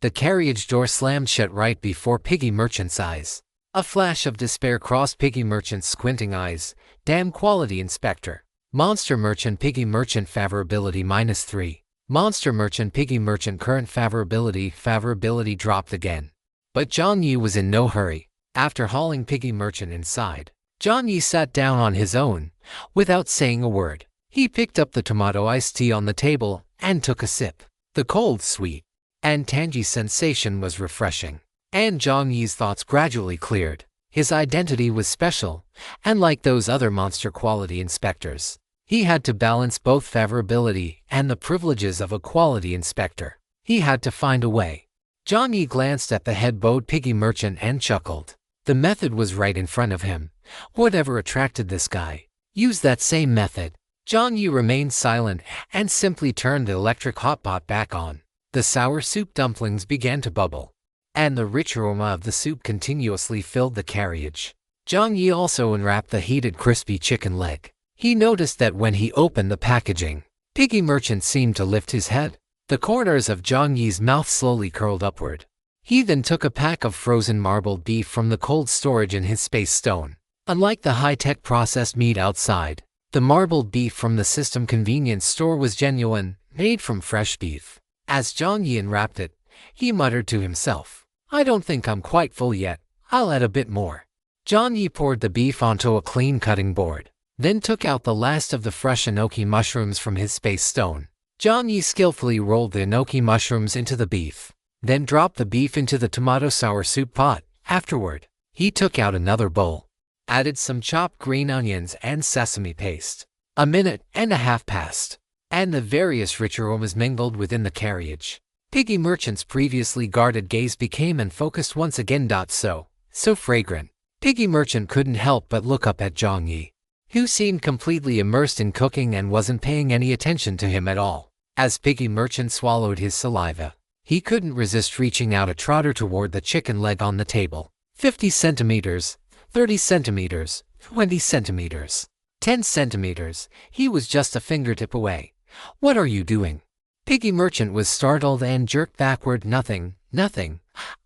The carriage door slammed shut right before Piggy Merchant's eyes. A flash of despair crossed Piggy Merchant's squinting eyes. Damn quality inspector. Monster Merchant Piggy Merchant favorability -3. Monster Merchant Piggy Merchant current favorability dropped again. But Jiang Yi was in no hurry. After hauling Piggy Merchant inside, Jiang Yi sat down on his own, without saying a word. He picked up the tomato iced tea on the table and took a sip. The cold, sweet, and tangy sensation was refreshing. And Jiang Yi's thoughts gradually cleared. His identity was special, and like those other monster quality inspectors, he had to balance both favorability and the privileges of a quality inspector. He had to find a way. Jiang Yi glanced at the head-bowed Piggy Merchant and chuckled. The method was right in front of him. Whatever attracted this guy, use that same method. Jiang Yi remained silent and simply turned the electric hotpot back on. The sour soup dumplings began to bubble, and the rich aroma of the soup continuously filled the carriage. Jiang Yi also unwrapped the heated crispy chicken leg. He noticed that when he opened the packaging, Piggy Merchant seemed to lift his head. The corners of Jiang Yi's mouth slowly curled upward. He then took a pack of frozen marbled beef from the cold storage in his space stone. Unlike the high-tech processed meat outside, the marbled beef from the system convenience store was genuine, made from fresh beef. As Jiang Yi unwrapped it, he muttered to himself, "I don't think I'm quite full yet. I'll add a bit more." Jiang Yi poured the beef onto a clean cutting board, then took out the last of the fresh enoki mushrooms from his space stone. Jiang Yi skillfully rolled the enoki mushrooms into the beef, then dropped the beef into the tomato sour soup pot. Afterward, he took out another bowl, added some chopped green onions and sesame paste. A minute and a half passed, and the various rich aromas mingled within the carriage. Piggy Merchant's previously guarded gaze became unfocused once again. So fragrant. Piggy Merchant couldn't help but look up at Jiang Yi, who seemed completely immersed in cooking and wasn't paying any attention to him at all. As Piggy Merchant swallowed his saliva, he couldn't resist reaching out a trotter toward the chicken leg on the table. 50 centimeters, 30 centimeters, 20 centimeters, 10 centimeters. He was just a fingertip away. "What are you doing?" Piggy Merchant was startled and jerked backward. Nothing.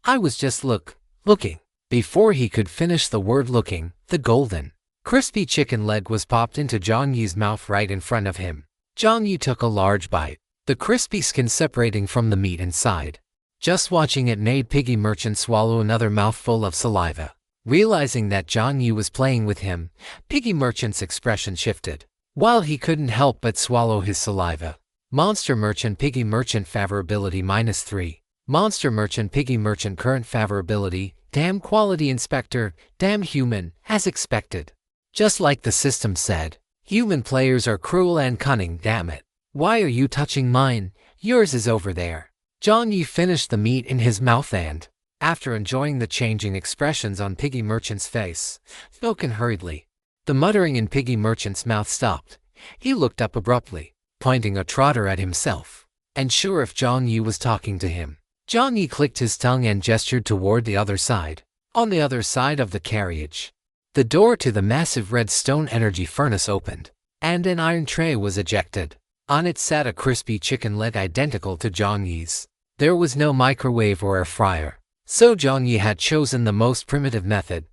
I was just looking. Before he could finish the word looking, the golden, crispy chicken leg was popped into Jiang Yi's mouth right in front of him. Jiang Yi took a large bite, the crispy skin separating from the meat inside. Just watching it made Piggy Merchant swallow another mouthful of saliva. Realizing that Jiang Yi was playing with him, Piggy Merchant's expression shifted, while he couldn't help but swallow his saliva. Monster Merchant Piggy Merchant favorability -3. Monster Merchant Piggy Merchant current favorability, damn quality inspector, damn human, as expected. Just like the system said, human players are cruel and cunning, damn it. Why are you touching mine? Yours is over there. Jiang Yi finished the meat in his mouth and, after enjoying the changing expressions on Piggy Merchant's face, spoken hurriedly. The muttering in Piggy Merchant's mouth stopped. He looked up abruptly, pointing a trotter at himself, and sure if Jiang Yi was talking to him. Jiang Yi clicked his tongue and gestured toward the other side. On the other side of the carriage, the door to the massive red stone energy furnace opened, and an iron tray was ejected. On it sat a crispy chicken leg identical to Jiang Yi's. There was no microwave or air fryer, so Jiang Yi had chosen the most primitive method,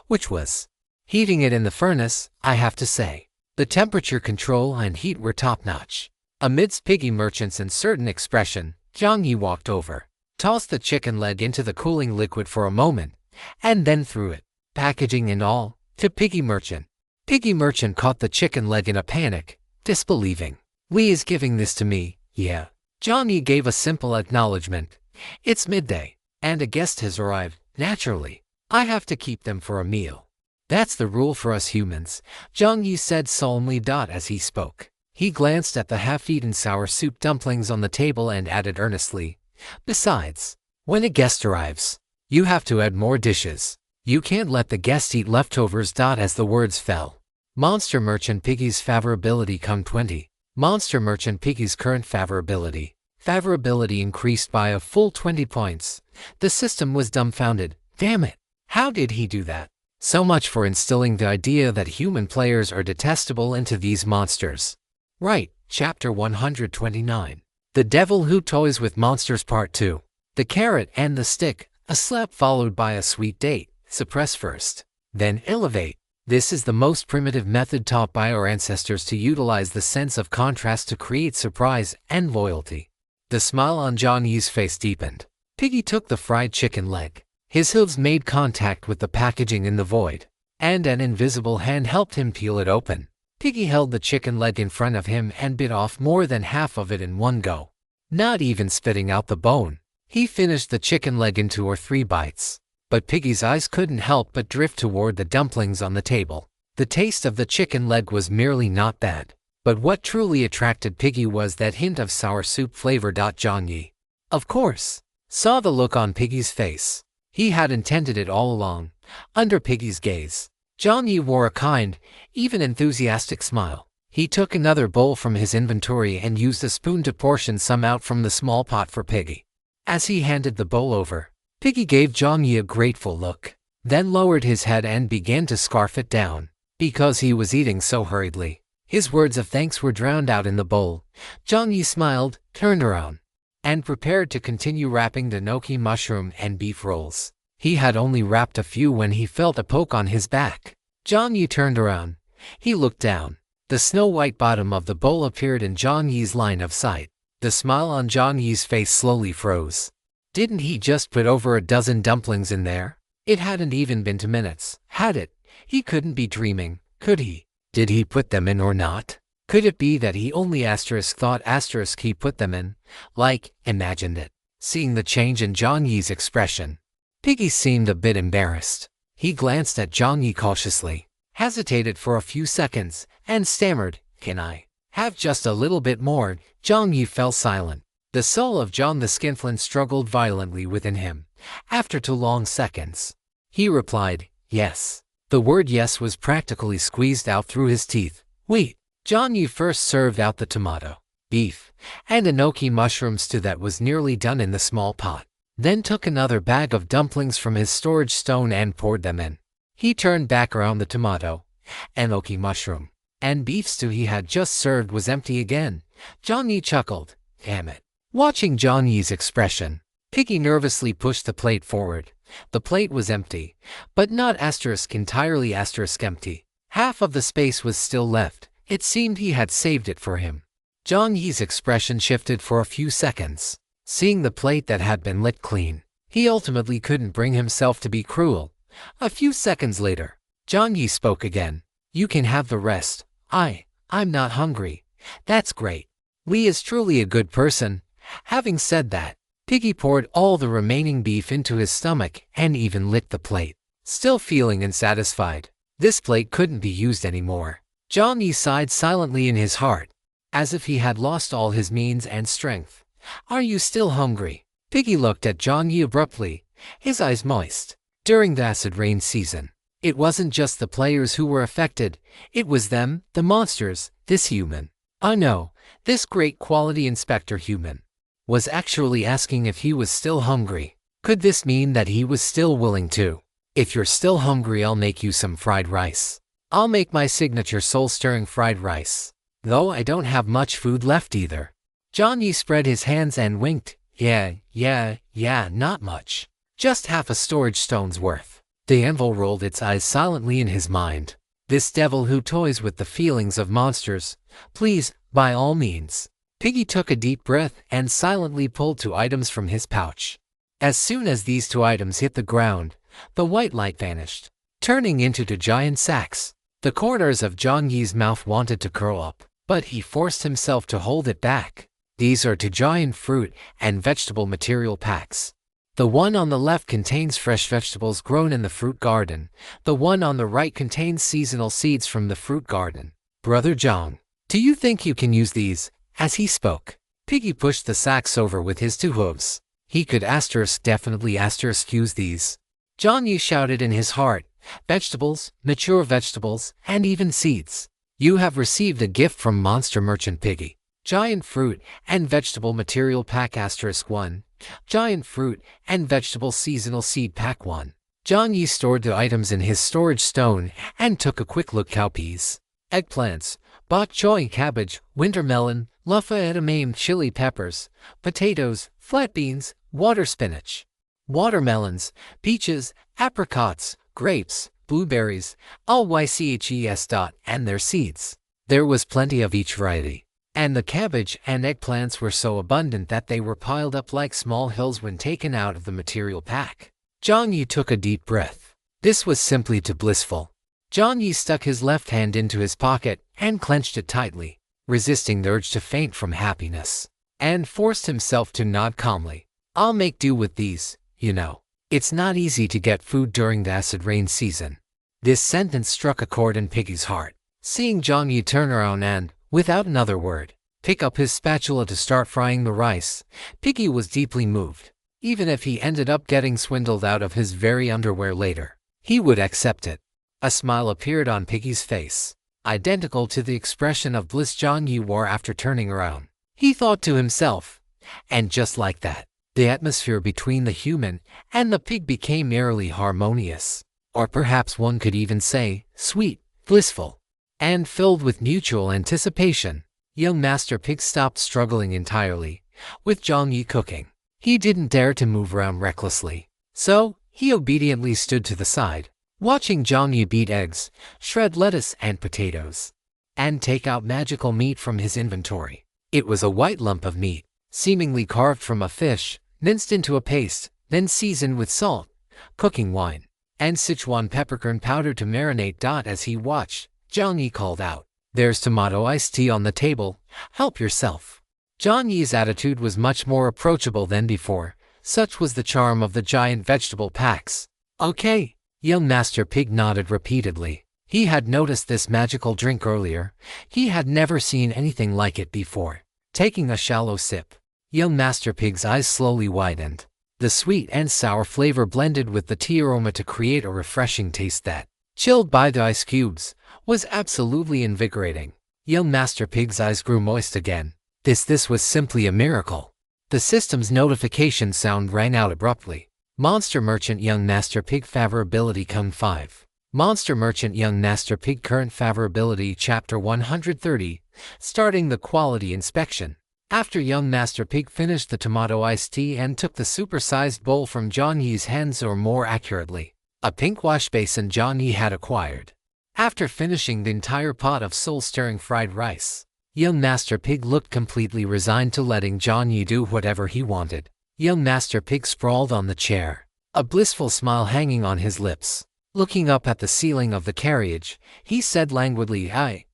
which was heating it in the furnace. I have to say, the temperature control and heat were top-notch. Amidst Piggy Merchant's uncertain expression, Jiang Yi walked over, tossed the chicken leg into the cooling liquid for a moment, and then threw it, packaging and all, to Piggy Merchant. Piggy Merchant caught the chicken leg in a panic, disbelieving. "Lee is giving this to me, yeah." Jiang Yi gave a simple acknowledgement. "It's midday, and a guest has arrived. Naturally, I have to keep them for a meal. That's the rule for us humans," Jiang Yi said solemnly. As he spoke, he glanced at the half-eaten sour soup dumplings on the table and added earnestly, "Besides, when a guest arrives, you have to add more dishes. You can't let the guest eat leftovers." As the words fell, Monster Merchant Piggy's favorability come 20. Monster Merchant Piggy's current favorability increased by a full 20 points. The system was dumbfounded. Damn it, how did he do that? So much for instilling the idea that human players are detestable into these monsters. Right, Chapter 129. The Devil Who Toys with Monsters Part 2. The carrot and the stick, a slap followed by a sweet date, suppress first, then elevate. This is the most primitive method taught by our ancestors to utilize the sense of contrast to create surprise and loyalty. The smile on Jiang Yi's face deepened. Piggy took the fried chicken leg. His hooves made contact with the packaging in the void, and an invisible hand helped him peel it open. Piggy held the chicken leg in front of him and bit off more than half of it in one go, not even spitting out the bone. He finished the chicken leg in 2 or 3 bites. But Piggy's eyes couldn't help but drift toward the dumplings on the table. The taste of the chicken leg was merely not bad. But what truly attracted Piggy was that hint of sour soup flavor. Jiang Yi, of course, saw the look on Piggy's face. He had intended it all along. Under Piggy's gaze, Jiang Yi wore a kind, even enthusiastic smile. He took another bowl from his inventory and used a spoon to portion some out from the small pot for Piggy. As he handed the bowl over, Piggy gave Jiang Yi a grateful look, then lowered his head and began to scarf it down. Because he was eating so hurriedly, his words of thanks were drowned out in the bowl. Jiang Yi smiled, turned around, and prepared to continue wrapping the gnocchi mushroom and beef rolls. He had only wrapped a few when he felt a poke on his back. Jiang Yi turned around. He looked down. The snow-white bottom of the bowl appeared in Jiang Yi's line of sight. The smile on Jiang Yi's face slowly froze. Didn't he just put over a dozen dumplings in there? It hadn't even been 2 minutes, had it? He couldn't be dreaming, could he? Did he put them in or not? Could it be that he only thought he put them in, like, imagined it? Seeing the change in Jiang Yi's expression, Piggy seemed a bit embarrassed. He glanced at Jiang Yi cautiously, hesitated for a few seconds, and stammered, "Can I have just a little bit more?" Jiang Yi fell silent. The soul of John the Skinflint struggled violently within him. After 2 long seconds, he replied, "Yes." The word yes was practically squeezed out through his teeth. Wait. Jiang Yi first served out the tomato, beef, and gnocchi mushroom stew that was nearly done in the small pot. Then took another bag of dumplings from his storage stone and poured them in. He turned back around. The tomato, gnocchi mushroom, and beef stew he had just served was empty again. Jiang Yi chuckled. Damn it. Watching Jiang Yi's expression, Piggy nervously pushed the plate forward. The plate was empty, but not entirely empty. Half of the space was still left. It seemed he had saved it for him. Jiang Yi's expression shifted for a few seconds. Seeing the plate that had been licked clean, he ultimately couldn't bring himself to be cruel. A few seconds later, Jiang Yi spoke again. "You can have the rest. I'm not hungry." "That's great. Li is truly a good person." Having said that, Piggy poured all the remaining beef into his stomach and even licked the plate. Still feeling unsatisfied, this plate couldn't be used anymore. Jiang Yi sighed silently in his heart, as if he had lost all his means and strength. "Are you still hungry?" Piggy looked at Jiang Yi abruptly, his eyes moist. During the acid rain season, it wasn't just the players who were affected, it was them, the monsters, this human. Oh no, this great quality inspector human was actually asking if he was still hungry. Could this mean that he was still willing to? "If you're still hungry, I'll make you some fried rice. I'll make my signature soul-stirring fried rice. Though I don't have much food left either." Jiang Yi spread his hands and winked. Yeah, not much. Just half a storage stone's worth." The anvil rolled its eyes silently in his mind. This devil who toys with the feelings of monsters. Please, by all means. Piggy took a deep breath and silently pulled 2 items from his pouch. As soon as these 2 items hit the ground, the white light vanished, turning into 2 giant sacks. The corners of Jiang Yi's mouth wanted to curl up, but he forced himself to hold it back. These are 2 giant fruit and vegetable material packs. The one on the left contains fresh vegetables grown in the fruit garden. The one on the right contains seasonal seeds from the fruit garden. "Brother Jiang, do you think you can use these?" As he spoke, Piggy pushed the sacks over with his 2 hooves. He could definitely use these. Jiang Yi shouted in his heart. "Vegetables, mature vegetables, and even seeds. You have received a gift from Monster Merchant Piggy. Giant fruit and vegetable material pack *1. Giant fruit and vegetable seasonal seed pack 1. Jiang Yi stored the items in his storage stone and took a quick look. Cowpeas, eggplants, bok choy cabbage, winter melon, luffa edamame chili peppers, potatoes, flat beans, water spinach, watermelons, peaches, apricots, grapes, blueberries, all yches. And their seeds. There was plenty of each variety. And the cabbage and eggplants were so abundant that they were piled up like small hills when taken out of the material pack. Jiang Yi took a deep breath. This was simply too blissful. Jiang Yi stuck his left hand into his pocket and clenched it tightly, resisting the urge to faint from happiness, and forced himself to nod calmly. I'll make do with these, you know. It's not easy to get food during the acid rain season. This sentence struck a chord in Piggy's heart. Seeing Jiang Yi turn around and, without another word, pick up his spatula to start frying the rice, Piggy was deeply moved. Even if he ended up getting swindled out of his very underwear later, he would accept it. A smile appeared on Piggy's face, identical to the expression of bliss Jiang Yi wore after turning around. He thought to himself, and just like that, the atmosphere between the human and the pig became eerily harmonious, or perhaps one could even say, sweet, blissful, and filled with mutual anticipation. Young Master Pig stopped struggling entirely with Jiang Yi cooking. He didn't dare to move around recklessly, so he obediently stood to the side, watching Jiang Yi beat eggs, shred lettuce and potatoes, and take out magical meat from his inventory. It was a white lump of meat, seemingly carved from a fish, minced into a paste, then seasoned with salt, cooking wine, and Sichuan peppercorn powder to marinate. As he watched, Jiang Yi called out, "There's tomato iced tea on the table, help yourself." Jiang Yi's attitude was much more approachable than before, such was the charm of the giant vegetable packs. Okay, young Master Pig nodded repeatedly. He had noticed this magical drink earlier. He had never seen anything like it before. Taking a shallow sip, young Master Pig's eyes slowly widened. The sweet and sour flavor blended with the tea aroma to create a refreshing taste that, chilled by the ice cubes, was absolutely invigorating. Young Master Pig's eyes grew moist again. This was simply a miracle. The system's notification sound rang out abruptly. Monster Merchant Young Master Pig Favorability Con 5. Monster Merchant Young Master Pig Current Favorability Chapter 130, starting the quality inspection. After young Master Pig finished the tomato iced tea and took the supersized bowl from Jiang Yi's hands, or more accurately, a pink wash basin Jiang Yi had acquired. After finishing the entire pot of soul-stirring fried rice, young Master Pig looked completely resigned to letting Jiang Yi do whatever he wanted. Young Master Pig sprawled on the chair, a blissful smile hanging on his lips. Looking up at the ceiling of the carriage, he said languidly, I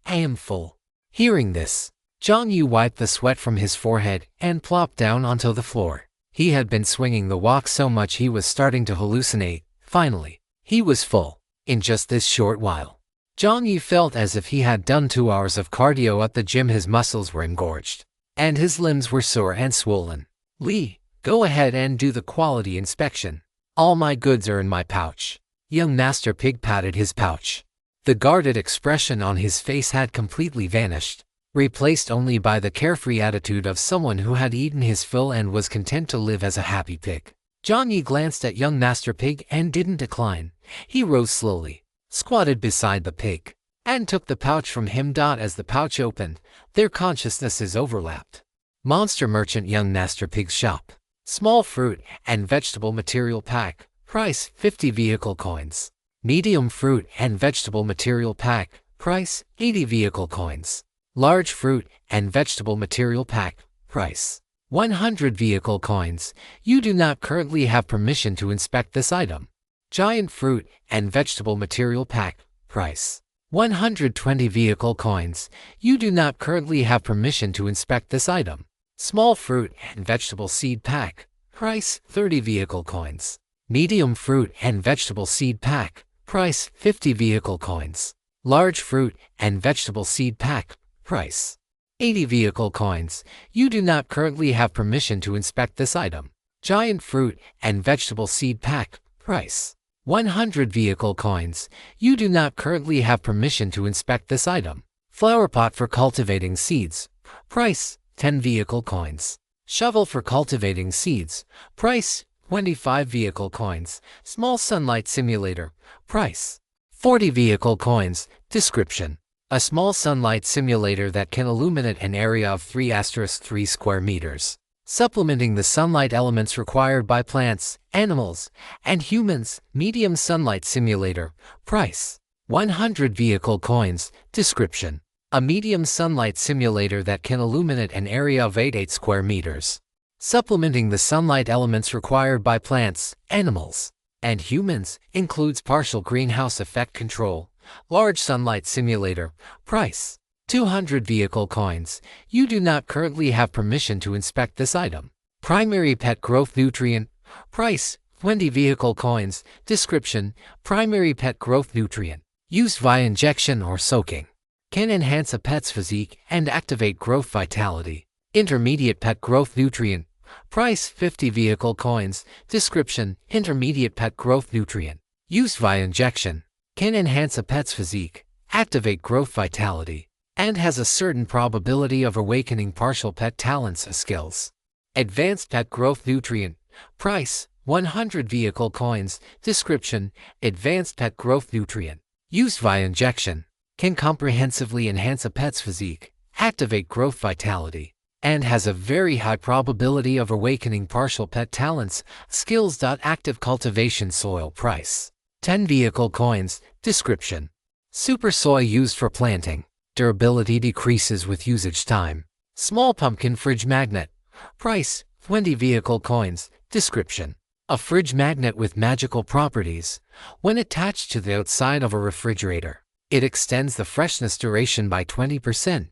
am full. Hearing this, Jiang Yi wiped the sweat from his forehead and plopped down onto the floor. He had been swinging the walk so much he was starting to hallucinate. Finally, he was full. In just this short while, Jiang Yi felt as if he had done 2 hours of cardio at the gym. His muscles were engorged, and his limbs were sore and swollen. Li, go ahead and do the quality inspection. All my goods are in my pouch. Young Master Pig patted his pouch. The guarded expression on his face had completely vanished, replaced only by the carefree attitude of someone who had eaten his fill and was content to live as a happy pig. Jiang Yi glanced at young Master Pig and didn't decline. He rose slowly, squatted beside the pig, and took the pouch from him. As the pouch opened, their consciousnesses overlapped. Monster Merchant Young Master Pig's shop. Small fruit and vegetable material pack. Price 50 vehicle coins. Medium fruit and vegetable material pack. Price 80 vehicle coins. Large fruit and vegetable material pack. Price 100 vehicle coins. You do not currently have permission to inspect this item. Giant fruit and vegetable material pack. Price 120 vehicle coins. You do not currently have permission to inspect this item. Small fruit and vegetable seed pack. Price 30 vehicle coins. Medium fruit and vegetable seed pack. Price 50 vehicle coins. Large fruit and vegetable seed pack. Price 80 vehicle coins. You do not currently have permission to inspect this item. Giant fruit and vegetable seed pack. Price 100 vehicle coins. You do not currently have permission to inspect this item. Flower pot for cultivating seeds. Price 10 vehicle coins. Shovel for cultivating seeds. Price 25 vehicle coins. Small sunlight simulator. Price 40 vehicle coins. Description: a small sunlight simulator that can illuminate an area of 3*3 square meters. Supplementing the sunlight elements required by plants, animals, and humans. Medium sunlight simulator. Price: 100 vehicle coins. Description: a medium sunlight simulator that can illuminate an area of 88 square meters. Supplementing the sunlight elements required by plants, animals, and humans includes partial greenhouse effect control. Large sunlight simulator. Price: 200 vehicle coins. You do not currently have permission to inspect this item. Primary pet growth nutrient. Price: 20 vehicle coins. Description: primary pet growth nutrient, used via injection or soaking. Can enhance a pet's physique and activate growth vitality. Intermediate pet growth nutrient. Price: 50 vehicle coins. Description: intermediate pet growth nutrient, used via injection. Can enhance a pet's physique, activate growth vitality, and has a certain probability of awakening partial pet talents or skills. Advanced pet growth nutrient. Price: 100 vehicle coins. Description: advanced pet growth nutrient, used via injection. Can comprehensively enhance a pet's physique, activate growth vitality, and has a very high probability of awakening partial pet talents, skills. Active cultivation soil. Price: 10 vehicle coins. Description: super soil used for planting. Durability decreases with usage time. Small pumpkin fridge magnet. Price: 20 vehicle coins. Description: a fridge magnet with magical properties. When attached to the outside of a refrigerator, it extends the freshness duration by 20%.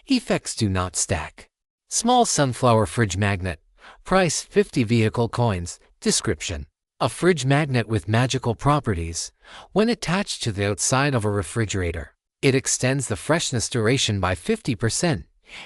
Effects do not stack. Small sunflower fridge magnet. Price: 50 vehicle coins. Description: a fridge magnet with magical properties. When attached to the outside of a refrigerator, it extends the freshness duration by 50%.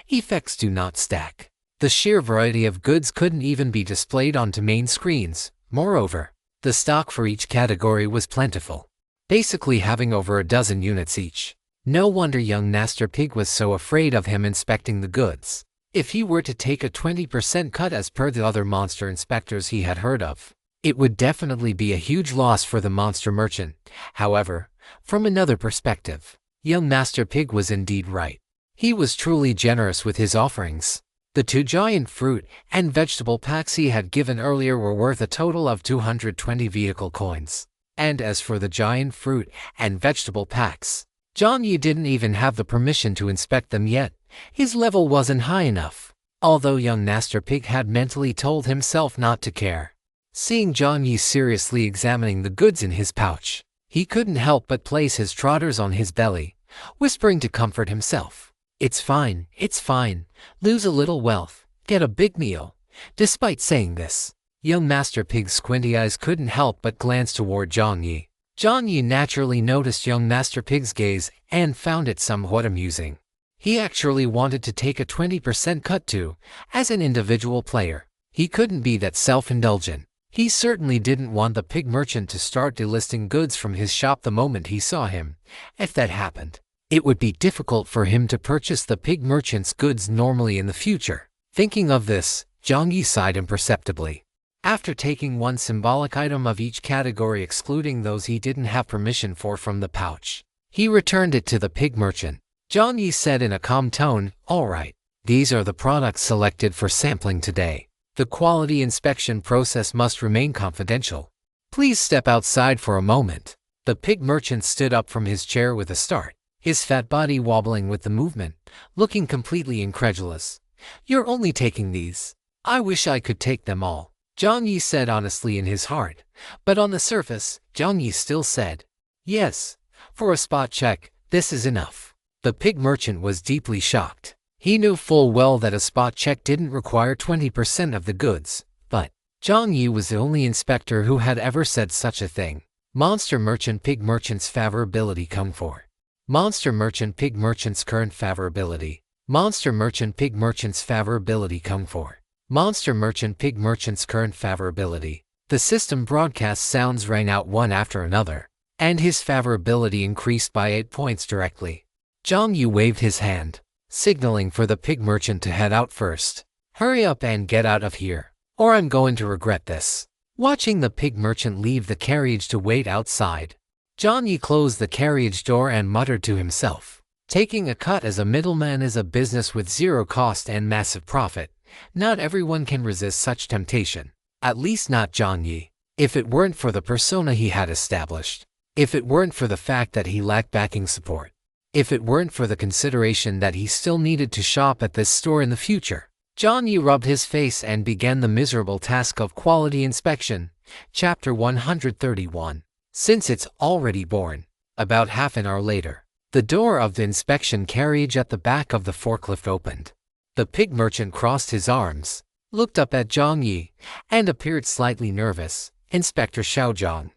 Effects do not stack. The sheer variety of goods couldn't even be displayed onto main screens. Moreover, the stock for each category was plentiful, basically having over a dozen units each. No wonder young Master Pig was so afraid of him inspecting the goods. If he were to take a 20% cut as per the other monster inspectors he had heard of, it would definitely be a huge loss for the monster merchant. However, from another perspective, young Master Pig was indeed right. He was truly generous with his offerings. The 2 giant fruit and vegetable packs he had given earlier were worth a total of 220 vehicle coins. And as for the giant fruit and vegetable packs, Jiang Yi didn't even have the permission to inspect them yet. His level wasn't high enough, although young Master Pig had mentally told himself not to care. Seeing Jiang Yi seriously examining the goods in his pouch, he couldn't help but place his trotters on his belly, whispering to comfort himself. It's fine, lose a little wealth, get a big meal." Despite saying this, young Master Pig's squinty eyes couldn't help but glance toward Jiang Yi. Jiang Yi naturally noticed young Master Pig's gaze and found it somewhat amusing. He actually wanted to take a 20% cut too, as an individual player. He couldn't be that self-indulgent. He certainly didn't want the pig merchant to start delisting goods from his shop the moment he saw him. If that happened, it would be difficult for him to purchase the pig merchant's goods normally in the future. Thinking of this, Jiang Yi sighed imperceptibly. After taking one symbolic item of each category excluding those he didn't have permission for from the pouch, he returned it to the pig merchant. Jiang Yi said in a calm tone, "All right, these are the products selected for sampling today. The quality inspection process must remain confidential. Please step outside for a moment." The pig merchant stood up from his chair with a start, his fat body wobbling with the movement, looking completely incredulous. "You're only taking these? I wish I could take them all," Jiang Yi said honestly in his heart. But on the surface, Jiang Yi still said, "Yes, for a spot check, this is enough." The pig merchant was deeply shocked. He knew full well that a spot check didn't require 20% of the goods, but Jiang Yi was the only inspector who had ever said such a thing. Monster Merchant Pig Merchant's favorability come for. Monster Merchant Pig Merchant's current favorability. Monster Merchant Pig Merchant's favorability come for. Monster Merchant Pig Merchant's current favorability. The system broadcast sounds rang out one after another, and his favorability increased by 8 points directly. Jiang Yi waved his hand, signaling for the pig merchant to head out first. "Hurry up and get out of here, or I'm going to regret this." Watching the pig merchant leave the carriage to wait outside, Jiang Yi closed the carriage door and muttered to himself, "Taking a cut as a middleman is a business with zero cost and massive profit. Not everyone can resist such temptation. At least not Jiang Yi. If it weren't for the persona he had established. If it weren't for the fact that he lacked backing support. If it weren't for the consideration that he still needed to shop at this store in the future. Jiang Yi rubbed his face and began the miserable task of quality inspection. Chapter 131. Since it's already born. About half an hour later, the door of the inspection carriage at the back of the forklift opened. The pig merchant crossed his arms, looked up at Jiang Yi, and appeared slightly nervous. Inspector Xiaozhang.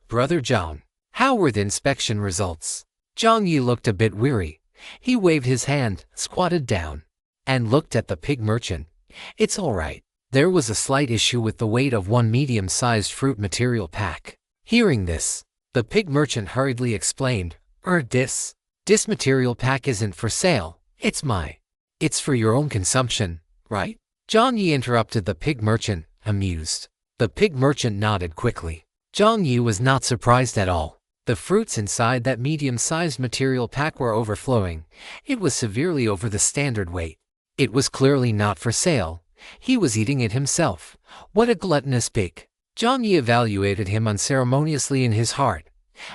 Brother Zhang. How were the inspection results? Jiang Yi looked a bit weary. He waved his hand, squatted down, and looked at the pig merchant. It's all right. There was a slight issue with the weight of one medium-sized fruit material pack. Hearing this, the pig merchant hurriedly explained, This material pack isn't for sale, it's for your own consumption, right? Jiang Yi interrupted the pig merchant, amused. The pig merchant nodded quickly. Jiang Yi was not surprised at all. The fruits inside that medium-sized material pack were overflowing. It was severely over the standard weight. It was clearly not for sale. He was eating it himself. What a gluttonous pig. Jiang Yi evaluated him unceremoniously in his heart.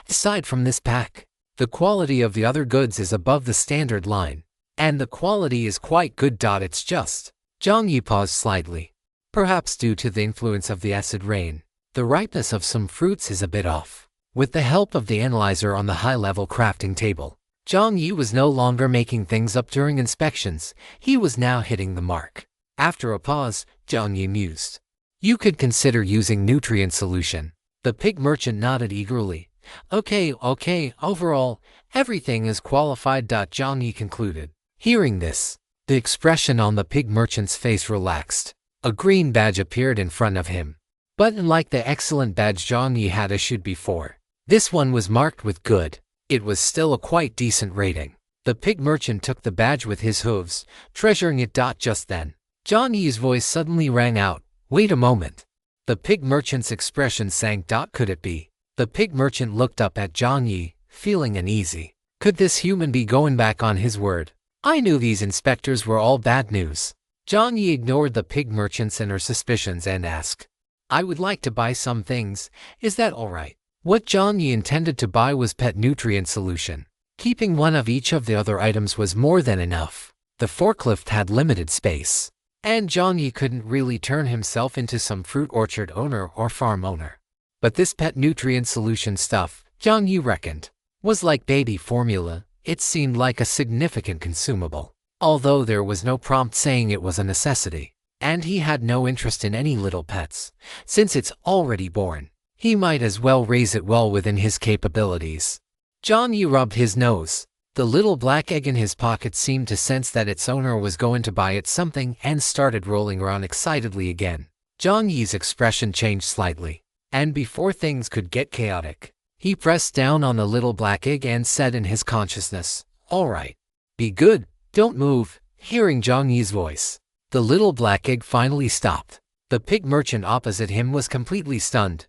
Aside from this pack, the quality of the other goods is above the standard line. And the quality is quite good. It's just. Jiang Yi paused slightly. Perhaps due to the influence of the acid rain, the ripeness of some fruits is a bit off. With the help of the analyzer on the high-level crafting table, Jiang Yi was no longer making things up during inspections. He was now hitting the mark. After a pause, Jiang Yi mused. You could consider using nutrient solution. The pig merchant nodded eagerly. Okay, overall, everything is qualified. Jiang Yi concluded. Hearing this, the expression on the pig merchant's face relaxed. A green badge appeared in front of him. But unlike the excellent badge Jiang Yi had issued before, this one was marked with good. It was still a quite decent rating. The pig merchant took the badge with his hooves, treasuring it. Just then, Jiang Yi's voice suddenly rang out. Wait a moment. The pig merchant's expression sank. Could it be? The pig merchant looked up at Jiang Yi, feeling uneasy. Could this human be going back on his word? I knew these inspectors were all bad news. Jiang Yi ignored the pig merchant's inner suspicions and asked, I would like to buy some things, is that all right? What Jiang Yi intended to buy was pet nutrient solution. Keeping one of each of the other items was more than enough. The forklift had limited space, and Jiang Yi couldn't really turn himself into some fruit orchard owner or farm owner. But this pet nutrient solution stuff, Jiang Yi reckoned, was like baby formula. It seemed like a significant consumable, although there was no prompt saying it was a necessity. And he had no interest in any little pets. Since it's already born, he might as well raise it well within his capabilities. Jiang Yi rubbed his nose. The little black egg in his pocket seemed to sense that its owner was going to buy it something and started rolling around excitedly again. Jiang Yi's expression changed slightly, and before things could get chaotic, he pressed down on the little black egg and said in his consciousness, All right. Be good, don't move. Hearing Jiang Yi's voice, the little black egg finally stopped. The pig merchant opposite him was completely stunned.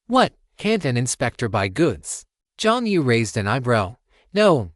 What? Can't an inspector buy goods? Jiang Yi raised an eyebrow. No.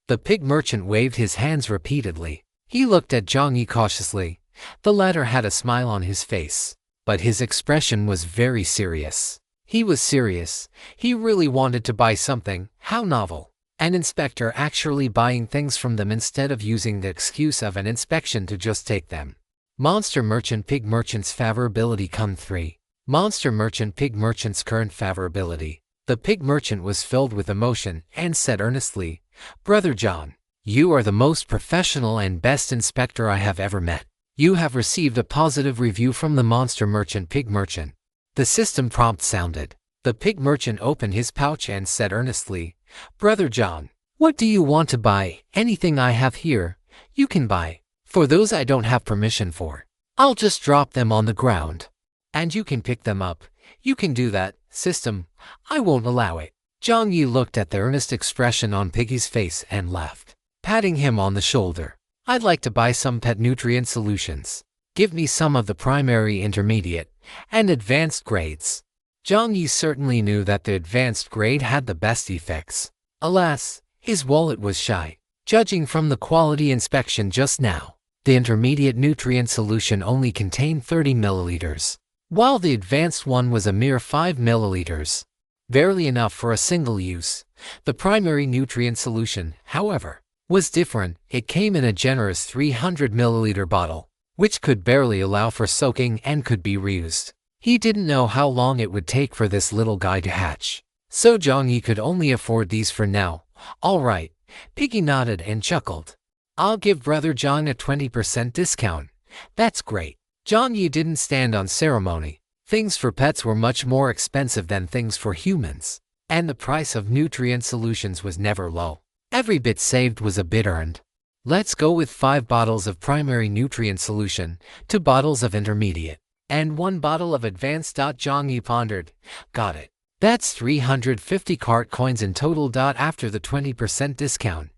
The pig merchant waved his hands repeatedly. He looked at Jiang Yi cautiously. The latter had a smile on his face, but his expression was very serious. He was serious. He really wanted to buy something. How novel. An inspector actually buying things from them instead of using the excuse of an inspection to just take them. Monster Merchant Pig Merchant's Favorability Con 3. Monster Merchant Pig Merchant's current favorability. The pig merchant was filled with emotion and said earnestly, Brother John, you are the most professional and best inspector I have ever met. You have received a positive review from the Monster Merchant Pig Merchant. The system prompt sounded. The pig merchant opened his pouch and said earnestly, Brother John, what do you want to buy? Anything I have here, you can buy. For those I don't have permission for, I'll just drop them on the ground. And you can pick them up. You can do that, system. I won't allow it. Jiang Yi looked at the earnest expression on Piggy's face and laughed, patting him on the shoulder. I'd like to buy some pet nutrient solutions. Give me some of the primary, intermediate, and advanced grades. Jiang Yi certainly knew that the advanced grade had the best effects. Alas, his wallet was shy. Judging from the quality inspection just now, The intermediate nutrient solution only contained 30 milliliters, while the advanced one was a mere 5 milliliters. Barely enough for a single use. The primary nutrient solution, however, was different. It came in a generous 300 milliliter bottle, which could barely allow for soaking and could be reused. He didn't know how long it would take for this little guy to hatch, so Jiang Yi could only afford these for now. All right, Piggy nodded and chuckled. I'll give Brother John a 20% discount. That's great. Jiang Yi didn't stand on ceremony. Things for pets were much more expensive than things for humans, and the price of nutrient solutions was never low. Every bit saved was a bit earned. Let's go with 5 bottles of primary nutrient solution, 2 bottles of intermediate, and 1 bottle of advanced. Jiang Yi pondered. Got it. That's 350 cart coins in total. After the 20% discount,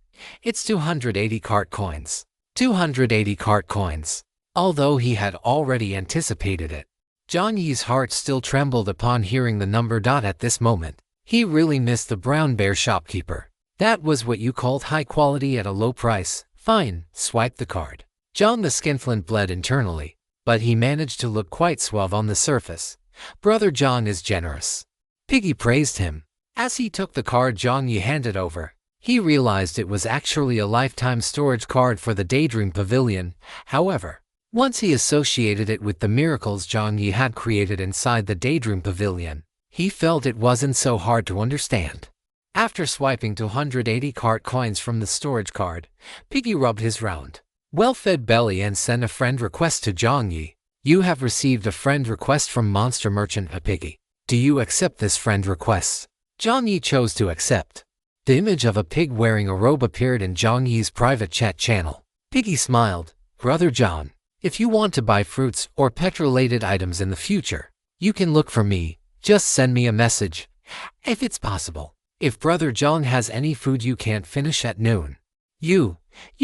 it's 280 cart coins. 280 cart coins. Although he had already anticipated it, Jiang Yi's heart still trembled upon hearing the number. At this moment, he really missed the brown bear shopkeeper. That was what you called high quality at a low price. Fine, swipe the card. John the skinflint bled internally, but he managed to look quite suave on the surface. Brother John is generous. Piggy praised him. As he took the card Jiang Yi handed over, he realized it was actually a lifetime storage card for the Daydream Pavilion. However, once he associated it with the miracles Jiang Yi had created inside the Daydream Pavilion, he felt it wasn't so hard to understand. After swiping 280 cart coins from the storage card, Piggy rubbed his round, well-fed belly and sent a friend request to Jiang Yi. You have received a friend request from Monster Merchant Piggy. Do you accept this friend request? Jiang Yi chose to accept. The image of a pig wearing a robe appeared in Jiang Yi's private chat channel. Piggy smiled. Brother John, if you want to buy fruits or pet-related items in the future, you can look for me. Just send me a message, if it's possible. If Brother John has any food you can't finish at noon, you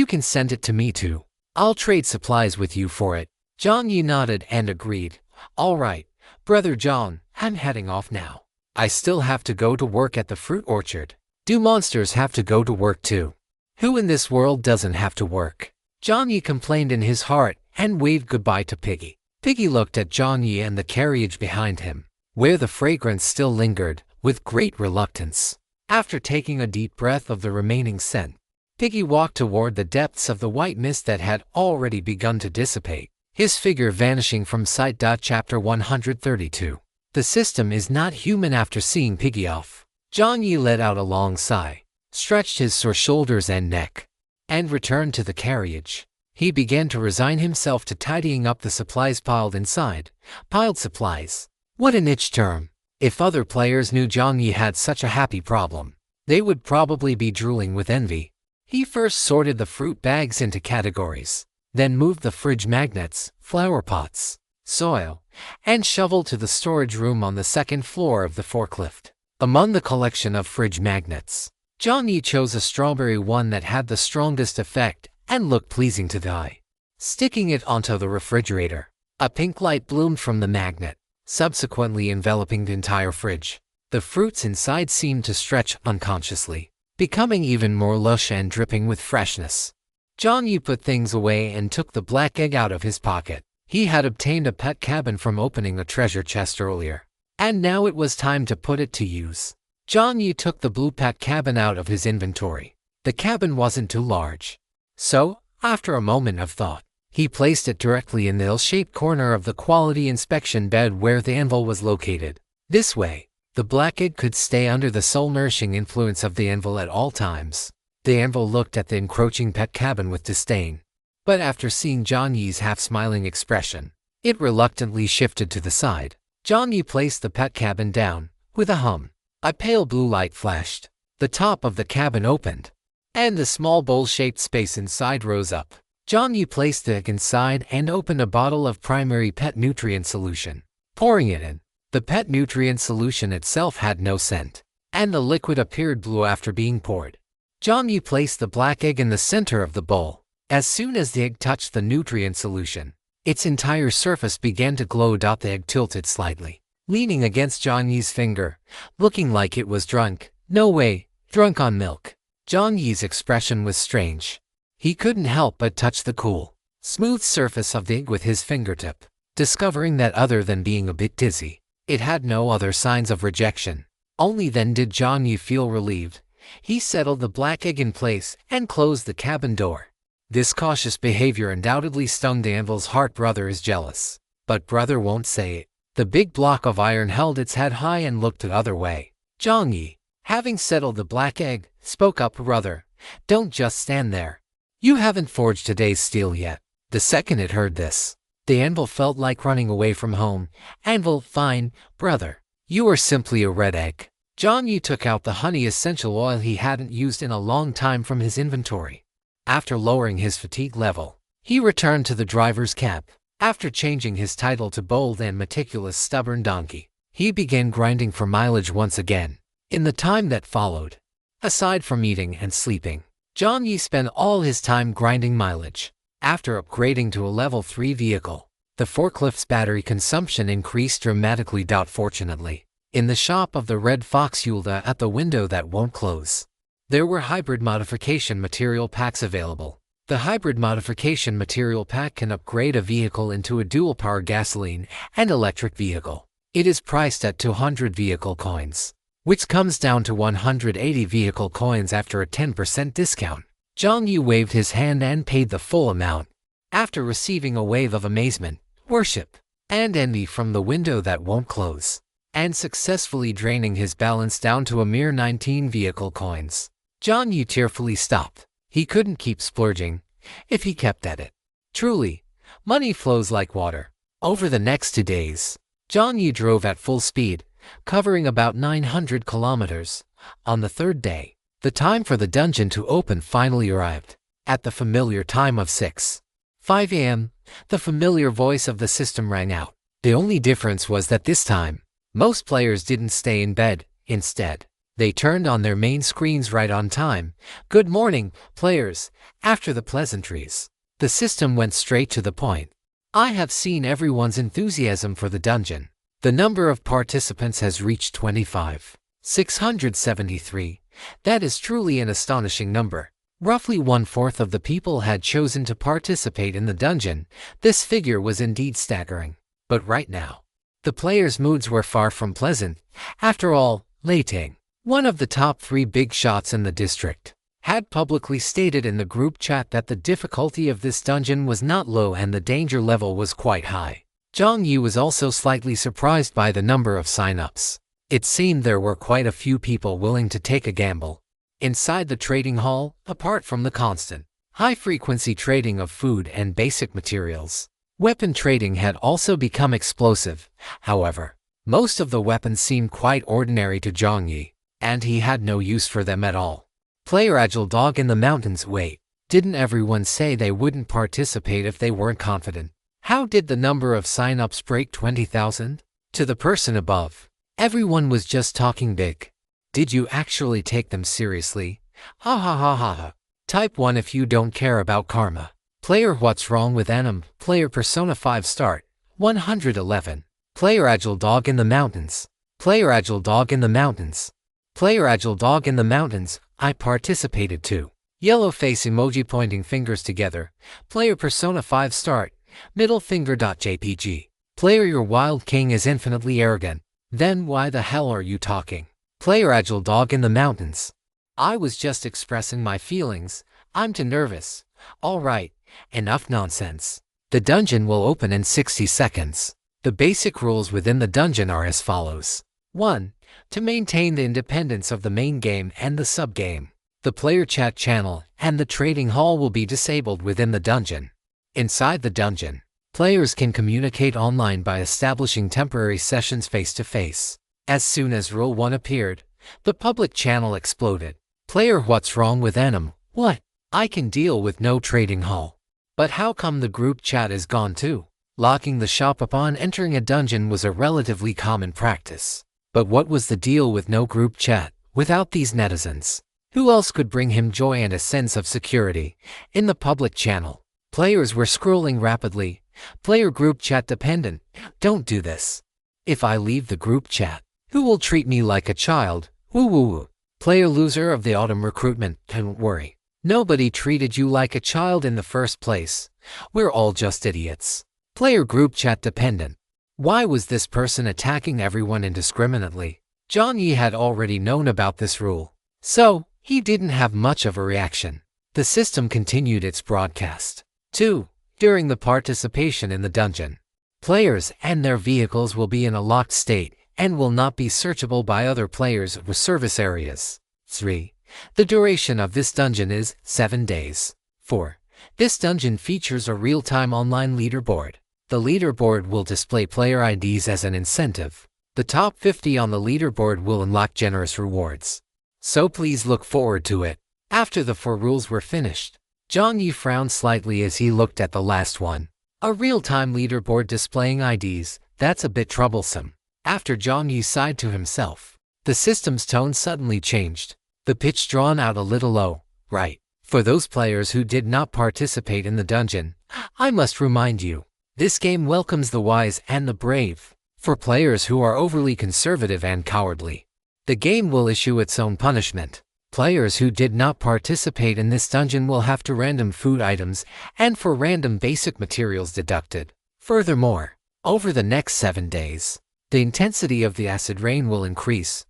can send it to me too. I'll trade supplies with you for it. Jiang Yi nodded and agreed. All right, Brother John, I'm heading off now. I still have to go to work at the fruit orchard. Do monsters have to go to work too? Who in this world doesn't have to work? Jiang Yi complained in his heart and waved goodbye to Piggy. Piggy looked at Jiang Yi and the carriage behind him, where the fragrance still lingered, with great reluctance. After taking a deep breath of the remaining scent, Piggy walked toward the depths of the white mist that had already begun to dissipate, his figure vanishing from sight. Chapter 132. The system is not human. After seeing Piggy off, Jiang Yi let out a long sigh, stretched his sore shoulders and neck, and returned to the carriage. He began to resign himself to tidying up the supplies piled inside. Piled supplies. What a niche term. If other players knew Jiang Yi had such a happy problem, they would probably be drooling with envy. He first sorted the fruit bags into categories, then moved the fridge magnets, flower pots, soil, and shovel to the storage room on the second floor of the forklift. Among the collection of fridge magnets, Jiang Yi chose a strawberry one that had the strongest effect and looked pleasing to the eye. Sticking it onto the refrigerator, a pink light bloomed from the magnet, subsequently enveloping the entire fridge. The fruits inside seemed to stretch unconsciously, becoming even more lush and dripping with freshness. Jiang Yi put things away and took the black egg out of his pocket. He had obtained a pet cabin from opening a treasure chest earlier, and now it was time to put it to use. Jiang Yi took the blue pet cabin out of his inventory. The cabin wasn't too large, so, after a moment of thought, he placed it directly in the L-shaped corner of the quality inspection bed where the anvil was located. This way, the black egg could stay under the soul-nourishing influence of the anvil at all times. The anvil looked at the encroaching pet cabin with disdain, but after seeing Jiang Yi's half-smiling expression, it reluctantly shifted to the side. Jiang Yi placed the pet cabin down. With a hum, a pale blue light flashed. The top of the cabin opened, and the small bowl-shaped space inside rose up. Jiang Yi placed the egg inside and opened a bottle of primary pet nutrient solution, pouring it in. The pet nutrient solution itself had no scent, and the liquid appeared blue after being poured. Jiang Yi placed the black egg in the center of the bowl. As soon as the egg touched the nutrient solution, its entire surface began to glow. The egg tilted slightly, leaning against Jiang Yi's finger, looking like it was drunk. No way, drunk on milk. Jiang Yi's expression was strange. He couldn't help but touch the cool, smooth surface of the egg with his fingertip, discovering that other than being a bit dizzy, it had no other signs of rejection. Only then did Jiang Yi feel relieved. He settled the black egg in place and closed the cabin door. This cautious behavior undoubtedly stung the anvil's heart. Brother is jealous, but brother won't say it. The big block of iron held its head high and looked the other way. Jiang Yi, having settled the black egg, spoke up. Brother, don't just stand there. You haven't forged today's steel yet. The second it heard this, the anvil felt like running away from home. Anvil, fine, brother. You are simply a red egg. Jiang Yi took out the honey essential oil he hadn't used in a long time from his inventory. After lowering his fatigue level, he returned to the driver's cab. After changing his title to bold and meticulous stubborn donkey, he began grinding for mileage once again. In the time that followed, aside from eating and sleeping, Jiang Yi spent all his time grinding mileage. After upgrading to a level 3 vehicle, the forklift's battery consumption increased dramatically. Fortunately, in the shop of the Red Fox Yulda at the window that won't close, there were hybrid modification material packs available. The hybrid modification material pack can upgrade a vehicle into a dual-power gasoline and electric vehicle. It is priced at 200 vehicle coins, which comes down to 180 vehicle coins after a 10% discount. Jiang Yi waved his hand and paid the full amount. After receiving a wave of amazement, worship, and envy from the window that won't close, and successfully draining his balance down to a mere 19 vehicle coins, Jiang Yi tearfully stopped. He couldn't keep splurging if he kept at it. Truly, money flows like water. Over the next 2 days, Jiang Yi drove at full speed, covering about 900 kilometers. On the third day, the time for the dungeon to open finally arrived. At the familiar time of 6:05 a.m., the familiar voice of the system rang out. The only difference was that this time, most players didn't stay in bed. Instead, they turned on their main screens right on time. Good morning, players. After the pleasantries, the system went straight to the point. I have seen everyone's enthusiasm for the dungeon. The number of participants has reached 25,673. That is truly an astonishing number. Roughly 1/4 of the people had chosen to participate in the dungeon. This figure was indeed staggering. But right now, the players' moods were far from pleasant. After all, Lei Ting, one of the top 3 big shots in the district, had publicly stated in the group chat that the difficulty of this dungeon was not low and the danger level was quite high. Jiang Yi was also slightly surprised by the number of sign-ups. It seemed there were quite a few people willing to take a gamble. Inside the trading hall, apart from the constant, high-frequency trading of food and basic materials, weapon trading had also become explosive. However, most of the weapons seemed quite ordinary to Jiang Yi, and he had no use for them at all. Player Agile Dog in the Mountains. Wait, didn't everyone say they wouldn't participate if they weren't confident? How did the number of sign-ups break 20,000? To the person above, everyone was just talking big. Did you actually take them seriously? Ha ha ha ha ha. Type 1 if you don't care about karma. Player What's Wrong with Anim? Player Persona 5 Start. 111. Player Agile Dog in the Mountains. Player Agile Dog in the Mountains. Player Agile Dog in the Mountains. I participated too. Yellow face emoji pointing fingers together. Player Persona 5 Start. Middle finger.jpg. Player Your Wild King is infinitely arrogant. Then why the hell are you talking? Player Agile Dog in the Mountains. I was just expressing my feelings. I'm too nervous. Alright, enough nonsense. The dungeon will open in 60 seconds. The basic rules within the dungeon are as follows. 1. To maintain the independence of the main game and the sub-game, the player chat channel and the trading hall will be disabled within the dungeon. Inside the dungeon, players can communicate online by establishing temporary sessions face-to-face. As soon as Rule 1 appeared, the public channel exploded. Player What's Wrong with Anim? What? I can deal with no trading hall. But how come the group chat is gone too? Locking the shop upon entering a dungeon was a relatively common practice. But what was the deal with no group chat? Without these netizens, who else could bring him joy and a sense of security? In the public channel, players were scrolling rapidly. Player group chat dependent. Don't do this. If I leave the group chat, who will treat me like a child? Woo woo woo. Player loser of the autumn recruitment. Don't worry. Nobody treated you like a child in the first place. We're all just idiots. Player group chat dependent. Why was this person attacking everyone indiscriminately? Jiang Yi had already known about this rule, so he didn't have much of a reaction. The system continued its broadcast. 2. During the participation in the dungeon, players and their vehicles will be in a locked state and will not be searchable by other players or service areas. 3. The duration of this dungeon is 7 days. 4. This dungeon features a real-time online leaderboard. The leaderboard will display player IDs as an incentive. The top 50 on the leaderboard will unlock generous rewards. So please look forward to it. After the 4 rules were finished, Jiang Yi frowned slightly as he looked at the last one. A real-time leaderboard displaying IDs, that's a bit troublesome. After Jiang Yi sighed to himself, the system's tone suddenly changed. The pitch drawn out a little low. Right. For those players who did not participate in the dungeon, I must remind you, this game welcomes the wise and the brave. For players who are overly conservative and cowardly, the game will issue its own punishment. Players who did not participate in this dungeon will have to random food items and for random basic materials deducted. Furthermore, over the next 7 days, the intensity of the acid rain will increase.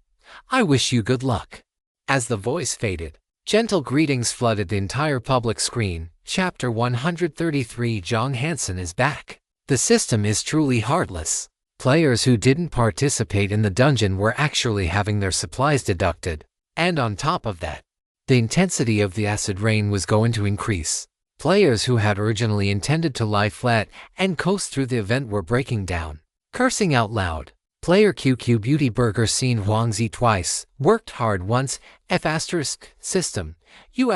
I wish you good luck. As the voice faded, gentle greetings flooded the entire public screen. Chapter 133 Jong Hansen is back. The system is truly heartless. Players who didn't participate in the dungeon were actually having their supplies deducted. And on top of that, the intensity of the acid rain was going to increase. Players who had originally intended to lie flat and coast through the event were breaking down, cursing out loud. Player QQ Beauty Burger seen Huangzi twice, worked hard once, F*** system, U***.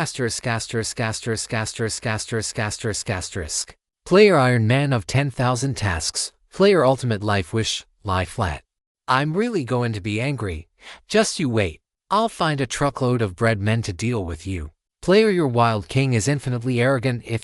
Player Iron Man of 10,000 tasks, player Ultimate Life Wish, lie flat. I'm really going to be angry. Just you wait. I'll find a truckload of bread men to deal with you. Player Your Wild King is infinitely arrogant if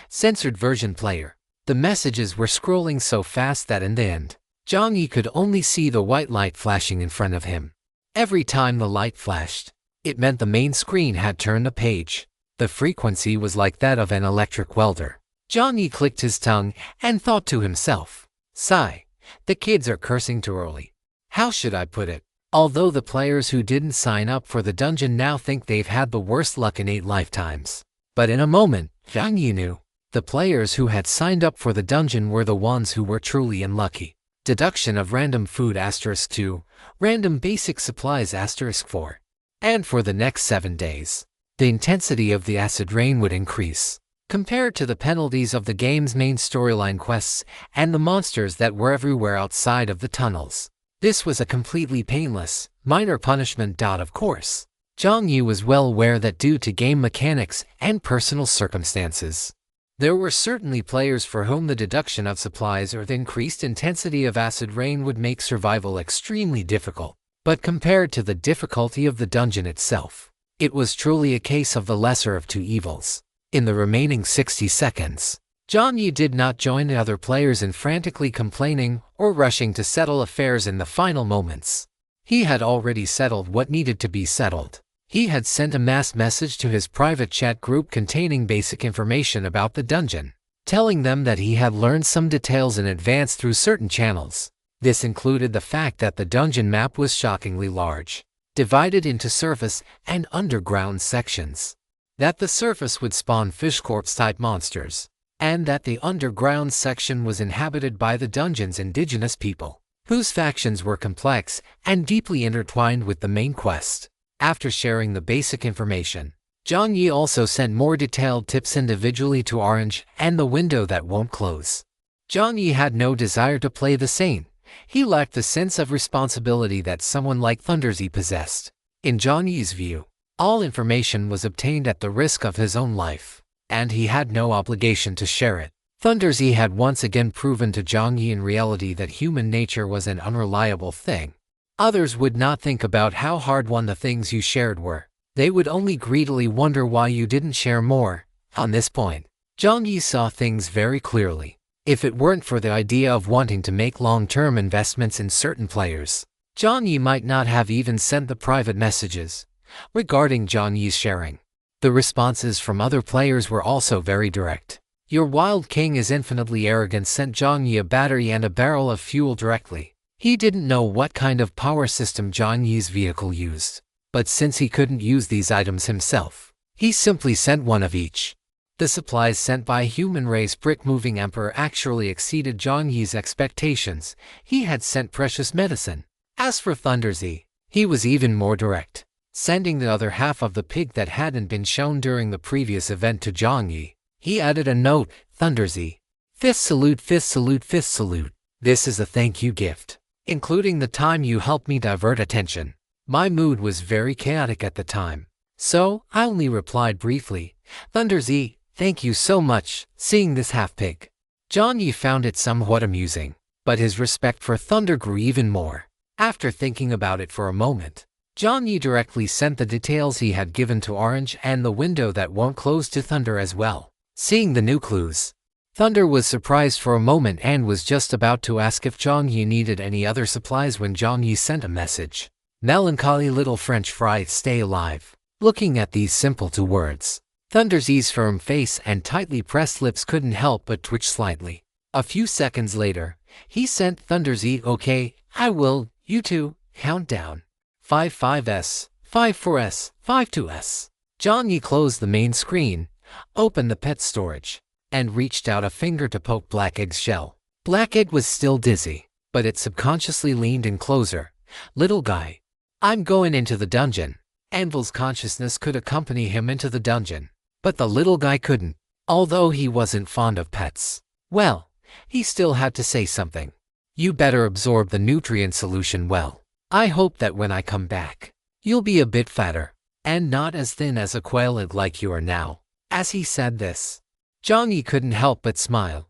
censored version player. The messages were scrolling so fast that in the end, Jiang Yi could only see the white light flashing in front of him. Every time the light flashed, it meant the main screen had turned a page. The frequency was like that of an electric welder. Jiang Yi clicked his tongue and thought to himself, sigh, the kids are cursing too early. How should I put it? Although the players who didn't sign up for the dungeon now think they've had the worst luck in 8 lifetimes. But in a moment, Jiang Yi knew. The players who had signed up for the dungeon were the ones who were truly unlucky. Deduction of random food *2, random basic supplies *4. And for the next 7 days, the intensity of the acid rain would increase. Compared to the penalties of the game's main storyline quests and the monsters that were everywhere outside of the tunnels, this was a completely painless, minor punishment. Of course, Jiang Yi was well aware that due to game mechanics and personal circumstances, there were certainly players for whom the deduction of supplies or the increased intensity of acid rain would make survival extremely difficult. But compared to the difficulty of the dungeon itself, it was truly a case of the lesser of two evils. In the remaining 60 seconds, Jiang Yi did not join the other players in frantically complaining or rushing to settle affairs in the final moments. He had already settled what needed to be settled. He had sent a mass message to his private chat group containing basic information about the dungeon, telling them that he had learned some details in advance through certain channels. This included the fact that the dungeon map was shockingly large, divided into surface and underground sections, that the surface would spawn fish corpse-type monsters, and that the underground section was inhabited by the dungeon's indigenous people, whose factions were complex and deeply intertwined with the main quest. After sharing the basic information, Jiang Yi also sent more detailed tips individually to Orange and the window that won't close. Jiang Yi had no desire to play the saint. He lacked the sense of responsibility that someone like Thunderzy possessed. In Jiang Yi's view, all information was obtained at the risk of his own life, and he had no obligation to share it. Thunderzy had once again proven to Jiang Yi in reality that human nature was an unreliable thing. Others would not think about how hard-won the things you shared were. They would only greedily wonder why you didn't share more. On this point, Jiang Yi saw things very clearly. If it weren't for the idea of wanting to make long-term investments in certain players, Jiang Yi might not have even sent the private messages regarding Jiang Yi's sharing. The responses from other players were also very direct. Your wild king is infinitely arrogant sent Jiang Yi a battery and a barrel of fuel directly. He didn't know what kind of power system Jiang Yi's vehicle used, but since he couldn't use these items himself, he simply sent one of each. The supplies sent by human race brick-moving emperor actually exceeded Jiang Yi's expectations. He had sent precious medicine. As for Thunderzy, he was even more direct, sending the other half of the pig that hadn't been shown during the previous event to Jiang Yi. He added a note, Thunderzy. Fifth salute, fifth salute, fifth salute. This is a thank you gift, including the time you helped me divert attention. My mood was very chaotic at the time, so I only replied briefly, Thunderzy, thank you so much. Seeing this half-pig, Jiang Yi found it somewhat amusing, but his respect for Thunder grew even more. After thinking about it for a moment, Jiang Yi directly sent the details he had given to Orange and the window that won't close to Thunder as well. Seeing the new clues, Thunder was surprised for a moment and was just about to ask if Jiang Yi needed any other supplies when Jiang Yi sent a message. Melancholy little French fry, stay alive. Looking at these simple two words, Thunderzy's firm face and tightly pressed lips couldn't help but twitch slightly. A few seconds later, he sent Thunderzy, okay, I will, you too, countdown. 55s, 54s, 52s. Jiang Yi closed the main screen, opened the pet storage, and reached out a finger to poke Black Egg's shell. Black Egg was still dizzy, but it subconsciously leaned in closer. Little guy, I'm going into the dungeon. Anvil's consciousness could accompany him into the dungeon, but the little guy couldn't. Although he wasn't fond of pets, well, he still had to say something. You better absorb the nutrient solution well. I hope that when I come back, you'll be a bit fatter, and not as thin as a quail egg like you are now. As he said this, Jiang Yi couldn't help but smile.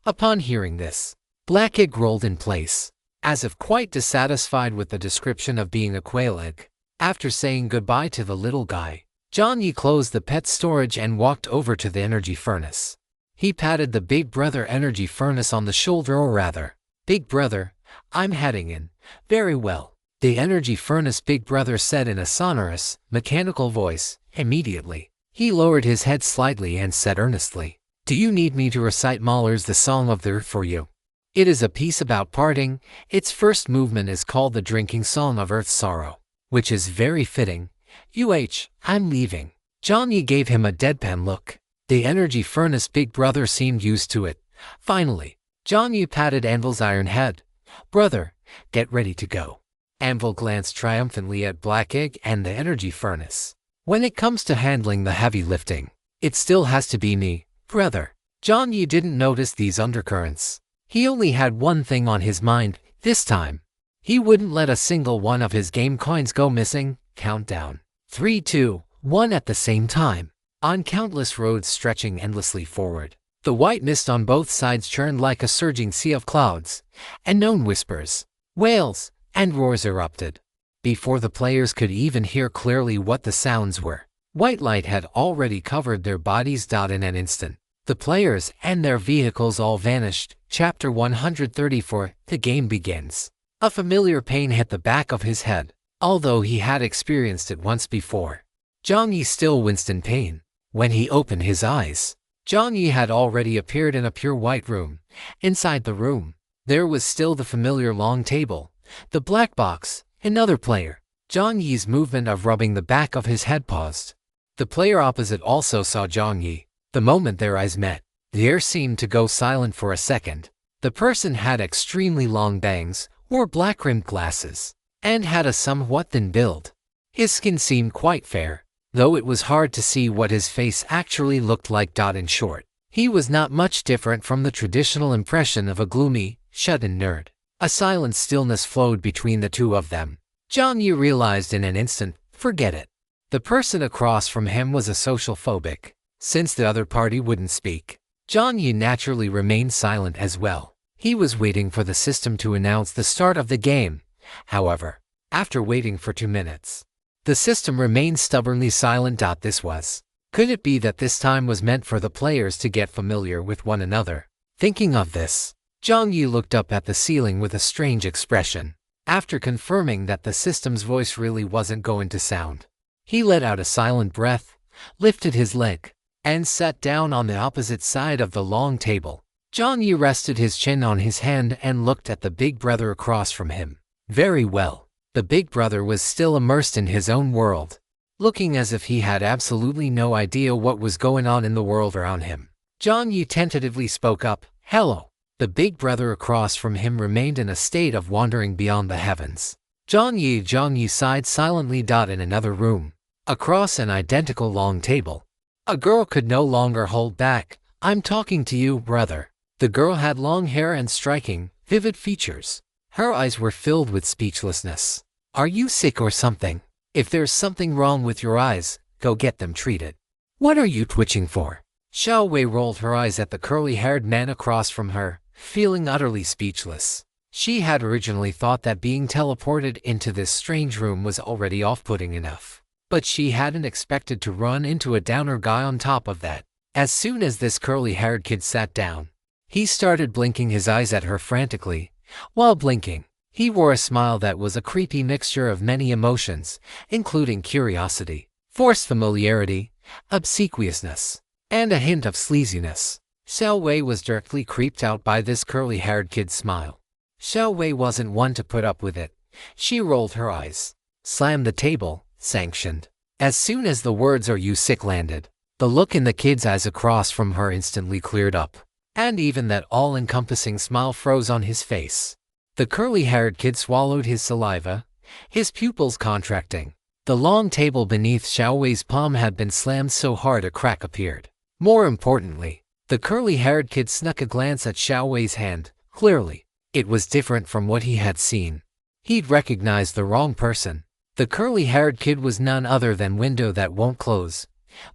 Upon hearing this, Black Egg rolled in place, as if quite dissatisfied with the description of being a quail egg. After saying goodbye to the little guy, Jiang Yi closed the pet storage and walked over to the energy furnace. He patted the Big Brother energy furnace on the shoulder, or rather, Big Brother, I'm heading in. Very well. The energy furnace Big Brother said in a sonorous, mechanical voice. Immediately, he lowered his head slightly and said earnestly, do you need me to recite Mahler's The Song of the Earth for you? It is a piece about parting. Its first movement is called the Drinking Song of Earth's Sorrow, which is very fitting. I'm leaving. Jiang Yi gave him a deadpan look. The energy furnace Big Brother seemed used to it. Finally, Jiang Yi patted Anvil's iron head. Brother, get ready to go. Anvil glanced triumphantly at Black Egg and the energy furnace. When it comes to handling the heavy lifting, it still has to be me, brother. Jiang Yi didn't notice these undercurrents. He only had one thing on his mind, this time. He wouldn't let a single one of his game coins go missing. Countdown. 3, 2, 1 at the same time. On countless roads stretching endlessly forward, the white mist on both sides churned like a surging sea of clouds. Unknown whispers, wails, and roars erupted. Before the players could even hear clearly what the sounds were, white light had already covered their bodies. In an instant, the players and their vehicles all vanished. Chapter 134, the game begins. A familiar pain hit the back of his head, although he had experienced it once before. Jiang Yi still winced in pain. When he opened his eyes, Jiang Yi had already appeared in a pure white room. Inside the room, there was still the familiar long table, the black box, another player. Jiang Yi's movement of rubbing the back of his head paused. The player opposite also saw Jiang Yi. The moment their eyes met, the air seemed to go silent for a second. The person had extremely long bangs, wore black-rimmed glasses, and had a somewhat thin build. His skin seemed quite fair, though it was hard to see what his face actually looked like. In short, he was not much different from the traditional impression of a gloomy, shut-in nerd. A silent stillness flowed between the two of them. Jiang Yi realized in an instant, forget it. The person across from him was a social phobic. Since the other party wouldn't speak, Jiang Yi naturally remained silent as well. He was waiting for the system to announce the start of the game. However, after waiting for 2 minutes, the system remained stubbornly silent. Could it be that this time was meant for the players to get familiar with one another? Thinking of this, Jiang Yi looked up at the ceiling with a strange expression. After confirming that the system's voice really wasn't going to sound, he let out a silent breath, lifted his leg, and sat down on the opposite side of the long table. Jiang Yi rested his chin on his hand and looked at the big brother across from him. Very well. The big brother was still immersed in his own world, looking as if he had absolutely no idea what was going on in the world around him. Jiang Yi tentatively spoke up, "Hello." The big brother across from him remained in a state of wandering beyond the heavens. Jiang Yi sighed silently. In another room, across an identical long table, a girl could no longer hold back. "I'm talking to you, brother." The girl had long hair and striking, vivid features. Her eyes were filled with speechlessness. "Are you sick or something? If there's something wrong with your eyes, go get them treated. What are you twitching for?" Xiao Wei rolled her eyes at the curly-haired man across from her, feeling utterly speechless. She had originally thought that being teleported into this strange room was already off-putting enough, but she hadn't expected to run into a downer guy on top of that. As soon as this curly-haired kid sat down, he started blinking his eyes at her frantically. While blinking, he wore a smile that was a creepy mixture of many emotions, including curiosity, forced familiarity, obsequiousness, and a hint of sleaziness. Xiao Wei was directly creeped out by this curly-haired kid's smile. Xiao Wei wasn't one to put up with it. She rolled her eyes, slammed the table, sanctioned. As soon as the words "Are you sick" landed, the look in the kid's eyes across from her instantly cleared up, and even that all-encompassing smile froze on his face. The curly-haired kid swallowed his saliva, his pupils contracting. The long table beneath Xiao Wei's palm had been slammed so hard a crack appeared. More importantly, the curly-haired kid snuck a glance at Xiao Wei's hand. Clearly, it was different from what he had seen. He'd recognized the wrong person. The curly-haired kid was none other than Window That Won't Close.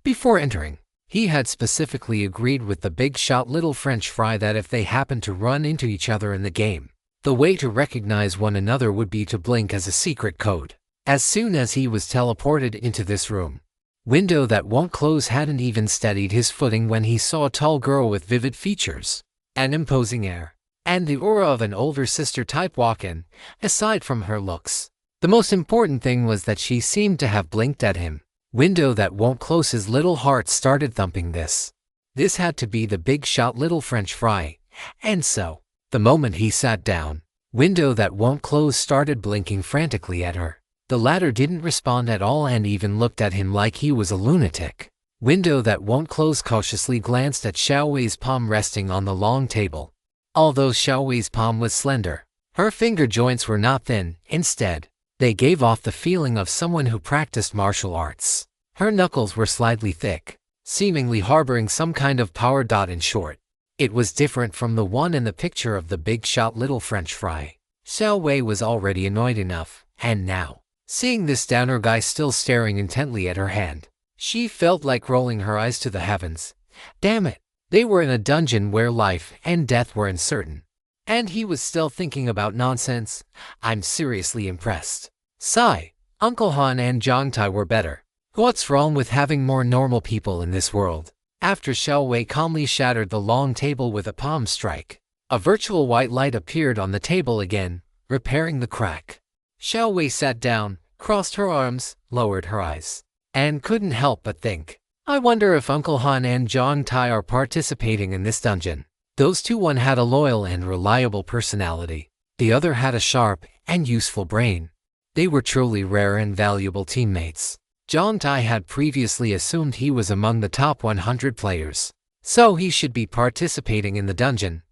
Before entering, he had specifically agreed with the big shot little French fry that if they happened to run into each other in the game, the way to recognize one another would be to blink as a secret code. As soon as he was teleported into this room, Window That Won't Close hadn't even steadied his footing when he saw a tall girl with vivid features, an imposing air, and the aura of an older sister type walk in. Aside from her looks, the most important thing was that she seemed to have blinked at him. Window That Won't Close. His little heart started thumping. This had to be the big shot little French fry. And so, the moment he sat down, Window That Won't Close started blinking frantically at her. The latter didn't respond at all and even looked at him like he was a lunatic. Window That Won't Close cautiously glanced at Xiao Wei's palm resting on the long table. Although Xiao Wei's palm was slender, her finger joints were not thin. Instead, they gave off the feeling of someone who practiced martial arts. Her knuckles were slightly thick, seemingly harboring some kind of power. In short, it was different from the one in the picture of the big shot little French fry. Xiao Wei was already annoyed enough, and now, seeing this downer guy still staring intently at her hand, she felt like rolling her eyes to the heavens. Damn it, they were in a dungeon where life and death were uncertain, and he was still thinking about nonsense. I'm seriously impressed. Sigh. Uncle Han and Zhang Tai were better. What's wrong with having more normal people in this world? After Xiao Wei calmly shattered the long table with a palm strike, a virtual white light appeared on the table again, repairing the crack. Xiao Wei sat down, crossed her arms, lowered her eyes, and couldn't help but think, I wonder if Uncle Han and Zhang Tai are participating in this dungeon. Those two, one had a loyal and reliable personality, the other had a sharp and useful brain. They were truly rare and valuable teammates. Zhang Tai had previously assumed he was among the top 100 players, so he should be participating in the dungeon.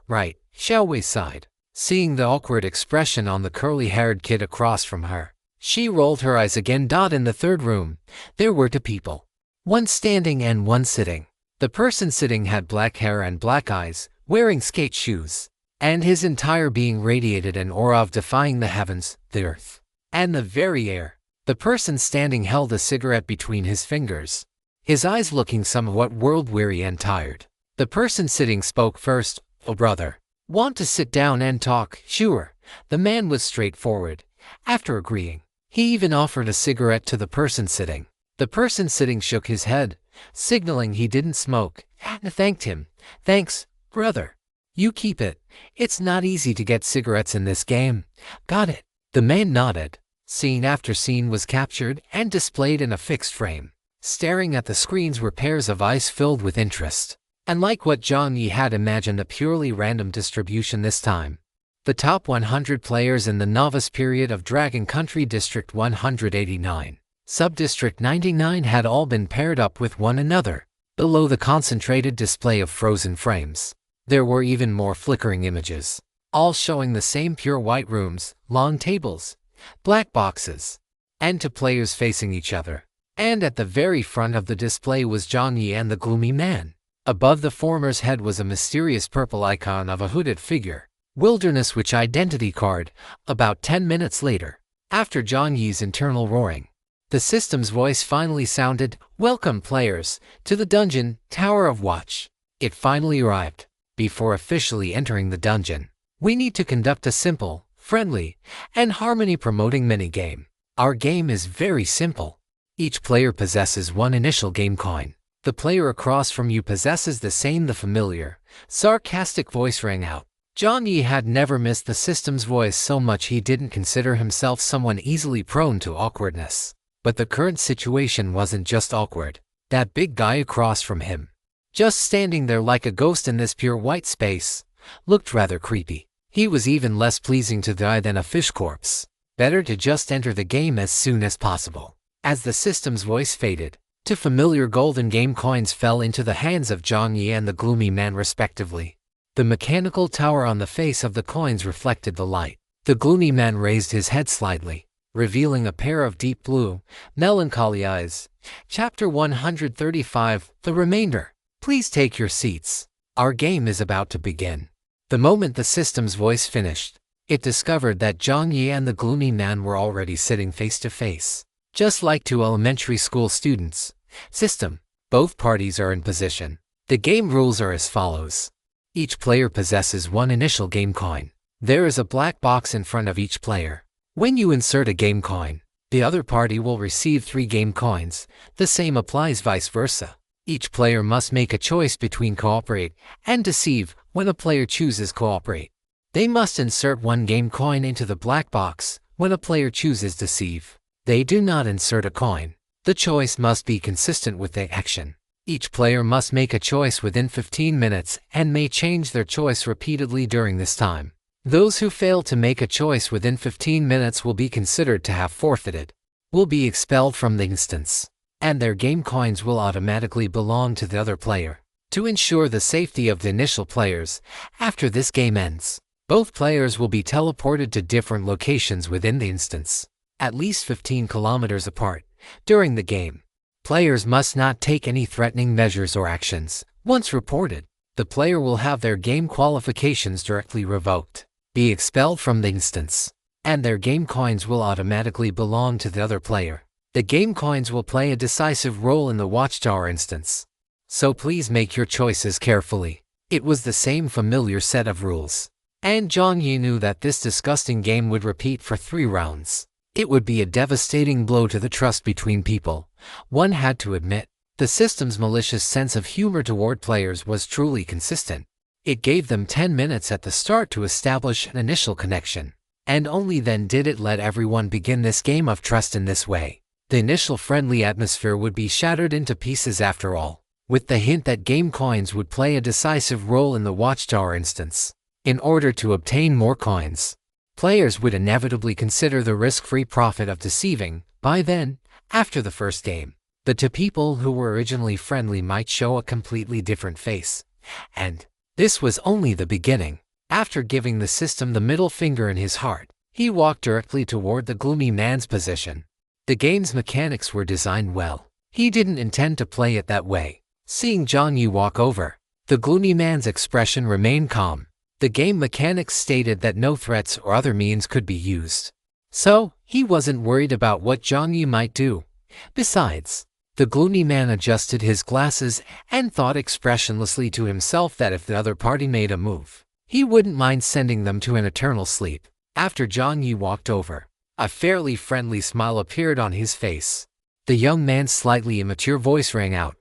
Right, Xiao Wei sighed. Seeing the awkward expression on the curly-haired kid across from her, she rolled her eyes again. In the third room, there were two people, one standing and one sitting. The person sitting had black hair and black eyes, wearing skate shoes, and his entire being radiated an aura of defying the heavens, the earth, and the very air. The person standing held a cigarette between his fingers, his eyes looking somewhat world-weary and tired. The person sitting spoke first. Oh brother, want to sit down and talk? Sure. The man was straightforward. After agreeing, he even offered a cigarette to the person sitting. The person sitting shook his head, signaling he didn't smoke, and thanked him. Thanks, brother. You keep it. It's not easy to get cigarettes in this game. Got it. The man nodded. Scene after scene was captured and displayed in a fixed frame. Staring at the screens were pairs of eyes filled with interest. And like what Jiang Yi had imagined, a purely random distribution this time. The top 100 players in the novice period of Dragon Country District 189, Sub-District 99 had all been paired up with one another. Below the concentrated display of frozen frames, there were even more flickering images, all showing the same pure white rooms, long tables, black boxes, and two players facing each other. And at the very front of the display was Jiang Yi and the gloomy man. Above the former's head was a mysterious purple icon of a hooded figure. Wilderness Witch identity card. About 10 minutes later, after Jiang Yi's internal roaring, the system's voice finally sounded, "Welcome, players, to the dungeon, Tower of Watch." It finally arrived. Before officially entering the dungeon, we need to conduct a simple, friendly, and harmony-promoting minigame. Our game is very simple. Each player possesses one initial game coin. The player across from you possesses the same. The familiar, sarcastic voice rang out. Jiang Yi had never missed the system's voice so much he didn't consider himself someone easily prone to awkwardness. But the current situation wasn't just awkward. That big guy across from him, just standing there like a ghost in this pure white space, looked rather creepy. He was even less pleasing to the eye than a fish corpse. Better to just enter the game as soon as possible. As the system's voice faded, two familiar golden game coins fell into the hands of Jiang Yi and the gloomy man respectively. The mechanical tower on the face of the coins reflected the light. The gloomy man raised his head slightly, revealing a pair of deep blue, melancholy eyes. Chapter 135, The Remainder. Please take your seats. Our game is about to begin. The moment the system's voice finished, it discovered that Jiang Yi and the gloomy man were already sitting face to face. Just like two elementary school students. System. Both parties are in position. The game rules are as follows. Each player possesses one initial game coin. There is a black box in front of each player. When you insert a game coin, the other party will receive 3 game coins. The same applies vice versa. Each player must make a choice between cooperate and deceive. When a player chooses cooperate, they must insert 1 game coin into the black box. When a player chooses deceive, they do not insert a coin. The choice must be consistent with the action. Each player must make a choice within 15 minutes and may change their choice repeatedly during this time. Those who fail to make a choice within 15 minutes will be considered to have forfeited, will be expelled from the instance, and their game coins will automatically belong to the other player. To ensure the safety of the initial players, after this game ends, both players will be teleported to different locations within the instance, at least 15 kilometers apart. During the game, players must not take any threatening measures or actions. Once reported, the player will have their game qualifications directly revoked, be expelled from the instance, and their game coins will automatically belong to the other player. The game coins will play a decisive role in the Watchtower instance, so please make your choices carefully. It was the same familiar set of rules, and Jiang Yi knew that this disgusting game would repeat for 3 rounds. It would be a devastating blow to the trust between people. One had to admit, the system's malicious sense of humor toward players was truly consistent. It gave them 10 minutes at the start to establish an initial connection, and only then did it let everyone begin this game of trust in this way. The initial friendly atmosphere would be shattered into pieces after all, with the hint that game coins would play a decisive role in the Watchtower instance. In order to obtain more coins, players would inevitably consider the risk-free profit of deceiving. By then, after the first game, the 2 people who were originally friendly might show a completely different face. And this was only the beginning. After giving the system the middle finger in his heart, he walked directly toward the gloomy man's position. The game's mechanics were designed well. He didn't intend to play it that way. Seeing Jiang Yi walk over, the gloomy man's expression remained calm. The game mechanics stated that no threats or other means could be used, so he wasn't worried about what Jiang Yi might do. Besides, the gloomy man adjusted his glasses and thought expressionlessly to himself that if the other party made a move, he wouldn't mind sending them to an eternal sleep. After Jiang Yi walked over, a fairly friendly smile appeared on his face. The young man's slightly immature voice rang out,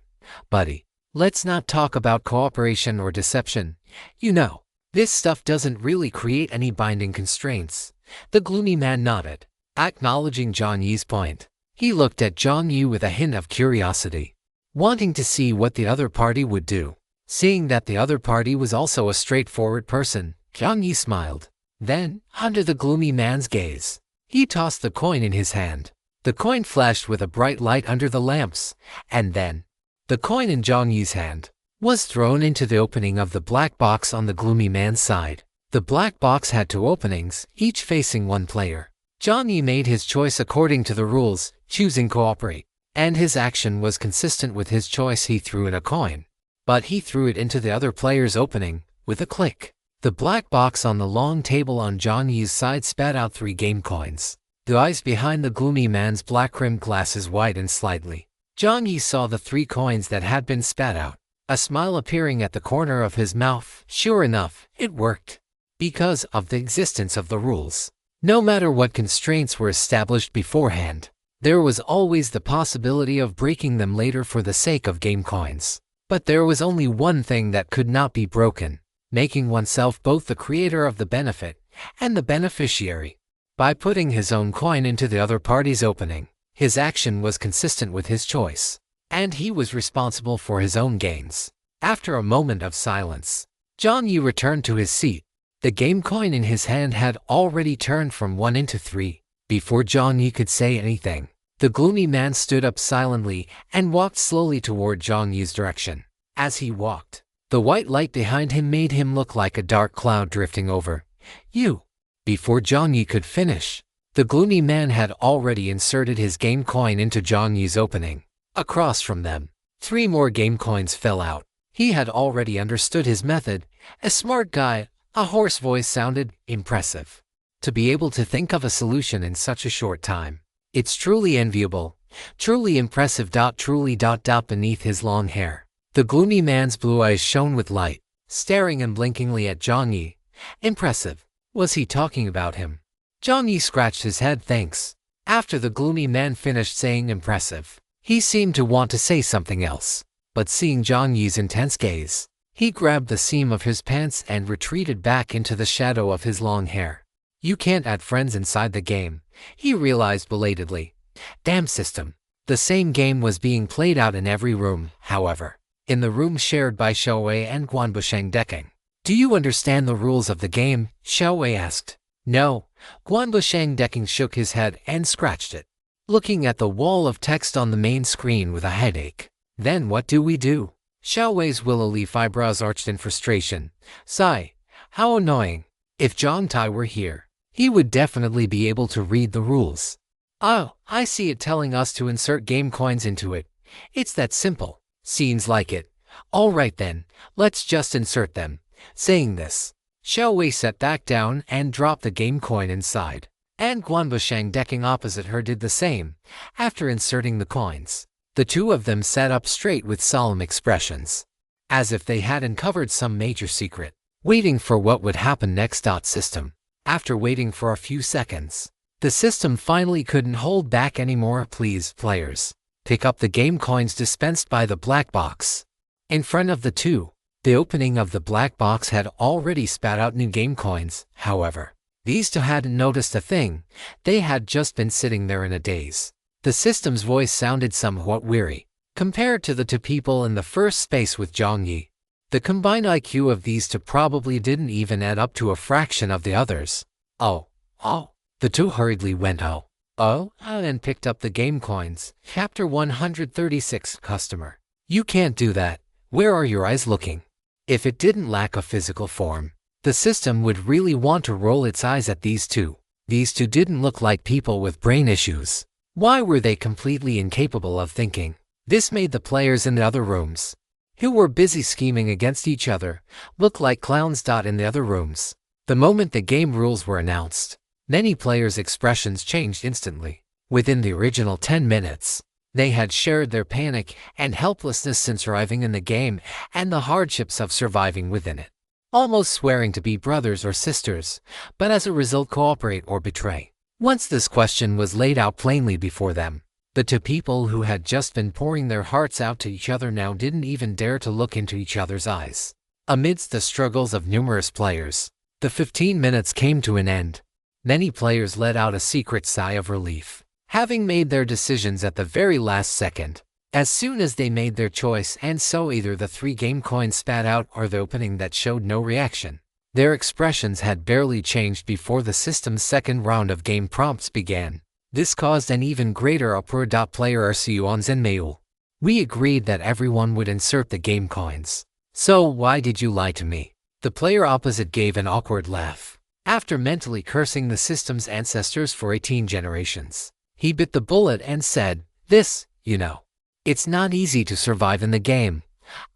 "Buddy, let's not talk about cooperation or deception. You know, this stuff doesn't really create any binding constraints. The gloomy man nodded, acknowledging Jiang Yi's point. He looked at Jiang Yi with a hint of curiosity, wanting to see what the other party would do. Seeing that the other party was also a straightforward person, Jiang Yi smiled. Then, under the gloomy man's gaze, he tossed the coin in his hand. The coin flashed with a bright light under the lamps, and then, the coin in Jiang Yi's hand was thrown into the opening of the black box on the gloomy man's side. The black box had 2 openings, each facing one player. Jiang Yi made his choice according to the rules, choosing cooperate, and his action was consistent with his choice. He threw in a coin, but he threw it into the other player's opening, with a click. The black box on the long table on Jiang Yi's side spat out 3 game coins. The eyes behind the gloomy man's black-rimmed glasses widened slightly. Jiang Yi saw the 3 coins that had been spat out, a smile appearing at the corner of his mouth. Sure enough, it worked. Because of the existence of the rules, no matter what constraints were established beforehand, there was always the possibility of breaking them later for the sake of game coins. But there was only one thing that could not be broken: making oneself both the creator of the benefit and the beneficiary. By putting his own coin into the other party's opening, his action was consistent with his choice, and he was responsible for his own gains. After a moment of silence, Jiang Yi returned to his seat. The game coin in his hand had already turned from 1 into 3. Before Jiang Yi could say anything, the gloomy man stood up silently and walked slowly toward Jiang Yi's direction. As he walked, the white light behind him made him look like a dark cloud drifting over you. Before Jiang Yi could finish, the gloomy man had already inserted his game coin into Jiang Yi's opening. Across from them, 3 more game coins fell out. He had already understood his method. A smart guy. A hoarse voice sounded impressive. To be able to think of a solution in such a short time, it's truly enviable, truly impressive. Truly. Beneath his long hair, the gloomy man's blue eyes shone with light, staring unblinkingly at Jiang Yi. Impressive. Was he talking about him? Jiang Yi scratched his head. Thanks. After the gloomy man finished saying impressive, he seemed to want to say something else, but seeing Jiang Yi's intense gaze, he grabbed the seam of his pants and retreated back into the shadow of his long hair. You can't add friends inside the game, he realized belatedly. Damn system. The same game was being played out in every room, however. In the room shared by Xiaowei and Guanbusheng decking. Do you understand the rules of the game? Xiaowei asked. No. Guanbusheng decking shook his head and scratched it, looking at the wall of text on the main screen with a headache. Then what do we do? Xiaowei's willow leaf eyebrows arched in frustration. Sigh. How annoying. If Zhang Tai were here, he would definitely be able to read the rules. Oh, I see it telling us to insert game coins into it. It's that simple. Seems like it. All right then, let's just insert them. Saying this, Xiaowei sat back down and dropped the game coin inside, and Guanbusheng decking opposite her did the same. After inserting the coins, the 2 of them sat up straight with solemn expressions, as if they had uncovered some major secret, waiting for what would happen next. System. After waiting for a few seconds, the system finally couldn't hold back anymore. Please, players, pick up the game coins dispensed by the black box. In front of the 2, the opening of the black box had already spat out new game coins. However, these 2 hadn't noticed a thing. They had just been sitting there in a daze. The system's voice sounded somewhat weary, compared to the 2 people in the first space with Jiang Yi. The combined IQ of these 2 probably didn't even add up to a fraction of the others. Oh. The 2 hurriedly went and picked up the game coins. Chapter 136. Customer. You can't do that. Where are your eyes looking? If it didn't lack a physical form, the system would really want to roll its eyes at these 2. These 2 didn't look like people with brain issues. Why were they completely incapable of thinking? This made the players in the other rooms, who were busy scheming against each other, look like clowns. In the other rooms, the moment the game rules were announced, many players' expressions changed instantly. Within the original 10 minutes, they had shared their panic and helplessness since arriving in the game and the hardships of surviving within it, almost swearing to be brothers or sisters, but as a result cooperate or betray. Once this question was laid out plainly before them, the 2 people who had just been pouring their hearts out to each other now didn't even dare to look into each other's eyes. Amidst the struggles of numerous players, the 15 minutes came to an end. Many players let out a secret sigh of relief, having made their decisions at the very last second. As soon as they made their choice and so either the 3 game coins spat out or the opening that showed no reaction. Their expressions had barely changed before the system's second round of game prompts began. This caused an even greater uproar. Player Arsuan Zenmeul. We agreed that everyone would insert the game coins. So why did you lie to me? The player opposite gave an awkward laugh. After mentally cursing the system's ancestors for 18 generations, he bit the bullet and said, "This, you know. It's not easy to survive in the game.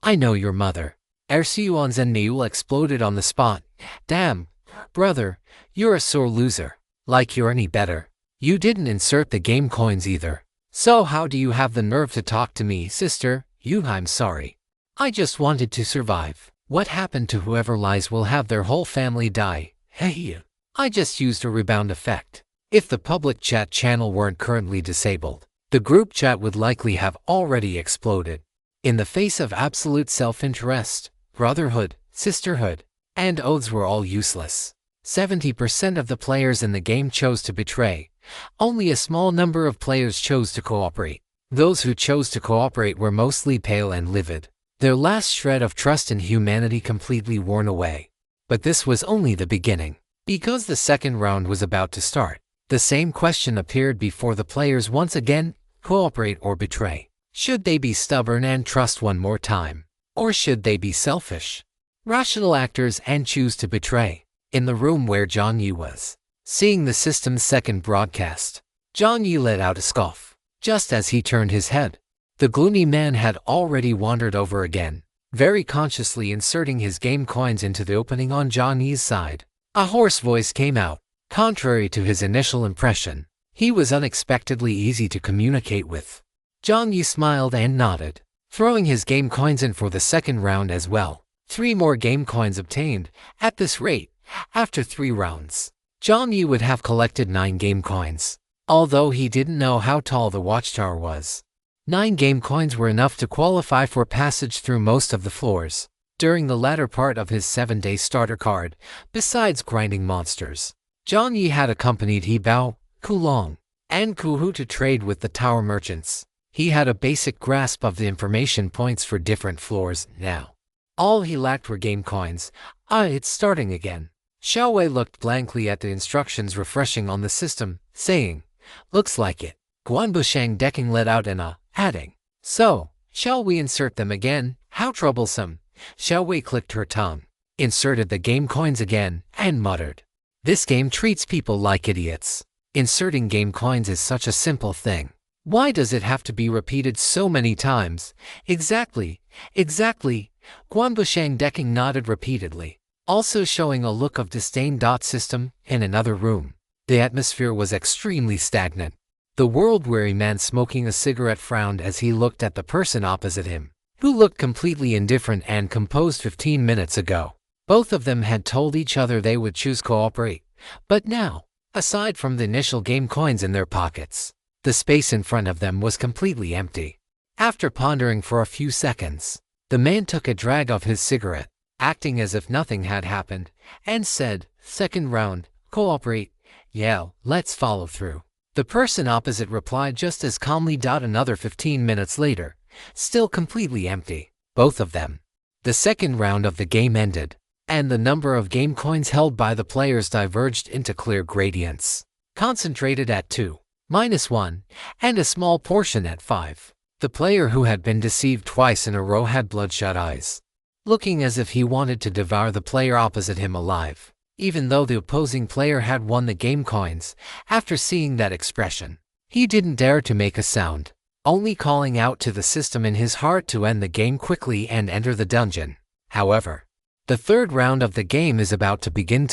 I know your mother." Arsuan Zenmeul exploded on the spot. "Damn, brother, you're a sore loser. Like you're any better. You didn't insert the game coins either. So how do you have the nerve to talk to me, sister? I'm sorry. I just wanted to survive. What happened to whoever lies will have their whole family die. Hey, I just used a rebound effect. If the public chat channel weren't currently disabled, the group chat would likely have already exploded. In the face of absolute self-interest, brotherhood, sisterhood, and oaths were all useless. 70% of the players in the game chose to betray. Only a small number of players chose to cooperate. Those who chose to cooperate were mostly pale and livid, their last shred of trust in humanity completely worn away. But this was only the beginning. Because the second round was about to start, the same question appeared before the players once again: cooperate or betray? Should they be stubborn and trust one more time? Or should they be selfish, rational actors and choose to betray? In the room where Jiang Yi was, seeing the system's second broadcast, Jiang Yi let out a scoff. Just as he turned his head, the gloomy man had already wandered over again, very consciously inserting his game coins into the opening on Jiang Yi's side. A hoarse voice came out. Contrary to his initial impression, he was unexpectedly easy to communicate with. Jiang Yi smiled and nodded, throwing his game coins in for the second round as well. 3 more game coins obtained. At this rate, after 3 rounds, Jiang Yi would have collected 9 game coins. Although he didn't know how tall the watchtower was, 9 game coins were enough to qualify for passage through most of the floors. During the latter part of his 7-day starter card, besides grinding monsters, Jiang Yi had accompanied Hebao, Kulong, and Kuhu to trade with the tower merchants. He had a basic grasp of the information points for different floors now. All he lacked were game coins. It's starting again. Xiaowei looked blankly at the instructions refreshing on the system, saying, "Looks like it." Guanbushang Decking let out an adding, "So, shall we insert them again? How troublesome." Xiaowei clicked her tongue, inserted the game coins again, and muttered, "This game treats people like idiots. Inserting game coins is such a simple thing. Why does it have to be repeated so many times?" Exactly. Guanbushang Decking nodded repeatedly, also showing a look of disdain. System. In another room, the atmosphere was extremely stagnant. The world-weary man smoking a cigarette frowned as he looked at the person opposite him, who looked completely indifferent and composed 15 minutes ago. Both of them had told each other they would choose cooperate, but now, aside from the initial game coins in their pockets, the space in front of them was completely empty. After pondering for a few seconds, the man took a drag of his cigarette, acting as if nothing had happened, and said, "Second round, cooperate. Yeah, let's follow through." The person opposite replied just as calmly. Another 15 minutes later, still completely empty. Both of them. The second round of the game ended, and the number of game coins held by the players diverged into clear gradients, concentrated at 2, -1, and a small portion at 5. The player who had been deceived twice in a row had bloodshot eyes, looking as if he wanted to devour the player opposite him alive. Even though the opposing player had won the game coins, after seeing that expression, he didn't dare to make a sound, only calling out to the system in his heart to end the game quickly and enter the dungeon. However, the third round of the game is about to begin.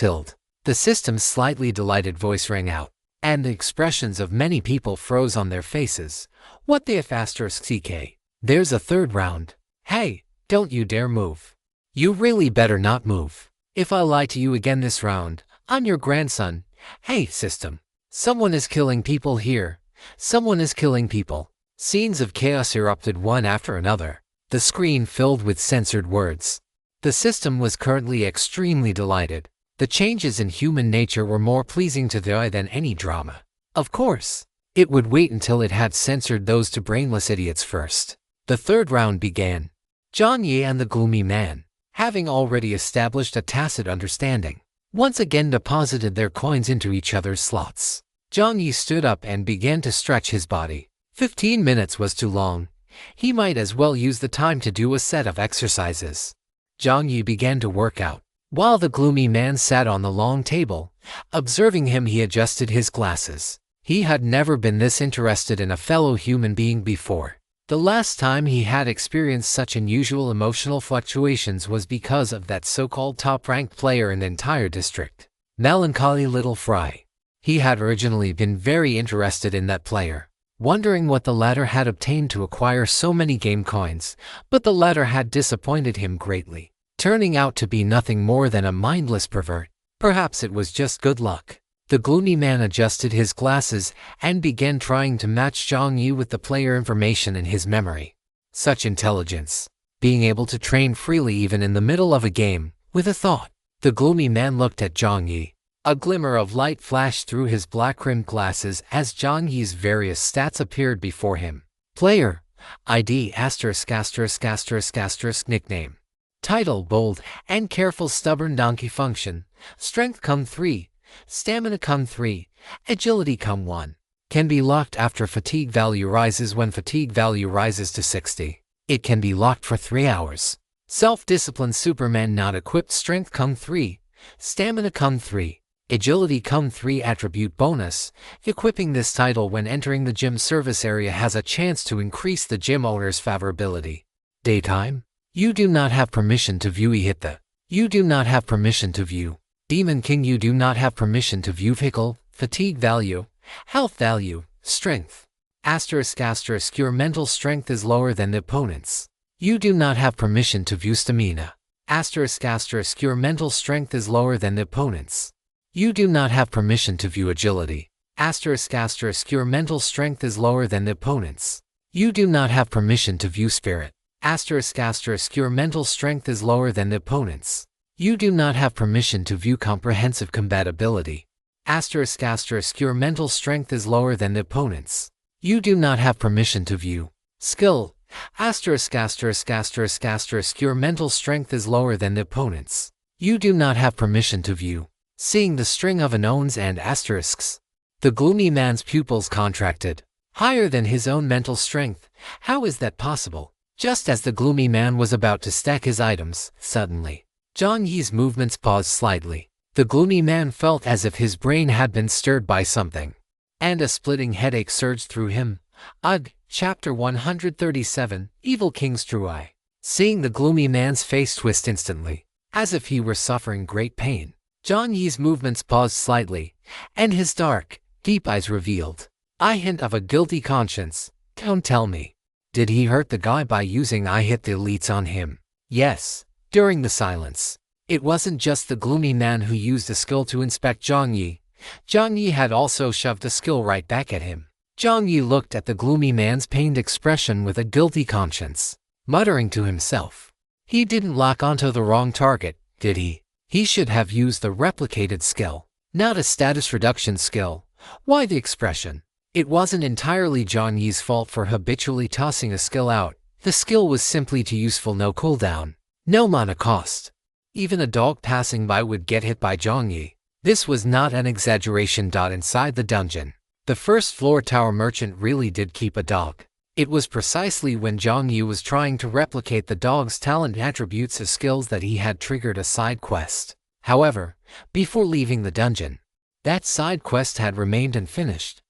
The system's slightly delighted voice rang out, and the expressions of many people froze on their faces. What the *CK? There's a third round. Hey, don't you dare move. You really better not move. If I lie to you again this round, I'm your grandson. Hey, system. Someone is killing people here. Someone is killing people. Scenes of chaos erupted one after another, the screen filled with censored words. The system was currently extremely delighted. The changes in human nature were more pleasing to the eye than any drama. Of course, it would wait until it had censored those two brainless idiots first. The third round began. Jiang Yi and the gloomy man, having already established a tacit understanding, once again deposited their coins into each other's slots. Jiang Yi stood up and began to stretch his body. 15 minutes was too long. He might as well use the time to do a set of exercises. Jiang Yi began to work out, while the gloomy man sat on the long table. Observing him, he adjusted his glasses. He had never been this interested in a fellow human being before. The last time he had experienced such unusual emotional fluctuations was because of that so-called top-ranked player in the entire district, Melancholy Little Fry. He had originally been very interested in that player, wondering what the latter had obtained to acquire so many game coins, but the latter had disappointed him greatly, turning out to be nothing more than a mindless pervert. Perhaps it was just good luck. The gloomy man adjusted his glasses and began trying to match Jiang Yi with the player information in his memory. Such intelligence, being able to train freely even in the middle of a game, with a thought. The gloomy man looked at Jiang Yi. A glimmer of light flashed through his black-rimmed glasses as Jiang Yi's various stats appeared before him. Player, ID ******, nickname. Title bold and careful stubborn donkey function, strength 3, stamina 3, agility 1. Can be locked after fatigue value rises. When fatigue value rises to 60, it can be locked for 3 hours. Self-discipline Superman not equipped. Strength 3, stamina 3, agility 3. Attribute bonus. Equipping this title when entering the gym service area has a chance to increase the gym owner's favorability. Daytime. You do not have permission to view Ihita. You do not have permission to view Demon King. You do not have permission to view Vehicle, fatigue value, health value, strength. ****, your mental strength is lower than the opponent's. You do not have permission to view stamina. ****, your mental strength is lower than the opponent's. You do not have permission to view agility. ****, your mental strength is lower than the opponent's. You do not have permission to view spirit. ****, your mental strength is lower than the opponent's. You do not have permission to view comprehensive compatibility. ****, your mental strength is lower than the opponent's. You do not have permission to view skill. ****, your mental strength is lower than the opponent's. You do not have permission to view seeing the string of unknowns and asterisks. The gloomy man's pupils contracted. Higher than his own mental strength. How is that possible? Just as the gloomy man was about to stack his items, suddenly, Jiang Yi's movements paused slightly. The gloomy man felt as if his brain had been stirred by something, and a splitting headache surged through him. Ugh. Chapter 137, Evil King's True Eye. Seeing the gloomy man's face twist instantly, as if he were suffering great pain, Jiang Yi's movements paused slightly, and his dark, deep eyes revealed a hint of a guilty conscience. Don't tell me. Did he hurt the guy by using I hit the elites on him? Yes. During the silence, it wasn't just the gloomy man who used a skill to inspect Jiang Yi. Jiang Yi had also shoved a skill right back at him. Jiang Yi looked at the gloomy man's pained expression with a guilty conscience, muttering to himself. He didn't lock onto the wrong target, did he? He should have used the replicated skill, not a status reduction skill. Why the expression? It wasn't entirely Jiang Yi's fault for habitually tossing a skill out. The skill was simply too useful. No cooldown, no mana cost. Even a dog passing by would get hit by Jiang Yi. This was not an exaggeration. Inside the dungeon, the first floor tower merchant really did keep a dog. It was precisely when Jiang Yi was trying to replicate the dog's talent attributes as skills that he had triggered a side quest. However, before leaving the dungeon, that side quest had remained unfinished.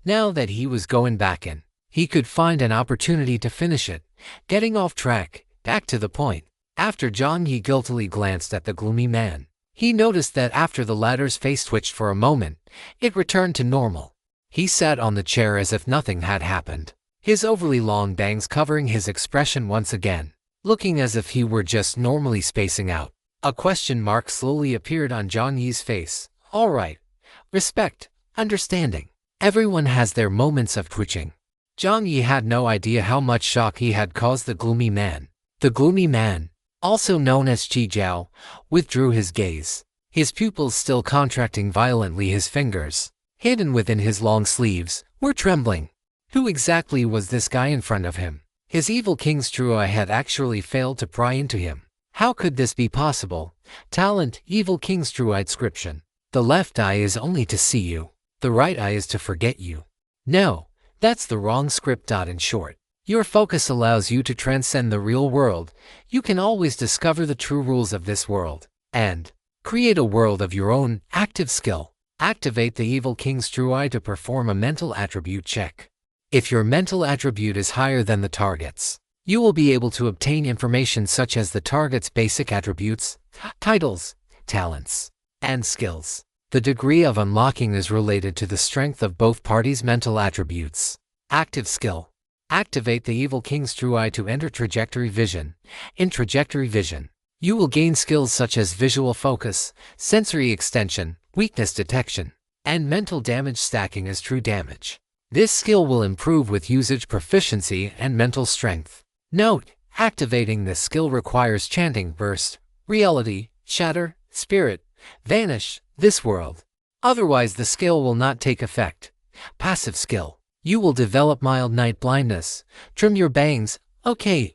Now that he was going back in, he could find an opportunity to finish it. Getting off track, back to the point. After Jiang Yi guiltily glanced at the gloomy man, he noticed that after the latter's face twitched for a moment, it returned to normal. He sat on the chair as if nothing had happened, his overly long bangs covering his expression once again, looking as if he were just normally spacing out. A question mark slowly appeared on Jiang Yi's face. All right. Respect. Understanding. Everyone has their moments of twitching. Jiang Yi had no idea how much shock he had caused the gloomy man. The gloomy man, also known as Qi Jiao, withdrew his gaze, his pupils still contracting violently. His fingers, hidden within his long sleeves, were trembling. Who exactly was this guy in front of him? His evil king's true eye had actually failed to pry into him. How could this be possible? Talent, evil king's true eye description. The left eye is only to see you. The right eye is to forget you. No, that's the wrong script. In short, your focus allows you to transcend the real world. You can always discover the true rules of this world and create a world of your own. Active skill. Activate the evil king's true eye to perform a mental attribute check. If your mental attribute is higher than the target's, you will be able to obtain information such as the target's basic attributes, titles, talents, and skills. The degree of unlocking is related to the strength of both parties' mental attributes. Active skill. Activate the evil king's true eye to enter trajectory vision. In trajectory vision, you will gain skills such as visual focus, sensory extension, weakness detection, and mental damage stacking as true damage. This skill will improve with usage proficiency and mental strength. Note, activating this skill requires chanting burst, reality, shatter, spirit, vanish, this world. Otherwise the skill will not take effect. Passive skill. You will develop mild night blindness. Trim your bangs. Okay.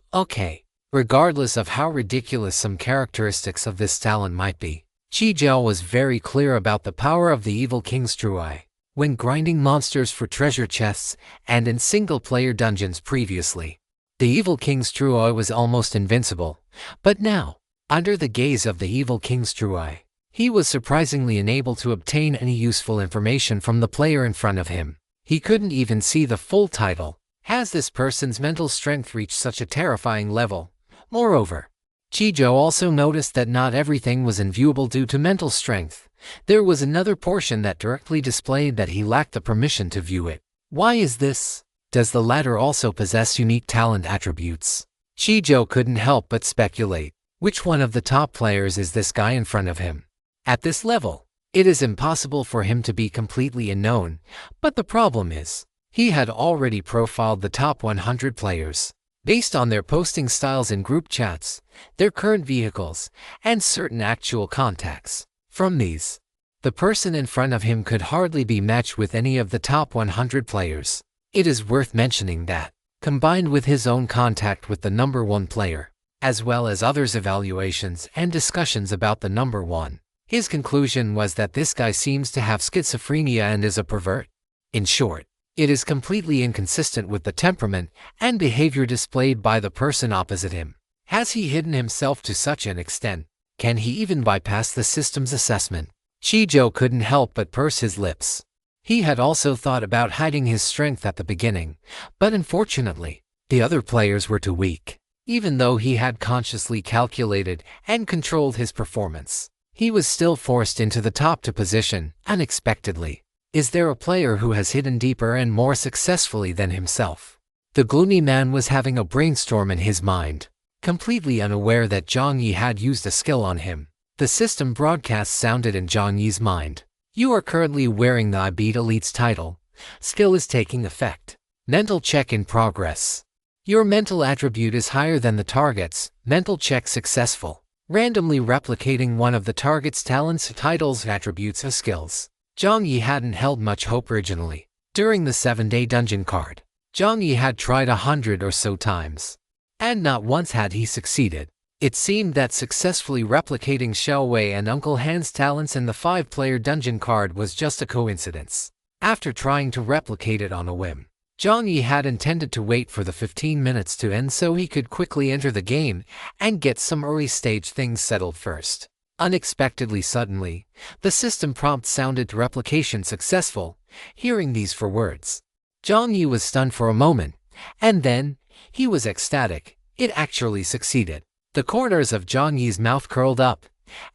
Regardless of how ridiculous some characteristics of this talent might be, Qi Jiao was very clear about the power of the evil king's true eye. When grinding monsters for treasure chests and in single-player dungeons previously, the evil king's true eye was almost invincible. But now, under the gaze of the evil king's true eye, he was surprisingly unable to obtain any useful information from the player in front of him. He couldn't even see the full title. Has this person's mental strength reached such a terrifying level? Moreover, Qi Jiao also noticed that not everything was inviewable due to mental strength. There was another portion that directly displayed that he lacked the permission to view it. Why is this? Does the latter also possess unique talent attributes? Qi Jiao couldn't help but speculate. Which one of the top players is this guy in front of him? At this level, it is impossible for him to be completely unknown, but the problem is, he had already profiled the top 100 players, based on their posting styles in group chats, their current vehicles, and certain actual contacts. From these, the person in front of him could hardly be matched with any of the top 100 players. It is worth mentioning that, combined with his own contact with the number 1 player, as well as others' evaluations and discussions about the number 1, his conclusion was that this guy seems to have schizophrenia and is a pervert. In short, it is completely inconsistent with the temperament and behavior displayed by the person opposite him. Has he hidden himself to such an extent? Can he even bypass the system's assessment? Qi Jiao couldn't help but purse his lips. He had also thought about hiding his strength at the beginning, but unfortunately, the other players were too weak. Even though he had consciously calculated and controlled his performance, he was still forced into the top 2 position, unexpectedly. Is there a player who has hidden deeper and more successfully than himself? The gloomy man was having a brainstorm in his mind, completely unaware that Jiang Yi had used a skill on him. The system broadcast sounded in Jiang Yi's mind. You are currently wearing the iBeat Elite's title. Skill is taking effect. Mental check in progress. Your mental attribute is higher than the target's. Mental check successful. Randomly replicating one of the target's talents, titles, attributes, or skills. Jiang Yi hadn't held much hope originally. During the 7-day dungeon card, Jiang Yi had tried 100 or so times, and not once had he succeeded. It seemed that successfully replicating Xiao Wei and Uncle Han's talents in the 5-player dungeon card was just a coincidence. After trying to replicate it on a whim, Jiang Yi had intended to wait for the 15 minutes to end so he could quickly enter the game and get some early-stage things settled first. Unexpectedly suddenly, the system prompt sounded replication successful. Hearing these 4 words, Jiang Yi was stunned for a moment, and then, he was ecstatic. It actually succeeded. The corners of Jiang Yi's mouth curled up,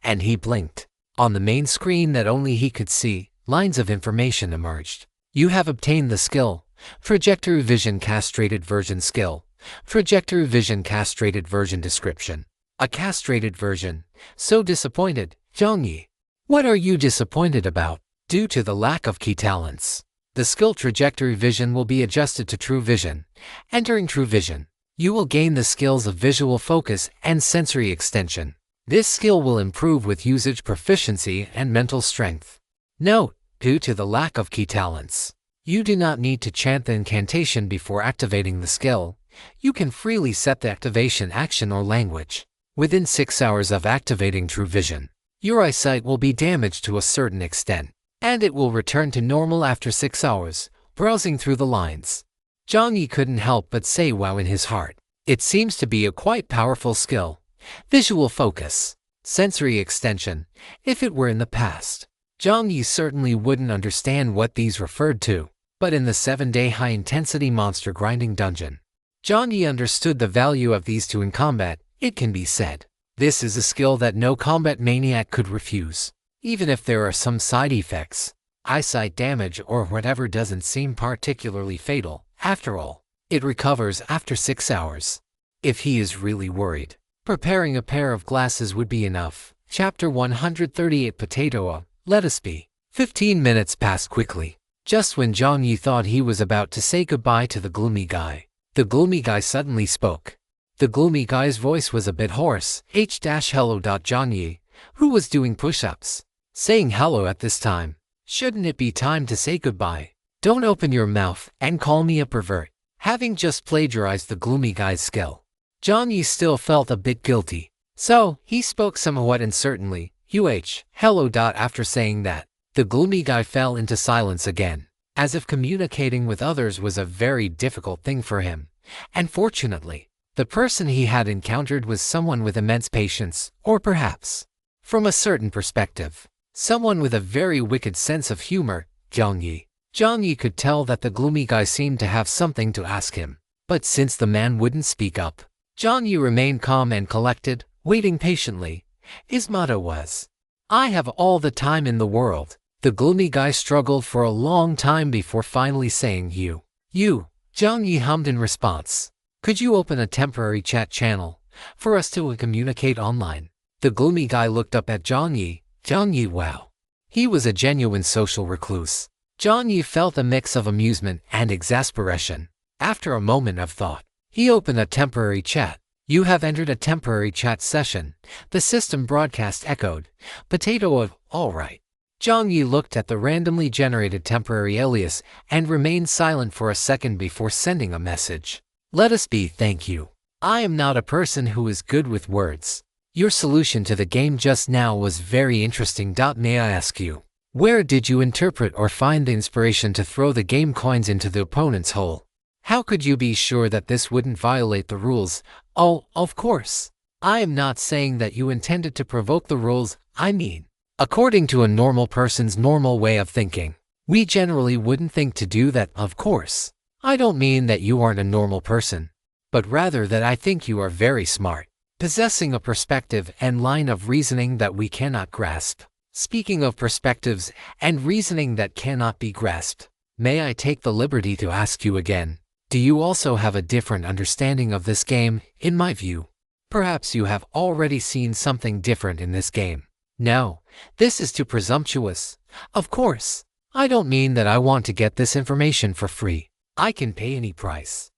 and he blinked. On the main screen that only he could see, lines of information emerged. You have obtained the skill, Trajectory Vision Castrated Version Skill, Trajectory Vision Castrated Version Description. A castrated version. So disappointed, Jiang Yi. What are you disappointed about? Due to the lack of key talents, the skill Trajectory Vision will be adjusted to True Vision. Entering True Vision, You will gain the skills of visual focus and sensory extension. This skill will improve with usage proficiency and mental strength. Note: due to the lack of key talents, you do not need to chant the incantation before activating the skill. You can freely set the activation action or language. Within 6 hours of activating True Vision, your eyesight will be damaged to a certain extent, and it will return to normal after 6 hours, browsing through the lines. Jiang Yi couldn't help but say wow in his heart. It seems to be a quite powerful skill. Visual focus, sensory extension. If it were in the past, Jiang Yi certainly wouldn't understand what these referred to. But in the 7-day high-intensity monster grinding dungeon, Jiang Yi understood the value of these two in combat. It can be said, this is a skill that no combat maniac could refuse. Even if there are some side effects, eyesight damage or whatever doesn't seem particularly fatal. After all, it recovers after 6 hours. If he is really worried, preparing a pair of glasses would be enough. Chapter 138 Potato. Let us be. 15 minutes passed quickly. Just when Jiang Yi thought he was about to say goodbye to the gloomy guy, the gloomy guy suddenly spoke. The gloomy guy's voice was a bit hoarse. Hello. Jiang Yi, who was doing push-ups, saying hello at this time. Shouldn't it be time to say goodbye? Don't open your mouth and call me a pervert. Having just plagiarized the gloomy guy's skill, Jiang Yi still felt a bit guilty. So, he spoke somewhat uncertainly. Hello. After saying that, the gloomy guy fell into silence again, as if communicating with others was a very difficult thing for him. And fortunately, the person he had encountered was someone with immense patience, or perhaps, from a certain perspective, someone with a very wicked sense of humor. Jiang Yi. Jiang Yi could tell that the gloomy guy seemed to have something to ask him, but since the man wouldn't speak up, Jiang Yi remained calm and collected, waiting patiently. His motto was, "I have all the time in the world." The gloomy guy struggled for a long time before finally saying you. Jiang Yi hummed in response. Could you open a temporary chat channel for us to communicate online? The gloomy guy looked up at Jiang Yi. Jiang Yi, wow. He was a genuine social recluse. Jiang Yi felt a mix of amusement and exasperation. After a moment of thought, he opened a temporary chat. You have entered a temporary chat session. The system broadcast echoed. Potato. All right. Jiang Yi looked at the randomly generated temporary alias and remained silent for a second before sending a message. Let us be. Thank you. I am not a person who is good with words. Your solution to the game just now was very interesting. May I ask you, where did you interpret or find the inspiration to throw the game coins into the opponent's hole? How could you be sure that this wouldn't violate the rules? Oh, of course. I am not saying that you intended to provoke the rules. I mean, according to a normal person's normal way of thinking, we generally wouldn't think to do that. Of course, I don't mean that you aren't a normal person, but rather that I think you are very smart, possessing a perspective and line of reasoning that we cannot grasp. Speaking of perspectives and reasoning that cannot be grasped, may I take the liberty to ask you again, do you also have a different understanding of this game? In my view, perhaps you have already seen something different in this game. No, this is too presumptuous. Of course, I don't mean that I want to get this information for free. I can pay any price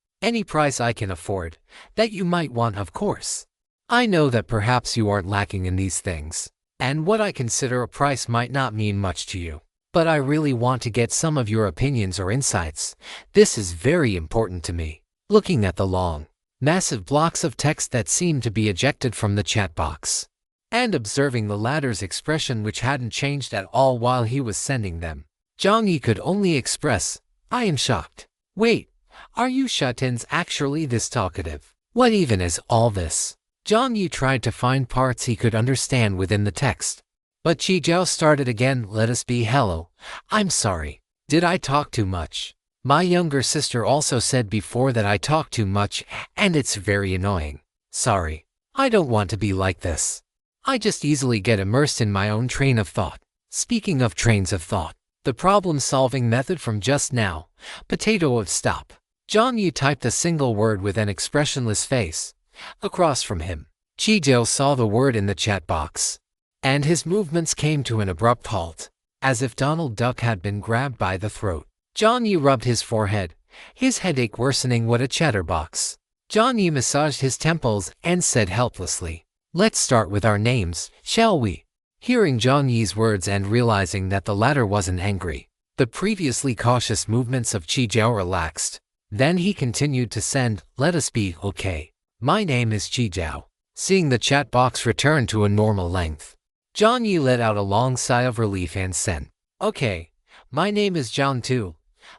I can afford, that you might want. Of course, I know that perhaps you aren't lacking in these things, and what I consider a price might not mean much to you. But I really want to get some of your opinions or insights. This is very important to me. Looking at the long, massive blocks of text that seemed to be ejected from the chat box, and observing the latter's expression which hadn't changed at all while he was sending them, Jiang Yi could only express, I am shocked. Wait, are you shutins actually this talkative? What even is all this? Jiang Yi tried to find parts he could understand within the text. But Qi Jiao started again. Let us be. Hello. I'm sorry. Did I talk too much? My younger sister also said before that I talk too much, and it's very annoying. Sorry. I don't want to be like this. I just easily get immersed in my own train of thought. Speaking of trains of thought, the problem-solving method from just now, potato of stop. Jiang Yi typed a single word with an expressionless face. Across from him, Qi Jiao saw the word in the chat box, and his movements came to an abrupt halt, as if Donald Duck had been grabbed by the throat. Jiang Yi rubbed his forehead, his headache worsening. What a chatterbox. Jiang Yi massaged his temples and said helplessly, "Let's start with our names, shall we?" Hearing Jiang Yi's words and realizing that the latter wasn't angry, the previously cautious movements of Qijiao relaxed. Then he continued to send, "Let us be okay. My name is Qijiao." Seeing the chat box return to a normal length, Jiang Yi let out a long sigh of relief and sent, "Okay. My name is Jiang too.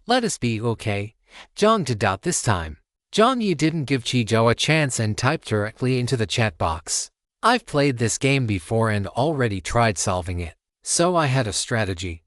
Let us be okay. Jiang to. This time, Jiang Yi didn't give Qijiao a chance and typed directly into the chat box. "I've played this game before and already tried solving it, so I had a strategy.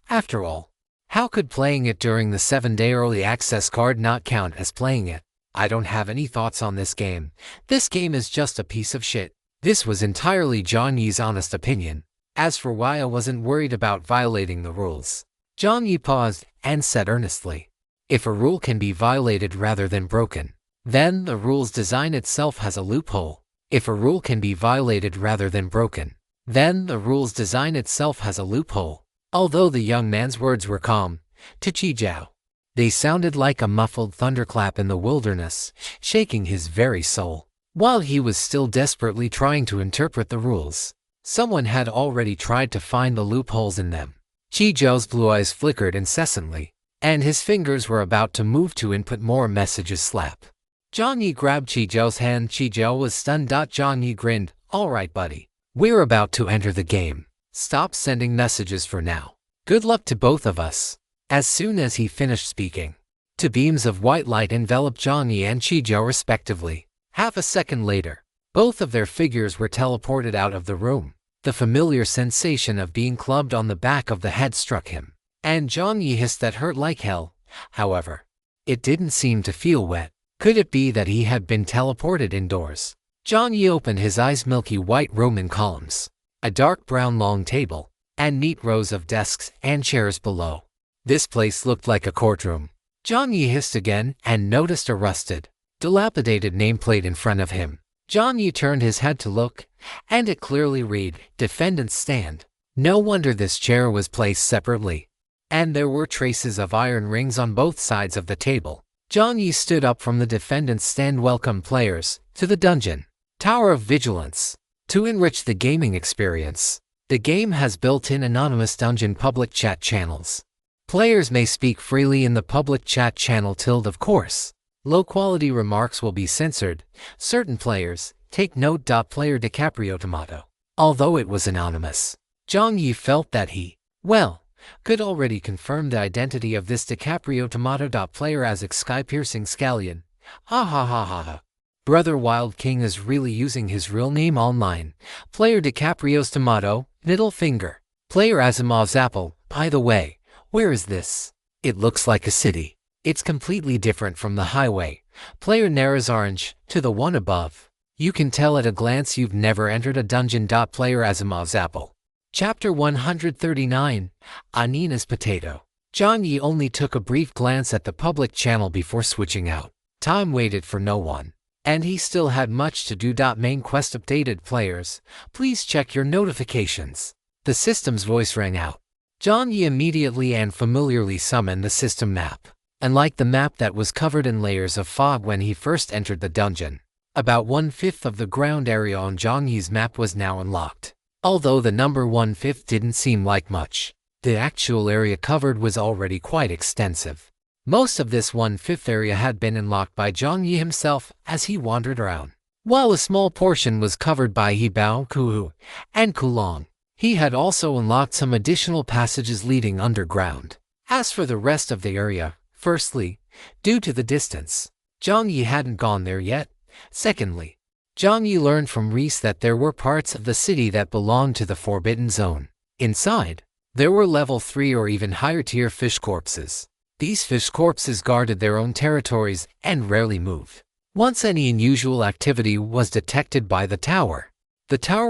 After all, how could playing it during the 7-day early access card not count as playing it? I don't have any thoughts on this game. This game is just a piece of shit." This was entirely Jiang Yi's honest opinion. As for why I wasn't worried about violating the rules, Jiang Yi paused and said earnestly, "If a rule can be violated rather than broken, then the rule's design itself has a loophole. If a rule can be violated rather than broken, then the rule's design itself has a loophole." Although the young man's words were calm, to Qijiao, they sounded like a muffled thunderclap in the wilderness, shaking his very soul. While he was still desperately trying to interpret the rules, someone had already tried to find the loopholes in them. Qijiao's blue eyes flickered incessantly, and his fingers were about to move to input more messages. Slap. Jiang Yi grabbed Qijiao's hand. Qijiao was stunned. Jiang Yi grinned, "All right, buddy. We're about to enter the game. Stop sending messages for now. Good luck to both of us." As soon as he finished speaking, two beams of white light enveloped Jiang Yi and Qijiao respectively. Half a second later, both of their figures were teleported out of the room. The familiar sensation of being clubbed on the back of the head struck him, and Jiang Yi hissed that hurt like hell. However, it didn't seem to feel wet. Could it be that he had been teleported indoors? Jiang Yi opened his eyes. Milky white Roman columns, a dark brown long table, and neat rows of desks and chairs below. This place looked like a courtroom. Jiang Yi hissed again and noticed a rusted, dilapidated nameplate in front of him. Jiang Yi turned his head to look, and it clearly read, "Defendant's Stand." No wonder this chair was placed separately, and there were traces of iron rings on both sides of the table. Jiang Yi stood up from the defendant's stand. "Welcome players to the dungeon Tower of Vigilance. To enrich the gaming experience, the game has built-in anonymous dungeon public chat channels. Players may speak freely in the public chat channel. Of course, low-quality remarks will be censored. Certain players, take note. Player DiCaprio Tomato." Although it was anonymous, Jiang Yi felt that he, could already confirm the identity of this DiCaprio Tomato. Player as sky-piercing scallion. Ha ha ha ha ha. Brother Wild King is really using his real name online. Player DiCaprio's Tomato, middle finger. Player Asimov's apple. By the way, where is this? It looks like a city. It's completely different from the highway. Player Nara's orange, to the one above. You can tell at a glance you've never entered a dungeon. Player Asimov's apple. Chapter 139, Anina's Potato. Jiang Yi only took a brief glance at the public channel before switching out. Time waited for no one, and he still had much to do. Main quest updated. Players, please check your notifications. The system's voice rang out. Jiang Yi immediately and familiarly summoned the system map. Unlike the map that was covered in layers of fog when he first entered the dungeon, about 1/5 of the ground area on Jiang Yi's map was now unlocked. Although the number 1/5 didn't seem like much, the actual area covered was already quite extensive. Most of this 1/5 area had been unlocked by Jiang Yi himself as he wandered around, while a small portion was covered by Hebao, Kuhu, and Kulong. He had also unlocked some additional passages leading underground. As for the rest of the area, firstly, due to the distance, Jiang Yi hadn't gone there yet. Secondly, Jiang Yi learned from Reese that there were parts of the city that belonged to the Forbidden Zone. Inside, there were level 3 or even higher tier fish corpses. These fish corpses guarded their own territories and rarely moved. Once any unusual activity was detected by the tower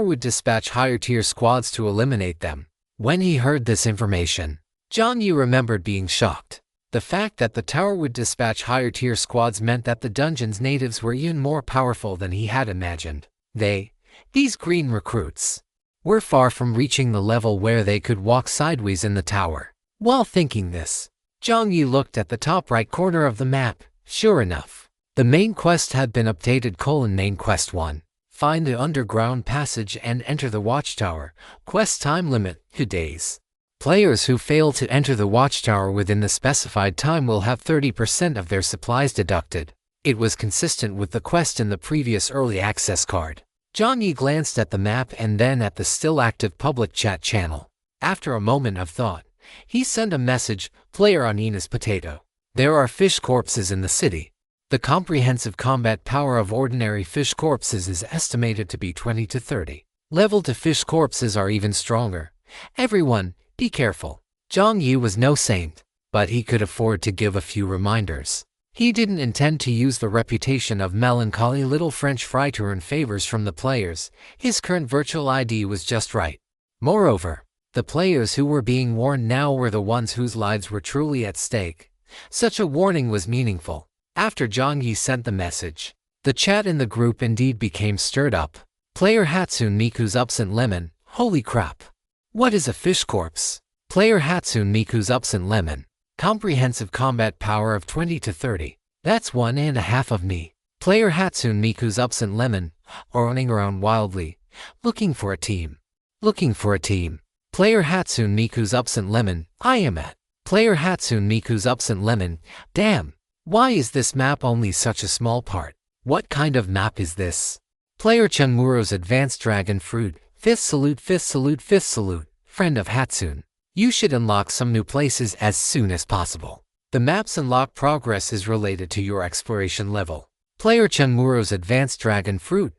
would dispatch higher tier squads to eliminate them. When he heard this information, Jiang Yi remembered being shocked. The fact that the tower would dispatch higher tier squads meant that the dungeon's natives were even more powerful than he had imagined. These green recruits, were far from reaching the level where they could walk sideways in the tower. While thinking this, Jiang Yi looked at the top right corner of the map. Sure enough, The main quest had been updated: main quest 1. Find the underground passage and enter the watchtower. Quest time limit: 2 days. Players who fail to enter the watchtower within the specified time will have 30% of their supplies deducted. It was consistent with the quest in the previous early access card. Jiang Yi glanced at the map and then at the still active public chat channel. After a moment of thought, he sent a message: player Anina's potato. There are fish corpses in the city. The comprehensive combat power of ordinary fish corpses is estimated to be 20 to 30. Level 2 fish corpses are even stronger. Everyone, be careful. Jiang Yi was no saint, but he could afford to give a few reminders. He didn't intend to use the reputation of melancholy little French fry to earn favors from the players. His current virtual ID was just right. Moreover, the players who were being warned now were the ones whose lives were truly at stake. Such a warning was meaningful. After Jiang Yi sent the message, the chat in the group indeed became stirred up. Player Hatsune Miku's absent lemon. Holy crap. What is a fish corpse? Player Hatsune Miku's absent lemon. Comprehensive combat power of 20 to 30. That's 1.5 of me. Player Hatsune Miku's absent lemon. Running around wildly. Looking for a team. Looking for a team. Player Hatsune Miku's absent lemon. I am at. Player Hatsune Miku's absent lemon. Damn. Why is this map only such a small part? What kind of map is this? Player Chunmuro's advanced dragon fruit. Fifth salute, fifth salute, fifth salute. Friend of Hatsune. You should unlock some new places as soon as possible. The map's unlock progress is related to your exploration level. Player Chunmuro's advanced dragon fruit.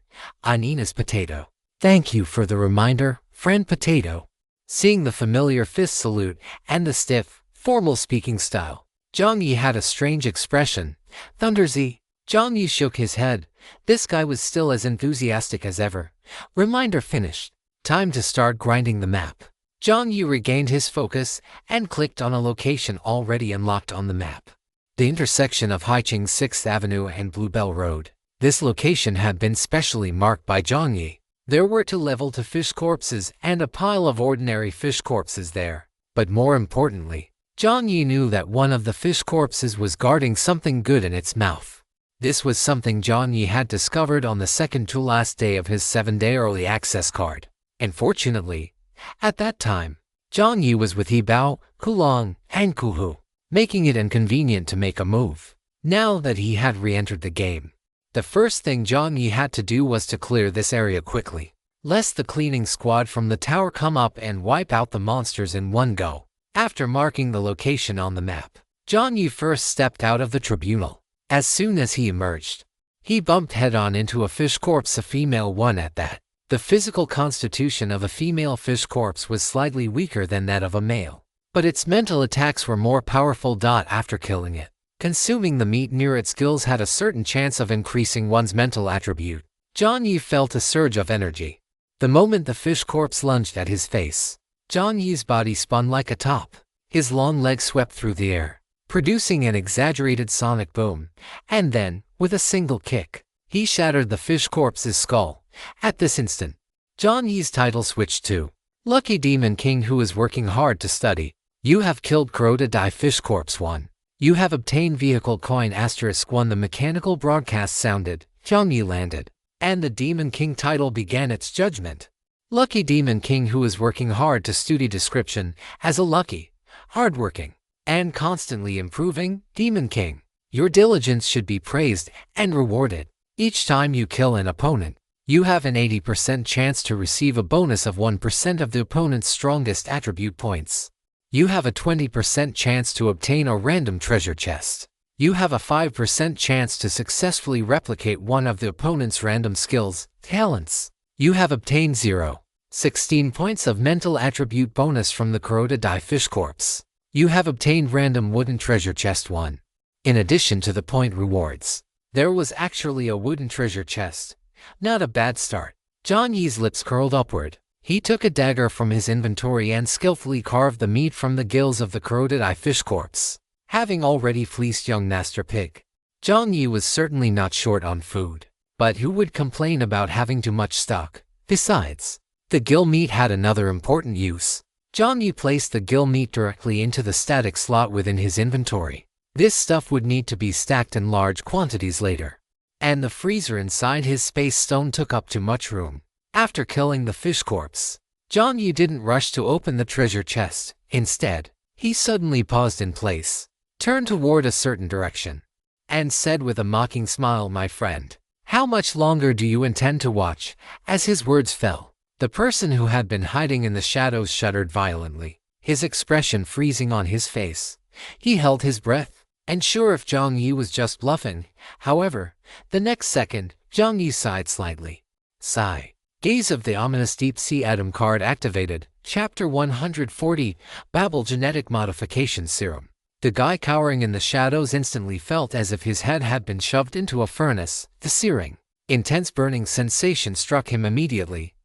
Anina's potato. Thank you for the reminder, friend potato. Seeing the familiar fist salute and the stiff, formal speaking style, Jiang Yi had a strange expression. Thunderzy. Jiang Yi shook his head. This guy was still as enthusiastic as ever. Reminder finished. Time to start grinding the map. Jiang Yi regained his focus and clicked on a location already unlocked on the map. The intersection of Haicheng 6th Avenue and Bluebell Road. This location had been specially marked by Jiang Yi. There were 2 level 2 fish corpses and a pile of ordinary fish corpses there. But more importantly, Jiang Yi knew that one of the fish corpses was guarding something good in its mouth. This was something Jiang Yi had discovered on the second to last day of his 7-day early access card. And fortunately, at that time, Jiang Yi was with Hebao, Kulong, and Kuhu, making it inconvenient to make a move. Now that he had re-entered the game, the first thing Jiang Yi had to do was to clear this area quickly, lest the cleaning squad from the tower come up and wipe out the monsters in one go. After marking the location on the map, Jiang Yi first stepped out of the tribunal. As soon as he emerged, he bumped head-on into a fish corpse, a female one at that. The physical constitution of a female fish corpse was slightly weaker than that of a male, but its mental attacks were more powerful. After killing it, consuming the meat near its gills had a certain chance of increasing one's mental attribute. Jiang Yi felt a surge of energy. The moment the fish corpse lunged at his face, Jiang Yi's body spun like a top. His long legs swept through the air, producing an exaggerated sonic boom, and then, with a single kick, he shattered the fish corpse's skull. At this instant, Jiang Yi's title switched to Lucky Demon King, who is working hard to study. You have killed Crocodile Fish Corpse 1. You have obtained vehicle coin *1. The mechanical broadcast sounded. Jiang Yi landed, and the Demon King title began its judgment. Lucky Demon King, who is working hard to study. Description: as a lucky, hardworking, and constantly improving Demon King, your diligence should be praised and rewarded. Each time you kill an opponent, you have an 80% chance to receive a bonus of 1% of the opponent's strongest attribute points. You have a 20% chance to obtain a random treasure chest. You have a 5% chance to successfully replicate one of the opponent's random skills, talents. You have obtained 16 points of mental attribute bonus from the Crocodile Fish Corpse. You have obtained random wooden treasure chest 1. In addition to the point rewards, there was actually a wooden treasure chest. Not a bad start. Jiang Yi's lips curled upward. He took a dagger from his inventory and skillfully carved the meat from the gills of the Crocodile Fish Corpse. Having already fleeced young Master Pig, Jiang Yi was certainly not short on food. But who would complain about having too much stock? Besides, the gill meat had another important use. Jiang Yi placed the gill meat directly into the static slot within his inventory. This stuff would need to be stacked in large quantities later. And the freezer inside his space stone took up too much room. After killing the fish corpse, Jiang Yi didn't rush to open the treasure chest. Instead, he suddenly paused in place, turned toward a certain direction, and said with a mocking smile, "My friend, how much longer do you intend to watch?" As his words fell, the person who had been hiding in the shadows shuddered violently, his expression freezing on his face. He held his breath, unsure if Jiang Yi was just bluffing. However, the next second, Jiang Yi sighed slightly. Sigh. Gaze of the ominous deep-sea atom card activated. Chapter 140, Babel Genetic Modification Serum. The guy cowering in the shadows instantly felt as if his head had been shoved into a furnace. The searing, intense burning sensation struck him immediately.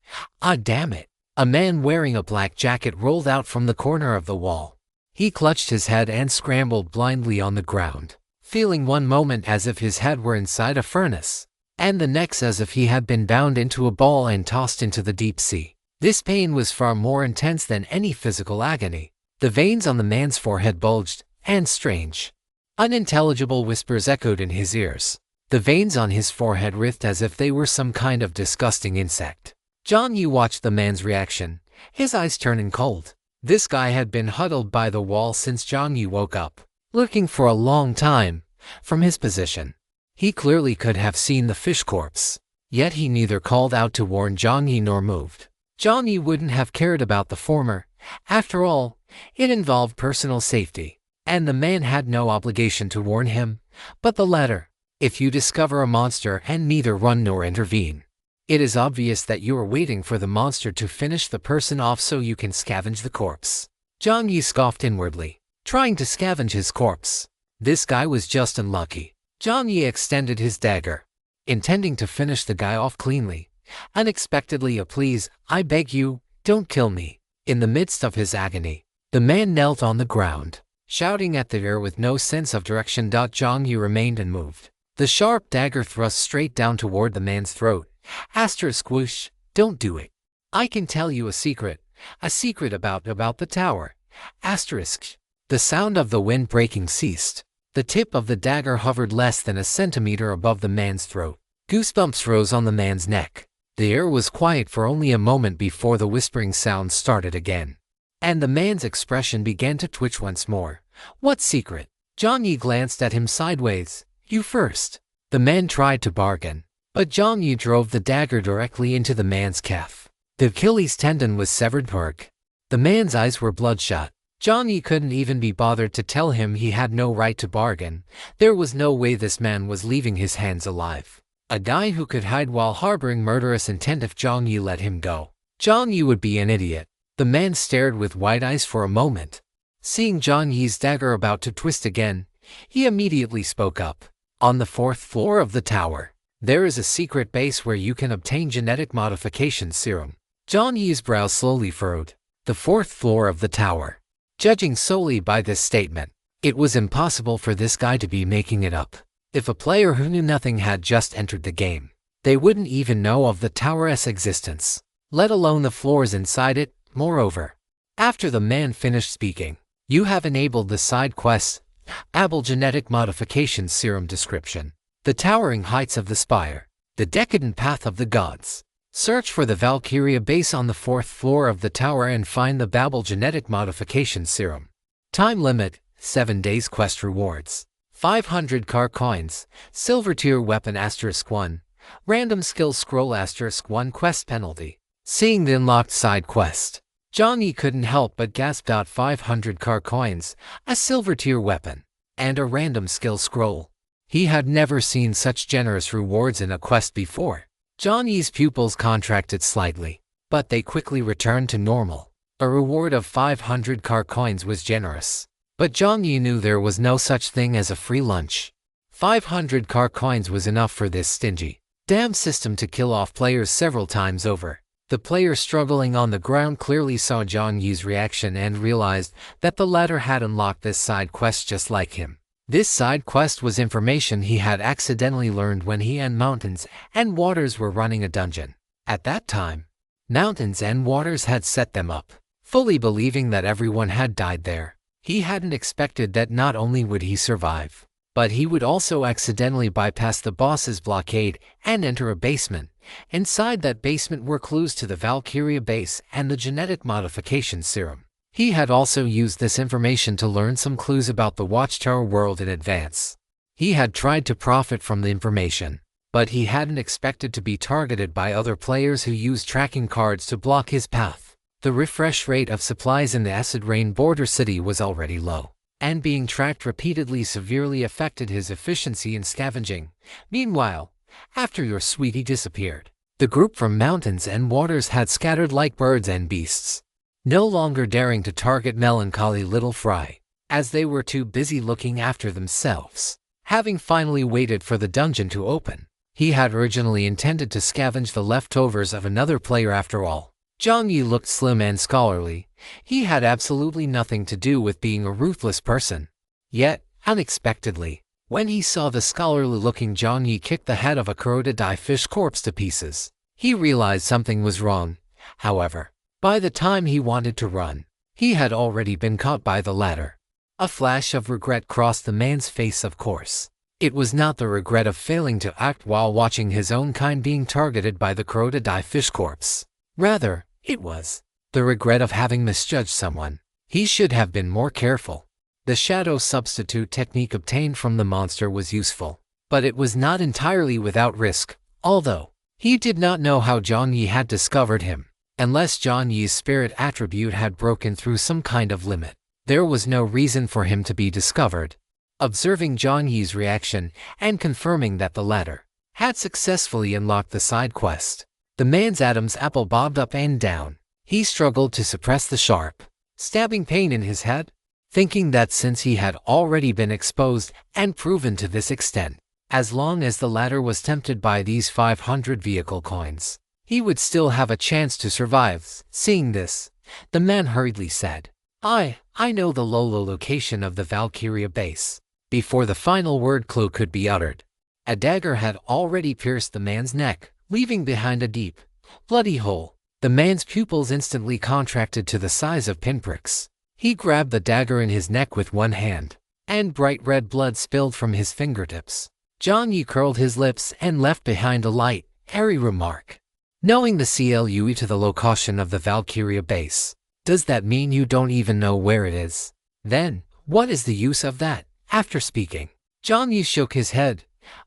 Ah, damn it! A man wearing a black jacket rolled out from the corner of the wall. He clutched his head and scrambled blindly on the ground, feeling one moment as if his head were inside a furnace, and the next as if he had been bound into a ball and tossed into the deep sea. This pain was far more intense than any physical agony. The veins on the man's forehead bulged, and strange, unintelligible whispers echoed in his ears. The veins on his forehead writhed as if they were some kind of disgusting insect. Jiang Yi watched the man's reaction, his eyes turning cold. This guy had been huddled by the wall since Jiang Yi woke up, looking for a long time. From his position, he clearly could have seen the fish corpse, yet he neither called out to warn Jiang Yi nor moved. Jiang Yi wouldn't have cared about the former. After all, it involved personal safety, and the man had no obligation to warn him. But the latter, if you discover a monster and neither run nor intervene, it is obvious that you are waiting for the monster to finish the person off so you can scavenge the corpse. Jiang Yi scoffed inwardly, trying to scavenge his corpse. This guy was just unlucky. Jiang Yi extended his dagger, intending to finish the guy off cleanly. Unexpectedly, "Please, I beg you, don't kill me." In the midst of his agony, the man knelt on the ground, shouting at the air with no sense of direction. Jiang Yi remained unmoved, the sharp dagger thrust straight down toward the man's throat. Asterisk whoosh, "Don't do it. I can tell you a secret about the tower." Asterisk. The sound of the wind breaking ceased. The tip of the dagger hovered less than a centimeter above the man's throat. Goosebumps rose on the man's neck. The air was quiet for only a moment before the whispering sound started again, and the man's expression began to twitch once more. "What secret?" Jiang Yi glanced at him sideways. "You first." The man tried to bargain, but Jiang Yi drove the dagger directly into the man's calf. The Achilles tendon was severed. The man's eyes were bloodshot. Jiang Yi couldn't even be bothered to tell him he had no right to bargain. There was no way this man was leaving his hands alive. A guy who could hide while harboring murderous intent. If Jiang Yi let him go, Jiang Yi would be an idiot. The man stared with wide eyes for a moment. Seeing Jiang Yi's dagger about to twist again, he immediately spoke up. "On the 4th floor of the tower, there is a secret base where you can obtain genetic modification serum." Jiang Yi's brow slowly furrowed. The 4th floor of the tower. Judging solely by this statement, it was impossible for this guy to be making it up. If a player who knew nothing had just entered the game, they wouldn't even know of the tower's existence, let alone the floors inside it. Moreover, after the man finished speaking, "You have enabled the side quest, Babel Genetic Modification Serum description. The towering heights of the spire, the decadent path of the gods. Search for the Valkyria base on the 4th floor of the tower and find the Babel Genetic Modification Serum. Time limit, 7 days. Quest rewards, 500 car coins, silver tier weapon *1, random skill scroll *1. Quest penalty." Seeing the unlocked side quest, Jiang Yi couldn't help but gasp out 500 car coins, a silver tier weapon, and a random skill scroll. He had never seen such generous rewards in a quest before. Jiang Yi's pupils contracted slightly, but they quickly returned to normal. A reward of 500 car coins was generous, but Jiang Yi knew there was no such thing as a free lunch. 500 car coins was enough for this stingy, damn system to kill off players several times over. The player struggling on the ground clearly saw Jiang Yi's reaction and realized that the latter had unlocked this side quest just like him. This side quest was information he had accidentally learned when he and Mountains and Waters were running a dungeon. At that time, Mountains and Waters had set them up, fully believing that everyone had died there. He hadn't expected that not only would he survive, but he would also accidentally bypass the boss's blockade and enter a basement. Inside that basement were clues to the Valkyria base and the genetic modification serum. He had also used this information to learn some clues about the Watchtower world in advance. He had tried to profit from the information, but he hadn't expected to be targeted by other players who used tracking cards to block his path. The refresh rate of supplies in the Acid Rain border city was already low, and being tracked repeatedly severely affected his efficiency in scavenging. Meanwhile, after your sweetie disappeared, the group from mountains and waters had scattered like birds and beasts, no longer daring to target melancholy little Fry, as they were too busy looking after themselves. Having finally waited for the dungeon to open, he had originally intended to scavenge the leftovers of another player after all. Jiang Yi looked slim and scholarly. He had absolutely nothing to do with being a ruthless person. Yet, unexpectedly, when he saw the scholarly-looking Jiang Yi kick the head of a crocodile fish corpse to pieces, he realized something was wrong. However, by the time he wanted to run, he had already been caught by the latter. A flash of regret crossed the man's face, of course. It was not the regret of failing to act while watching his own kind being targeted by the crocodile fish corpse. Rather, it was the regret of having misjudged someone. He should have been more careful. The shadow substitute technique obtained from the monster was useful, but it was not entirely without risk, although he did not know how Jiang Yi had discovered him. Unless Jiang Yi's spirit attribute had broken through some kind of limit, there was no reason for him to be discovered. Observing Jiang Yi's reaction and confirming that the latter had successfully unlocked the side quest, the man's Adam's apple bobbed up and down. He struggled to suppress the sharp, stabbing pain in his head, thinking that since he had already been exposed and proven to this extent, as long as the latter was tempted by these 500 vehicle coins, he would still have a chance to survive. Seeing this, the man hurriedly said, I know the location of the Valkyria base. Before the final word clue could be uttered, a dagger had already pierced the man's neck, leaving behind a deep, bloody hole. The man's pupils instantly contracted to the size of pinpricks. He grabbed the dagger in his neck with one hand, and bright red blood spilled from his fingertips. Jiang Yi curled his lips and left behind a light, airy remark. Knowing the clue to the location of the Valkyria base, does that mean you don't even know where it is? Then, what is the use of that? After speaking, Jiang Yi shook his head.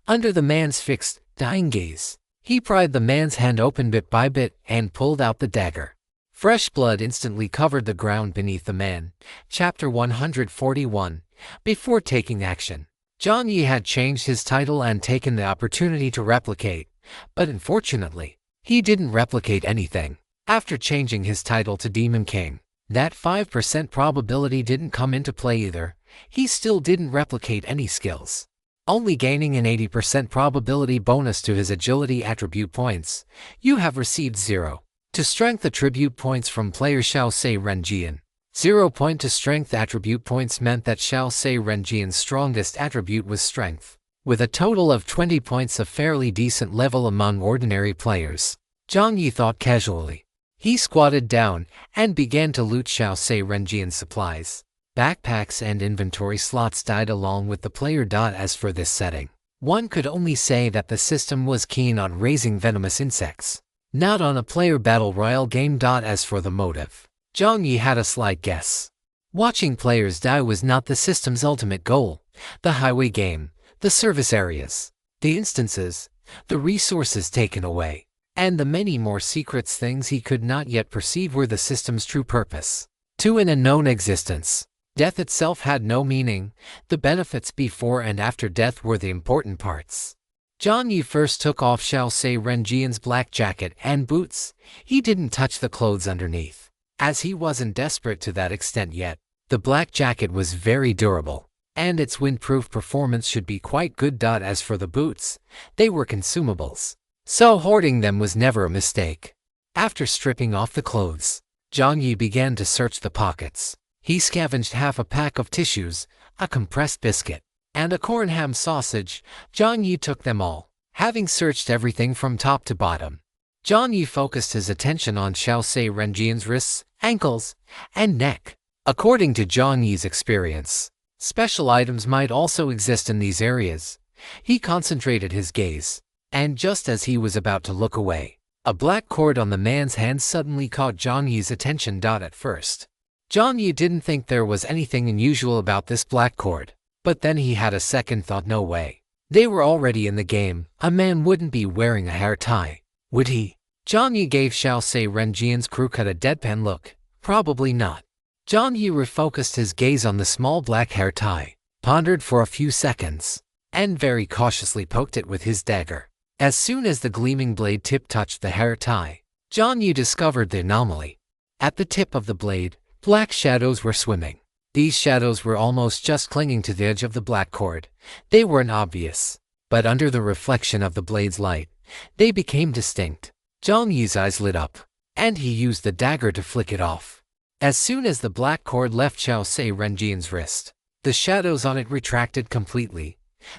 Under the man's fixed, dying gaze, he pried the man's hand open bit by bit and pulled out the dagger. Fresh blood instantly covered the ground beneath the man. Chapter 141. Before taking action, Jiang Yi had changed his title and taken the opportunity to replicate, but unfortunately, he didn't replicate anything. After changing his title to Demon King, that 5% probability didn't come into play either. He still didn't replicate any skills, only gaining an 80% probability bonus to his agility attribute points. You have received 0 to strength attribute points from player Xiao Se Renjian. 0 point to strength attribute points meant that Xiao Se Renjian's strongest attribute was strength, with a total of 20 points, a fairly decent level among ordinary players. Jiang Yi thought casually. He squatted down and began to loot Xiao Se Renjian's supplies. Backpacks and inventory slots died along with the player. As for this setting, one could only say that the system was keen on raising venomous insects, not on a player battle royale game. As for the motive, Jiang Yi had a slight guess. Watching players die was not the system's ultimate goal. The highway game, the service areas, the instances, the resources taken away, and the many more secrets things he could not yet perceive were the system's true purpose. To an unknown existence, death itself had no meaning. The benefits before and after death were the important parts. Jiang Yi first took off Xiao Se Renjian's black jacket and boots. He didn't touch the clothes underneath, as he wasn't desperate to that extent yet. The black jacket was very durable, and its windproof performance should be quite good. As for the boots, they were consumables, so hoarding them was never a mistake. After stripping off the clothes, Jiang Yi began to search the pockets. He scavenged half a pack of tissues, a compressed biscuit, and a corn ham sausage. Jiang Yi took them all. Having searched everything from top to bottom, Jiang Yi focused his attention on Xiao Se Renjian's wrists, ankles, and neck. According to Jiang Yi's experience, special items might also exist in these areas. He concentrated his gaze, and just as he was about to look away, a black cord on the man's hand suddenly caught Jiang Yi's attention. At first, Jiang Yi didn't think there was anything unusual about this black cord, but then he had a second thought. No way. They were already in the game. A man wouldn't be wearing a hair tie, would he? Jiang Yi gave Xiao Se Renjian's crew cut a deadpan look. Probably not. Jiang Yi refocused his gaze on the small black hair tie, pondered for a few seconds, and very cautiously poked it with his dagger. As soon as the gleaming blade tip touched the hair tie, Jiang Yi discovered the anomaly. At the tip of the blade, black shadows were swimming. These shadows were almost just clinging to the edge of the black cord. They weren't obvious, but under the reflection of the blade's light, they became distinct. Jiang Yi's eyes lit up, and he used the dagger to flick it off. As soon as the black cord left Xiao Se Renjian's wrist, the shadows on it retracted completely,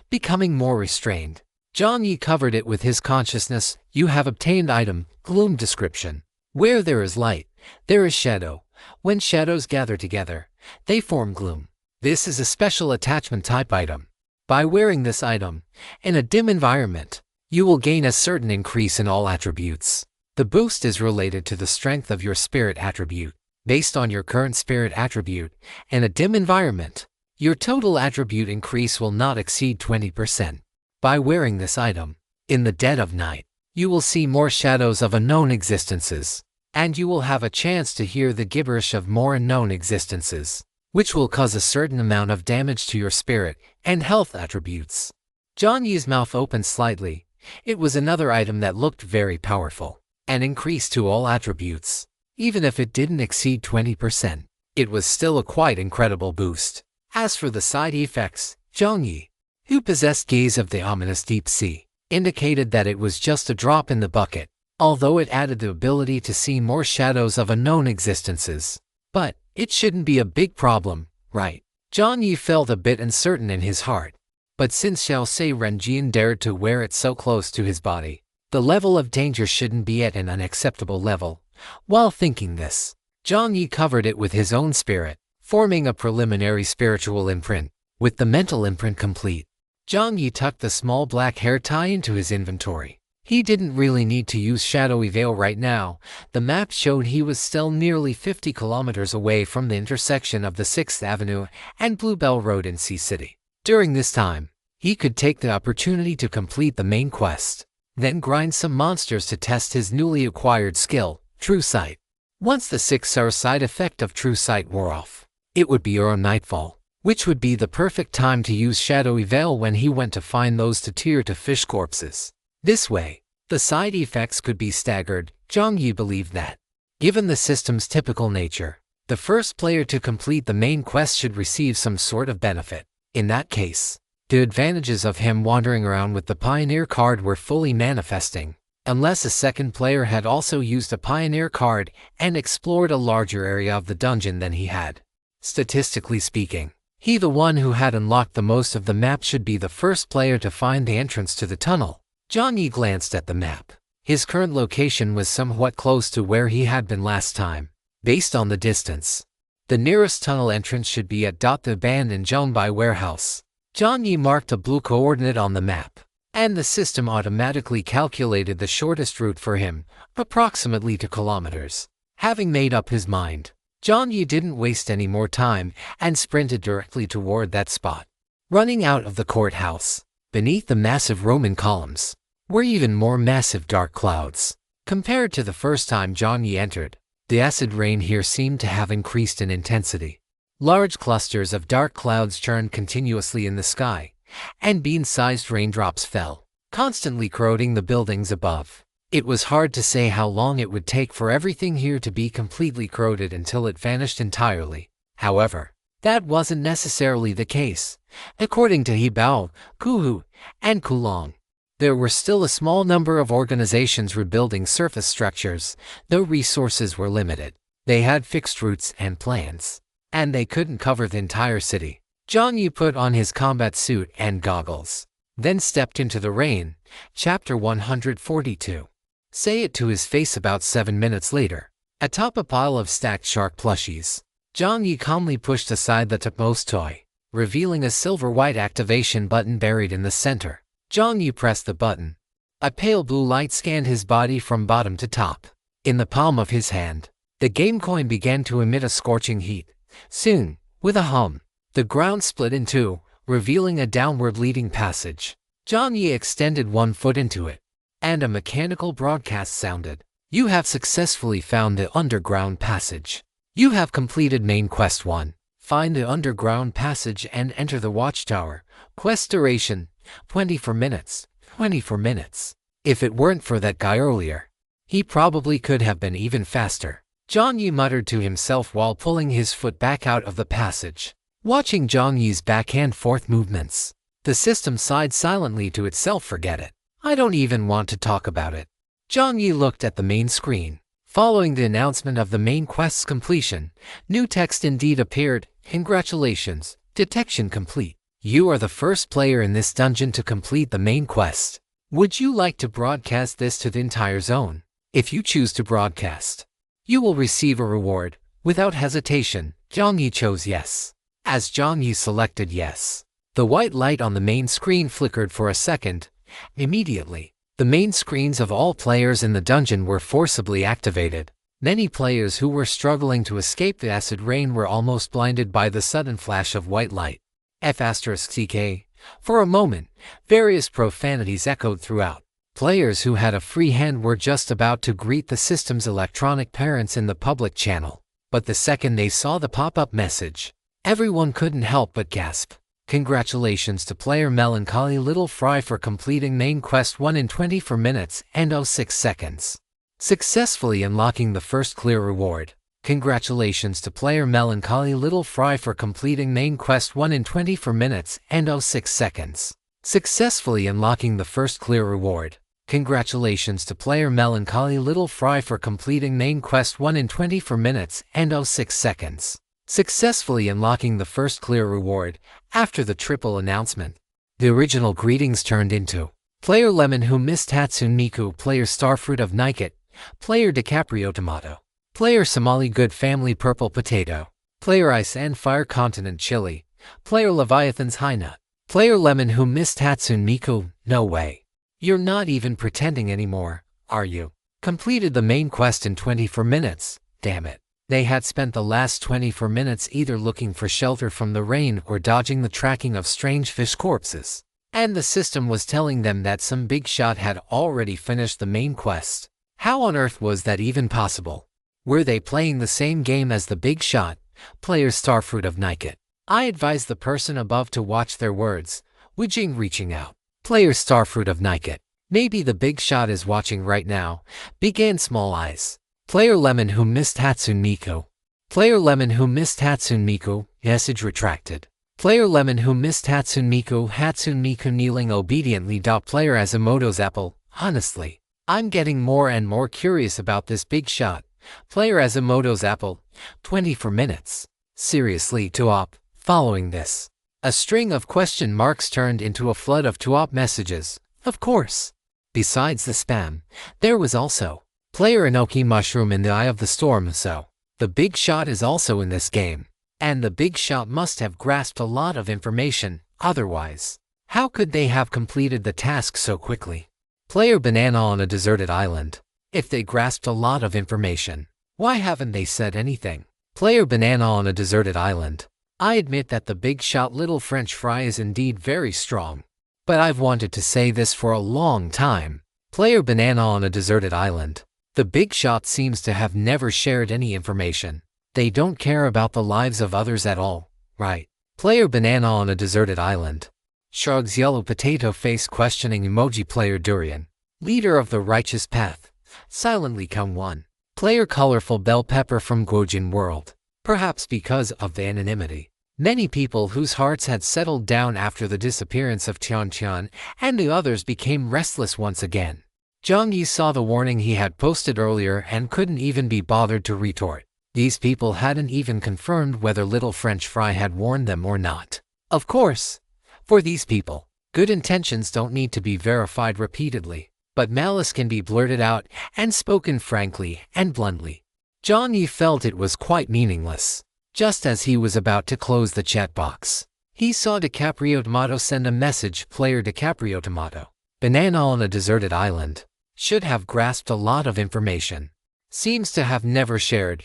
becoming more restrained. Jiang Yi covered it with his consciousness. You have obtained item, gloom description. Where there is light, there is shadow. When shadows gather together, they form gloom. This is a special attachment type item. By wearing this item, in a dim environment, you will gain a certain increase in all attributes. The boost is related to the strength of your spirit attribute. Based on your current spirit attribute, in a dim environment, your total attribute increase will not exceed 20%. By wearing this item, in the dead of night, you will see more shadows of unknown existences, and you will have a chance to hear the gibberish of more unknown existences, which will cause a certain amount of damage to your spirit and health attributes. Jiang Yi's mouth opened slightly. It was another item that looked very powerful, an increase to all attributes. Even if it didn't exceed 20%, it was still a quite incredible boost. As for the side effects, Jiang Yi, who possessed gaze of the ominous deep sea, indicated that it was just a drop in the bucket, although it added the ability to see more shadows of unknown existences. But it shouldn't be a big problem, right? Jiang Yi felt a bit uncertain in his heart. But since Xiao Se Renjian dared to wear it so close to his body, the level of danger shouldn't be at an unacceptable level. While thinking this, Jiang Yi covered it with his own spirit, forming a preliminary spiritual imprint. With the mental imprint complete, Jiang Yi tucked the small black hair tie into his inventory. He didn't really need to use Shadowy Veil right now. The map showed he was still nearly 50 kilometers away from the intersection of the 6th Avenue and Bluebell Road in Sea City. During this time, he could take the opportunity to complete the main quest, then grind some monsters to test his newly acquired skill, True Sight. Once the 6-hour side effect of True Sight wore off, it would be around nightfall, which would be the perfect time to use Shadowy Veil when he went to find those to fish corpses. This way, the side effects could be staggered. Jiang Yi believed that, given the system's typical nature, the first player to complete the main quest should receive some sort of benefit. In that case, the advantages of him wandering around with the Pioneer card were fully manifesting, unless a second player had also used a Pioneer card and explored a larger area of the dungeon than he had. Statistically speaking, he, the one who had unlocked the most of the map, should be the first player to find the entrance to the tunnel. Jiang Yi glanced at the map. His current location was somewhat close to where he had been last time. Based on the distance, the nearest tunnel entrance should be at the abandoned Zhongbai warehouse. Jiang Yi marked a blue coordinate on the map, and the system automatically calculated the shortest route for him, approximately 2 kilometers. Having made up his mind, Jiang Yi didn't waste any more time and sprinted directly toward that spot. Running out of the courthouse, beneath the massive Roman columns, were even more massive dark clouds. Compared to the first time Jiang Yi entered, the acid rain here seemed to have increased in intensity. Large clusters of dark clouds churned continuously in the sky, and bean-sized raindrops fell, constantly corroding the buildings above. It was hard to say how long it would take for everything here to be completely corroded until it vanished entirely. However, that wasn't necessarily the case. According to Hebao, Kuhu, and Kulong, there were still a small number of organizations rebuilding surface structures, though resources were limited. They had fixed routes and plans, and they couldn't cover the entire city. Jiang Yi put on his combat suit and goggles, then stepped into the rain. Chapter 142. Say it to his face. About 7 minutes later, atop a pile of stacked shark plushies, Jiang Yi calmly pushed aside the topmost toy, revealing a silver-white activation button buried in the center. Jiang Yi pressed the button. A pale blue light scanned his body from bottom to top. In the palm of his hand, the game coin began to emit a scorching heat. Soon, with a hum, the ground split in two, revealing a downward leading passage. Jiang Yi extended one foot into it, and a mechanical broadcast sounded. You have successfully found the underground passage. You have completed main quest 1. Find the underground passage and enter the watchtower. Quest duration, 24 minutes. 24 minutes. If it weren't for that guy earlier, he probably could have been even faster. Jiang Yi muttered to himself while pulling his foot back out of the passage. Watching Jiang Yi's back and forth movements, the system sighed silently to itself. Forget it. I don't even want to talk about it. Jiang Yi looked at the main screen. Following the announcement of the main quest's completion, new text indeed appeared. Congratulations, detection complete. You are the first player in this dungeon to complete the main quest. Would you like to broadcast this to the entire zone? If you choose to broadcast, you will receive a reward. Without hesitation, Jiang Yi chose yes. As Jiang Yi selected yes, the white light on the main screen flickered for a second. Immediately, the main screens of all players in the dungeon were forcibly activated. Many players who were struggling to escape the acid rain were almost blinded by the sudden flash of white light. F***ck. For a moment, various profanities echoed throughout. Players who had a free hand were just about to greet the system's electronic parents in the public channel. But the second they saw the pop-up message, everyone couldn't help but gasp. Congratulations to player Melancholy Little Fry for completing main quest 1 in 24 minutes and 06 seconds. Successfully unlocking the first clear reward. Congratulations to player Melancholy Little Fry for completing main quest 1 in 24 minutes and 06 seconds. Successfully unlocking the first clear reward. Congratulations to player Melancholy Little Fry for completing main quest 1 in 24 minutes and 06 seconds. Successfully unlocking the first clear reward. After the triple announcement, the original greetings turned into player Lemon Who Missed Hatsune Miku, player Starfruit of Niket, player DiCaprio Tomato, player Somali Good Family Purple Potato, player Ice and Fire Continent Chili, player Leviathan's High Nut, player Lemon Who Missed Hatsune Miku. No way. You're not even pretending anymore, are you? Completed the main quest in 24 minutes, damn it. They had spent the last 24 minutes either looking for shelter from the rain or dodging the tracking of strange fish corpses. And the system was telling them that some big shot had already finished the main quest. How on earth was that even possible? Were they playing the same game as the big shot, player Starfruit of Niket? I advise the person above to watch their words. Wijing reaching out. Player Starfruit of Niket. Maybe the big shot is watching right now. Began Small Eyes. Player Lemon Who Missed Hatsune Miku. Player Lemon Who Missed Hatsune Miku. Message retracted. Player Lemon Who Missed Hatsune Miku kneeling obediently. Player Asimoto's Apple. Honestly, I'm getting more and more curious about this big shot. Player Asimoto's Apple. 24 minutes. Seriously, Tuop. Following this, a string of question marks turned into a flood of Tuop messages. Of course. Besides the spam, there was also player Enoki Mushroom in the Eye of the Storm. So, the big shot is also in this game. And the big shot must have grasped a lot of information, otherwise, how could they have completed the task so quickly? Player Banana on a Deserted Island. If they grasped a lot of information, why haven't they said anything? Player Banana on a Deserted Island. I admit that the big shot Little French Fry is indeed very strong. But I've wanted to say this for a long time. Player Banana on a Deserted Island. The big shot seems to have never shared any information. They don't care about the lives of others at all, right? Player Banana on a Deserted Island. Shrugs yellow potato face questioning emoji. Player Durian. Leader of the Righteous Path. Silently come one. Player Colorful Bell Pepper from Guojin World. Perhaps because of the anonymity, many people whose hearts had settled down after the disappearance of Tian and the others became restless once again. Jiang Yi saw the warning he had posted earlier and couldn't even be bothered to retort. These people hadn't even confirmed whether Little French Fry had warned them or not. Of course, for these people, good intentions don't need to be verified repeatedly, but malice can be blurted out and spoken frankly and bluntly. Jiang Yi felt it was quite meaningless. Just as he was about to close the chat box, he saw DiCaprio Tomato send a message. Player DiCaprio Tomato, banana on a deserted island. Should have grasped a lot of information. Seems to have never shared.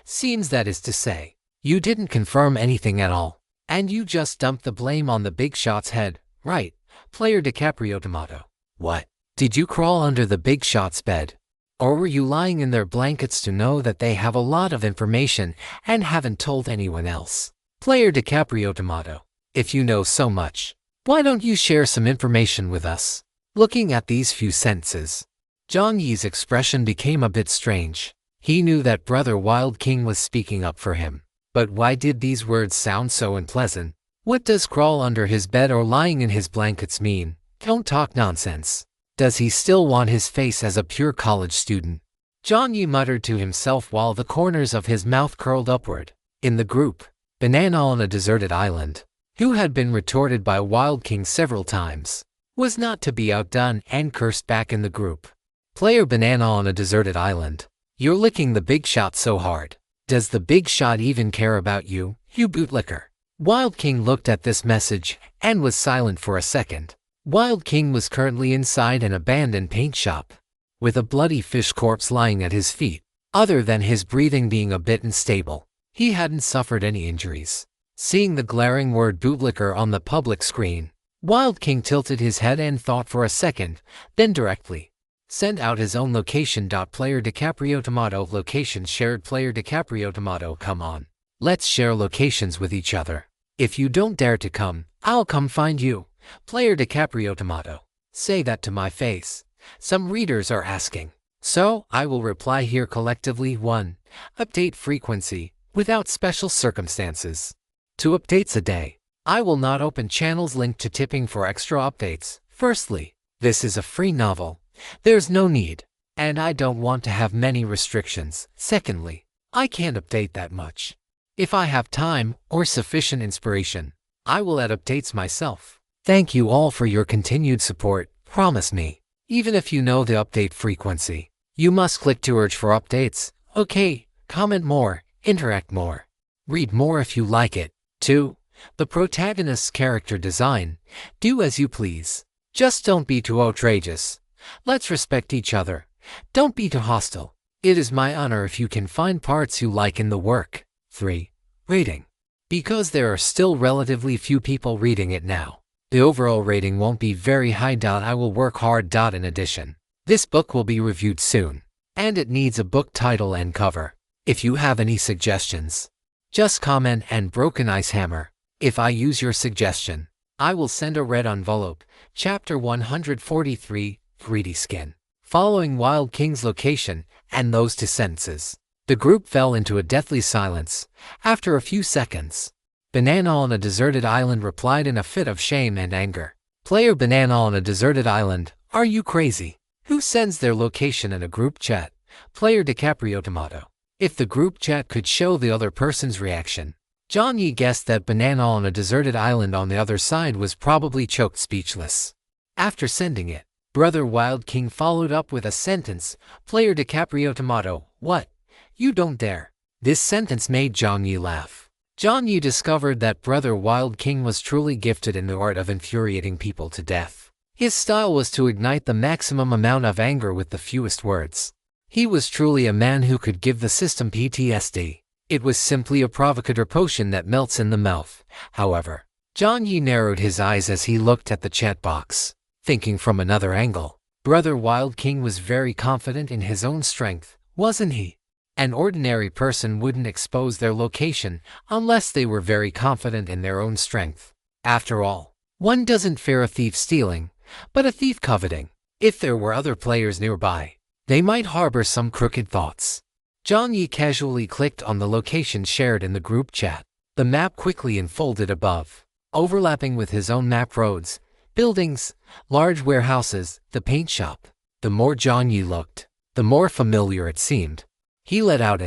Seems that is to say, you didn't confirm anything at all, and you just dumped the blame on the big shot's head, right? Player DiCaprio Tomato, what? Did you crawl under the big shot's bed? Or were you lying in their blankets to know that they have a lot of information and haven't told anyone else? Player DiCaprio Tomato, if you know so much, why don't you share some information with us? Looking at these few sentences, Jiang Yi's expression became a bit strange. He knew that Brother Wild King was speaking up for him. But why did these words sound so unpleasant? What does crawl under his bed or lying in his blankets mean? Don't talk nonsense. Does he still want his face as a pure college student? Jiang Yi muttered to himself while the corners of his mouth curled upward. In the group, Banana on a Deserted Island, who had been retorted by Wild King several times, was not to be outdone and cursed back in the group. Player Banana on a Deserted Island, you're licking the big shot so hard. Does the big shot even care about you, you bootlicker? Wild King looked at this message and was silent for a second. Wild King was currently inside an abandoned paint shop, with a bloody fish corpse lying at his feet. Other than his breathing being a bit unstable, he hadn't suffered any injuries. Seeing the glaring word bootlicker on the public screen, Wild King tilted his head and thought for a second, then directly sent out his own location. Player DiCaprio Tomato location shared. Player DiCaprio Tomato, come on. Let's share locations with each other. If you don't dare to come, I'll come find you. Player DiCaprio Tomato, say that to my face. Some readers are asking. So, I will reply here collectively. 1. Update frequency, without special circumstances. 2 updates a day. I will not open channels linked to tipping for extra updates. Firstly, this is a free novel. There's no need, and I don't want to have many restrictions. Secondly, I can't update that much. If I have time or sufficient inspiration, I will add updates myself. Thank you all for your continued support. Promise me, even if you know the update frequency, you must click to urge for updates. Okay, comment more, interact more, read more if you like it. 2. The protagonist's character design. Do as you please. Just don't be too outrageous. Let's respect each other. Don't be too hostile. It is my honor if you can find parts you like in the work. 3. Rating. Because there are still relatively few people reading it now, the overall rating won't be very high. I will work hard. In addition, this book will be reviewed soon, and it needs a book title and cover. If you have any suggestions, just comment and Broken Ice Hammer. If I use your suggestion, I will send a red envelope. Chapter 143, Greedy Skin. Following Wild King's location and those 2 sentences, the group fell into a deathly silence. After a few seconds, Banana on a Deserted Island replied in a fit of shame and anger. Player Banana on a Deserted Island, are you crazy? Who sends their location in a group chat? Player DiCaprio Tomato, if the group chat could show the other person's reaction. Jiang Yi guessed that Banana on a Deserted Island on the other side was probably choked speechless. After sending it, Brother Wild King followed up with a sentence. Player DiCaprio Tomato, what? You don't dare. This sentence made Jiang Yi laugh. Jiang Yi discovered that Brother Wild King was truly gifted in the art of infuriating people to death. His style was to ignite the maximum amount of anger with the fewest words. He was truly a man who could give the system PTSD. It was simply a provocateur potion that melts in the mouth. However, Jiang Yi narrowed his eyes as he looked at the chat box, thinking from another angle. Brother Wild King was very confident in his own strength, wasn't he? An ordinary person wouldn't expose their location unless they were very confident in their own strength. After all, one doesn't fear a thief stealing, but a thief coveting. If there were other players nearby, they might harbor some crooked thoughts. Jiang Yi casually clicked on the location shared in the group chat. The map quickly unfolded above, overlapping with his own map. Roads, buildings, large warehouses, the paint shop. The more Jiang Yi looked, the more familiar it seemed. He let out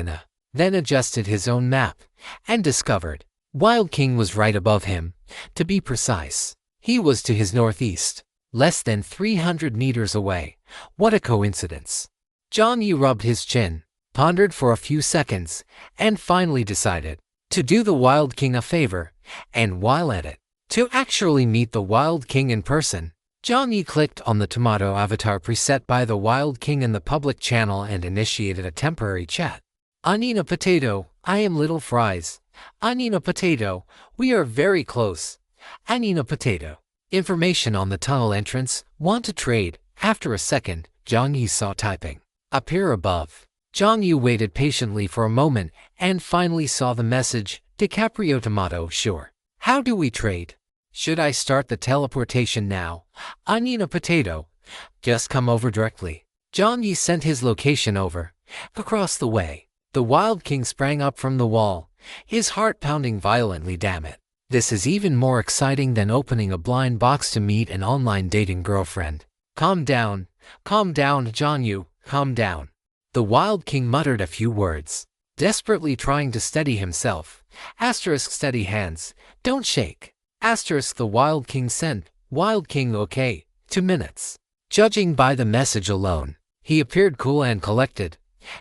then adjusted his own map, and discovered Wild King was right above him. To be precise, he was to his northeast, less than 300 meters away. What a coincidence. Jiang Yi rubbed his chin, pondered for a few seconds, and finally decided, to do the Wild King a favor, and while at it, to actually meet the Wild King in person. Jiang Yi clicked on the tomato avatar preset by the Wild King in the public channel and initiated a temporary chat. "I need a potato. I am Little Fries. I need a potato. We are very close. I need a potato." Information on the tunnel entrance. "Want to trade?" After a second, Jiang Yi saw typing appear above. Jiang Yi waited patiently for a moment and finally saw the message, "DiCaprio Tomato, sure. How do we trade? Should I start the teleportation now? I need a potato. Just come over directly." Jiang Yi sent his location over. Across the way, the Wild King sprang up from the wall, his heart pounding violently. "Damn it. This is even more exciting than opening a blind box to meet an online dating girlfriend." Calm down, Jiang Yi, calm down." The Wild King muttered a few words, desperately trying to steady himself. Steady hands, don't shake. The Wild King sent. Wild King, okay, 2 minutes. Judging by the message alone, he appeared cool and collected.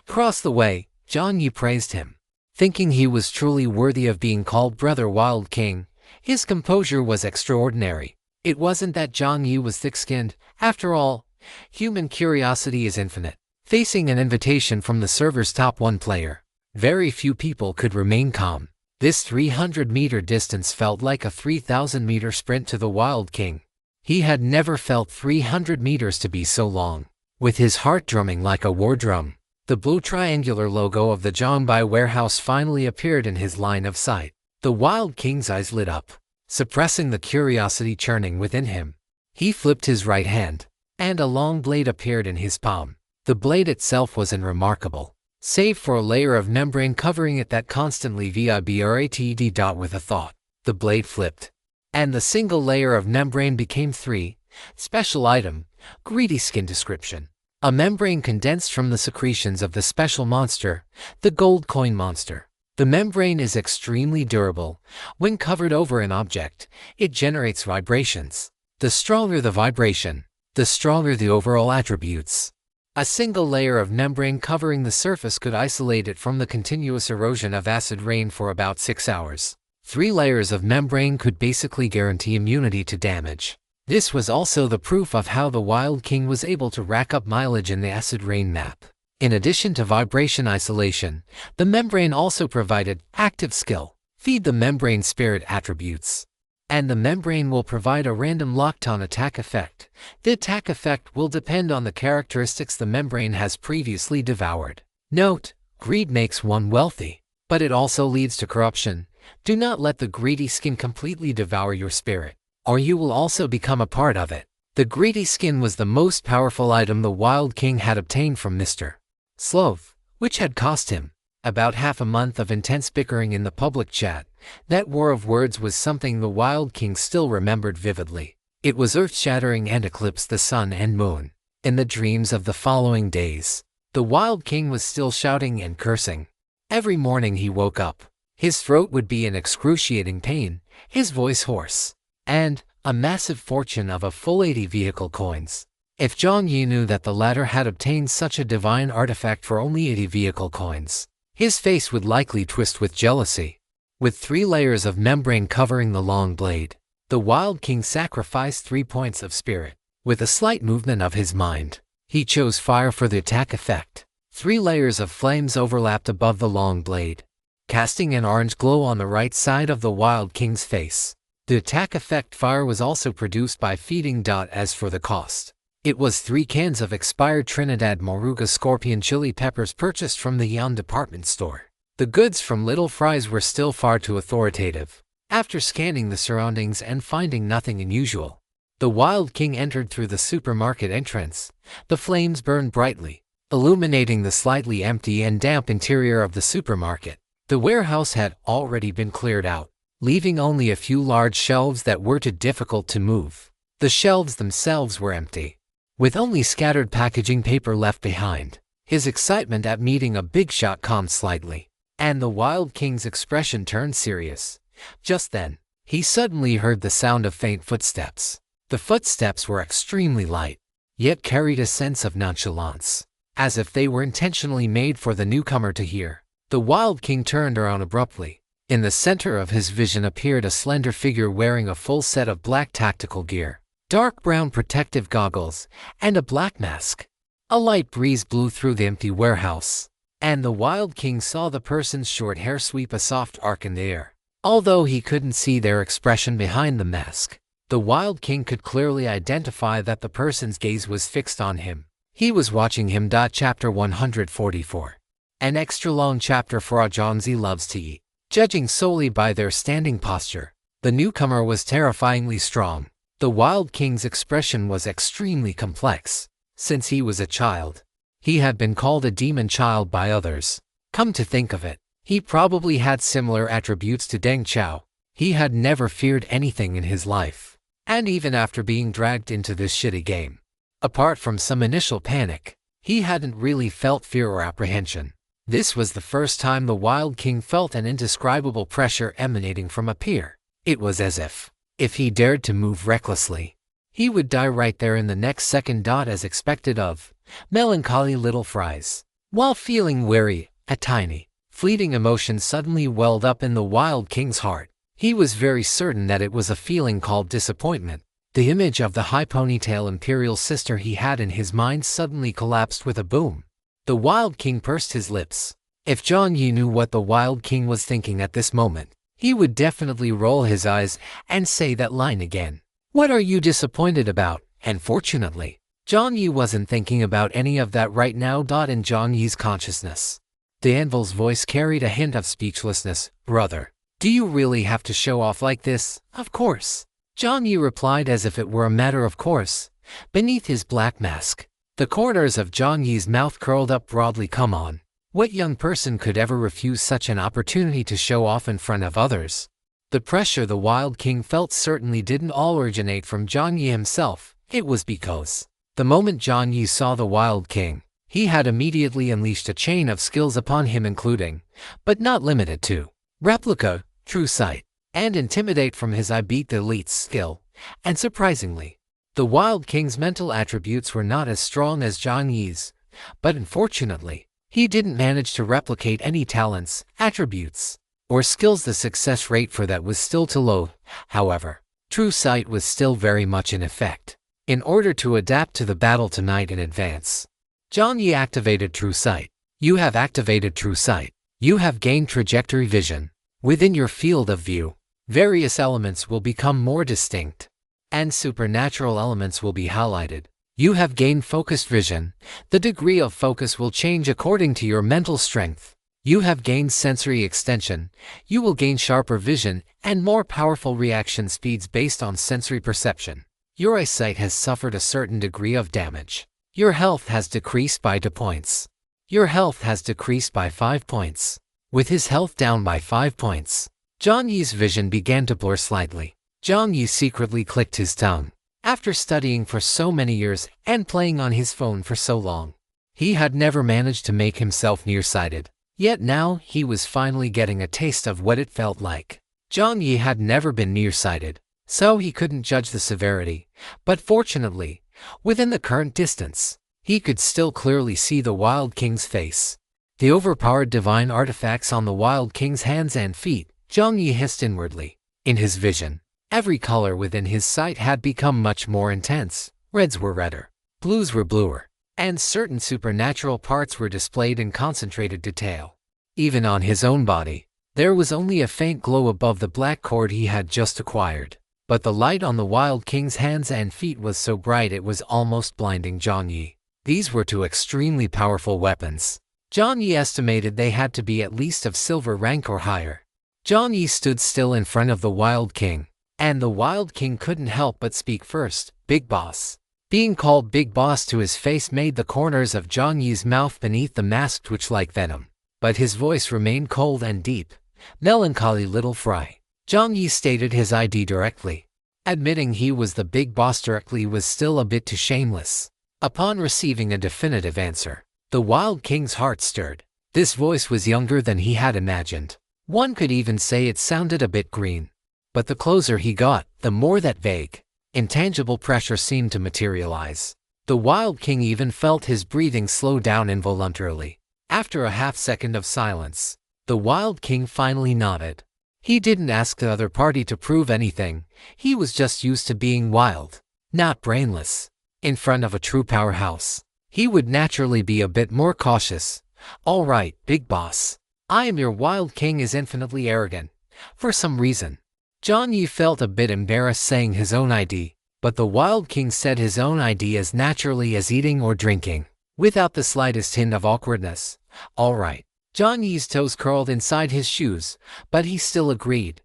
Across the way, Jiang Yi praised him, thinking he was truly worthy of being called Brother Wild King. His composure was extraordinary. It wasn't that Jiang Yi was thick-skinned. After all, human curiosity is infinite. Facing an invitation from the server's top 1 player, very few people could remain calm. This 300-meter distance felt like a 3,000-meter sprint to the Wild King. He had never felt 300 meters to be so long. With his heart drumming like a war drum, the blue triangular logo of the Zhongbai warehouse finally appeared in his line of sight. The Wild King's eyes lit up, suppressing the curiosity churning within him. He flipped his right hand, and a long blade appeared in his palm. The blade itself was unremarkable, save for a layer of membrane covering it that constantly vibrated. With a thought, the blade flipped, and the single layer of membrane became 3. Special item, greedy skin description. A membrane condensed from the secretions of the special monster, the gold coin monster. The membrane is extremely durable. When covered over an object, it generates vibrations. The stronger the vibration, the stronger the overall attributes. A single layer of membrane covering the surface could isolate it from the continuous erosion of acid rain for about 6 hours. 3 layers of membrane could basically guarantee immunity to damage. This was also the proof of how the Wild King was able to rack up mileage in the acid rain map. In addition to vibration isolation, the membrane also provided active skill. Feed the membrane spirit attributes, and the membrane will provide a random locked-on attack effect. The attack effect will depend on the characteristics the membrane has previously devoured. Note: greed makes one wealthy, but it also leads to corruption. Do not let the greedy skin completely devour your spirit, or you will also become a part of it. The greedy skin was the most powerful item the Wild King had obtained from Mr. Sloth, which had cost him about half a month of intense bickering in the public chat. That war of words was something the Wild King still remembered vividly. It was earth-shattering and eclipsed the sun and moon. In the dreams of the following days, the Wild King was still shouting and cursing. Every morning he woke up, his throat would be in excruciating pain, his voice hoarse, and a massive fortune of a full 80 vehicle coins. If Jiang Yi knew that the latter had obtained such a divine artifact for only 80 vehicle coins, his face would likely twist with jealousy. With 3 layers of membrane covering the long blade, the Wild King sacrificed 3 points of spirit. With a slight movement of his mind, he chose fire for the attack effect. 3 layers of flames overlapped above the long blade, casting an orange glow on the right side of the Wild King's face. The attack effect fire was also produced by feeding. As for the cost, it was 3 cans of expired Trinidad Moruga scorpion chili peppers purchased from the Yan department store. The goods from Little Fries were still far too authoritative. After scanning the surroundings and finding nothing unusual, the Wild King entered through the supermarket entrance. The flames burned brightly, illuminating the slightly empty and damp interior of the supermarket. The warehouse had already been cleared out, leaving only a few large shelves that were too difficult to move. The shelves themselves were empty, with only scattered packaging paper left behind. His excitement at meeting a big shot calmed slightly, and the Wild King's expression turned serious. Just then, he suddenly heard the sound of faint footsteps. The footsteps were extremely light, yet carried a sense of nonchalance, as if they were intentionally made for the newcomer to hear. The Wild King turned around abruptly, In the center of his vision appeared a slender figure wearing a full set of black tactical gear, dark brown protective goggles, and a black mask. A light breeze blew through the empty warehouse, and the Wild King saw the person's short hair sweep a soft arc in the air. Although he couldn't see their expression behind the mask, the Wild King could clearly identify that the person's gaze was fixed on him. He was watching him. Chapter 144. An extra-long chapter for a Jiang Yi loves to eat. Judging solely by their standing posture, the newcomer was terrifyingly strong. The Wild King's expression was extremely complex. Since he was a child, he had been called a demon child by others. Come to think of it, he probably had similar attributes to Deng Chao. He had never feared anything in his life, and even after being dragged into this shitty game, apart from some initial panic, he hadn't really felt fear or apprehension. This was the first time the Wild King felt an indescribable pressure emanating from a peer. It was as if he dared to move recklessly, he would die right there in the next second. As expected of melancholy little fries. While feeling weary, a tiny, fleeting emotion suddenly welled up in the Wild King's heart. He was very certain that it was a feeling called disappointment. The image of the high ponytail imperial sister he had in his mind suddenly collapsed with a boom. The Wild King pursed his lips. If Jiang Yi knew what the Wild King was thinking at this moment, he would definitely roll his eyes and say that line again. What are you disappointed about? And fortunately, Jiang Yi wasn't thinking about any of that right now. In Jiang Yi's consciousness, the anvil's voice carried a hint of speechlessness. Brother, do you really have to show off like this? Of course, Jiang Yi replied as if it were a matter of course. Beneath his black mask, the corners of Jiang Yi's mouth curled up broadly. Come on, what young person could ever refuse such an opportunity to show off in front of others? The pressure the Wild King felt certainly didn't all originate from Jiang Yi himself. It was because the moment Jiang Yi saw the Wild King, he had immediately unleashed a chain of skills upon him, including, but not limited to, replica, true sight, and intimidate. From his I beat the elite's skill, and surprisingly, the Wild King's mental attributes were not as strong as Jiang Yi's, but unfortunately, he didn't manage to replicate any talents, attributes, or skills. The success rate for that was still too low. However, true sight was still very much in effect. In order to adapt to the battle tonight in advance, Jiang Yi activated true sight. You have activated true sight. You have gained trajectory vision. Within your field of view, various elements will become more distinct, and supernatural elements will be highlighted. You have gained focused vision. The degree of focus will change according to your mental strength. You have gained sensory extension. You will gain sharper vision and more powerful reaction speeds based on sensory perception. Your eyesight has suffered a certain degree of damage. Your health has decreased by 2 points. Your health has decreased by 5 points. With his health down by 5 points, Jiang Yi's vision began to blur slightly. Jiang Yi secretly clicked his tongue. After studying for so many years and playing on his phone for so long, he had never managed to make himself nearsighted. Yet now he was finally getting a taste of what it felt like. Jiang Yi had never been nearsighted, so he couldn't judge the severity, but fortunately, within the current distance, he could still clearly see the Wild King's face. The overpowered divine artifacts on the Wild King's hands and feet, Jiang Yi hissed inwardly. In his vision, every color within his sight had become much more intense. Reds were redder, blues were bluer, and certain supernatural parts were displayed in concentrated detail. Even on his own body, there was only a faint glow above the black cord he had just acquired. But the light on the Wild King's hands and feet was so bright it was almost blinding Jiang Yi. These were 2 extremely powerful weapons. Jiang Yi estimated they had to be at least of silver rank or higher. Jiang Yi stood still in front of the Wild King, and the Wild King couldn't help but speak first. Big Boss. Being called Big Boss to his face made the corners of Jiang Yi's mouth beneath the mask twitch like venom. But his voice remained cold and deep. Melancholy little fry. Jiang Yi stated his ID directly. Admitting he was the Big Boss directly was still a bit too shameless. Upon receiving a definitive answer, the Wild King's heart stirred. This voice was younger than he had imagined. One could even say it sounded a bit green. But the closer he got, the more that vague, intangible pressure seemed to materialize. The Wild King even felt his breathing slow down involuntarily. After a half-second of silence, the Wild King finally nodded. He didn't ask the other party to prove anything. He was just used to being wild, not brainless. In front of a true powerhouse, he would naturally be a bit more cautious. "All right, big boss. I am your wild king," is infinitely arrogant. For some reason, Jiang Yi felt a bit embarrassed saying his own ID, but the wild king said his own ID as naturally as eating or drinking, without the slightest hint of awkwardness. "All right." Jiang Yi's toes curled inside his shoes, but he still agreed.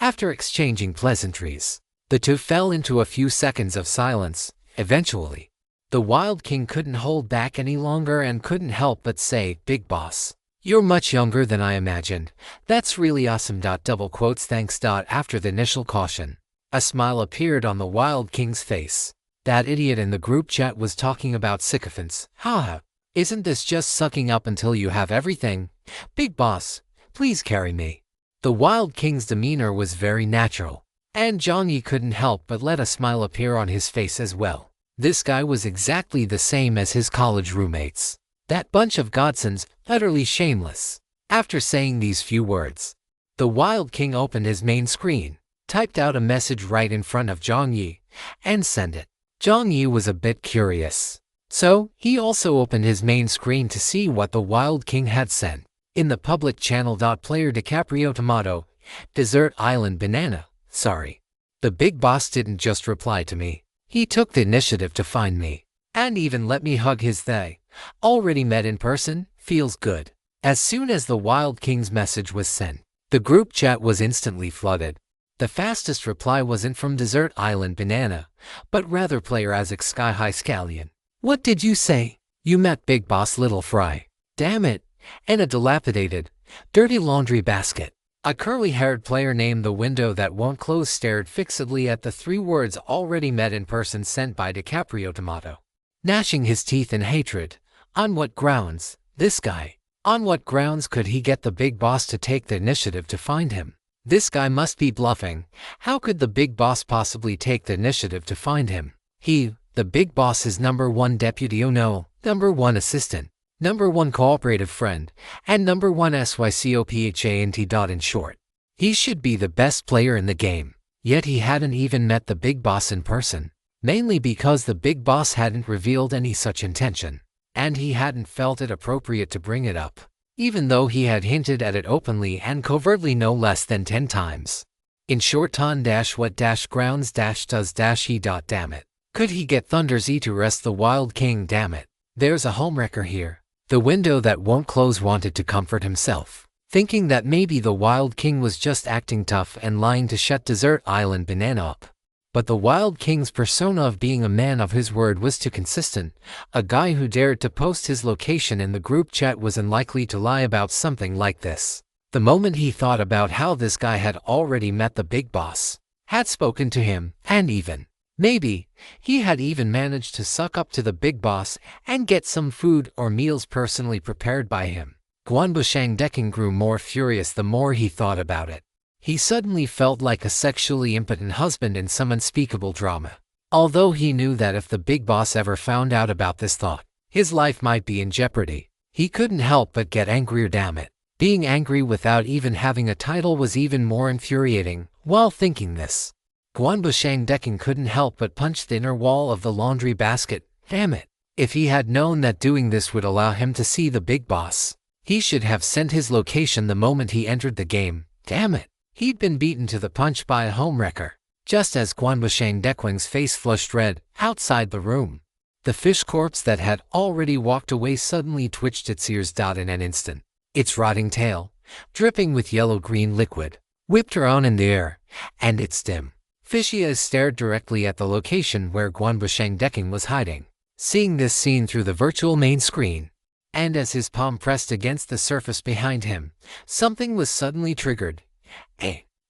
After exchanging pleasantries, the two fell into a few seconds of silence. Eventually, the Wild King couldn't hold back any longer and couldn't help but say, "Big boss, you're much younger than I imagined. That's really awesome." Double quotes thanks. After the initial caution, a smile appeared on the Wild King's face. That idiot in the group chat was talking about sycophants. Haha. Isn't this just sucking up until you have everything? Big boss, please carry me. The Wild King's demeanor was very natural, and Jiang Yi couldn't help but let a smile appear on his face as well. This guy was exactly the same as his college roommates. That bunch of godsons, utterly shameless. After saying these few words, the Wild King opened his main screen, typed out a message right in front of Jiang Yi, and sent it. Jiang Yi was a bit curious, so he also opened his main screen to see what the Wild King had sent. In the public channel. Player DiCaprio Tomato, Desert Island Banana, sorry. The big boss didn't just reply to me. He took the initiative to find me, and even let me hug his they. Already met in person, feels good. As soon as the Wild King's message was sent, the group chat was instantly flooded. The fastest reply wasn't from Desert Island Banana, but rather player Isaac Sky High Scallion. "What did you say? You met Big Boss Little Fry. Damn it." And a dilapidated, dirty laundry basket. A curly-haired player named The Window That Won't Close stared fixedly at the three words "already met in person" sent by DiCaprio Tomato, gnashing his teeth in hatred. On what grounds? This guy. On what grounds could he get the big boss to take the initiative to find him? This guy must be bluffing. How could the big boss possibly take the initiative to find him? He, the big boss, is #1 deputy, oh no, #1 assistant, #1 cooperative friend, and #1 SYCOPHANT. In short, he should be the best player in the game. Yet he hadn't even met the big boss in person, mainly because the big boss hadn't revealed any such intention, and he hadn't felt it appropriate to bring it up, even though he had hinted at it openly and covertly no less than 10 times. In short, what-grounds-does-he. Damn it. Could he get Thunder Z to rest the Wild King? Damn it. There's a homewrecker here. The Window That Won't Close wanted to comfort himself, thinking that maybe the Wild King was just acting tough and lying to shut Desert Island Banana up. But the Wild King's persona of being a man of his word was too consistent. A guy who dared to post his location in the group chat was unlikely to lie about something like this. The moment he thought about how this guy had already met the big boss, had spoken to him, and even, maybe, he had even managed to suck up to the big boss and get some food or meals personally prepared by him, Guanbushang Decking grew more furious the more he thought about it. He suddenly felt like a sexually impotent husband in some unspeakable drama. Although he knew that if the big boss ever found out about this thought, his life might be in jeopardy, he couldn't help but get angrier. Damn it. Being angry without even having a title was even more infuriating. While thinking this, Guanbushang Decking couldn't help but punch the inner wall of the laundry basket. Damn it. If he had known that doing this would allow him to see the big boss, he should have sent his location the moment he entered the game. Damn it. He'd been beaten to the punch by a homewrecker. Just as Guanbushang Deckwing's face flushed red, outside the room, the fish corpse that had already walked away suddenly twitched its ears. In an instant, its rotting tail, dripping with yellow-green liquid, whipped around in the air, and its dim, fishy eyes stared directly at the location where Guanbushang Decking was hiding. Seeing this scene through the virtual main screen, and as his palm pressed against the surface behind him, something was suddenly triggered.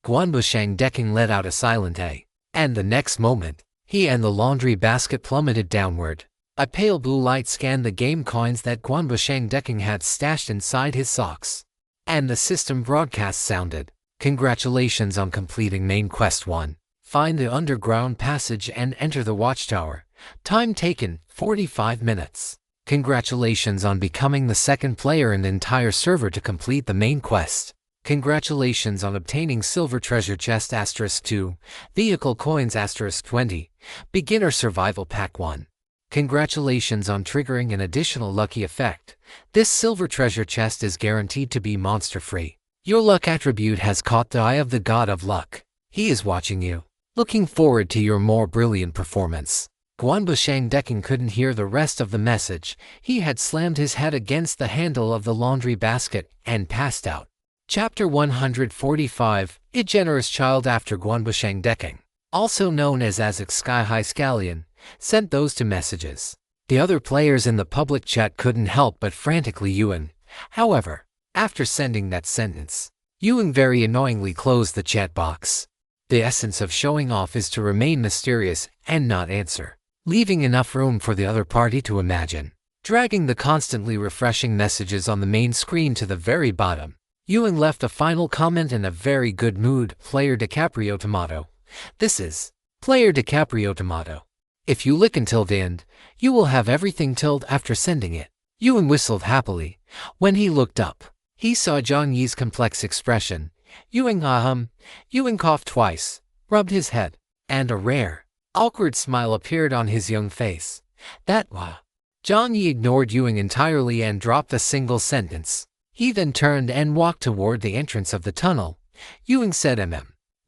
Guanbushang Decking let out a silent "A," and the next moment, he and the laundry basket plummeted downward. A pale blue light scanned the game coins that Guanbushang Decking had stashed inside his socks, and the system broadcast sounded, "Congratulations on completing main quest 1. Find the underground passage and enter the watchtower. Time taken, 45 minutes. Congratulations on becoming the second player in the entire server to complete the main quest. Congratulations on obtaining Silver Treasure Chest *2, Vehicle Coins *20, Beginner Survival Pack 1. Congratulations on triggering an additional lucky effect. This Silver Treasure Chest is guaranteed to be monster-free. Your luck attribute has caught the eye of the god of luck. He is watching you. Looking forward to your more brilliant performance. Guanbushang Deking couldn't hear the rest of the message. He had slammed his head against the handle of the laundry basket and passed out. Chapter 145, A Generous Child. After Guanbushang Deking, also known as Azek Sky High Scallion, sent those two messages. The other players in the public chat couldn't help but frantically Ewing. However, after sending that sentence, Ewing very annoyingly closed the chat box. The essence of showing off is to remain mysterious and not answer, leaving enough room for the other party to imagine. Dragging the constantly refreshing messages on the main screen to the very bottom, Ewing left a final comment in a very good mood. Player DiCaprio Tomato. This is Player DiCaprio Tomato. If you lick until the end, you will have everything tilled. After sending it, Ewing whistled happily. When he looked up, he saw Jiang Yi's complex expression. Ewing coughed twice, rubbed his head, and a rare, awkward smile appeared on his young face. Jiang Yi ignored Ewing entirely and dropped a single sentence. He then turned and walked toward the entrance of the tunnel. Ewing said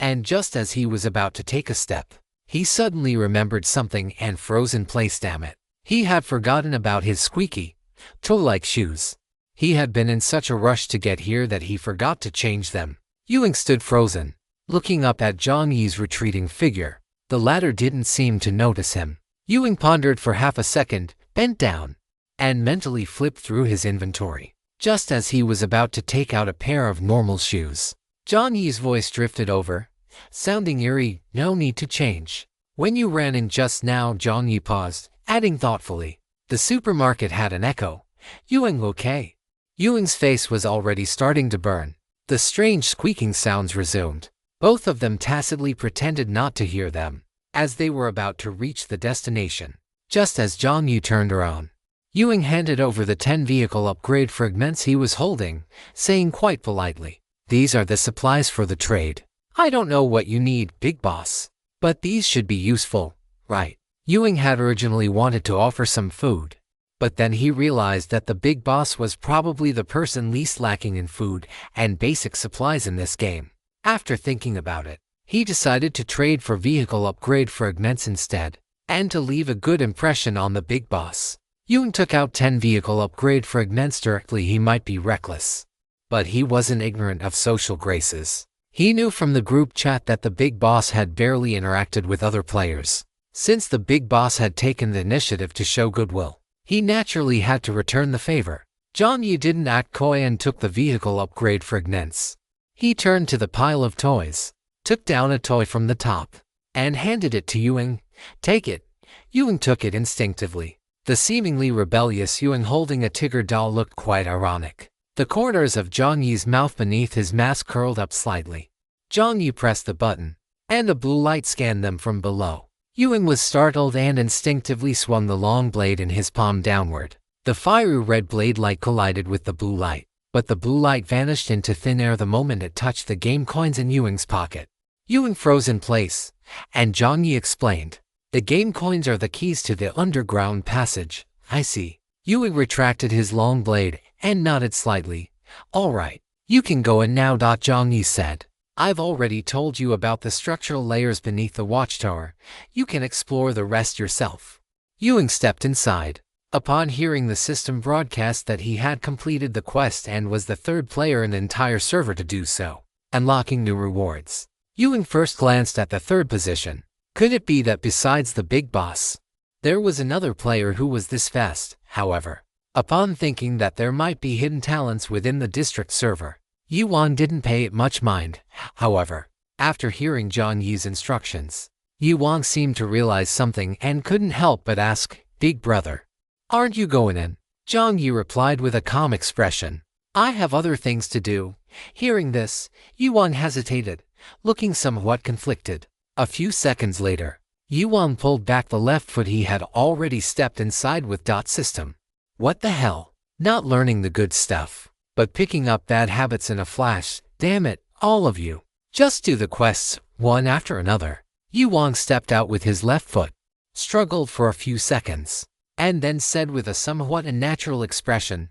and just as he was about to take a step, he suddenly remembered something and froze in place. Damn it. He had forgotten about his squeaky, toe-like shoes. He had been in such a rush to get here that he forgot to change them. Ewing stood frozen, looking up at Jiang Yi's retreating figure. The latter didn't seem to notice him. Ewing pondered for half a second, bent down, and mentally flipped through his inventory. Just as he was about to take out a pair of normal shoes, Jiang Yi's voice drifted over, sounding eerie. No need to change. When you ran in just now. Jiang Yi paused, adding thoughtfully. The supermarket had an echo. Ewing okay? Ewing's face was already starting to burn. The strange squeaking sounds resumed. Both of them tacitly pretended not to hear them, as they were about to reach the destination. Just as Jiang Yi turned around, Ewing handed over the 10 vehicle upgrade fragments he was holding, saying quite politely, "These are the supplies for the trade. I don't know what you need, big boss, but these should be useful, right?" Ewing had originally wanted to offer some food, but then he realized that the big boss was probably the person least lacking in food and basic supplies in this game. After thinking about it, he decided to trade for vehicle upgrade fragments instead, and to leave a good impression on the big boss. Ewing took out 10 vehicle upgrade fragments directly. He might be reckless, but he wasn't ignorant of social graces. He knew from the group chat that the big boss had barely interacted with other players. Since the big boss had taken the initiative to show goodwill, he naturally had to return the favor. Jiang Yi didn't act coy and took the vehicle upgrade fragments. He turned to the pile of toys, took down a toy from the top, and handed it to Ewing. "Take it." Ewing took it instinctively. The seemingly rebellious Ewing holding a Tigger doll looked quite ironic. The corners of Jiang Yi's mouth beneath his mask curled up slightly. Jiang Yi pressed the button, and a blue light scanned them from below. Ewing was startled and instinctively swung the long blade in his palm downward. The fiery red blade light collided with the blue light, but the blue light vanished into thin air the moment it touched the game coins in Ewing's pocket. Ewing froze in place, and Jiang Yi explained, "The game coins are the keys to the underground passage." "I see." Ewing retracted his long blade and nodded slightly. "All right, you can go in now." Jiang Yi said, "I've already told you about the structural layers beneath the watchtower. You can explore the rest yourself." Ewing stepped inside. Upon hearing the system broadcast that he had completed the quest and was the third player in the entire server to do so, unlocking new rewards, Ewing first glanced at the third position. Could it be that besides the big boss, there was another player who was this fast? However, upon thinking that there might be hidden talents within the district server, Yuan didn't pay it much mind. However, after hearing Jiang Yi's instructions, Yuan seemed to realize something and couldn't help but ask, "Big brother, aren't you going in?" Jiang Yi replied with a calm expression, "I have other things to do." Hearing this, Yuan hesitated, looking somewhat conflicted. A few seconds later, Yuan pulled back the left foot he had already stepped inside with .system. What the hell? Not learning the good stuff, but picking up bad habits in a flash. Damn it, all of you. Just do the quests, one after another. Yu Wang stepped out with his left foot, struggled for a few seconds, and then said with a somewhat unnatural expression,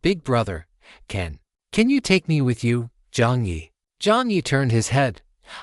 Big brother, can you take me with you, Jiang Yi? Jiang Yi turned his head.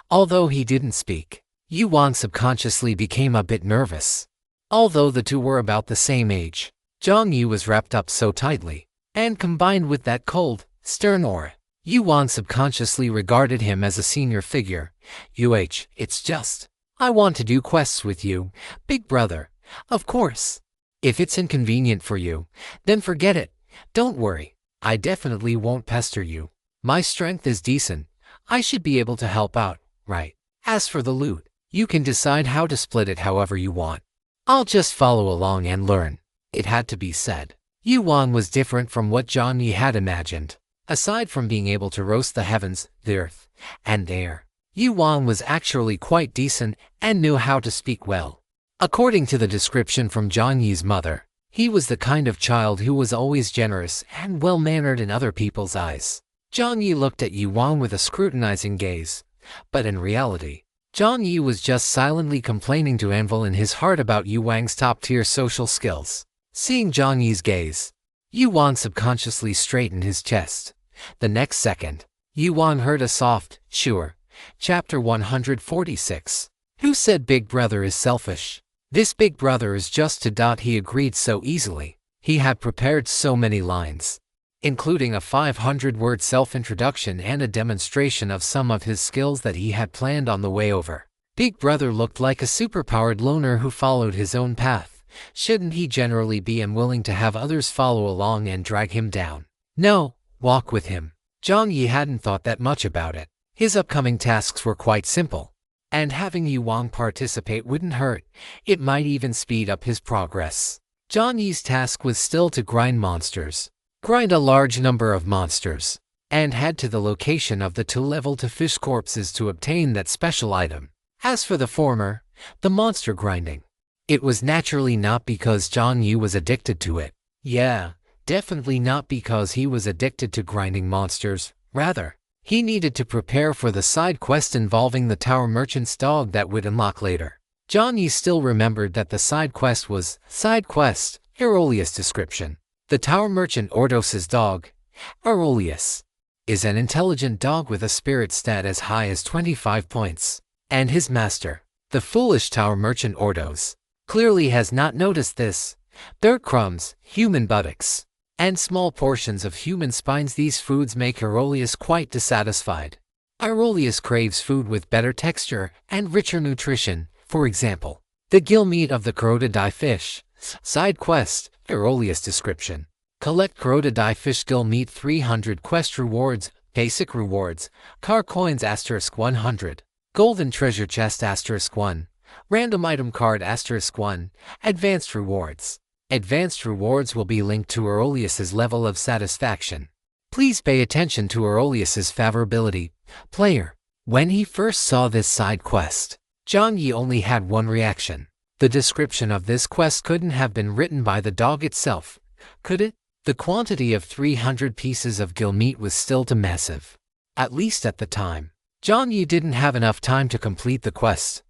Although he didn't speak, Yu Wang subconsciously became a bit nervous. Although the two were about the same age, Jiang Yi was wrapped up so tightly, and combined with that cold, stern aura, Yu Wang subconsciously regarded him as a senior figure. It's just, I want to do quests with you, big brother. Of course. If it's inconvenient for you, then forget it. Don't worry. I definitely won't pester you. My strength is decent. I should be able to help out, right? As for the loot, you can decide how to split it however you want. I'll just follow along and learn. It had to be said. Yu Wang was different from what Jiang Yi had imagined. Aside from being able to roast the heavens, the earth, and the air, Yu Wang was actually quite decent and knew how to speak well. According to the description from Jiang Yi's mother, he was the kind of child who was always generous and well-mannered in other people's eyes. Jiang Yi looked at Yu Wang with a scrutinizing gaze, but in reality, Jiang Yi was just silently complaining to Anvil in his heart about Yu Wang's top-tier social skills. Seeing Jiang Yi's gaze, Yu Wang subconsciously straightened his chest. The next second, Yu Wang heard a soft, sure. Chapter 146. Who said Big Brother is selfish? This Big Brother is just to. He agreed so easily. He had prepared so many lines, including a 500-word self-introduction and a demonstration of some of his skills that he had planned on the way over. Big Brother looked like a superpowered loner who followed his own path. Shouldn't he generally be unwilling to have others follow along and drag him down? No, walk with him. Jiang Yi hadn't thought that much about it. His upcoming tasks were quite simple, and having Yu Wang participate wouldn't hurt. It might even speed up his progress. Jiang Yi's task was still to grind monsters. Grind a large number of monsters, and head to the location of the 2-level to fish corpses to obtain that special item. As for the former, the monster grinding, it was naturally not because Jiang Yi was addicted to it. Yeah, definitely not because he was addicted to grinding monsters. Rather, he needed to prepare for the side quest involving the tower merchant's dog that would unlock later. Jiang Yi still remembered that the side quest was side quest, Aurelius description. The tower merchant Ordos's dog, Aurelius, is an intelligent dog with a spirit stat as high as 25 points. And his master, the foolish tower merchant Ordos, clearly has not noticed this. Dirt crumbs, human buttocks, and small portions of human spines. These foods make Aurelius quite dissatisfied. Aurelius craves food with better texture and richer nutrition. For example, the gill meat of the crocodile fish. Side quest, Aurelius description. Collect crocodile fish gill meat 300 quest rewards, basic rewards, car coins *100, golden treasure chest *1, random item card *1, advanced rewards. Advanced rewards will be linked to Aurelius's level of satisfaction. Please pay attention to Aurelius's favorability. Player. When he first saw this side quest, Jiang Yi only had one reaction. The description of this quest couldn't have been written by the dog itself, could it? The quantity of 300 pieces of gill meat was still too massive. At least at the time, Jiang Yi didn't have enough time to complete the quest.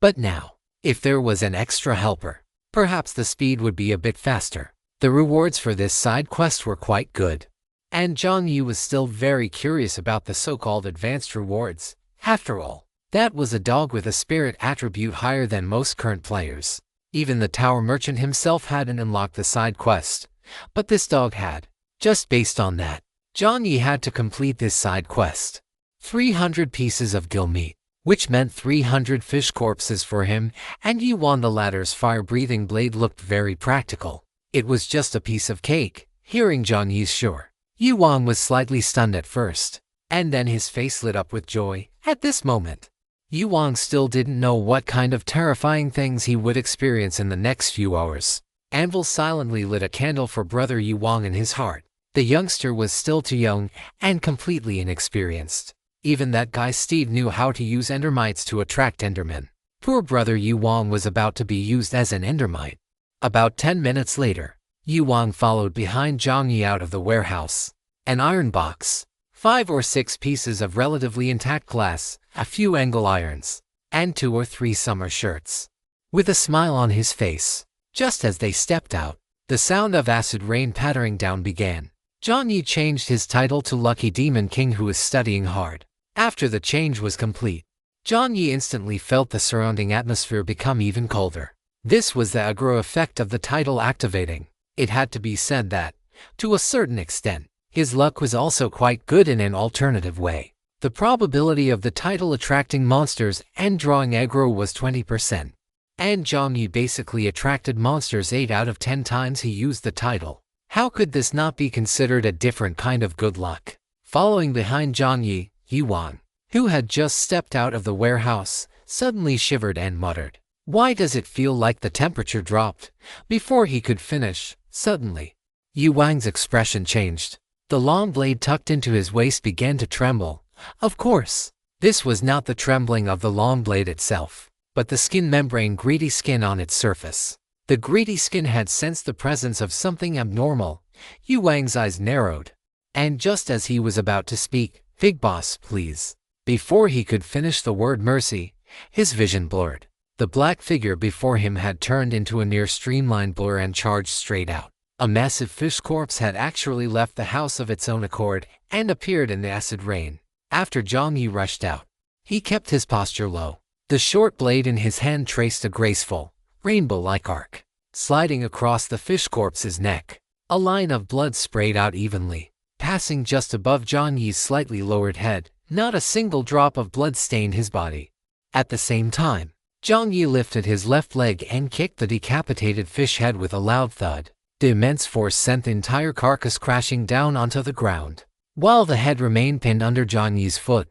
But now, if there was an extra helper, perhaps the speed would be a bit faster. The rewards for this side quest were quite good, and Jiang Yi was still very curious about the so-called advanced rewards. After all, that was a dog with a spirit attribute higher than most current players. Even the tower merchant himself hadn't unlocked the side quest, but this dog had. Just based on that, Jiang Yi had to complete this side quest. 300 pieces of gill meat, which meant 300 fish corpses for him, and Yu Wang the latter's fire-breathing blade looked very practical. It was just a piece of cake. Hearing Jiang Yi's sure, Yu Wang was slightly stunned at first, and then his face lit up with joy. At this moment, Yu Wang still didn't know what kind of terrifying things he would experience in the next few hours. Anvil silently lit a candle for brother Yu Wang in his heart. The youngster was still too young and completely inexperienced. Even that guy Steve knew how to use endermites to attract endermen. Poor brother Yu Wang was about to be used as an endermite. About 10 minutes later, Yu Wang followed behind Jiang Yi out of the warehouse. An iron box, 5 or 6 pieces of relatively intact glass, a few angle irons, and 2 or 3 summer shirts. With a smile on his face, just as they stepped out, the sound of acid rain pattering down began. Jiang Yi changed his title to Lucky Demon King, who is studying hard. After the change was complete, Jiang Yi instantly felt the surrounding atmosphere become even colder. This was the aggro effect of the title activating. It had to be said that, to a certain extent, his luck was also quite good in an alternative way. The probability of the title attracting monsters and drawing aggro was 20%. And Jiang Yi basically attracted monsters 8 out of 10 times he used the title. How could this not be considered a different kind of good luck? Following behind Jiang Yi, Yuan, who had just stepped out of the warehouse, suddenly shivered and muttered, "Why does it feel like the temperature dropped?" Before he could finish, suddenly, Yuan's expression changed. The long blade tucked into his waist began to tremble. Of course, this was not the trembling of the long blade itself, but the skin membrane, greedy skin on its surface. The greedy skin had sensed the presence of something abnormal. Yuan's eyes narrowed, and just as he was about to speak, "Big boss, please." Before he could finish the word mercy, his vision blurred. The black figure before him had turned into a near streamlined blur and charged straight out. A massive fish corpse had actually left the house of its own accord and appeared in the acid rain. After Jiang Yi rushed out, he kept his posture low. The short blade in his hand traced a graceful, rainbow-like arc, sliding across the fish corpse's neck. A line of blood sprayed out evenly, passing just above Jiang Yi's slightly lowered head. Not a single drop of blood stained his body. At the same time, Jiang Yi lifted his left leg and kicked the decapitated fish head with a loud thud. The immense force sent the entire carcass crashing down onto the ground, while the head remained pinned under Jiang Yi's foot.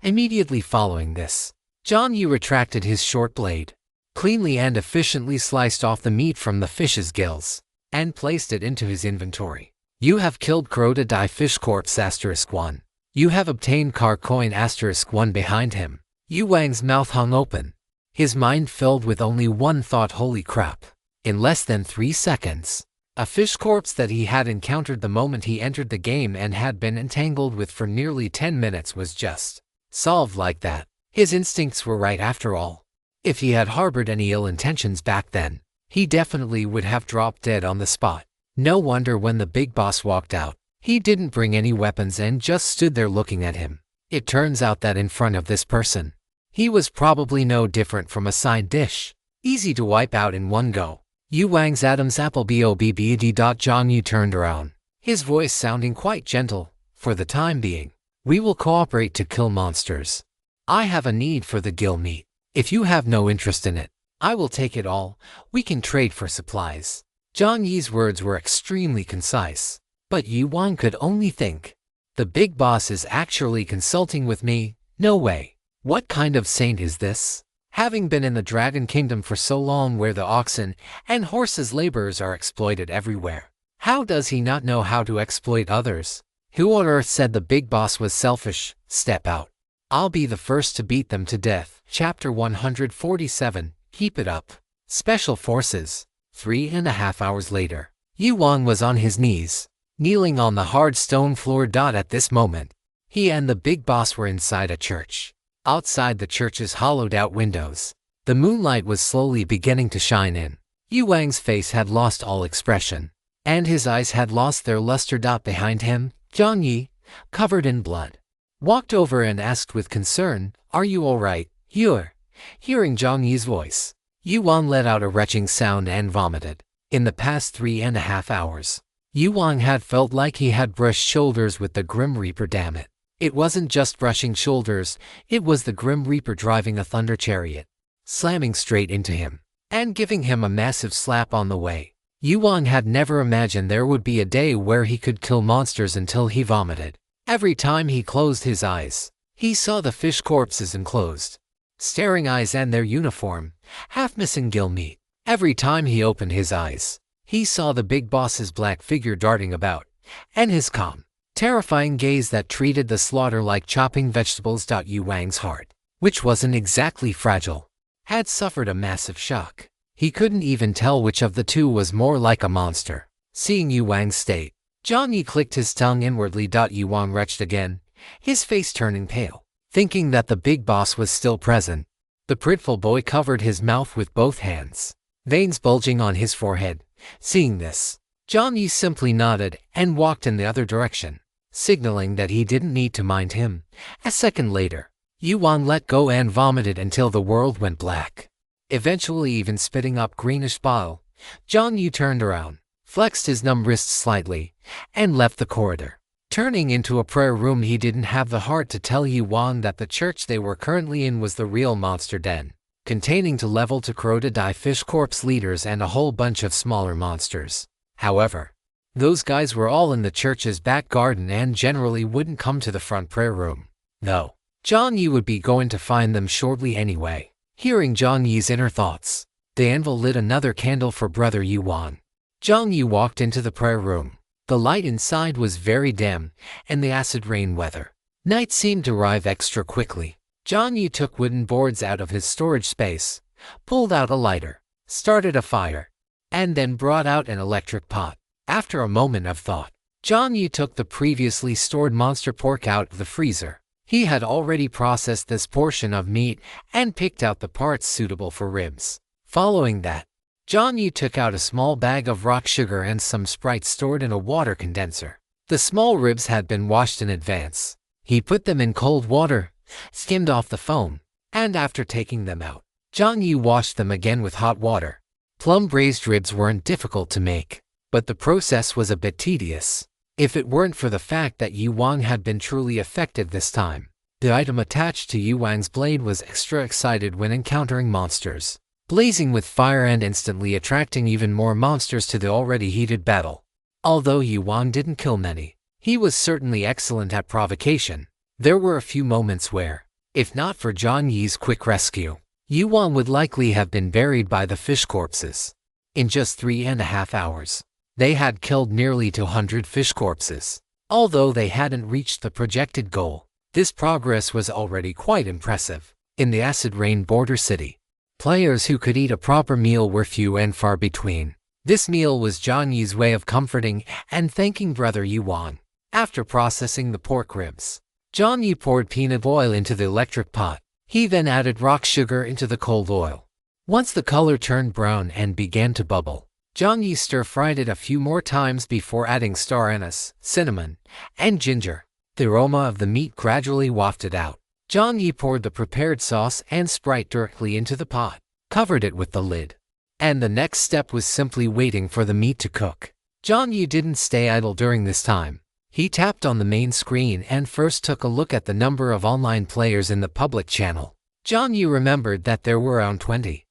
Immediately following this, Jiang Yi retracted his short blade, cleanly and efficiently sliced off the meat from the fish's gills, and placed it into his inventory. "You have killed Crocodile Fish Corpse *1. You have obtained car coin *1 behind him." Yuan's mouth hung open, his mind filled with only one thought: holy crap. In less than 3 seconds, a fish corpse that he had encountered the moment he entered the game and had been entangled with for nearly 10 minutes was just solved like that. His instincts were right after all. If he had harbored any ill intentions back then, he definitely would have dropped dead on the spot. No wonder when the big boss walked out, he didn't bring any weapons and just stood there looking at him. It turns out that in front of this person, he was probably no different from a side dish, easy to wipe out in one go. Yuan's Adam's apple bobbd. Jiang Yi turned around, his voice sounding quite gentle. "For the time being, we will cooperate to kill monsters. I have a need for the gill meat. If you have no interest in it, I will take it all. We can trade for supplies." Jiang Yi's words were extremely concise, but Yuan could only think, the big boss is actually consulting with me? No way. What kind of saint is this? Having been in the Dragon Kingdom for so long, where the oxen and horses' laborers are exploited everywhere, how does he not know how to exploit others? Who on earth said the big boss was selfish? Step out. I'll be the first to beat them to death. Chapter 147, Keep It Up. Special Forces. 3.5 hours later, Yuan was on his knees, kneeling on the hard stone floor. At this moment, he and the big boss were inside a church. Outside the church's hollowed-out windows, the moonlight was slowly beginning to shine in. Yuan's face had lost all expression, and his eyes had lost their luster. Behind him, Jiang Yi, covered in blood, walked over and asked with concern, "Are you all right?" Hearing Jiang Yi's voice, Yuan let out a retching sound and vomited. In the past 3.5 hours, Yuan had felt like he had brushed shoulders with the Grim Reaper. Damn it. It wasn't just brushing shoulders, it was the Grim Reaper driving a thunder chariot, slamming straight into him, and giving him a massive slap on the way. Yuan had never imagined there would be a day where he could kill monsters until he vomited. Every time he closed his eyes, he saw the fish corpses enclosed, staring eyes and their uniform, half-missing gill meat. Every time he opened his eyes, he saw the big boss's black figure darting about, and his calm, terrifying gaze that treated the slaughter like chopping vegetables. Yuan's heart, which wasn't exactly fragile, had suffered a massive shock. He couldn't even tell which of the two was more like a monster. Seeing Yuan's state, Jiang Yi clicked his tongue inwardly. Yuan retched again, his face turning pale. Thinking that the big boss was still present, the pitiful boy covered his mouth with both hands, veins bulging on his forehead. Seeing this, Jiang Yi simply nodded and walked in the other direction, signaling that he didn't need to mind him. A second later, Yuan let go and vomited until the world went black, eventually even spitting up greenish bile. Jiang Yi turned around, flexed his numb wrists slightly, and left the corridor. Turning into a prayer room, he didn't have the heart to tell Yuan that the church they were currently in was the real monster den, containing to level to crocodile fish corpse leaders and a whole bunch of smaller monsters. However, those guys were all in the church's back garden and generally wouldn't come to the front prayer room, though Jiang Yi would be going to find them shortly anyway. Hearing Jiang Yi's inner thoughts, the anvil lit another candle for brother Yuan. Jiang Yi walked into the prayer room. The light inside was very dim, and the acid rain weather. Night seemed to arrive extra quickly. Jiang Yi took wooden boards out of his storage space, pulled out a lighter, started a fire, and then brought out an electric pot. After a moment of thought, Jiang Yi took the previously stored monster pork out of the freezer. He had already processed this portion of meat and picked out the parts suitable for ribs. Following that, Jiang Yi took out a small bag of rock sugar and some Sprite stored in a water condenser. The small ribs had been washed in advance. He put them in cold water, skimmed off the foam, and after taking them out, Jiang Yi washed them again with hot water. Plum braised ribs weren't difficult to make, but the process was a bit tedious. If it weren't for the fact that Yuan had been truly effective this time, the item attached to Yuan's blade was extra excited when encountering monsters, blazing with fire and instantly attracting even more monsters to the already heated battle. Although Yuan didn't kill many, he was certainly excellent at provocation. There were a few moments where, if not for Jiang Yi's quick rescue, Yuan would likely have been buried by the fish corpses. In just 3.5 hours, they had killed nearly 200 fish corpses. Although they hadn't reached the projected goal, this progress was already quite impressive. In the acid rain border city, players who could eat a proper meal were few and far between. This meal was Jiang Yi's way of comforting and thanking brother Yuan. After processing the pork ribs, Jiang Yi poured peanut oil into the electric pot. He then added rock sugar into the cold oil. Once the color turned brown and began to bubble, Jiang Yi stir-fried it a few more times before adding star anise, cinnamon, and ginger. The aroma of the meat gradually wafted out. Jiang Yi poured the prepared sauce and Sprite directly into the pot, covered it with the lid, and the next step was simply waiting for the meat to cook. Jiang Yi didn't stay idle during this time. He tapped on the main screen and first took a look at the number of online players in the public channel. Jiang Yi remembered that there were around 20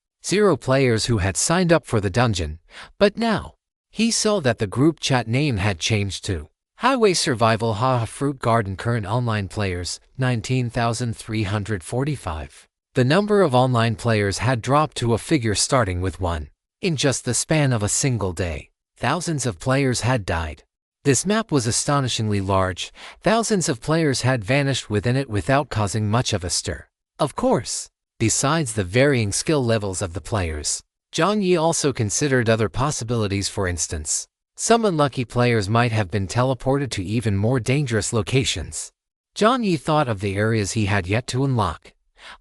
players who had signed up for the dungeon, but now he saw that the group chat name had changed to Highway Survival Haha Fruit Garden. Current online players, 19,345. The number of online players had dropped to a figure starting with 1. In just the span of a single day, thousands of players had died. This map was astonishingly large. Thousands of players had vanished within it without causing much of a stir. Of course, besides the varying skill levels of the players, Jiang Yi also considered other possibilities. For instance, some unlucky players might have been teleported to even more dangerous locations. Jiang Yi thought of the areas he had yet to unlock.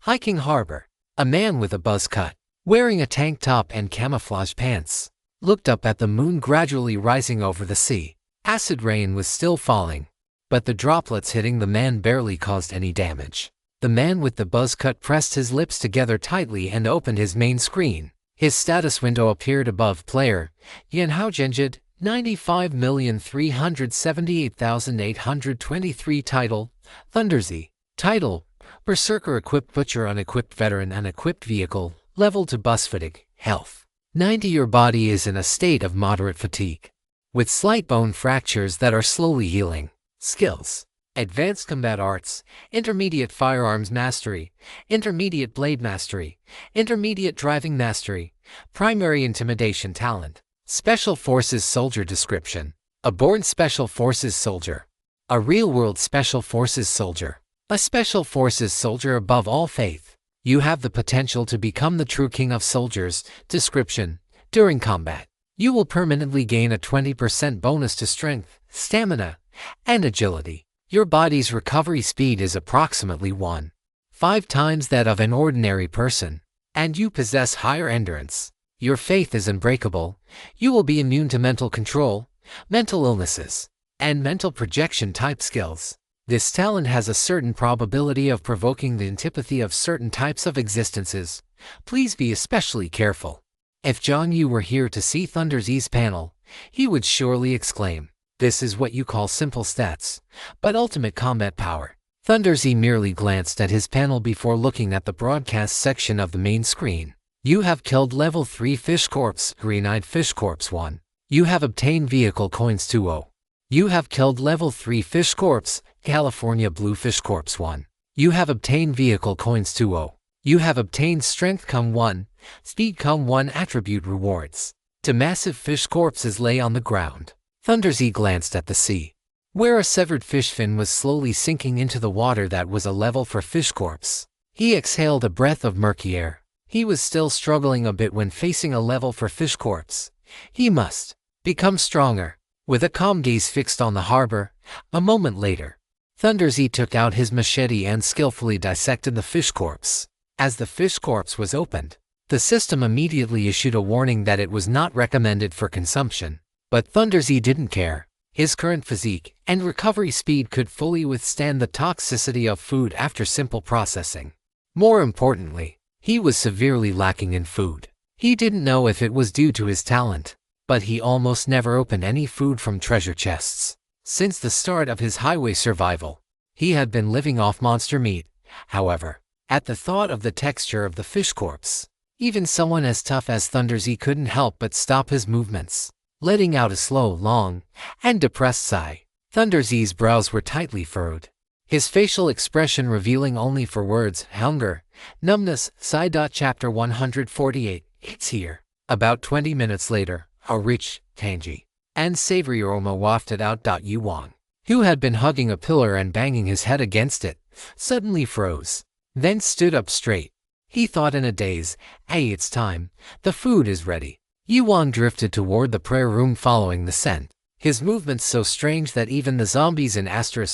Hiking Harbor. A man with a buzz cut, wearing a tank top and camouflage pants, looked up at the moon gradually rising over the sea. Acid rain was still falling, but the droplets hitting the man barely caused any damage. The man with the buzz cut pressed his lips together tightly and opened his main screen. His status window appeared above player Yanhao Genjid, 95,378,823. Title, Thunderzy. Title, Berserker. Equipped Butcher. Unequipped Veteran. Unequipped Vehicle. Level to Bus Fatigue. Health, 90. Your body is in a state of moderate fatigue, with slight bone fractures that are slowly healing. Skills, Advanced Combat Arts, Intermediate Firearms Mastery, Intermediate Blade Mastery, Intermediate Driving Mastery, Primary Intimidation Talent. Special Forces Soldier. Description: a born Special Forces Soldier, a real-world Special Forces Soldier, a Special Forces Soldier above all faith. You have the potential to become the true king of soldiers. Description: during combat, you will permanently gain a 20% bonus to strength, stamina, and agility. Your body's recovery speed is approximately 1.5 times that of an ordinary person, and you possess higher endurance. Your faith is unbreakable. You will be immune to mental control, mental illnesses, and mental projection type skills. This talent has a certain probability of provoking the antipathy of certain types of existences. Please be especially careful. If Jiang Yi were here to see Thunder Z's panel, he would surely exclaim, "This is what you call simple stats, but ultimate combat power." Thunder Z merely glanced at his panel before looking at the broadcast section of the main screen. You have killed level 3 Fish Corpse, Green-Eyed Fish Corpse 1. You have obtained vehicle coins 2-0. You have killed level 3 Fish Corpse, California Blue Fish Corpse 1. You have obtained vehicle coins 2-0. You have obtained Strength Cum 1, Speed Cum 1 attribute rewards. Two massive fish corpses lay on the ground. Thunder Z glanced at the sea, where a severed fish fin was slowly sinking into the water that was a level for Fish Corpse. He exhaled a breath of murky air. He was still struggling a bit when facing a level for Fish Corpse. He must become stronger. With a calm gaze fixed on the harbor, a moment later, Thunder Z took out his machete and skillfully dissected the fish corpse. As the fish corpse was opened, the system immediately issued a warning that it was not recommended for consumption. But Thunder Z didn't care. His current physique and recovery speed could fully withstand the toxicity of food after simple processing. More importantly, he was severely lacking in food. He didn't know if it was due to his talent, but he almost never opened any food from treasure chests. Since the start of his highway survival, he had been living off monster meat. However, at the thought of the texture of the fish corpse, even someone as tough as Thunder Z couldn't help but stop his movements, letting out a slow, long, and depressed sigh. Thunder Z's brows were tightly furrowed, his facial expression revealing only for words, hunger, numbness, sigh. Chapter 148, It's here. About 20 minutes later, a rich, tangy, and savory aroma wafted out. Yu Wang, who had been hugging a pillar and banging his head against it, suddenly froze, then stood up straight. He thought in a daze, "Hey, it's time. The food is ready." Yu Wang drifted toward the prayer room following the scent, his movements so strange that even the zombies in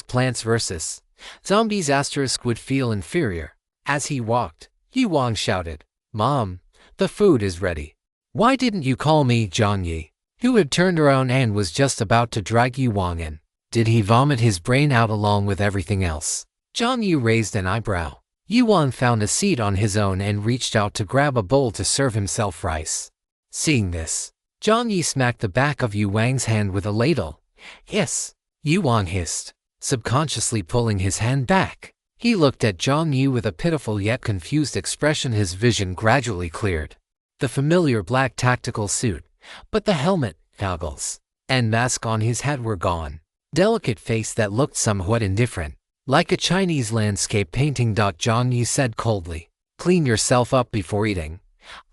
Plants vs. Zombies would feel inferior. As he walked, Yu Wang shouted, "Mom, the food is ready. Why didn't you call me?" Jiang Yi, who had turned around and was just about to drag Yu Wang in. Did he vomit his brain out along with everything else? Jiang Yi raised an eyebrow. Yu Wang found a seat on his own and reached out to grab a bowl to serve himself rice. Seeing this, Jiang Yi smacked the back of Yu Wang's hand with a ladle. "Yes," Yu Wang hissed, subconsciously pulling his hand back. He looked at Jiang Yi with a pitiful yet confused expression. His vision gradually cleared. The familiar black tactical suit, but the helmet, goggles, and mask on his head were gone. Delicate face that looked somewhat indifferent, like a Chinese landscape painting. Jiang Yi said coldly, "Clean yourself up before eating."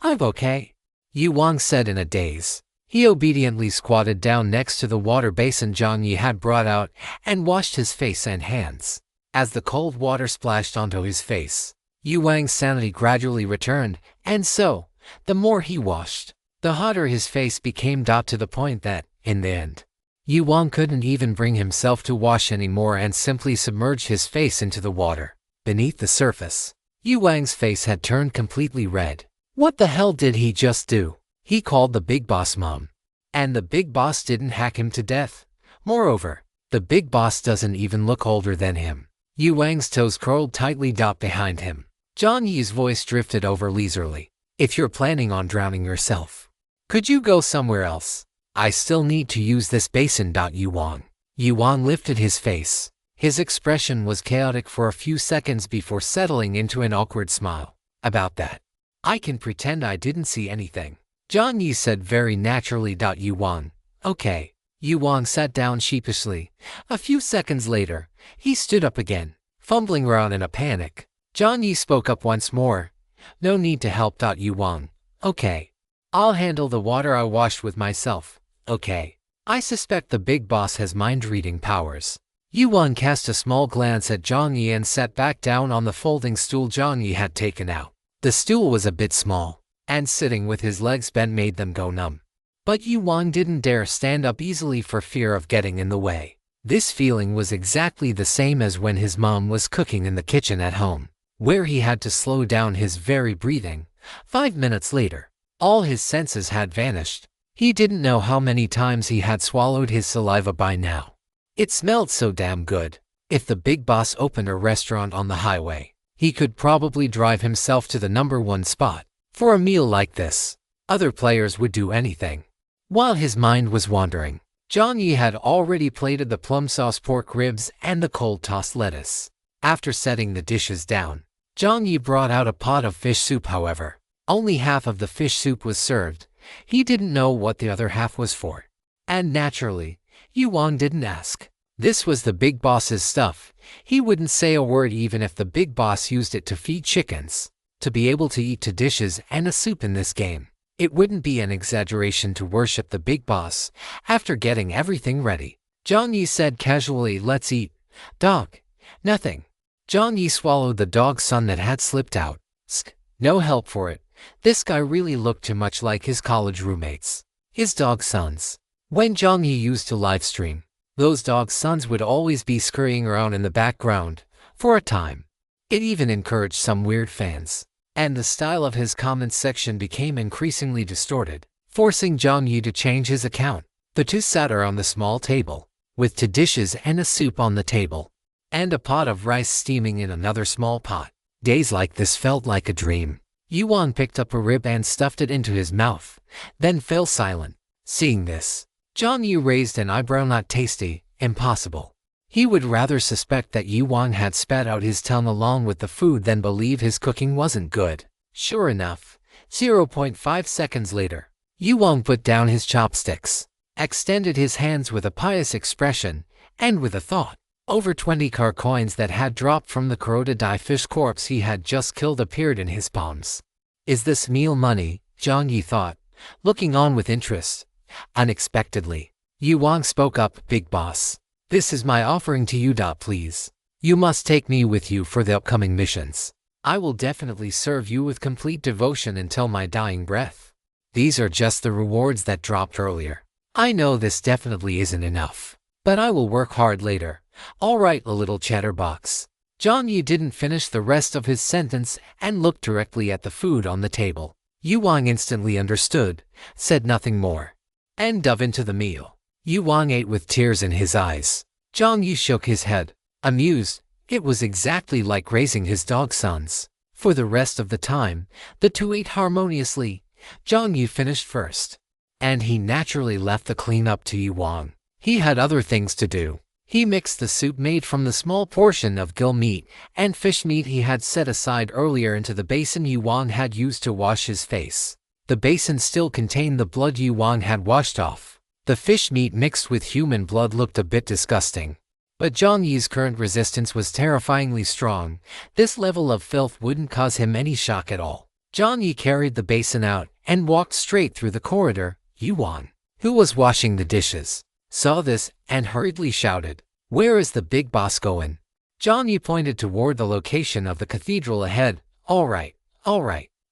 "I'm okay," Yu Wang said in a daze. He obediently squatted down next to the water basin Jiang Yi had brought out and washed his face and hands. As the cold water splashed onto his face, Yu Wang's sanity gradually returned, and so, the more he washed, the hotter his face became. To the point that, in the end, Yu Wang couldn't even bring himself to wash anymore and simply submerged his face into the water. Beneath the surface, Yu Wang's face had turned completely red. What the hell did he just do? He called the big boss Mom. And the big boss didn't hack him to death. Moreover, the big boss doesn't even look older than him. Yu Wang's toes curled tightly. Behind him, Jiang Yi's voice drifted over leisurely. "If you're planning on drowning yourself, could you go somewhere else? I still need to use this basin." Yu Wang lifted his face. His expression was chaotic for a few seconds before settling into an awkward smile. "About that, I can pretend I didn't see anything," Jiang Yi said very naturally. Yu Wang, "Okay." Yu Wang sat down sheepishly. A few seconds later, he stood up again, fumbling around in a panic. Jiang Yi spoke up once more. "No need to help." Yu Wang, "Okay. I'll handle the water. I washed with myself. Okay. I suspect the big boss has mind-reading powers." Yu Wang cast a small glance at Jiang Yi and sat back down on the folding stool Jiang Yi had taken out. The stool was a bit small, and sitting with his legs bent made them go numb. But Yu Wang didn't dare stand up easily for fear of getting in the way. This feeling was exactly the same as when his mom was cooking in the kitchen at home, where he had to slow down his very breathing. 5 minutes later, all his senses had vanished. He didn't know how many times he had swallowed his saliva by now. It smelled so damn good. If the big boss opened a restaurant on the highway, he could probably drive himself to the #1 spot. For a meal like this, other players would do anything. While his mind was wandering, Jiang Yi had already plated the plum sauce pork ribs and the cold tossed lettuce. After setting the dishes down, Jiang Yi brought out a pot of fish soup. However, only half of the fish soup was served. He didn't know what the other half was for. And naturally, Yuan didn't ask. This was the big boss's stuff. He wouldn't say a word even if the big boss used it to feed chickens. To be able to eat 2 dishes and a soup in this game, it wouldn't be an exaggeration to worship the big boss. After getting everything ready, Jiang Yi said casually, "Let's eat, dog." Nothing. Jiang Yi swallowed the dog's son that had slipped out. No help for it. This guy really looked too much like his college roommates. His dog sons. When Jiang Yi used to livestream, those dog sons would always be scurrying around in the background. For a time, it even encouraged some weird fans. And the style of his comments section became increasingly distorted, forcing Jiang Yi to change his account. The two sat around the small table, with 2 dishes and a soup on the table, and a pot of rice steaming in another small pot. Days like this felt like a dream. Yuan picked up a rib and stuffed it into his mouth, then fell silent. Seeing this, Jiang Yi raised an eyebrow. Not tasty, impossible. He would rather suspect that Yuan had spat out his tongue along with the food than believe his cooking wasn't good. Sure enough, 0.5 seconds later, Yuan put down his chopsticks, extended his hands with a pious expression, and with a thought, over 20 car coins that had dropped from the crocodile fish corpse he had just killed appeared in his palms. Is this meal money? Jiang Yi thought, looking on with interest. Unexpectedly, Yuan spoke up, "Big boss. This is my offering to you. Please. You must take me with you for the upcoming missions. I will definitely serve you with complete devotion until my dying breath. These are just the rewards that dropped earlier. I know this definitely isn't enough, but I will work hard later. All right, a little chatterbox." Jiang Yi didn't finish the rest of his sentence and looked directly at the food on the table. Yuan instantly understood, said nothing more, and dove into the meal. Yuan ate with tears in his eyes. Jiang Yi shook his head, amused. It was exactly like raising his dog sons. For the rest of the time, the two ate harmoniously. Jiang Yi finished first, and he naturally left the cleanup to Yuan. He had other things to do. He mixed the soup made from the small portion of gill meat and fish meat he had set aside earlier into the basin Yuan had used to wash his face. The basin still contained the blood Yuan had washed off. The fish meat mixed with human blood looked a bit disgusting. But Jiang Yi's current resistance was terrifyingly strong. This level of filth wouldn't cause him any shock at all. Jiang Yi carried the basin out and walked straight through the corridor. Yuan, who was washing the dishes, saw this and hurriedly shouted, "Where is the big boss going?" Jiang Yi pointed toward the location of the cathedral ahead. All right.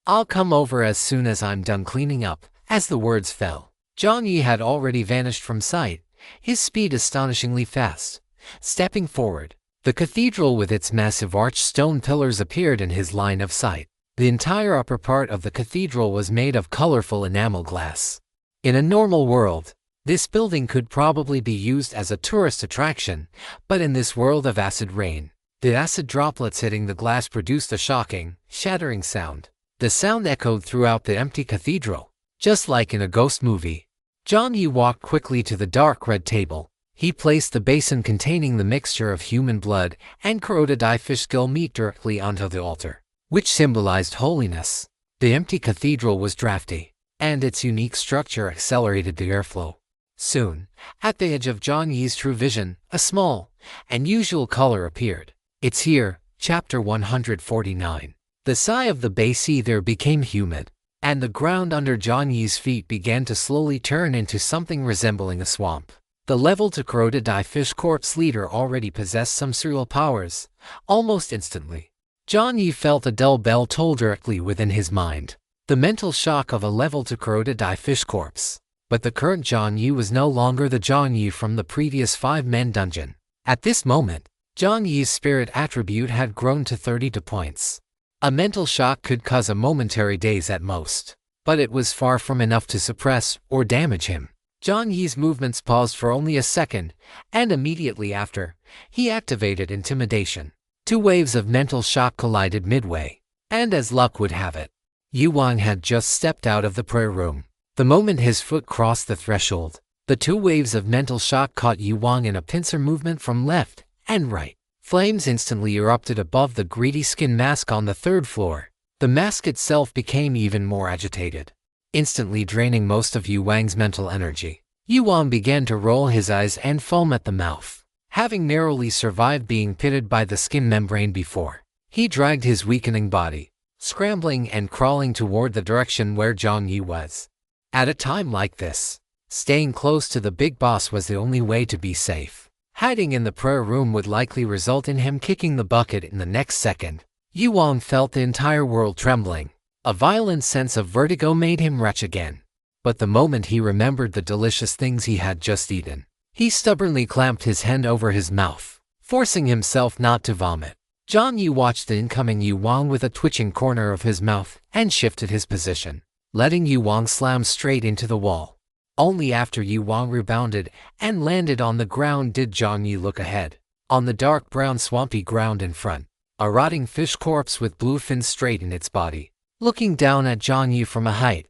I'll come over as soon as I'm done cleaning up." As the words fell, Jiang Yi had already vanished from sight, his speed astonishingly fast. Stepping forward, the cathedral with its massive arched stone pillars appeared in his line of sight. The entire upper part of the cathedral was made of colorful enamel glass. In a normal world, this building could probably be used as a tourist attraction, but in this world of acid rain, the acid droplets hitting the glass produced a shocking, shattering sound. The sound echoed throughout the empty cathedral, just like in a ghost movie. Jiang Yi walked quickly to the dark red table. He placed the basin containing the mixture of human blood and crocodile fish gill meat directly onto the altar, which symbolized holiness. The empty cathedral was drafty, and its unique structure accelerated the airflow. Soon, at the edge of Jiang Yi's true vision, a small, unusual color appeared. "It's here." Chapter 149. The sigh of the base either became humid, and the ground under Jiang Yi's feet began to slowly turn into something resembling a swamp. The level to crocodile fish corpse leader already possessed some surreal powers. Almost instantly, Jiang Yi felt a dull bell toll directly within his mind. The mental shock of a level to crocodile fish corpse. But the current Jiang Yi was no longer the Jiang Yi from the previous 5-man dungeon. At this moment, Jiang Yi's spirit attribute had grown to 32 points. A mental shock could cause a momentary daze at most, but it was far from enough to suppress or damage him. Jiang Yi's movements paused for only a second, and immediately after, he activated intimidation. 2 waves of mental shock collided midway, and as luck would have it, Yu Wang had just stepped out of the prayer room. The moment his foot crossed the threshold, the 2 waves of mental shock caught Yu Wang in a pincer movement from left and right. Flames instantly erupted above the greedy skin mask on the 3rd floor. The mask itself became even more agitated, instantly draining most of Yu Wang's mental energy. Yu Wang began to roll his eyes and foam at the mouth. Having narrowly survived being pitted by the skin membrane before, he dragged his weakening body, scrambling and crawling toward the direction where Jiang Yi was. At a time like this, staying close to the big boss was the only way to be safe. Hiding in the prayer room would likely result in him kicking the bucket in the next second. Yu Wang felt the entire world trembling. A violent sense of vertigo made him retch again. But the moment he remembered the delicious things he had just eaten, he stubbornly clamped his hand over his mouth, forcing himself not to vomit. Jiang Yi watched the incoming Yu Wang with a twitching corner of his mouth and shifted his position, letting Yu Wang slam straight into the wall. Only after Yu Wang rebounded and landed on the ground did Jiang Yi look ahead. On the dark brown swampy ground in front, a rotting fish corpse with blue fins straight in its body. Looking down at Jiang Yi from a height,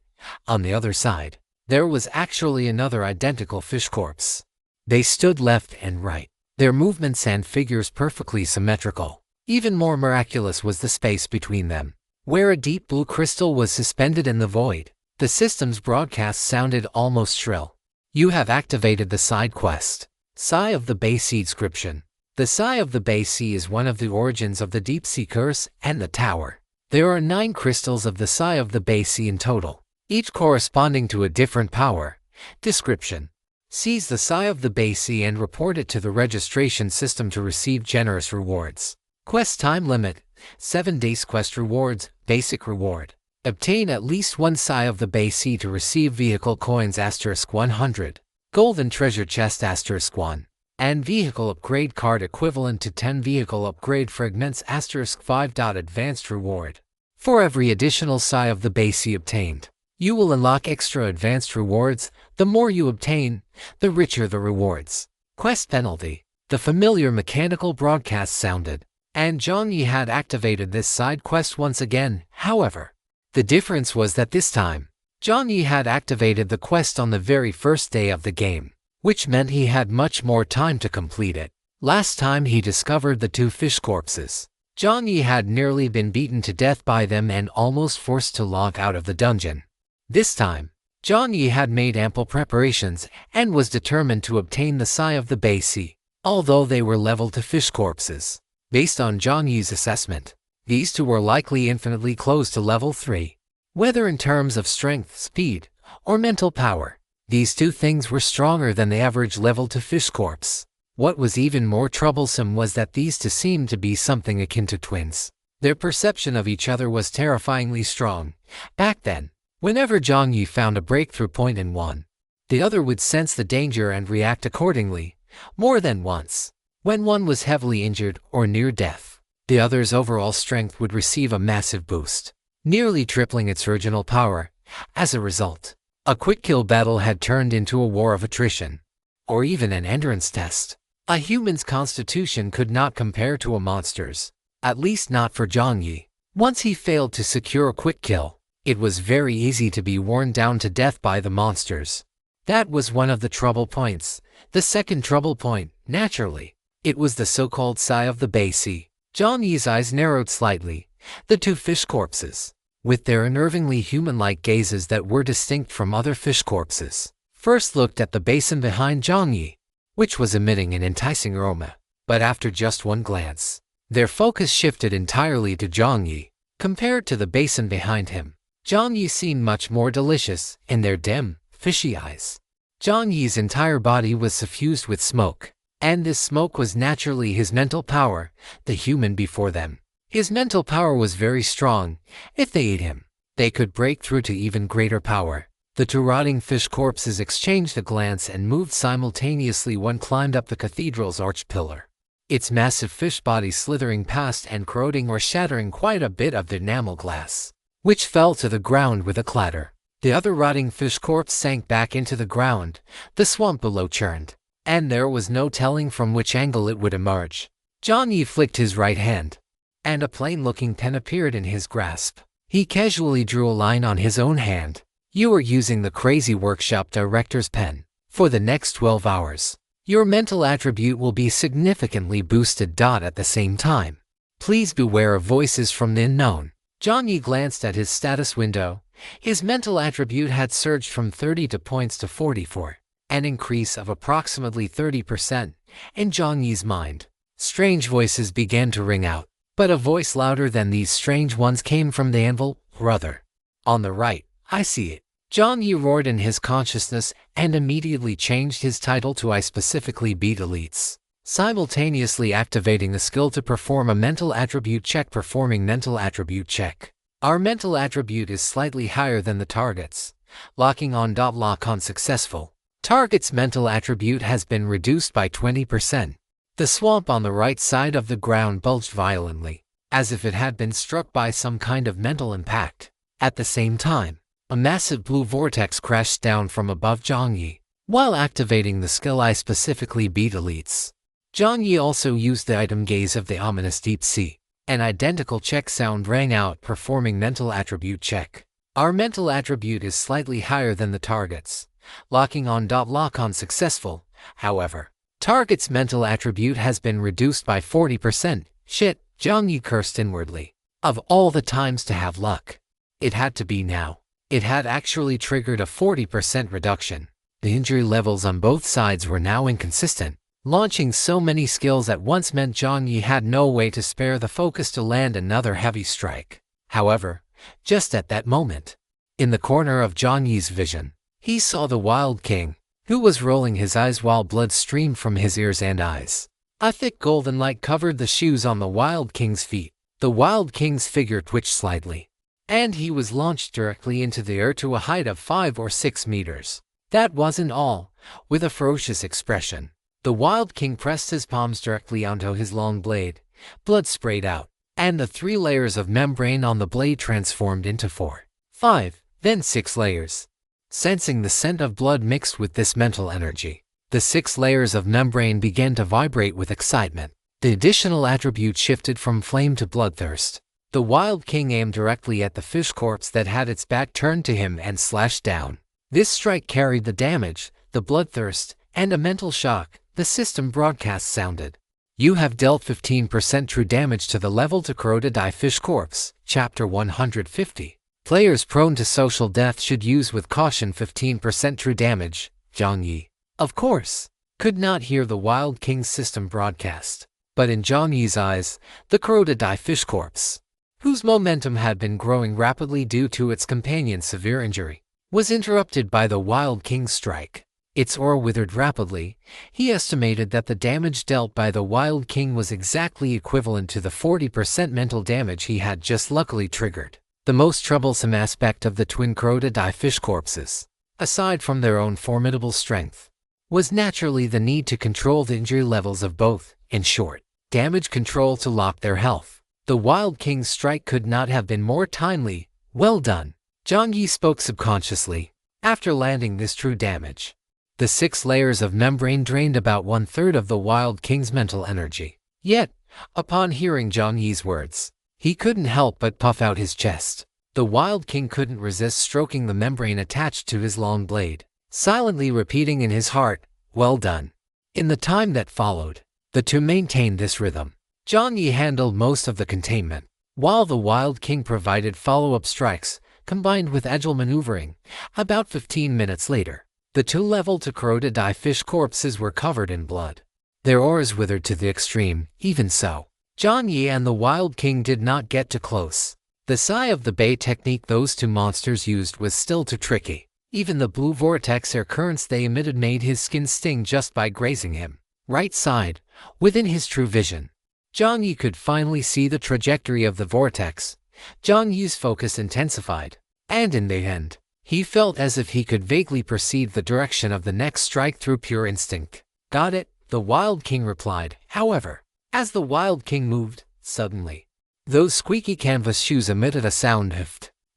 on the other side, there was actually another identical fish corpse. They stood left and right, their movements and figures perfectly symmetrical. Even more miraculous was the space between them, where a deep blue crystal was suspended in the void. The system's broadcast sounded almost shrill. You have activated the side quest, Sigh of the Bay Sea description. The Sigh of the Bay Sea is one of the origins of the Deep Sea Curse and the Tower. There are 9 crystals of the Sigh of the Bay Sea in total, each corresponding to a different power. Description: seize the Sigh of the Bay Sea and report it to the registration system to receive generous rewards. Quest time limit: 7 days. Quest rewards: basic reward. Obtain at least 1 Sigh of the Bay Sea to receive vehicle coins *100, golden treasure chest *1, and vehicle upgrade card equivalent to 10 vehicle upgrade fragments *5. Advanced reward: for every additional Sigh of the Bay Sea obtained, you will unlock extra advanced rewards. The more you obtain, the richer the rewards. Quest penalty: the familiar mechanical broadcast sounded, and Jiang Yi had activated this side quest once again. However, the difference was that this time, Jiang Yi had activated the quest on the very first day of the game, which meant he had much more time to complete it. Last time he discovered the 2 fish corpses, Jiang Yi had nearly been beaten to death by them and almost forced to log out of the dungeon. This time, Jiang Yi had made ample preparations and was determined to obtain the Sigh of the Bay Sea, although they were leveled to fish corpses. Based on Jiang Yi's assessment, these 2 were likely infinitely close to level 3. Whether in terms of strength, speed, or mental power, these 2 things were stronger than the average level to fish corpse. What was even more troublesome was that these 2 seemed to be something akin to twins. Their perception of each other was terrifyingly strong. Back then, whenever Jiang Yi found a breakthrough point in one, the other would sense the danger and react accordingly. More than once, when one was heavily injured or near death, the other's overall strength would receive a massive boost, nearly tripling its original power. As a result, a quick kill battle had turned into a war of attrition, or even an endurance test. A human's constitution could not compare to a monster's, at least not for Jiang Yi. Once he failed to secure a quick kill, it was very easy to be worn down to death by the monsters. That was one of the trouble points. The second trouble point, naturally, it was the so-called Sigh of the Bay Sea. Jiang Yi's eyes narrowed slightly. The 2 fish corpses, with their unnervingly human-like gazes that were distinct from other fish corpses, first looked at the basin behind Jiang Yi, which was emitting an enticing aroma. But after just one glance, their focus shifted entirely to Jiang Yi. Compared to the basin behind him, Jiang Yi seemed much more delicious in their dim, fishy eyes. Jiang Yi's entire body was suffused with smoke, and this smoke was naturally his mental power, the human before them. His mental power was very strong. If they ate him, they could break through to even greater power. The two rotting fish corpses exchanged a glance and moved simultaneously. One climbed up the cathedral's arched pillar, its massive fish body slithering past and corroding or shattering quite a bit of the enamel glass, which fell to the ground with a clatter. The other rotting fish corpse sank back into the ground. The swamp below churned, and there was no telling from which angle it would emerge. Jiang Yi flicked his right hand, and a plain-looking pen appeared in his grasp. He casually drew a line on his own hand. You are using the Crazy Workshop Director's pen. For the next 12 hours, your mental attribute will be significantly boosted. At the same time, please beware of voices from the unknown. Jiang Yi glanced at his status window. His mental attribute had surged from 30 points to 44, an increase of approximately 30%. In Jiang Yi's mind, strange voices began to ring out, but a voice louder than these strange ones came from the anvil. Brother, on the right, I see it. Jiang Yi roared in his consciousness and immediately changed his title to I specifically beat elites, simultaneously activating the skill to perform a mental attribute check. Performing mental attribute check. Our mental attribute is slightly higher than the target's. Locking on. Lock on successful. Target's mental attribute has been reduced by 20%. The swamp on the right side of the ground bulged violently, as if it had been struck by some kind of mental impact. At the same time, a massive blue vortex crashed down from above Jiang Yi. While activating the skill I specifically beat elites, Jiang Yi also used the item Gaze of the Ominous Deep Sea. An identical check sound rang out. Performing mental attribute check. Our mental attribute is slightly higher than the target's. Locking on. Lock on successful. However, target's mental attribute has been reduced by 40%. Shit, Jiang Yi cursed inwardly. Of all the times to have luck, it had to be now. It had actually triggered a 40% reduction. The injury levels on both sides were now inconsistent. Launching so many skills at once meant Jiang Yi had no way to spare the focus to land another heavy strike. However, just at that moment, in the corner of Jiang Yi's vision, he saw the Wild King, who was rolling his eyes while blood streamed from his ears and eyes. A thick golden light covered the shoes on the Wild King's feet. The Wild King's figure twitched slightly, and he was launched directly into the air to a height of 5 or 6 meters. That wasn't all. With a ferocious expression, the Wild King pressed his palms directly onto his long blade. Blood sprayed out, and the 3 layers of membrane on the blade transformed into 4, 5, then 6 layers. Sensing the scent of blood mixed with this mental energy, the 6 layers of membrane began to vibrate with excitement. The additional attribute shifted from flame to bloodthirst. The Wild King aimed directly at the fish corpse that had its back turned to him and slashed down. This strike carried the damage, the bloodthirst, and a mental shock. The system broadcast sounded. You have dealt 15% true damage to the level to corroded eye fish corpse. Chapter 150. Players prone to social death should use with caution. 15% true damage. Jiang Yi, of course, could not hear the Wild King's system broadcast. But in Jiang Yi's eyes, the corroded eye fish corpse, whose momentum had been growing rapidly due to its companion's severe injury, was interrupted by the Wild King's strike. Its aura withered rapidly. He estimated that the damage dealt by the Wild King was exactly equivalent to the 40% mental damage he had just luckily triggered. The most troublesome aspect of the twin corroded eye fish corpses, aside from their own formidable strength, was naturally the need to control the injury levels of both. In short, damage control to lock their health. The Wild King's strike could not have been more timely. Well done, Jiang Yi spoke subconsciously. After landing this true damage, the 6 layers of membrane drained about 1/3 of the Wild King's mental energy. Yet, upon hearing Jiang Yi's words, he couldn't help but puff out his chest. The Wild King couldn't resist stroking the membrane attached to his long blade, silently repeating in his heart, "Well done." In the time that followed, the two maintained this rhythm. Jiang Yi handled most of the containment, while the Wild King provided follow-up strikes, combined with agile maneuvering. About 15 minutes later, the 2 level to corroded eye fish corpses were covered in blood. Their auras withered to the extreme. Even so, Jiang Yi and the Wild King did not get too close. The sigh of the bay technique those 2 monsters used was still too tricky. Even the blue vortex air currents they emitted made his skin sting just by grazing him. Right side, within his true vision, Jiang Yi could finally see the trajectory of the vortex. Jiang Yi's focus intensified, and in the end, He felt as if he could vaguely perceive the direction of the next strike through pure instinct. "Got it," the Wild King replied. However, as the Wild King moved, suddenly, those squeaky canvas shoes emitted a sound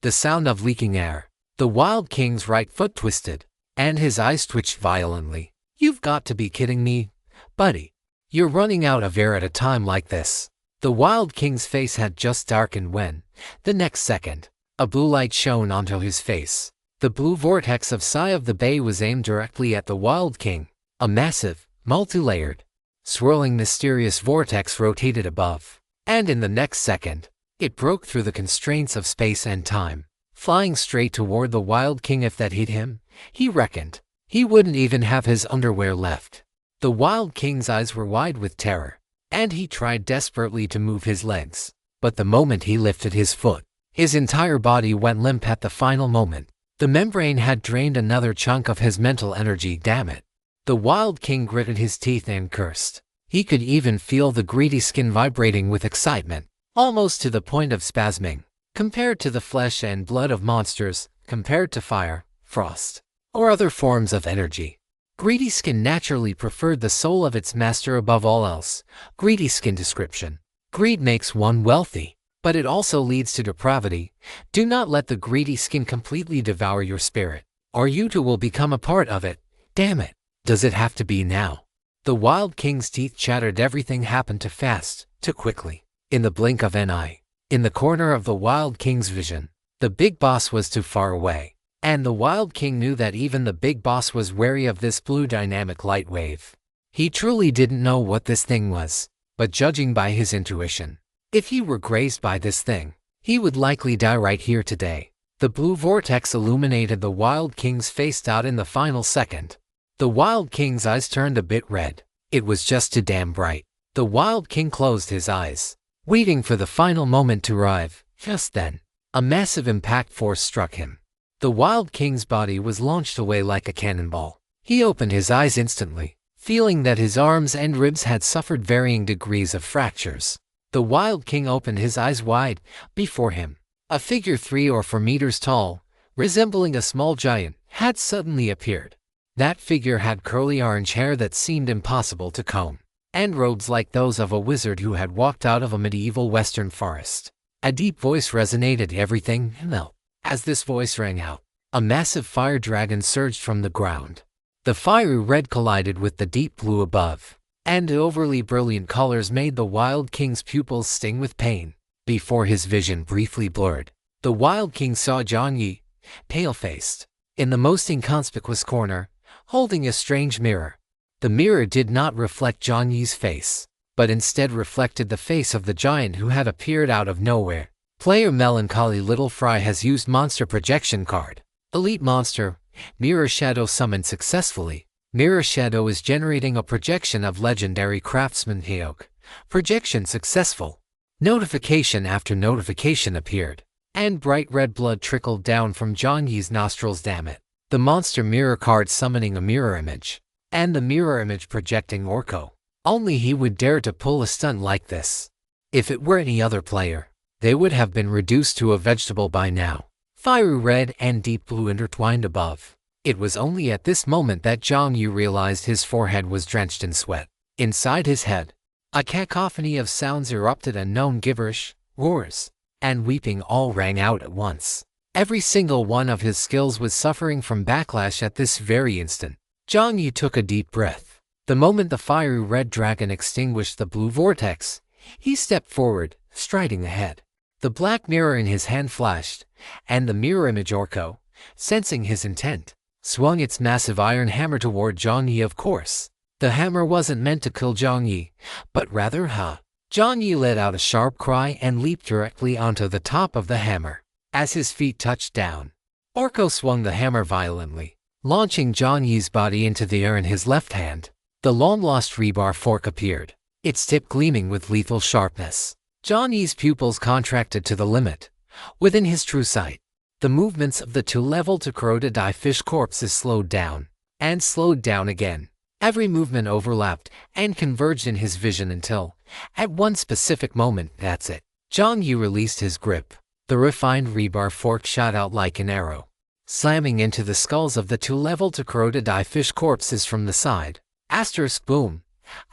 the sound of leaking air. The Wild King's right foot twisted, and his eyes twitched violently. "You've got to be kidding me, buddy. You're running out of air at a time like this." The Wild King's face had just darkened when, the next second, a blue light shone onto his face. The blue vortex of Sigh of the Bay was aimed directly at the Wild King. A massive, multi-layered, swirling mysterious vortex rotated above, and in the next second, it broke through the constraints of space and time, flying straight toward the Wild King. If that hit him, he reckoned, he wouldn't even have his underwear left. The Wild King's eyes were wide with terror, and he tried desperately to move his legs. But the moment he lifted his foot, his entire body went limp at the final moment. The membrane had drained another chunk of his mental energy. Damn it. The Wild King gritted his teeth and cursed. He could even feel the greedy skin vibrating with excitement, almost to the point of spasming. Compared to the flesh and blood of monsters, compared to fire, frost, or other forms of energy, greedy skin naturally preferred the soul of its master above all else. Greedy skin description. Greed makes one wealthy, but it also leads to depravity. Do not let the greedy skin completely devour your spirit, or you too will become a part of it. Damn it. Does it have to be now? The Wild King's teeth chattered. Everything happened too fast, too quickly. In the blink of an eye, in the corner of the Wild King's vision, the big boss was too far away. And the Wild King knew that even the big boss was wary of this blue dynamic light wave. He truly didn't know what this thing was, but judging by his intuition, if he were grazed by this thing, he would likely die right here today. The blue vortex illuminated the Wild King's face. In the final second, the Wild King's eyes turned a bit red. It was just too damn bright. The Wild King closed his eyes, waiting for the final moment to arrive. Just then, a massive impact force struck him. The Wild King's body was launched away like a cannonball. He opened his eyes instantly, feeling that his arms and ribs had suffered varying degrees of fractures. The Wild King opened his eyes wide. Before him, a figure 3 or 4 meters tall, resembling a small giant, had suddenly appeared. That figure had curly orange hair that seemed impossible to comb, and robes like those of a wizard who had walked out of a medieval western forest. A deep voice resonated. Everything knelt. As this voice rang out, a massive fire dragon surged from the ground. The fiery red collided with the deep blue above, and the overly brilliant colors made the Wild King's pupils sting with pain. Before his vision briefly blurred, the Wild King saw Jiang Yi, pale-faced, in the most inconspicuous corner, holding a strange mirror. The mirror did not reflect Jiang Yi's face, but instead reflected the face of the giant who had appeared out of nowhere. Player Melancholy Little Fry has used Monster Projection card. Elite Monster, Mirror Shadow summoned successfully. Mirror Shadow is generating a projection of legendary craftsman Hyok. Projection successful. Notification after notification appeared, and bright red blood trickled down from Jiang Yi's nostrils. Damn it. The Monster Mirror card summoning a mirror image, and the mirror image projecting Orko. Only he would dare to pull a stunt like this. If it were any other player, they would have been reduced to a vegetable by now. Fiery red and deep blue intertwined above. It was only at this moment that Jiang Yi realized his forehead was drenched in sweat. Inside his head, a cacophony of sounds erupted. Unknown gibberish, roars, and weeping all rang out at once. Every single one of his skills was suffering from backlash at this very instant. Jiang Yi took a deep breath. The moment the fiery red dragon extinguished the blue vortex, he stepped forward, striding ahead. The black mirror in his hand flashed, and the mirror image Orko, sensing his intent, swung its massive iron hammer toward Jiang Yi. Of course, the hammer wasn't meant to kill Jiang Yi, but rather Jiang Yi let out a sharp cry and leaped directly onto the top of the hammer. As his feet touched down, Orko swung the hammer violently, launching Jiang Yi's body into the air in his left hand. The long-lost rebar fork appeared, its tip gleaming with lethal sharpness. Jiang Yi's pupils contracted to the limit. Within his true sight, the movements of the two-leveled corroded eye fish corpses slowed down, and slowed down again. Every movement overlapped and converged in his vision until, at one specific moment, that's it, Jiang Yi released his grip. The refined rebar fork shot out like an arrow, slamming into the skulls of the two level to crocodile fish corpses from the side. Asterisk boom.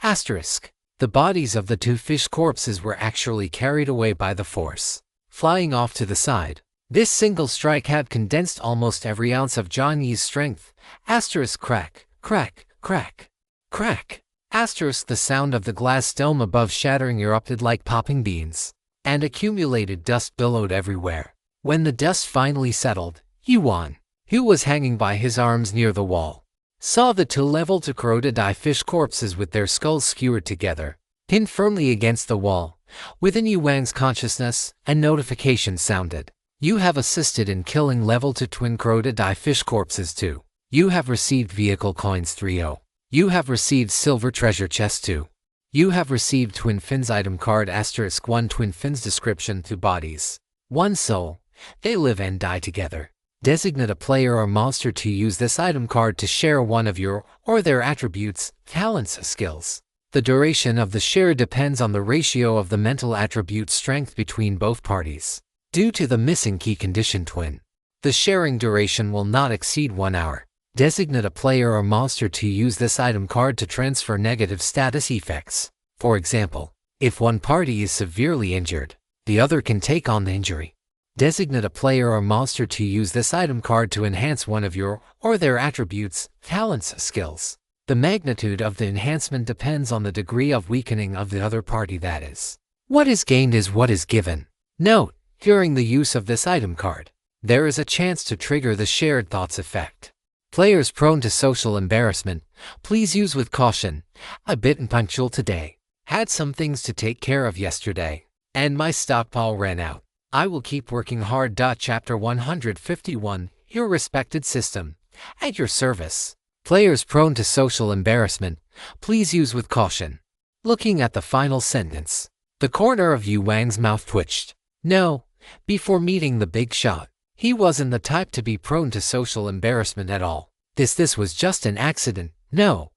Asterisk. The bodies of the two fish corpses were actually carried away by the force, flying off to the side. This single strike had condensed almost every ounce of Jiang Yi's strength. Asterisk crack, crack, crack, crack. Asterisk the sound of the glass dome above shattering erupted like popping beans, and accumulated dust billowed everywhere. When the dust finally settled, Yuan, who was hanging by his arms near the wall, saw the two level to crocodile fish corpses with their skulls skewered together, pinned firmly against the wall. Within Yuan's consciousness, a notification sounded. You have assisted in killing level 2 twin crocodile fish corpses 2. You have received vehicle coins 3-0. You have received silver treasure chest 2. You have received twin fins item card asterisk 1 twin fins description 2 bodies, 1 soul. They live and die together. Designate a player or monster to use this item card to share one of your or their attributes, talents, skills. The duration of the share depends on the ratio of the mental attribute strength between both parties. Due to the missing key condition twin, the sharing duration will not exceed 1 hour. Designate a player or monster to use this item card to transfer negative status effects. For example, if one party is severely injured, the other can take on the injury. Designate a player or monster to use this item card to enhance one of your or their attributes, talents, skills. The magnitude of the enhancement depends on the degree of weakening of the other party, that is, what is gained is what is given. Note: during the use of this item card, there is a chance to trigger the shared thoughts effect. Players prone to social embarrassment, please use with caution. A bit impunctual today. Had some things to take care of yesterday, and my stockpile ran out. I will keep working hard. Chapter 151, Your Respected System, at your service. Players prone to social embarrassment, please use with caution. Looking at the final sentence, the corner of Yu Wang's mouth twitched. No, before meeting the big shot, he wasn't the type to be prone to social embarrassment at all. This was just an accident. No,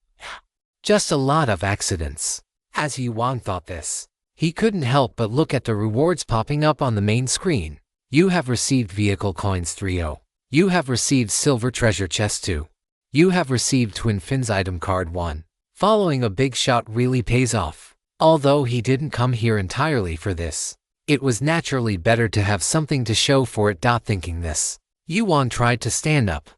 just a lot of accidents. As Yuan thought this, he couldn't help but look at the rewards popping up on the main screen. You have received vehicle coins 3-0. You have received silver treasure chest 2. You have received twin fins item card 1. Following a big shot really pays off. Although he didn't come here entirely for this, it was naturally better to have something to show for it. Thinking this, Yuan tried to stand up.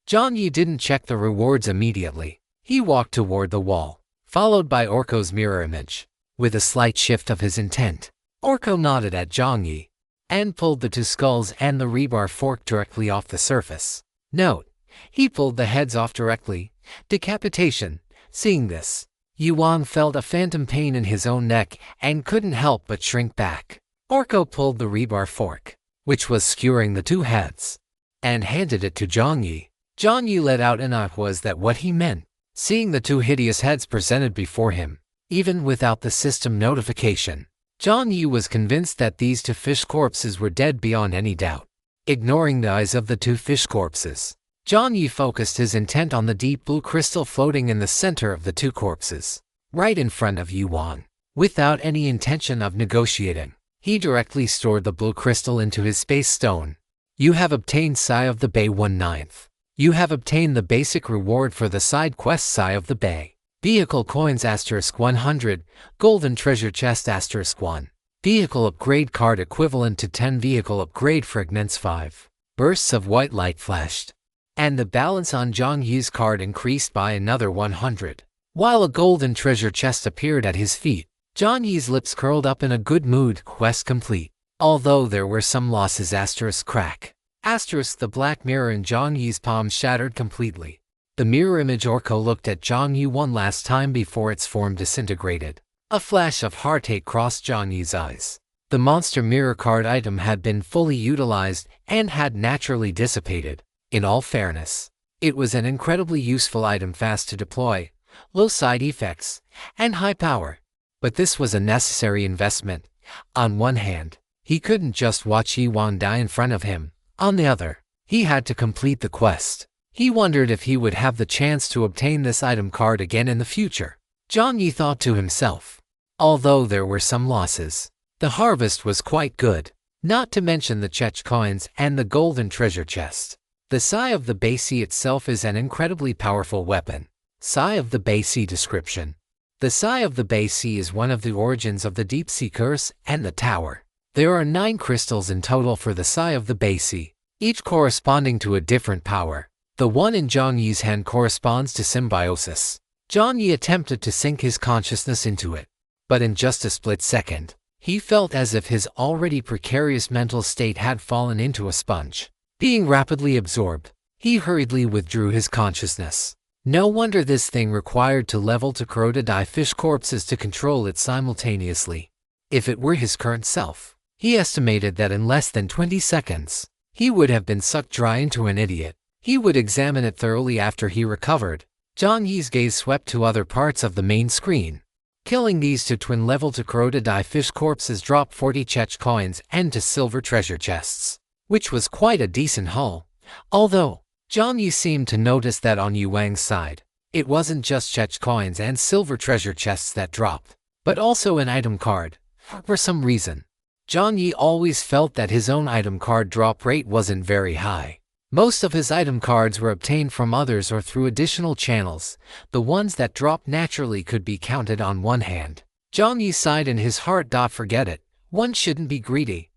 Jiang Yi didn't check the rewards immediately. He walked toward the wall, followed by Orko's mirror image. With a slight shift of his intent, Orko nodded at Jiang Yi and pulled the two skulls and the rebar fork directly off the surface. Note: he pulled the heads off directly. Decapitation. Seeing this, Yuan felt a phantom pain in his own neck and couldn't help but shrink back. Orko pulled the rebar fork, which was skewering the two heads, and handed it to Jiang Yi. Jiang Yi let out an "ah." Was that what he meant? Seeing the two hideous heads presented before him, even without the system notification, Jiang Yi was convinced that these two fish corpses were dead beyond any doubt. Ignoring the eyes of the two fish corpses, Jiang Yi focused his intent on the deep blue crystal floating in the center of the two corpses, right in front of Yuan. Without any intention of negotiating, he directly stored the blue crystal into his space stone. You have obtained Sai of the Bay 1/9. You have obtained the basic reward for the side quest Sai of the Bay. Vehicle coins asterisk 100, golden treasure chest asterisk 1. Vehicle upgrade card equivalent to 10 vehicle upgrade fragments 5. Bursts of white light flashed, and the balance on Jiang Yi's card increased by another 100. While a golden treasure chest appeared at his feet, Jiang Yi's lips curled up in a good mood. Quest complete. Although there were some losses asterisk crack. Asterisk the black mirror in Jiang Yi's palm shattered completely. The mirror image Orko looked at Jiang Yi one last time before its form disintegrated. A flash of heartache crossed Jiang Yi's eyes. The monster mirror card item had been fully utilized and had naturally dissipated. In all fairness, it was an incredibly useful item, fast to deploy, low side effects, and high power. But this was a necessary investment. On one hand, he couldn't just watch Yuan die in front of him. On the other, he had to complete the quest. He wondered if he would have the chance to obtain this item card again in the future. Jiang Yi thought to himself. Although there were some losses, the harvest was quite good, not to mention the Chech coins and the golden treasure chest. The Sai of the Beisi itself is an incredibly powerful weapon. Sai of the Beisi description. The Sai of the Beisi is one of the origins of the Deep Sea Curse and the Tower. There are 9 crystals in total for the Sai of the Beisi, each corresponding to a different power. The one in Jiang Yi's hand corresponds to symbiosis. Jiang Yi attempted to sink his consciousness into it, but in just a split second, he felt as if his already precarious mental state had fallen into a sponge. Being rapidly absorbed, he hurriedly withdrew his consciousness. No wonder this thing required to level to crocodile fish corpses to control it simultaneously. If it were his current self, he estimated that in less than 20 seconds, he would have been sucked dry into an idiot. He would examine it thoroughly after he recovered. Jiang Yi's gaze swept to other parts of the main screen. Killing these 2 twin-level to crocodile fish corpses dropped 40 chech coins and 2 silver treasure chests, which was quite a decent haul. Although, Jiang Yi seemed to notice that on Yu Wang's side, it wasn't just chech coins and silver treasure chests that dropped, but also an item card. For some reason, Jiang Yi always felt that his own item card drop rate wasn't very high. Most of his item cards were obtained from others or through additional channels. The ones that dropped naturally could be counted on one hand. Jiang Yi sighed in his heart. Forget it, one shouldn't be greedy.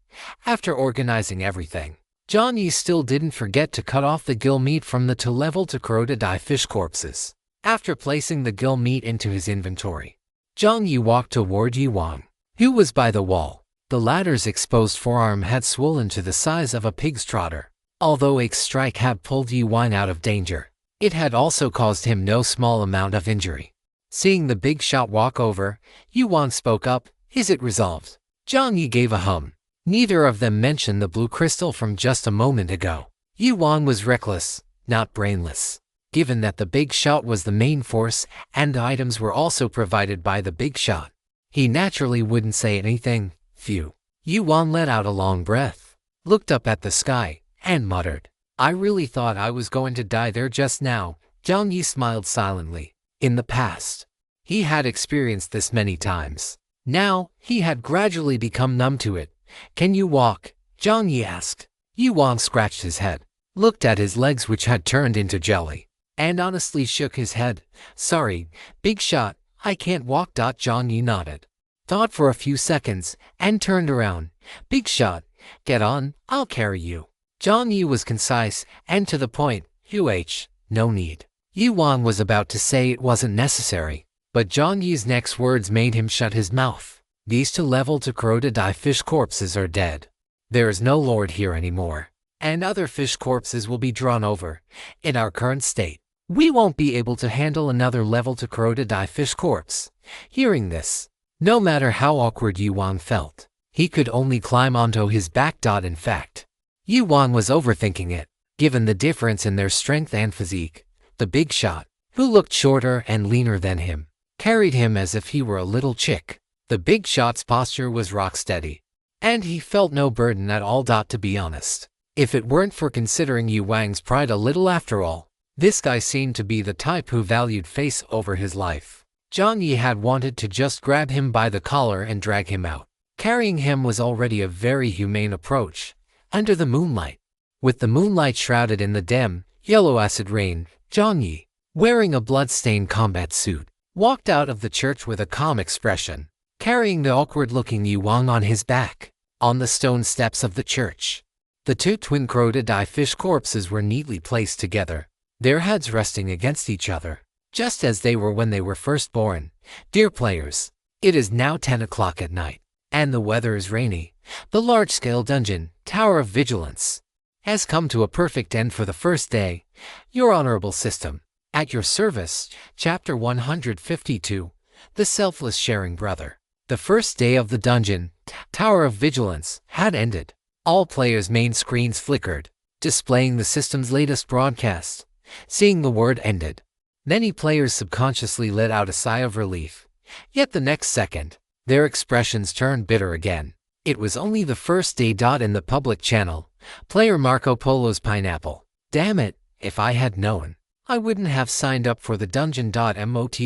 After organizing everything, Jiang Yi still didn't forget to cut off the gill meat from the 2-level to crocodile fish corpses. After placing the gill meat into his inventory, Jiang Yi walked toward Yu Wang, who was by the wall. The latter's exposed forearm had swollen to the size of a pig's trotter. Although Ake's strike had pulled Yu Wang out of danger, it had also caused him no small amount of injury. Seeing the big shot walk over, Yu Wang spoke up, "Is it resolved?" Jiang Yi gave a hum. Neither of them mentioned the blue crystal from just a moment ago. Yu Wang was reckless, not brainless. Given that the big shot was the main force and the items were also provided by the big shot, he naturally wouldn't say anything. Phew. Yu Wang let out a long breath, looked up at the sky, and muttered, "I really thought I was going to die there just now." Jiang Yi smiled silently. In the past, he had experienced this many times. Now, he had gradually become numb to it. "Can you walk?" Jiang Yi asked. Yu Wang scratched his head, looked at his legs which had turned into jelly, and honestly shook his head. "Sorry, big shot, I can't walk." Jiang Yi nodded, thought for a few seconds, and turned around. "Big shot, get on, I'll carry you." Jiang Yi was concise and to the point. No need." Yu Wang was about to say it wasn't necessary, but Jiang Yi's next words made him shut his mouth. "These 2-level to crocodile fish corpses are dead. There is no lord here anymore, and other fish corpses will be drawn over. In our current state, we won't be able to handle another level to crocodile fish corpse." Hearing this, no matter how awkward Yu Wang felt, he could only climb onto his back. In fact, Yu Wang was overthinking it. Given the difference in their strength and physique, the big shot, who looked shorter and leaner than him, carried him as if he were a little chick. The big shot's posture was rock steady, and he felt no burden at all. To be honest, if it weren't for considering Yu Wang's pride a little after all, this guy seemed to be the type who valued face over his life. Jiang Yi had wanted to just grab him by the collar and drag him out. Carrying him was already a very humane approach. Under the moonlight, with the moonlight shrouded in the dim, yellow acid rain, Jiang Yi, wearing a blood-stained combat suit, walked out of the church with a calm expression, carrying the awkward-looking Yu Wang on his back. On the stone steps of the church, the 2 twin crocodile fish corpses were neatly placed together, their heads resting against each other, just as they were when they were first born. Dear players, it is now 10 o'clock at night, and the weather is rainy. The large-scale dungeon, Tower of Vigilance, has come to a perfect end for the first day. Your honorable system, at your service. Chapter 152, The Selfless Sharing Brother. The first day of the dungeon, Tower of Vigilance, had ended. All players' main screens flickered, displaying the system's latest broadcast. Seeing the word ended, many players subconsciously let out a sigh of relief. Yet the next second, their expressions turned bitter again. It was only the first day. In the public channel, player Marco Polo's Pineapple. "Damn it, if I had known, I wouldn't have signed up for the dungeon. Motrf****.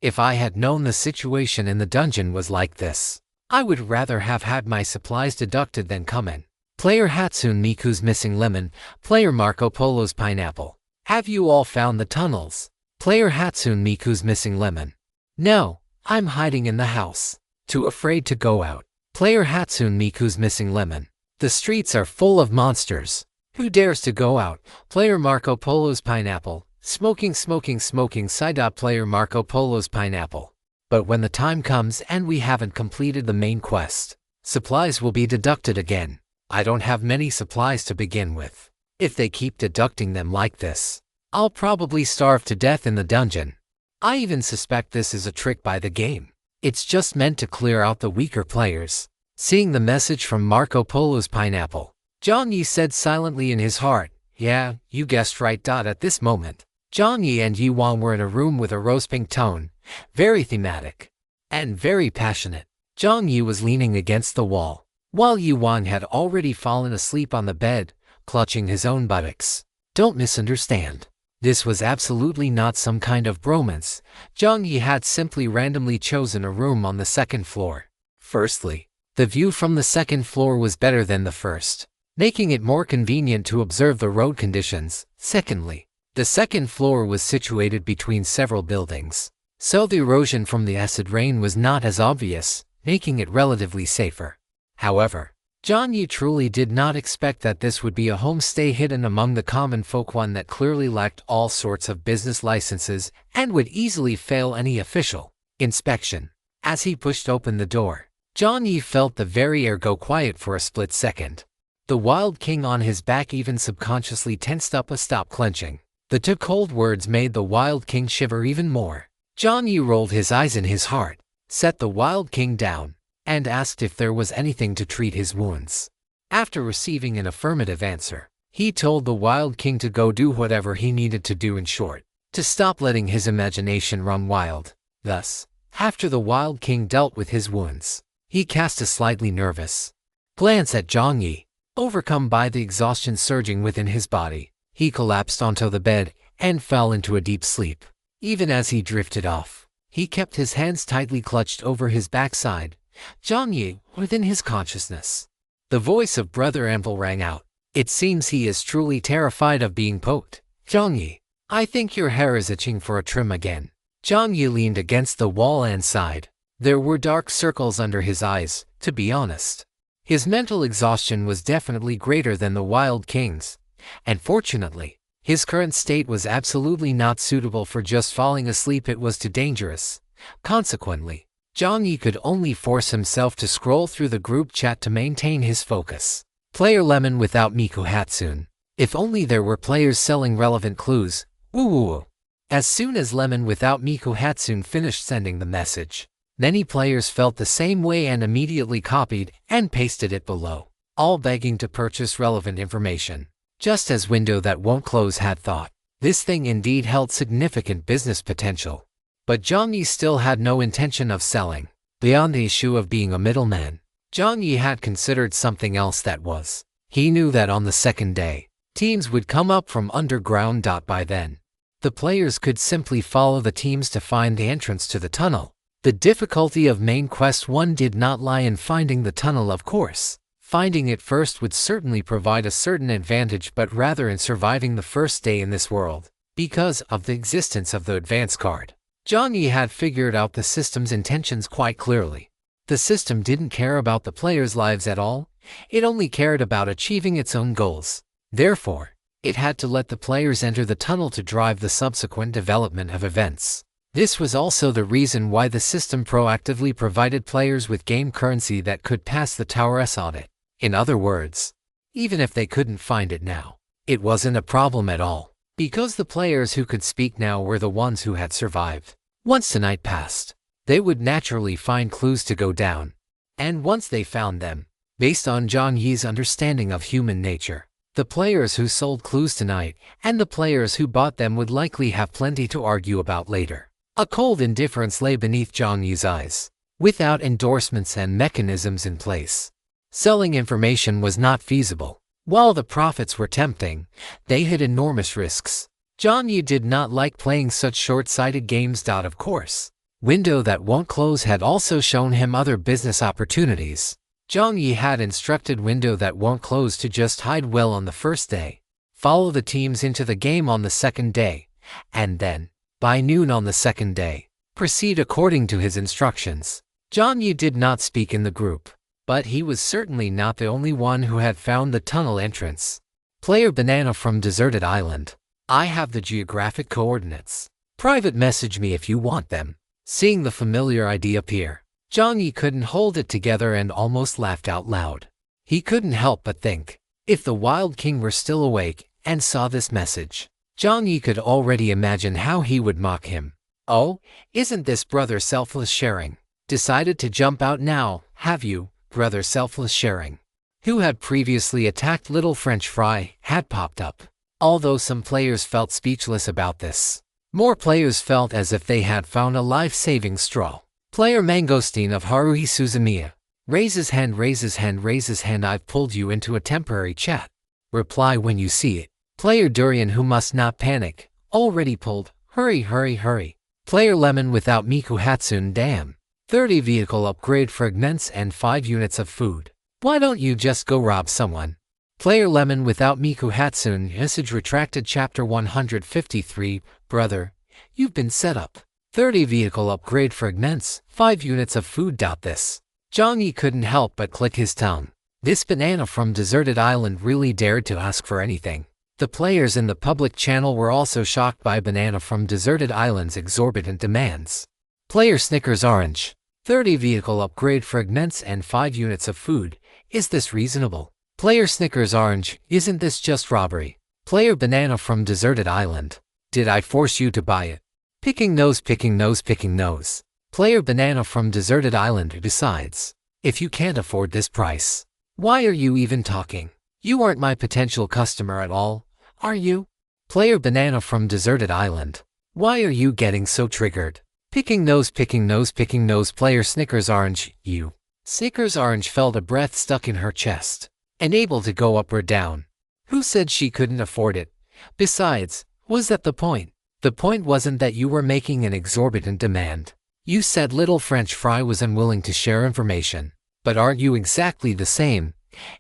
If I had known the situation in the dungeon was like this, I would rather have had my supplies deducted than come in. Player Hatsune Miku's missing lemon. Player Marco Polo's pineapple. Have you all found the tunnels? Player Hatsune Miku's missing lemon. No, I'm hiding in the house. Too afraid to go out. Player Hatsune Miku's missing lemon. The streets are full of monsters. Who dares to go out? Player Marco Polo's pineapple. Smoking side. Player Marco Polo's pineapple. But when the time comes and we haven't completed the main quest, supplies will be deducted again. I don't have many supplies to begin with. If they keep deducting them like this, I'll probably starve to death in the dungeon. I even suspect this is a trick by the game. It's just meant to clear out the weaker players. Seeing the message from Marco Polo's pineapple, Jiang Yi said silently in his heart, "Yeah, you guessed right." At this moment, Jiang Yi and Yuan were in a room with a rose pink tone, very thematic and very passionate. Jiang Yi was leaning against the wall, while Yuan had already fallen asleep on the bed, clutching his own buttocks. Don't misunderstand. This was absolutely not some kind of bromance. Jiang Yi had simply randomly chosen a room on the second floor. Firstly, the view from the second floor was better than the first, making it more convenient to observe the road conditions. Secondly, the second floor was situated between several buildings, so the erosion from the acid rain was not as obvious, making it relatively safer. However, Jiang Yi truly did not expect that this would be a homestay hidden among the common folk, one that clearly lacked all sorts of business licenses and would easily fail any official inspection. As he pushed open the door, Jiang Yi felt the very air go quiet for a split second. The Wild King on his back even subconsciously tensed up. Stop clenching. The two cold words made the Wild King shiver even more. Jiang Yi rolled his eyes in his heart, set the Wild King down, and asked if there was anything to treat his wounds. After receiving an affirmative answer, he told the Wild King to go do whatever he needed to do, in short, to stop letting his imagination run wild. Thus, after the Wild King dealt with his wounds, he cast a slightly nervous glance at Jiang Yi. Overcome by the exhaustion surging within his body, he collapsed onto the bed and fell into a deep sleep. Even as he drifted off, he kept his hands tightly clutched over his backside. Jiang Yi, within his consciousness, the voice of Brother Anvil rang out. It seems he is truly terrified of being poked. Jiang Yi, I think your hair is itching for a trim again. Jiang Yi leaned against the wall and sighed. There were dark circles under his eyes, to be honest. His mental exhaustion was definitely greater than the Wild King's, and fortunately, his current state was absolutely not suitable for just falling asleep. It was too dangerous. Consequently, Jiang Yi could only force himself to scroll through the group chat to maintain his focus. Player Lemon without Miku Hatsune. If only there were players selling relevant clues. Woo. As soon as Lemon without Miku Hatsune finished sending the message, many players felt the same way and immediately copied and pasted it below, all begging to purchase relevant information. Just as Window That Won't Close had thought, this thing indeed held significant business potential. But Jiang Yi still had no intention of selling. Beyond the issue of being a middleman, Jiang Yi had considered something else. That was, he knew that on the second day, teams would come up from underground. By then, the players could simply follow the teams to find the entrance to the tunnel. The difficulty of main quest 1 did not lie in finding the tunnel, of course. Finding it first would certainly provide a certain advantage, but rather in surviving the first day in this world, because of the existence of the advance card. Jiang Yi had figured out the system's intentions quite clearly. The system didn't care about the players' lives at all. It only cared about achieving its own goals. Therefore, it had to let the players enter the tunnel to drive the subsequent development of events. This was also the reason why the system proactively provided players with game currency that could pass the Tower's audit. In other words, even if they couldn't find it now, it wasn't a problem at all, because the players who could speak now were the ones who had survived. Once the night passed, they would naturally find clues to go down. And once they found them, based on Jiang Yi's understanding of human nature, the players who sold clues tonight and the players who bought them would likely have plenty to argue about later. A cold indifference lay beneath Jiang Yi's eyes. Without endorsements and mechanisms in place, selling information was not feasible. While the profits were tempting, they had enormous risks. Jiang Yi did not like playing such short-sighted games. Of course, Window That Won't Close had also shown him other business opportunities. Jiang Yi had instructed window that won't close to just hide well on the first day, follow the teams into the game on the second day, and then, by noon on the second day, proceed according to his instructions. Jiang Yi did not speak in the group, but he was certainly not the only one who had found the tunnel entrance. Player Banana from Deserted Island. I have the geographic coordinates. Private message me if you want them. Seeing the familiar ID appear, Jiang Yi couldn't hold it together and almost laughed out loud. He couldn't help but think, if the Wild King were still awake and saw this message, Jiang Yi could already imagine how he would mock him. Oh, isn't this brother selfless sharing? Decided to jump out now, have you, brother selfless sharing? Who had previously attacked Little French Fry had popped up. Although some players felt speechless about this, more players felt as if they had found a life-saving straw. Player Mangosteen of Haruhi Suzumiya. Raises hand, raises hand, raises hand. I've pulled you into a temporary chat. Reply when you see it. Player Durian who must not panic. Already pulled. Hurry, hurry, hurry. Player Lemon without Miku Hatsune. Damn. 30 vehicle upgrade fragments and 5 units of food. Why don't you just go rob someone? Player Lemon without Miku Hatsune. Message retracted. Chapter 153. Brother, you've been set up. 30 vehicle upgrade fragments, 5 units of food. This. Jiang Yi couldn't help but click his tongue. This banana from Deserted Island really dared to ask for anything. The players in the public channel were also shocked by Banana from Deserted Island's exorbitant demands. Player Snickers Orange. 30 vehicle upgrade fragments and 5 units of food. Is this reasonable? Player Snickers Orange. Isn't this just robbery? Player Banana from Deserted Island. Did I force you to buy it? Picking nose, picking nose, picking nose. Player Banana from Deserted Island. Besides, if you can't afford this price, why are you even talking? You aren't my potential customer at all, are you? Player Banana from Deserted Island. Why are you getting so triggered? Picking nose, picking nose, picking nose. Player Snickers Orange. You. Snickers Orange felt a breath stuck in her chest, unable to go up or down. Who said she couldn't afford it? Besides, was that the point? The point wasn't that you were making an exorbitant demand. You said Little French Fry was unwilling to share information. But aren't you exactly the same?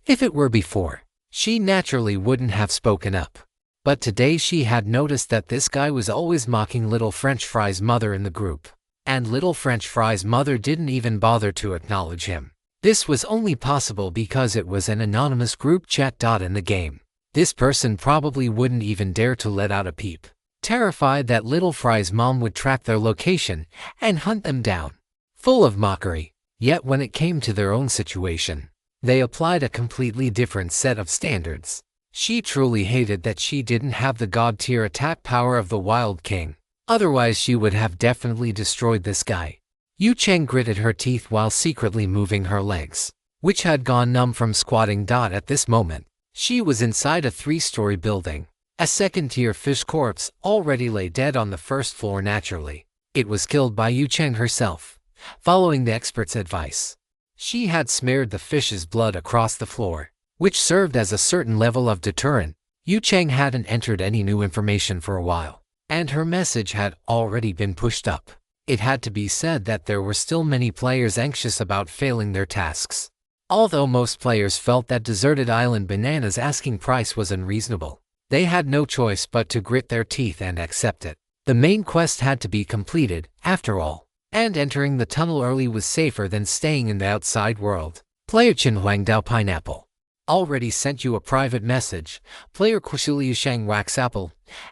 If it were before, she naturally wouldn't have spoken up. But today she had noticed that this guy was always mocking Little French Fry's mother in the group. And Little French Fry's mother didn't even bother to acknowledge him. This was only possible because it was an anonymous group chat. In the game, this person probably wouldn't even dare to let out a peep, terrified that Little Fry's mom would track their location and hunt them down. Full of mockery. Yet when it came to their own situation, they applied a completely different set of standards. She truly hated that she didn't have the god-tier attack power of the Wild King. Otherwise she would have definitely destroyed this guy. Yu Cheng gritted her teeth while secretly moving her legs, which had gone numb from squatting. At this moment, she was inside a 3-story building. A second-tier fish corpse already lay dead on the first floor. Naturally, it was killed by Yu Cheng herself, following the expert's advice. She had smeared the fish's blood across the floor, which served as a certain level of deterrent. Yu Cheng hadn't entered any new information for a while, and her message had already been pushed up. It had to be said that there were still many players anxious about failing their tasks. Although most players felt that Deserted Island Banana's asking price was unreasonable, they had no choice but to grit their teeth and accept it. The main quest had to be completed, after all, and entering the tunnel early was safer than staying in the outside world. Player Chen Huangdao Pineapple. Already sent you a private message. Player Kushiliu Shang Wax Apple.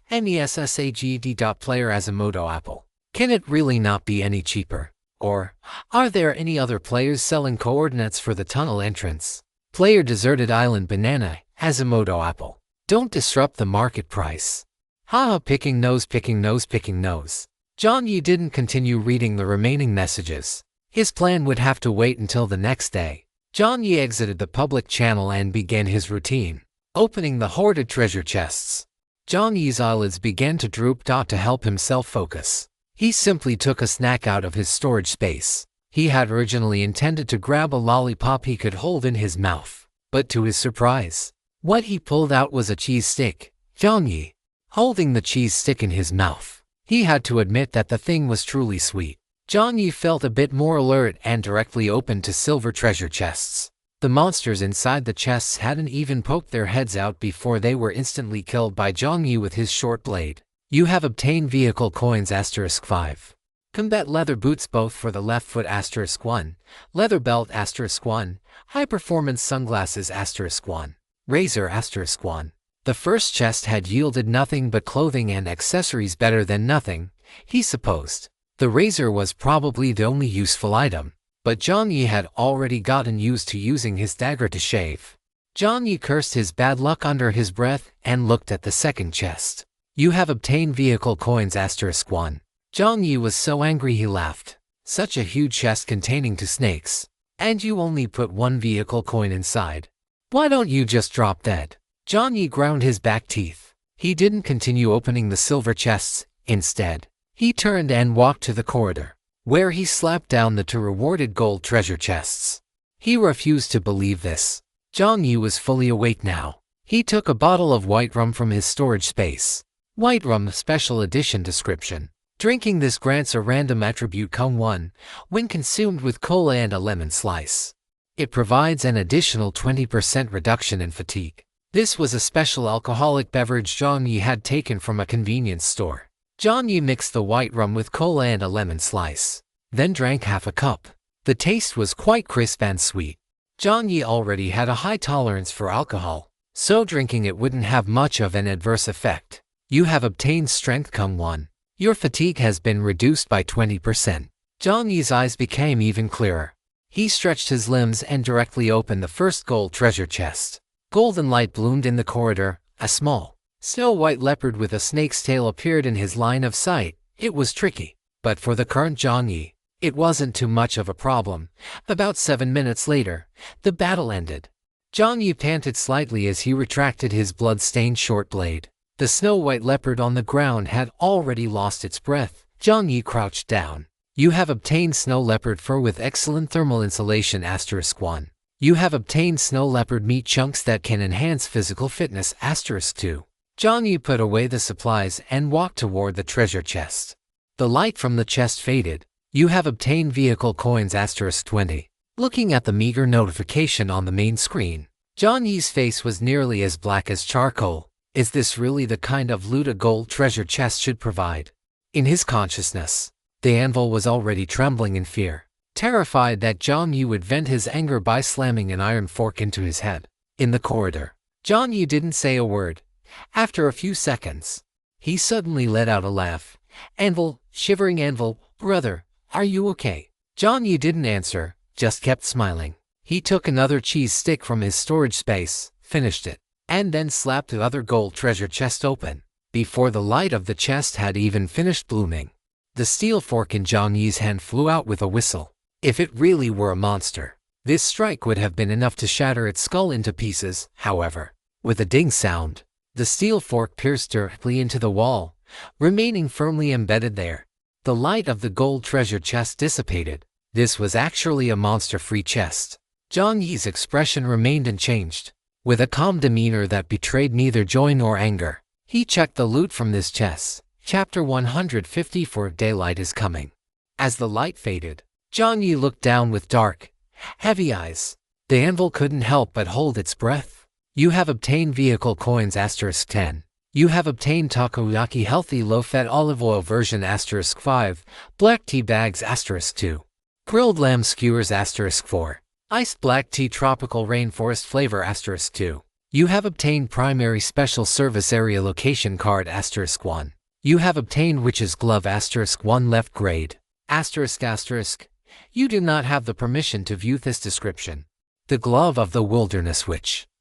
NESSAGD. Player Asamoto Apple. Can it really not be any cheaper? Or, are there any other players selling coordinates for the tunnel entrance? Player Deserted Island Banana, Asamoto Apple. Don't disrupt the market price. Haha, picking nose, picking nose, picking nose. Jiang Yi didn't continue reading the remaining messages. His plan would have to wait until the next day. Jiang Yi exited the public channel and began his routine, opening the hoarded treasure chests. Jiang Yi's eyelids began to droop. To help himself focus, he simply took a snack out of his storage space. He had originally intended to grab a lollipop he could hold in his mouth, but to his surprise, what he pulled out was a cheese stick. Jiang Yi, holding the cheese stick in his mouth, he had to admit that the thing was truly sweet. Jiang Yi felt a bit more alert and directly opened to silver treasure chests. The monsters inside the chests hadn't even poked their heads out before they were instantly killed by Jiang Yi with his short blade. You have obtained vehicle coins *5. Combat leather boots both for the left foot *1, leather belt *1, high performance sunglasses *1, razor *1. The first chest had yielded nothing but clothing and accessories, better than nothing, he supposed. The razor was probably the only useful item, but Jiang Yi had already gotten used to using his dagger to shave. Jiang Yi cursed his bad luck under his breath and looked at the second chest. You have obtained vehicle coins *1. Jiang Yi was so angry he laughed. Such a huge chest containing 2 snakes. And you only put 1 vehicle coin inside. Why don't you just drop dead? Jiang Yi ground his back teeth. He didn't continue opening the silver chests. Instead, he turned and walked to the corridor, where he slapped down the 2 rewarded gold treasure chests. He refused to believe this. Jiang Yi was fully awake now. He took a bottle of white rum from his storage space. White rum special edition description. Drinking this grants a random attribute *1 when consumed with cola and a lemon slice. It provides an additional 20% reduction in fatigue. This was a special alcoholic beverage Jiang Yi had taken from a convenience store. Jiang Yi mixed the white rum with cola and a lemon slice, then drank half a cup. The taste was quite crisp and sweet. Jiang Yi already had a high tolerance for alcohol, so drinking it wouldn't have much of an adverse effect. You have obtained strength *1. Your fatigue has been reduced by 20%. Jiang Yi's eyes became even clearer. He stretched his limbs and directly opened the first gold treasure chest. Golden light bloomed in the corridor. A small, snow-white leopard with a snake's tail appeared in his line of sight. It was tricky, but for the current Jiang Yi, it wasn't too much of a problem. About 7 minutes later, the battle ended. Jiang Yi panted slightly as he retracted his blood-stained short blade. The snow-white leopard on the ground had already lost its breath. Jiang Yi crouched down. You have obtained snow leopard fur with excellent thermal insulation *1. You have obtained snow leopard meat chunks that can enhance physical fitness *2. Jiang Yi put away the supplies and walked toward the treasure chest. The light from the chest faded. You have obtained vehicle coins *20. Looking at the meager notification on the main screen, Jiang Yi's face was nearly as black as charcoal. Is this really the kind of loot a gold treasure chest should provide? In his consciousness, the anvil was already trembling in fear, terrified that Jiang Yi would vent his anger by slamming an iron fork into his head. In the corridor, Jiang Yi didn't say a word. After a few seconds, he suddenly let out a laugh. Anvil, shivering anvil, brother, are you okay? Jiang Yi didn't answer, just kept smiling. He took another cheese stick from his storage space, finished it, and then slapped the other gold treasure chest open. Before the light of the chest had even finished blooming, the steel fork in Jiang Yi's hand flew out with a whistle. If it really were a monster, this strike would have been enough to shatter its skull into pieces. However, with a ding sound, the steel fork pierced directly into the wall, remaining firmly embedded there. The light of the gold treasure chest dissipated. This was actually a monster-free chest. Jiang Yi's expression remained unchanged. With a calm demeanor that betrayed neither joy nor anger, he checked the loot from this chest. Chapter 154 Daylight is Coming. As the light faded, Jiang Yi looked down with dark, heavy eyes. The anvil couldn't help but hold its breath. You have obtained vehicle coins *10. You have obtained takoyaki healthy low-fat olive oil version *5, black tea bags *2, grilled lamb skewers *4. Iced black tea tropical rainforest flavor *2. You have obtained primary special service area location card *1. You have obtained witch's glove *1 left grade ***. You do not have the permission to view this description. The glove of the wilderness witch *.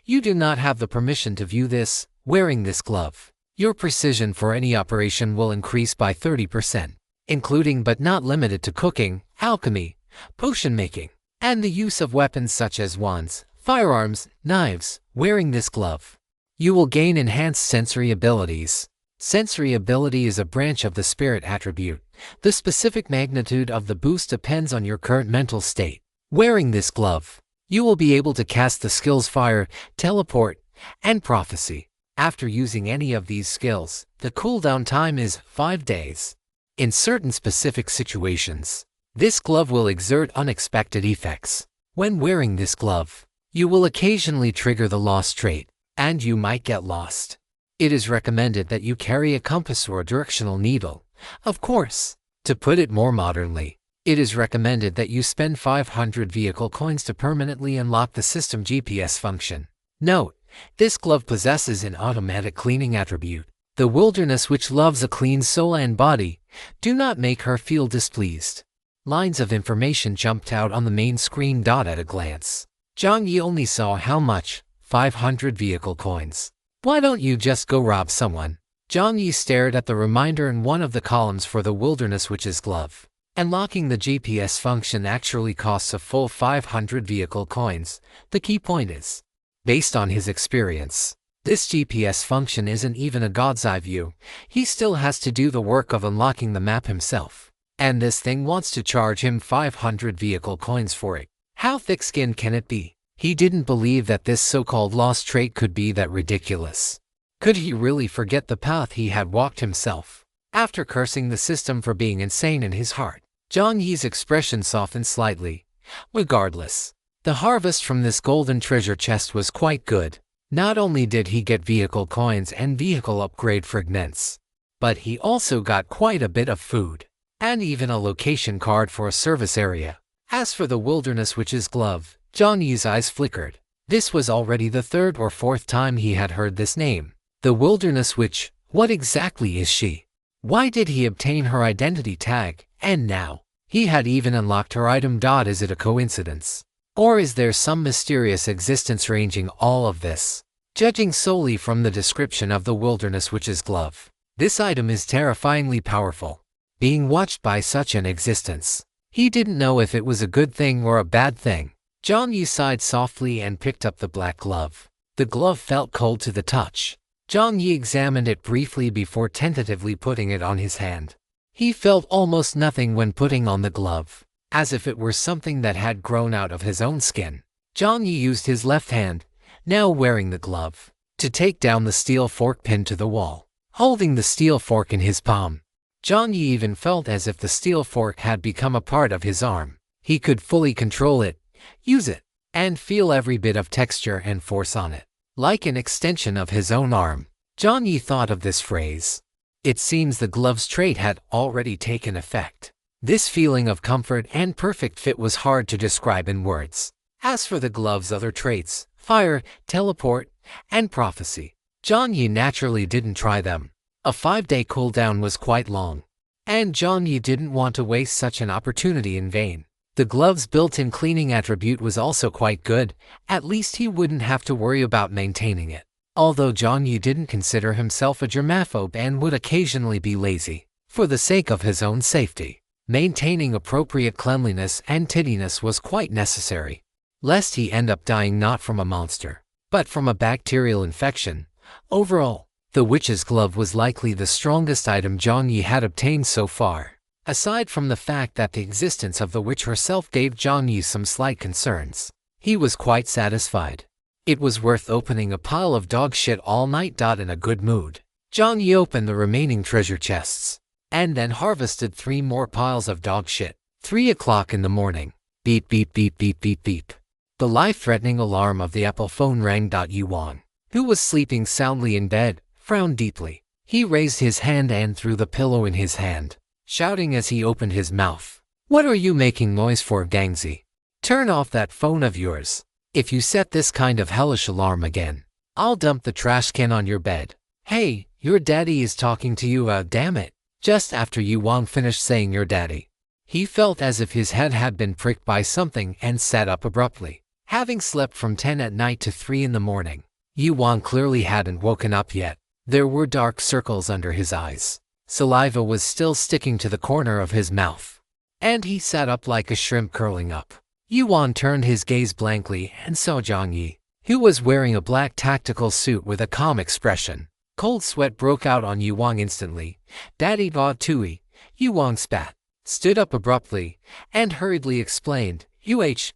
You do not have the permission to view this. Wearing this glove, your precision for any operation will increase by 30%, including but not limited to cooking, alchemy, potion making, and the use of weapons such as wands, firearms, knives. Wearing this glove, you will gain enhanced sensory abilities. Sensory ability is a branch of the spirit attribute. The specific magnitude of the boost depends on your current mental state. Wearing this glove, you will be able to cast the skills Fire, Teleport, and Prophecy. After using any of these skills, the cooldown time is 5 days. In certain specific situations, this glove will exert unexpected effects. When wearing this glove, you will occasionally trigger the lost trait, and you might get lost. It is recommended that you carry a compass or a directional needle. Of course, to put it more modernly, it is recommended that you spend 500 vehicle coins to permanently unlock the system GPS function. Note, this glove possesses an automatic cleaning attribute. The wilderness witch loves a clean soul and body. Do not make her feel displeased. Lines of information jumped out on the main screen. At a glance, Jiang Yi only saw how much? 500 vehicle coins. Why don't you just go rob someone? Jiang Yi stared at the reminder in one of the columns for the wilderness witch's glove. Unlocking the GPS function actually costs a full 500 vehicle coins. The key point is, based on his experience, this GPS function isn't even a god's eye view. He still has to do the work of unlocking the map himself. And this thing wants to charge him 500 vehicle coins for it. How thick-skinned can it be? He didn't believe that this so-called lost trait could be that ridiculous. Could he really forget the path he had walked himself? After cursing the system for being insane in his heart, Jiang Yi's expression softened slightly. Regardless, the harvest from this golden treasure chest was quite good. Not only did he get vehicle coins and vehicle upgrade fragments, but he also got quite a bit of food, and even a location card for a service area. As for the wilderness witch's glove, Jiang Yi's eyes flickered. This was already the third or fourth time he had heard this name. The wilderness witch, what exactly is she? Why did he obtain her identity tag, and now he had even unlocked her item? Is it a coincidence? Or is there some mysterious existence arranging all of this? Judging solely from the description of the wilderness witch's glove, this item is terrifyingly powerful. Being watched by such an existence, he didn't know if it was a good thing or a bad thing. Jiang Yi sighed softly and picked up the black glove. The glove felt cold to the touch. Jiang Yi examined it briefly before tentatively putting it on his hand. He felt almost nothing when putting on the glove, as if it were something that had grown out of his own skin. Jiang Yi used his left hand, now wearing the glove, to take down the steel fork pinned to the wall. Holding the steel fork in his palm, Jiang Yi even felt as if the steel fork had become a part of his arm. He could fully control it, use it, and feel every bit of texture and force on it, like an extension of his own arm. Jiang Yi thought of this phrase. It seems the glove's trait had already taken effect. This feeling of comfort and perfect fit was hard to describe in words. As for the glove's other traits, fire, teleport, and prophecy, Jiang Yi naturally didn't try them. A 5-day cooldown was quite long, and Jiang Yi didn't want to waste such an opportunity in vain. The glove's built-in cleaning attribute was also quite good. At least he wouldn't have to worry about maintaining it. Although Jiang Yi didn't consider himself a germaphobe and would occasionally be lazy, for the sake of his own safety, maintaining appropriate cleanliness and tidiness was quite necessary, lest he end up dying not from a monster, but from a bacterial infection. Overall, the witch's glove was likely the strongest item Jiang Yi had obtained so far. Aside from the fact that the existence of the witch herself gave Jiang Yi some slight concerns, he was quite satisfied. It was worth opening a pile of dog shit all night. In a good mood, Jiang Yi opened the remaining treasure chests, and then harvested 3 more piles of dog shit. 3 o'clock in the morning. Beep beep beep beep beep beep. The life-threatening alarm of the Apple phone rang. Yuan, who was sleeping soundly in bed, frowned deeply. He raised his hand and threw the pillow in his hand, shouting as he opened his mouth. What are you making noise for, Gangzi? Turn off that phone of yours. If you set this kind of hellish alarm again, I'll dump the trash can on your bed. Hey, your daddy is talking to you. Damn it. Just after Yuan finished saying your daddy, he felt as if his head had been pricked by something and sat up abruptly. Having slept from 10 at night to 3 in the morning, Yuan clearly hadn't woken up yet. There were dark circles under his eyes. Saliva was still sticking to the corner of his mouth, and he sat up like a shrimp curling up. Yuan turned his gaze blankly and saw Jiang Yi, who was wearing a black tactical suit with a calm expression. Cold sweat broke out on Yuan instantly. Daddy got tooey. Yuan spat, stood up abruptly, and hurriedly explained,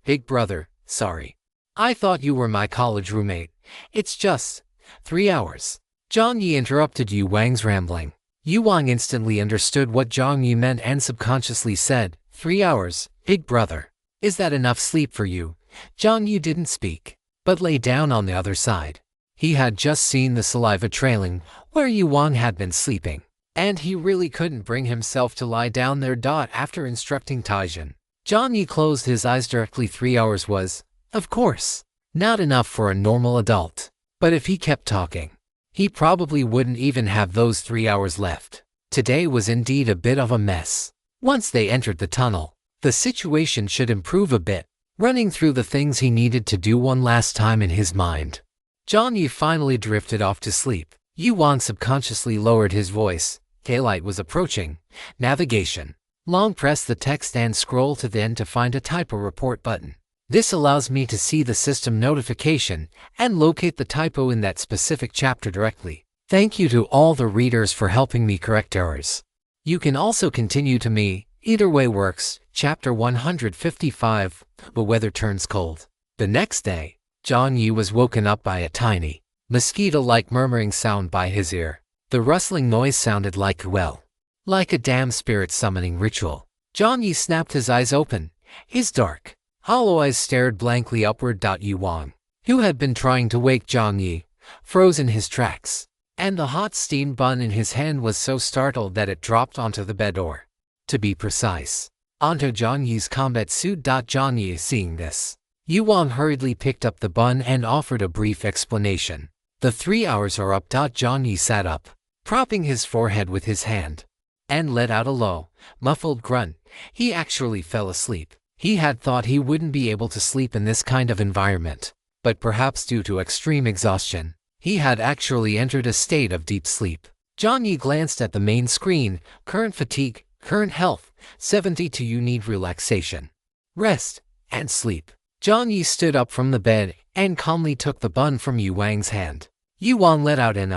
big brother, sorry. I thought you were my college roommate. It's just 3 hours. Jiang Yi interrupted Yuan's rambling. Yuan instantly understood what Jiang Yi meant and subconsciously said, 3 hours, big brother. Is that enough sleep for you? Jiang Yi didn't speak, but lay down on the other side. He had just seen the saliva trailing where Yuan had been sleeping, and he really couldn't bring himself to lie down there. After instructing Taijin, Jiang Yi closed his eyes directly. 3 hours was, of course, not enough for a normal adult, but if he kept talking, he probably wouldn't even have those 3 hours left. Today was indeed a bit of a mess. Once they entered the tunnel, the situation should improve a bit, running through the things he needed to do one last time in his mind. Jiang Yi finally drifted off to sleep. Yuan subconsciously lowered his voice. Daylight was approaching. Navigation. Long press the text and scroll to the end to find a typo report button. This allows me to see the system notification and locate the typo in that specific chapter directly. Thank you to all the readers for helping me correct errors. You can also continue to me. Either way works. Chapter 155. The weather turns cold. The next day, Jiang Yi was woken up by a tiny, mosquito-like murmuring sound by his ear. The rustling noise sounded like a damn spirit summoning ritual. Jiang Yi snapped his eyes open. His dark, hollow eyes stared blankly upward. Yuan, who had been trying to wake Jiang Yi, froze in his tracks, and the hot steamed bun in his hand was so startled that it dropped onto the bed, or, to be precise, onto Jiang Yi's combat suit. Jiang Yi, seeing this, Yuan hurriedly picked up the bun and offered a brief explanation. The 3 hours are up. Jiang Yi sat up, propping his forehead with his hand, and let out a low, muffled grunt. He actually fell asleep. He had thought he wouldn't be able to sleep in this kind of environment, but perhaps due to extreme exhaustion, he had actually entered a state of deep sleep. Jiang Yi glanced at the main screen. Current fatigue, current health, 72. You need relaxation, rest, and sleep. Jiang Yi stood up from the bed and calmly took the bun from Yuan's hand. Yuan let out an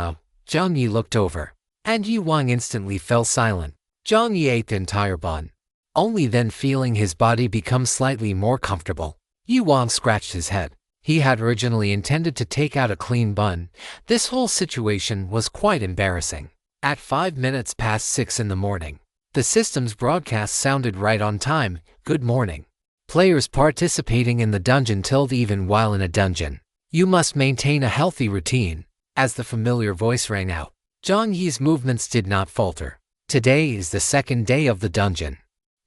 Jiang Yi looked over, and Yuan instantly fell silent. Jiang Yi ate the entire bun, only then feeling his body become slightly more comfortable. Yuan scratched his head. He had originally intended to take out a clean bun. This whole situation was quite embarrassing. At 5 minutes past 6 in the morning, the system's broadcast sounded right on time. Good morning. Players participating in the dungeon. Even while in a dungeon, you must maintain a healthy routine. As the familiar voice rang out, Jiang Yi's movements did not falter. Today is the second day of the dungeon.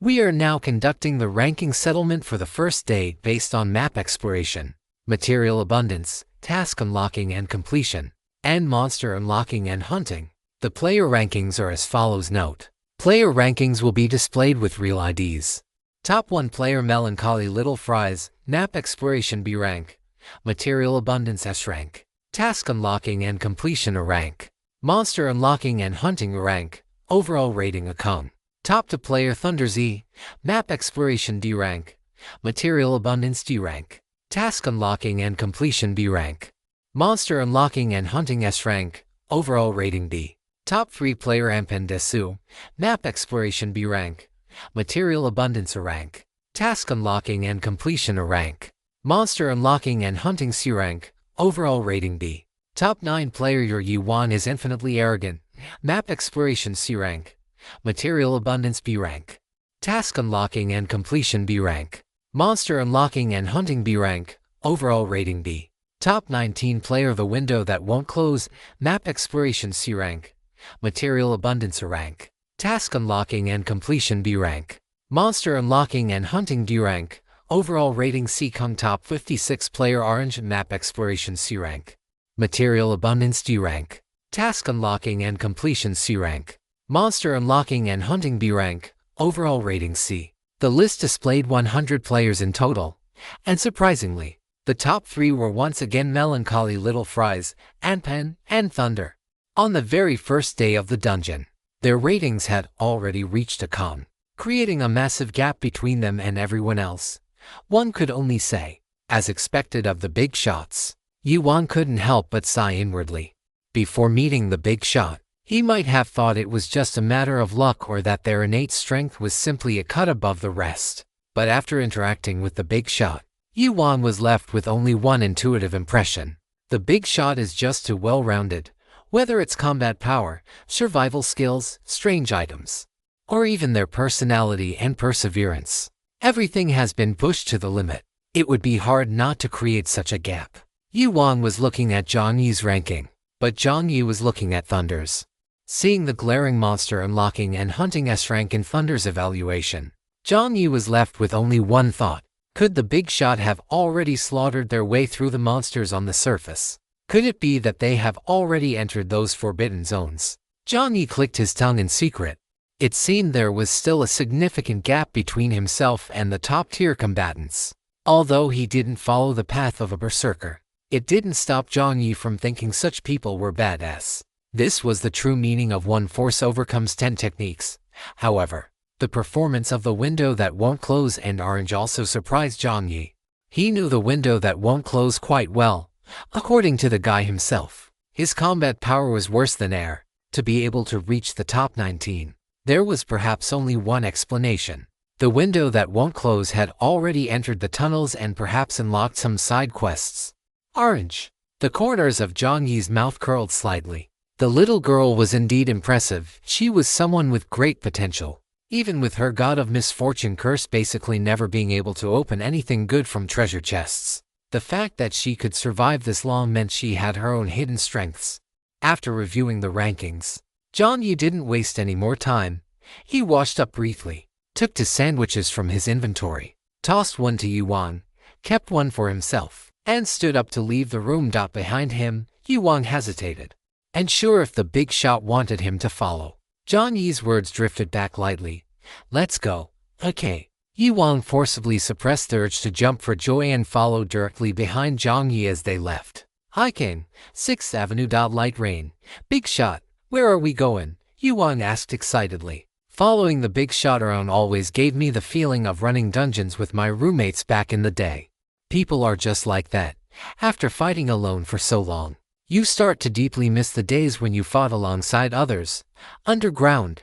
We are now conducting the ranking settlement for the first day based on map exploration, material abundance, task unlocking and completion, and monster unlocking and hunting. The player rankings are as follows. Note: player rankings will be displayed with real IDs. Top 1 player Melancholy Little Fries, map exploration B rank, material abundance S rank, task unlocking and completion A rank, monster unlocking and hunting A rank, overall rating A Kong. Top 2 player Thunder Z, map exploration D rank, material abundance D rank, task unlocking and completion B rank, monster unlocking and hunting S rank, overall rating B. Top 3 player Ampen Desu, map exploration B rank, material abundance A rank, task unlocking and completion A rank, monster unlocking and hunting C rank, overall rating B. Top 9 player Your Yuan is infinitely arrogant, map exploration C rank, material abundance B rank, task unlocking and completion B rank, monster unlocking and hunting B rank, overall rating B. Top 19 player The Window That Won't Close, map exploration C rank, material abundance A rank, task unlocking and completion B rank, monster unlocking and hunting D rank, overall rating C. Kong. Top 56 player Orange, map exploration C rank, material abundance D rank, task unlocking and completion C rank, monster unlocking and hunting B rank, overall rating C. The list displayed 100 players in total, and surprisingly, the top 3 were once again Melancholy Little Fries, Anpen, and Thunder. On the very first day of the dungeon, their ratings had already reached a Kong, creating a massive gap between them and everyone else. One could only say, as expected of the big shots, Yuan couldn't help but sigh inwardly. Before meeting the big shot, he might have thought it was just a matter of luck or that their innate strength was simply a cut above the rest. But after interacting with the big shot, Yuan was left with only one intuitive impression. The big shot is just too well-rounded, whether it's combat power, survival skills, strange items, or even their personality and perseverance. Everything has been pushed to the limit. It would be hard not to create such a gap. Yuan was looking at Jiang Yi's ranking, but Jiang Yi was looking at Thunder's. Seeing the glaring monster unlocking and hunting S rank in Thunder's evaluation, Jiang Yi was left with only one thought. Could the big shot have already slaughtered their way through the monsters on the surface? Could it be that they have already entered those forbidden zones? Jiang Yi clicked his tongue in secret. It seemed there was still a significant gap between himself and the top-tier combatants. Although he didn't follow the path of a berserker, it didn't stop Jiang Yi from thinking such people were badass. This was the true meaning of one force overcomes 10 techniques. However, the performance of the window that won't close and orange also surprised Jiang Yi. He knew the window that won't close quite well. According to the guy himself, his combat power was worse than air. To be able to reach the top 19, there was perhaps only one explanation. The window that won't close had already entered the tunnels and perhaps unlocked some side quests. Orange. The corners of Jiang Yi's mouth curled slightly. The little girl was indeed impressive. She was someone with great potential. Even with her god of misfortune curse basically never being able to open anything good from treasure chests, the fact that she could survive this long meant she had her own hidden strengths. After reviewing the rankings, Jiang Yi didn't waste any more time. He washed up briefly, took 2 sandwiches from his inventory, tossed one to Yuan, kept one for himself, and stood up to leave the room. Behind him, Yuan hesitated, unsure if the big shot wanted him to follow. Jiang Yi's words drifted back lightly. Let's go. Okay. Yuan forcibly suppressed the urge to jump for joy and followed directly behind Jiang Yi as they left. Hiking, 6th Avenue. Light rain. Big shot, where are we going? Yuan asked excitedly. Following the big shot around always gave me the feeling of running dungeons with my roommates back in the day. People are just like that. After fighting alone for so long, you start to deeply miss the days when you fought alongside others. Underground.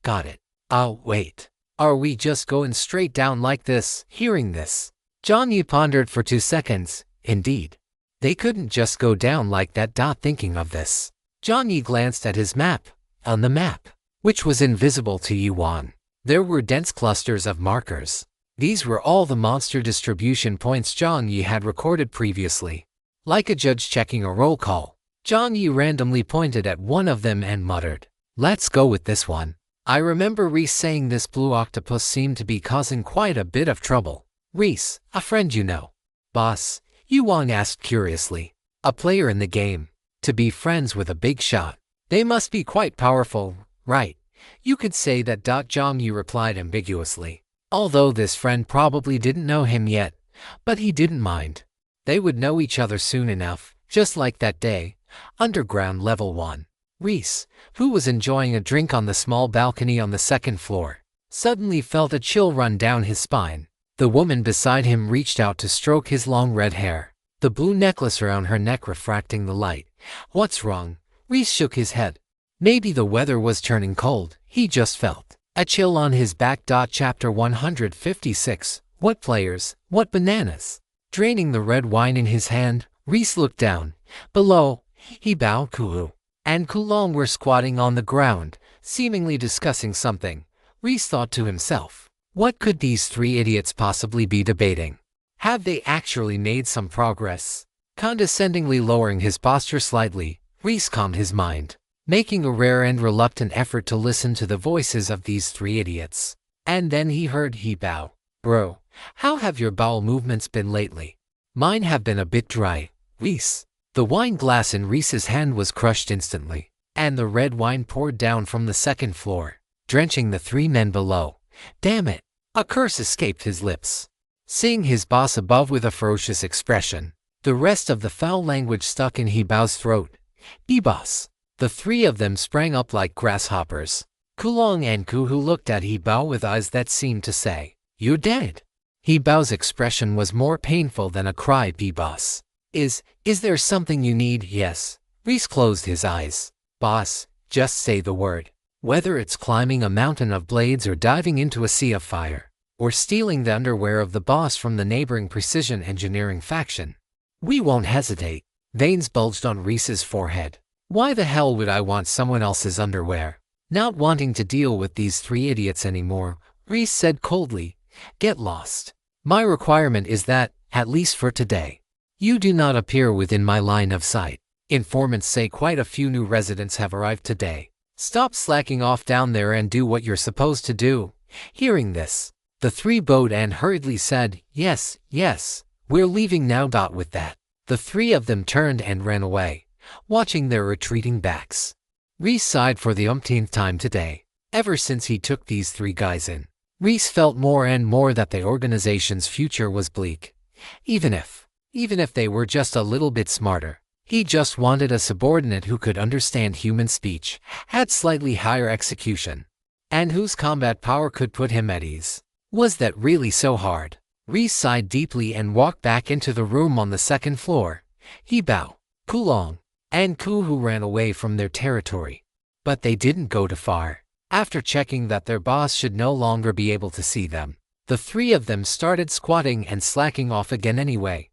Got it. Oh, wait. Are we just going straight down like this? Hearing this, Jiang Yi pondered for 2 seconds. Indeed, they couldn't just go down like that. Thinking of this, Jiang Yi glanced at his map. On the map, which was invisible to Yuan, there were dense clusters of markers. These were all the monster distribution points Jiang Yi had recorded previously. Like a judge checking a roll call, Jiang Yi randomly pointed at one of them and muttered, "Let's go with this one." I remember Reese saying this blue octopus seemed to be causing quite a bit of trouble. Reese, a friend you know. Boss, Yuan asked curiously. A player in the game. To be friends with a big shot. They must be quite powerful, right? You could say that. Jiang Yi replied ambiguously. Although this friend probably didn't know him yet, but he didn't mind. They would know each other soon enough, just like that day. Underground level 1. Reese, who was enjoying a drink on the small balcony on the 2nd floor, suddenly felt a chill run down his spine. The woman beside him reached out to stroke his long red hair, the blue necklace around her neck refracting the light. What's wrong? Reese shook his head. Maybe the weather was turning cold. He just felt a chill on his back. Chapter 156. What players? What bananas? Draining the red wine in his hand, Reese looked down. Below, Hebao, Kulu, and Kulong were squatting on the ground, seemingly discussing something. Reese thought to himself, what could these 3 idiots possibly be debating? Have they actually made some progress? Condescendingly lowering his posture slightly, Reese calmed his mind, making a rare and reluctant effort to listen to the voices of these 3 idiots. And then he heard Hebao. Bro, how have your bowel movements been lately? Mine have been a bit dry, Reese. The wine glass in Reese's hand was crushed instantly, and the red wine poured down from the 2nd floor, drenching the 3 men below. Damn it! A curse escaped his lips. Seeing his boss above with a ferocious expression, the rest of the foul language stuck in Hebao's throat. Boss! The 3 of them sprang up like grasshoppers. Kulong and Kuhu looked at Hebao with eyes that seemed to say, "You're dead." Hebao's expression was more painful than a cry. Boss. Is there something you need? Yes. Reese closed his eyes. Boss, just say the word. Whether it's climbing a mountain of blades or diving into a sea of fire, or stealing the underwear of the boss from the neighboring precision engineering faction, we won't hesitate. Veins bulged on Reese's forehead. Why the hell would I want someone else's underwear? Not wanting to deal with these 3 idiots anymore, Reese said coldly, "Get lost." My requirement is that, at least for today, you do not appear within my line of sight. Informants say quite a few new residents have arrived today. Stop slacking off down there and do what you're supposed to do. Hearing this, the three bowed and hurriedly said, yes, we're leaving now. With that, the three of them turned and ran away, watching their retreating backs. Reese sighed for the umpteenth time today. Ever since he took these three guys in, Reese felt more and more that the organization's future was bleak. Even if they were just a little bit smarter, he just wanted a subordinate who could understand human speech, had slightly higher execution, and whose combat power could put him at ease. Was that really so hard? Reese sighed deeply and walked back into the room on the second floor. He Bao, Kulong, and Kuhu ran away from their territory. But they didn't go too far. After checking that their boss should no longer be able to see them, the three of them started squatting and slacking off again anyway,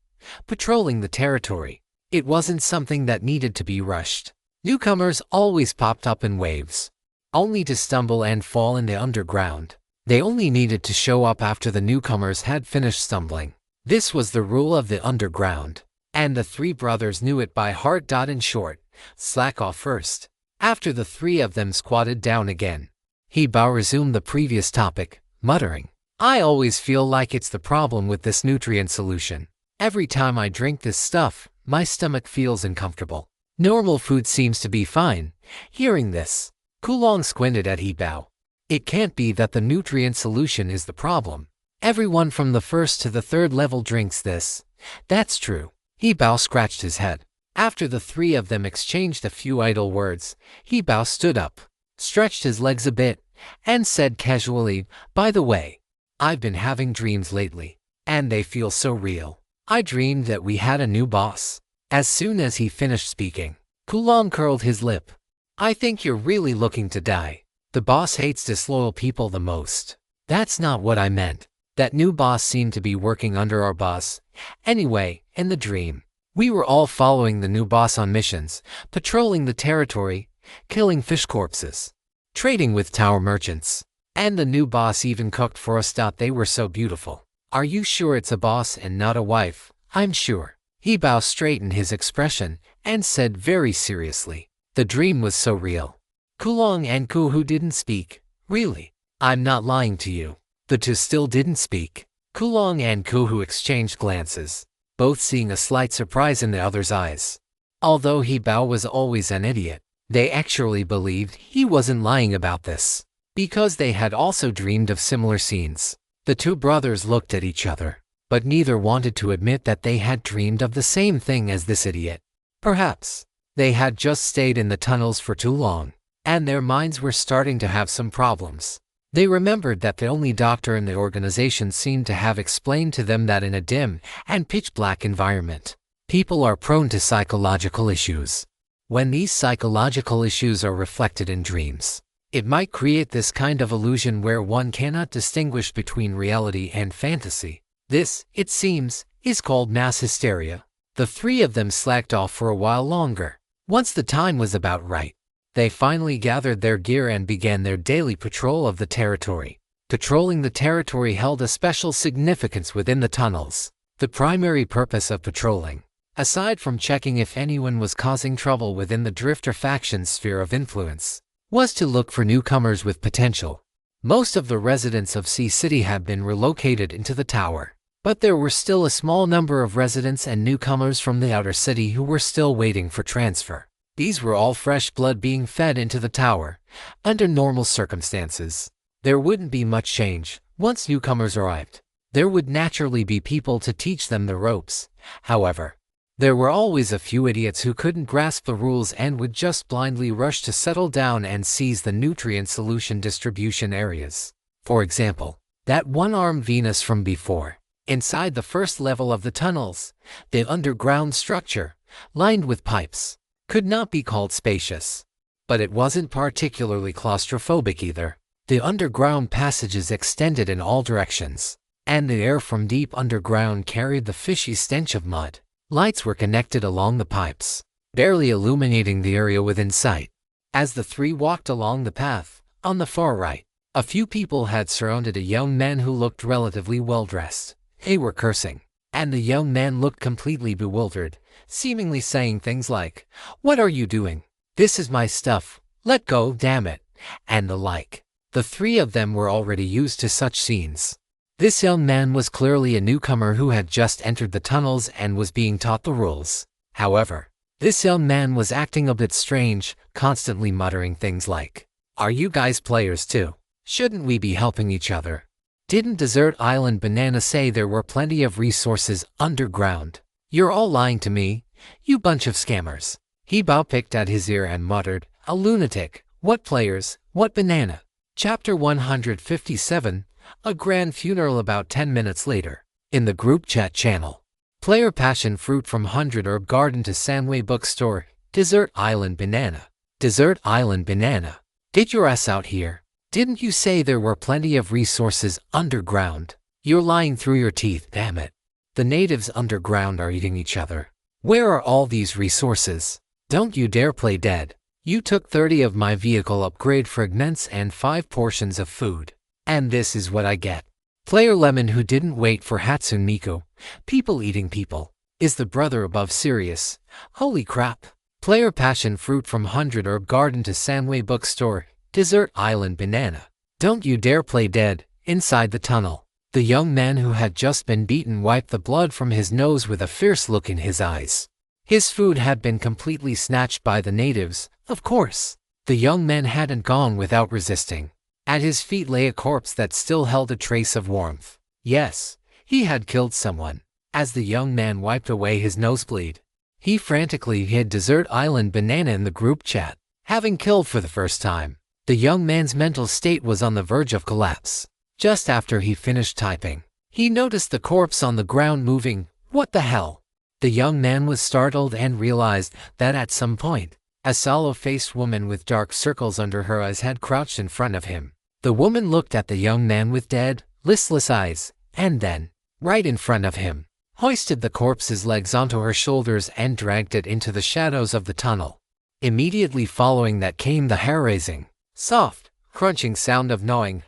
patrolling the territory. It wasn't something that needed to be rushed. Newcomers always popped up in waves, only to stumble and fall in the underground. They only needed to show up after the newcomers had finished stumbling. This was the rule of the underground, and the three brothers knew it by heart. In short, slack off first. After the three of them squatted down again, He Bao resumed the previous topic, muttering, I always feel like it's the problem with this nutrient solution. Every time I drink this stuff, my stomach feels uncomfortable. Normal food seems to be fine. Hearing this, Kulong squinted at He Bao. It can't be that the nutrient solution is the problem. Everyone from the first to the third level drinks this. That's true. He Bao scratched his head. After the three of them exchanged a few idle words, He Bao stood up, stretched his legs a bit, and said casually, by the way, I've been having dreams lately, and they feel so real. I dreamed that we had a new boss. As soon as he finished speaking, Kulong curled his lip. I think you're really looking to die. The boss hates disloyal people the most. That's not what I meant. That new boss seemed to be working under our boss. Anyway, in the dream, we were all following the new boss on missions, patrolling the territory, killing fish corpses, trading with tower merchants. And the new boss even cooked for us. They were so beautiful. Are you sure it's a boss and not a wife? I'm sure. He Bao straightened his expression and said very seriously, the dream was so real. Kulong and Kuhu didn't speak. Really? I'm not lying to you. The two still didn't speak. Kulong and Kuhu exchanged glances, both seeing a slight surprise in the other's eyes. Although He Bao was always an idiot, they actually believed he wasn't lying about this, because they had also dreamed of similar scenes. The two brothers looked at each other, but neither wanted to admit that they had dreamed of the same thing as this idiot. Perhaps they had just stayed in the tunnels for too long, and their minds were starting to have some problems. They remembered that the only doctor in the organization seemed to have explained to them that in a dim and pitch-black environment, people are prone to psychological issues. When these psychological issues are reflected in dreams, it might create this kind of illusion where one cannot distinguish between reality and fantasy. This, it seems, is called mass hysteria. The three of them slacked off for a while longer. Once the time was about right, they finally gathered their gear and began their daily patrol of the territory. Patrolling the territory held a special significance within the tunnels. The primary purpose of patrolling, aside from checking if anyone was causing trouble within the Drifter faction's sphere of influence, was to look for newcomers with potential. Most of the residents of Sea City had been relocated into the tower, but there were still a small number of residents and newcomers from the outer city who were still waiting for transfer. These were all fresh blood being fed into the tower. Under normal circumstances, there wouldn't be much change. Once newcomers arrived, there would naturally be people to teach them the ropes. However, there were always a few idiots who couldn't grasp the rules and would just blindly rush to settle down and seize the nutrient solution distribution areas. For example, that one-armed Venus from before. Inside the first level of the tunnels, the underground structure, lined with pipes, could not be called spacious. But it wasn't particularly claustrophobic either. The underground passages extended in all directions, and the air from deep underground carried the fishy stench of mud. Lights were connected along the pipes, barely illuminating the area within sight. As the three walked along the path, on the far right, a few people had surrounded a young man who looked relatively well-dressed. They were cursing, and the young man looked completely bewildered, seemingly saying things like, "What are you doing? This is my stuff, let go, damn it," and the like. The three of them were already used to such scenes. This young man was clearly a newcomer who had just entered the tunnels and was being taught the rules. However, this young man was acting a bit strange, constantly muttering things like, "Are you guys players too? Shouldn't we be helping each other? Didn't Desert Island Banana say there were plenty of resources underground? You're all lying to me, you bunch of scammers." He picked at his ear and muttered, "A lunatic, what players, what banana?" Chapter 157, A Grand Funeral. About 10 minutes later, in the group chat channel. Player passion fruit from 100 Herb Garden to Sandway Bookstore, Desert Island Banana. Desert Island Banana. Get your ass out here. Didn't you say there were plenty of resources underground? You're lying through your teeth, damn it. The natives underground are eating each other. Where are all these resources? Don't you dare play dead. You took 30 of my vehicle upgrade fragments and 5 portions of food. And this is what I get. Player Lemon, who didn't wait for Hatsune Miku, people eating people, is the brother above serious. Holy crap. Player passion fruit from 100 Herb Garden to Sandway Bookstore, Desert Island Banana. Don't you dare play dead. Inside the tunnel, the young man who had just been beaten wiped the blood from his nose with a fierce look in his eyes. His food had been completely snatched by the natives, of course. The young man hadn't gone without resisting. At his feet lay a corpse that still held a trace of warmth. Yes, he had killed someone. As the young man wiped away his nosebleed, he frantically hid Desert Island Banana in the group chat. Having killed for the first time, the young man's mental state was on the verge of collapse. Just after he finished typing, he noticed the corpse on the ground moving. What the hell? The young man was startled and realized that at some point, a sallow-faced woman with dark circles under her eyes had crouched in front of him. The woman looked at the young man with dead, listless eyes, and then, right in front of him, hoisted the corpse's legs onto her shoulders and dragged it into the shadows of the tunnel. Immediately following that came the hair-raising, soft, crunching sound of gnawing.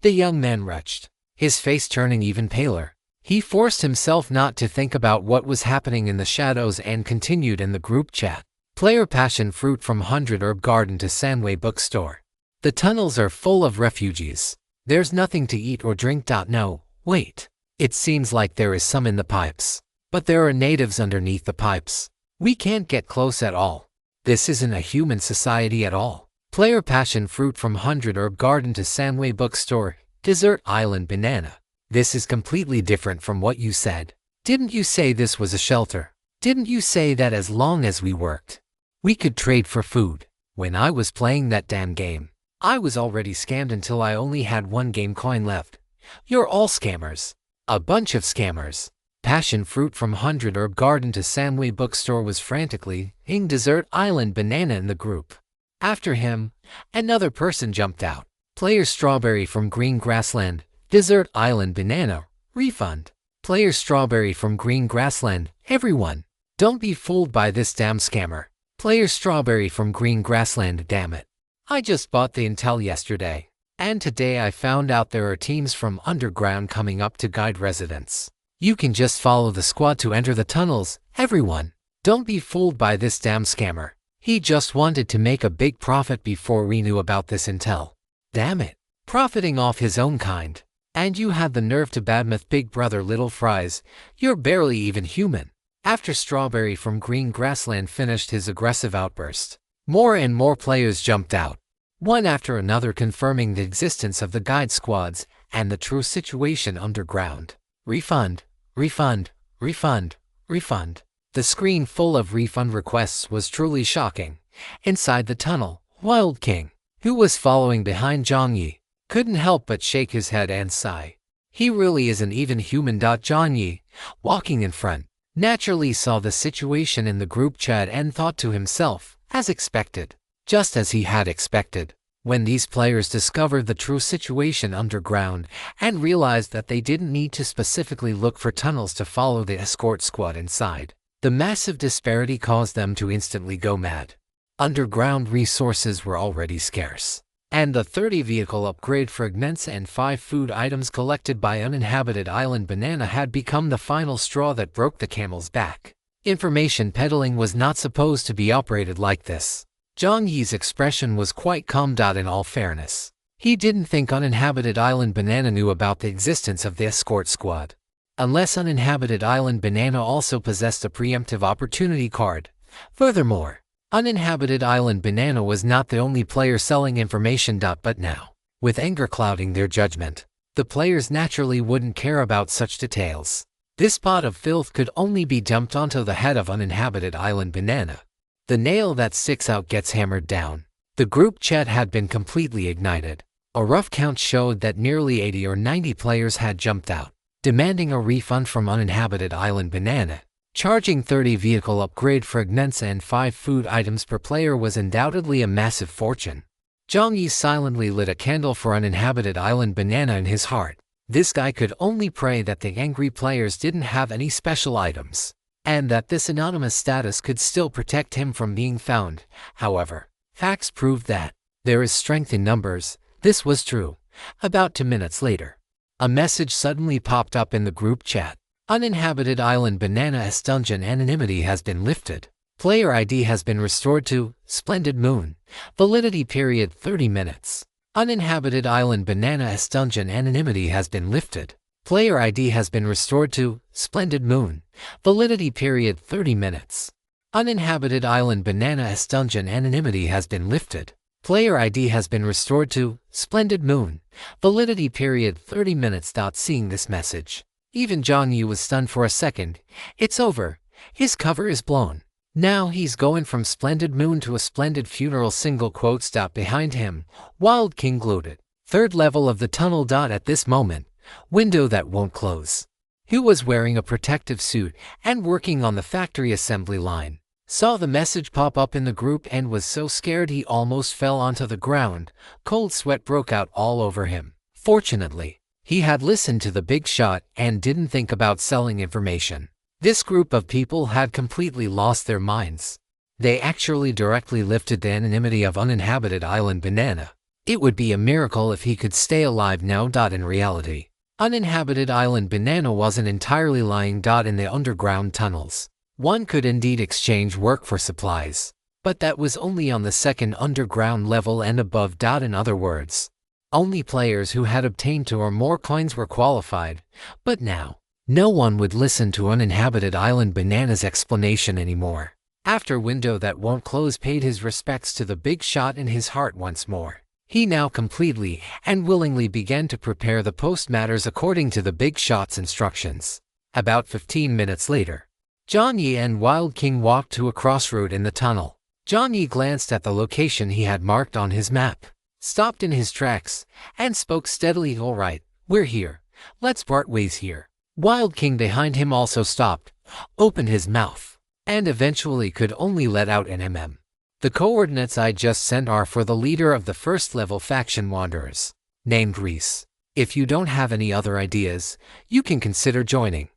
The young man retched, his face turning even paler. He forced himself not to think about what was happening in the shadows and continued in the group chat. Player passion fruit from 100 Herb Garden to Sandway Bookstore. The tunnels are full of refugees. There's nothing to eat or drink. No, wait. It seems like there is some in the pipes. But there are natives underneath the pipes. We can't get close at all. This isn't a human society at all. Player passion fruit from 100 Herb Garden to Sandway Bookstore, Desert Island Banana. This is completely different from what you said. Didn't you say this was a shelter? Didn't you say that as long as we worked, we could trade for food? When I was playing that damn game, I was already scammed until I only had 1 game coin left. You're all scammers. A bunch of scammers. Passion fruit from 100 Herb Garden to Sandway Bookstore was frantically eating Desert Island Banana in the group. After him, another person jumped out. Player Strawberry from Green Grassland, Desert Island Banana, refund. Player Strawberry from Green Grassland, everyone, don't be fooled by this damn scammer. Player Strawberry from Green Grassland, damn it. I just bought the intel yesterday, and today I found out there are teams from underground coming up to guide residents. You can just follow the squad to enter the tunnels, everyone. Don't be fooled by this damn scammer. He just wanted to make a big profit before we knew about this intel. Damn it. Profiting off his own kind. And you had the nerve to badmouth Big Brother Little Fries. You're barely even human. After Strawberry from Green Grassland finished his aggressive outburst, more and more players jumped out, one after another, confirming the existence of the guide squads and the true situation underground. Refund, refund, refund, refund. The screen full of refund requests was truly shocking. Inside the tunnel, Wild King, who was following behind Jiang Yi, couldn't help but shake his head and sigh. He really isn't even human. Jiang Yi, walking in front, naturally saw the situation in the group chat and thought to himself, as expected. Just as he had expected, when these players discovered the true situation underground and realized that they didn't need to specifically look for tunnels to follow the escort squad inside, the massive disparity caused them to instantly go mad. Underground resources were already scarce. and the 30 vehicle upgrade fragments and 5 food items collected by uninhabited island banana had become the final straw that broke the camel's back. Information peddling was not supposed to be operated like this. Jiang Yi's expression was quite calm. In all fairness, he didn't think uninhabited island banana knew about the existence of the escort squad. Unless uninhabited island banana also possessed a preemptive opportunity card. Furthermore, uninhabited island banana was not the only player selling information. But now, with anger clouding their judgment, the players naturally wouldn't care about such details. This pot of filth could only be dumped onto the head of uninhabited island banana. The nail that sticks out gets hammered down. The group chat had been completely ignited. A rough count showed that nearly 80 or 90 players had jumped out, demanding a refund from uninhabited island banana. Charging 30 vehicle upgrade fragments and 5 food items per player was undoubtedly a massive fortune. Jiang Yi silently lit a candle for uninhabited island banana in his heart. This guy could only pray that the angry players didn't have any special items, and that this anonymous status could still protect him from being found. However, facts proved that there is strength in numbers. This was true. About 2 minutes later, a message suddenly popped up in the group chat. Uninhabited island banana's dungeon anonymity has been lifted. Player ID has been restored to Splendid Moon. Validity period 30 minutes. Uninhabited island banana's dungeon anonymity has been lifted. Player ID has been restored to Splendid Moon. Validity period 30 minutes. Uninhabited island banana's dungeon anonymity has been lifted. Player ID has been restored to Splendid Moon. Validity period 30 minutes. Seeing this message, even Jiang Yi was stunned for a second. It's over. His cover is blown. Now he's going from Splendid Moon to a splendid funeral. Single quotes. Behind him, Wild King gloated. Third level of the tunnel. At this moment, window that won't close. He was wearing a protective suit and working on the factory assembly line. Saw the message pop up in the group and was so scared he almost fell onto the ground. Cold sweat broke out all over him. Fortunately, he had listened to the big shot and didn't think about selling information. This group of people had completely lost their minds. They actually directly lifted the anonymity of uninhabited island banana. It would be a miracle if he could stay alive now. In reality, uninhabited island banana wasn't entirely lying. In the underground tunnels, one could indeed exchange work for supplies, but that was only on the second underground level and above. In other words, only players who had obtained 2 or more coins were qualified. But now, no one would listen to uninhabited island banana's explanation anymore. After window that won't close paid his respects to the big shot in his heart once more, he now completely and willingly began to prepare the post matters according to the big shot's instructions. About 15 minutes later, Jiang Yi and Wild King walked to a crossroad in the tunnel. Jiang Yi glanced at the location he had marked on his map, stopped in his tracks, and spoke steadily. All right, we're here. Let's part ways here. Wild King behind him also stopped, opened his mouth, and eventually could only let out an mm. The coordinates I just sent are for the leader of the first level faction Wanderers, named Reese. If you don't have any other ideas, you can consider joining.